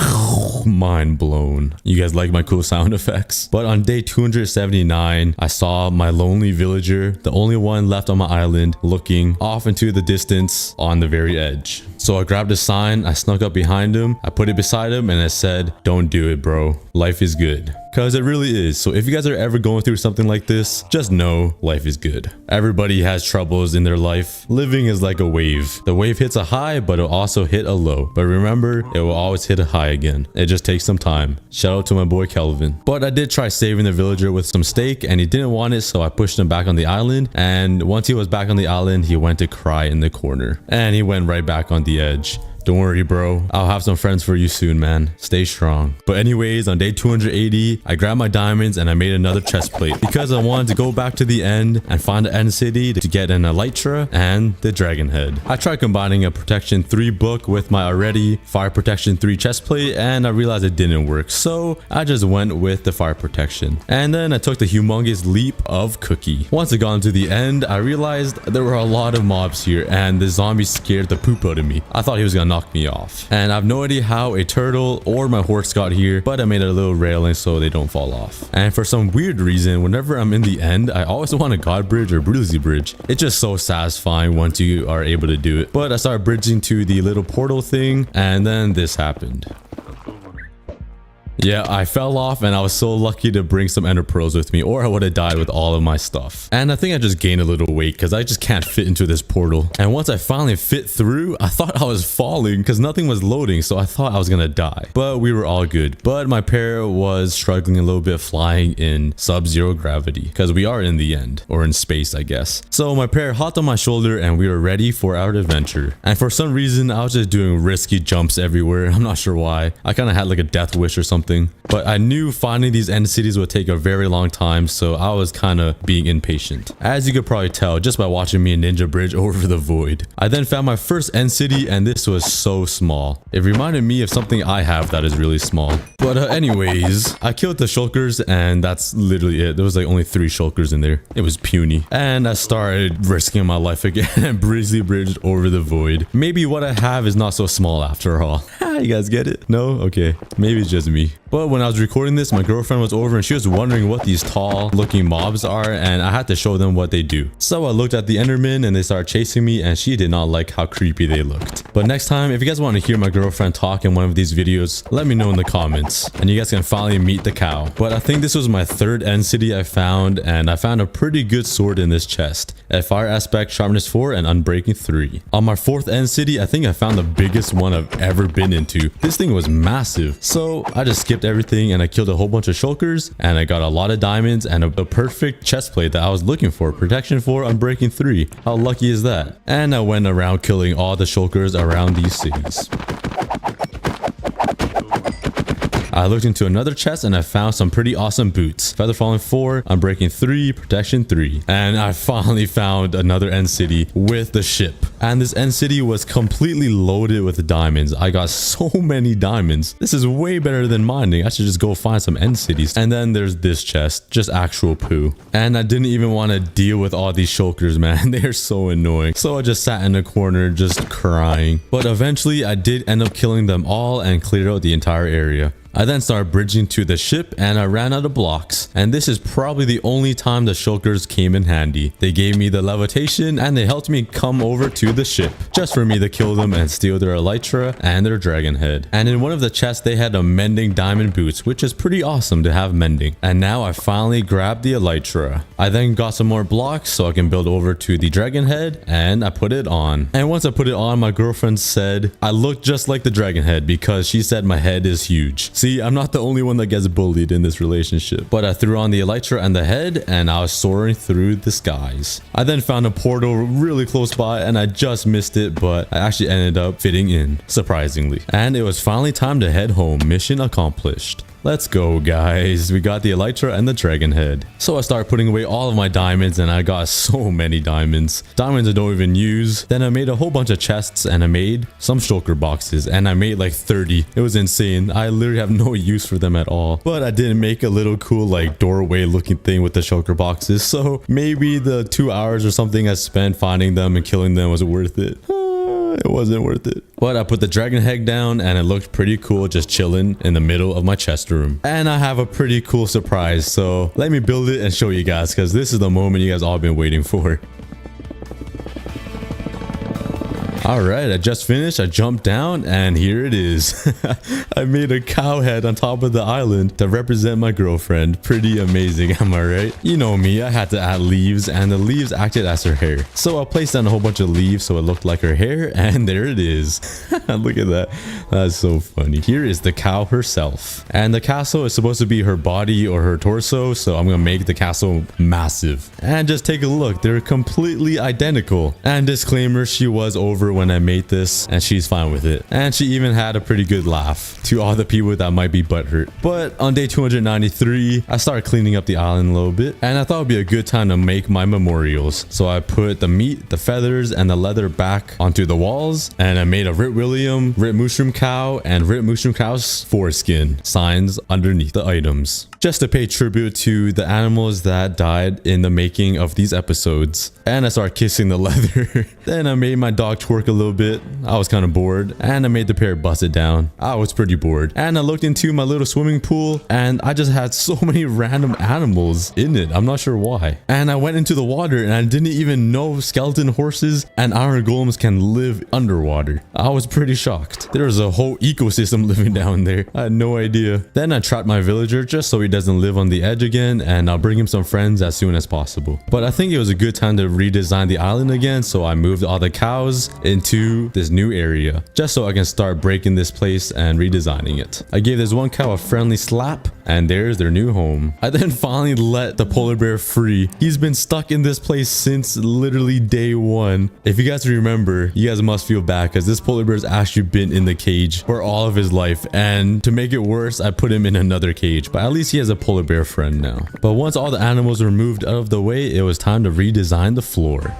Mind blown. You guys like my cool sound effects? But on day 279, I saw my lonely villager, the only one left on my island, looking off into the distance on the very edge. So I grabbed a sign, I snuck up behind him, I put it beside him, and I said, "Don't do it, bro. Life is good." Because it really is. So if you guys are ever going through something like this, just know life is good. Everybody has troubles in their life. Living is like a wave. The wave hits a high, but it'll also hit a low. But remember, it will always hit a high again. It just takes some time. Shout out to my boy Kelvin. But I did try saving the villager with some steak, and he didn't want it, so I pushed him back on the island. And once he was back on the island, he went to cry in the corner. And he went right back on the edge. Don't worry, bro. I'll have some friends for you soon, man. Stay strong. But anyways, on day 280, I grabbed my diamonds and I made another chest plate because I wanted to go back to the end and find the end city to get an elytra and the dragon head. I tried combining a protection 3 book with my already fire protection 3 chest plate, and I realized it didn't work, so I just went with the fire protection. And then I took the humongous leap of Cookie. Once I got into the end, I realized there were a lot of mobs here, and the zombie scared the poop out of me. I thought he was gonna knock me off. And I have no idea how a turtle or my horse got here, but I made a little railing so they don't fall off. And for some weird reason, whenever I'm in the end, I always want a god bridge or bruisey bridge. It's just so satisfying once you are able to do it. But I started bridging to the little portal thing, and then this happened. Yeah, I fell off and I was so lucky to bring some ender pearls with me, or I would have died with all of my stuff. And I think I just gained a little weight because I just can't fit into this portal. And once I finally fit through, I thought I was falling because nothing was loading, so I thought I was gonna die. But we were all good. But my pair was struggling a little bit flying in sub-zero gravity because we are in the end, or in space, I guess. So my pair hopped on my shoulder and we were ready for our adventure. And for some reason, I was just doing risky jumps everywhere. I'm not sure why. I kind of had like a death wish or something. But I knew finding these end cities would take a very long time, so I was kind of being impatient. As you could probably tell just by watching me ninja bridge over the void. I then found my first end city, and this was so small. It reminded me of something I have that is really small. But anyways, I killed the shulkers, and that's literally it. There was like only 3 shulkers in there. It was puny. And I started risking my life again and breezily bridged over the void. Maybe what I have is not so small after all. You guys get it? No? Okay. Maybe it's just me. But when I was recording this, my girlfriend was over and she was wondering what these tall looking mobs are, and I had to show them what they do. So I looked at the endermen and they started chasing me, and she did not like how creepy they looked. But next time, if you guys want to hear my girlfriend talk in one of these videos, let me know in the comments and you guys can finally meet the cow. But I think this was my 3rd end city I found, and I found a pretty good sword in this chest at fire aspect, sharpness 4, and unbreaking 3. On my 4th end city, I think I found the biggest one I've ever been into. This thing was massive, so I just skipped everything and I killed a whole bunch of shulkers, and I got a lot of diamonds and a perfect chest plate that I was looking for. Protection 4, unbreaking 3. How lucky is that? And I went around killing all the shulkers around these cities. I looked into another chest and I found some pretty awesome boots. Feather falling 4, unbreaking 3, protection 3. And I finally found another end city with the ship. And this end city was completely loaded with diamonds. I got so many diamonds. This is way better than mining. I should just go find some end cities. And then there's this chest, just actual poo. And I didn't even want to deal with all these shulkers, man. They're so annoying. So I just sat in a corner just crying. But eventually I did end up killing them all and cleared out the entire area. I then started bridging to the ship and I ran out of blocks. And this is probably the only time the shulkers came in handy. They gave me the levitation and they helped me come over to the ship just for me to kill them and steal their elytra and their dragon head. And in one of the chests they had a mending diamond boots, which is pretty awesome to have mending. And now I finally grabbed the elytra. I then got some more blocks so I can build over to the dragon head, and I put it on. And once I put it on, my girlfriend said I look just like the dragon head because she said my head is huge. See, I'm not the only one that gets bullied in this relationship. But I threw on the elytra and the head and I was soaring through the skies. I then found a portal really close by and I just missed it, but I actually ended up fitting in, surprisingly. And it was finally time to head home. Mission accomplished. Let's go, guys. We got the elytra and the dragon head. So I started putting away all of my diamonds and I got so many diamonds. Diamonds I don't even use. Then I made a whole bunch of chests and I made some shulker boxes and I made like 30. It was insane. I literally have no use for them at all. But I did make a little cool like doorway looking thing with the shulker boxes. So maybe the 2 hours or something I spent finding them and killing them was worth it. It wasn't worth it. But I put the dragon head down and it looked pretty cool just chilling in the middle of my chest room. And I have a pretty cool surprise. So let me build it and show you guys because this is the moment you guys all been waiting for. All right, I just finished. I jumped down and here it is. I made a cow head on top of the island to represent my girlfriend. Pretty amazing, am I right? You know me, I had to add leaves and the leaves acted as her hair. So I placed down a whole bunch of leaves so it looked like her hair, and there it is. Look at that. That's so funny. Here is the cow herself. And the castle is supposed to be her body or her torso, so I'm gonna make the castle massive. And just take a look, they're completely identical. And disclaimer, she was over when I made this, and she's fine with it. And she even had a pretty good laugh to all the people that might be butthurt. But on day 293, I started cleaning up the island a little bit, and I thought it would be a good time to make my memorials. So I put the meat, the feathers, and the leather back onto the walls, and I made a Rip William, Rip Mushroom Cow, and Rip Mushroom Cow's foreskin signs underneath the items, just to pay tribute to the animals that died in the making of these episodes. And I started kissing the leather. Then I made my dog twerk a little bit. I was kind of bored, and I made the parrot bust it down. I was pretty bored, and I looked into my little swimming pool, and I just had so many random animals in it. I'm not sure why. And I went into the water, and I didn't even know skeleton horses and iron golems can live underwater. I was pretty shocked. There was a whole ecosystem living down there. I had no idea. Then I trapped my villager just so he doesn't live on the edge again, and I'll bring him some friends as soon as possible. But I think it was a good time to redesign the island again, so I moved all the cows into this new area just so I can start breaking this place and redesigning it. I gave this one cow a friendly slap, and there's their new home. I then finally let the polar bear free. He's been stuck in this place since literally day one. If you guys remember, you guys must feel bad because this polar bear's actually been in the cage for all of his life, and to make it worse, I put him in another cage, but at least he has a polar bear friend now. But once all the animals were moved out of the way, it was time to redesign the floor.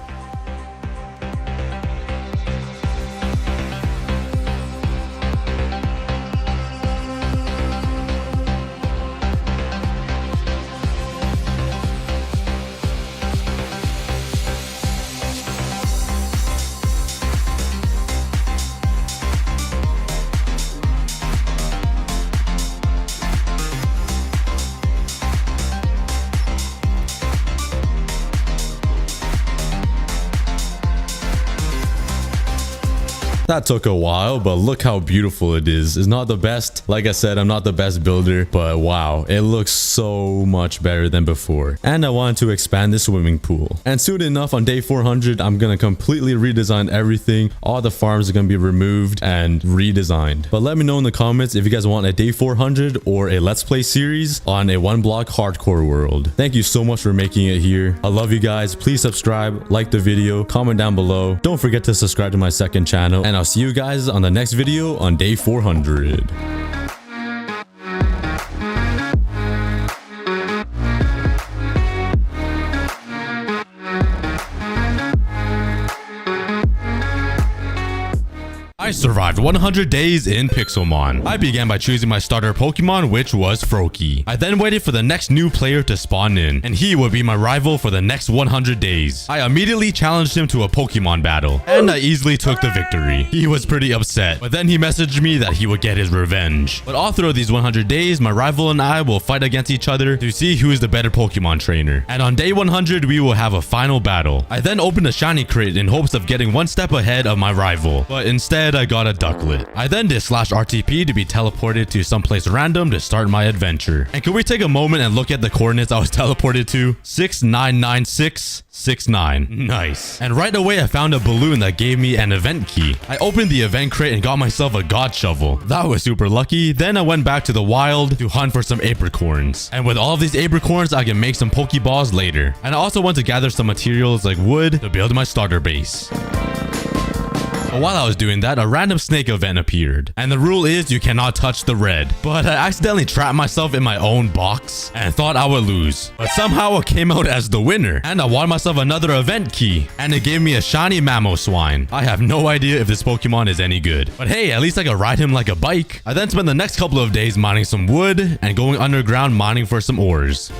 That took a while, but look how beautiful it is. It's not the best. Like I said, I'm not the best builder, but wow, it looks so much better than before. And I wanted to expand the swimming pool. And soon enough, on day 400, I'm going to completely redesign everything. All the farms are going to be removed and redesigned. But let me know in the comments if you guys want a day 400 or a let's play series on a one block hardcore world. Thank you so much for making it here. I love you guys. Please subscribe, like the video, comment down below. Don't forget to subscribe to my second channel, and I'll see you guys on the next video on day 400. I survived 100 days in Pixelmon. I began by choosing my starter Pokemon, which was Froakie. I then waited for the next new player to spawn in, and he would be my rival for the next 100 days. I immediately challenged him to a Pokemon battle, and I easily took the victory. He was pretty upset, but then he messaged me that he would get his revenge. But all through these 100 days, my rival and I will fight against each other to see who is the better Pokemon trainer. And on day 100, we will have a final battle. I then opened a shiny crate in hopes of getting one step ahead of my rival, but instead I got a ducklet. I then did /RTP to be teleported to someplace random to start my adventure. And can we take a moment and look at the coordinates I was teleported to? 699669. Nice. And right away I found a balloon that gave me an event key. I opened the event crate and got myself a god shovel. That was super lucky. Then I went back to the wild to hunt for some apricorns. And with all of these apricorns, I can make some Pokeballs later. And I also want to gather some materials like wood to build my starter base. But while I was doing that, a random snake event appeared. And the rule is you cannot touch the red. But I accidentally trapped myself in my own box and thought I would lose. But somehow I came out as the winner. And I won myself another event key. And it gave me a shiny Mamoswine. I have no idea if this Pokemon is any good. But hey, at least I can ride him like a bike. I then spent the next couple of days mining some wood and going underground mining for some ores.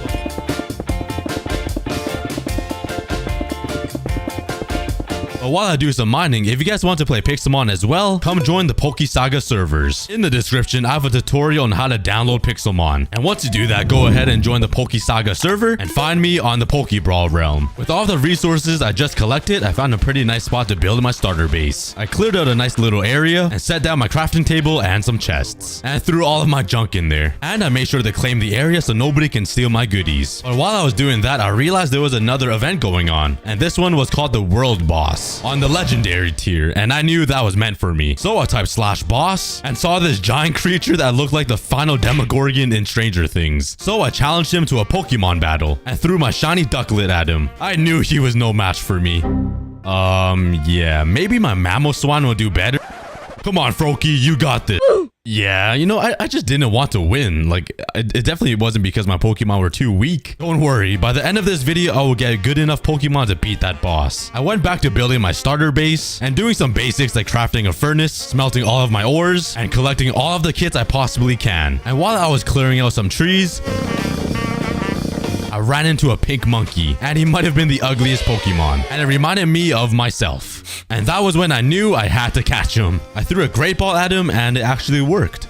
But while I do some mining, if you guys want to play Pixelmon as well, come join the PokeSaga servers. In the description, I have a tutorial on how to download Pixelmon. And once you do that, go ahead and join the PokeSaga server and find me on the Pokebrawl realm. With all the resources I just collected, I found a pretty nice spot to build my starter base. I cleared out a nice little area and set down my crafting table and some chests. And threw all of my junk in there. And I made sure to claim the area so nobody can steal my goodies. But while I was doing that, I realized there was another event going on. And this one was called the World Boss on the legendary tier, and I knew that was meant for me. So I typed /boss and saw this giant creature that looked like the final Demogorgon in Stranger Things. So I challenged him to a Pokemon battle and threw my shiny ducklet at him. I knew he was no match for me. Yeah, maybe my Mamoswine will do better. Come on, Froakie, you got this. Yeah, you know, I just didn't want to win. Like, it definitely wasn't because my Pokemon were too weak. Don't worry, by the end of this video, I will get good enough Pokemon to beat that boss. I went back to building my starter base and doing some basics like crafting a furnace, smelting all of my ores, and collecting all of the kits I possibly can. And while I was clearing out some trees, I ran into a pink monkey, and he might have been the ugliest Pokemon, and it reminded me of myself. And that was when I knew I had to catch him. I threw a great ball at him, and it actually worked.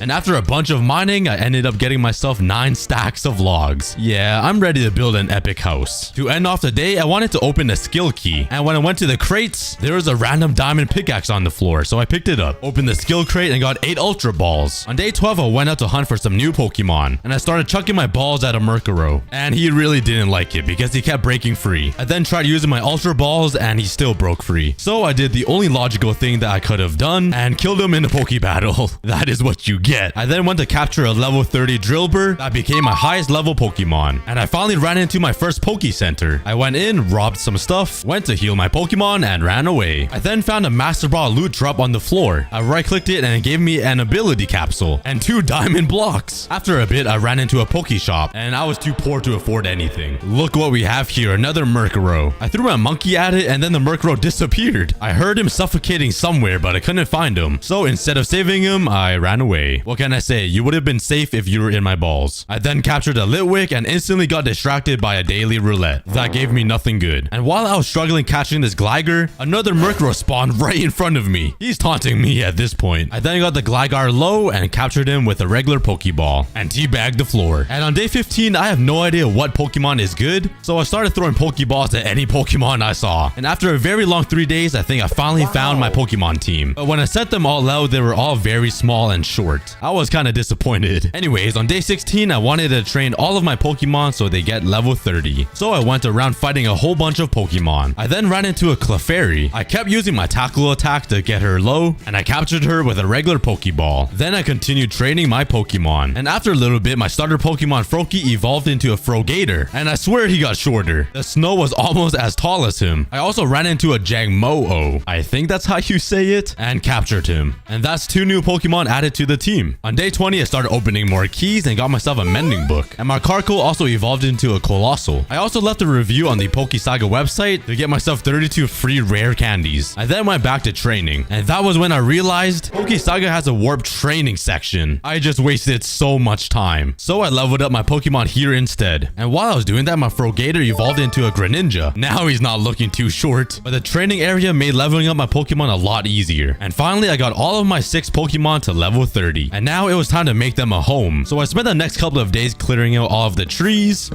And after a bunch of mining, I ended up getting myself 9 stacks of logs. Yeah, I'm ready to build an epic house. To end off the day, I wanted to open a skill key. And when I went to the crates, there was a random diamond pickaxe on the floor, so I picked it up, opened the skill crate, and got 8 ultra balls. On day 12, I went out to hunt for some new Pokemon, and I started chucking my balls at a Murkrow. And he really didn't like it because he kept breaking free. I then tried using my ultra balls, and he still broke free. So I did the only logical thing that I could have done, and killed him in a Poke battle. That is what you get. I then went to capture a level 30 Drillbur that became my highest level Pokemon. And I finally ran into my first Poke Center. I went in, robbed some stuff, went to heal my Pokemon, and ran away. I then found a Master Ball loot drop on the floor. I right-clicked it and it gave me an ability capsule and 2 diamond blocks. After a bit, I ran into a Poke Shop and I was too poor to afford anything. Look what we have here, another Murkrow. I threw a monkey at it and then the Murkrow disappeared. I heard him suffocating somewhere, but I couldn't find him. So instead of saving him, I ran away. What can I say? You would have been safe if you were in my balls. I then captured a Litwick and instantly got distracted by a daily roulette. That gave me nothing good. And while I was struggling catching this Gligar, another Murkrow spawned right in front of me. He's taunting me at this point. I then got the Gligar low and captured him with a regular Pokeball and teabagged the floor. And on day 15, I have no idea what Pokemon is good, so I started throwing Pokeballs at any Pokemon I saw. And after a very long 3 days, I think I finally found my Pokemon team. But when I set them all out, they were all very small and short. I was kind of disappointed. Anyways, on day 16, I wanted to train all of my Pokemon so they get level 30. So I went around fighting a whole bunch of Pokemon. I then ran into a Clefairy. I kept using my tackle attack to get her low, and I captured her with a regular Pokeball. Then I continued training my Pokemon. And after a little bit, my starter Pokemon Froakie evolved into a Frogator, and I swear he got shorter. The snow was almost as tall as him. I also ran into a Jangmo-O, I think that's how you say it, and captured him. And that's 2 new Pokemon added to the team. On day 20, I started opening more keys and got myself a mending book. And my Carkol also evolved into a Colossal. I also left a review on the Pokesaga website to get myself 32 free rare candies. I then went back to training. And that was when I realized Pokesaga has a warp training section. I just wasted so much time. So I leveled up my Pokemon here instead. And while I was doing that, my Frogator evolved into a Greninja. Now he's not looking too short. But the training area made leveling up my Pokemon a lot easier. And finally, I got all of my 6 Pokemon to level 30. And now it was time to make them a home. So I spent the next couple of days clearing out all of the trees.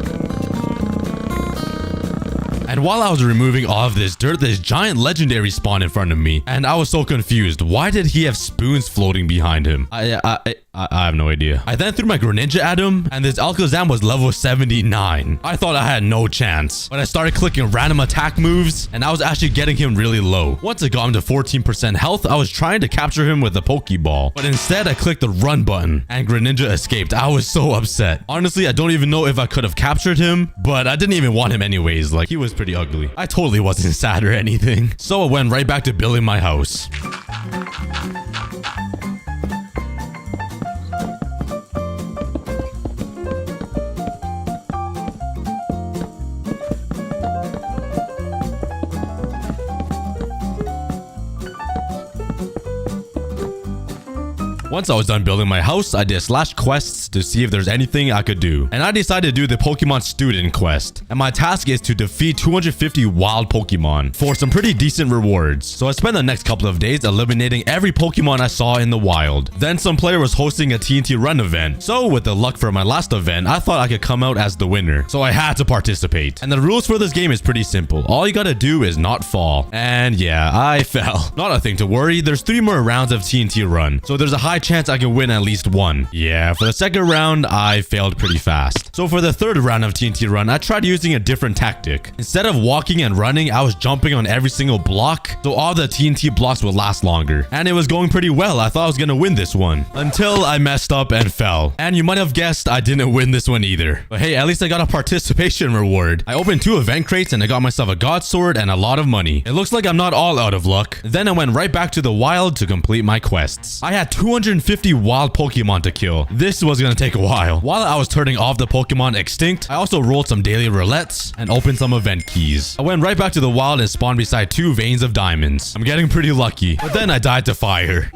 And while I was removing all of this dirt, this giant legendary spawned in front of me. And I was so confused. Why did he have spoons floating behind him? I have no idea. I then threw my Greninja at him, and this Alakazam was level 79. I thought I had no chance, but I started clicking random attack moves, and I was actually getting him really low. Once I got him to 14% health, I was trying to capture him with a Pokeball, but instead I clicked the run button, and Greninja escaped. I was so upset. Honestly, I don't even know if I could have captured him, but I didn't even want him anyways. Like, he was pretty ugly. I totally wasn't sad or anything. So I went right back to building my house. Once I was done building my house, I did /quests to see if there's anything I could do. And I decided to do the Pokemon Student quest. And my task is to defeat 250 wild Pokemon for some pretty decent rewards. So I spent the next couple of days eliminating every Pokemon I saw in the wild. Then some player was hosting a TNT run event. So with the luck for my last event, I thought I could come out as the winner. So I had to participate. And the rules for this game is pretty simple. All you gotta do is not fall. And yeah, I fell. Not a thing to worry. There's 3 more rounds of TNT run. So there's a high chance I can win at least one. Yeah, for the second round, I failed pretty fast. So for the third round of TNT run, I tried using a different tactic. Instead of walking and running, I was jumping on every single block, so all the TNT blocks would last longer. And it was going pretty well. I thought I was gonna win this one until I messed up and fell. And you might have guessed I didn't win this one either. But hey, at least I got a participation reward. I opened 2 event crates and I got myself a god sword and a lot of money. It looks like I'm not all out of luck. Then I went right back to the wild to complete my quests. I had 250 wild Pokemon to kill. This was gonna take a while. While I was turning off the Pokemon extinct, I also rolled some daily roulettes and opened some event keys. I went right back to the wild and spawned beside 2 veins of diamonds. I'm getting pretty lucky, but then I died to fire.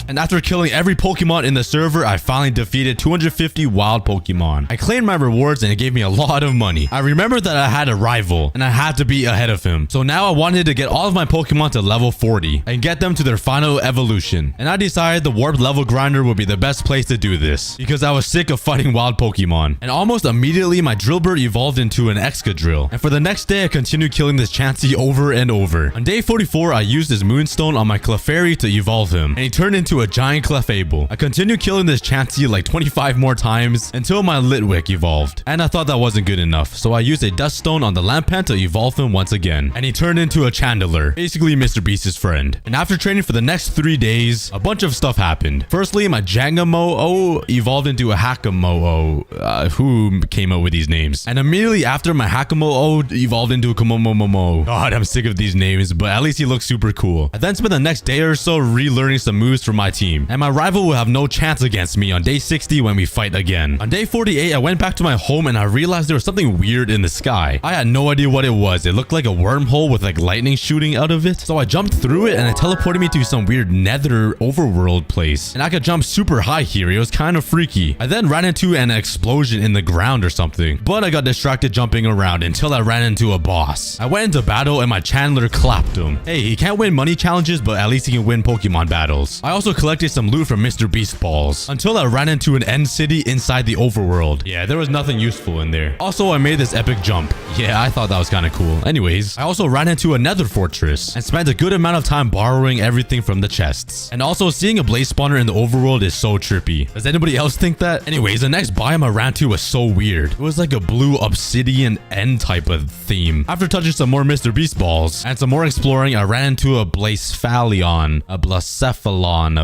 And after killing every Pokemon in the server, I finally defeated 250 wild Pokemon. I claimed my rewards and it gave me a lot of money. I remembered that I had a rival and I had to be ahead of him. So now I wanted to get all of my Pokemon to level 40 and get them to their final evolution. And I decided the warp level grinder would be the best place to do this because I was sick of fighting wild Pokemon. And almost immediately my Drillbur evolved into an Excadrill. And for the next day, I continued killing this Chansey over and over. On day 44, I used his Moonstone on my Clefairy to evolve him, and he turned into a giant Clefable. I continued killing this Chansey like 25 more times until my Litwick evolved. And I thought that wasn't good enough, so I used a Dust Stone on the Lampan to evolve him once again. And he turned into a Chandelure, basically Mr. Beast's friend. And after training for the next 3 days, a bunch of stuff happened. Firstly, my Jangamo-O evolved into a Hakamo-O. Who came up with these names? And immediately after, my Hakamo-O evolved into a Komomomomo. God, I'm sick of these names, but at least he looks super cool. I then spent the next day or so relearning some moves for my team, and my rival will have no chance against me on day 60 when we fight again. On day 48, I went back to my home and I realized there was something weird in the sky. I had no idea what it was. It looked like a wormhole with like lightning shooting out of it. So I jumped through it and it teleported me to some weird Nether overworld place. And I could jump super high here. It was kind of freaky. I then ran into an explosion in the ground or something, but I got distracted jumping around until I ran into a boss. I went into battle and my Chandler clapped him. Hey, he can't win money challenges, but at least he can win Pokemon battles. I also collected some loot from Mr. Beast balls until I ran into an end city inside the overworld. Yeah, there was nothing useful in there. Also, I made this epic jump. Yeah, I thought that was kind of cool. Anyways, I also ran into a Nether fortress and spent a good amount of time borrowing everything from the chests. And also, seeing a blaze spawner in the overworld is so trippy. Does anybody else think that? Anyways, the next biome I ran to was so weird. It was like a blue obsidian end type of theme. After touching some more Mr. Beast balls and some more exploring, I ran into a Blacephalion, a Blacephalon,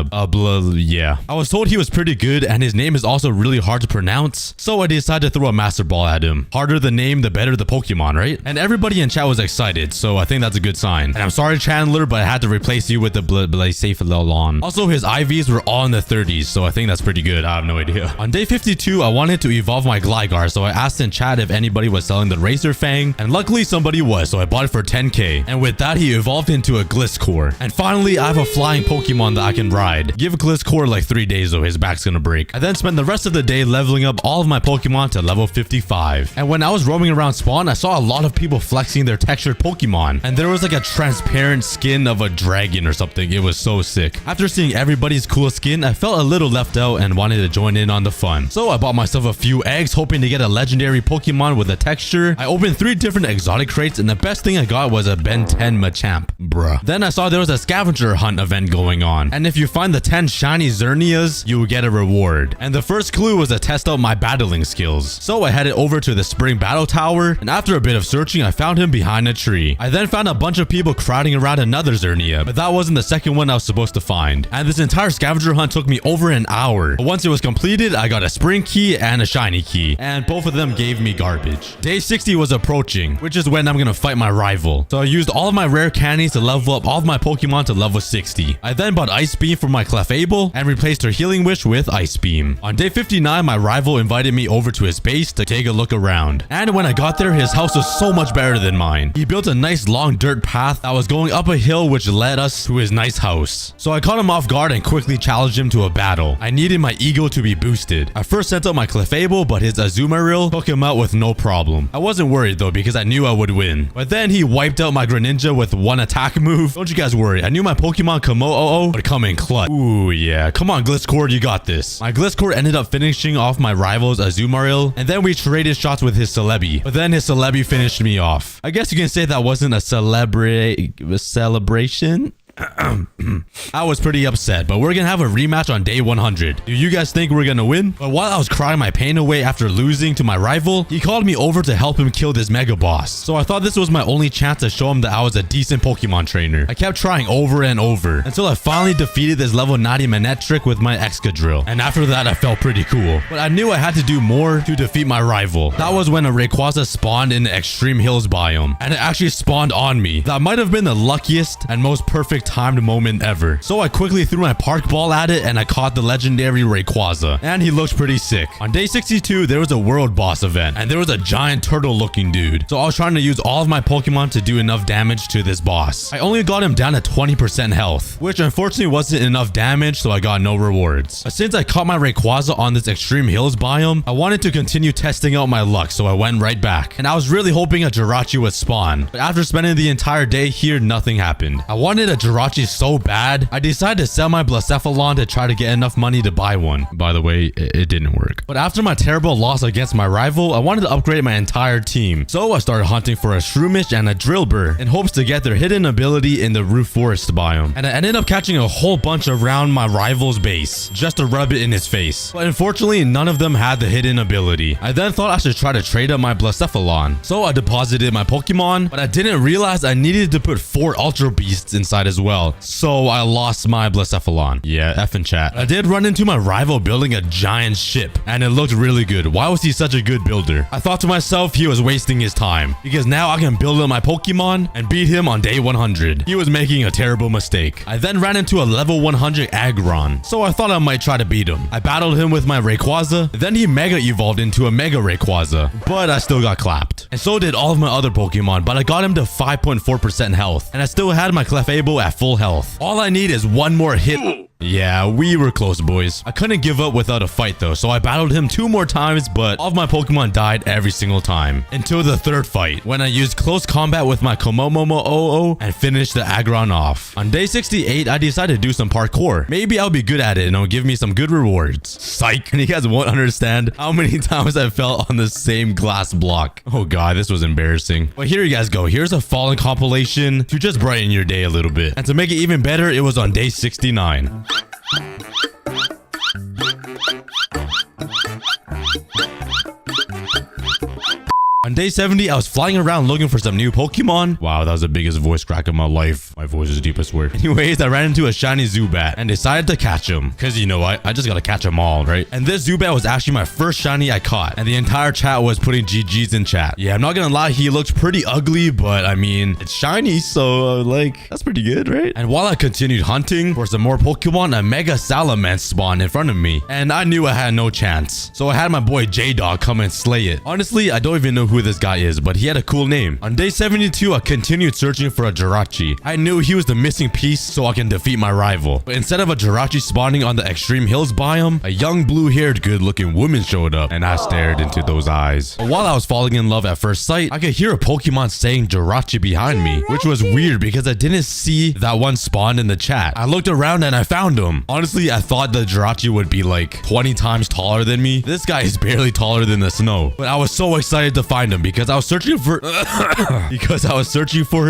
yeah. I was told he was pretty good and his name is also really hard to pronounce, so I decided to throw a Master Ball at him. Harder the name, the better the Pokemon, right? And everybody in chat was excited, so I think that's a good sign. And I'm sorry, Chandler, but I had to replace you with the Blacephalon. Also, his IVs were all in the 30s, so I think that's pretty good. I have no idea. On day 52, I wanted to evolve my Gligar, so I asked in chat if anybody was selling the Razor Fang, and luckily somebody was, so I bought it for 10k. And with that, he evolved into a Gliscor. And finally, I have a flying Pokemon that I can ride. Give Gliscor like 3 days though, his back's gonna break. I then spent the rest of the day leveling up all of my Pokemon to level 55. And when I was roaming around spawn, I saw a lot of people flexing their textured Pokemon. And there was like a transparent skin of a dragon or something. It was so sick. After seeing everybody's cool skin, I felt a little left out and wanted to join in on the fun. So I bought myself a few eggs, hoping to get a legendary Pokemon with a texture. I opened 3 different exotic crates and the best thing I got was a Ben 10 Machamp. Bruh. Then I saw there was a scavenger hunt event going on. And if you find the 10 shiny Xerneas, you will get a reward. And the first clue was to test out my battling skills. So I headed over to the Spring Battle Tower, and after a bit of searching, I found him behind a tree. I then found a bunch of people crowding around another Xerneas, but that wasn't the second one I was supposed to find. And this entire scavenger hunt took me over an hour. But once it was completed, I got a Spring Key and a Shiny Key, and both of them gave me garbage. Day 60 was approaching, which is when I'm gonna fight my rival. So I used all of my rare candies to level up all of my Pokemon to level 60. I then bought Ice Beam for my Clefable and replaced her Healing Wish with Ice Beam. On day 59, my rival invited me over to his base to take a look around. And when I got there, his house was so much better than mine. He built a nice long dirt path that was going up a hill which led us to his nice house. So I caught him off guard and quickly challenged him to a battle. I needed my ego to be boosted. I first sent out my Clefable, but his Azumarill took him out with no problem. I wasn't worried though because I knew I would win. But then he wiped out my Greninja with one attack move. Don't you guys worry, I knew my Pokemon Komo-o-o would come in clutch. Ooh yeah, come on Gliscor, you got this. My Gliscor ended up finishing off my rival's Azumarill, and then we traded shots with his Celebi. But then his Celebi finished me off. I guess you can say that wasn't a celebration. I was pretty upset, but we're gonna have a rematch on day 100. Do you guys think we're gonna win? But while I was crying my pain away after losing to my rival, he called me over to help him kill this mega boss. So I thought this was my only chance to show him that I was a decent Pokemon trainer. I kept trying over and over until I finally defeated this level 90 Manectric with my Excadrill. And after that, I felt pretty cool. But I knew I had to do more to defeat my rival. That was when a Rayquaza spawned in the Extreme Hills biome. And it actually spawned on me. That might have been the luckiest and most perfect timed moment ever. So I quickly threw my Park Ball at it and I caught the legendary Rayquaza. And he looked pretty sick. On day 62, there was a world boss event. And there was a giant turtle looking dude. So I was trying to use all of my Pokemon to do enough damage to this boss. I only got him down to 20% health, which unfortunately wasn't enough damage, so I got no rewards. But since I caught my Rayquaza on this Extreme Hills biome, I wanted to continue testing out my luck, so I went right back. And I was really hoping a Jirachi would spawn, but after spending the entire day here, nothing happened. I wanted a Jirachi so bad, I decided to sell my Blacephalon to try to get enough money to buy one. By the way, it didn't work. But after my terrible loss against my rival, I wanted to upgrade my entire team. So I started hunting for a Shroomish and a Drillbur in hopes to get their hidden ability in the Roof Forest biome. And I ended up catching a whole bunch around my rival's base just to rub it in his face. But unfortunately, none of them had the hidden ability. I then thought I should try to trade up my Blacephalon. So I deposited my Pokemon, but I didn't realize I needed to put 4 Ultra Beasts inside as well. So I lost my Blacephalon. Yeah, effing chat. I did run into my rival building a giant ship, and it looked really good. Why was he such a good builder? I thought to myself he was wasting his time, because now I can build up my Pokemon and beat him on day 100. He was making a terrible mistake. I then ran into a level 100 Aggron, so I thought I might try to beat him. I battled him with my Rayquaza, then he Mega Evolved into a Mega Rayquaza, but I still got clapped. And so did all of my other Pokemon, but I got him to 5.4% health, and I still had my Clefable at full health. All I need is one more hit. Yeah, we were close, boys. I couldn't give up without a fight though, so I battled him 2 more times, but all of my Pokemon died every single time. Until the 3rd fight, when I used close combat with my Komomomo and finished the Aggron off. On day 68, I decided to do some parkour. Maybe I'll be good at it and it'll give me some good rewards. Psych! And you guys won't understand how many times I fell on the same glass block. Oh god, this was embarrassing. But here you guys go. Here's a fallen compilation to just brighten your day a little bit. And to make it even better, it was on day 69. On day 70, I was flying around looking for some new Pokemon. Wow, that was the biggest voice crack of my life. My voice is deep, I swear. Anyways, I ran into a shiny Zubat and decided to catch him. Because, you know, I just gotta catch them all, right? And this Zubat was actually my first shiny I caught. And the entire chat was putting GGs in chat. Yeah, I'm not gonna lie, he looked pretty ugly, but I mean, it's shiny, so like, that's pretty good, right? And while I continued hunting for some more Pokemon, a Mega Salamence spawned in front of me. And I knew I had no chance. So I had my boy J-Dog come and slay it. Honestly, I don't even know who this guy is, but he had a cool name. On day 72, I continued searching for a Jirachi. I knew he was the missing piece so I can defeat my rival. But instead of a Jirachi spawning on the Extreme Hills biome, a young blue-haired good-looking woman showed up, and I stared into those eyes. But while I was falling in love at first sight, I could hear a Pokemon saying Jirachi behind me, which was weird because I didn't see that one spawned in the chat. I looked around and I found him. Honestly, I thought the Jirachi would be like 20 times taller than me. This guy is barely taller than the snow. But I was so excited to find him because I was searching for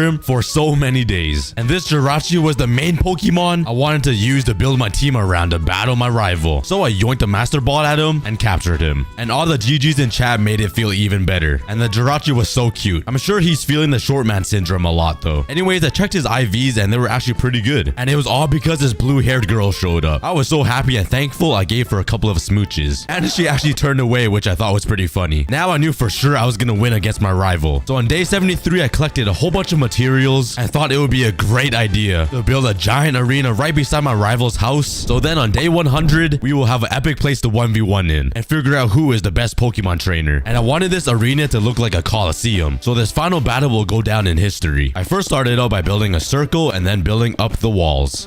him for so many days. And this Jirachi was the main Pokemon I wanted to use to build my team around to battle my rival. So I yoinked a Master Ball at him and captured him. And all the GGs in chat made it feel even better. And the Jirachi was so cute. I'm sure he's feeling the short man syndrome a lot though. Anyways, I checked his IVs and they were actually pretty good. And it was all because this blue-haired girl showed up. I was so happy and thankful I gave her a couple of smooches. And she actually turned away, which I thought was pretty funny. Now I knew for sure I was gonna win against my rival. So on day 73, I collected a whole bunch of materials and thought it would be a great idea to build a giant arena right beside my rival's house. So then on day 100, we will have an epic place to 1v1 in and figure out who is the best Pokemon trainer. And I wanted this arena to look like a coliseum. So this final battle will go down in history. I first started out by building a circle and then building up the walls.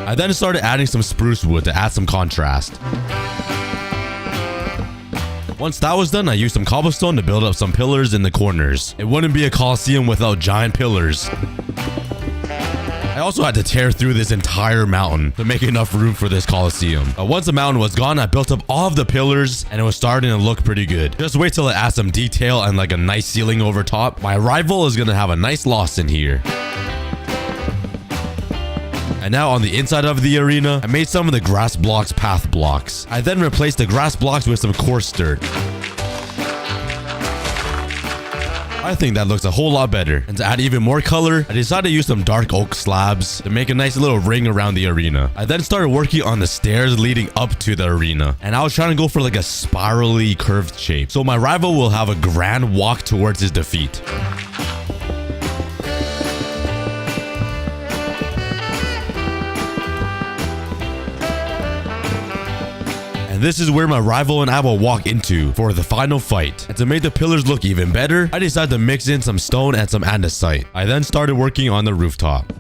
I then started adding some spruce wood to add some contrast. Once that was done, I used some cobblestone to build up some pillars in the corners. It wouldn't be a coliseum without giant pillars. I also had to tear through this entire mountain to make enough room for this coliseum. But once the mountain was gone, I built up all of the pillars and it was starting to look pretty good. Just wait till it adds some detail and like a nice ceiling over top. My rival is gonna have a nice loss in here. And now on the inside of the arena, I made some of the grass blocks path blocks. I then replaced the grass blocks with some coarse dirt. I think that looks a whole lot better. And to add even more color, I decided to use some dark oak slabs to make a nice little ring around the arena. I then started working on the stairs leading up to the arena. And I was trying to go for like a spirally curved shape, so my rival will have a grand walk towards his defeat. This is where my rival and I will walk into for the final fight. And to make the pillars look even better, I decided to mix in some stone and some andesite. I then started working on the rooftop.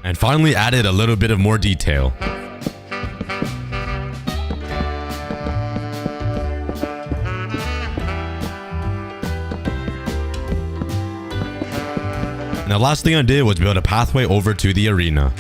And finally added a little bit of more detail. And the last thing I did was build a pathway over to the arena.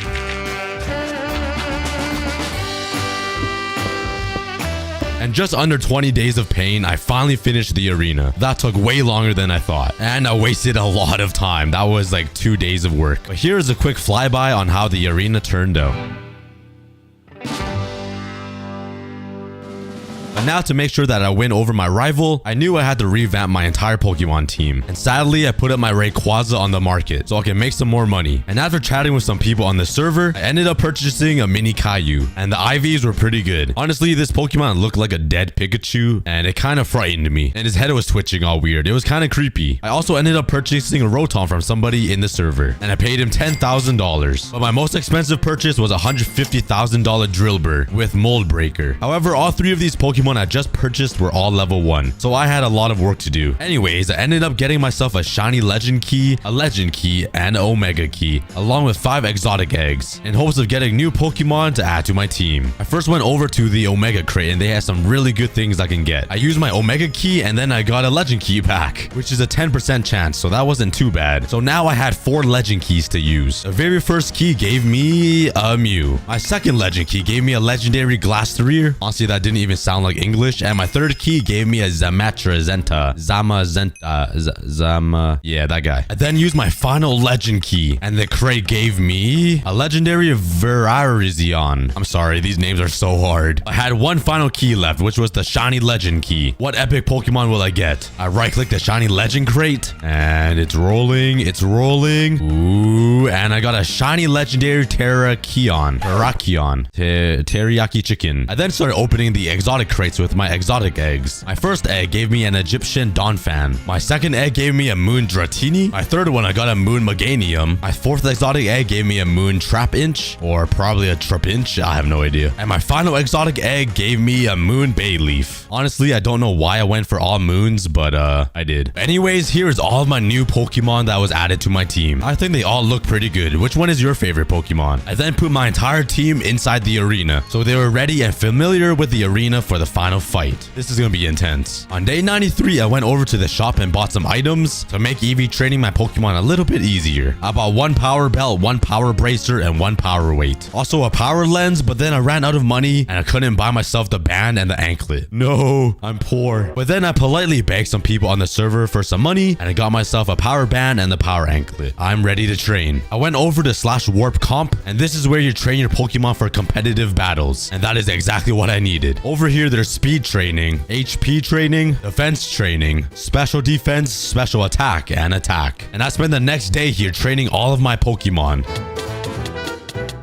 And just under 20 days of pain, I finally finished the arena. That took way longer than I thought. And I wasted a lot of time. That was like 2 days of work. But here's a quick flyby on how the arena turned out. But now to make sure that I win over my rival, I knew I had to revamp my entire Pokemon team. And sadly, I put up my Rayquaza on the market so I can make some more money. And after chatting with some people on the server, I ended up purchasing a mini Caillou. And the IVs were pretty good. Honestly, this Pokemon looked like a dead Pikachu and it kind of frightened me. And his head was twitching all weird. It was kind of creepy. I also ended up purchasing a Rotom from somebody in the server. And I paid him $10,000. But my most expensive purchase was a $150,000 Drillbur with Mold Breaker. However, all 3 of these Pokemon I just purchased were all level 1, so I had a lot of work to do. Anyways, I ended up getting myself a shiny legend key, a legend key, and an omega key, along with 5 exotic eggs, in hopes of getting new Pokemon to add to my team. I first went over to the omega crate and they had some really good things I can get. I used my omega key and then I got a legend key back, which is a 10% chance, so that wasn't too bad. So now I had 4 legend keys to use. The very first key gave me a Mew. My second legend key gave me a legendary Glastrier. Honestly, that didn't even sound like English. And my third key gave me a Zamatrezenta. Yeah, that guy. I then used my final legend key and the crate gave me a legendary Virizion. I'm sorry, these names are so hard. I had one final key left, which was the shiny legend key. What epic Pokemon will I get? I right-click the shiny legend crate and it's rolling. It's rolling. Ooh, and I got a shiny legendary Terrakion. Teriyaki chicken. I then started opening the exotic crates with my exotic eggs. My first egg gave me an Egyptian Donphan. My second egg gave me a Moon Dratini. My third one, I got a Moon Meganium. My fourth exotic egg gave me a Moon Trapinch, or probably a Trapinch. I have no idea. And my final exotic egg gave me a Moon Bayleaf. Honestly, I don't know why I went for all moons, but I did. Anyways, here is all of my new Pokemon that was added to my team. I think they all look pretty good. Which one is your favorite Pokemon? I then put my entire team inside the arena, so they were ready and familiar with the arena for the final fight. This is gonna be intense. On day 93, I went over to the shop and bought some items to make EV training my Pokemon a little bit easier. I bought 1 power belt, 1 power bracer, and 1 power weight. Also a power lens, but then I ran out of money and I couldn't buy myself the band and the anklet. No, I'm poor. But then I politely begged some people on the server for some money and I got myself a power band and the power anklet. I'm ready to train. I went over to /warp comp, and this is where you train your Pokemon for competitive battles. And that is exactly what I needed. Over here, there's speed training, HP training, defense training, special defense, special attack, and attack. And I spent the next day here training all of my Pokemon.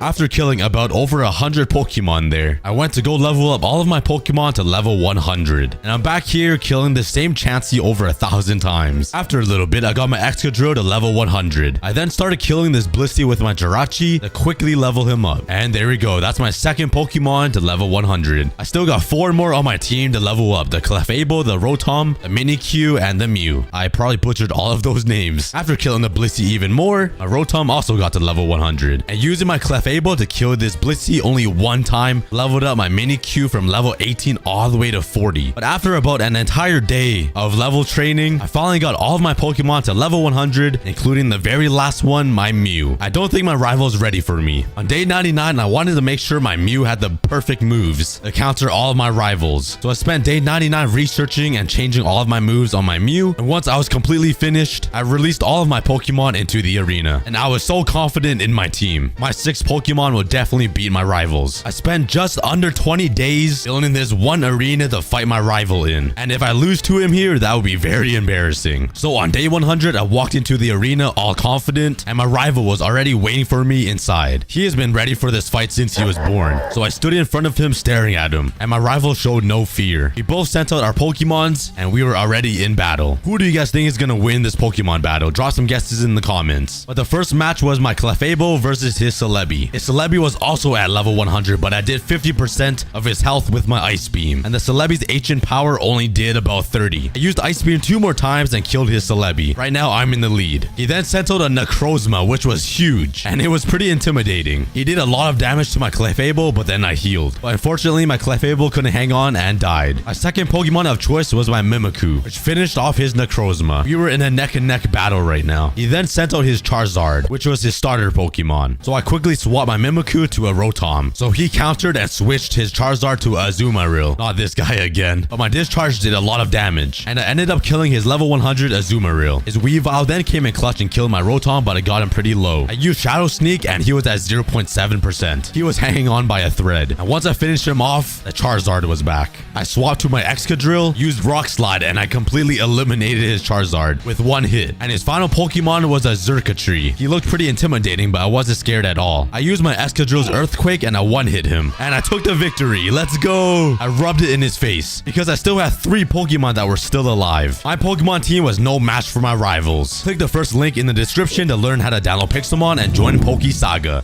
After killing about over 100 Pokemon there, I went to go level up all of my Pokemon to level 100. And I'm back here killing the same Chansey over 1,000 times. After a little bit, I got my Excadrill to level 100. I then started killing this Blissey with my Jirachi to quickly level him up. And there we go, that's my second Pokemon to level 100. I still got 4 more on my team to level up: the Clefable, the Rotom, the Mimikyu, and the Mew. I probably butchered all of those names. After killing the Blissey even more, my Rotom also got to level 100. And using my Clefable Clefable to kill this Blissey only one time, leveled up my mini Q from level 18 all the way to 40. But after about an entire day of level training, I finally got all of my Pokemon to level 100, including the very last one, my Mew. I don't think my rival is ready for me. On day 99, I wanted to make sure my Mew had the perfect moves to counter all of my rivals. So I spent day 99 researching and changing all of my moves on my Mew. And once I was completely finished, I released all of my Pokemon into the arena. And I was so confident in my team. My 6 Pokemon will definitely beat my rivals. I spent just under 20 days building this one arena to fight my rival in. And if I lose to him here, that would be very embarrassing. So on day 100, I walked into the arena all confident, and my rival was already waiting for me inside. He has been ready for this fight since he was born. So I stood in front of him staring at him, and my rival showed no fear. We both sent out our Pokemons, and we were already in battle. Who do you guys think is gonna win this Pokemon battle? Drop some guesses in the comments. But the first match was my Clefable versus his Celebi. His Celebi was also at level 100, but I did 50% of his health with my Ice Beam, and the Celebi's ancient power only did about 30. I used Ice Beam 2 more times and killed his Celebi. Right now, I'm in the lead. He then sent out a Necrozma, which was huge, and it was pretty intimidating. He did a lot of damage to my Clefable, but then I healed. But unfortunately, my Clefable couldn't hang on and died. My second Pokemon of choice was my Mimikyu, which finished off his Necrozma. We were in a neck-and-neck battle right now. He then sent out his Charizard, which was his starter Pokemon. So I quickly swapped my Mimikyu to a Rotom. So he countered and switched his Charizard to a Azumarill. Not this guy again. But my discharge did a lot of damage, and I ended up killing his level 100 Azumarill. His Weavile then came in clutch and killed my Rotom, but I got him pretty low. I used Shadow Sneak, and he was at 0.7%. He was hanging on by a thread. And once I finished him off, the Charizard was back. I swapped to my Excadrill, used Rock Slide, and I completely eliminated his Charizard with one hit. And his final Pokemon was a Xurkitree. He looked pretty intimidating, but I wasn't scared at all. I used my Excadrill's Earthquake, and I one-hit him. And I took the victory. Let's go! I rubbed it in his face, because I still had 3 Pokemon that were still alive. My Pokemon team was no match for my rivals. Click the first link in the description to learn how to download Pixelmon and join Pokesaga.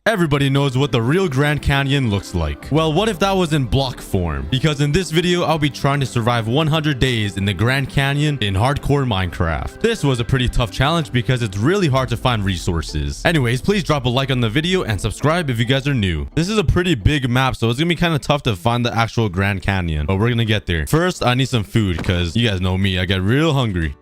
Everybody knows what the real Grand Canyon looks like. Well, what if that was in block form? Because in this video, I'll be trying to survive 100 days in the Grand Canyon in hardcore Minecraft. This was a pretty tough challenge because it's really hard to find resources. Anyways, please drop a like on the video and subscribe if you guys are new. This is a pretty big map, so it's gonna be kind of tough to find the actual Grand Canyon, but we're gonna get there. First, I need some food because you guys know me, I get real hungry.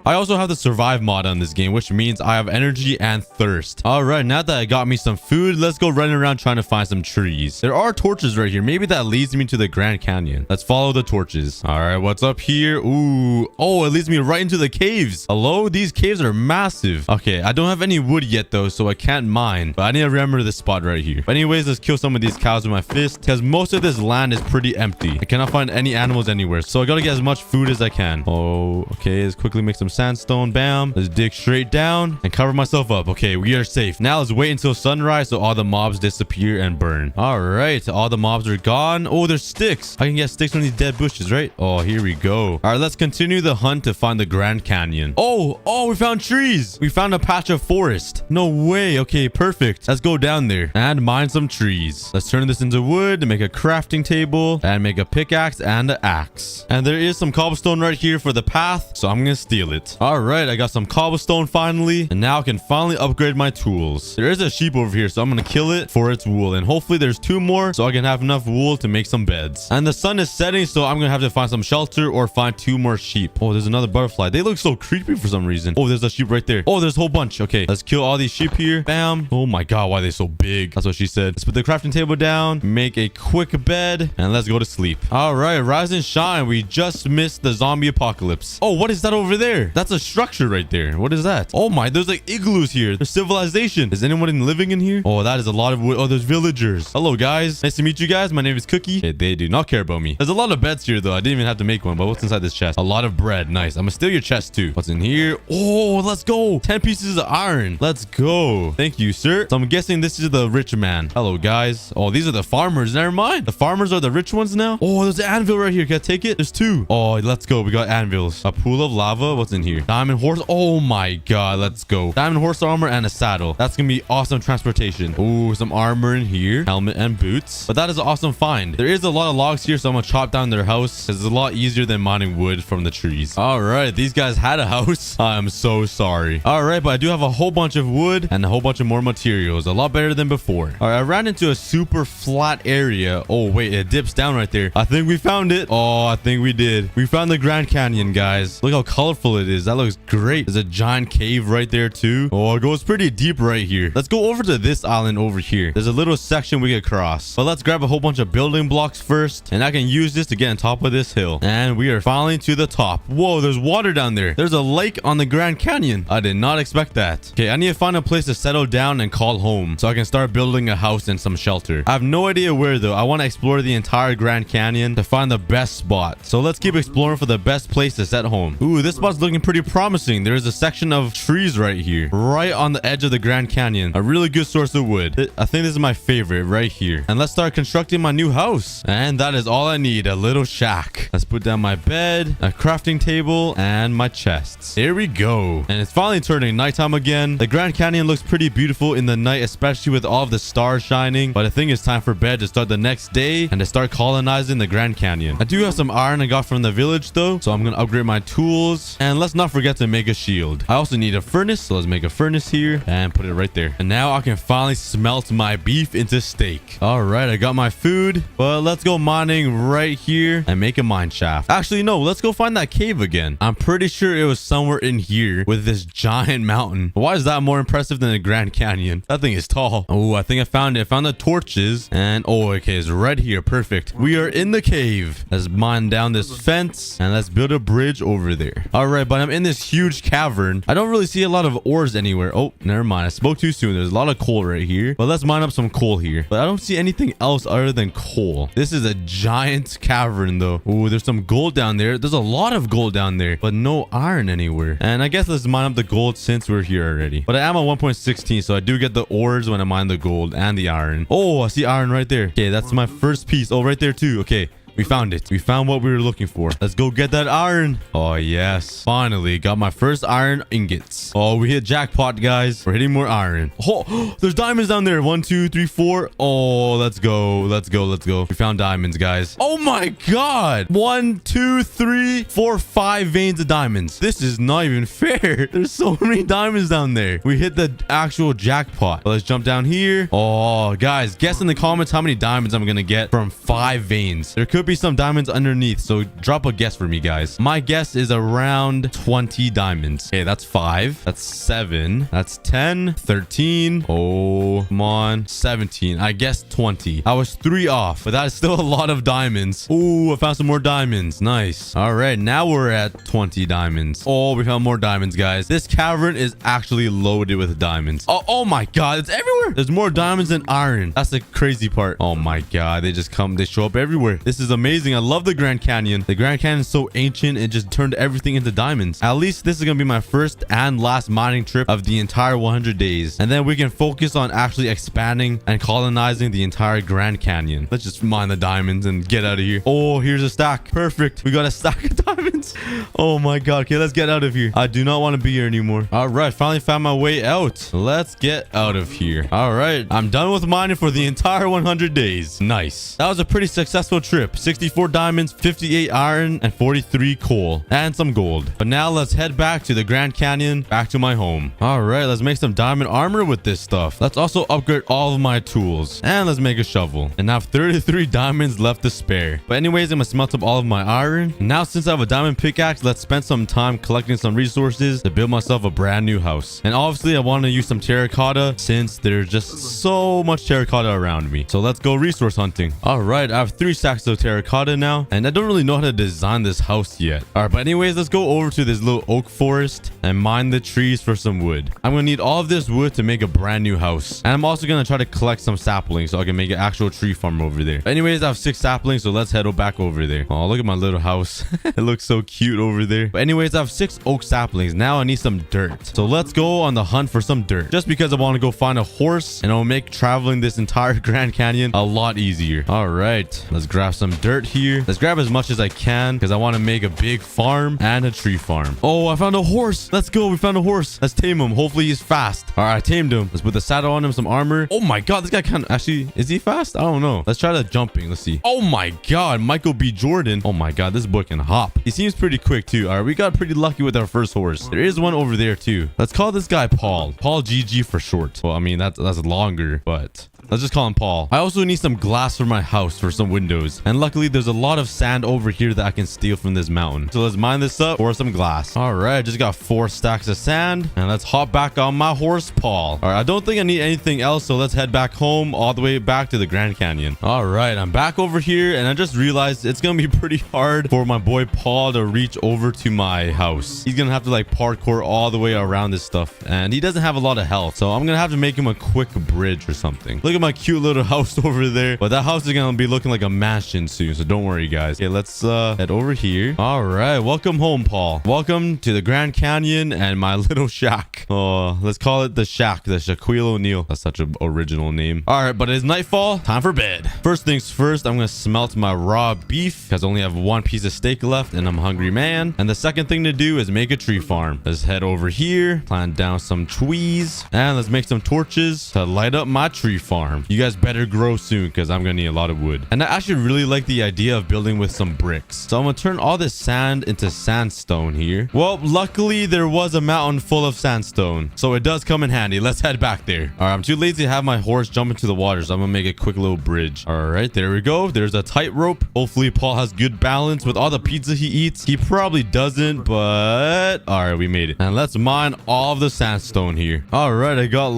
I also have the survive mod on this game, which means I have energy and thirst. All right, now that I got me some food, let's go running around trying to find some trees. There are torches right here. Maybe that leads me to the Grand Canyon. Let's follow the torches. All right, what's up here? Ooh, oh, it leads me right into the caves. Hello, these caves are massive. Okay, I don't have any wood yet though, so I can't mine, but I need to remember this spot right here. But anyways, let's kill some of these cows with my fist because most of this land is pretty empty. I cannot find any animals anywhere, so I gotta get as much food as I can. Oh, okay, let's quickly make some sandstone. Bam, let's dig straight down and cover myself up. Okay, we are safe. Now let's wait until sunrise so all the mobs disappear and burn. All right, all the mobs are gone. Oh, there's sticks. I can get sticks from these dead bushes, right? Oh, here we go. All right, let's continue the hunt to find the Grand Canyon. Oh, we found trees. We found a patch of forest. No way. Okay, perfect. Let's go down there and mine some trees. Let's turn this into wood to make a crafting table and make a pickaxe and an axe. And there is some cobblestone right here for the path, so I'm gonna steal it. All right, I got some cobblestone finally, and now I can finally upgrade my tools. There is a sheep over here, so I'm gonna kill it for its wool, and hopefully there's 2 more so I can have enough wool to make some beds. And the sun is setting, so I'm gonna have to find some shelter or find 2 more sheep. Oh, there's another butterfly. They look so creepy for some reason. Oh, there's a sheep right there. Oh, there's a whole bunch. Okay, let's kill all these sheep here. Bam. Oh my god, why are they so big? That's what she said. Let's put the crafting table down, make a quick bed, and let's go to sleep. All right, rise and shine. We just missed the zombie apocalypse. Oh, what is that over there? That's a structure right there. What is that? Oh my, there's like igloos here. There's civilization. Is anyone living in here? Oh, that is a lot of wood. Oh, there's villagers. Hello guys, nice to meet you guys. My name is Cookie. Okay, they do not care about me. There's a lot of beds here though. I didn't even have to make one, but what's inside this chest? A lot of bread. Nice. I'm gonna steal your chest too. What's in here? Oh, let's go. 10 pieces of iron. Let's go. Thank you, sir. So I'm guessing this is the rich man. Hello guys. Oh, these are the farmers. Never mind. The farmers are the rich ones now. Oh, there's an anvil right here. Can I take it? There's 2. Oh, let's go. We got anvils. A pool of lava. What's in in here? Diamond horse. Oh my god, let's go. Diamond horse armor and a saddle. That's gonna be awesome transportation. Ooh, some armor in here, helmet and boots. But that is an awesome find. There is a lot of logs here, so I'm gonna chop down their house. It's a lot easier than mining wood from the trees. All right, these guys had a house. I'm so sorry. All right, but I do have a whole bunch of wood and a whole bunch of more materials. A lot better than before. All right, I ran into a super flat area. Oh wait, it dips down right there. I think we found it. Oh, I think we did. We found the Grand Canyon, guys. Look how colorful it is. That looks great. There's a giant cave right there too. Oh, it goes pretty deep right here. Let's go over to this island over here. There's a little section we could cross. But let's grab a whole bunch of building blocks first. And I can use this to get on top of this hill. And we are finally to the top. Whoa, there's water down there. There's a lake on the Grand Canyon. I did not expect that. Okay, I need to find a place to settle down and call home so I can start building a house and some shelter. I have no idea where though. I want to explore the entire Grand Canyon to find the best spot. So let's keep exploring for the best place to set home. Ooh, this spot's looking pretty promising. There's a section of trees right here, right on the edge of the Grand Canyon. A really good source of wood. I think this is my favorite right here. And let's start constructing my new house. And that is all I need, a little shack. Let's put down my bed, a crafting table, and my chests. There we go. And it's finally turning nighttime again. The Grand Canyon looks pretty beautiful in the night, especially with all of the stars shining. But I think it's time for bed to start the next day and to start colonizing the Grand Canyon. I do have some iron I got from the village though, so I'm gonna upgrade my tools. And let's not forget to make a shield. I also need a furnace, so let's make a furnace here and put it right there. And now I can finally smelt my beef into steak. All right, I got my food, but let's go mining right here and make a mine shaft. Actually, no, let's go find that cave again. I'm pretty sure it was somewhere in here with this giant mountain. Why is that more impressive than the Grand Canyon? That thing is tall. Oh, I think I found it. I found the torches and oh, okay, it's right here. Perfect. We are in the cave. Let's mine down this fence and let's build a bridge over there. All right, but I'm in this huge cavern. I don't really see a lot of ores anywhere. Oh, never mind. I spoke too soon. There's a lot of coal right here, but let's mine up some coal here. But I don't see anything else other than coal. This is a giant cavern though. Oh, there's some gold down there. There's a lot of gold down there, but no iron anywhere. And I guess let's mine up the gold since we're here already. But I am at 1.16, so I do get the ores when I mine the gold and the iron. Oh, I see iron right there. Okay, that's my first piece. Oh, right there too. Okay. We found it. We found what we were looking for. Let's go get that iron. Oh, yes. Finally, got my first iron ingots. Oh, we hit jackpot, guys. We're hitting more iron. Oh, there's diamonds down there. 1, 2, 3, 4. Oh, let's go. Let's go. Let's go. We found diamonds, guys. Oh, my God. 1, 2, 3, 4, 5 veins of diamonds. This is not even fair. There's so many diamonds down there. We hit the actual jackpot. Let's jump down here. Oh, guys, guess in the comments how many diamonds I'm going to get from 5 veins. There could be some diamonds underneath, so drop a guess for me, guys. My guess is around 20 diamonds. Okay, that's 5, that's 7, that's 10, 13. Oh, come on, 17. I guess 20. I was 3 off, but that is still a lot of diamonds. Oh, I found some more diamonds. Nice. All right, now we're at 20 diamonds. Oh, we found more diamonds, guys. This cavern is actually loaded with diamonds. Oh my God, it's everywhere. There's more diamonds than iron. That's the crazy part. Oh my God, they show up everywhere. This is amazing. I love the Grand Canyon. The Grand Canyon is so ancient, it just turned everything into diamonds. At least this is gonna be my first and last mining trip of the entire 100 days, and then we can focus on actually expanding and colonizing the entire Grand Canyon. Let's just mine the diamonds and get out of here. Oh, here's a stack. Perfect. We got a stack of diamonds. Oh my God. Okay, let's get out of here. I do not want to be here anymore. All right, finally found my way out. Let's get out of here. All right, I'm done with mining for the entire 100 days. Nice. That was a pretty successful trip. 64 diamonds, 58 iron, and 43 coal, and some gold. But now let's head back to the Grand Canyon, back to my home. All right, let's make some diamond armor with this stuff. Let's also upgrade all of my tools, and let's make a shovel. And I have 33 diamonds left to spare. But anyways, I'm gonna smelt up all of my iron. And now since I have a diamond pickaxe, let's spend some time collecting some resources to build myself a brand new house. And obviously I want to use some terracotta since there's just so much terracotta around me. So let's go resource hunting. All right, I have 3 stacks of terracotta now, and I don't really know how to design this house yet. All right, but anyways, let's go over to this little oak forest and mine the trees for some wood. I'm gonna need all of this wood to make a brand new house, and I'm also gonna try to collect some saplings so I can make an actual tree farm over there. But anyways, I have 6 saplings, so let's head back over there. Oh, look at my little house. It looks so cute over there. But anyways, I have 6 oak saplings. Now I need some dirt, so let's go on the hunt for some dirt, just because I want to go find a horse, and it'll make traveling this entire Grand Canyon a lot easier. All right, let's grab some dirt here. Let's grab as much as I can because I want to make a big farm and a tree farm. Oh, I found a horse. Let's go. We found a horse. Let's tame him. Hopefully he's fast. All right, I tamed him. Let's put the saddle on him, some armor. Oh my god, this guy kind of actually, is he fast? I don't know. Let's try the jumping. Let's see. Oh my god, Michael B. Jordan. Oh my god, this boy can hop. He seems pretty quick too. All right, we got pretty lucky with our first horse. There is one over there too. Let's call this guy Paul. Paul GG for short. Well, I mean, that's longer, but let's just call him Paul. I also need some glass for my house for some windows. And luckily, there's a lot of sand over here that I can steal from this mountain. So let's mine this up for some glass. All right, I just got 4 stacks of sand. And let's hop back on my horse, Paul. All right, I don't think I need anything else. So let's head back home all the way back to the Grand Canyon. All right, I'm back over here. And I just realized it's going to be pretty hard for my boy Paul to reach over to my house. He's going to have to like parkour all the way around this stuff. And he doesn't have a lot of health. So I'm going to have to make him a quick bridge or something. Look at my cute little house over there. But that house is going to be looking like a mansion soon. So don't worry, guys. Okay, let's head over here. All right. Welcome home, Paul. Welcome to the Grand Canyon and my little shack. Oh, let's call it the shack. The Shaquille O'Neal. That's such an original name. All right. But it's nightfall. Time for bed. First things first, I'm going to smelt my raw beef because I only have 1 piece of steak left and I'm a hungry man. And the second thing to do is make a tree farm. Let's head over here, plant down some trees, and let's make some torches to light up my tree farm. You guys better grow soon because I'm going to need a lot of wood. And I actually really like the idea of building with some bricks. So I'm going to turn all this sand into sandstone here. Well, luckily there was a mountain full of sandstone. So it does come in handy. Let's head back there. All right, I'm too lazy to have my horse jump into the water. So I'm going to make a quick little bridge. All right, there we go. There's a tightrope. Hopefully Paul has good balance with all the pizza he eats. He probably doesn't, but all right, we made it. And let's mine all of the sandstone here. All right, I got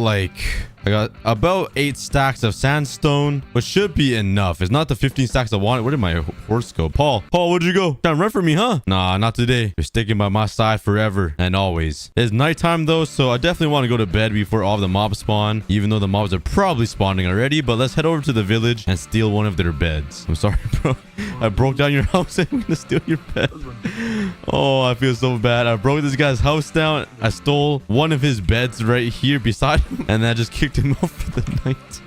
about 8 stacks of sandstone, which should be enough. It's not the 15 stacks I wanted. Where did my horse go? Paul, where'd you go? Trying to run from me, huh? Nah, not today. You're sticking by my side forever and always. It's nighttime though, so I definitely want to go to bed before all of the mobs spawn, even though the mobs are probably spawning already. But let's head over to the village and steal one of their beds. I'm sorry, bro. I broke down your house and I'm gonna steal your bed. Oh, I feel so bad. I broke this guy's house down. I stole one of his beds right here beside him, and then I just kicked him off for the night.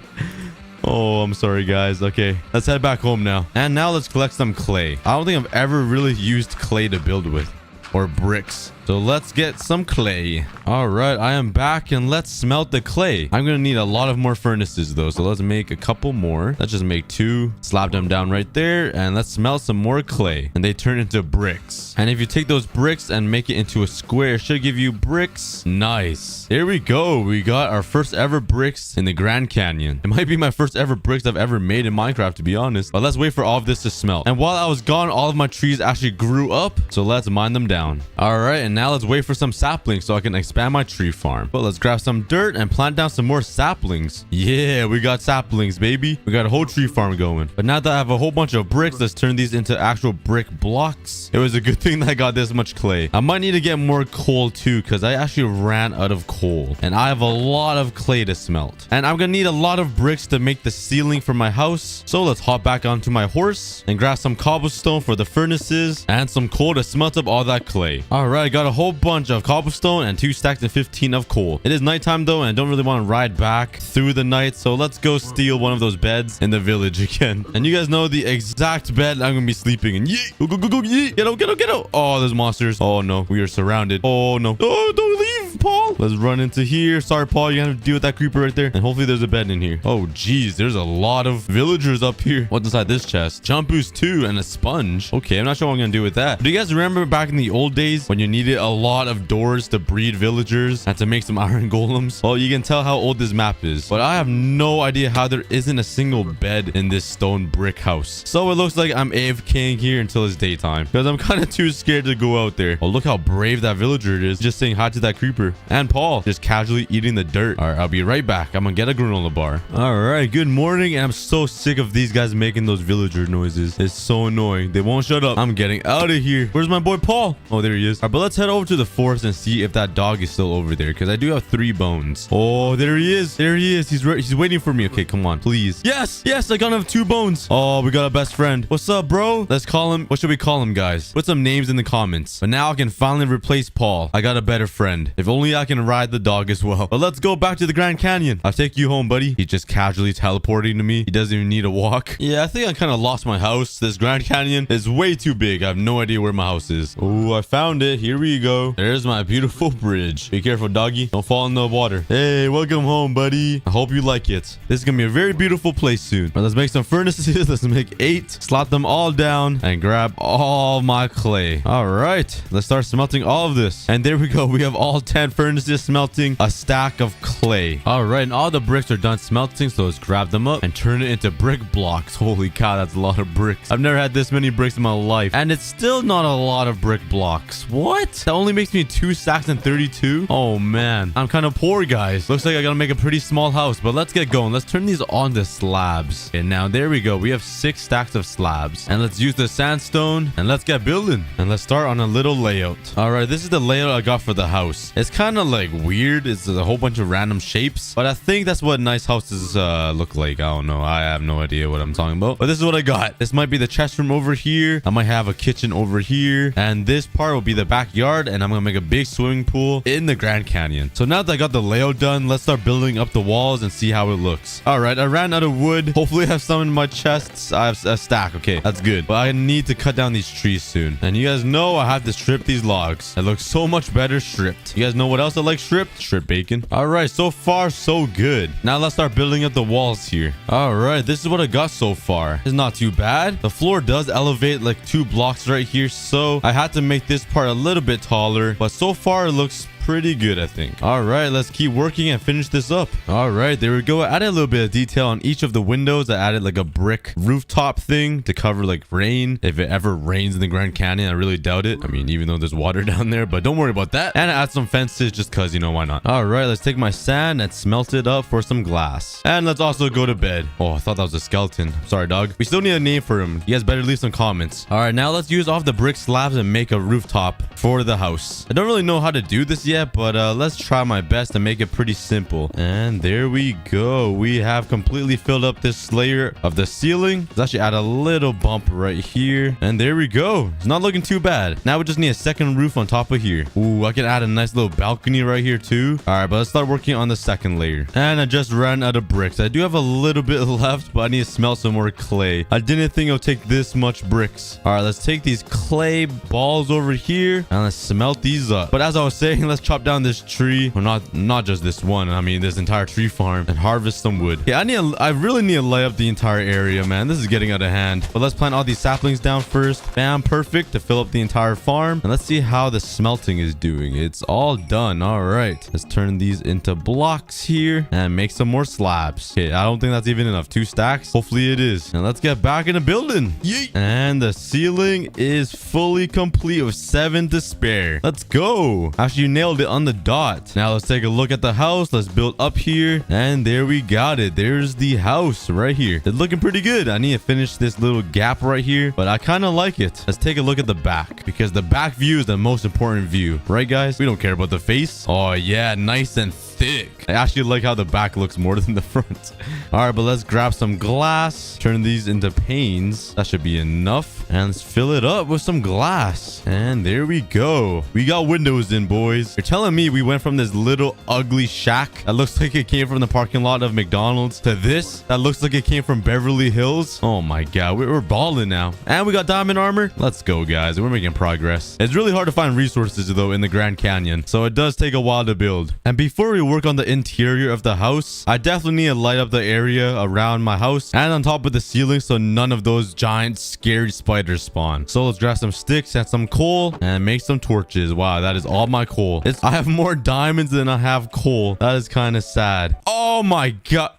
Oh, I'm sorry, guys. Okay, let's head back home now. And now let's collect some clay. I don't think I've ever really used clay to build with, or bricks. So let's get some clay. All right, I am back and let's smelt the clay. I'm going to need a lot of more furnaces though. So let's make a couple more. Let's just make 2, slap them down right there, and let's smelt some more clay. And they turn into bricks. And if you take those bricks and make it into a square, it should give you bricks. Nice. There we go. We got our first ever bricks in the Grand Canyon. It might be my first ever bricks I've ever made in Minecraft, to be honest. But let's wait for all of this to smelt. And while I was gone, all of my trees actually grew up. So let's mine them down. All right, and now let's wait for some saplings so I can expand my tree farm. But let's grab some dirt and plant down some more saplings. Yeah, we got saplings, baby. We got a whole tree farm going. But now that I have a whole bunch of bricks, let's turn these into actual brick blocks. It was a good thing that I got this much clay. I might need to get more coal too, because I actually ran out of coal. And I have a lot of clay to smelt. And I'm gonna need a lot of bricks to make the ceiling for my house. So let's hop back onto my horse and grab some cobblestone for the furnaces and some coal to smelt up all that clay. All right, I got a whole bunch of cobblestone and 2 stacks and 15 of coal. It is nighttime though, and I don't really want to ride back through the night, so let's go steal one of those beds in the village again. And you guys know the exact bed I'm gonna be sleeping in. Yeet! Go, yeet! Get out! Oh, there's monsters. Oh no, we are surrounded. Oh no. Oh, don't leave, Paul. Let's run into here. Sorry, Paul, you're gonna have to deal with that creeper right there. And hopefully there's a bed in here. Oh geez, there's a lot of villagers up here. What's inside this chest? Jump boost 2 and a sponge. Okay, I'm not sure what I'm gonna do with that. Do you guys remember back in the old days when you needed a lot of doors to breed villagers and to make some iron golems? Well, you can tell how old this map is, but I have no idea how there isn't a single bed in this stone brick house. So it looks like I'm AFKing here until it's daytime because I'm kind of too scared to go out there. Oh, look how brave that villager is, just saying hi to that creeper. And Paul just casually eating the dirt. All right, I'll be right back. I'm gonna get a granola bar. All right, good morning. And I'm so sick of these guys making those villager noises. It's so annoying. They won't shut up. I'm getting out of here. Where's my boy Paul? Oh, there he is. All right, but let's head over to the forest and see if that dog is still over there, because I do have 3 bones. Oh, there he is. He's waiting for me. Okay, come on, please. Yes, I got him 2 bones. Oh, we got a best friend. What's up, bro? Let's call him. What should we call him, guys? Put some names in the comments. But now I can finally replace Paul. I got a better friend. If only only I can ride the dog as well. But let's go back to the Grand Canyon. I'll take you home, buddy. He's just casually teleporting to me. He doesn't even need a walk. Yeah, I think I kind of lost my house. This Grand Canyon is way too big. I have no idea where my house is. Oh, I found it. Here we go. There's my beautiful bridge. Be careful, doggy. Don't fall in the water. Hey, welcome home, buddy. I hope you like it. This is gonna be a very beautiful place soon. But let's make some furnaces. Let's make 8. Slot them all down and grab all my clay. All right, let's start smelting all of this. And there we go. We have all 10 furnaces smelting a stack of clay. All right, and all the bricks are done smelting, so let's grab them up and turn it into brick blocks. Holy cow, that's a lot of bricks. I've never had this many bricks in my life, and it's still not a lot of brick blocks. What? That only makes me 2 stacks and 32. Oh man, I'm kind of poor, guys. Looks like I gotta make a pretty small house, but let's get going. Let's turn these onto slabs. And now there we go. We have 6 stacks of slabs, and let's use the sandstone and let's get building. And let's start on a little layout. All right, this is the layout I got for the house. It's kind of like weird. It's a whole bunch of random shapes, but I think that's what nice houses look like. I don't know. I have no idea what I'm talking about, but this is what I got. This might be the chest room over here. I might have a kitchen over here, and this part will be the backyard, and I'm gonna make a big swimming pool in the Grand Canyon. So now that I got the layout done, let's start building up the walls and see how it looks. All right, I ran out of wood. Hopefully I have some in my chests. I have a stack. Okay, that's good, but I need to cut down these trees soon, and you guys know I have to strip these logs. It looks so much better stripped. You guys know what else I like stripped? Strip bacon. All right, so far so good. Now let's start building up the walls here. All right, this is what I got so far. It's not too bad. The floor does elevate like 2 blocks right here, so I had to make this part a little bit taller, but so far it looks pretty good, I think. All right, let's keep working and finish this up. All right, there we go. I added a little bit of detail on each of the windows. I added like a brick rooftop thing to cover like rain. If it ever rains in the Grand Canyon, I really doubt it. I mean, even though there's water down there, but don't worry about that. And I add some fences just cause, you know, why not? All right, let's take my sand and smelt it up for some glass. And let's also go to bed. Oh, I thought that was a skeleton. Sorry, dog. We still need a name for him. You guys better leave some comments. All right, now let's use off the brick slabs and make a rooftop for the house. I don't really know how to do this yet, but let's try my best to make it pretty simple. And there we go. We have completely filled up this layer of the ceiling. Let's actually add a little bump right here, and there we go. It's not looking too bad. Now we just need a second roof on top of here. Ooh, I can add a nice little balcony right here too. All right, but let's start working on the second layer. And I just ran out of bricks. I do have a little bit left, but I need to smelt some more clay. I didn't think it would take this much bricks. All right, let's take these clay balls over here and let's smelt these up. But as I was saying, let's chop down this tree, or not just this one. I mean, this entire tree farm, and harvest some wood. Yeah, I really need to lay up the entire area, man. This is getting out of hand. But let's plant all these saplings down first. Bam, perfect to fill up the entire farm. And let's see how the smelting is doing. It's all done. All right, let's turn these into blocks here and make some more slabs. Okay, I don't think that's even enough. 2 stacks. Hopefully it is. And let's get back in the building. Yeet. And the ceiling is fully complete with 7 to spare. Let's go. Actually, you nailed it on the dot. Now let's take a look at the house. Let's build up here, and there we got it. There's the house right here. It's looking pretty good. I need to finish this little gap right here, but I kind of like it. Let's take a look at the back, because the back view is the most important view, right guys? We don't care about the face. Oh yeah, nice and thick. I actually like how the back looks more than the front. All right, but let's grab some glass, turn these into panes. That should be enough, and let's fill it up with some glass. And there we go. We got windows in, boys. You're telling me we went from this little ugly shack that looks like it came from the parking lot of McDonald's to this that looks like it came from Beverly Hills? Oh my god, we're balling now. And we got diamond armor. Let's go, guys. We're making progress. It's really hard to find resources though in the Grand Canyon, so it does take a while to build. And before we work on the interior of the house, I definitely need to light up the area around my house and on top of the ceiling so none of those giant scary spiders spawn. So let's grab some sticks and some coal and make some torches. Wow, that is all my coal. I have more diamonds than I have coal. That is kind of sad. Oh my god.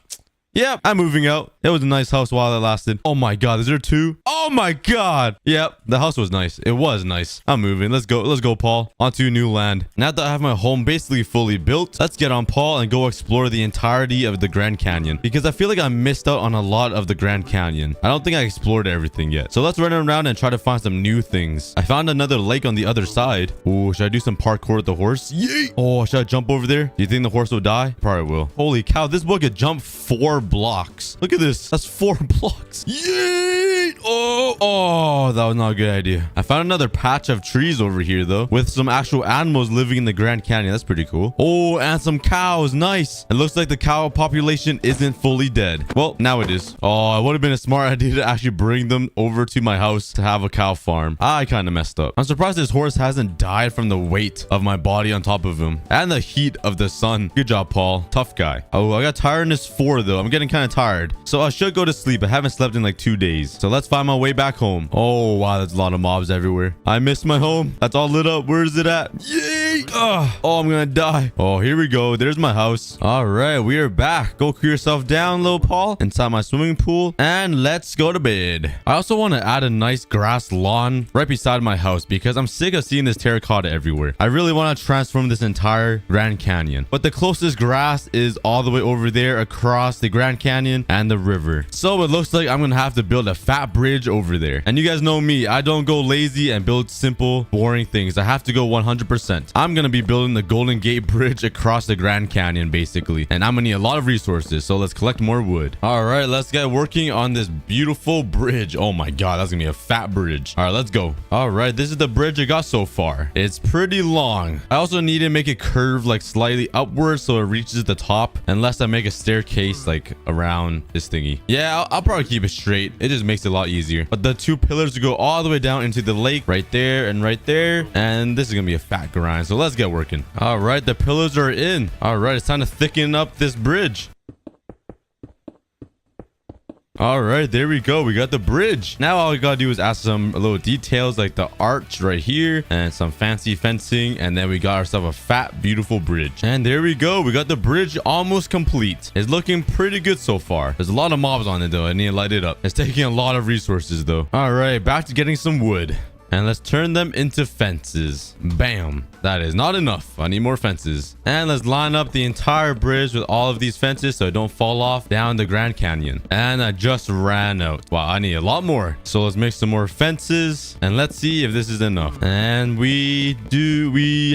Yep, I'm moving out. It was a nice house while it lasted. Oh my god, is there 2? Oh my god. Yep, the house was nice. It was nice. I'm moving. Let's go, Paul. Onto new land. Now that I have my home basically fully built, let's get on Paul and go explore the entirety of the Grand Canyon, because I feel like I missed out on a lot of the Grand Canyon. I don't think I explored everything yet. So let's run around and try to find some new things. I found another lake on the other side. Oh, should I do some parkour with the horse? Yay! Oh, should I jump over there? Do you think the horse will die? Probably will. Holy cow, this boy could jump 4 4 blocks. Look at this. That's 4 blocks. Yay! Oh, that was not a good idea. I found another patch of trees over here, though, with some actual animals living in the Grand Canyon. That's pretty cool. Oh, and some cows. Nice. It looks like the cow population isn't fully dead. Well, now it is. Oh, it would have been a smart idea to actually bring them over to my house to have a cow farm. I kind of messed up. I'm surprised this horse hasn't died from the weight of my body on top of him and the heat of the sun. Good job, Paul. Tough guy. Oh, I got tiredness 4, though. I'm getting kind of tired. So I should go to sleep. I haven't slept in like 2 days. So let's find my way back home. Oh, wow. There's a lot of mobs everywhere. I missed my home. That's all lit up. Where is it at? Yay! Oh, I'm gonna die. Oh, here we go. There's my house. All right, we are back. Go cool yourself down, little Paul, inside my swimming pool, and let's go to bed. I also want to add a nice grass lawn right beside my house because I'm sick of seeing this terracotta everywhere. I really want to transform this entire Grand Canyon, but the closest grass is all the way over there across the Grand Canyon and the river. So it looks like I'm gonna have to build a fat bridge over there. And you guys know me, I don't go lazy and build simple, boring things. I have to go 100%. I'm gonna be building the Golden Gate Bridge across the Grand Canyon, basically, and I'm gonna need a lot of resources, so let's collect more wood. All right, let's get working on this beautiful bridge. Oh my god, that's gonna be a fat bridge. All right, let's go. All right, this is the bridge I got so far. It's pretty long. I also need to make it curve like slightly upwards so it reaches the top, unless I make a staircase like around this thingy. Yeah, I'll probably keep it straight. It just makes it a lot easier. But the 2 pillars go all the way down into the lake right there and right there, and this is gonna be a fat grind, so let's get working. All right, the pillars are in. All right, it's time to thicken up this bridge. All right, there we go. We got the bridge. Now all we gotta do is add some little details like the arch right here and some fancy fencing, and then we got ourselves a fat, beautiful bridge. And there we go. We got the bridge almost complete. It's looking pretty good so far. There's a lot of mobs on it though. I need to light it up. It's taking a lot of resources though. All right, back to getting some wood. And let's turn them into fences. Bam. That is not enough. I need more fences. And let's line up the entire bridge with all of these fences so it don't fall off down the Grand Canyon. And I just ran out. Wow, I need a lot more. So let's make some more fences. And let's see if this is enough. And we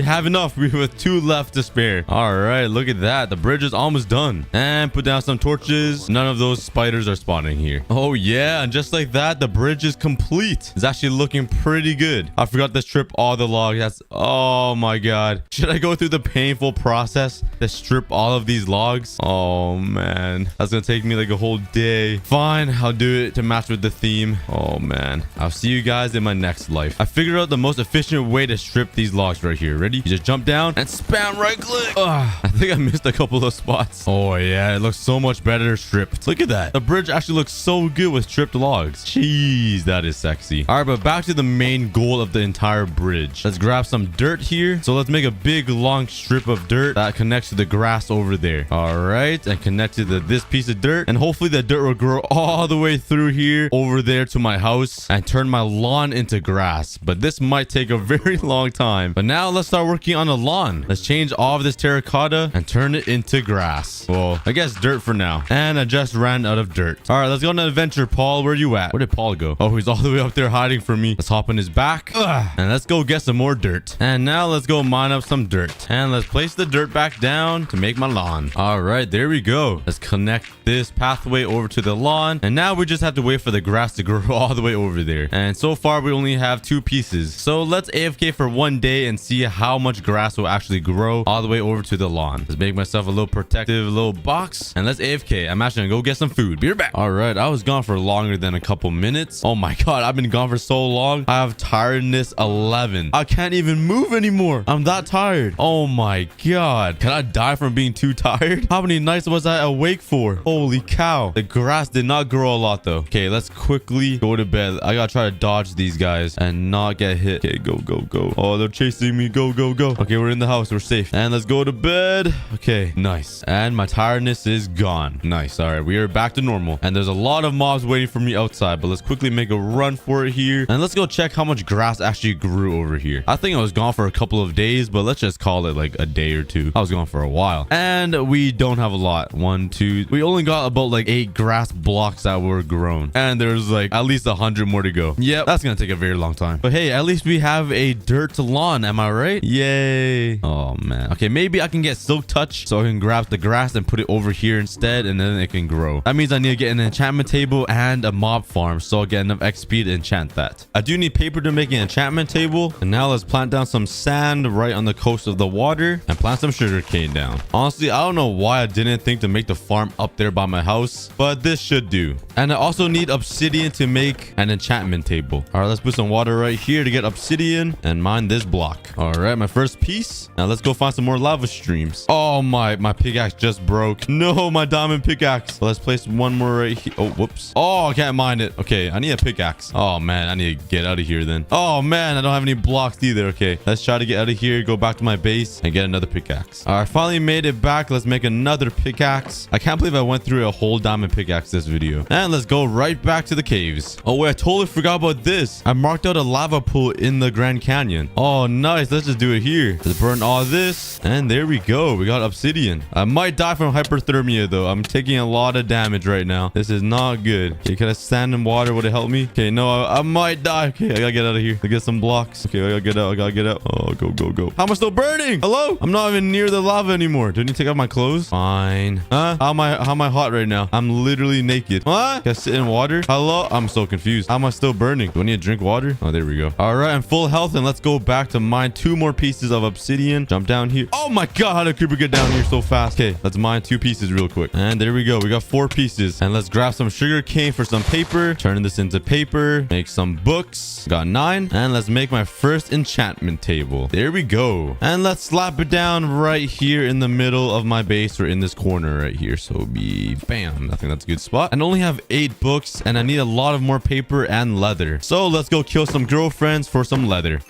have enough. We have 2 left to spare. All right, look at that. The bridge is almost done. And put down some torches. None of those spiders are spawning here. Oh yeah, and just like that, the bridge is complete. It's actually looking pretty good. I forgot to strip all the logs. That's, oh my god. Should I go through the painful process to strip all of these logs? Oh man, that's gonna take me like a whole day. Fine, I'll do it to match with the theme. Oh man, I'll see you guys in my next life. I figured out the most efficient way to strip these logs right here. Ready? You just jump down and spam right click. I think I missed a couple of spots. Oh yeah, it looks so much better stripped. Look at that. The bridge actually looks so good with stripped logs. Jeez, that is sexy. All right, but back to the main goal of the entire bridge. Let's grab some dirt here. So let's make a big long strip of dirt that connects to the grass over there. All right, and connect to this piece of dirt, and hopefully the dirt will grow all the way through here over there to my house and turn my lawn into grass. But this might take a very long time. But now let's start working on the lawn. Let's change all of this terracotta and turn it into grass. Well, I guess dirt for now. And I just ran out of dirt. All right, let's go on an adventure. Paul, where you at? Where did Paul go? Oh, he's all the way up there hiding from me. Let's hop on his back. And let's go get some more dirt. And now let's go mine up some dirt. And let's place the dirt back down to make my lawn. All right, there we go. Let's connect this pathway over to the lawn. And now we just have to wait for the grass to grow all the way over there. And so far, we only have 2 pieces. So let's AFK for 1 day and see how much grass will actually grow all the way over to the lawn. Let's make myself a little protective little box. And let's AFK. I'm actually gonna go get some food. Be right back. All right, I was gone for longer than a couple minutes. Oh my god, I've been gone for so long. I have tiredness 11. I can't even move anymore. I'm that tired. Oh my god. Can I die from being too tired? How many nights was I awake for? Holy cow. The grass did not grow a lot though. Okay, let's quickly go to bed. I gotta try to dodge these guys and not get hit. Okay, go, go, go. Oh, they're chasing me. Go, go, go. Okay, we're in the house. We're safe. And let's go to bed. Okay, nice. And my tiredness is gone. Nice. All right, we are back to normal. And there's a lot of mobs waiting for me outside, but let's quickly make a run for it here. And let's go check how how much grass actually grew over here. I think I was gone for a couple of days, but let's just call it like a day or two. I was gone for a while. And we don't have a lot. 1, 2. We only got about like 8 grass blocks that were grown. And there's like at least 100 more to go. Yep, that's gonna take a very long time. But hey, at least we have a dirt lawn. Am I right? Yay. Oh man. Okay, maybe I can get silk touch so I can grab the grass and put it over here instead, and then it can grow. That means I need to get an enchantment table and a mob farm so I'll get enough XP to enchant that. I do need paper to make an enchantment table. And now let's plant down some sand right on the coast of the water and plant some sugar cane down. Honestly, I don't know why I didn't think to make the farm up there by my house, but this should do. And I also need obsidian to make an enchantment table. All right, let's put some water right here to get obsidian and mine this block. All right, my first piece. Now let's go find some more lava streams. Oh, my pickaxe just broke. No, my diamond pickaxe. So let's place one more right here. Oh, whoops. Oh, I can't mine it. Okay, I need a pickaxe. Oh man, I need to get out of here then. Oh man, I don't have any blocks either. Okay, let's try to get out of here, go back to my base and get another pickaxe. All right, finally made it back. Let's make another pickaxe. I can't believe I went through a whole diamond pickaxe this video. And let's go right back to the caves. Oh wait, I totally forgot about this. I marked out a lava pool in the Grand Canyon. Oh nice, let's just do it here. Let's burn all this and there we go. We got obsidian. I might die from hyperthermia though. I'm taking a lot of damage right now. This is not good. Okay, can I sand and water? Would it help me? Okay, no, I might die. Okay, I gotta get out of here to get some blocks. Okay, I gotta get out. I gotta get out. Oh, go. How am I still burning? Hello? I'm not even near the lava anymore. Do I need to take off my clothes? Fine. Huh? How am I hot right now? I'm literally naked. What? Can I sit in water? Hello? I'm so confused. How am I still burning? Do I need to drink water? Oh, there we go. All right, I'm full health and let's go back to mine 2 more pieces of obsidian. Jump down here. Oh my god, how did a creeper get down here so fast? Okay, let's mine 2 pieces real quick. And there we go. We got 4 pieces. And let's grab some sugar cane for some paper. Turn this into paper. Make some books. Got 9. And let's make my first enchantment table. There we go. And let's slap it down right here in the middle of my base, or in this corner right here. So be bam. I think that's a good spot. And only have 8 books and I need a lot of more paper and leather. So let's go kill some girlfriends for some leather.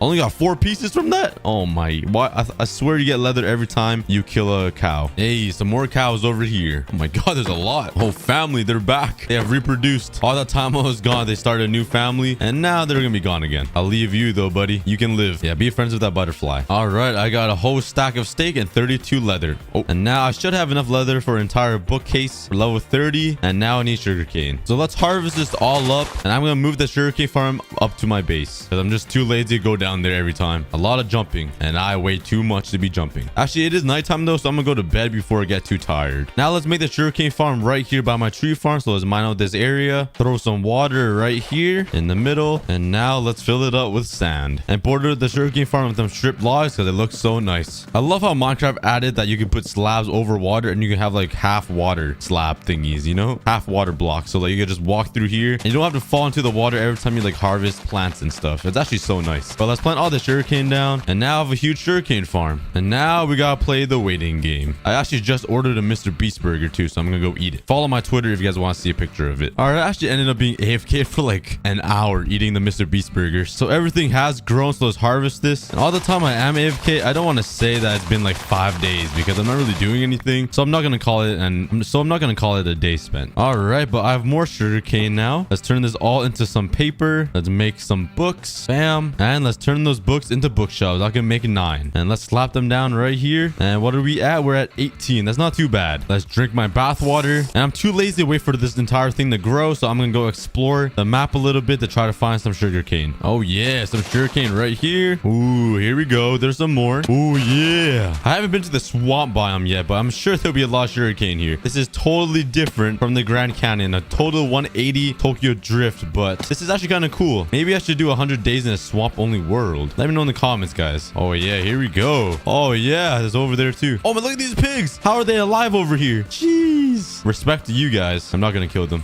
Only got 4 pieces from that? Oh my, what? I swear you get leather every time you kill a cow. Hey, some more cows over here. Oh my god, there's a lot. Whole family, they're back. They have reproduced. All that time I was gone, they started a new family and now they're gonna be gone again. I'll leave you though, buddy. You can live. Yeah, be friends with that butterfly. All right, I got a whole stack of steak and 32 leather. Oh, and now I should have enough leather for an entire bookcase for level 30. And now I need sugarcane. So let's harvest this all up and I'm gonna move the sugarcane farm up to my base because I'm just too lazy to go down there every time. A lot of jumping and I weigh too much to be jumping. Actually, it is nighttime though, so I'm gonna go to bed before I get too tired. Now let's make the sugarcane farm right here by my tree farm. So let's mine out this area, throw some water right here in the middle, and now let's fill it up with sand and border the sugarcane farm with some stripped logs because it looks so nice. I love how Minecraft added that you can put slabs over water and you can have like half water slab thingies, you know, half water blocks, so like you can just walk through here and you don't have to fall into the water every time you like harvest plants and stuff. It's actually so nice. But let's plant all the sugarcane down and now I have a huge sugarcane farm. And now we gotta play the waiting game. I actually just ordered a Mr. Beast burger too, so I'm gonna go eat it. Follow my Twitter if you guys want to see a picture of it. All right, I actually ended up being AFK for like an hour eating the Mr. Beast burger. So everything has grown, so let's harvest this. And all the time I am AFK, I don't want to say that it's been like 5 days because I'm not really doing anything. So I'm not gonna call it a day spent. All right, but I have more sugarcane now. Let's turn this all into some paper. Let's make some books. Bam. And let's turn those books into bookshelves. I can make 9. And let's slap them down right here. And what are we at? We're at 18. That's not too bad. Let's drink my bath water. And I'm too lazy to wait for this entire thing to grow, so I'm gonna go explore the map a little bit to try to find some sugarcane. Oh yeah, some sugarcane right here. Ooh, here we go. There's some more. Ooh yeah. I haven't been to the swamp biome yet, but I'm sure there'll be a lot of sugarcane here. This is totally different from the Grand Canyon. A total 180 Tokyo drift, but this is actually kind of cool. Maybe I should do 100 days in a swamp only world. Let me know in the comments, guys. Oh yeah, here we go. Oh yeah, there's over there too. Oh man, look at these pigs. How are they alive over here? Jeez. Respect to you guys. I'm not gonna kill them.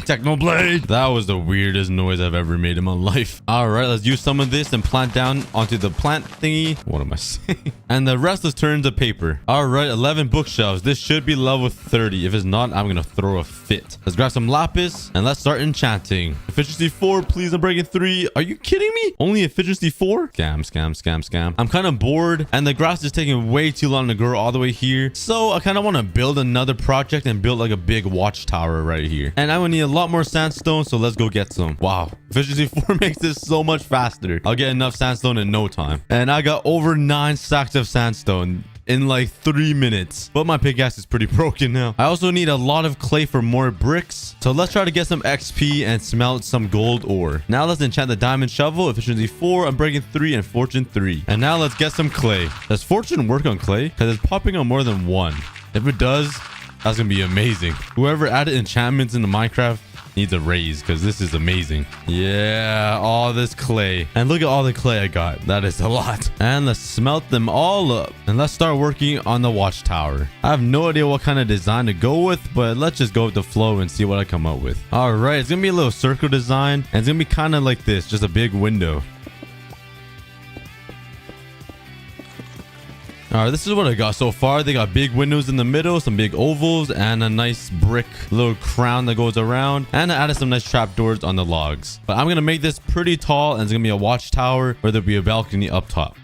Technoblade. That was the weirdest noise I've ever made in my life. All right, let's use some of this and plant down onto the plant thingy. What am I saying? And the rest let's turn into paper. All right, 11 bookshelves. This should be level 30. If it's not, I'm gonna throw a fit. Let's grab some lapis and let's start enchanting. Efficiency 4, please. I'm breaking 3. Are you kidding me? Only efficiency 4? Scam. I'm kind of bored and the grass is taking way too long to grow all the way here. So I kind of want want to build another project and build like a big watchtower right here. And I will need a lot more sandstone, so let's go get some. Wow. Efficiency 4 makes this so much faster. I'll get enough sandstone in no time. And I got over 9 stacks of sandstone in like 3 minutes, but my pickaxe is pretty broken now. I also need a lot of clay for more bricks, so let's try to get some XP and smelt some gold ore. Now let's enchant the diamond shovel. Efficiency 4, unbreaking 3, and fortune 3. And now let's get some clay. Does fortune work on clay? Because it's popping on more than 1. If it does, that's gonna be amazing. Whoever added enchantments into Minecraft needs a raise, because this is amazing. Yeah, all this clay. And look at all the clay I got. That is a lot. And let's smelt them all up. And let's start working on the watchtower. I have no idea what kind of design to go with, but let's just go with the flow and see what I come up with. All right, it's gonna be a little circle design, and it's gonna be kind of like this, just a big window. All right, this is what I got so far. They got big windows in the middle, some big ovals, and a nice brick little crown that goes around. And I added some nice trapdoors on the logs. But I'm going to make this pretty tall, and it's going to be a watchtower where there'll be a balcony up top.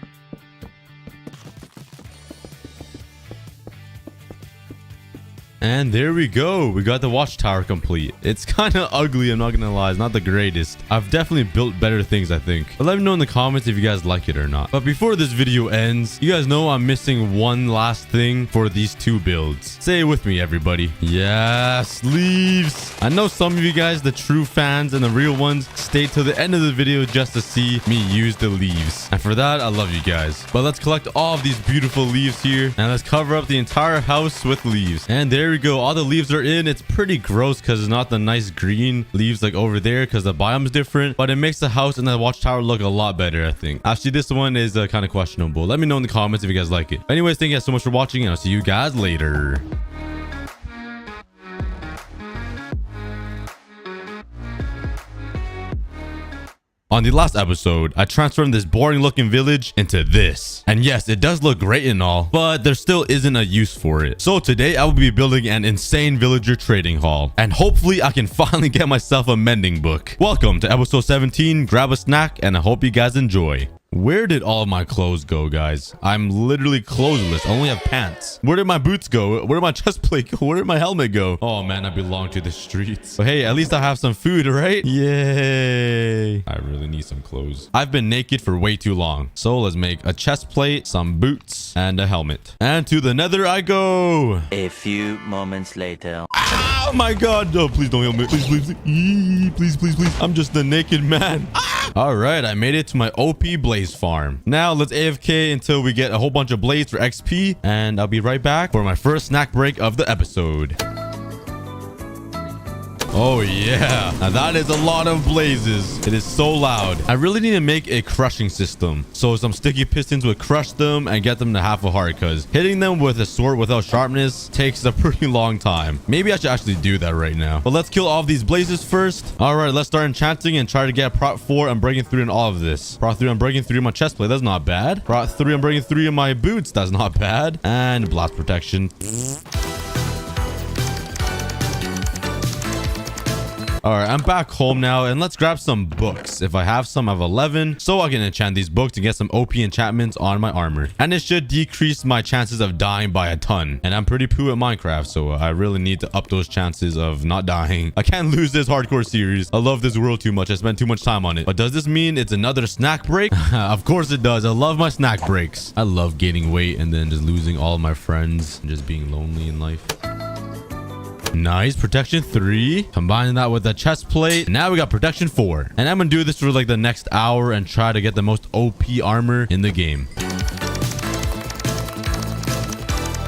And there we go. We got the watchtower complete. It's kind of ugly, I'm not gonna lie. It's not the greatest. I've definitely built better things, I think. But let me know in the comments if you guys like it or not. But before this video ends, you guys know I'm missing one last thing for these 2 builds. Say it with me, everybody. Yes, leaves. I know some of you guys, the true fans and the real ones, stay till the end of the video just to see me use the leaves. And for that, I love you guys. But let's collect all of these beautiful leaves here, and let's cover up the entire house with leaves. And there we go. All the leaves are in. It's pretty gross because it's not the nice green leaves like over there because the biome's different, but it makes the house and the watchtower look a lot better, I think. Actually, this one is kind of questionable. Let me know in the comments if you guys like it. Anyways, thank you guys so much for watching, and I'll see you guys later. On the last episode, I transformed this boring looking village into this. And yes, it does look great and all, but there still isn't a use for it. So today I will be building an insane villager trading hall. And hopefully I can finally get myself a mending book. Welcome to episode 17. Grab a snack and I hope you guys enjoy. Where did all of my clothes go, guys? I'm literally clothesless. I only have pants. Where did my boots go? Where did my chest plate go? Where did my helmet go? Oh man, I belong to the streets. But hey, at least I have some food, right? Yay. I really need some clothes. I've been naked for way too long. So let's make a chest plate, some boots, and a helmet. And to the Nether I go. A few moments later. Oh my god. Oh, please don't help me. Please, please, please. Please, please, please. I'm just a naked man. All right, I made it to my OP blaze farm. Now let's AFK until we get a whole bunch of blades for XP, and I'll be right back for my first snack break of the episode. Oh yeah, now that is a lot of blazes. It is so loud. I really need to make a crushing system, so some sticky pistons would crush them and get them to half a heart, because hitting them with a sword without sharpness takes a pretty long time. Maybe I should actually do that right now, but let's kill all of these blazes first. All right, let's start enchanting and try to get prot 4 and breaking 3 in all of this. Prot 3 and breaking 3 in my chest plate, that's not bad. Prot 3 and breaking 3 in my boots, that's not bad. And blast protection. All right, I'm back home now, and let's grab some books. If I have some, I have 11, so I can enchant these books and get some OP enchantments on my armor. And it should decrease my chances of dying by a ton. And I'm pretty poo at Minecraft, so I really need to up those chances of not dying. I can't lose this hardcore series. I love this world too much. I spent too much time on it. But does this mean it's another snack break? Of course it does. I love my snack breaks. I love gaining weight and then just losing all of my friends and just being lonely in life. Nice. Protection 3. Combining that with the chest plate. Now we got protection 4. And I'm gonna do this for like the next hour and try to get the most OP armor in the game.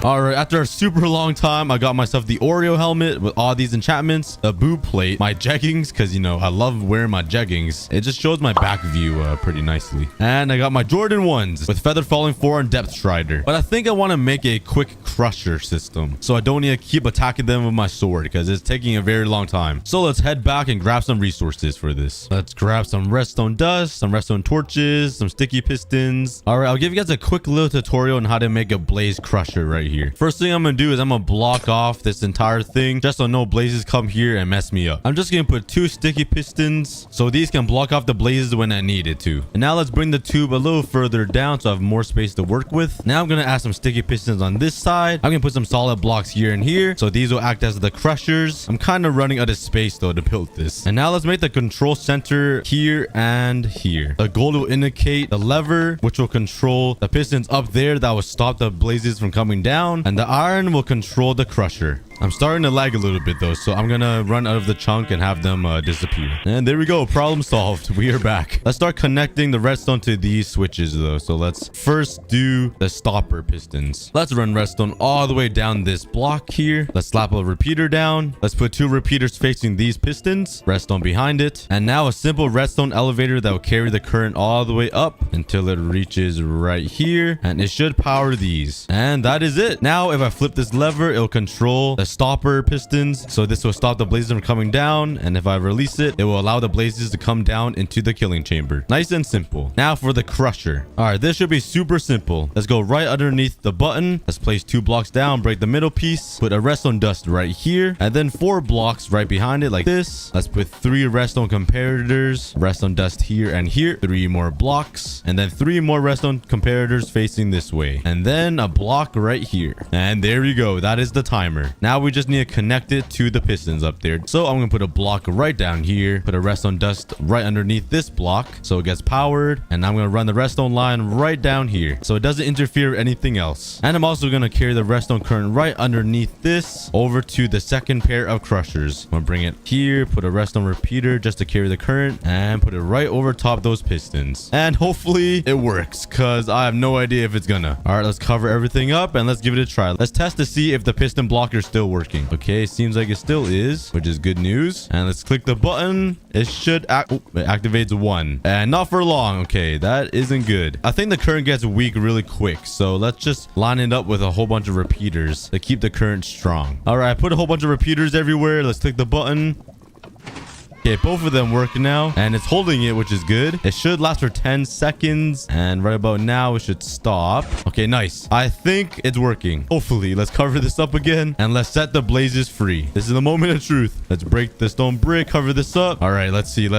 All right, after a super long time, I got myself the Oreo helmet with all these enchantments, a boot plate, my jeggings, because, you know, I love wearing my jeggings. It just shows my back view pretty nicely. And I got my Jordan 1s with Feather Falling 4 and Depth Strider. But I think I want to make a quick crusher system, so I don't need to keep attacking them with my sword, because it's taking a very long time. So let's head back and grab some resources for this. Let's grab some redstone dust, some redstone torches, some sticky pistons. All right, I'll give you guys a quick little tutorial on how to make a blaze crusher right here. First thing I'm gonna do is I'm gonna block off this entire thing just so no blazes come here and mess me up. I'm just gonna put 2 sticky pistons so these can block off the blazes when I need it to. And now let's bring the tube a little further down so I have more space to work with. Now I'm gonna add some sticky pistons on this side. I'm gonna put some solid blocks here and here so these will act as the crushers. I'm kind of running out of space though to build this. And now let's make the control center here and here. The gold will indicate the lever which will control the pistons up there that will stop the blazes from coming down, and the iron will control the crusher. I'm starting to lag a little bit though, so I'm gonna run out of the chunk and have them disappear. And there we go, problem solved. We are back. Let's start connecting the redstone to these switches though. So let's first do the stopper pistons. Let's run redstone all the way down this block here. Let's slap a repeater down. Let's put 2 repeaters facing these pistons, redstone behind it, and now a simple redstone elevator that will carry the current all the way up until it reaches right here, and it should power these. And that is it. Now if I flip this lever, it'll control the stopper pistons, so this will stop the blazes from coming down, and if I release it, it will allow the blazes to come down into the killing chamber. Nice and simple. Now for the crusher. All right, this should be super simple. Let's go right underneath the button. Let's place 2 blocks down, break the middle piece, put a redstone dust right here, and then 4 blocks right behind it like this. Let's put 3 redstone comparators, redstone dust here and here, 3 more blocks, and then 3 more redstone comparators facing this way, and then a block right here. And there we go. That is the timer. Now we just need to connect it to the pistons up there. So I'm gonna put a block right down here, put a redstone dust right underneath this block so it gets powered, and I'm gonna run the redstone line right down here so it doesn't interfere with anything else. And I'm also gonna carry the redstone current right underneath this over to the second pair of crushers. I'm gonna bring it here, put a redstone repeater just to carry the current, and put it right over top those pistons. And hopefully it works, because I have no idea if it's gonna. All right, let's cover everything up and let's give it a try. Let's test to see if the piston blocker still working. Okay, seems like it still is, which is good news. And let's click the button. It should it activates 1, and not for long. Okay, that isn't good. I think the current gets weak really quick, so let's just line it up with a whole bunch of repeaters to keep the current strong. All right, I put a whole bunch of repeaters everywhere. Let's click the button. Okay, both of them work now, and it's holding it, which is good. It should last for 10 seconds, and right about now it should stop. Okay, nice. I think it's working. Hopefully. Let's cover this up again, and let's set the blazes free. This is the moment of truth. Let's break the stone brick, cover this up. All right, let's see.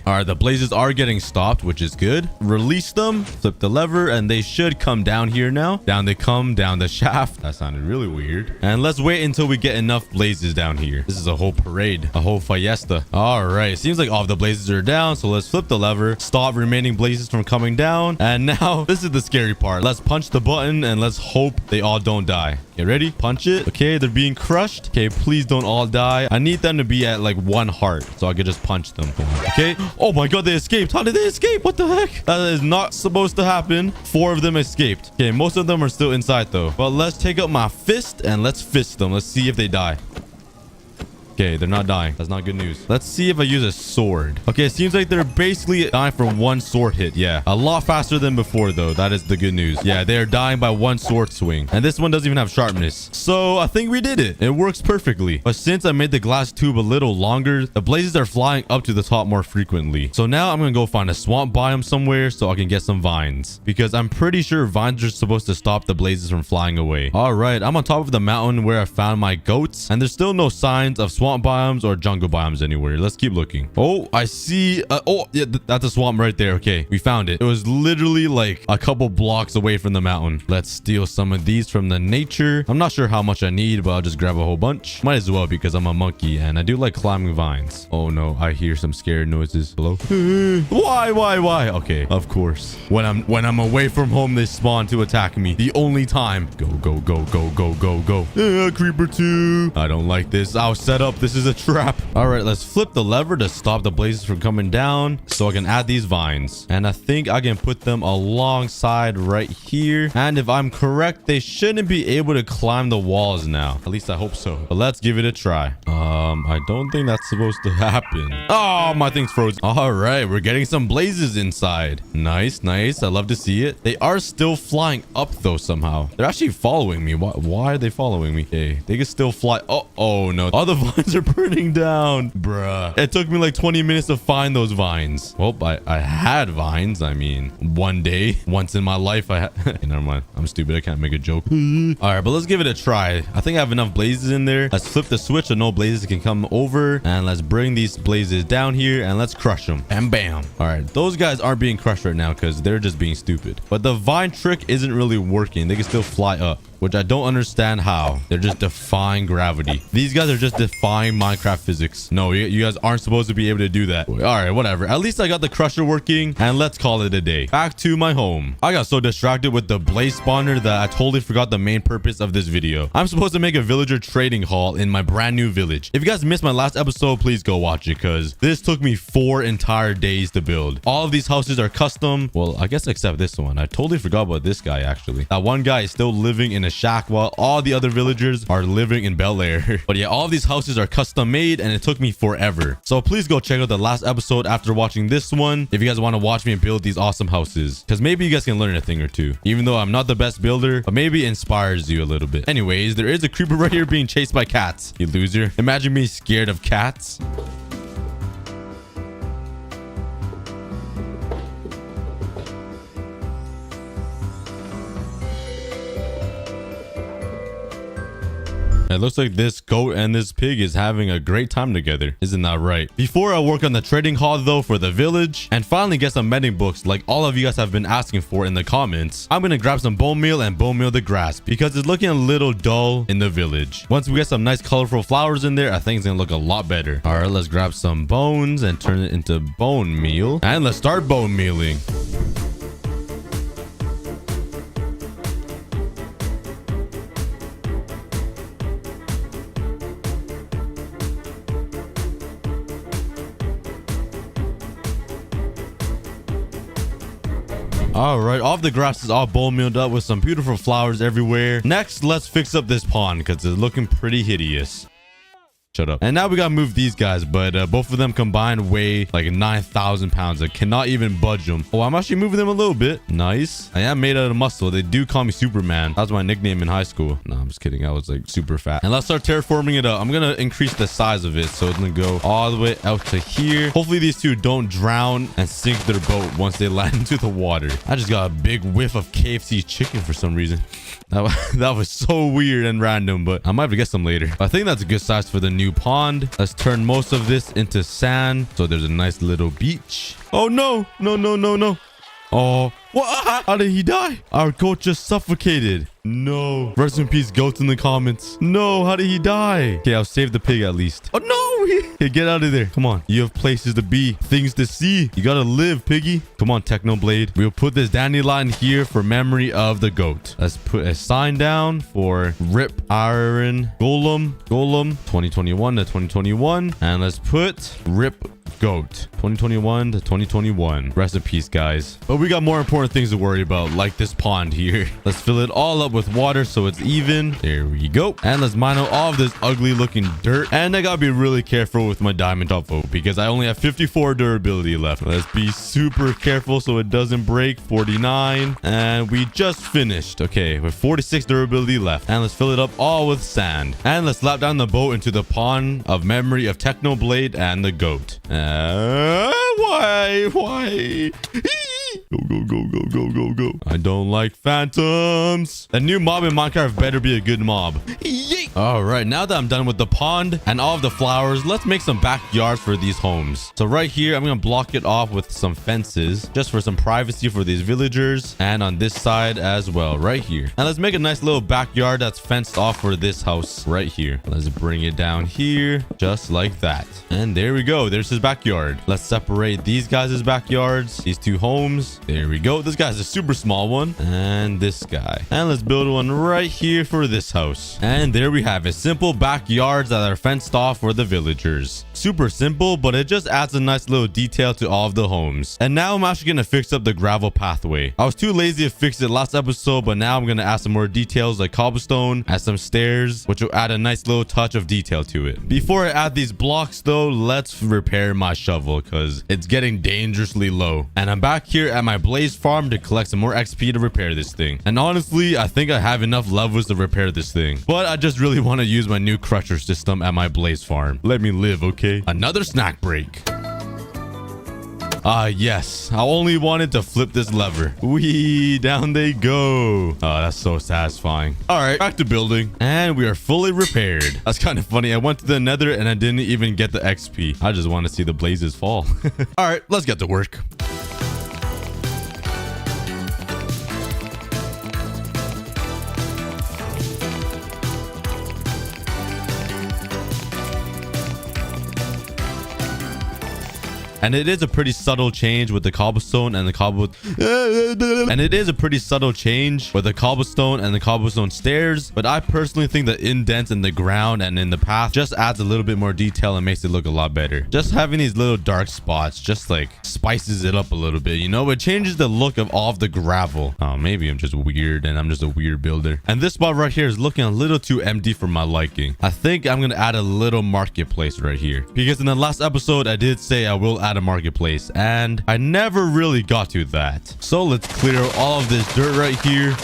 All right, the blazes are getting stopped, which is good. Release them, flip the lever, and they should come down here now. Down they come, down the shaft. That sounded really weird. And let's wait until we get enough blazes down here. This is a whole parade, a whole fiesta. All right, it seems like all of the blazes are down, so let's flip the lever, stop remaining blazes from coming down, and now this is the scary part. Let's punch the button and let's hope they all don't die. Okay, ready? Punch it. Okay, they're being crushed. Okay, please don't all die. I need them to be at like 1 heart so I could just punch them. Okay. Oh my god, they escaped. How did they escape? What the heck? That is not supposed to happen. 4 of them escaped. Okay, most of them are still inside though. But let's take up my fist and let's fist them. Let's see if they die. Okay, they're not dying. That's not good news. Let's see if I use a sword. Okay, it seems like they're basically dying from 1 sword hit. Yeah, a lot faster than before though. That is the good news. Yeah, they're dying by 1 sword swing, and this one doesn't even have sharpness, so I think we did it. It works perfectly. But since I made the glass tube a little longer, the blazes are flying up to the top more frequently. So now I'm gonna go find a swamp biome somewhere so I can get some vines, because I'm pretty sure vines are supposed to stop the blazes from flying away. All right, I'm on top of the mountain where I found my goats, and there's still no signs of swamp biomes or jungle biomes anywhere. Let's keep looking. Oh, I see. Oh, yeah, that's a swamp right there. Okay, we found it. It was literally like a couple blocks away from the mountain. Let's steal some of these from the nature. I'm not sure how much I need, but I'll just grab a whole bunch. Might as well, because I'm a monkey and I do like climbing vines. Oh no, I hear some scared noises. Hello? Why? Okay, of course. When I'm away from home, they spawn to attack me. The only time. Go. Creeper 2. I don't like this. I'll set up. This is a trap. All right, let's flip the lever to stop the blazes from coming down so I can add these vines, and I think I can put them alongside right here. And if I'm correct, they shouldn't be able to climb the walls now. At least I hope so, but let's give it a try. I don't think that's supposed to happen. Oh, my thing's frozen. All right, we're getting some blazes inside. Nice. I love to see it. They are still flying up though somehow. They're actually following me. Why are they following me? Okay, they can still fly. Oh no, all the vines vines are burning down. Bruh. It took me like 20 minutes to find those vines. Well, I had vines. I mean, one day, once in my life, I had... Hey, never mind. I'm stupid. I can't make a joke. All right, but let's give it a try. I think I have enough blazes in there. Let's flip the switch so no blazes can come over. And let's bring these blazes down here and let's crush them. And bam. All right, those guys aren't being crushed right now because they're just being stupid. But the vine trick isn't really working. They can still fly up, which I don't understand how. They're just defying gravity. These guys are just defying Minecraft physics. No, you guys aren't supposed to be able to do that. All right, whatever. At least I got the crusher working, and let's call it a day. Back to my home. I got so distracted with the blaze spawner that I totally forgot the main purpose of this video. I'm supposed to make a villager trading hall in my brand new village. If you guys missed my last episode, please go watch it because this took me 4 entire days to build. All of these houses are custom. Well, I guess except this one. I totally forgot about this guy actually. That one guy is still living in a shack while all the other villagers are living in Bel Air. But yeah, all of these houses are custom made and it took me forever. So please go check out the last episode after watching this one if you guys want to watch me build these awesome houses, because maybe you guys can learn a thing or two, even though I'm not the best builder, but maybe it inspires you a little bit. Anyways, there is a creeper right here being chased by cats. You loser. Imagine me scared of cats. It looks like this goat and this pig is having a great time together. Isn't that right? Before I work on the trading hall though for the village and finally get some mending books like all of you guys have been asking for in the comments, I'm gonna grab some bone meal and bone meal the grass because it's looking a little dull in the village. Once we get some nice colorful flowers in there, I think it's gonna look a lot better. All right, let's grab some bones and turn it into bone meal, and let's start bone mealing. All right, all of the grass is all bone mealed up with some beautiful flowers everywhere. Next, let's fix up this pond because it's looking pretty hideous. Shut up. And now we gotta move these guys, but both of them combined weigh like 9,000 pounds. I cannot even budge them. Oh, I'm actually moving them a little bit. Nice. I am made out of muscle. They do call me Superman. That was my nickname in high school. No, I'm just kidding. I was like super fat. And let's start terraforming it up. I'm gonna increase the size of it, so it's gonna go all the way out to here. Hopefully these two don't drown and sink their boat once they land into the water. I just got a big whiff of KFC chicken for some reason. That was so weird and random, but I might have to get some later. I think that's a good size for the new pond. Let's turn most of this into sand so there's a nice little beach. Oh no, no. Oh, what? How did he die? Our goat just suffocated. No. Rest in peace, goats in the comments. No, how did he die? Okay, I'll save the pig at least. Oh no. Okay, get out of there. Come on. You have places to be, things to see. You gotta live, piggy. Come on, Technoblade. We'll put this dandelion here for memory of the goat. Let's put a sign down for Rip Iron Golem 2021 to 2021. And let's put Rip Goat 2021 to 2021. Rest in peace, guys. But we got more important things to worry about, like this pond here. Let's fill it all up with water so it's even. There we go. And let's mine out all of this ugly looking dirt. And I gotta be really careful with my diamond top vote because I only have 54 durability left. Let's be super careful so it doesn't break. 49. And we just finished. Okay, with 46 durability left. And let's fill it up all with sand. And let's slap down the boat into the pond of memory of Technoblade and the goat. Why? Go. I don't like phantoms. A new mob in Minecraft better be a good mob. Yeet. All right, now that I'm done with the pond and all of the flowers, let's make some backyards for these homes. So right here, I'm gonna block it off with some fences just for some privacy for these villagers, and on this side as well, right here. And let's make a nice little backyard that's fenced off for this house right here. Let's bring it down here just like that. And there we go. There's his backyard. Let's separate these guys' backyards, these two homes. There we go. This guy's a super small one, and this guy. And let's build one right here for this house. And there we have it. Simple backyards that are fenced off for the villagers. Super simple, but it just adds a nice little detail to all of the homes. And now I'm actually gonna fix up the gravel pathway. I was too lazy to fix it last episode, but now I'm gonna add some more details like cobblestone, add some stairs, which will add a nice little touch of detail to it. Before I add these blocks though, let's repair my shovel because it's getting dangerously low. And I'm back here at my blaze farm to collect some more XP to repair this thing. And honestly, I think I have enough levels to repair this thing. But I just really want to use my new crusher system at my blaze farm. Let me live, okay? Another snack break. Yes. I only wanted to flip this lever. Whee, down they go. Oh, that's so satisfying. All right, back to building. And we are fully repaired. That's kind of funny. I went to the Nether and I didn't even get the XP. I just want to see the blazes fall. All right, let's get to work. And it is a pretty subtle change with the cobblestone and the cobblestone stairs. But I personally think the indents in the ground and in the path just adds a little bit more detail and makes it look a lot better. Just having these little dark spots just like spices it up a little bit, you know? It changes the look of all of the gravel. Oh, maybe I'm just weird and I'm just a weird builder. And this spot right here is looking a little too empty for my liking. I think I'm gonna add a little marketplace right here, because in the last episode I did say I will add a marketplace and I never really got to that. So let's clear all of this dirt right here.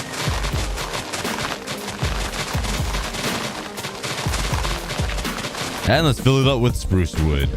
And let's fill it up with spruce wood.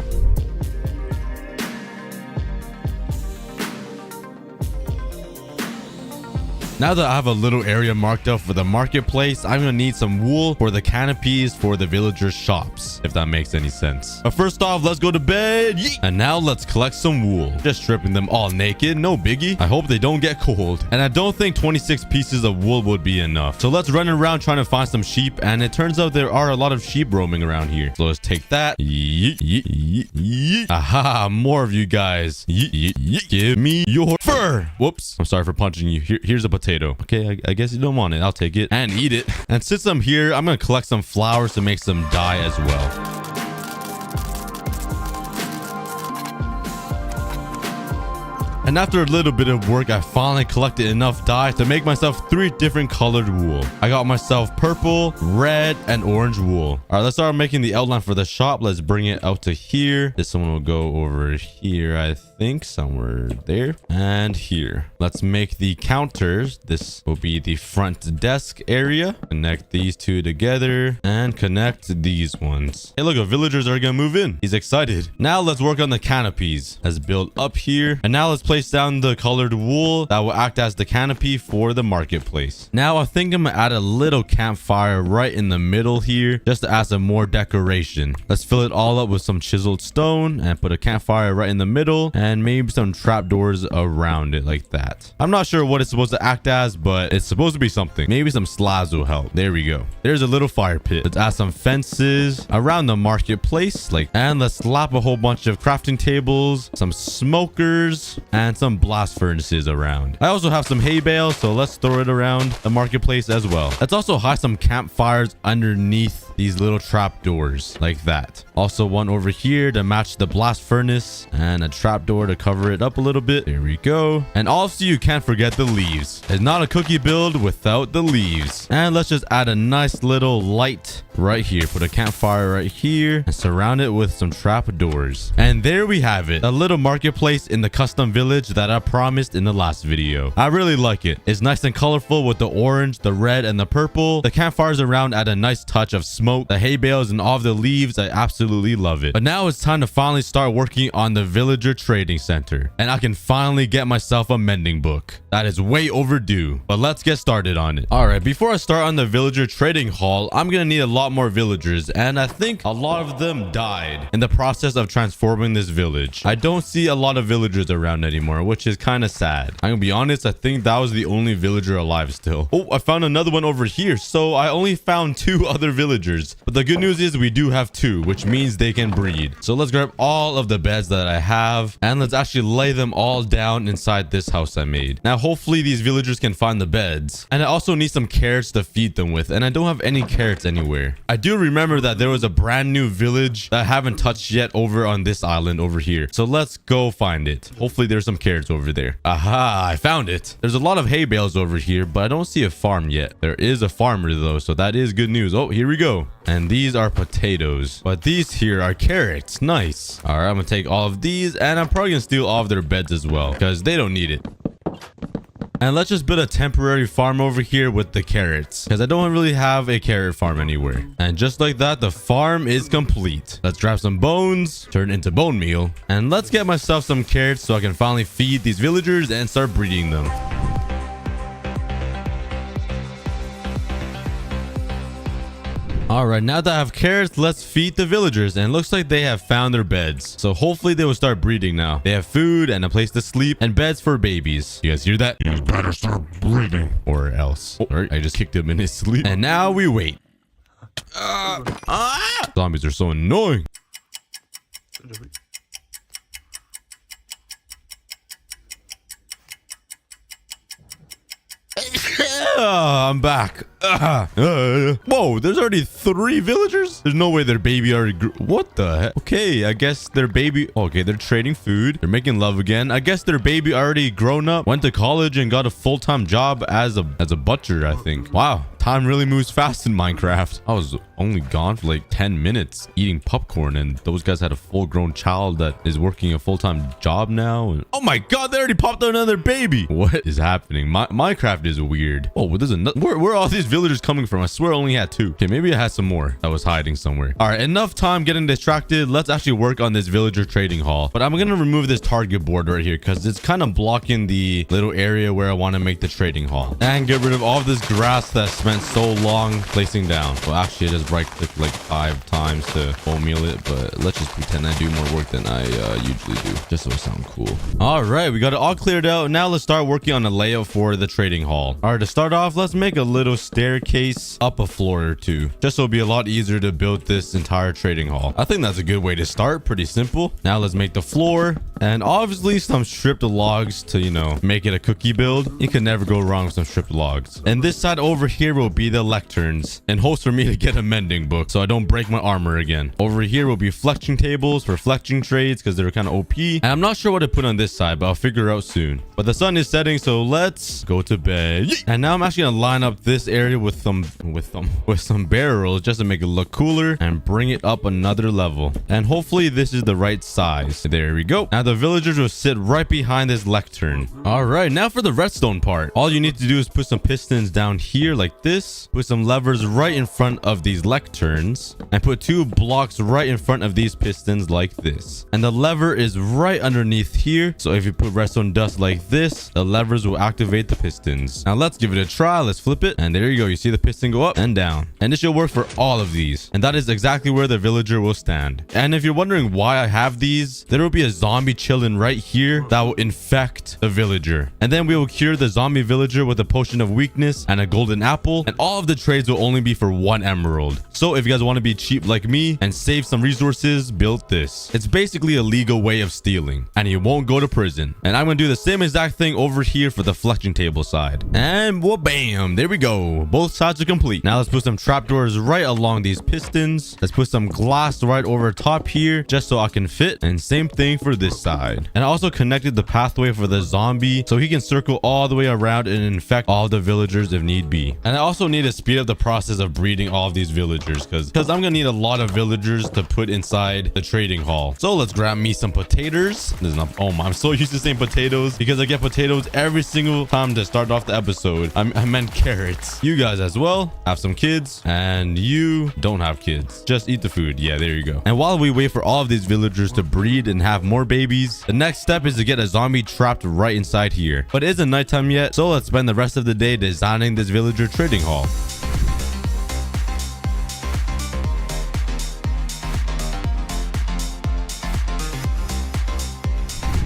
Now that I have a little area marked out for the marketplace, I'm going to need some wool for the canopies for the villagers' shops, if that makes any sense. But first off, let's go to bed. Yeet. And now let's collect some wool. Just stripping them all naked, no biggie. I hope they don't get cold. And I don't think 26 pieces of wool would be enough. So let's run around trying to find some sheep. And it turns out there are a lot of sheep roaming around here. So let's take that. Yeet, yeet, yeet, yeet. Aha, more of you guys. Yeet, yeet, yeet. Give me your fur. Whoops. I'm sorry for punching you. Here's a potato. Okay, I guess you don't want it. I'll take it and eat it. And since I'm here, I'm gonna collect some flowers to make some dye as well. And after a little bit of work, I finally collected enough dye to make myself 3 different colored wool. I got myself purple, red, and orange wool. All right, let's start making the outline for the shop. Let's bring it out to here. This one will go over here, I think, somewhere there and here. Let's make the counters. This will be the front desk area. Connect these 2 together and connect these ones. Hey, look, villagers are gonna move in. He's excited. Now let's work on the canopies. Let's build up here. And now let's place down the colored wool that will act as the canopy for the marketplace. Now I think I'm gonna add a little campfire right in the middle here just to add some more decoration. Let's fill it all up with some chiseled stone and put a campfire right in the middle and maybe some trapdoors around it like that. I'm not sure what it's supposed to act as, but it's supposed to be something. Maybe some slabs will help. There we go. There's a little fire pit. Let's add some fences around the marketplace, and let's slap a whole bunch of crafting tables, some smokers, and some blast furnaces around. I also have some hay bales, so let's throw it around the marketplace as well. Let's also hide some campfires underneath these little trapdoors like that. Also one over here to match the blast furnace and a trapdoor to cover it up a little bit. There we go. And also you can't forget the leaves. It's not a cookie build without the leaves. And let's just add a nice little light right here. Put a campfire right here and surround it with some trapdoors. And there we have it. A little marketplace in the custom village that I promised in the last video. I really like it. It's nice and colorful with the orange, the red, and the purple. The campfires around add a nice touch of smoke. The hay bales and all of the leaves, I absolutely love it. But now it's time to finally start working on the villager trading center. And I can finally get myself a mending book. That is way overdue. But let's get started on it. Alright, before I start on the villager trading hall, I'm gonna need a lot more villagers. And I think a lot of them died in the process of transforming this village. I don't see a lot of villagers around anymore, which is kind of sad. I'm gonna be honest, I think that was the only villager alive still. Oh, I found another one over here. So I only found 2 other villagers. But the good news is we do have 2, which means they can breed. So let's grab all of the beds that I have and let's actually lay them all down inside this house I made. Now, hopefully these villagers can find the beds. And I also need some carrots to feed them with, and I don't have any carrots anywhere. I do remember that there was a brand new village that I haven't touched yet over on this island over here. So let's go find it. Hopefully there's some carrots over there. Aha, I found it. There's a lot of hay bales over here, but I don't see a farm yet. There is a farmer though, so that is good news. Oh, here we go. And these are potatoes, but these here are carrots. Nice. All right, I'm gonna take all of these and I'm probably gonna steal all of their beds as well because they don't need it. And let's just build a temporary farm over here with the carrots, because I don't really have a carrot farm anywhere. And just like that, the farm is complete. Let's grab some bones, turn into bone meal, and let's get myself some carrots so I can finally feed these villagers and start breeding them. Alright, now that I have carrots, let's feed the villagers, and it looks like they have found their beds. So hopefully they will start breeding now. They have food and a place to sleep and beds for babies. You guys hear that? You better start breathing. Or else. Oh, I just kicked him in his sleep. And now we wait. Zombies are so annoying. I'm back. Whoa, there's already 3 villagers? There's no way their baby already grew. What the heck? Okay, I guess their baby... Okay, they're trading food. They're making love again. I guess their baby already grown up, went to college, and got a full-time job as a butcher, I think. Wow. Time really moves fast in Minecraft. I was only gone for like 10 minutes eating popcorn, and those guys had a full-grown child that is working a full-time job now. And oh my god, they already popped out another baby. What is happening? Minecraft is weird. Oh, there's another. Where are all these villagers coming from? I swear I only had 2. Okay, maybe I had some more that was hiding somewhere. All right, enough time getting distracted. Let's actually work on this villager trading hall. But I'm gonna remove this target board right here because it's kind of blocking the little area where I want to make the trading hall, and get rid of all this grass that spent so long placing down. Well, actually, I just right click like 5 times to bone meal it, but let's just pretend I do more work than I usually do, just so it sounds cool. All right, we got it all cleared out. Now let's start working on a layout for the trading hall. All right, to start off, let's make a little staircase up a floor or 2, just so it'll be a lot easier to build this entire trading hall. I think that's a good way to start. Pretty simple. Now let's make the floor, and obviously some stripped logs to, you know, make it a cookie build. You can never go wrong with some stripped logs. And this side over here will be the lecterns, and hopes for me to get a mending book so I don't break my armor again. Over here will be fletching tables for fletching trades because they're kind of OP. And I'm not sure what to put on this side, but I'll figure out soon. But the sun is setting, so let's go to bed. And now I'm actually gonna line up this area with some barrels just to make it look cooler and bring it up another level. And hopefully this is the right size. There we go. Now the villagers will sit right behind this lectern. All right, now for the redstone part. All you need to do is put some pistons down here like this. Put some levers right in front of these lecterns, and put 2 blocks right in front of these pistons like this. And the lever is right underneath here, so if you put redstone dust like this, the levers will activate the pistons. Now let's give it a try. Let's flip it, and there you go. You see the piston go up and down, and this should work for all of these. And that is exactly where the villager will stand. And if you're wondering why I have these, there will be a zombie chilling right here that will infect the villager, and then we will cure the zombie villager with a potion of weakness and a golden apple, and all of the trades will only be for 1 emerald. So if you guys want to be cheap like me and save some resources, build this. It's basically a legal way of stealing, and you won't go to prison. And I'm gonna do the same exact thing over here for the fletching table side. And well, bam, there we go. Both sides are complete. Now let's put some trapdoors right along these pistons. Let's put some glass right over top here just so I can fit, and same thing for this side. And I also connected the pathway for the zombie so he can circle all the way around and infect all the villagers if need be. And I also need to speed up the process of breeding all of these villagers because I'm gonna need a lot of villagers to put inside the trading hall. So let's grab me some potatoes. Oh my, I'm so used to saying potatoes because I get potatoes every single time to start off the episode. I meant carrots. You guys as well have some kids, and you don't have kids. Just eat the food. Yeah, there you go. And while we wait for all of these villagers to breed and have more babies, the next step is to get a zombie trapped right inside here. But it isn't nighttime yet, so let's spend the rest of the day designing this villager trading hall.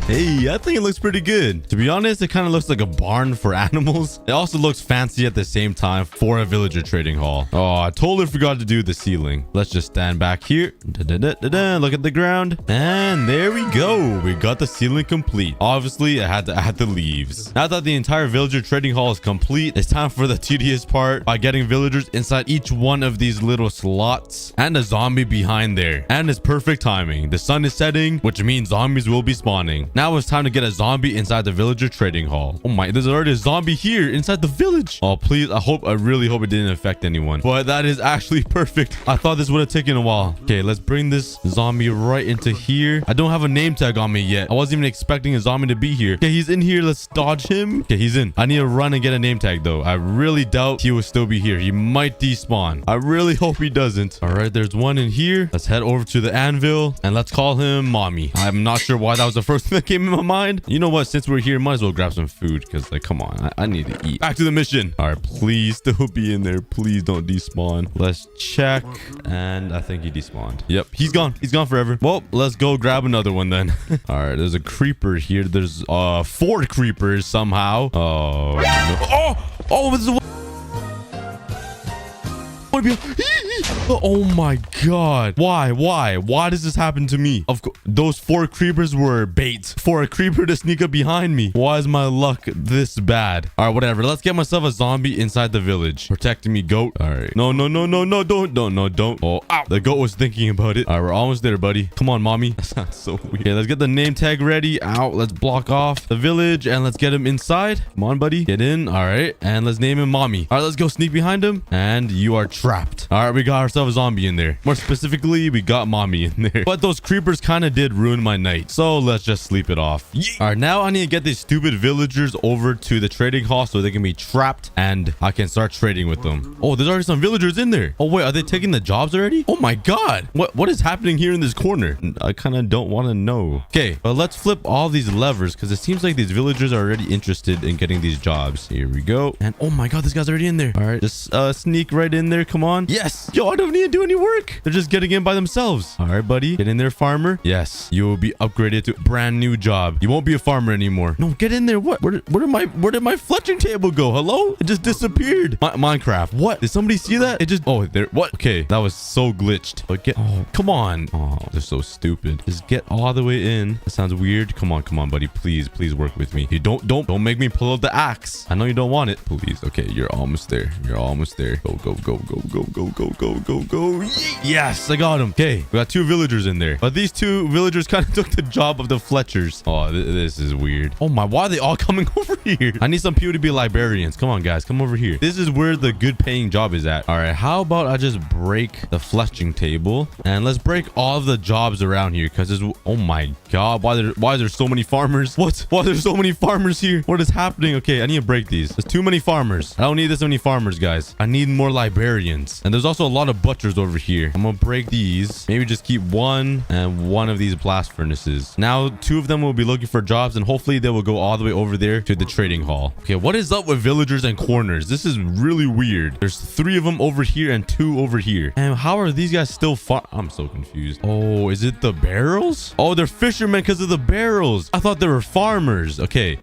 Hey, I think it looks pretty good. To be honest, it kind of looks like a barn for animals. It also looks fancy at the same time for a villager trading hall. Oh, I totally forgot to do the ceiling. Let's just stand back here. Look at the ground. And there we go. We got the ceiling complete. Obviously, I had to add the leaves. Now that the entire villager trading hall is complete, it's time for the tedious part by getting villagers inside each one of these little slots and a zombie behind there. And it's perfect timing. The sun is setting, which means zombies will be spawning. Now it's time to get a zombie inside the villager trading hall. Oh my, there's already a zombie here inside the village. Oh, please. I really hope it didn't affect anyone. But that is actually perfect. I thought this would have taken a while. Okay, let's bring this zombie right into here. I don't have a name tag on me yet. I wasn't even expecting a zombie to be here. Okay, he's in here. Let's dodge him. Okay, he's in. I need to run and get a name tag though. I really doubt he will still be here. He might despawn. I really hope he doesn't. All right, there's one in here. Let's head over to the anvil and let's call him Mommy. I'm not sure why that was the first thing that came in my mind. You know what? Since we're here, might as well grab some food because, like, come on. I need to eat. Back to the mission. All right, please still be in there. Please don't despawn. Let's check. And I think he despawned. Yep, he's gone. He's gone forever. Well, let's go grab another one then. All right, there's a creeper here. There's 4 creepers somehow. Oh, no. Oh, this is oh my god. Why does this happen to me? Of course, those 4 creepers were bait for a creeper to sneak up behind me. Why is my luck this bad? All right, whatever. Let's get myself a zombie inside the village. Protecting me, goat. All right. No, don't. Oh, ow. The goat was thinking about it. All right, we're almost there, buddy. Come on, Mommy. That sounds so weird. Okay, let's get the name tag ready. Ow, let's block off the village and let's get him inside. Come on, buddy. Get in. All right, and let's name him Mommy. All right, let's go sneak behind him. And you are trapped. All right, we got ourselves a zombie in there. More specifically, we got Mommy in there. But those creepers kind of did ruin my night. So let's just sleep it off. All right, now I need to get these stupid villagers over to the trading hall so they can be trapped and I can start trading with them. Oh, there's already some villagers in there. Oh, wait, are they taking the jobs already? Oh my god. What is happening here in this corner? I kind of don't want to know. Okay, but let's flip all these levers because it seems like these villagers are already interested in getting these jobs. Here we go. And oh my god, this guy's already in there. All right, just sneak right in there. Come on. Yes. Yo, I don't need to do any work. They're just getting in by themselves. All right, buddy. Get in there, farmer. Yes. You will be upgraded to a brand new job. You won't be a farmer anymore. No, get in there. What? Where did my fletching table go? Hello? It just disappeared. Minecraft. What? Did somebody see that? It just... Oh, there. What? Okay. That was so glitched. But get... Oh, come on. Oh, they're so stupid. Just get all the way in. That sounds weird. Come on, buddy. Please work with me. You don't make me pull out the axe. I know you don't want it. Please. Okay, you're almost there. You're almost there. Go. Yes, I got him. Okay, we got 2 villagers in there. But these 2 villagers kind of took the job of the Fletchers. Oh, this is weird. Oh my, why are they all coming over here? I need some people to be librarians. Come on, guys. Come over here. This is where the good paying job is at. All right, how about I just break the fletching table and let's break all of the jobs around here because there's... Oh my god, why are there so many farmers? What? Why are there so many farmers here? What is happening? Okay, I need to break these. There's too many farmers. I don't need this many farmers, guys. I need more librarians. And there's also a lot of butchers over here. I'm gonna break these. Maybe just keep 1 and 1 of these blast furnaces. Now 2 of them will be looking for jobs and hopefully they will go all the way over there to the trading hall. Okay, what is up with villagers and corners? This is really weird. There's 3 of them over here and 2 over here. And how are these guys still I'm so confused. Oh, is it the barrels? Oh, they're fishermen because of the barrels. I thought they were farmers. Okay.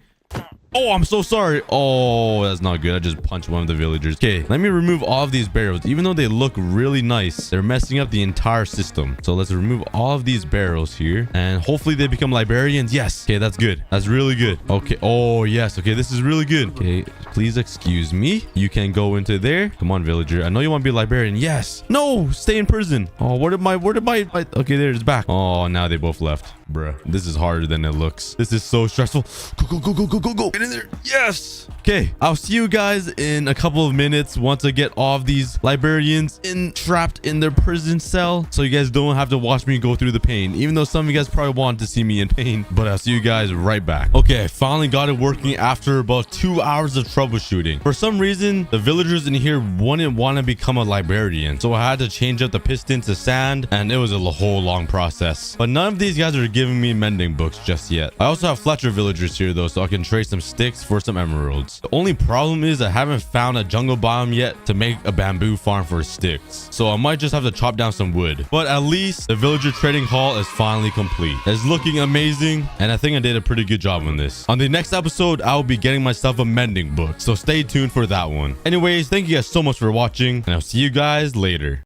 Oh, I'm so sorry. Oh, that's not good. I just punched one of the villagers. Okay, let me remove all of these barrels. Even though they look really nice, they're messing up the entire system. So let's remove all of these barrels here. And hopefully they become librarians. Yes. Okay, that's good. That's really good. Okay. Oh, yes. Okay, this is really good. Okay, please excuse me. You can go into there. Come on, villager. I know you want to be a librarian. Yes. No, stay in prison. Oh, where did my... Okay, there it's back. Oh, now they both left. Bruh, this is harder than it looks. This is so stressful. Go. Get in there. Yes. Okay, I'll see you guys in a couple of minutes once I get all of these librarians trapped in their prison cell, so you guys don't have to watch me go through the pain, even though some of you guys probably want to see me in pain. But I'll see you guys right back. Okay, I finally got it working after about 2 hours of troubleshooting. For some reason, the villagers in here wouldn't want to become a librarian, so I had to change up the piston to sand, and it was a whole long process. But none of these guys are giving me mending books just yet. I also have Fletcher villagers here though, so I can trade some sticks for some emeralds. The only problem is I haven't found a jungle biome yet to make a bamboo farm for sticks, so I might just have to chop down some wood. But at least the villager trading hall is finally complete. It's looking amazing, and I think I did a pretty good job on this. On the next episode, I will be getting myself a mending book, so stay tuned for that one. Anyways, thank you guys so much for watching, and I'll see you guys later.